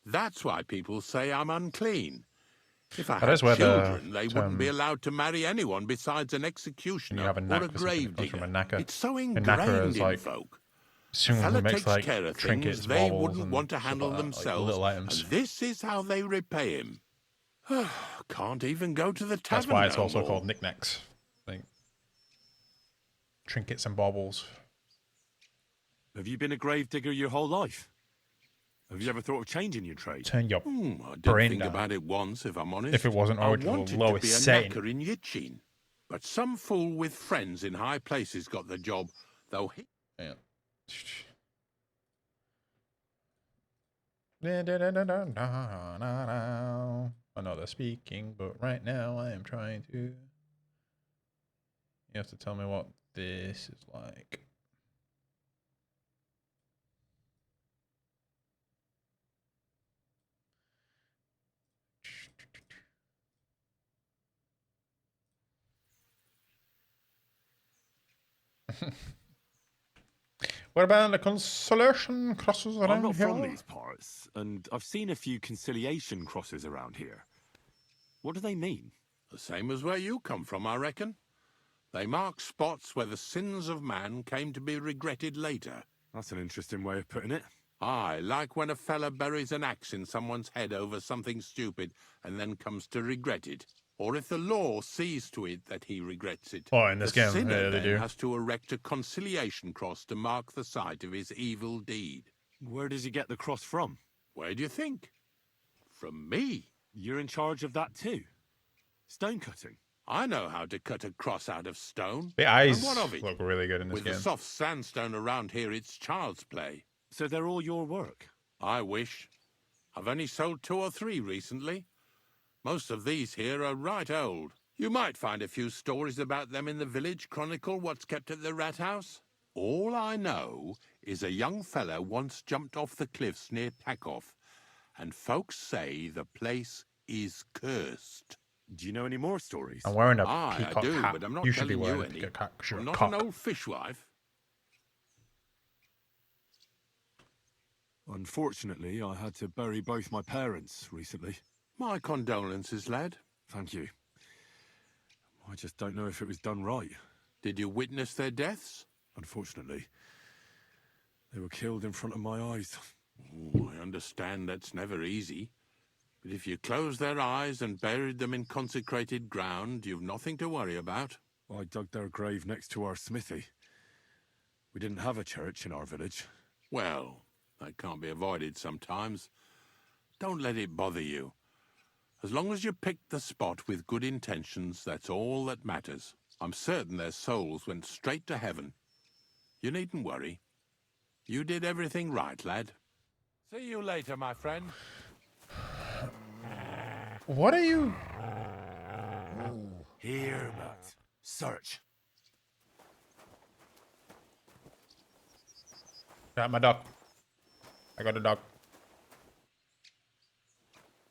T: That's why people say I'm unclean. If I
A: That
T: had
A: is where the
T: children, they wouldn't be
A: term-
T: allowed to marry anyone besides an
A: And
T: executioner
A: you have a
T: or
A: knack
T: a
A: for something that comes
T: gravedigger.
A: from a knacker.
T: It's so
A: A knacker
T: ingrained
A: is
T: in
A: like
T: folk.
A: someone who
T: Fella
A: makes
T: takes
A: like
T: care of
A: trinkets,
T: things they
A: baubles,
T: wouldn't
A: and
T: want to
A: stuff
T: handle
A: like that, like
T: themselves,
A: little items.
T: and this is how they repay him. Can't even go to the tavern
A: That's why it's
T: no
A: also
T: more.
A: called knickknacks. Like trinkets and baubles.
C: Have you been a gravedigger your whole life? Have you ever thought of changing your trade?
A: Turn your
T: I did
A: brain
T: think
A: down.
T: about it once, if I'm honest.
A: If it wasn't
T: I
A: already the
T: wanted to
A: lowest
T: be a
A: setting.
T: knacker in Yitchin, but some fool with friends in high places got the job, though he...
A: Yeah. I know they're speaking, but right now I am trying to. You have to tell me what this is like. What about the consolation crosses around
C: I'm not
A: here?
C: from these parts, and I've seen a few conciliation crosses around here. What do they mean?
T: The same as where you come from, I reckon. They mark spots where the sins of man came to be regretted later.
C: That's an interesting way of putting it.
T: Aye, like when a fella buries an axe in someone's head over something stupid and then comes to regret it. Or if the law sees to it that he regrets it.
A: Oh, in this
T: the
A: game,
T: sinner
A: yeah, they
T: then
A: do.
T: has to erect a conciliation cross to mark the site of his evil deed.
C: Where does he get the cross from?
T: Where do you think? From me.
C: You're in charge of that too? Stone cutting?
T: I know how to cut a cross out of stone.
A: The eyes
T: And what of it?
A: look really good in this
T: With
A: game.
T: the soft sandstone around here, it's child's play.
C: So they're all your work?
T: I wish. I've only sold 2 or 3 recently. Most of these here are right old. You might find a few stories about them in the village chronicle what's kept at the rat house. All I know is a young fella once jumped off the cliffs near Takoff, and folks say the place is cursed.
C: Do you know any more stories?
A: I'm wearing a
T: Aye, I
A: peacock
T: do,
A: hat.
T: but I'm not
A: You should be
T: telling you
A: wearing a
T: any.
A: peacock shirt.
T: I'm not
A: cock.
T: an old fishwife.
C: Unfortunately, I had to bury both my parents recently.
T: My condolences, lad.
C: Thank you. I just don't know if it was done right.
T: Did you witness their deaths?
C: Unfortunately. They were killed in front of my eyes.
T: Oh, I understand that's never easy. But if you closed their eyes and buried them in consecrated ground, you've nothing to worry about.
C: I dug their grave next to our smithy. We didn't have a church in our village.
T: Well, that can't be avoided sometimes. Don't let it bother you. As long as you picked the spot with good intentions, that's all that matters. I'm certain their souls went straight to heaven. You needn't worry. You did everything right, lad. See you later, my friend.
A: What are you?
J: Here, but search.
A: Got my duck. I got a duck.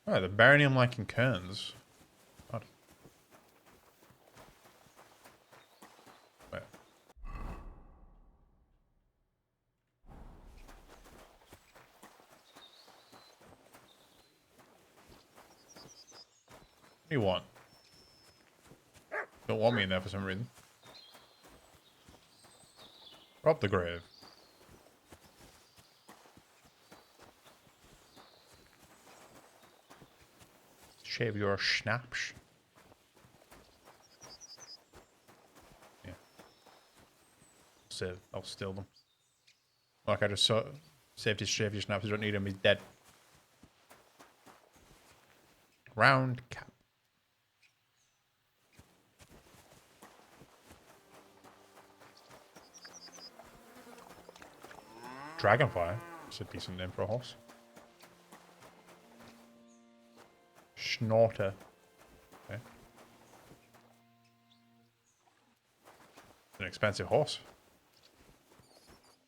A: Oh, the baronium like in Cairns. God. Wait. What do you want? Don't want me in there for some reason. Rob the grave. Shave your schnapps. Yeah. Save. I'll steal them. Like I just saw. Saved his shave your schnapps. I don't need him. He's dead. Round cap. Dragonfly. That's a decent name for a horse. Snorter. Okay. An expensive horse.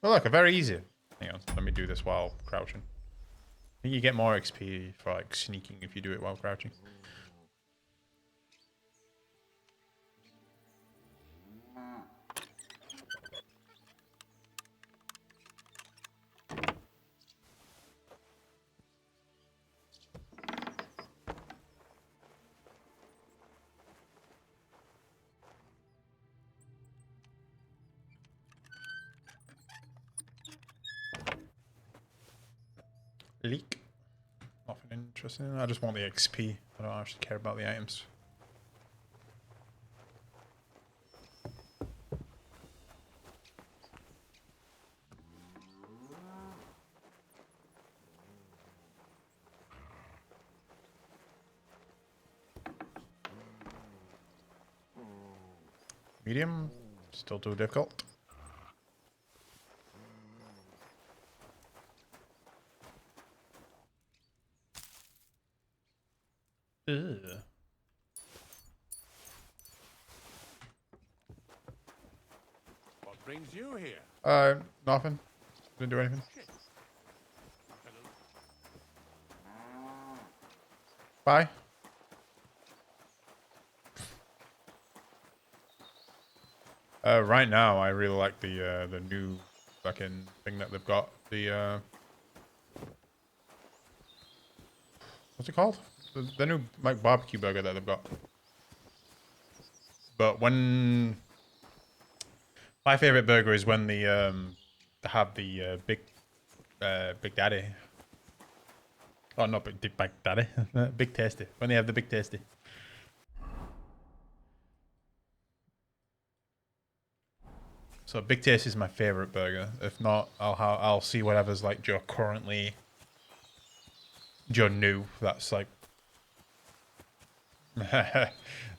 A: Oh look, a very easy. Hang on, let me do this while crouching. I think you get more XP for like sneaking if you do it while crouching. Leak. Nothing interesting. I just want the XP. I don't actually care about the items. Medium. Still too difficult. Ugh.
T: What brings you here?
A: Nothing. Didn't do anything. Bye. Right now, I really like the new fucking thing that they've got. The what's it called? The new like barbecue burger that they've got. But when my favorite burger is when they have the Big Daddy. Oh, not Big Daddy. Big Tasty. When they have the Big Tasty. So Big Tasty is my favorite burger. If not, I'll see whatever's like your new. That's like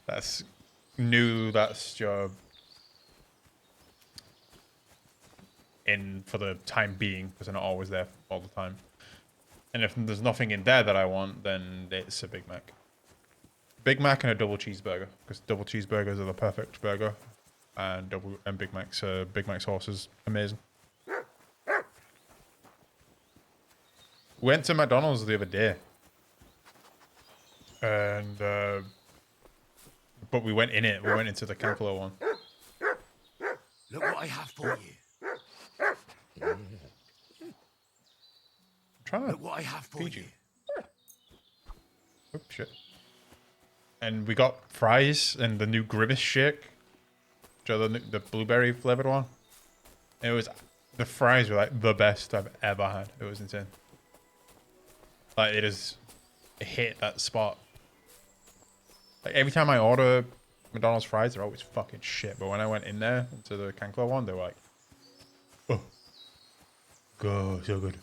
A: that's new. That's your in for the time being because they're not always there all the time. And if there's nothing in there that I want, then it's a Big Mac. Big Mac and a double cheeseburger because double cheeseburgers are the perfect burger. And Big Mac's sauce is amazing. Went to McDonald's the other day, and but we went in it. We went into the Cancelo one.
N: Look what I have for you.
A: I'm trying to
N: Look what I have for
A: feed
N: you.
A: Oops, shit. And we got fries and the new Grimace shake. The blueberry flavored one. It was the fries were like the best I've ever had. It was insane. Like it hit that spot. Like every time I order McDonald's fries, they're always fucking shit. But when I went in there into the Cancelo one, they were like, oh. Go, so good.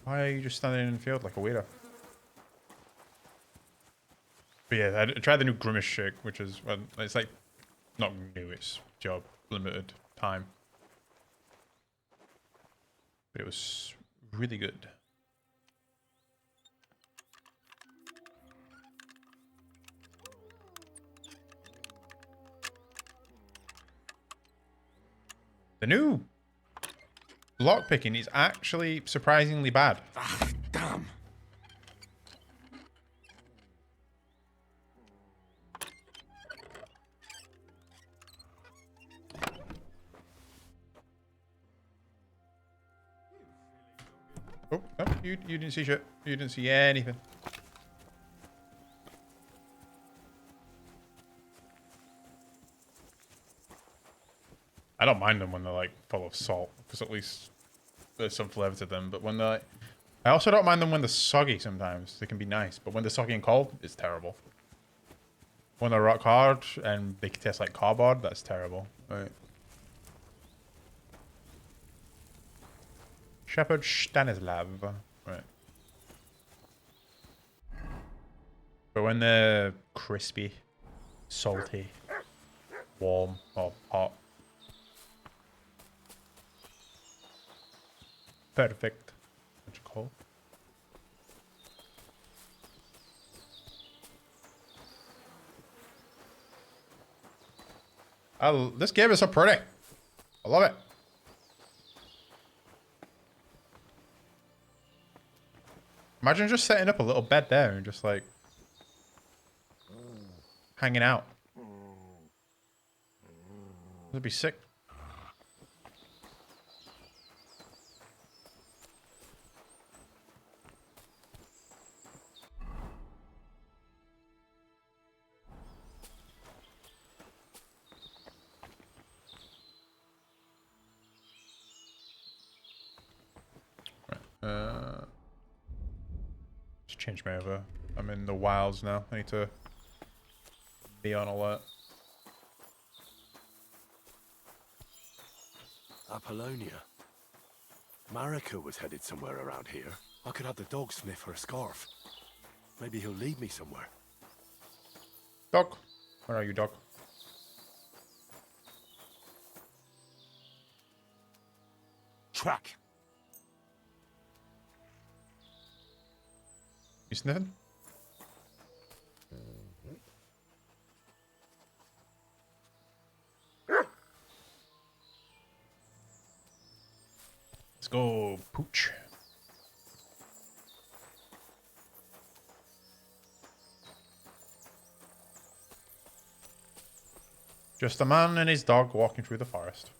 A: Why are you just standing in the field like a waiter? But yeah, I tried the new Grimace Shake, which is, well, it's like, not new, it's job limited time. But it was really good. The new lockpicking is actually surprisingly bad.
T: Ah, damn.
A: Oh, no, you didn't see shit. You didn't see anything. I don't mind them when they're like full of salt, because at least there's some flavor to them. But when they're like, I also don't mind them when they're soggy sometimes. They can be nice, but when they're soggy and cold, it's terrible. When they're rock hard and they taste like cardboard, that's terrible. Right. Shepherd Stanislav. Right. But when they're crispy, salty, warm, or hot. Perfect. What you call? This game is so pretty. I love it. Imagine just setting up a little bed there and just like hanging out. That'd be sick. Just change my over. I'm in the wilds now. I need to be on alert.
J: Apollonia. Marika was headed somewhere around here. I could have the dog sniff her scarf. Maybe he'll lead me somewhere.
A: Dog. Where are you, dog?
J: Track.
A: You sniffing? Let's go, Pooch. Just a man and his dog walking through the forest.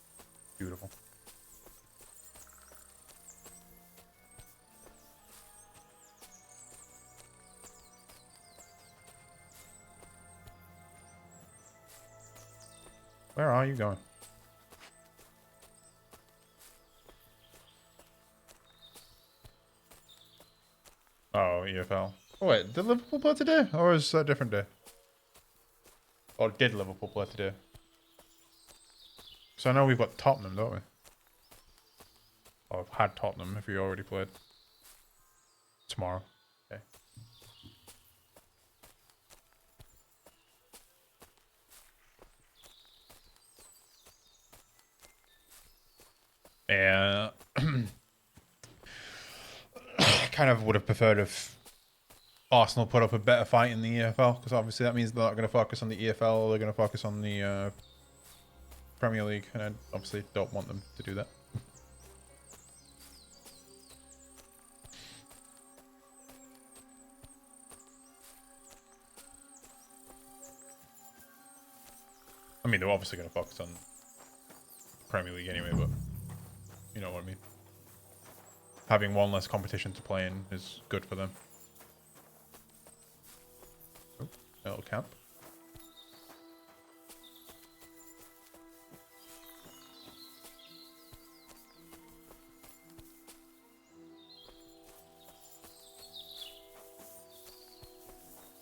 A: Beautiful. Where are you going? Oh, EFL. Oh wait, did Liverpool play today? Or is that a different day? Or did Liverpool play today? So I know we've got Tottenham, don't we? Or I've had Tottenham if you already played. Tomorrow. Okay. Yeah. I kind of would have preferred if Arsenal put up a better fight in the EFL, because obviously that means they're not going to focus on the EFL, they're going to focus on the Premier League, and I obviously don't want them to do that. I mean, they're obviously going to focus on Premier League anyway, but you know what I mean. Having one less competition to play in is good for them. Oh, a little camp.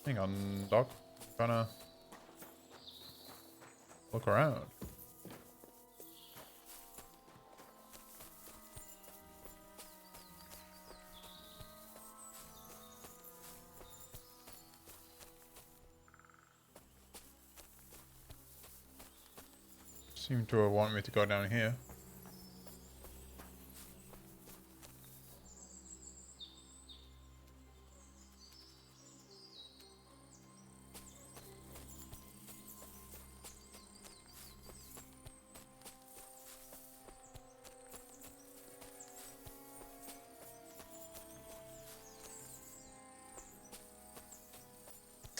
A: Hang on, dog. Trying to look around. seem to want me to go down here.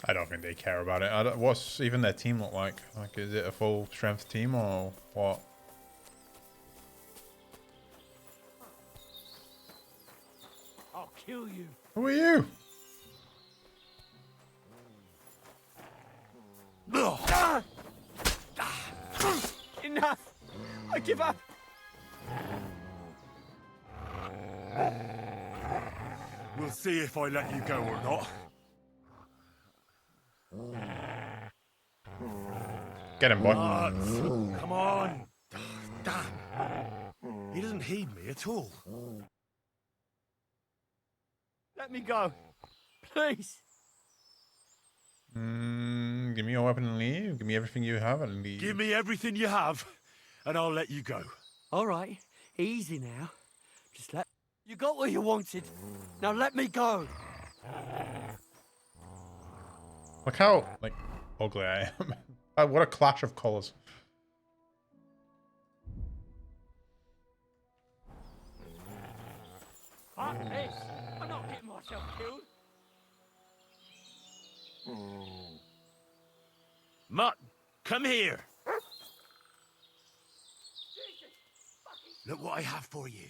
A: I don't think they care about it. What's even their team look like? Like, is it a full strength team or what?
Q: I'll kill you.
A: Who are you?
S: Enough! I give up!
J: We'll see if I let you go or not.
A: Get him, boy.
J: Come on! Damn! He doesn't heed me at all.
S: Let me go. Please.
A: Give me your weapon and leave. Give me everything you have and leave.
J: Give me everything you have, and I'll let you go.
S: All right. Easy now. Just let... You got what you wanted. Now let me go.
A: Look how, like, ugly I am. What a clash of colours.
S: Fuck this. I'm not getting myself killed.
J: Mutt, come here. Look what I have for you.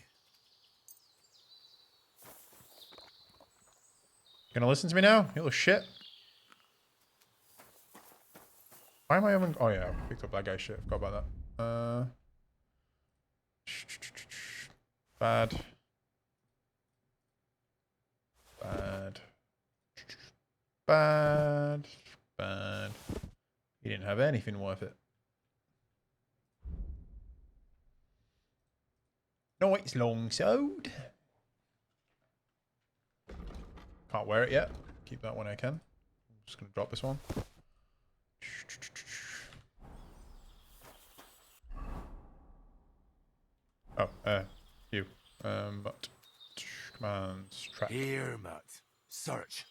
A: Gonna listen to me now? You little shit. Why am I even... Oh yeah, I picked up that guy's shit. Forgot about that. Bad. Bad. Bad. Bad. He didn't have anything worth it. No, it's long sewed. Can't wear it yet. Keep that when I can. I'm just gonna drop this one. Oh, you. But commands track.
J: Here, Mutt. Search.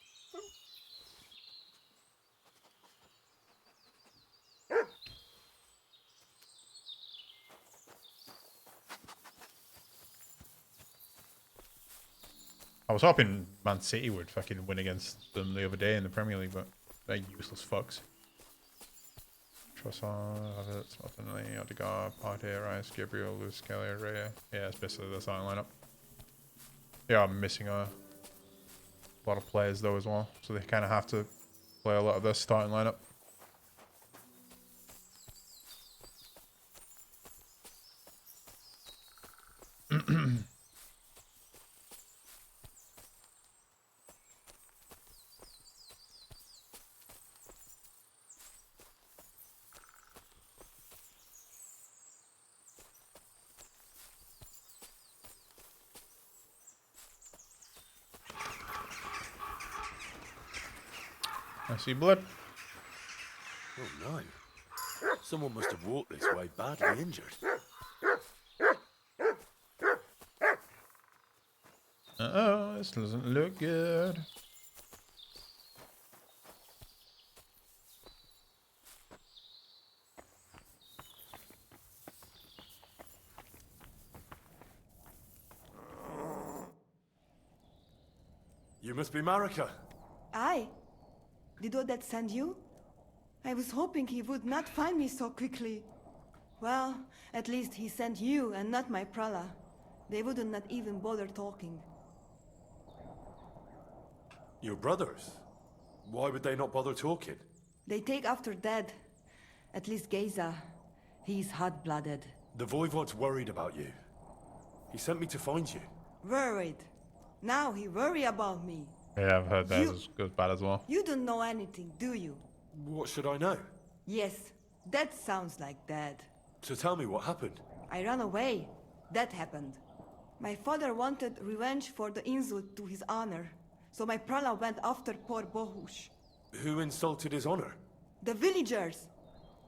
A: I was hoping Man City would fucking win against them the other day in the Premier League, but they're useless fucks. Trossard, Havertz, Martinelli, Odegaard, Partey, Rice, Gabriel, Lewis, Kelly, Raya. Yeah, it's basically the starting lineup. They are missing a lot of players though as well, so they kind of have to play a lot of their starting lineup. I see blood.
J: Oh no. Someone must have walked this way badly injured.
A: Uh-oh, this doesn't look good.
J: You must be Marika.
E: Aye. Did Odette send you? I was hoping he would not find me so quickly. Well, at least he sent you and not my prala. They wouldn't not even bother talking.
J: Your brothers? Why would they not bother talking?
E: They take after dead. At least Geza. He's hot-blooded.
J: The Voivode's worried about you. He sent me to find you.
E: Worried. Now he worry about me.
A: Yeah, I've heard that goes bad as well.
E: You don't know anything, do you?
J: What should I know?
E: Yes, that sounds like Dad.
J: So tell me what happened.
E: I ran away. That happened. My father wanted revenge for the insult to his honor, so my prala went after poor Bohush.
J: Who insulted his honor?
E: The villagers.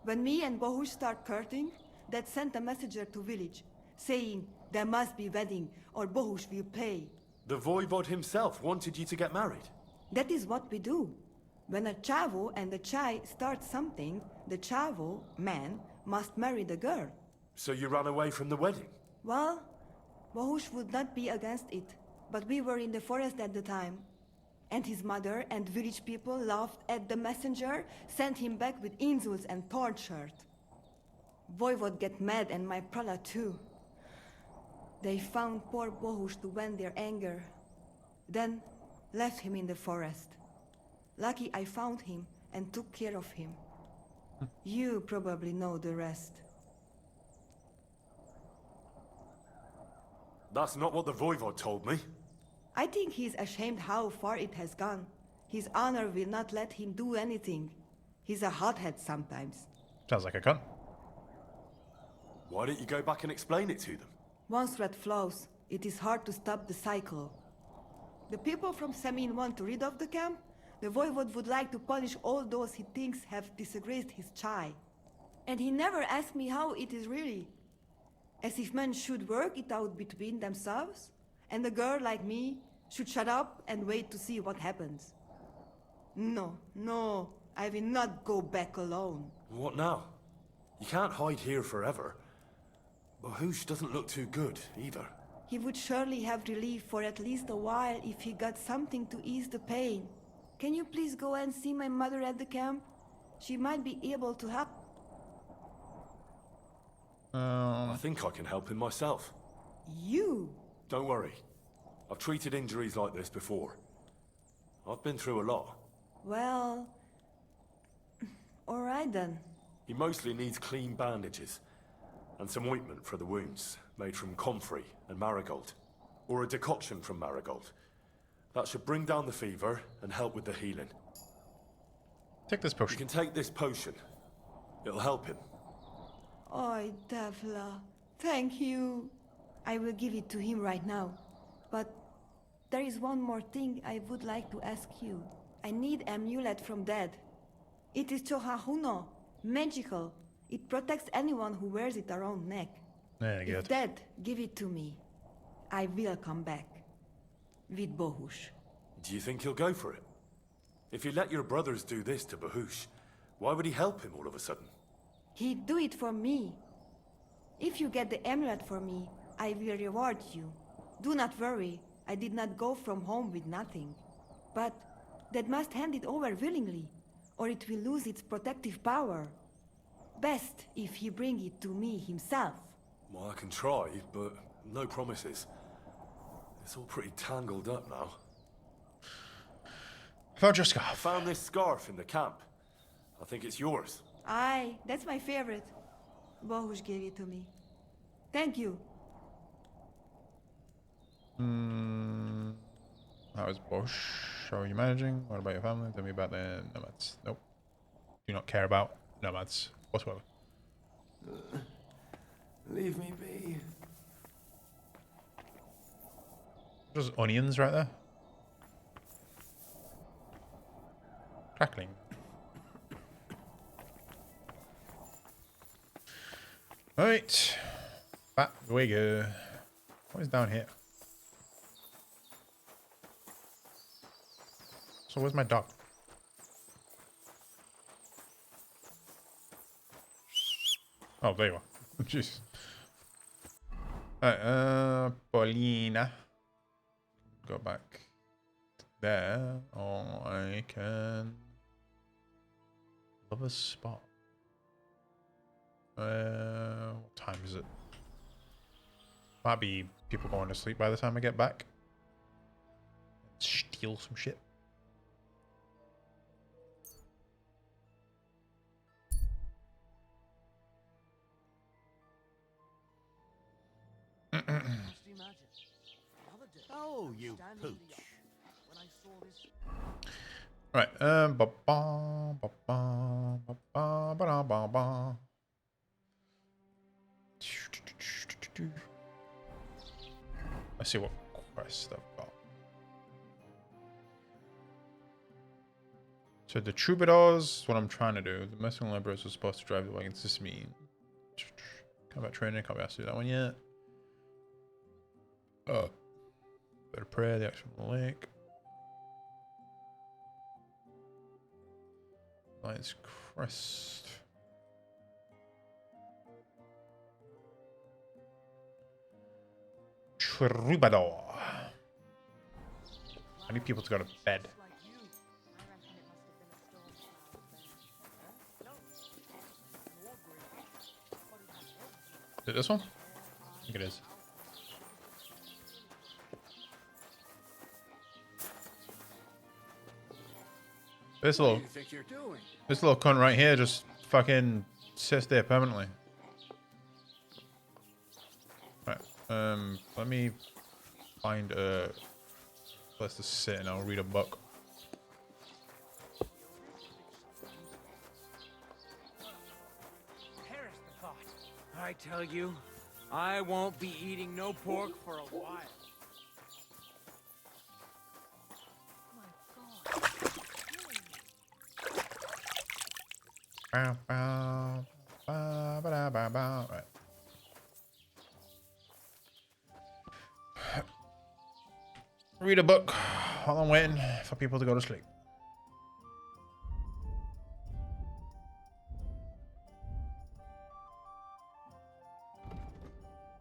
E: When me and Bohush start courting, that sent a messenger to village, saying there must be wedding or Bohush will pay.
J: The voivod himself wanted you to get married.
E: That is what we do. When a chavo and a chai start something, the chavo, man, must marry the girl.
J: So you ran away from the wedding?
E: Well, Bohush would not be against it, but we were in the forest at the time. And his mother and village people laughed at the messenger, sent him back with insults and tortured. Voivod get mad and my prala too. They found poor Bohush to vent their anger. Then left him in the forest. Lucky I found him and took care of him. You probably know the rest.
J: That's not what the voivod told me.
E: I think he's ashamed how far it has gone. His honor will not let him do anything. He's a hothead sometimes.
A: Sounds like a cunt.
J: Why don't you go back and explain it to them?
E: Once red flows, it is hard to stop the cycle. The people from Semin want to rid of the camp. The voivod would like to punish all those he thinks have disgraced his chai. And he never asked me how it is really. As if men should work it out between themselves, and a girl like me should shut up and wait to see what happens. No, no, I will not go back alone.
J: What now? You can't hide here forever. Bohush doesn't look too good, either.
E: He would surely have relief for at least a while if he got something to ease the pain. Can you please go and see my mother at the camp? She might be able to help.
J: I think I can help him myself.
E: You?
J: Don't worry. I've treated injuries like this before. I've been through a lot.
E: Well... alright then.
J: He mostly needs clean bandages. And some ointment for the wounds, made from comfrey and marigold. Or a decoction from marigold. That should bring down the fever and help with the healing.
A: Take this potion.
J: You can take this potion. It'll help him.
E: Oi, Devla. Thank you. I will give it to him right now. But there is one more thing I would like to ask you. I need amulet from Dad. It is Chohahuno, magical. It protects anyone who wears it around neck.
A: Yeah,
E: if Dad give it to me, I will come back. With Bohush.
J: Do you think he'll go for it? If you let your brothers do this to Bohush, why would he help him all of a sudden?
E: He'd do it for me. If you get the amulet for me, I will reward you. Do not worry, I did not go from home with nothing. But Dad must hand it over willingly, or it will lose its protective power. Best if he bring it to me himself.
J: Well, I can try, but no promises. It's all pretty tangled up now.
A: Found your scarf.
J: I found this scarf in the camp. I think it's yours.
E: Aye, that's my favorite. Bohush gave it to me. Thank you.
A: How is Bosch? How are you managing? What about your family? Tell me about the nomads. Nope. Do not care about nomads whatsoever.
L: Leave me be.
A: There's onions right there. Crackling. Right. Back we go. What is down here? So where's my dog? Oh, there you are. Jeez. Alright, Paulina. Go back there. Or I can... Love a spot. What time is it? Might be people going to sleep by the time I get back. Steal some shit.
P: Oh, you pooch.
A: Right, ba ba ba ba ba ba ba ba ba. Let's see what quest I've got. So the troubadours, what I'm trying to do. The Messing Liberals are supposed to drive the wagons to me. Combat training, can't be asked to do that one yet. Oh. Better prayer, the actual lake. Lion's Crest. Troubadour. I need people to go to bed. Is it this one? I think it is. This little cunt right here just fucking sits there permanently. Right. Let me find a place to sit and I'll read a book.
G: Perish the thought. I tell you, I won't be eating no pork for a while.
A: Bow, bow, bow, bow, bow, bow. Right. Read a book while I'm waiting for people to go to sleep.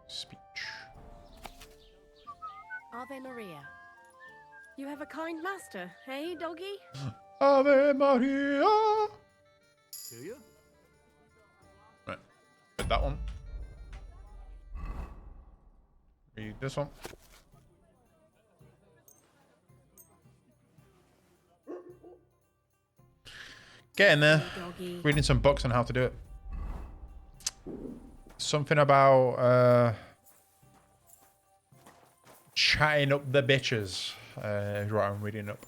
A: Speech.
L: Ave Maria. You have a kind master, hey, doggy?
A: Ave Maria.
G: Do you?
A: Right. Read that one. Read this one. Getting there. Reading some books on how to do it. Something about chatting up the bitches. Is what I'm reading up.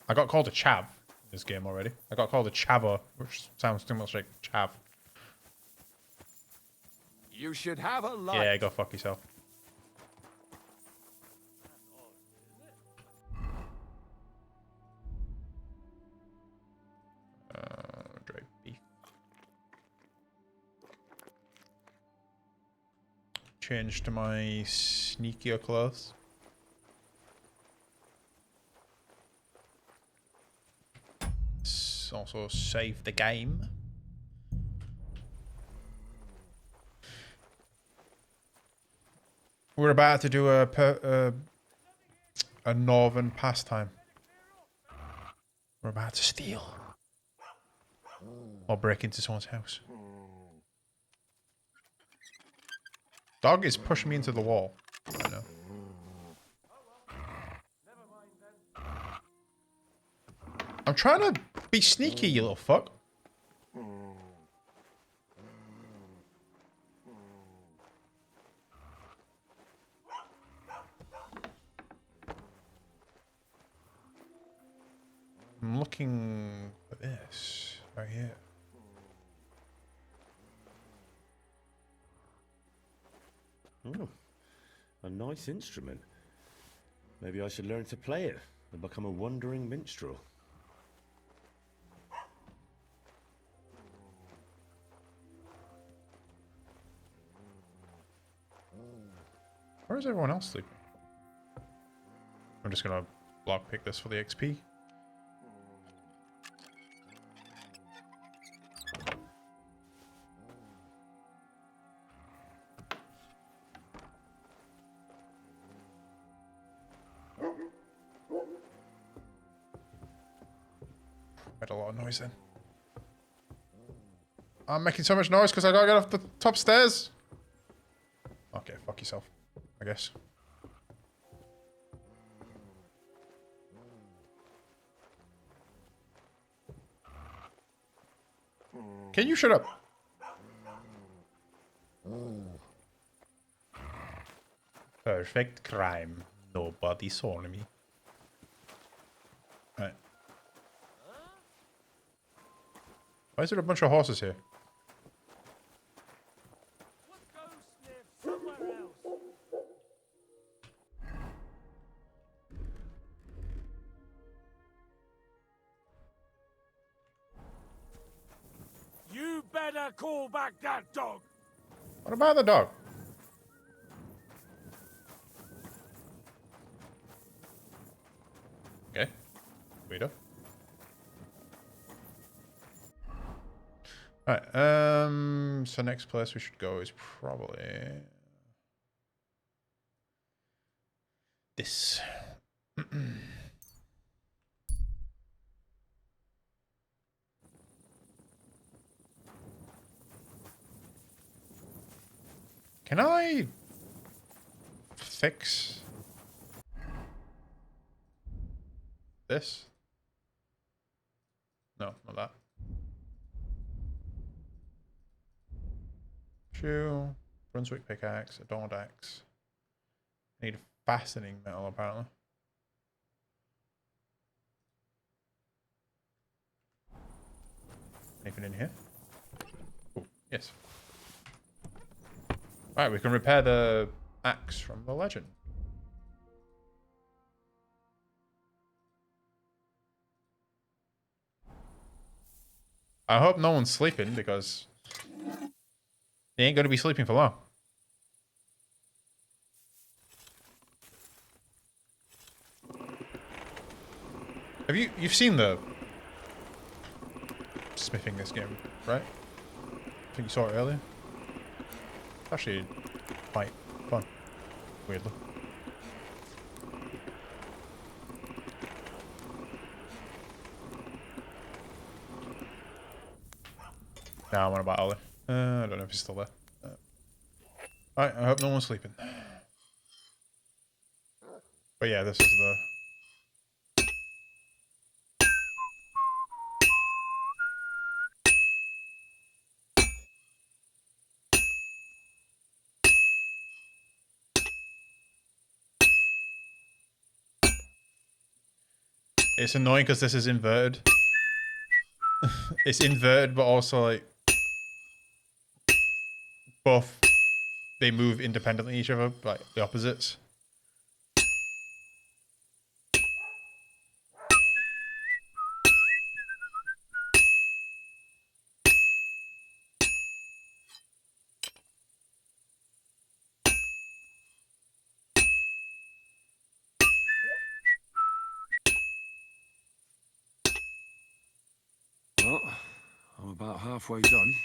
A: I got called a chav in this game already. I got called a chavo, which sounds too much like chav.
R: You should have a life.
A: Yeah, go fuck yourself. Dry beef. Change to my sneakier clothes. Also save the game. We're about to do a northern pastime. We're about to steal or break into someone's house. Dog is pushing me into the wall right now. I'm trying to be sneaky, you little fuck. I'm looking for this right here.
C: Oh, a nice instrument. Maybe I should learn to play it and become a wandering minstrel.
A: Where is everyone else sleeping? I'm just gonna lockpick this for the XP. Made a lot of noise then. I'm making so much noise because I gotta get off the top stairs. Okay, fuck yourself, I guess. Can you shut up? Perfect crime. Nobody saw me. Right. Why is there a bunch of horses here?
G: You
Q: better call back that dog.
A: What about the dog? Okay. Weirdo. Alright, so next place we should go is probably this. Can I fix this? No, not that. Shoe, Brunswick pickaxe, adorned axe. Need fastening metal apparently. Anything in here? Oh, yes. Alright, we can repair the axe from the legend. I hope no one's sleeping because they ain't going to be sleeping for long. You've seen the smithing this game, right? I think you saw it earlier. It's actually quite fun, weirdly. Now I'm on about Ollie. I don't know if he's still there. Alright, I hope no one's sleeping. But yeah, this is the... It's annoying because this is inverted. It's inverted, but also like both they move independently of each other, like the opposites.
J: Well, I'm about halfway done.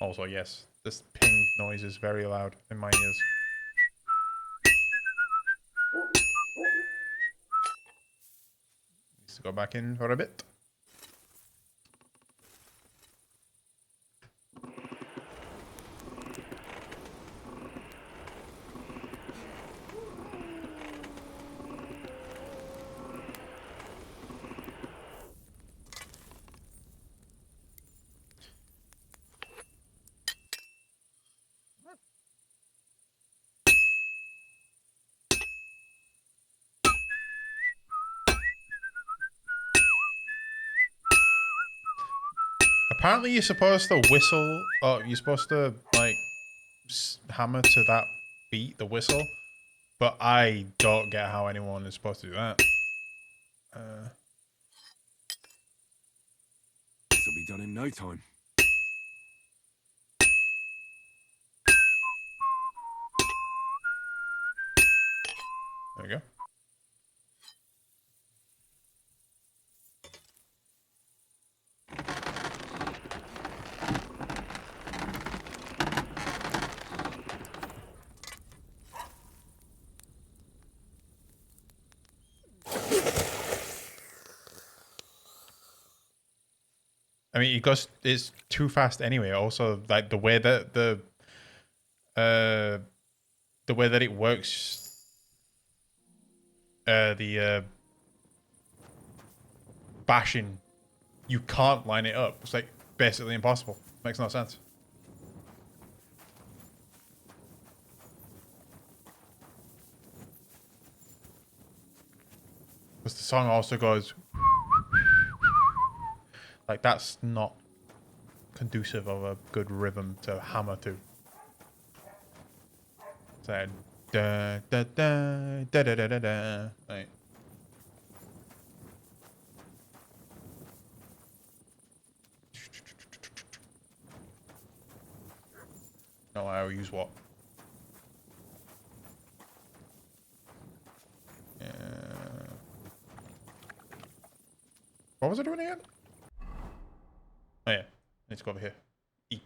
A: Also, yes, this ping noise is very loud in my ears. Needs to go back in for a bit. Apparently you're supposed to whistle, or you're supposed to, like, hammer to that beat, the whistle. But I don't get how anyone is supposed to do that.
J: This will be done in no time.
A: There we go. I mean, it's too fast anyway. Also, like the way that the way that it works, bashing, you can't line it up. It's like basically impossible. Makes no sense. Because the song also goes. Like, that's not conducive of a good rhythm to hammer to. So, da da da da da da da da. Like, No, I'll use what? What was I doing again? Oh yeah, need to go over here. E.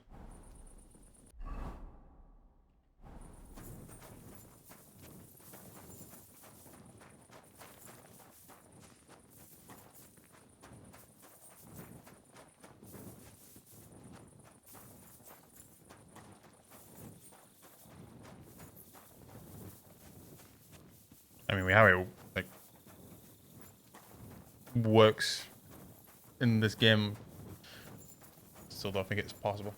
A: I mean, we have it like works in this game. Still don't think it's possible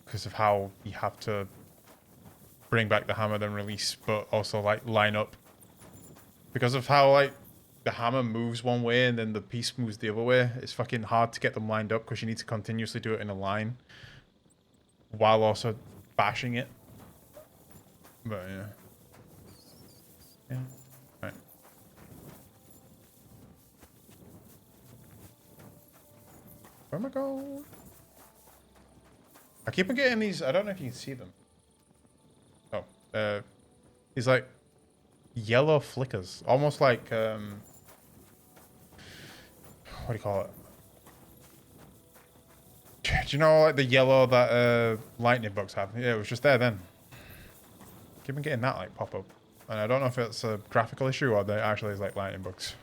A: because of how you have to bring back the hammer then release, but also like line up because of how like the hammer moves one way and then the piece moves the other way. It's fucking hard to get them lined up because you need to continuously do it in a line while also bashing it. But yeah. Right. Where am I going? I keep on getting these. I don't know if you can see them. Oh, these like yellow flickers, almost like what do you call it? Do you know like the yellow that lightning bugs have? Yeah, it was just there then. Keep on getting that like pop up, and I don't know if it's a graphical issue or they actually is like lightning bugs.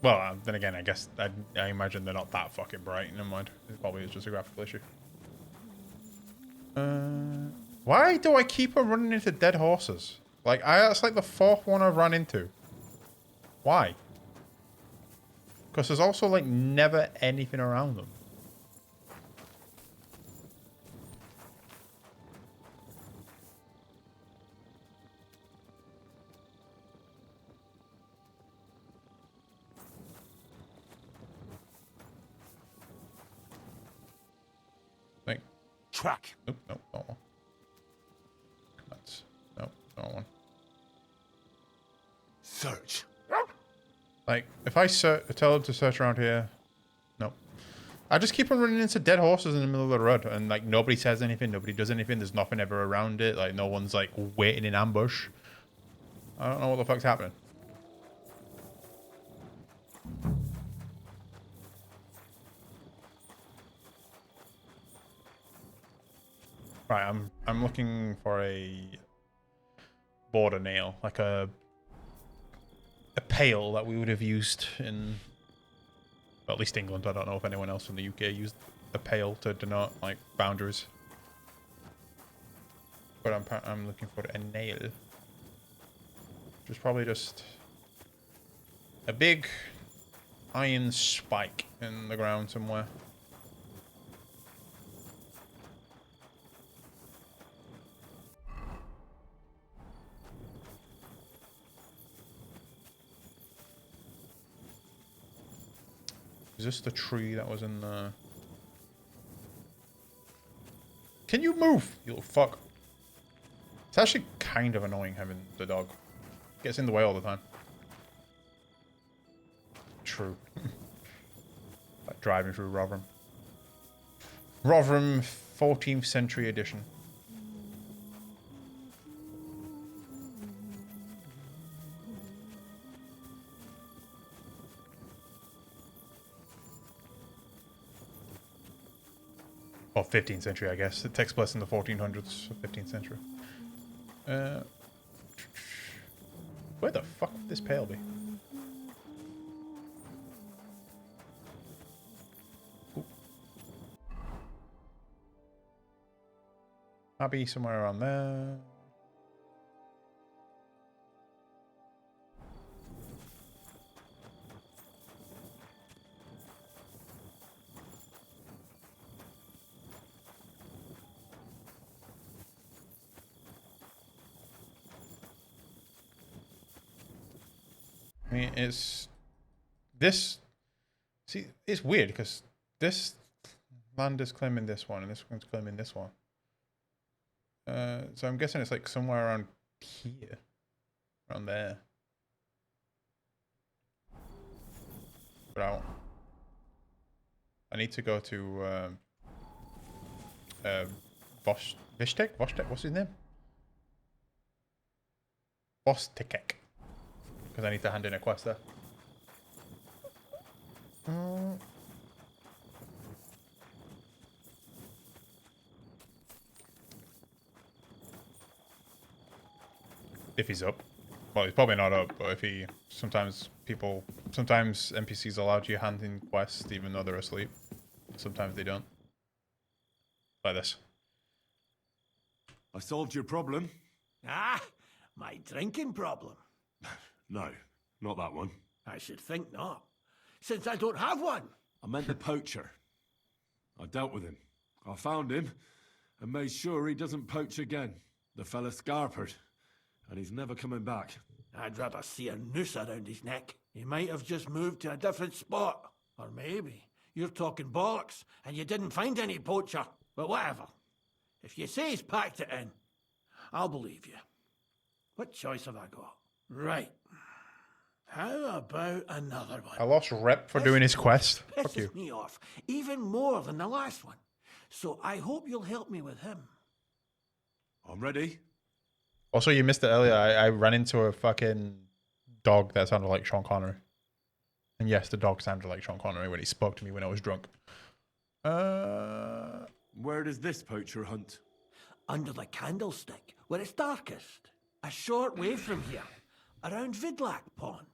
A: Well, then again, I guess I imagine they're not that fucking bright. Never mind. It probably is just a graphical issue. Why do I keep on running into dead horses? Like, that's like the fourth one I've run into. Why? Because there's also like never anything around them. Think.
C: Track.
A: Nope, nope, no one. That's nope, no one.
C: Search.
A: Like, if I tell them to search around here, nope. I just keep on running into dead horses in the middle of the road, and like nobody says anything, nobody does anything. There's nothing ever around it. Like no one's like waiting in ambush. I don't know what the fuck's happening. Right, I'm looking for a border nail, like a pail that we would have used in, well, at least England. I don't know if anyone else in the UK used a pail to denote like boundaries. But I'm looking for a nail, which is probably just a big iron spike in the ground somewhere. Is this the tree that was in the... Can you move, you little fuck? It's actually kind of annoying having the dog. Gets in the way all the time. True. Like driving through Rotherham. Rotherham 14th century edition. Well, 15th century, I guess. It takes place in the 1400s, 15th century. Where the fuck would this pail be? Ooh. I'll be somewhere around there. I mean, it's this. See, it's weird because this land is claiming this one, and this one's claiming this one. So I'm guessing it's like somewhere around here. Around there. But I need to go to Vishtek? Vostek? What's his name? Vostekek. Because I need to hand in a quest there. If he's up. Well, he's probably not up, but if he... Sometimes NPCs allow you hand in quests even though they're asleep. Sometimes they don't. Like this.
J: I solved your problem.
P: Ah, my drinking problem.
J: No, not that one.
P: I should think not, since I don't have one.
J: I meant the poacher. I dealt with him. I found him and made sure he doesn't poach again. The fella scarpered, and he's never coming back.
P: I'd rather see a noose around his neck. He might have just moved to a different spot. Or maybe you're talking bollocks and you didn't find any poacher. But whatever. If you say he's packed it in, I'll believe you. What choice have I got? Right. How about another one?
A: I lost rep for doing his quest. Fuck you.
P: Pisses me off even more than the last one. So I hope you'll help me with him.
J: I'm ready.
A: Also, you missed it earlier. I ran into a fucking dog that sounded like Sean Connery. And yes, the dog sounded like Sean Connery when he spoke to me when I was drunk.
J: Where does this poacher hunt?
P: Under the candlestick, where it's darkest. A short way from here, around Vidlak Pond.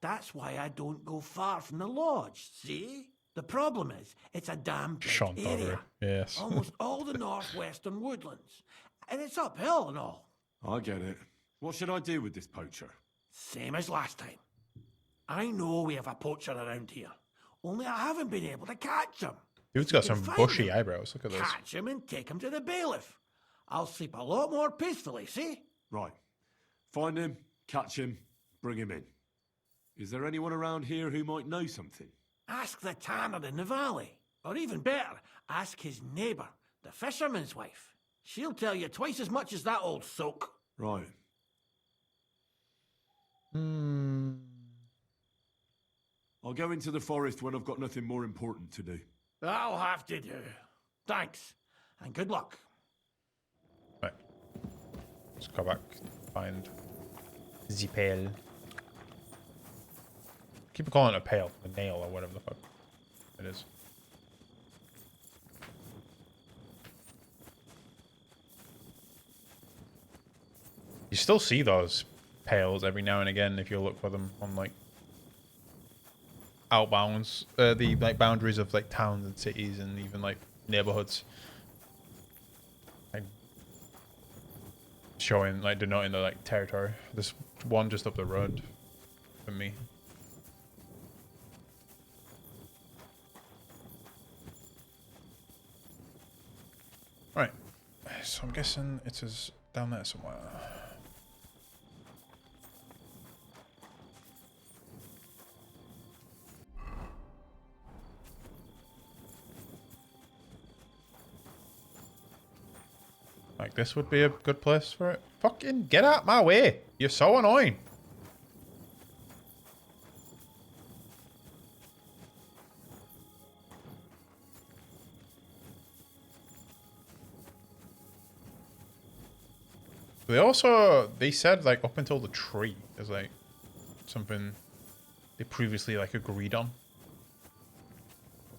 P: That's why I don't go far from the lodge, see? The problem is, it's a damn big
A: Sean Connery,
P: area.
A: yes.
P: Almost all the northwestern woodlands. And it's uphill and all.
J: I get it. What should I do with this poacher?
P: Same as last time. I know we have a poacher around here. Only I haven't been able to catch him.
A: Dude's got
P: You can
A: some
P: find
A: bushy
P: him,
A: eyebrows. Look at this.
P: Catch him and take him to the bailiff. I'll sleep a lot more peacefully, see?
J: Right. Find him, catch him, bring him in. Is there anyone around here who might know something?
P: Ask the tanner in the valley. Or even better, ask his neighbour, the fisherman's wife. She'll tell you twice as much as that old soak.
J: Right. I'll go into the forest when I've got nothing more important to do.
P: That'll have to do. Thanks, and good luck.
A: Right. Let's go back. Find the pail. Keep calling it a pail. A nail or whatever the fuck it is. You still see those pails every now and again if you look for them on like outbounds, the like boundaries of like towns and cities and even like neighborhoods. Like showing like denoting the like territory. There's one just up the road from me. Right. So I'm guessing it is down there somewhere. Like, this would be a good place for it. Fucking get out my way. You're so annoying. They said, like, up until the tree is, like, something they previously, like, agreed on.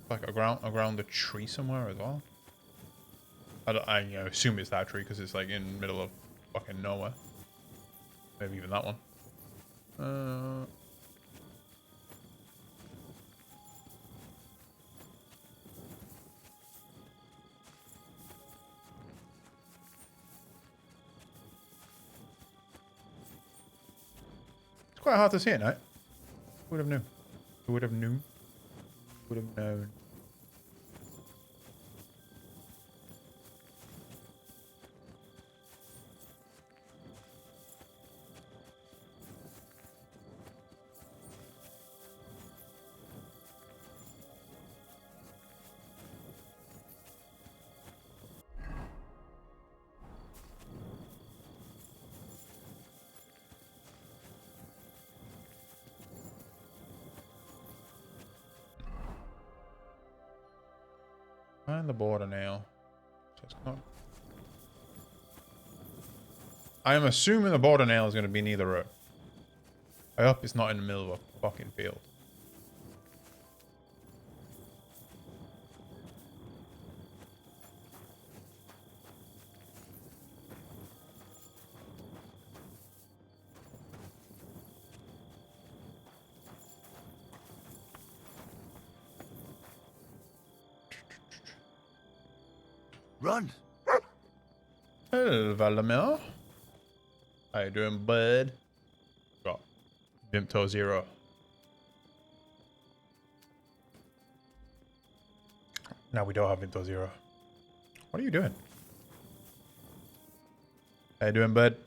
A: Like, around the tree somewhere as well. I assume it's that tree because it's like in the middle of fucking nowhere. Maybe even that one. It's quite hard to see at night. Who would have known? Who would have known? Would have known. Find the border nail. So it's not. I am assuming the border nail is going to be near the road. I hope it's not in the middle of a fucking field.
P: Run!
A: Hello, Valamir. How you doing, bud? Got Vimto 0. No, we don't have Vimto 0. What are you doing? How you doing, bud?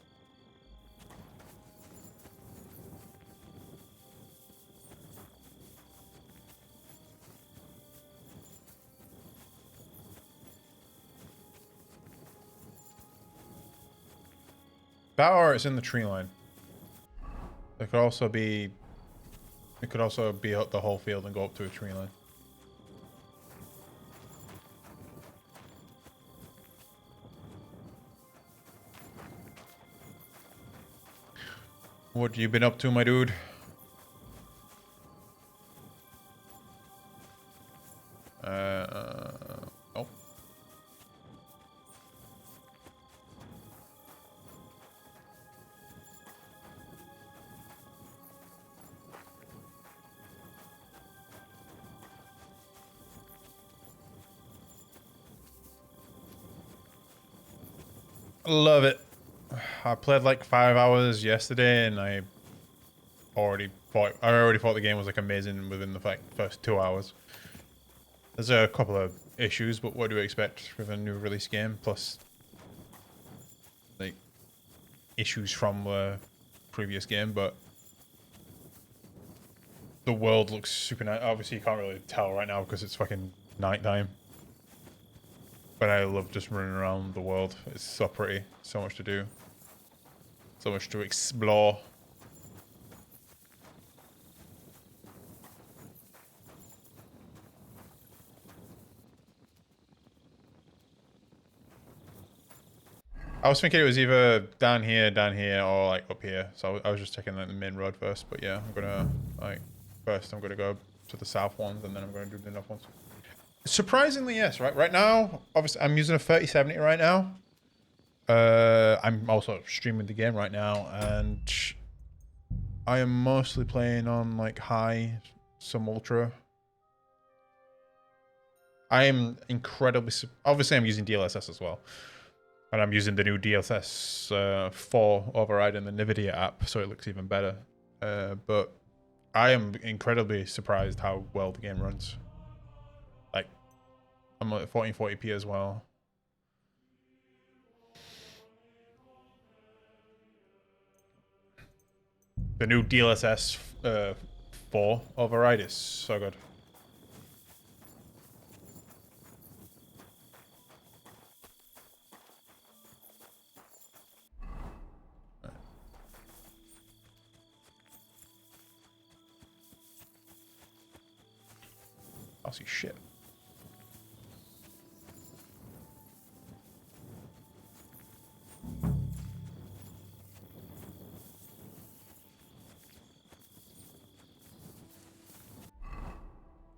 A: That or it's in the tree line. It could also be up the whole field and go up to a tree line. What you been up to, my dude? Oh. Love it. I played like 5 hours yesterday, and I already thought the game was like amazing within the first 2 hours. There's a couple of issues, but what do you expect with a new release game? Plus, like, issues from the previous game, but the world looks super nice. Obviously, you can't really tell right now because it's fucking nighttime. But I love just running around the world. It's so pretty. So much to do. So much to explore. I was thinking it was either down here, or like up here. So I was just checking like the main road first. But yeah, I'm gonna first I'm gonna go to the south ones, and then I'm gonna do the north ones. Surprisingly, yes. Right now, obviously, I'm using a 3070 right now. I'm also streaming the game right now, and I am mostly playing on like high, some ultra. I am incredibly. Obviously, I'm using DLSS as well, and I'm using the new DLSS 4 override in the NVIDIA app, so it looks even better. But I am incredibly surprised how well the game runs. Like, I'm at 1440p as well. The new DLSS 4 override is so good. I'll see shit.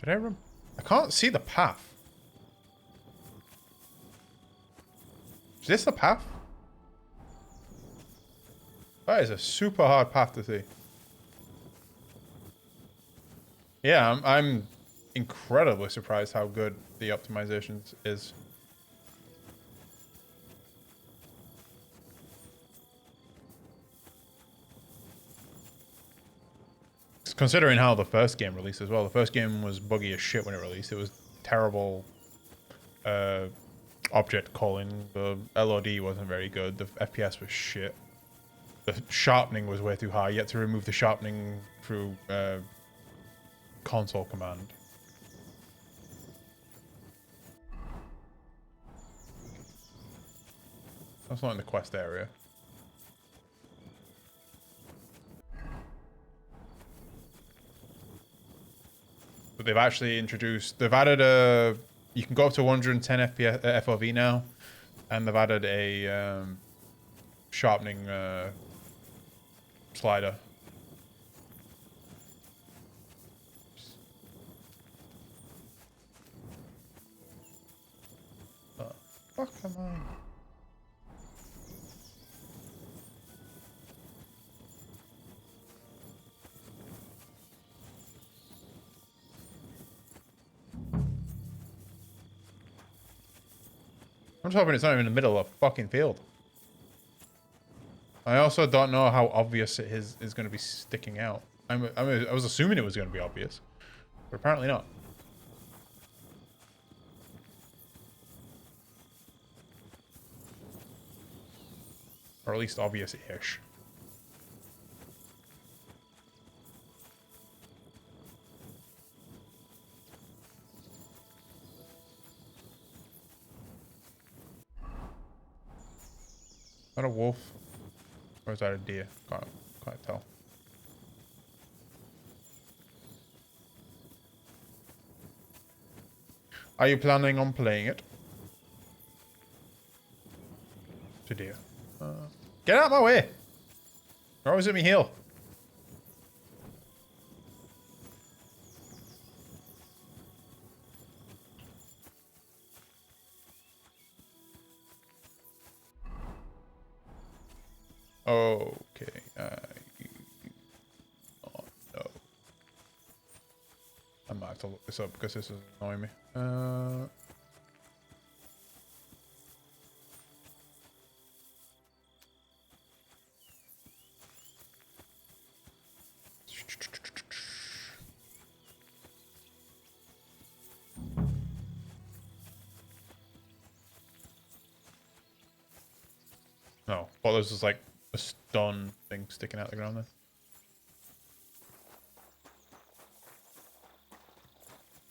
A: Did I can't see the path. Is this the path? That is a super hard path to see. Yeah, I'm incredibly surprised how good the optimization is. Considering how the first game released as well. The first game was buggy as shit when it released. It was terrible object calling. The LOD wasn't very good. The FPS was shit. The sharpening was way too high. You had to remove the sharpening through console command. That's not in the quest area. But they've actually introduced, they've added a you can go up to 110 FPS FOV now, and they've added a sharpening slider. Fuck am I? I'm just hoping it's not even in the middle of a fucking field. I also don't know how obvious it is going to be sticking out. I was assuming it was going to be obvious, but apparently not. Or at least obvious-ish. Is that a wolf? Or is that a deer? Can't tell. Are you planning on playing it? It's a deer. Get out of my way! You're always at me heel. Okay. Oh no. I might have to look this up because this is annoying me. No, well, there's just like a stone thing sticking out the ground there.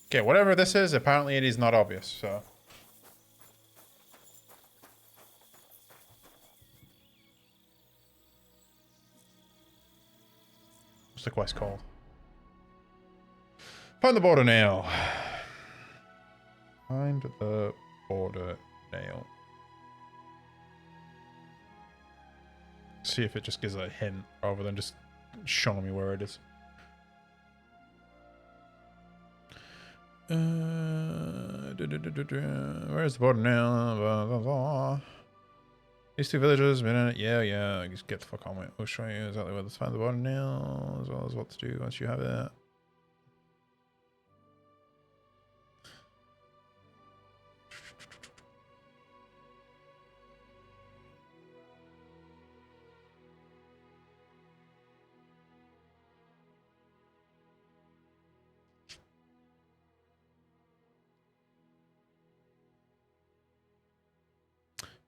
A: Okay, whatever this is, apparently it is not obvious, so. What's the quest called? Find the border nail. Find the border nail. See if it just gives a hint rather than just showing me where it is. Where's the border nail? Blah, blah, blah. These two villagers been in it. Yeah. Just get the fuck on with it. We'll show you exactly where to find the border nail, as well as what to do once you have it.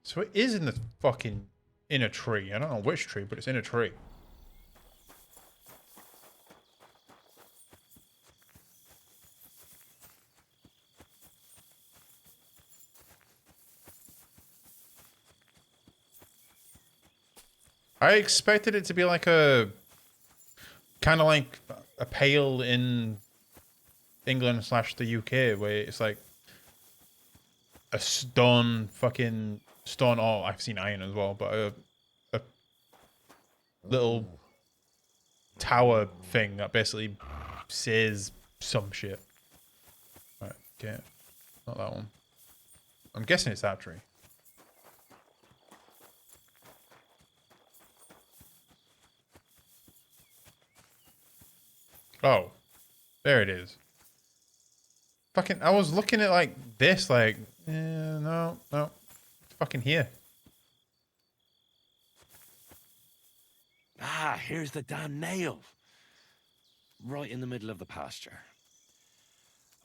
A: So it is in the fucking in a tree. I don't know which tree, but it's in a tree. I expected it to be like a kind of like a pale in England / the UK, where it's like a stone fucking stone. Oh, I've seen iron as well, but a little tower thing that basically says some shit. Right, okay, not that one. I'm guessing it's that tree. Oh, there it is. Fucking, I was looking at like this, like, no, it's fucking here.
J: Ah, here's the damn nail. Right in the middle of the pasture.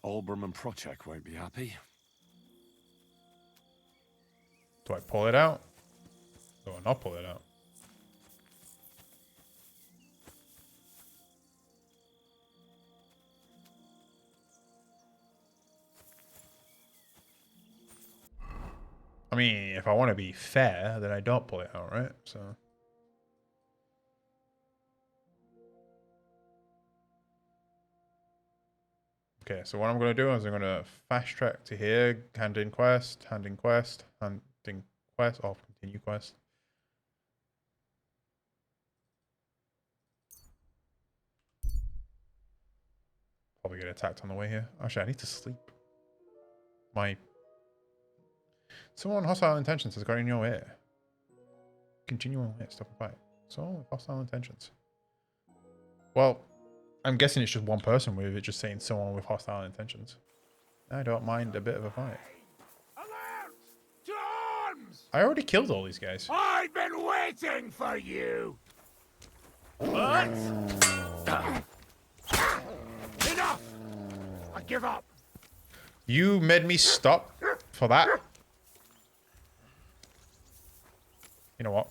J: Olbram and Procek won't be happy.
A: Do I pull it out? Do I not pull it out? I mean, if I want to be fair, then I don't pull it out, right? So. Okay, so what I'm going to do is I'm going to fast track to here, hand in quest, or continue quest. Probably get attacked on the way here. Actually, I need to sleep. Someone with hostile intentions has got in your way. Continue on way, stop and fight. Someone with hostile intentions. Well, I'm guessing it's just one person with it just saying someone with hostile intentions. I don't mind a bit of a fight.
Q: To arms!
A: I already killed all these guys.
Q: I've been waiting for you. What? Enough! I give up.
A: You made me stop for that. You know what?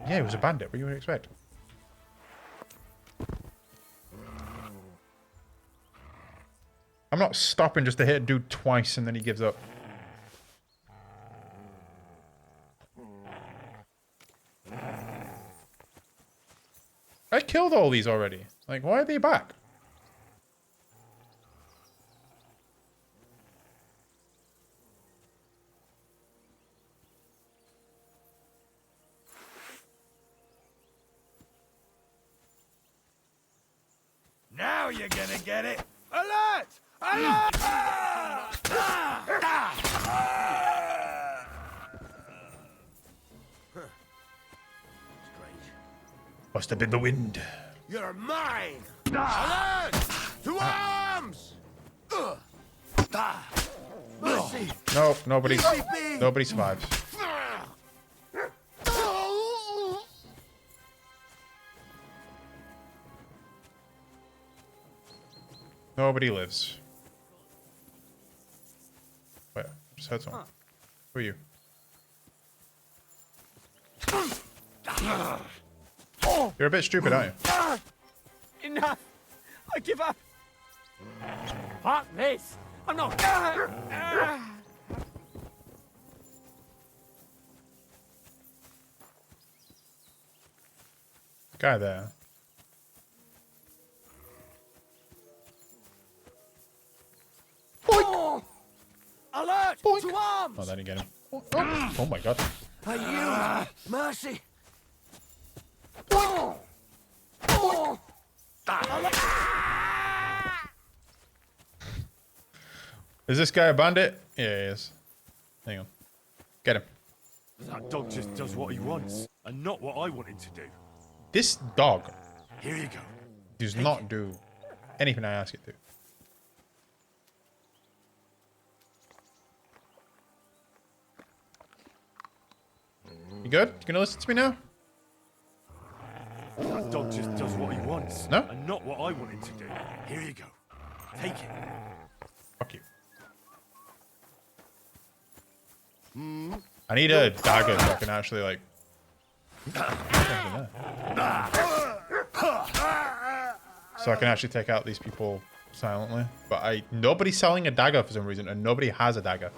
A: Yeah, he was a bandit. What do you expect? I'm not stopping just to hit a dude twice and then he gives up. I killed all these already. Like, why are they back?
Q: Now you're gonna get it. Alert! Alert!
A: Must have been the wind.
Q: You're mine! Alert! To arms! Mercy!
A: No, nobody survives. Nobody lives. Wait, I just heard someone. Who are you? You're a bit stupid, aren't you?
K: Enough! I give up! Fuck this! I'm not...
A: Guy there.
Q: Boink! Alert!
A: Boink.
Q: To arms!
A: Oh, that didn't get him. Oh my god.
Q: I yield. Mercy!
A: Is this guy a bandit? Yeah, he is. Hang on. Get him.
C: That dog just does what he wants, and not what I wanted to do.
A: This dog
C: Here you go.
A: does not do anything I ask it to. You good? You gonna listen to me now?
C: That dog just does what he wants.
A: No?
C: And not what I wanted to do. Here you go. Take it.
A: Fuck you. I need a dagger so I can actually like. So I can actually take out these people silently. But nobody's selling a dagger for some reason, and nobody has a dagger.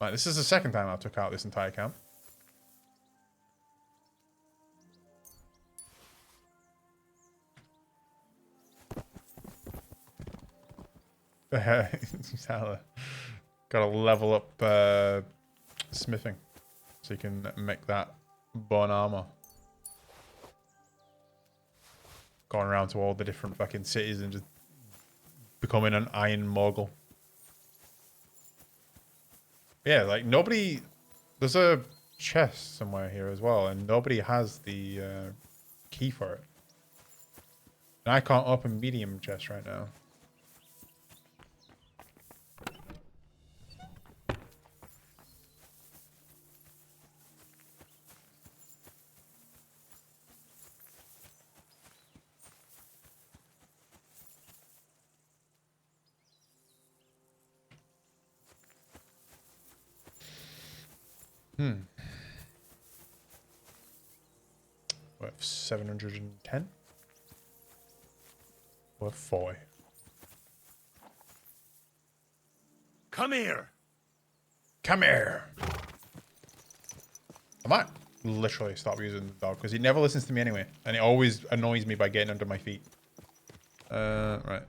A: Right, this is the second time I took out this entire camp. Gotta level up smithing so you can make that bone armor. Going around to all the different fucking cities and just becoming an iron mogul. Yeah, like nobody. There's a chest somewhere here as well, and nobody has the key for it. And I can't open medium chest right now. What, 710? What, 40?
C: Come here.
A: Come here. I might literally stop using the dog because he never listens to me anyway, and it always annoys me by getting under my feet. Right.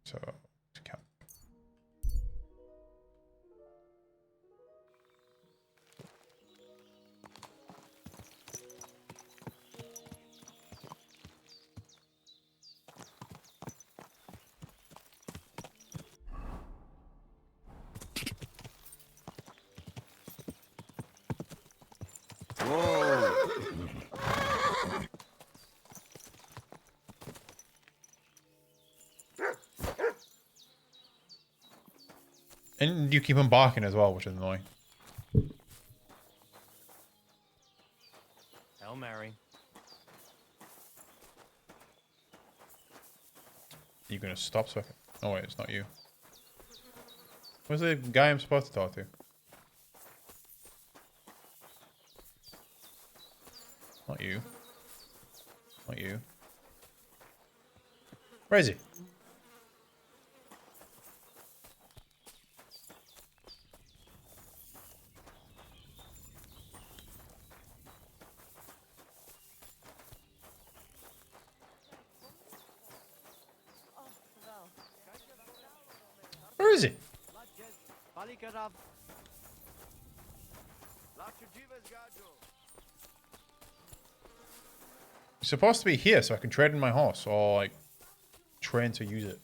A: So, camp. And you keep him barking as well, which is annoying.
S: Hail Mary.
A: You gonna stop so I can... Oh wait, it's not you. Where's the guy I'm supposed to talk to? Not you. Not you. Where is he? Where is he? He's supposed to be here so I can trade in my horse or like train to use it.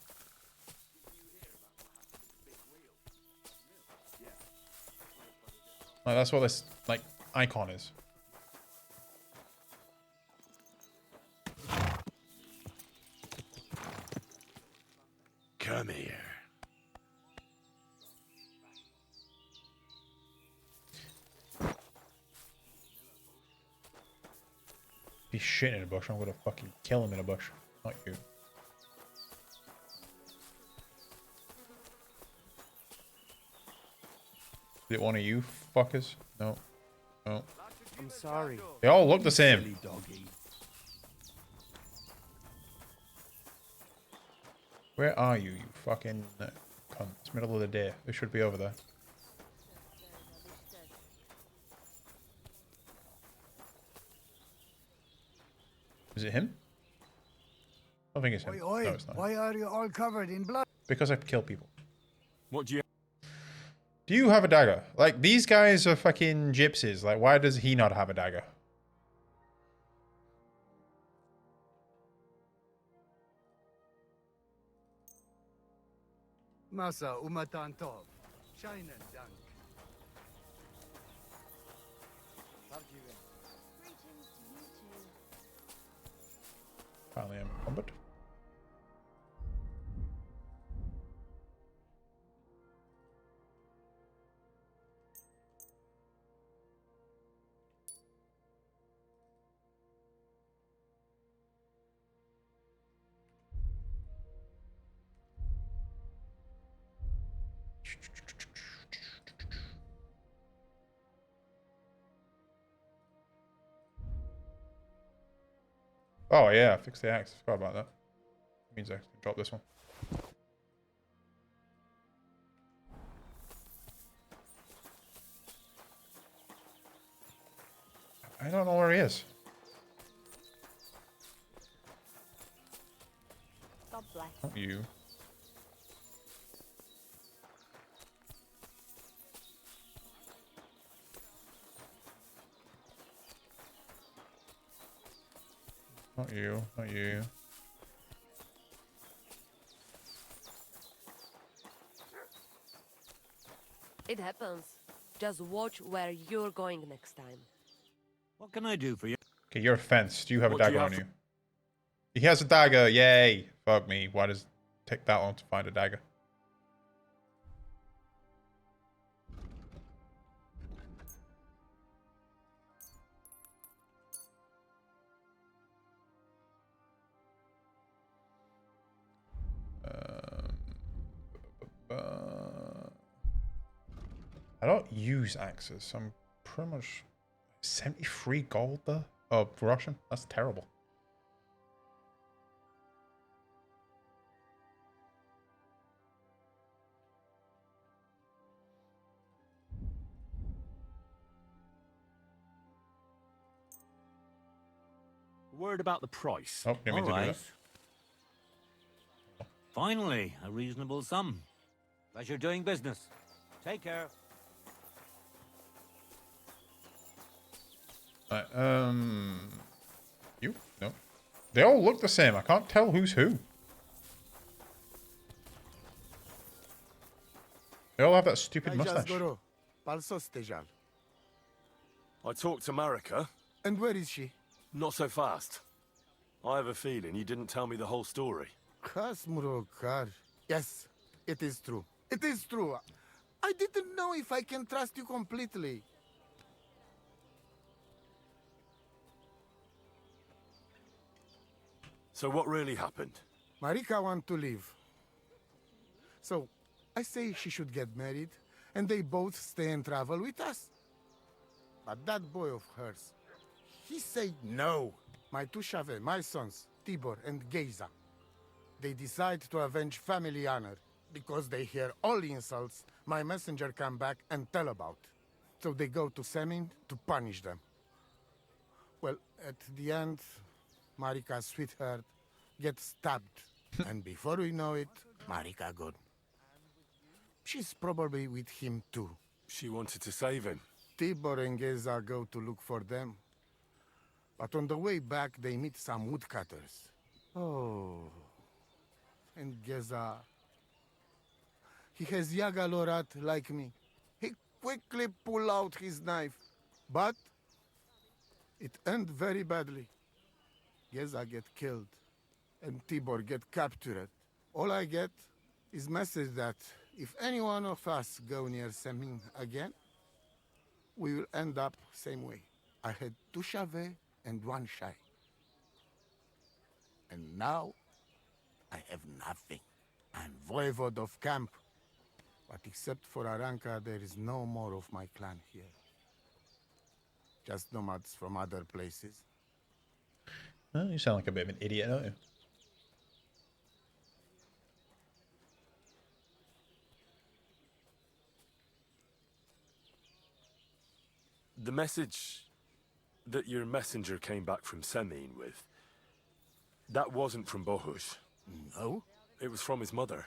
A: Like that's what this like icon is.
C: Come here.
A: He's shitting in a bush. I'm gonna fucking kill him in a bush. Not you. Is it one of you fuckers? No. No.
S: I'm sorry.
A: They all look the same. Where are you, you fucking cunt? It's middle of the day. They should be over there. Is it him? I don't think it's him.
P: Oi, oi.
A: No, it's not.
P: Why are you all covered in blood?
A: Because I kill people.
C: What do you...
A: Do you have a dagger? Like, these guys are fucking gypsies. Like, why does he not have a dagger?
P: Masa umatan tov. Shine and dunk.
A: Finally, I'm combat. Oh yeah, fix the axe. Forgot about that. Means I can drop this one. I don't know where he is.
H: God bless.
A: Not you. Not you. Not you.
U: It happens. Just watch where you're going next time.
B: What can I do for you?
A: Okay, you're a fence. Do you have a
B: What do you
A: dagger
B: have
A: on you? He has a dagger. Yay. Fuck me. Why does it take that long to find a dagger? I don't use axes. I'm pretty much 73 gold there. Oh, Russian? That's terrible.
C: word about the price.
A: Oh, didn't mean to do that.
B: Finally, a reasonable sum. Pleasure doing business. Take care.
A: Right, you? No. They all look the same. I can't tell who's who. They all have that stupid mustache.
J: I talked to Marika.
R: And where is she?
J: Not so fast. I have a feeling you didn't tell me the whole story.
P: Kasmurokar. Yes, it is true. It is true. I didn't know if I can trust you completely.
J: So what really happened?
P: Marika want to leave. So, I say she should get married, and they both stay and travel with us. But that boy of hers, he said no. My two Shave, my sons, Tibor and Geza, they decide to avenge family honor because they hear all insults my messenger come back and tell about. So they go to Semin to punish them. Well, at the end, Marika's sweetheart gets stabbed. And before we know it, Marika gone. She's probably with him too.
J: She wanted to save him.
P: Tibor and Geza go to look for them. But on the way back, they meet some woodcutters. Oh. And Geza... He has Yaga Lorat like me. He quickly pull out his knife. But... it end very badly. Geza get killed. And Tibor get captured. All I get is message that if any one of us go near Semin again, we will end up same way. I had 2 Shave and 1 Shai. And now, I have nothing. I'm voivode of camp. But except for Aranka, there is no more of my clan here. Just nomads from other places.
A: Oh, you sound like a bit of an idiot, don't you?
J: The message that your messenger came back from Semin with, that wasn't from Bohush.
P: No?
J: It was from his mother.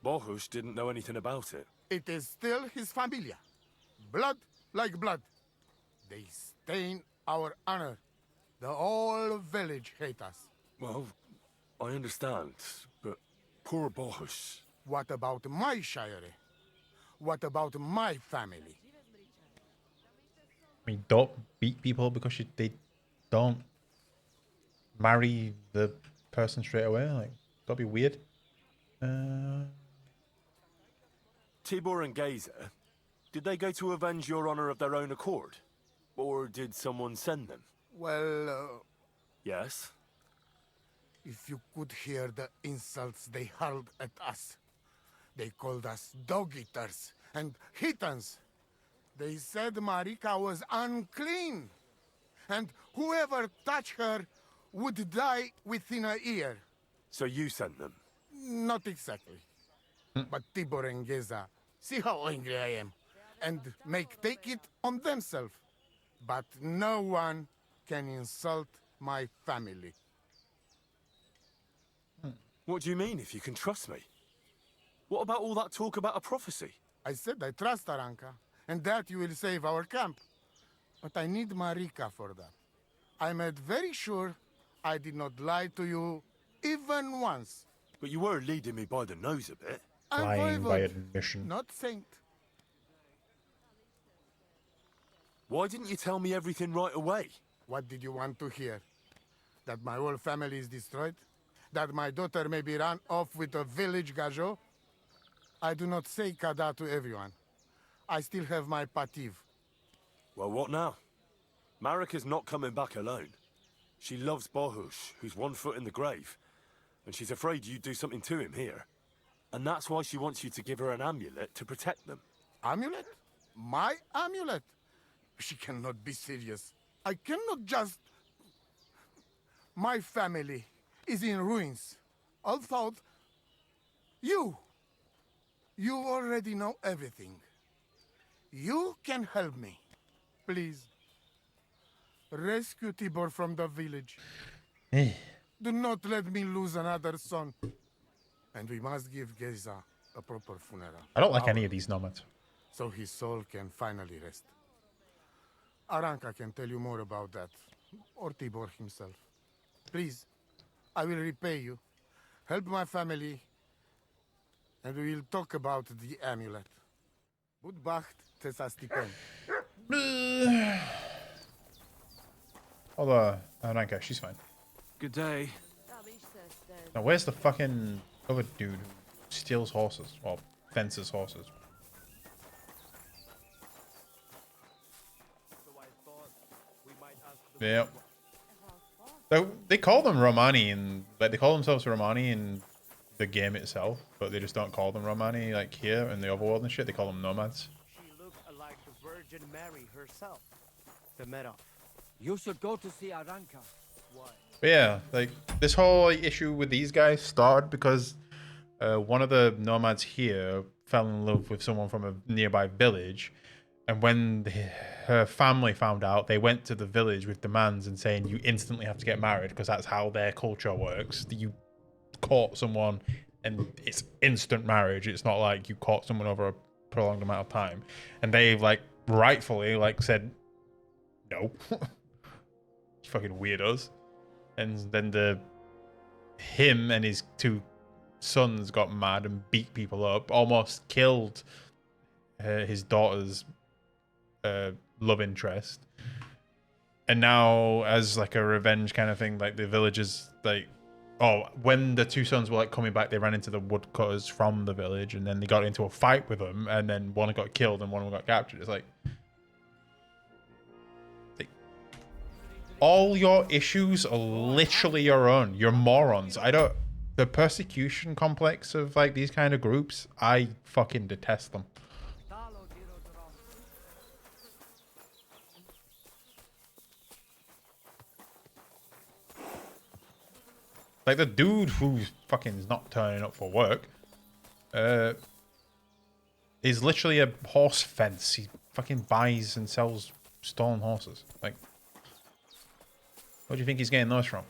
J: Bohush didn't know anything about it.
P: It is still his familia. Blood like blood. They stain our honor. The whole village hate us.
J: Well, I understand, but poor Bohush.
P: What about my shire? What about my family?
A: I mean, don't beat people because they don't marry the person straight away. Like, that'd be weird.
J: Tibor and Geza, did they go to avenge your honor of their own accord? Or did someone send them?
P: Well,
J: Yes?
P: if you could hear the insults they hurled at us. They called us dog-eaters and heathens. They said Marika was unclean. And whoever touched her would die within a year.
J: So you sent them?
P: Not exactly. But Tibor and Geza, see how angry I am. And take it on themselves. But no one can insult my family.
J: What do you mean, if you can trust me? What about all that talk about a prophecy?
P: I said I trust Aranka, and that you will save our camp. But I need Marika for that. I made very sure I did not lie to you even once.
J: But you were leading me by the nose a bit.
P: I'm
A: Lying by
P: voivode,
A: admission.
P: not saint.
J: Why didn't you tell me everything right away?
P: What did you want to hear? That my whole family is destroyed? That my daughter may be run off with a village gajo? I do not say kada to everyone. I still have my pativ.
J: Well, what now? Marika's not coming back alone. She loves Bohush, who's 1 foot in the grave. And she's afraid you'd do something to him here. And that's why she wants you to give her an amulet to protect them.
P: Amulet? My amulet? She cannot be serious. I cannot just... My family is in ruins. Although... You already know everything. You can help me. Please. Rescue Tibor from the village.
A: Eh.
P: Do not let me lose another son. And we must give Geza a proper funeral.
A: I don't like any of these nomads.
P: So his soul can finally rest. Aranka can tell you more about that. Or Tibor himself. Please, I will repay you. Help my family. And we will talk about the amulet. Budbacht tesa stipen.
A: Although, Aranka, she's fine.
F: Good day.
A: Now, where's the fucking other dude who steals horses? Or fences horses? Yeah. They call them Romani, and like they call themselves Romani in the game itself, but they just don't call them Romani like here in the overworld and shit. They call them nomads.
S: She looked like the Virgin Mary herself. The Meadow.
I: You should go to see Aranka.
S: Why?
A: But yeah, like this whole issue with these guys started because one of the nomads here fell in love with someone from a nearby village, and when her family found out, they went to the village with demands and saying you instantly have to get married because that's how their culture works. You caught someone and it's instant marriage. It's not like you caught someone over a prolonged amount of time. And they like rightfully like said no. Fucking weirdos. And then him and his two sons got mad and beat people up, almost killed his daughter's love interest. And now, as like a revenge kind of thing, like the villagers, like, oh, when the two sons were like coming back, they ran into the woodcutters from the village, and then they got into a fight with them, and then one got killed and one of them got captured. It's like all your issues are literally your own. You're morons. The persecution complex of like these kind of groups, I fucking detest them. Like the dude who's fucking not turning up for work, is literally a horse fence. He fucking buys and sells stolen horses. Like, where do you think he's getting those from?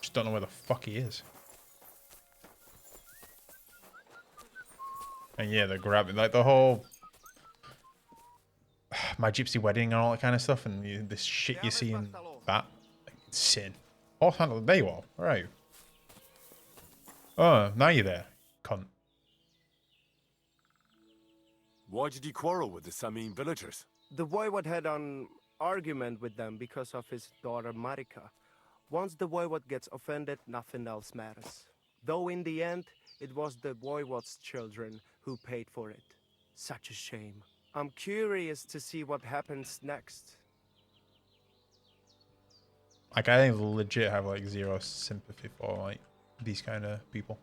A: Just don't know where the fuck he is. And yeah, they're grabbing like the whole My Gypsy Wedding and all that kind of stuff, and this shit you see in that, like, insane. Horse handler, there you are. Where are you? Oh, now you're there, cunt.
J: Why did you quarrel with the Samin villagers?
S: The voivod had an argument with them because of his daughter Marika. Once the voivod gets offended, nothing else matters. Though in the end, it was the voivod's children who paid for it. Such a shame. I'm curious to see what happens next.
A: Like, I legit have like zero sympathy for like these kind of people.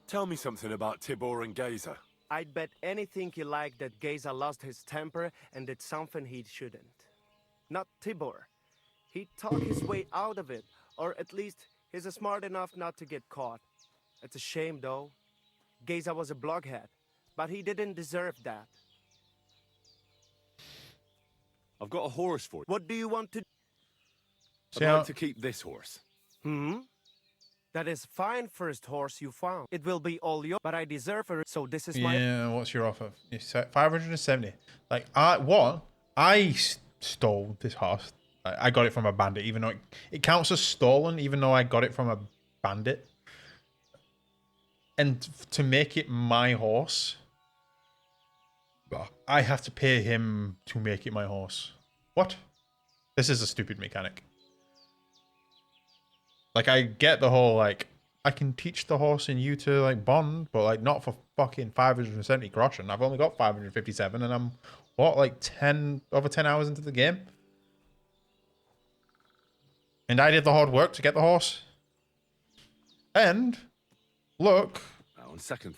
J: Tell me something about Tibor and Geza.
S: I'd bet anything you like that Geza lost his temper and did something he shouldn't. Not Tibor. He talked his way out of it, or at least he's smart enough not to get caught. It's a shame though. Geza was a blockhead, but he didn't deserve that.
J: I've got a horse for you.
S: What do you want to...
J: I'd like to keep this horse.
S: That is fine first horse you found. It will be all yours, but I deserve it, so this is my...
A: Yeah, what's your offer? 570. Like, I stole this horse. I got it from a bandit, even though it counts as stolen, even though I got it from a bandit. And to make it my horse, I have to pay him to make it my horse. What? This is a stupid mechanic. Like, I get the whole, like, I can teach the horse and you to, like, bond, but, like, not for fucking 570 groschen. I've only got 557, and I'm, what, like, over 10 hours into the game? And I did the hard work to get the horse. And, look,
J: on second,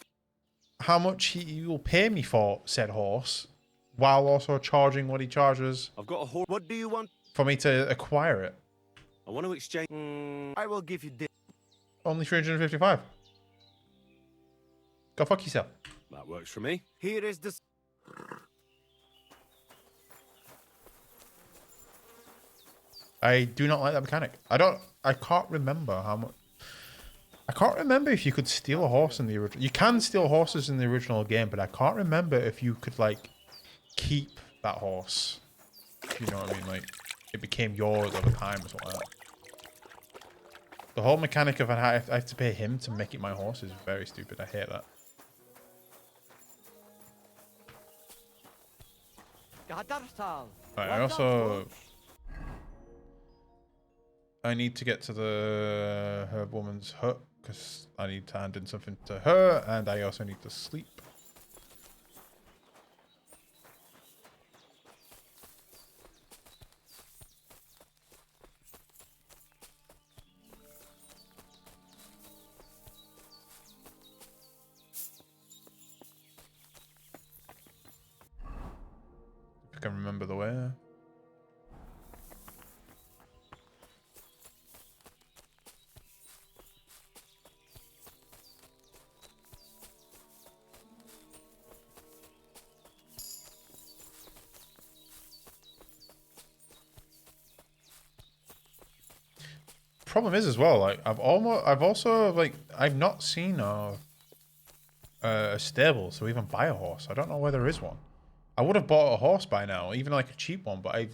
A: how much he will pay me for said horse, while also charging what he charges.
J: I've got a horse.
S: What do you want?
A: For me to acquire it.
J: I want to exchange.
S: I will give you this.
A: Only 355. Go fuck yourself.
J: That works for me.
S: Here is the...
A: I do not like that mechanic. I can't remember how much. I can't remember if you could steal a horse in the original. You can steal horses in the original game, but I can't remember if you could like keep that horse. If you know what I mean? Like it became yours over time or something like that. The whole mechanic of I have to pay him to make it my horse is very stupid. I hate that. Right, I need to get to the herb woman's hut because I need to hand in something to her, and I also need to sleep. If I can remember the way. Problem is as well, like I've not seen a stable to even buy a horse. I don't know where there is one. I would have bought a horse by now, even like a cheap one, but I've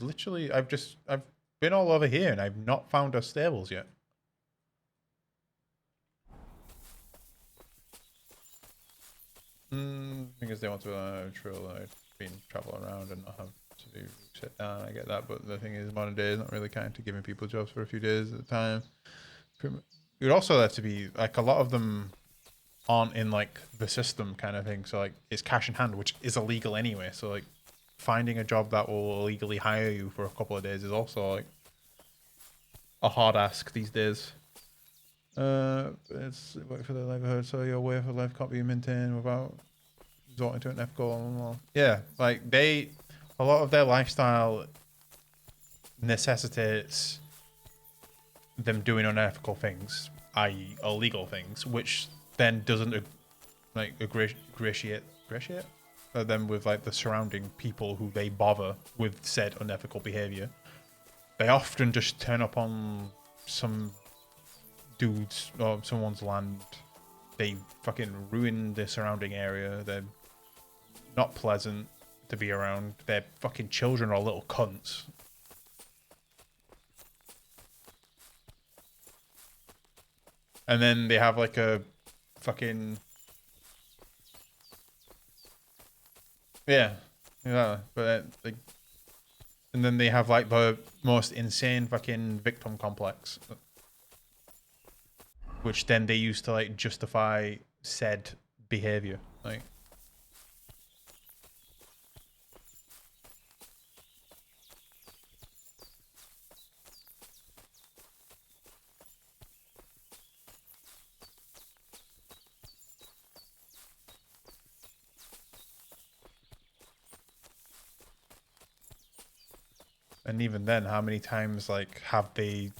A: been all over here and I've not found a stables yet. Because they want to travel around and not have to do sit down. I get that, but the thing is, modern day is not really kind to giving people jobs for a few days at a time. It would also have to be like a lot of them aren't in like the system kind of thing. So like it's cash in hand, which is illegal anyway. So like finding a job that will illegally hire you for a couple of days is also like a hard ask these days. It's work for the livelihood, so your way of life can't be maintained without resorting to an ethical. Yeah, like a lot of their lifestyle necessitates them doing unethical things, i.e. illegal things, which then doesn't like ingratiate them with like the surrounding people who they bother with said unethical behavior. They often just turn up on some dudes or someone's land. They fucking ruin the surrounding area. They're not pleasant to be around. Their fucking children are little cunts. And then they have like a fucking yeah, but like, and then they have like the most insane fucking victim complex, which then they use to like justify said behavior, like. And even then, how many times like have they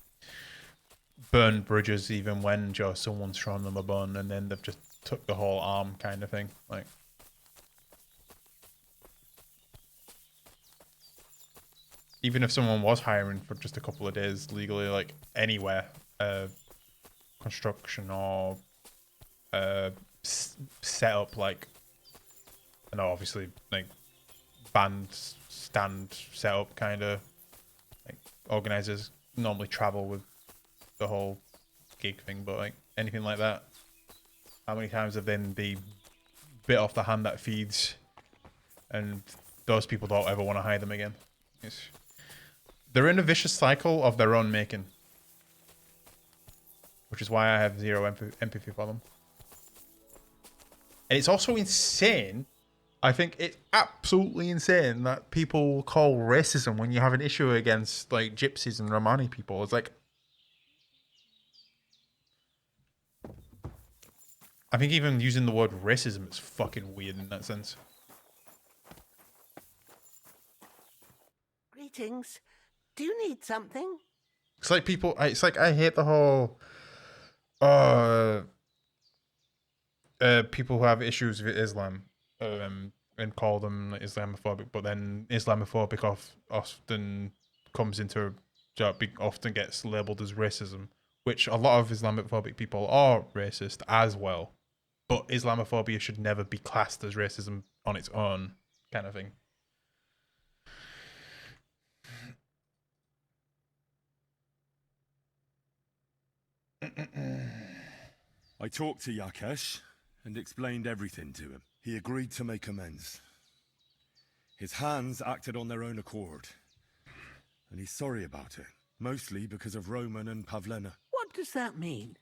A: burned bridges even when just someone's thrown them a bun and then they've just took the whole arm kind of thing? Like, even if someone was hiring for just a couple of days legally, like anywhere, construction or set up, like, I know obviously like band stand setup kind of. Organizers normally travel with the whole gig thing, but like anything like that, how many times have then they bit off the hand that feeds, and those people don't ever want to hire them again? They're in a vicious cycle of their own making, which is why I have zero empathy for them. And it's also insane. I think it's absolutely insane that people call racism when you have an issue against like gypsies and Romani people. It's like, I think even using the word racism is fucking weird in that sense.
D: Greetings. Do you need something?
A: It's like people, it's like I hate the whole people who have issues with Islam and call them Islamophobic, but then Islamophobic often comes into often gets labelled as racism, which a lot of Islamophobic people are racist as well. But Islamophobia should never be classed as racism on its own, kind of thing.
J: I talked to Yakesh and explained everything to him. He agreed to make amends. His hands acted on their own accord, and he's sorry about it, mostly because of Roman and Pavlena.
D: What does that mean?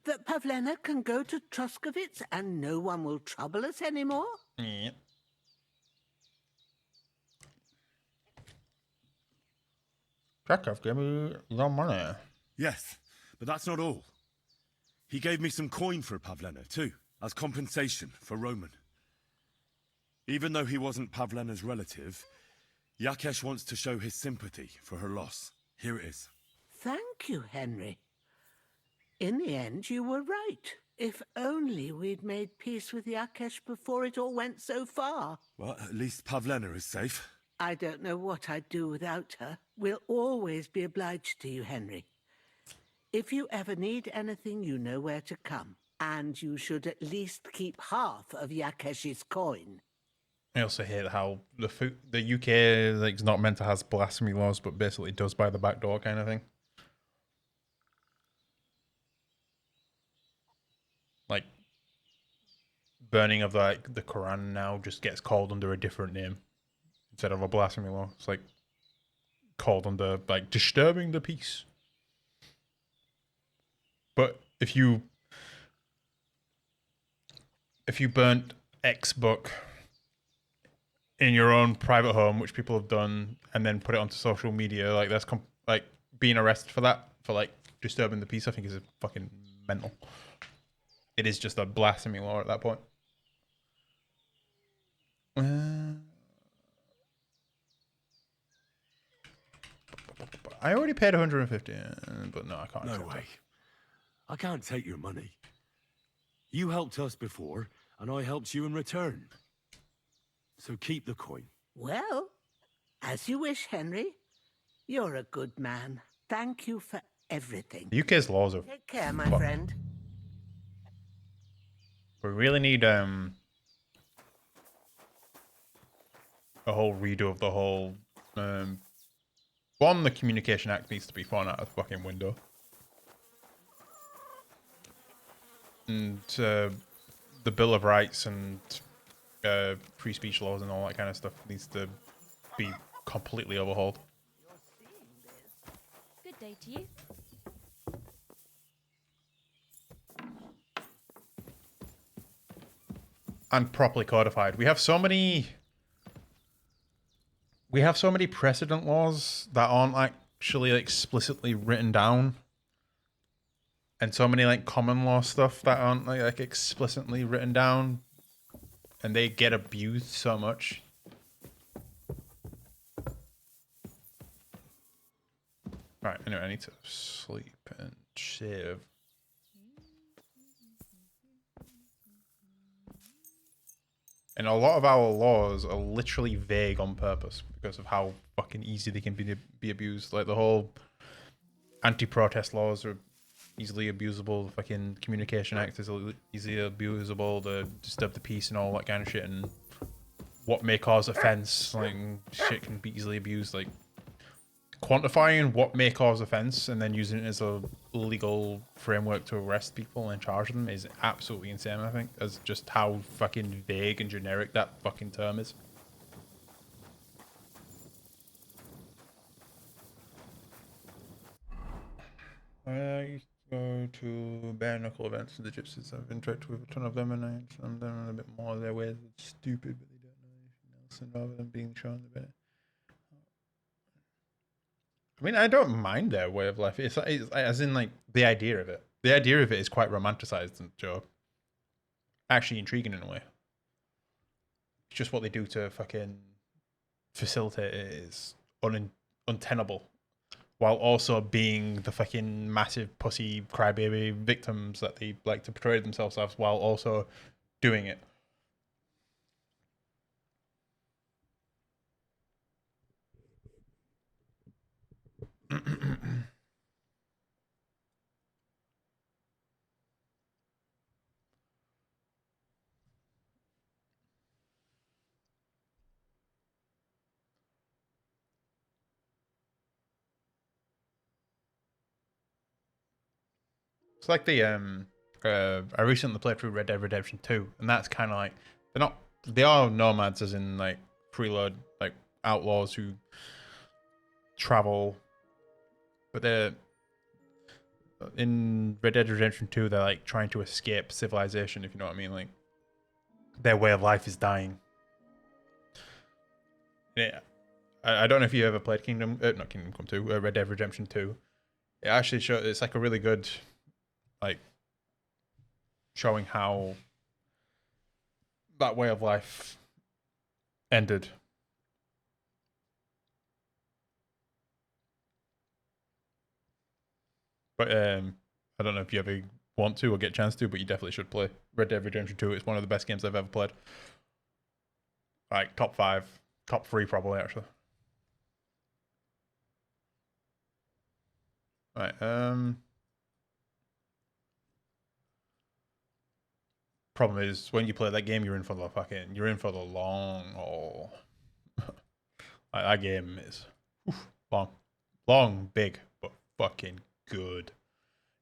D: That Pavlena can go to Truskovitz and no one will trouble us anymore?
A: Yeah. Krakow gave me your money.
J: Yes, but that's not all. He gave me some coin for Pavlena, too, as compensation for Roman. Even though he wasn't Pavlena's relative, Yakesh wants to show his sympathy for her loss. Here it is.
D: Thank you, Henry. In the end, you were right. If only we'd made peace with Yakesh before it all went so far.
J: Well, at least Pavlena is safe.
D: I don't know what I'd do without her. We'll always be obliged to you, Henry. If you ever need anything, you know where to come. And you should at least keep half of Yakesh's coin.
A: I also hate how the UK is not meant to have blasphemy laws, but basically does by the back door kind of thing. Like burning of the Quran now just gets called under a different name instead of a blasphemy law. It's like called under like disturbing the peace. But if you burnt X book in your own private home, which people have done, and then put it onto social media, like that's like being arrested for that, for like disturbing the peace, I think is fucking mental. It is just a blasphemy law at that point. I already paid 150, but no, I can't.
C: No way. I can't take your money. You helped us before, and I helped you in return. So keep the coin.
D: Well, as you wish, Henry. You're a good man. Thank you for everything.
A: The UK's laws are
D: Take care, my
A: fucked.
D: friend.
A: We really need a whole redo of the whole one, the Communication Act needs to be thrown out of the fucking window. And the Bill of Rights and free speech laws and all that kind of stuff needs to be completely overhauled.
H: Good day to you.
A: And properly codified. We have so many precedent laws that aren't actually explicitly written down. And so many like common law stuff that aren't like explicitly written down. And they get abused so much. Right, anyway, I need to sleep and shave. And a lot of our laws are literally vague on purpose because of how fucking easy they can be abused. Like the whole anti-protest laws are easily abusable. The fucking Communication Act is easily abusable. The disturb the peace and all that kind of shit. And what may cause offense, like shit can be easily abused. Like quantifying what may cause offense and then using it as a legal framework to arrest people and charge them is absolutely insane, I think, as just how fucking vague and generic that fucking term is. I used to go to bare knuckle events with the gypsies. I've interacted with a ton of them and I understand a bit more of their ways. It's stupid, but they don't know anything else, and rather than being shown the better. I mean, I don't mind their way of life. It's as in like the idea of it. The idea of it is quite romanticized and actually intriguing in a way. It's just what they do to fucking facilitate it is untenable, while also being the fucking massive pussy crybaby victims that they like to portray themselves as, while also doing it. It's like the I recently played through Red Dead Redemption 2, and that's kind of like they are nomads, as in like freeload, like outlaws who travel, but they're in Red Dead Redemption 2. They're like trying to escape civilization, if you know what I mean. Like their way of life is dying. Yeah, I don't know if you ever played not Kingdom Come 2, Red Dead Redemption 2. It actually shows, it's like a really good, like, showing how that way of life ended. But I don't know if you ever want to or get a chance to, but you definitely should play Red Dead Redemption 2. It's one of the best games I've ever played. Like top 5, top 3 probably actually. Right. Problem is, when you play that game, you're in for the long haul. Like, that game is long, big, but fucking good.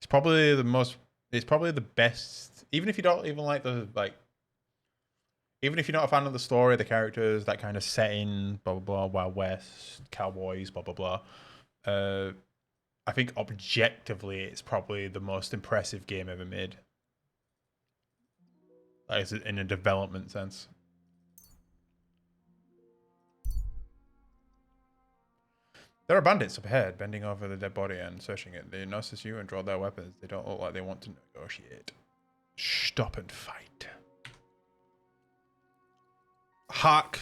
A: It's probably the best. Even if you don't even like even if you're not a fan of the story, the characters, that kind of setting, blah blah blah, Wild West, cowboys, blah blah blah. I think objectively, it's probably the most impressive game ever made. Like, in a development sense. There are bandits up ahead, bending over the dead body and searching it. They notice you and draw their weapons. They don't look like they want to negotiate. Stop and fight. Hark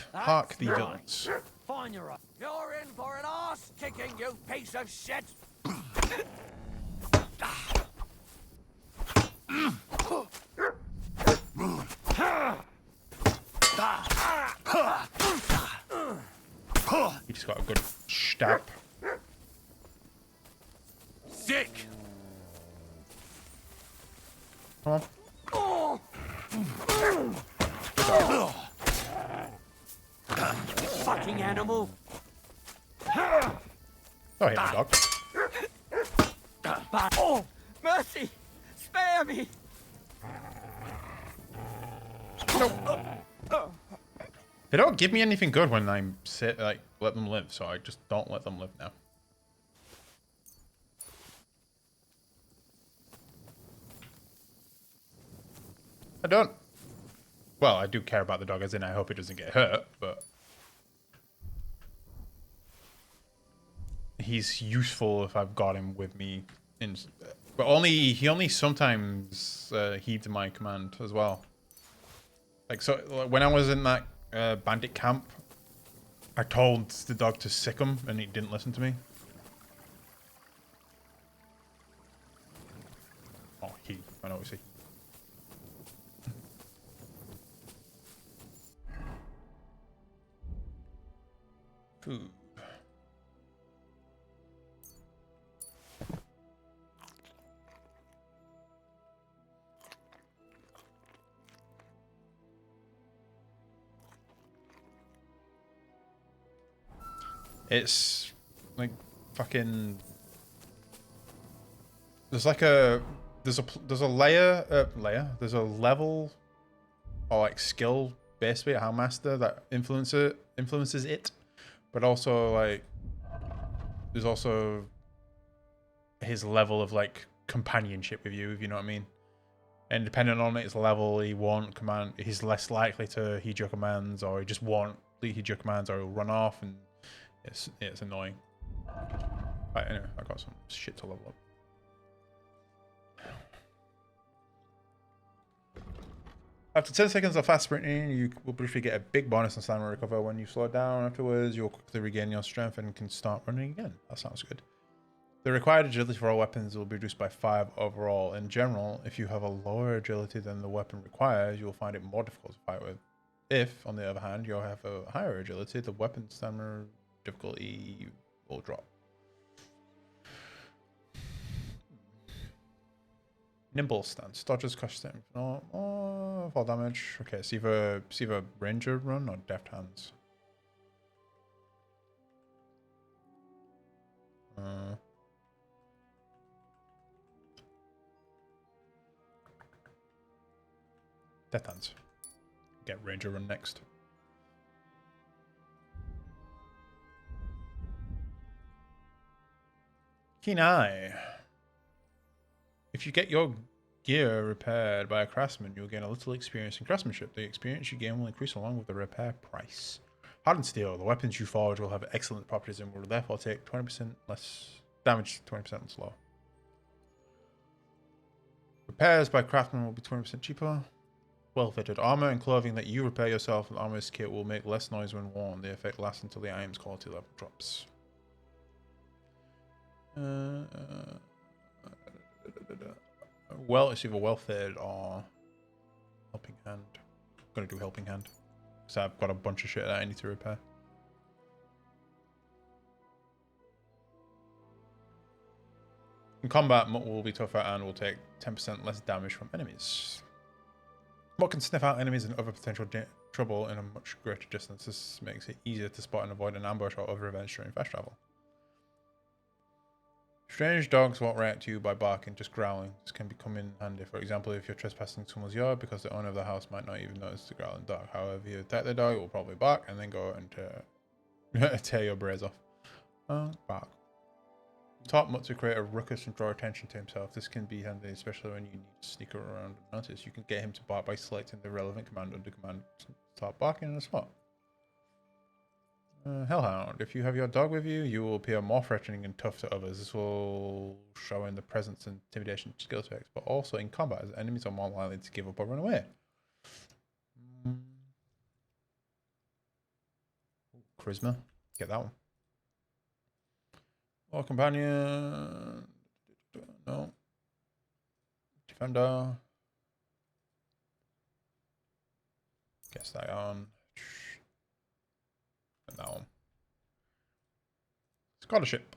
A: the villains.
I: Fine, you're up. You're in for an arse kicking, you piece of shit.
A: He just got a good stab.
I: Sick.
A: Come on.
I: Fucking animal.
A: Oh, hit my dog.
I: Oh, mercy! Spare me!
A: They don't give me anything good when I let them live, so I just don't let them live now. I don't. Well, I do care about the dog, as in I hope it doesn't get hurt, but he's useful if I've got him with me. But he only sometimes heeds my command as well. Like, so when I was in that bandit camp, I told the dog to sick him, and he didn't listen to me. Oh, I know it's he. Food. It's like fucking. There's like a there's a level or like skill based bit how master that influences it, but also like there's also his level of like companionship with you, if you know what I mean. And depending on its level, he's less likely to heed your commands, or he just won't heed your commands, or he'll run off, and it's annoying. Right, anyway, I got some shit to level up. After 10 seconds of fast sprinting, you will briefly get a big bonus on stamina recover. When you slow down afterwards, you'll quickly regain your strength and can start running again. That sounds good. The required agility for all weapons will be reduced by 5 overall. In general, if you have a lower agility than the weapon requires, you will find it more difficult to fight with. If, on the other hand, you have a higher agility, the weapon stamina difficulty will drop. Nimble stance. Dodges cost them. Oh, fall damage. Okay, it's either ranger run or deft hands. Death Hands. Get Ranger Run next. Keen Eye. If you get your gear repaired by a craftsman, you'll gain a little experience in craftsmanship. The experience you gain will increase along with the repair price. Hardened steel. The weapons you forge will have excellent properties and will therefore take 20% less damage, 20% slower. Repairs by craftsmen will be 20% cheaper. Well-fitted armor and clothing that you repair yourself with armor's kit will make less noise when worn. The effect lasts until the item's quality level drops. Well, it's either well-fitted or helping hand. I'm gonna do helping hand. So I've got a bunch of shit that I need to repair. In combat, Mutt will be tougher and will take 10% less damage from enemies. Mutt can sniff out enemies and other potential trouble in a much greater distance. This makes it easier to spot and avoid an ambush or other events during fast travel. Strange dogs won't react to you by barking, just growling. This can come in handy. For example, if you're trespassing someone's yard, because the owner of the house might not even notice the growling dog. However, if you attack the dog, it will probably bark and then go and tear your braids off. Bark. Taught Mutt to create a ruckus and draw attention to himself. This can be handy, especially when you need to sneak around and notice. You can get him to bark by selecting the relevant command under command. Start barking in a spot. Hellhound. If you have your dog with you, you will appear more threatening and tough to others. This will show in the presence and intimidation skill effects, but also in combat, as enemies are more likely to give up or run away. Charisma. Get that one. Or companion. No. Defender. Guess that on. And that one. Scholarship.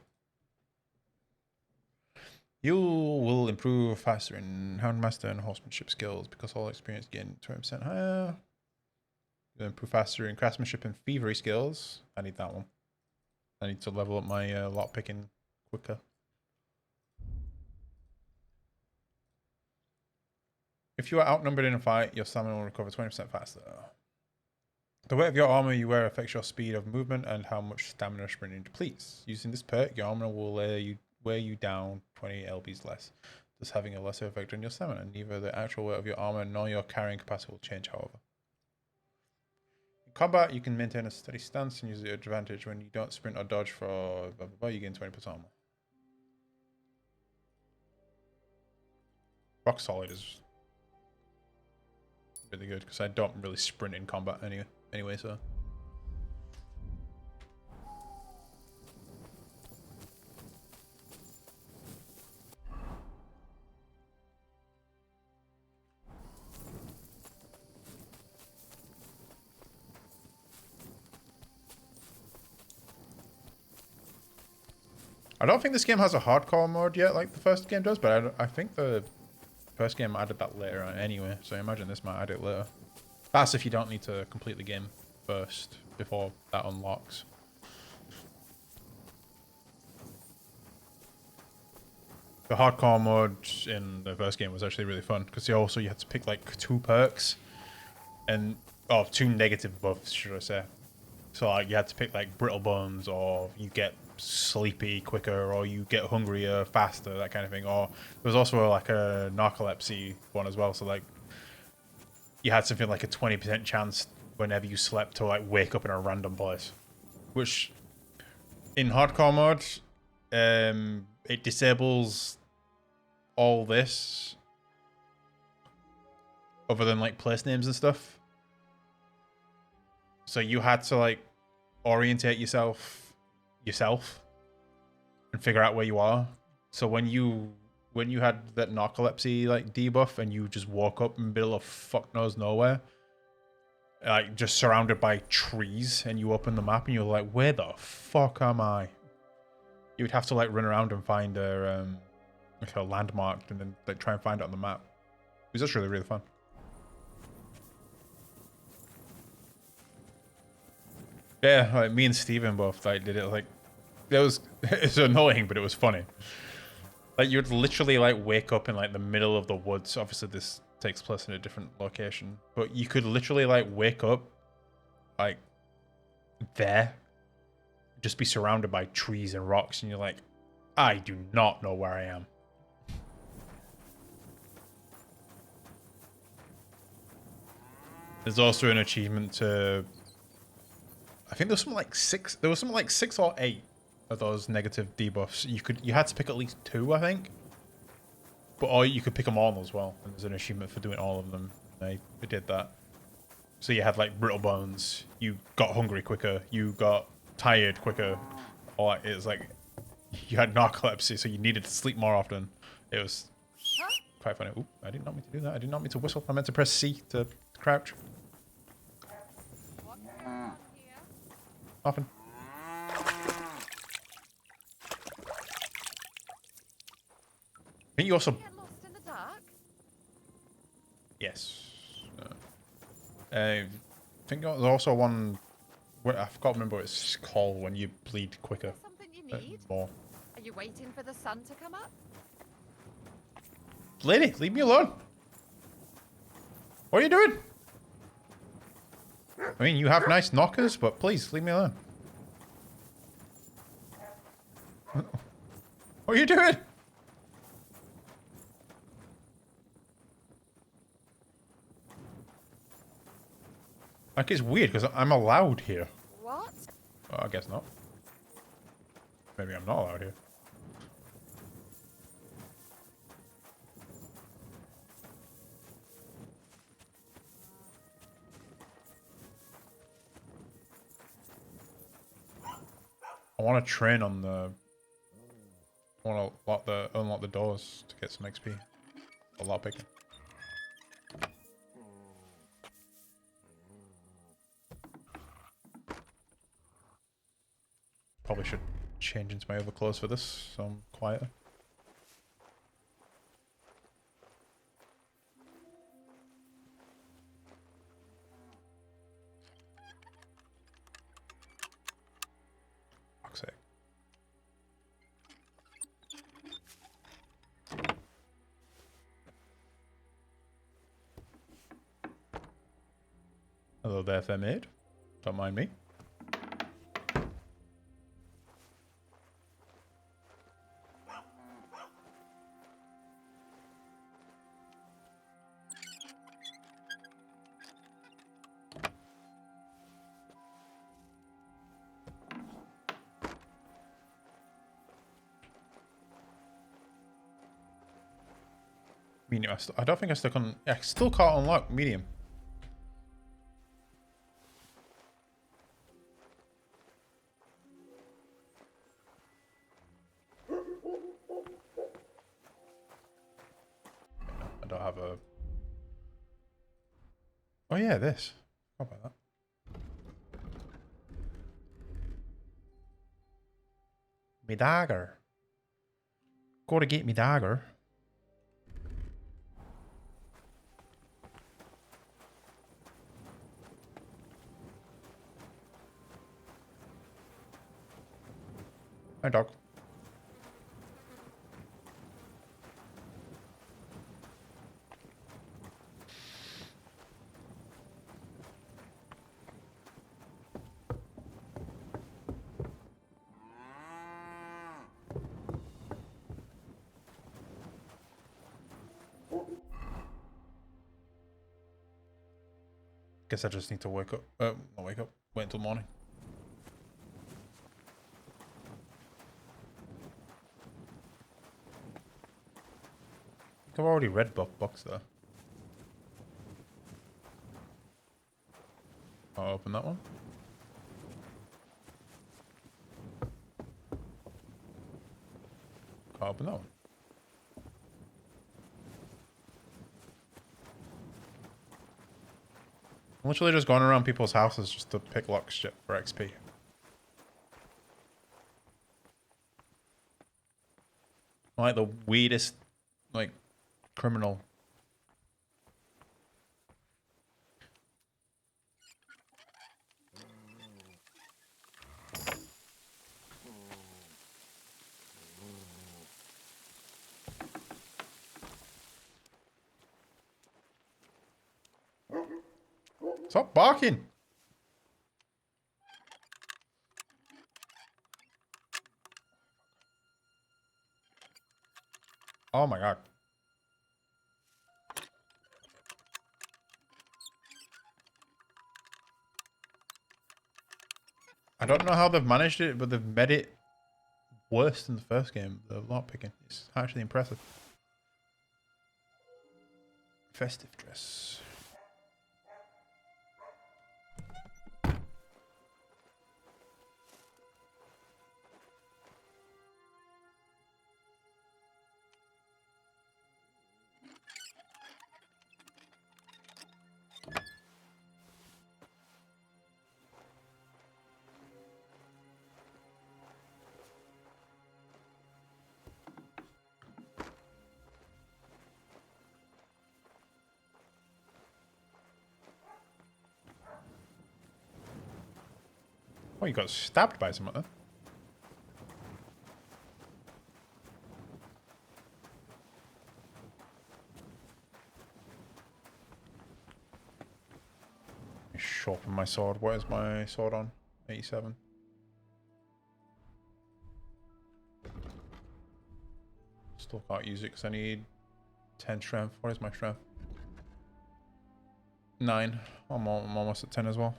A: You will improve faster in Houndmaster and Horsemanship skills because all experience gain 20% higher. You'll improve faster in Craftsmanship and Thievery skills. I need that one. I need to level up my lockpicking quicker. If you are outnumbered in a fight, your stamina will recover 20% faster. The weight of your armor you wear affects your speed of movement and how much stamina sprinting depletes. Using this perk, your armor will wear you down 20 lbs less, thus having a lesser effect on your stamina. Neither the actual weight of your armor nor your carrying capacity will change, however. In combat, you can maintain a steady stance and use your advantage. When you don't sprint or dodge for blah, blah, blah, you gain 20% armor. Rock Solid is really good because I don't really sprint in combat anyway, so. I don't think this game has a hardcore mode yet like the first game does, but I think the first game added that later on anyway, so I imagine this might add it later. That's if you don't need to complete the game first before that unlocks. The hardcore mode in the first game was actually really fun because you had to pick like 2 perks and 2 negative buffs, should I say. So like you had to pick like brittle bones, or you get sleepy quicker, or you get hungrier faster, that kind of thing. Or there was also like a narcolepsy one as well, so like you had something like a 20% chance whenever you slept to like wake up in a random place, which in hardcore mode it disables all this other than like place names and stuff. So you had to like orientate yourself and figure out where you are. So when you had that narcolepsy like debuff and you just woke up in the middle of fuck knows nowhere, like just surrounded by trees, and you open the map and you're like, where the fuck am I? You would have to like run around and find a like a landmark and then like try and find it on the map. It was just really, really fun. Yeah, like me and Steven both like did it. Like it's annoying, but it was funny. Like you'd literally like wake up in like the middle of the woods. Obviously this takes place in a different location. But you could literally like wake up like there, just be surrounded by trees and rocks, and you're like, I do not know where I am. There's also an achievement to, I think there was something like six or eight of those negative debuffs. You had to pick at least 2, I think. But or you could pick them all as well. And there's an achievement for doing all of them. I did that. So you had like brittle bones, you got hungry quicker, you got tired quicker, or it was like you had narcolepsy, so you needed to sleep more often. It was quite funny. Oop, I did not mean to do that. I did not mean to whistle. I meant to press C to crouch. Often. I think you also.
U: Get lost in the dark?
A: Yes. I think there's also one. I forgot to remember what it's called when you bleed quicker.
U: Something you need?
A: More.
U: Are you waiting for the sun to come up?
A: Lady, leave me alone. What are you doing? I mean, you have nice knockers, but please leave me alone. What are you doing? Like, it's weird because I'm allowed here.
U: What?
A: Oh, I guess not. Maybe I'm not allowed here. I want to train on the. I want to unlock the doors to get some XP. A lot bigger. Probably should change into my other clothes for this, so I'm quieter. Fuck's sake. Hello there, fair maid. Don't mind me. Medium. I don't think I stuck on. Yeah, I still can't unlock medium. I don't have a. Oh yeah, this. How about that? Me dagger. Gotta get me dagger. Hi, dog. Guess I just need to wake up. Not wake up. Wait until morning. I've already read box there. I'll open that one. Can't open that one. I'm literally just going around people's houses just to pick lock shit for XP. I'm like the weirdest, like, criminal. Stop barking. Oh my god. I don't know how they've managed it, but they've made it worse than the first game. The lockpicking. It's actually impressive. Festive dress. Oh, you got stabbed by someone then? Sharpen my sword. Where's my sword on? 87. Still can't use it because I need 10 strength. What is my strength? 9. I'm almost at 10 as well.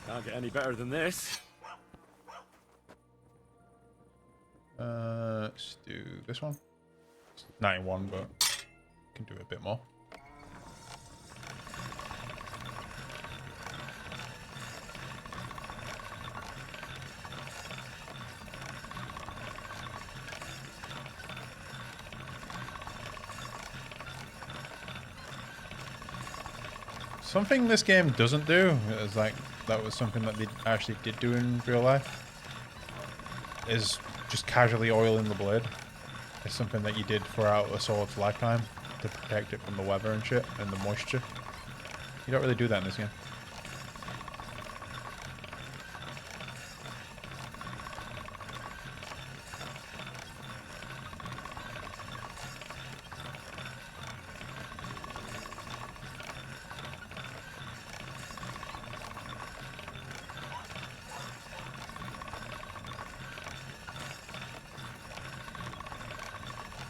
C: Can't get any better than this.
A: Let's do this one. It's 91, but can do a bit more. Something this game doesn't do is like that was something that they actually did do in real life. Is just casually oiling the blade. It's something that you did throughout the sword's lifetime to protect it from the weather and shit and the moisture. You don't really do that in this game.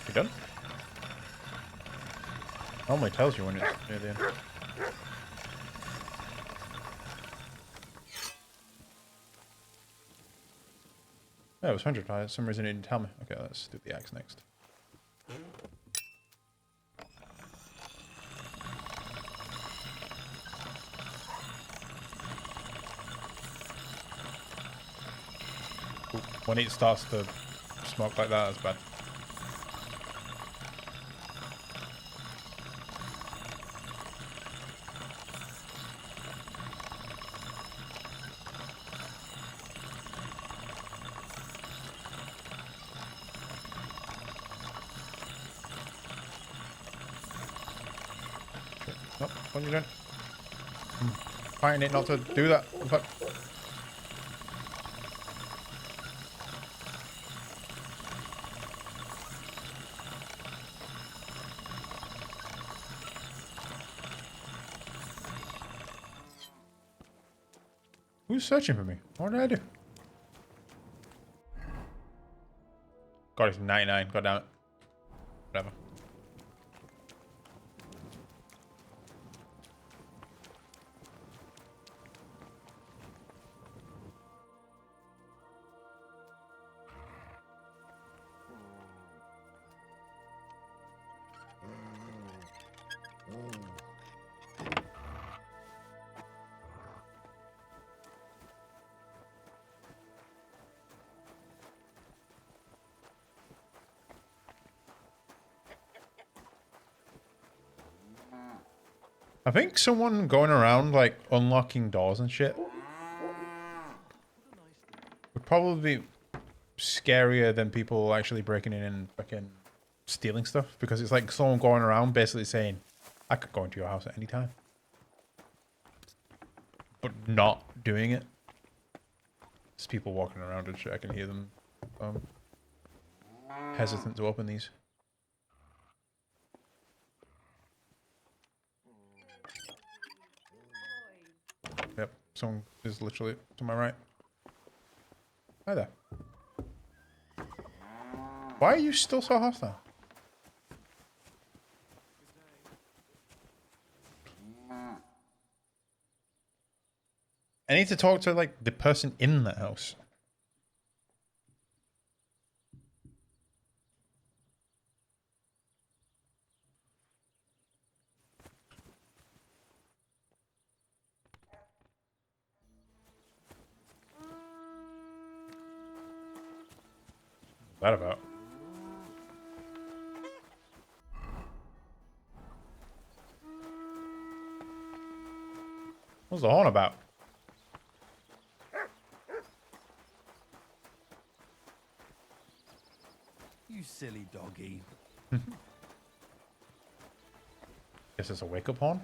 A: You done? Normally tells you when it's near the end. Yeah, it was 100. For some reason it didn't tell me. Okay, let's do the axe next. Ooh, when it starts to smoke like that, that's bad. Nope, what are you doing? I'm fighting it not to do that. Fuck. Who's searching for me? What did I do? God, it's 99. God damn it. Whatever. I think someone going around like unlocking doors and shit would probably be scarier than people actually breaking in and fucking stealing stuff, because it's like someone going around basically saying, I could go into your house at any time, but not doing it. There's people walking around and shit. I can hear them hesitant to open these. Yep, someone is literally to my right. Hi there. Why are you still so hostile? I need to talk to like the person in the house. What's that about? What's the horn about?
P: You silly doggy.
A: Guess it's a wake-up horn?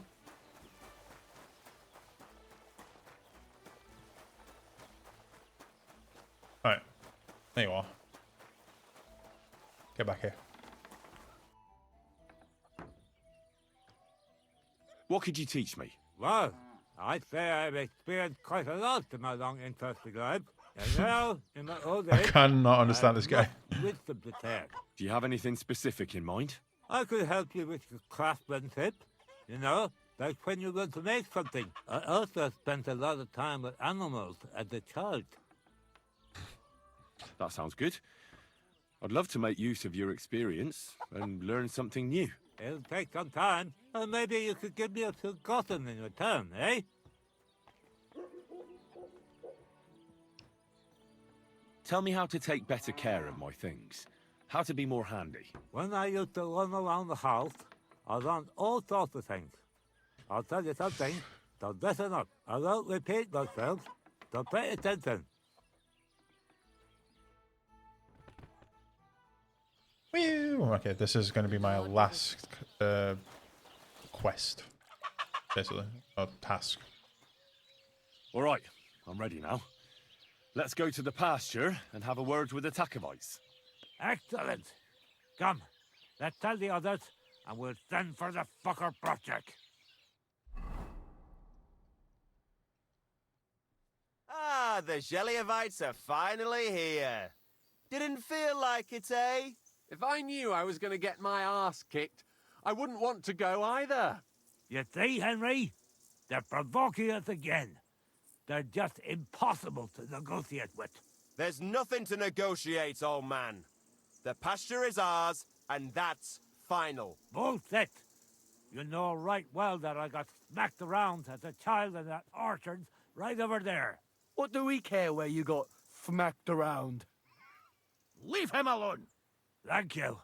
A: Alright. There you are. Get back here.
C: What could you teach me?
B: Well, I'd say I've experienced quite a lot in my long interesting life. And now, in my old
A: I
B: age,
A: cannot understand this guy.
B: wisdom to tell.
C: Do you have anything specific in mind?
B: I could help you with your craftsmanship, you know, like when you're going to make something. I also spent a lot of time with animals as a child.
C: That sounds good. I'd love to make use of your experience and learn something new.
B: It'll take some time, and maybe you could give me a forgotten in return, eh?
C: Tell me how to take better care of my things. How to be more handy.
B: When I used to run around the house, I learned all sorts of things. I'll tell you something, so listen up. I won't repeat myself, so pay attention.
A: Whew. Okay, this is going to be my last quest, basically, or task.
C: All right, I'm ready now. Let's go to the pasture and have a word with the Takovites.
B: Excellent. Come, let's tell the others, and we'll send for the fucker project.
S: Ah, the Geliovites are finally here. Didn't feel like it, eh?
M: If I knew I was going to get my ass kicked, I wouldn't want to go either.
B: You see, Henry? They're provoking us again. They're just impossible to negotiate with.
S: There's nothing to negotiate, old man. The pasture is ours, and that's final.
B: Bullshit! You know right well that I got smacked around as a child in that orchard right over there.
P: What do we care where you got smacked around? Leave him alone.
B: Thank you.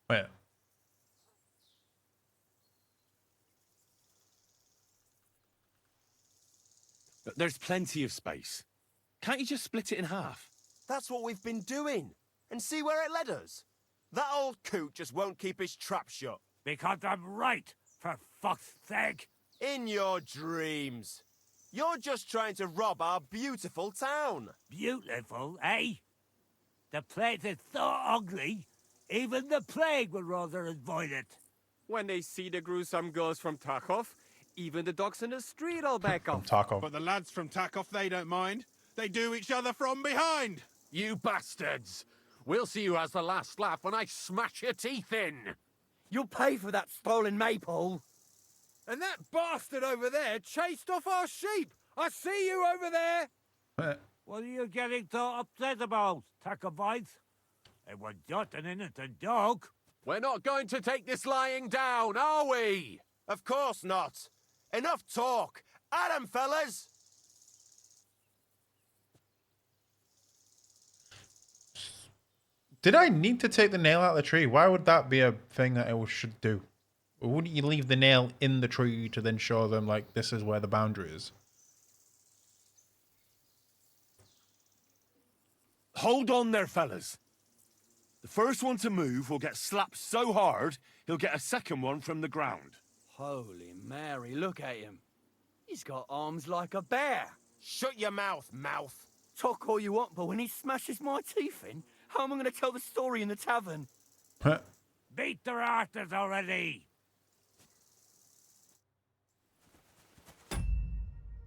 A: Wait.
C: There's plenty of space. Can't you just split it in half?
S: That's what we've been doing. And see where it led us? That old coot just won't keep his trap shut.
B: Because I'm right, for fuck's sake.
S: In your dreams. You're just trying to rob our beautiful town.
B: Beautiful, eh? The place is so ugly, even the plague would rather avoid it.
K: When they see the gruesome girls from Tarkov, even the dogs in the street will back off.
A: Tarkov.
R: But the lads from Tarkov, they don't mind. They do each other from behind.
M: You bastards! We'll see who has the last laugh when I smash your teeth in.
P: You'll pay for that stolen maple.
R: And that bastard over there chased off our sheep. I see you over there.
B: What are you getting so upset about, Takovites? It was just an innocent joke.
M: We're not going to take this lying down, are we?
S: Of course not. Enough talk. At 'em, fellas.
A: Did I need to take the nail out of the tree? Why would that be a thing that I should do? Or wouldn't you leave the nail in the tree to then show them, like, this is where the boundary is?
J: Hold on there, fellas. The first one to move will get slapped so hard, he'll get a second one from the ground.
O: Holy Mary, look at him. He's got arms like a bear.
I: Shut your mouth, mouth.
O: Talk all you want, but when he smashes my teeth in, how am I going to tell the story in the tavern?
B: Beat their arters already.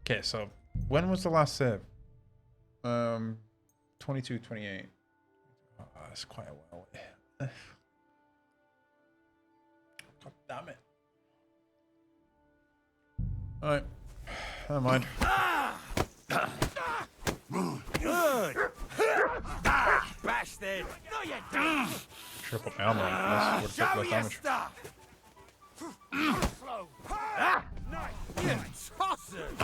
A: Okay, so when was the last save? 22, 28. Oh, that's quite a while away. God damn it. Alright. Never mind.
I: Good. Bastard. No, you don't.
A: Should have put my armor on. This would have took less damage.
I: Slow. Nice. You tossers.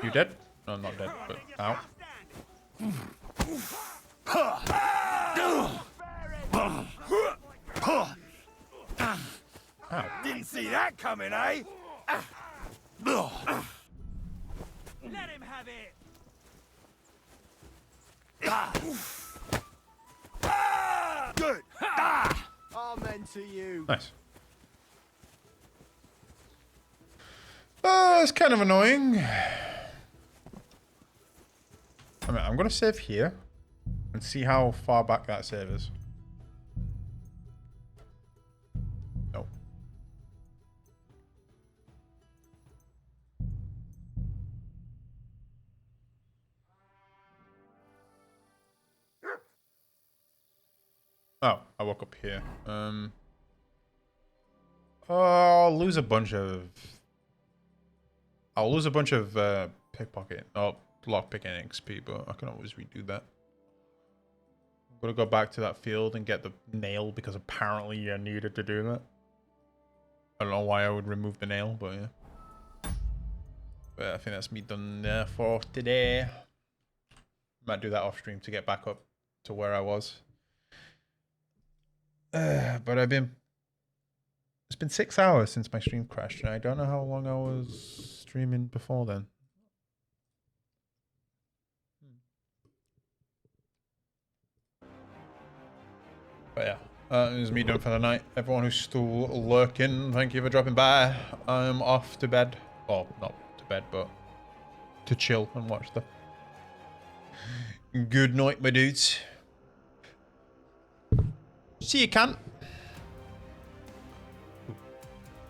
A: You dead? No, I'm not dead, but ow. Ow.
I: Didn't see that coming, eh? Let him have it.
O: Good. Amen to you.
A: Nice. It's kind of annoying. I mean, I'm going to save here and see how far back that save is. No. Oh, I woke up here. I'll lose a bunch of pickpocket. Oh, lockpicking XP, but I can always redo that. I'm gonna go back to that field and get the nail because apparently I needed to do that. I don't know why I would remove the nail, but yeah. But I think that's me done for today. Might do that off stream to get back up to where I was. But it's been 6 hours since my stream crashed, and I don't know how long I was streaming before then. But yeah, it was me done for the night. Everyone who's still lurking, thank you for dropping by. I'm off to bed. Well, not to bed, but to chill and watch the good night, my dudes. See you, cunt.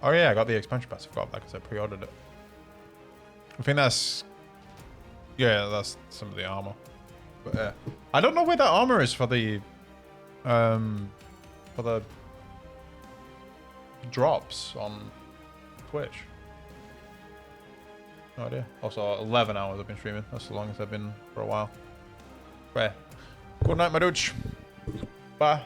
A: Oh yeah, I got the expansion pass. I forgot that because I pre-ordered it. I think that's... Yeah, that's some of the armor. But I don't know where that armor is for the drops on Twitch. No idea. Also, 11 hours I've been streaming. That's the longest I've been for a while. Right. Good night, my dude. Bye.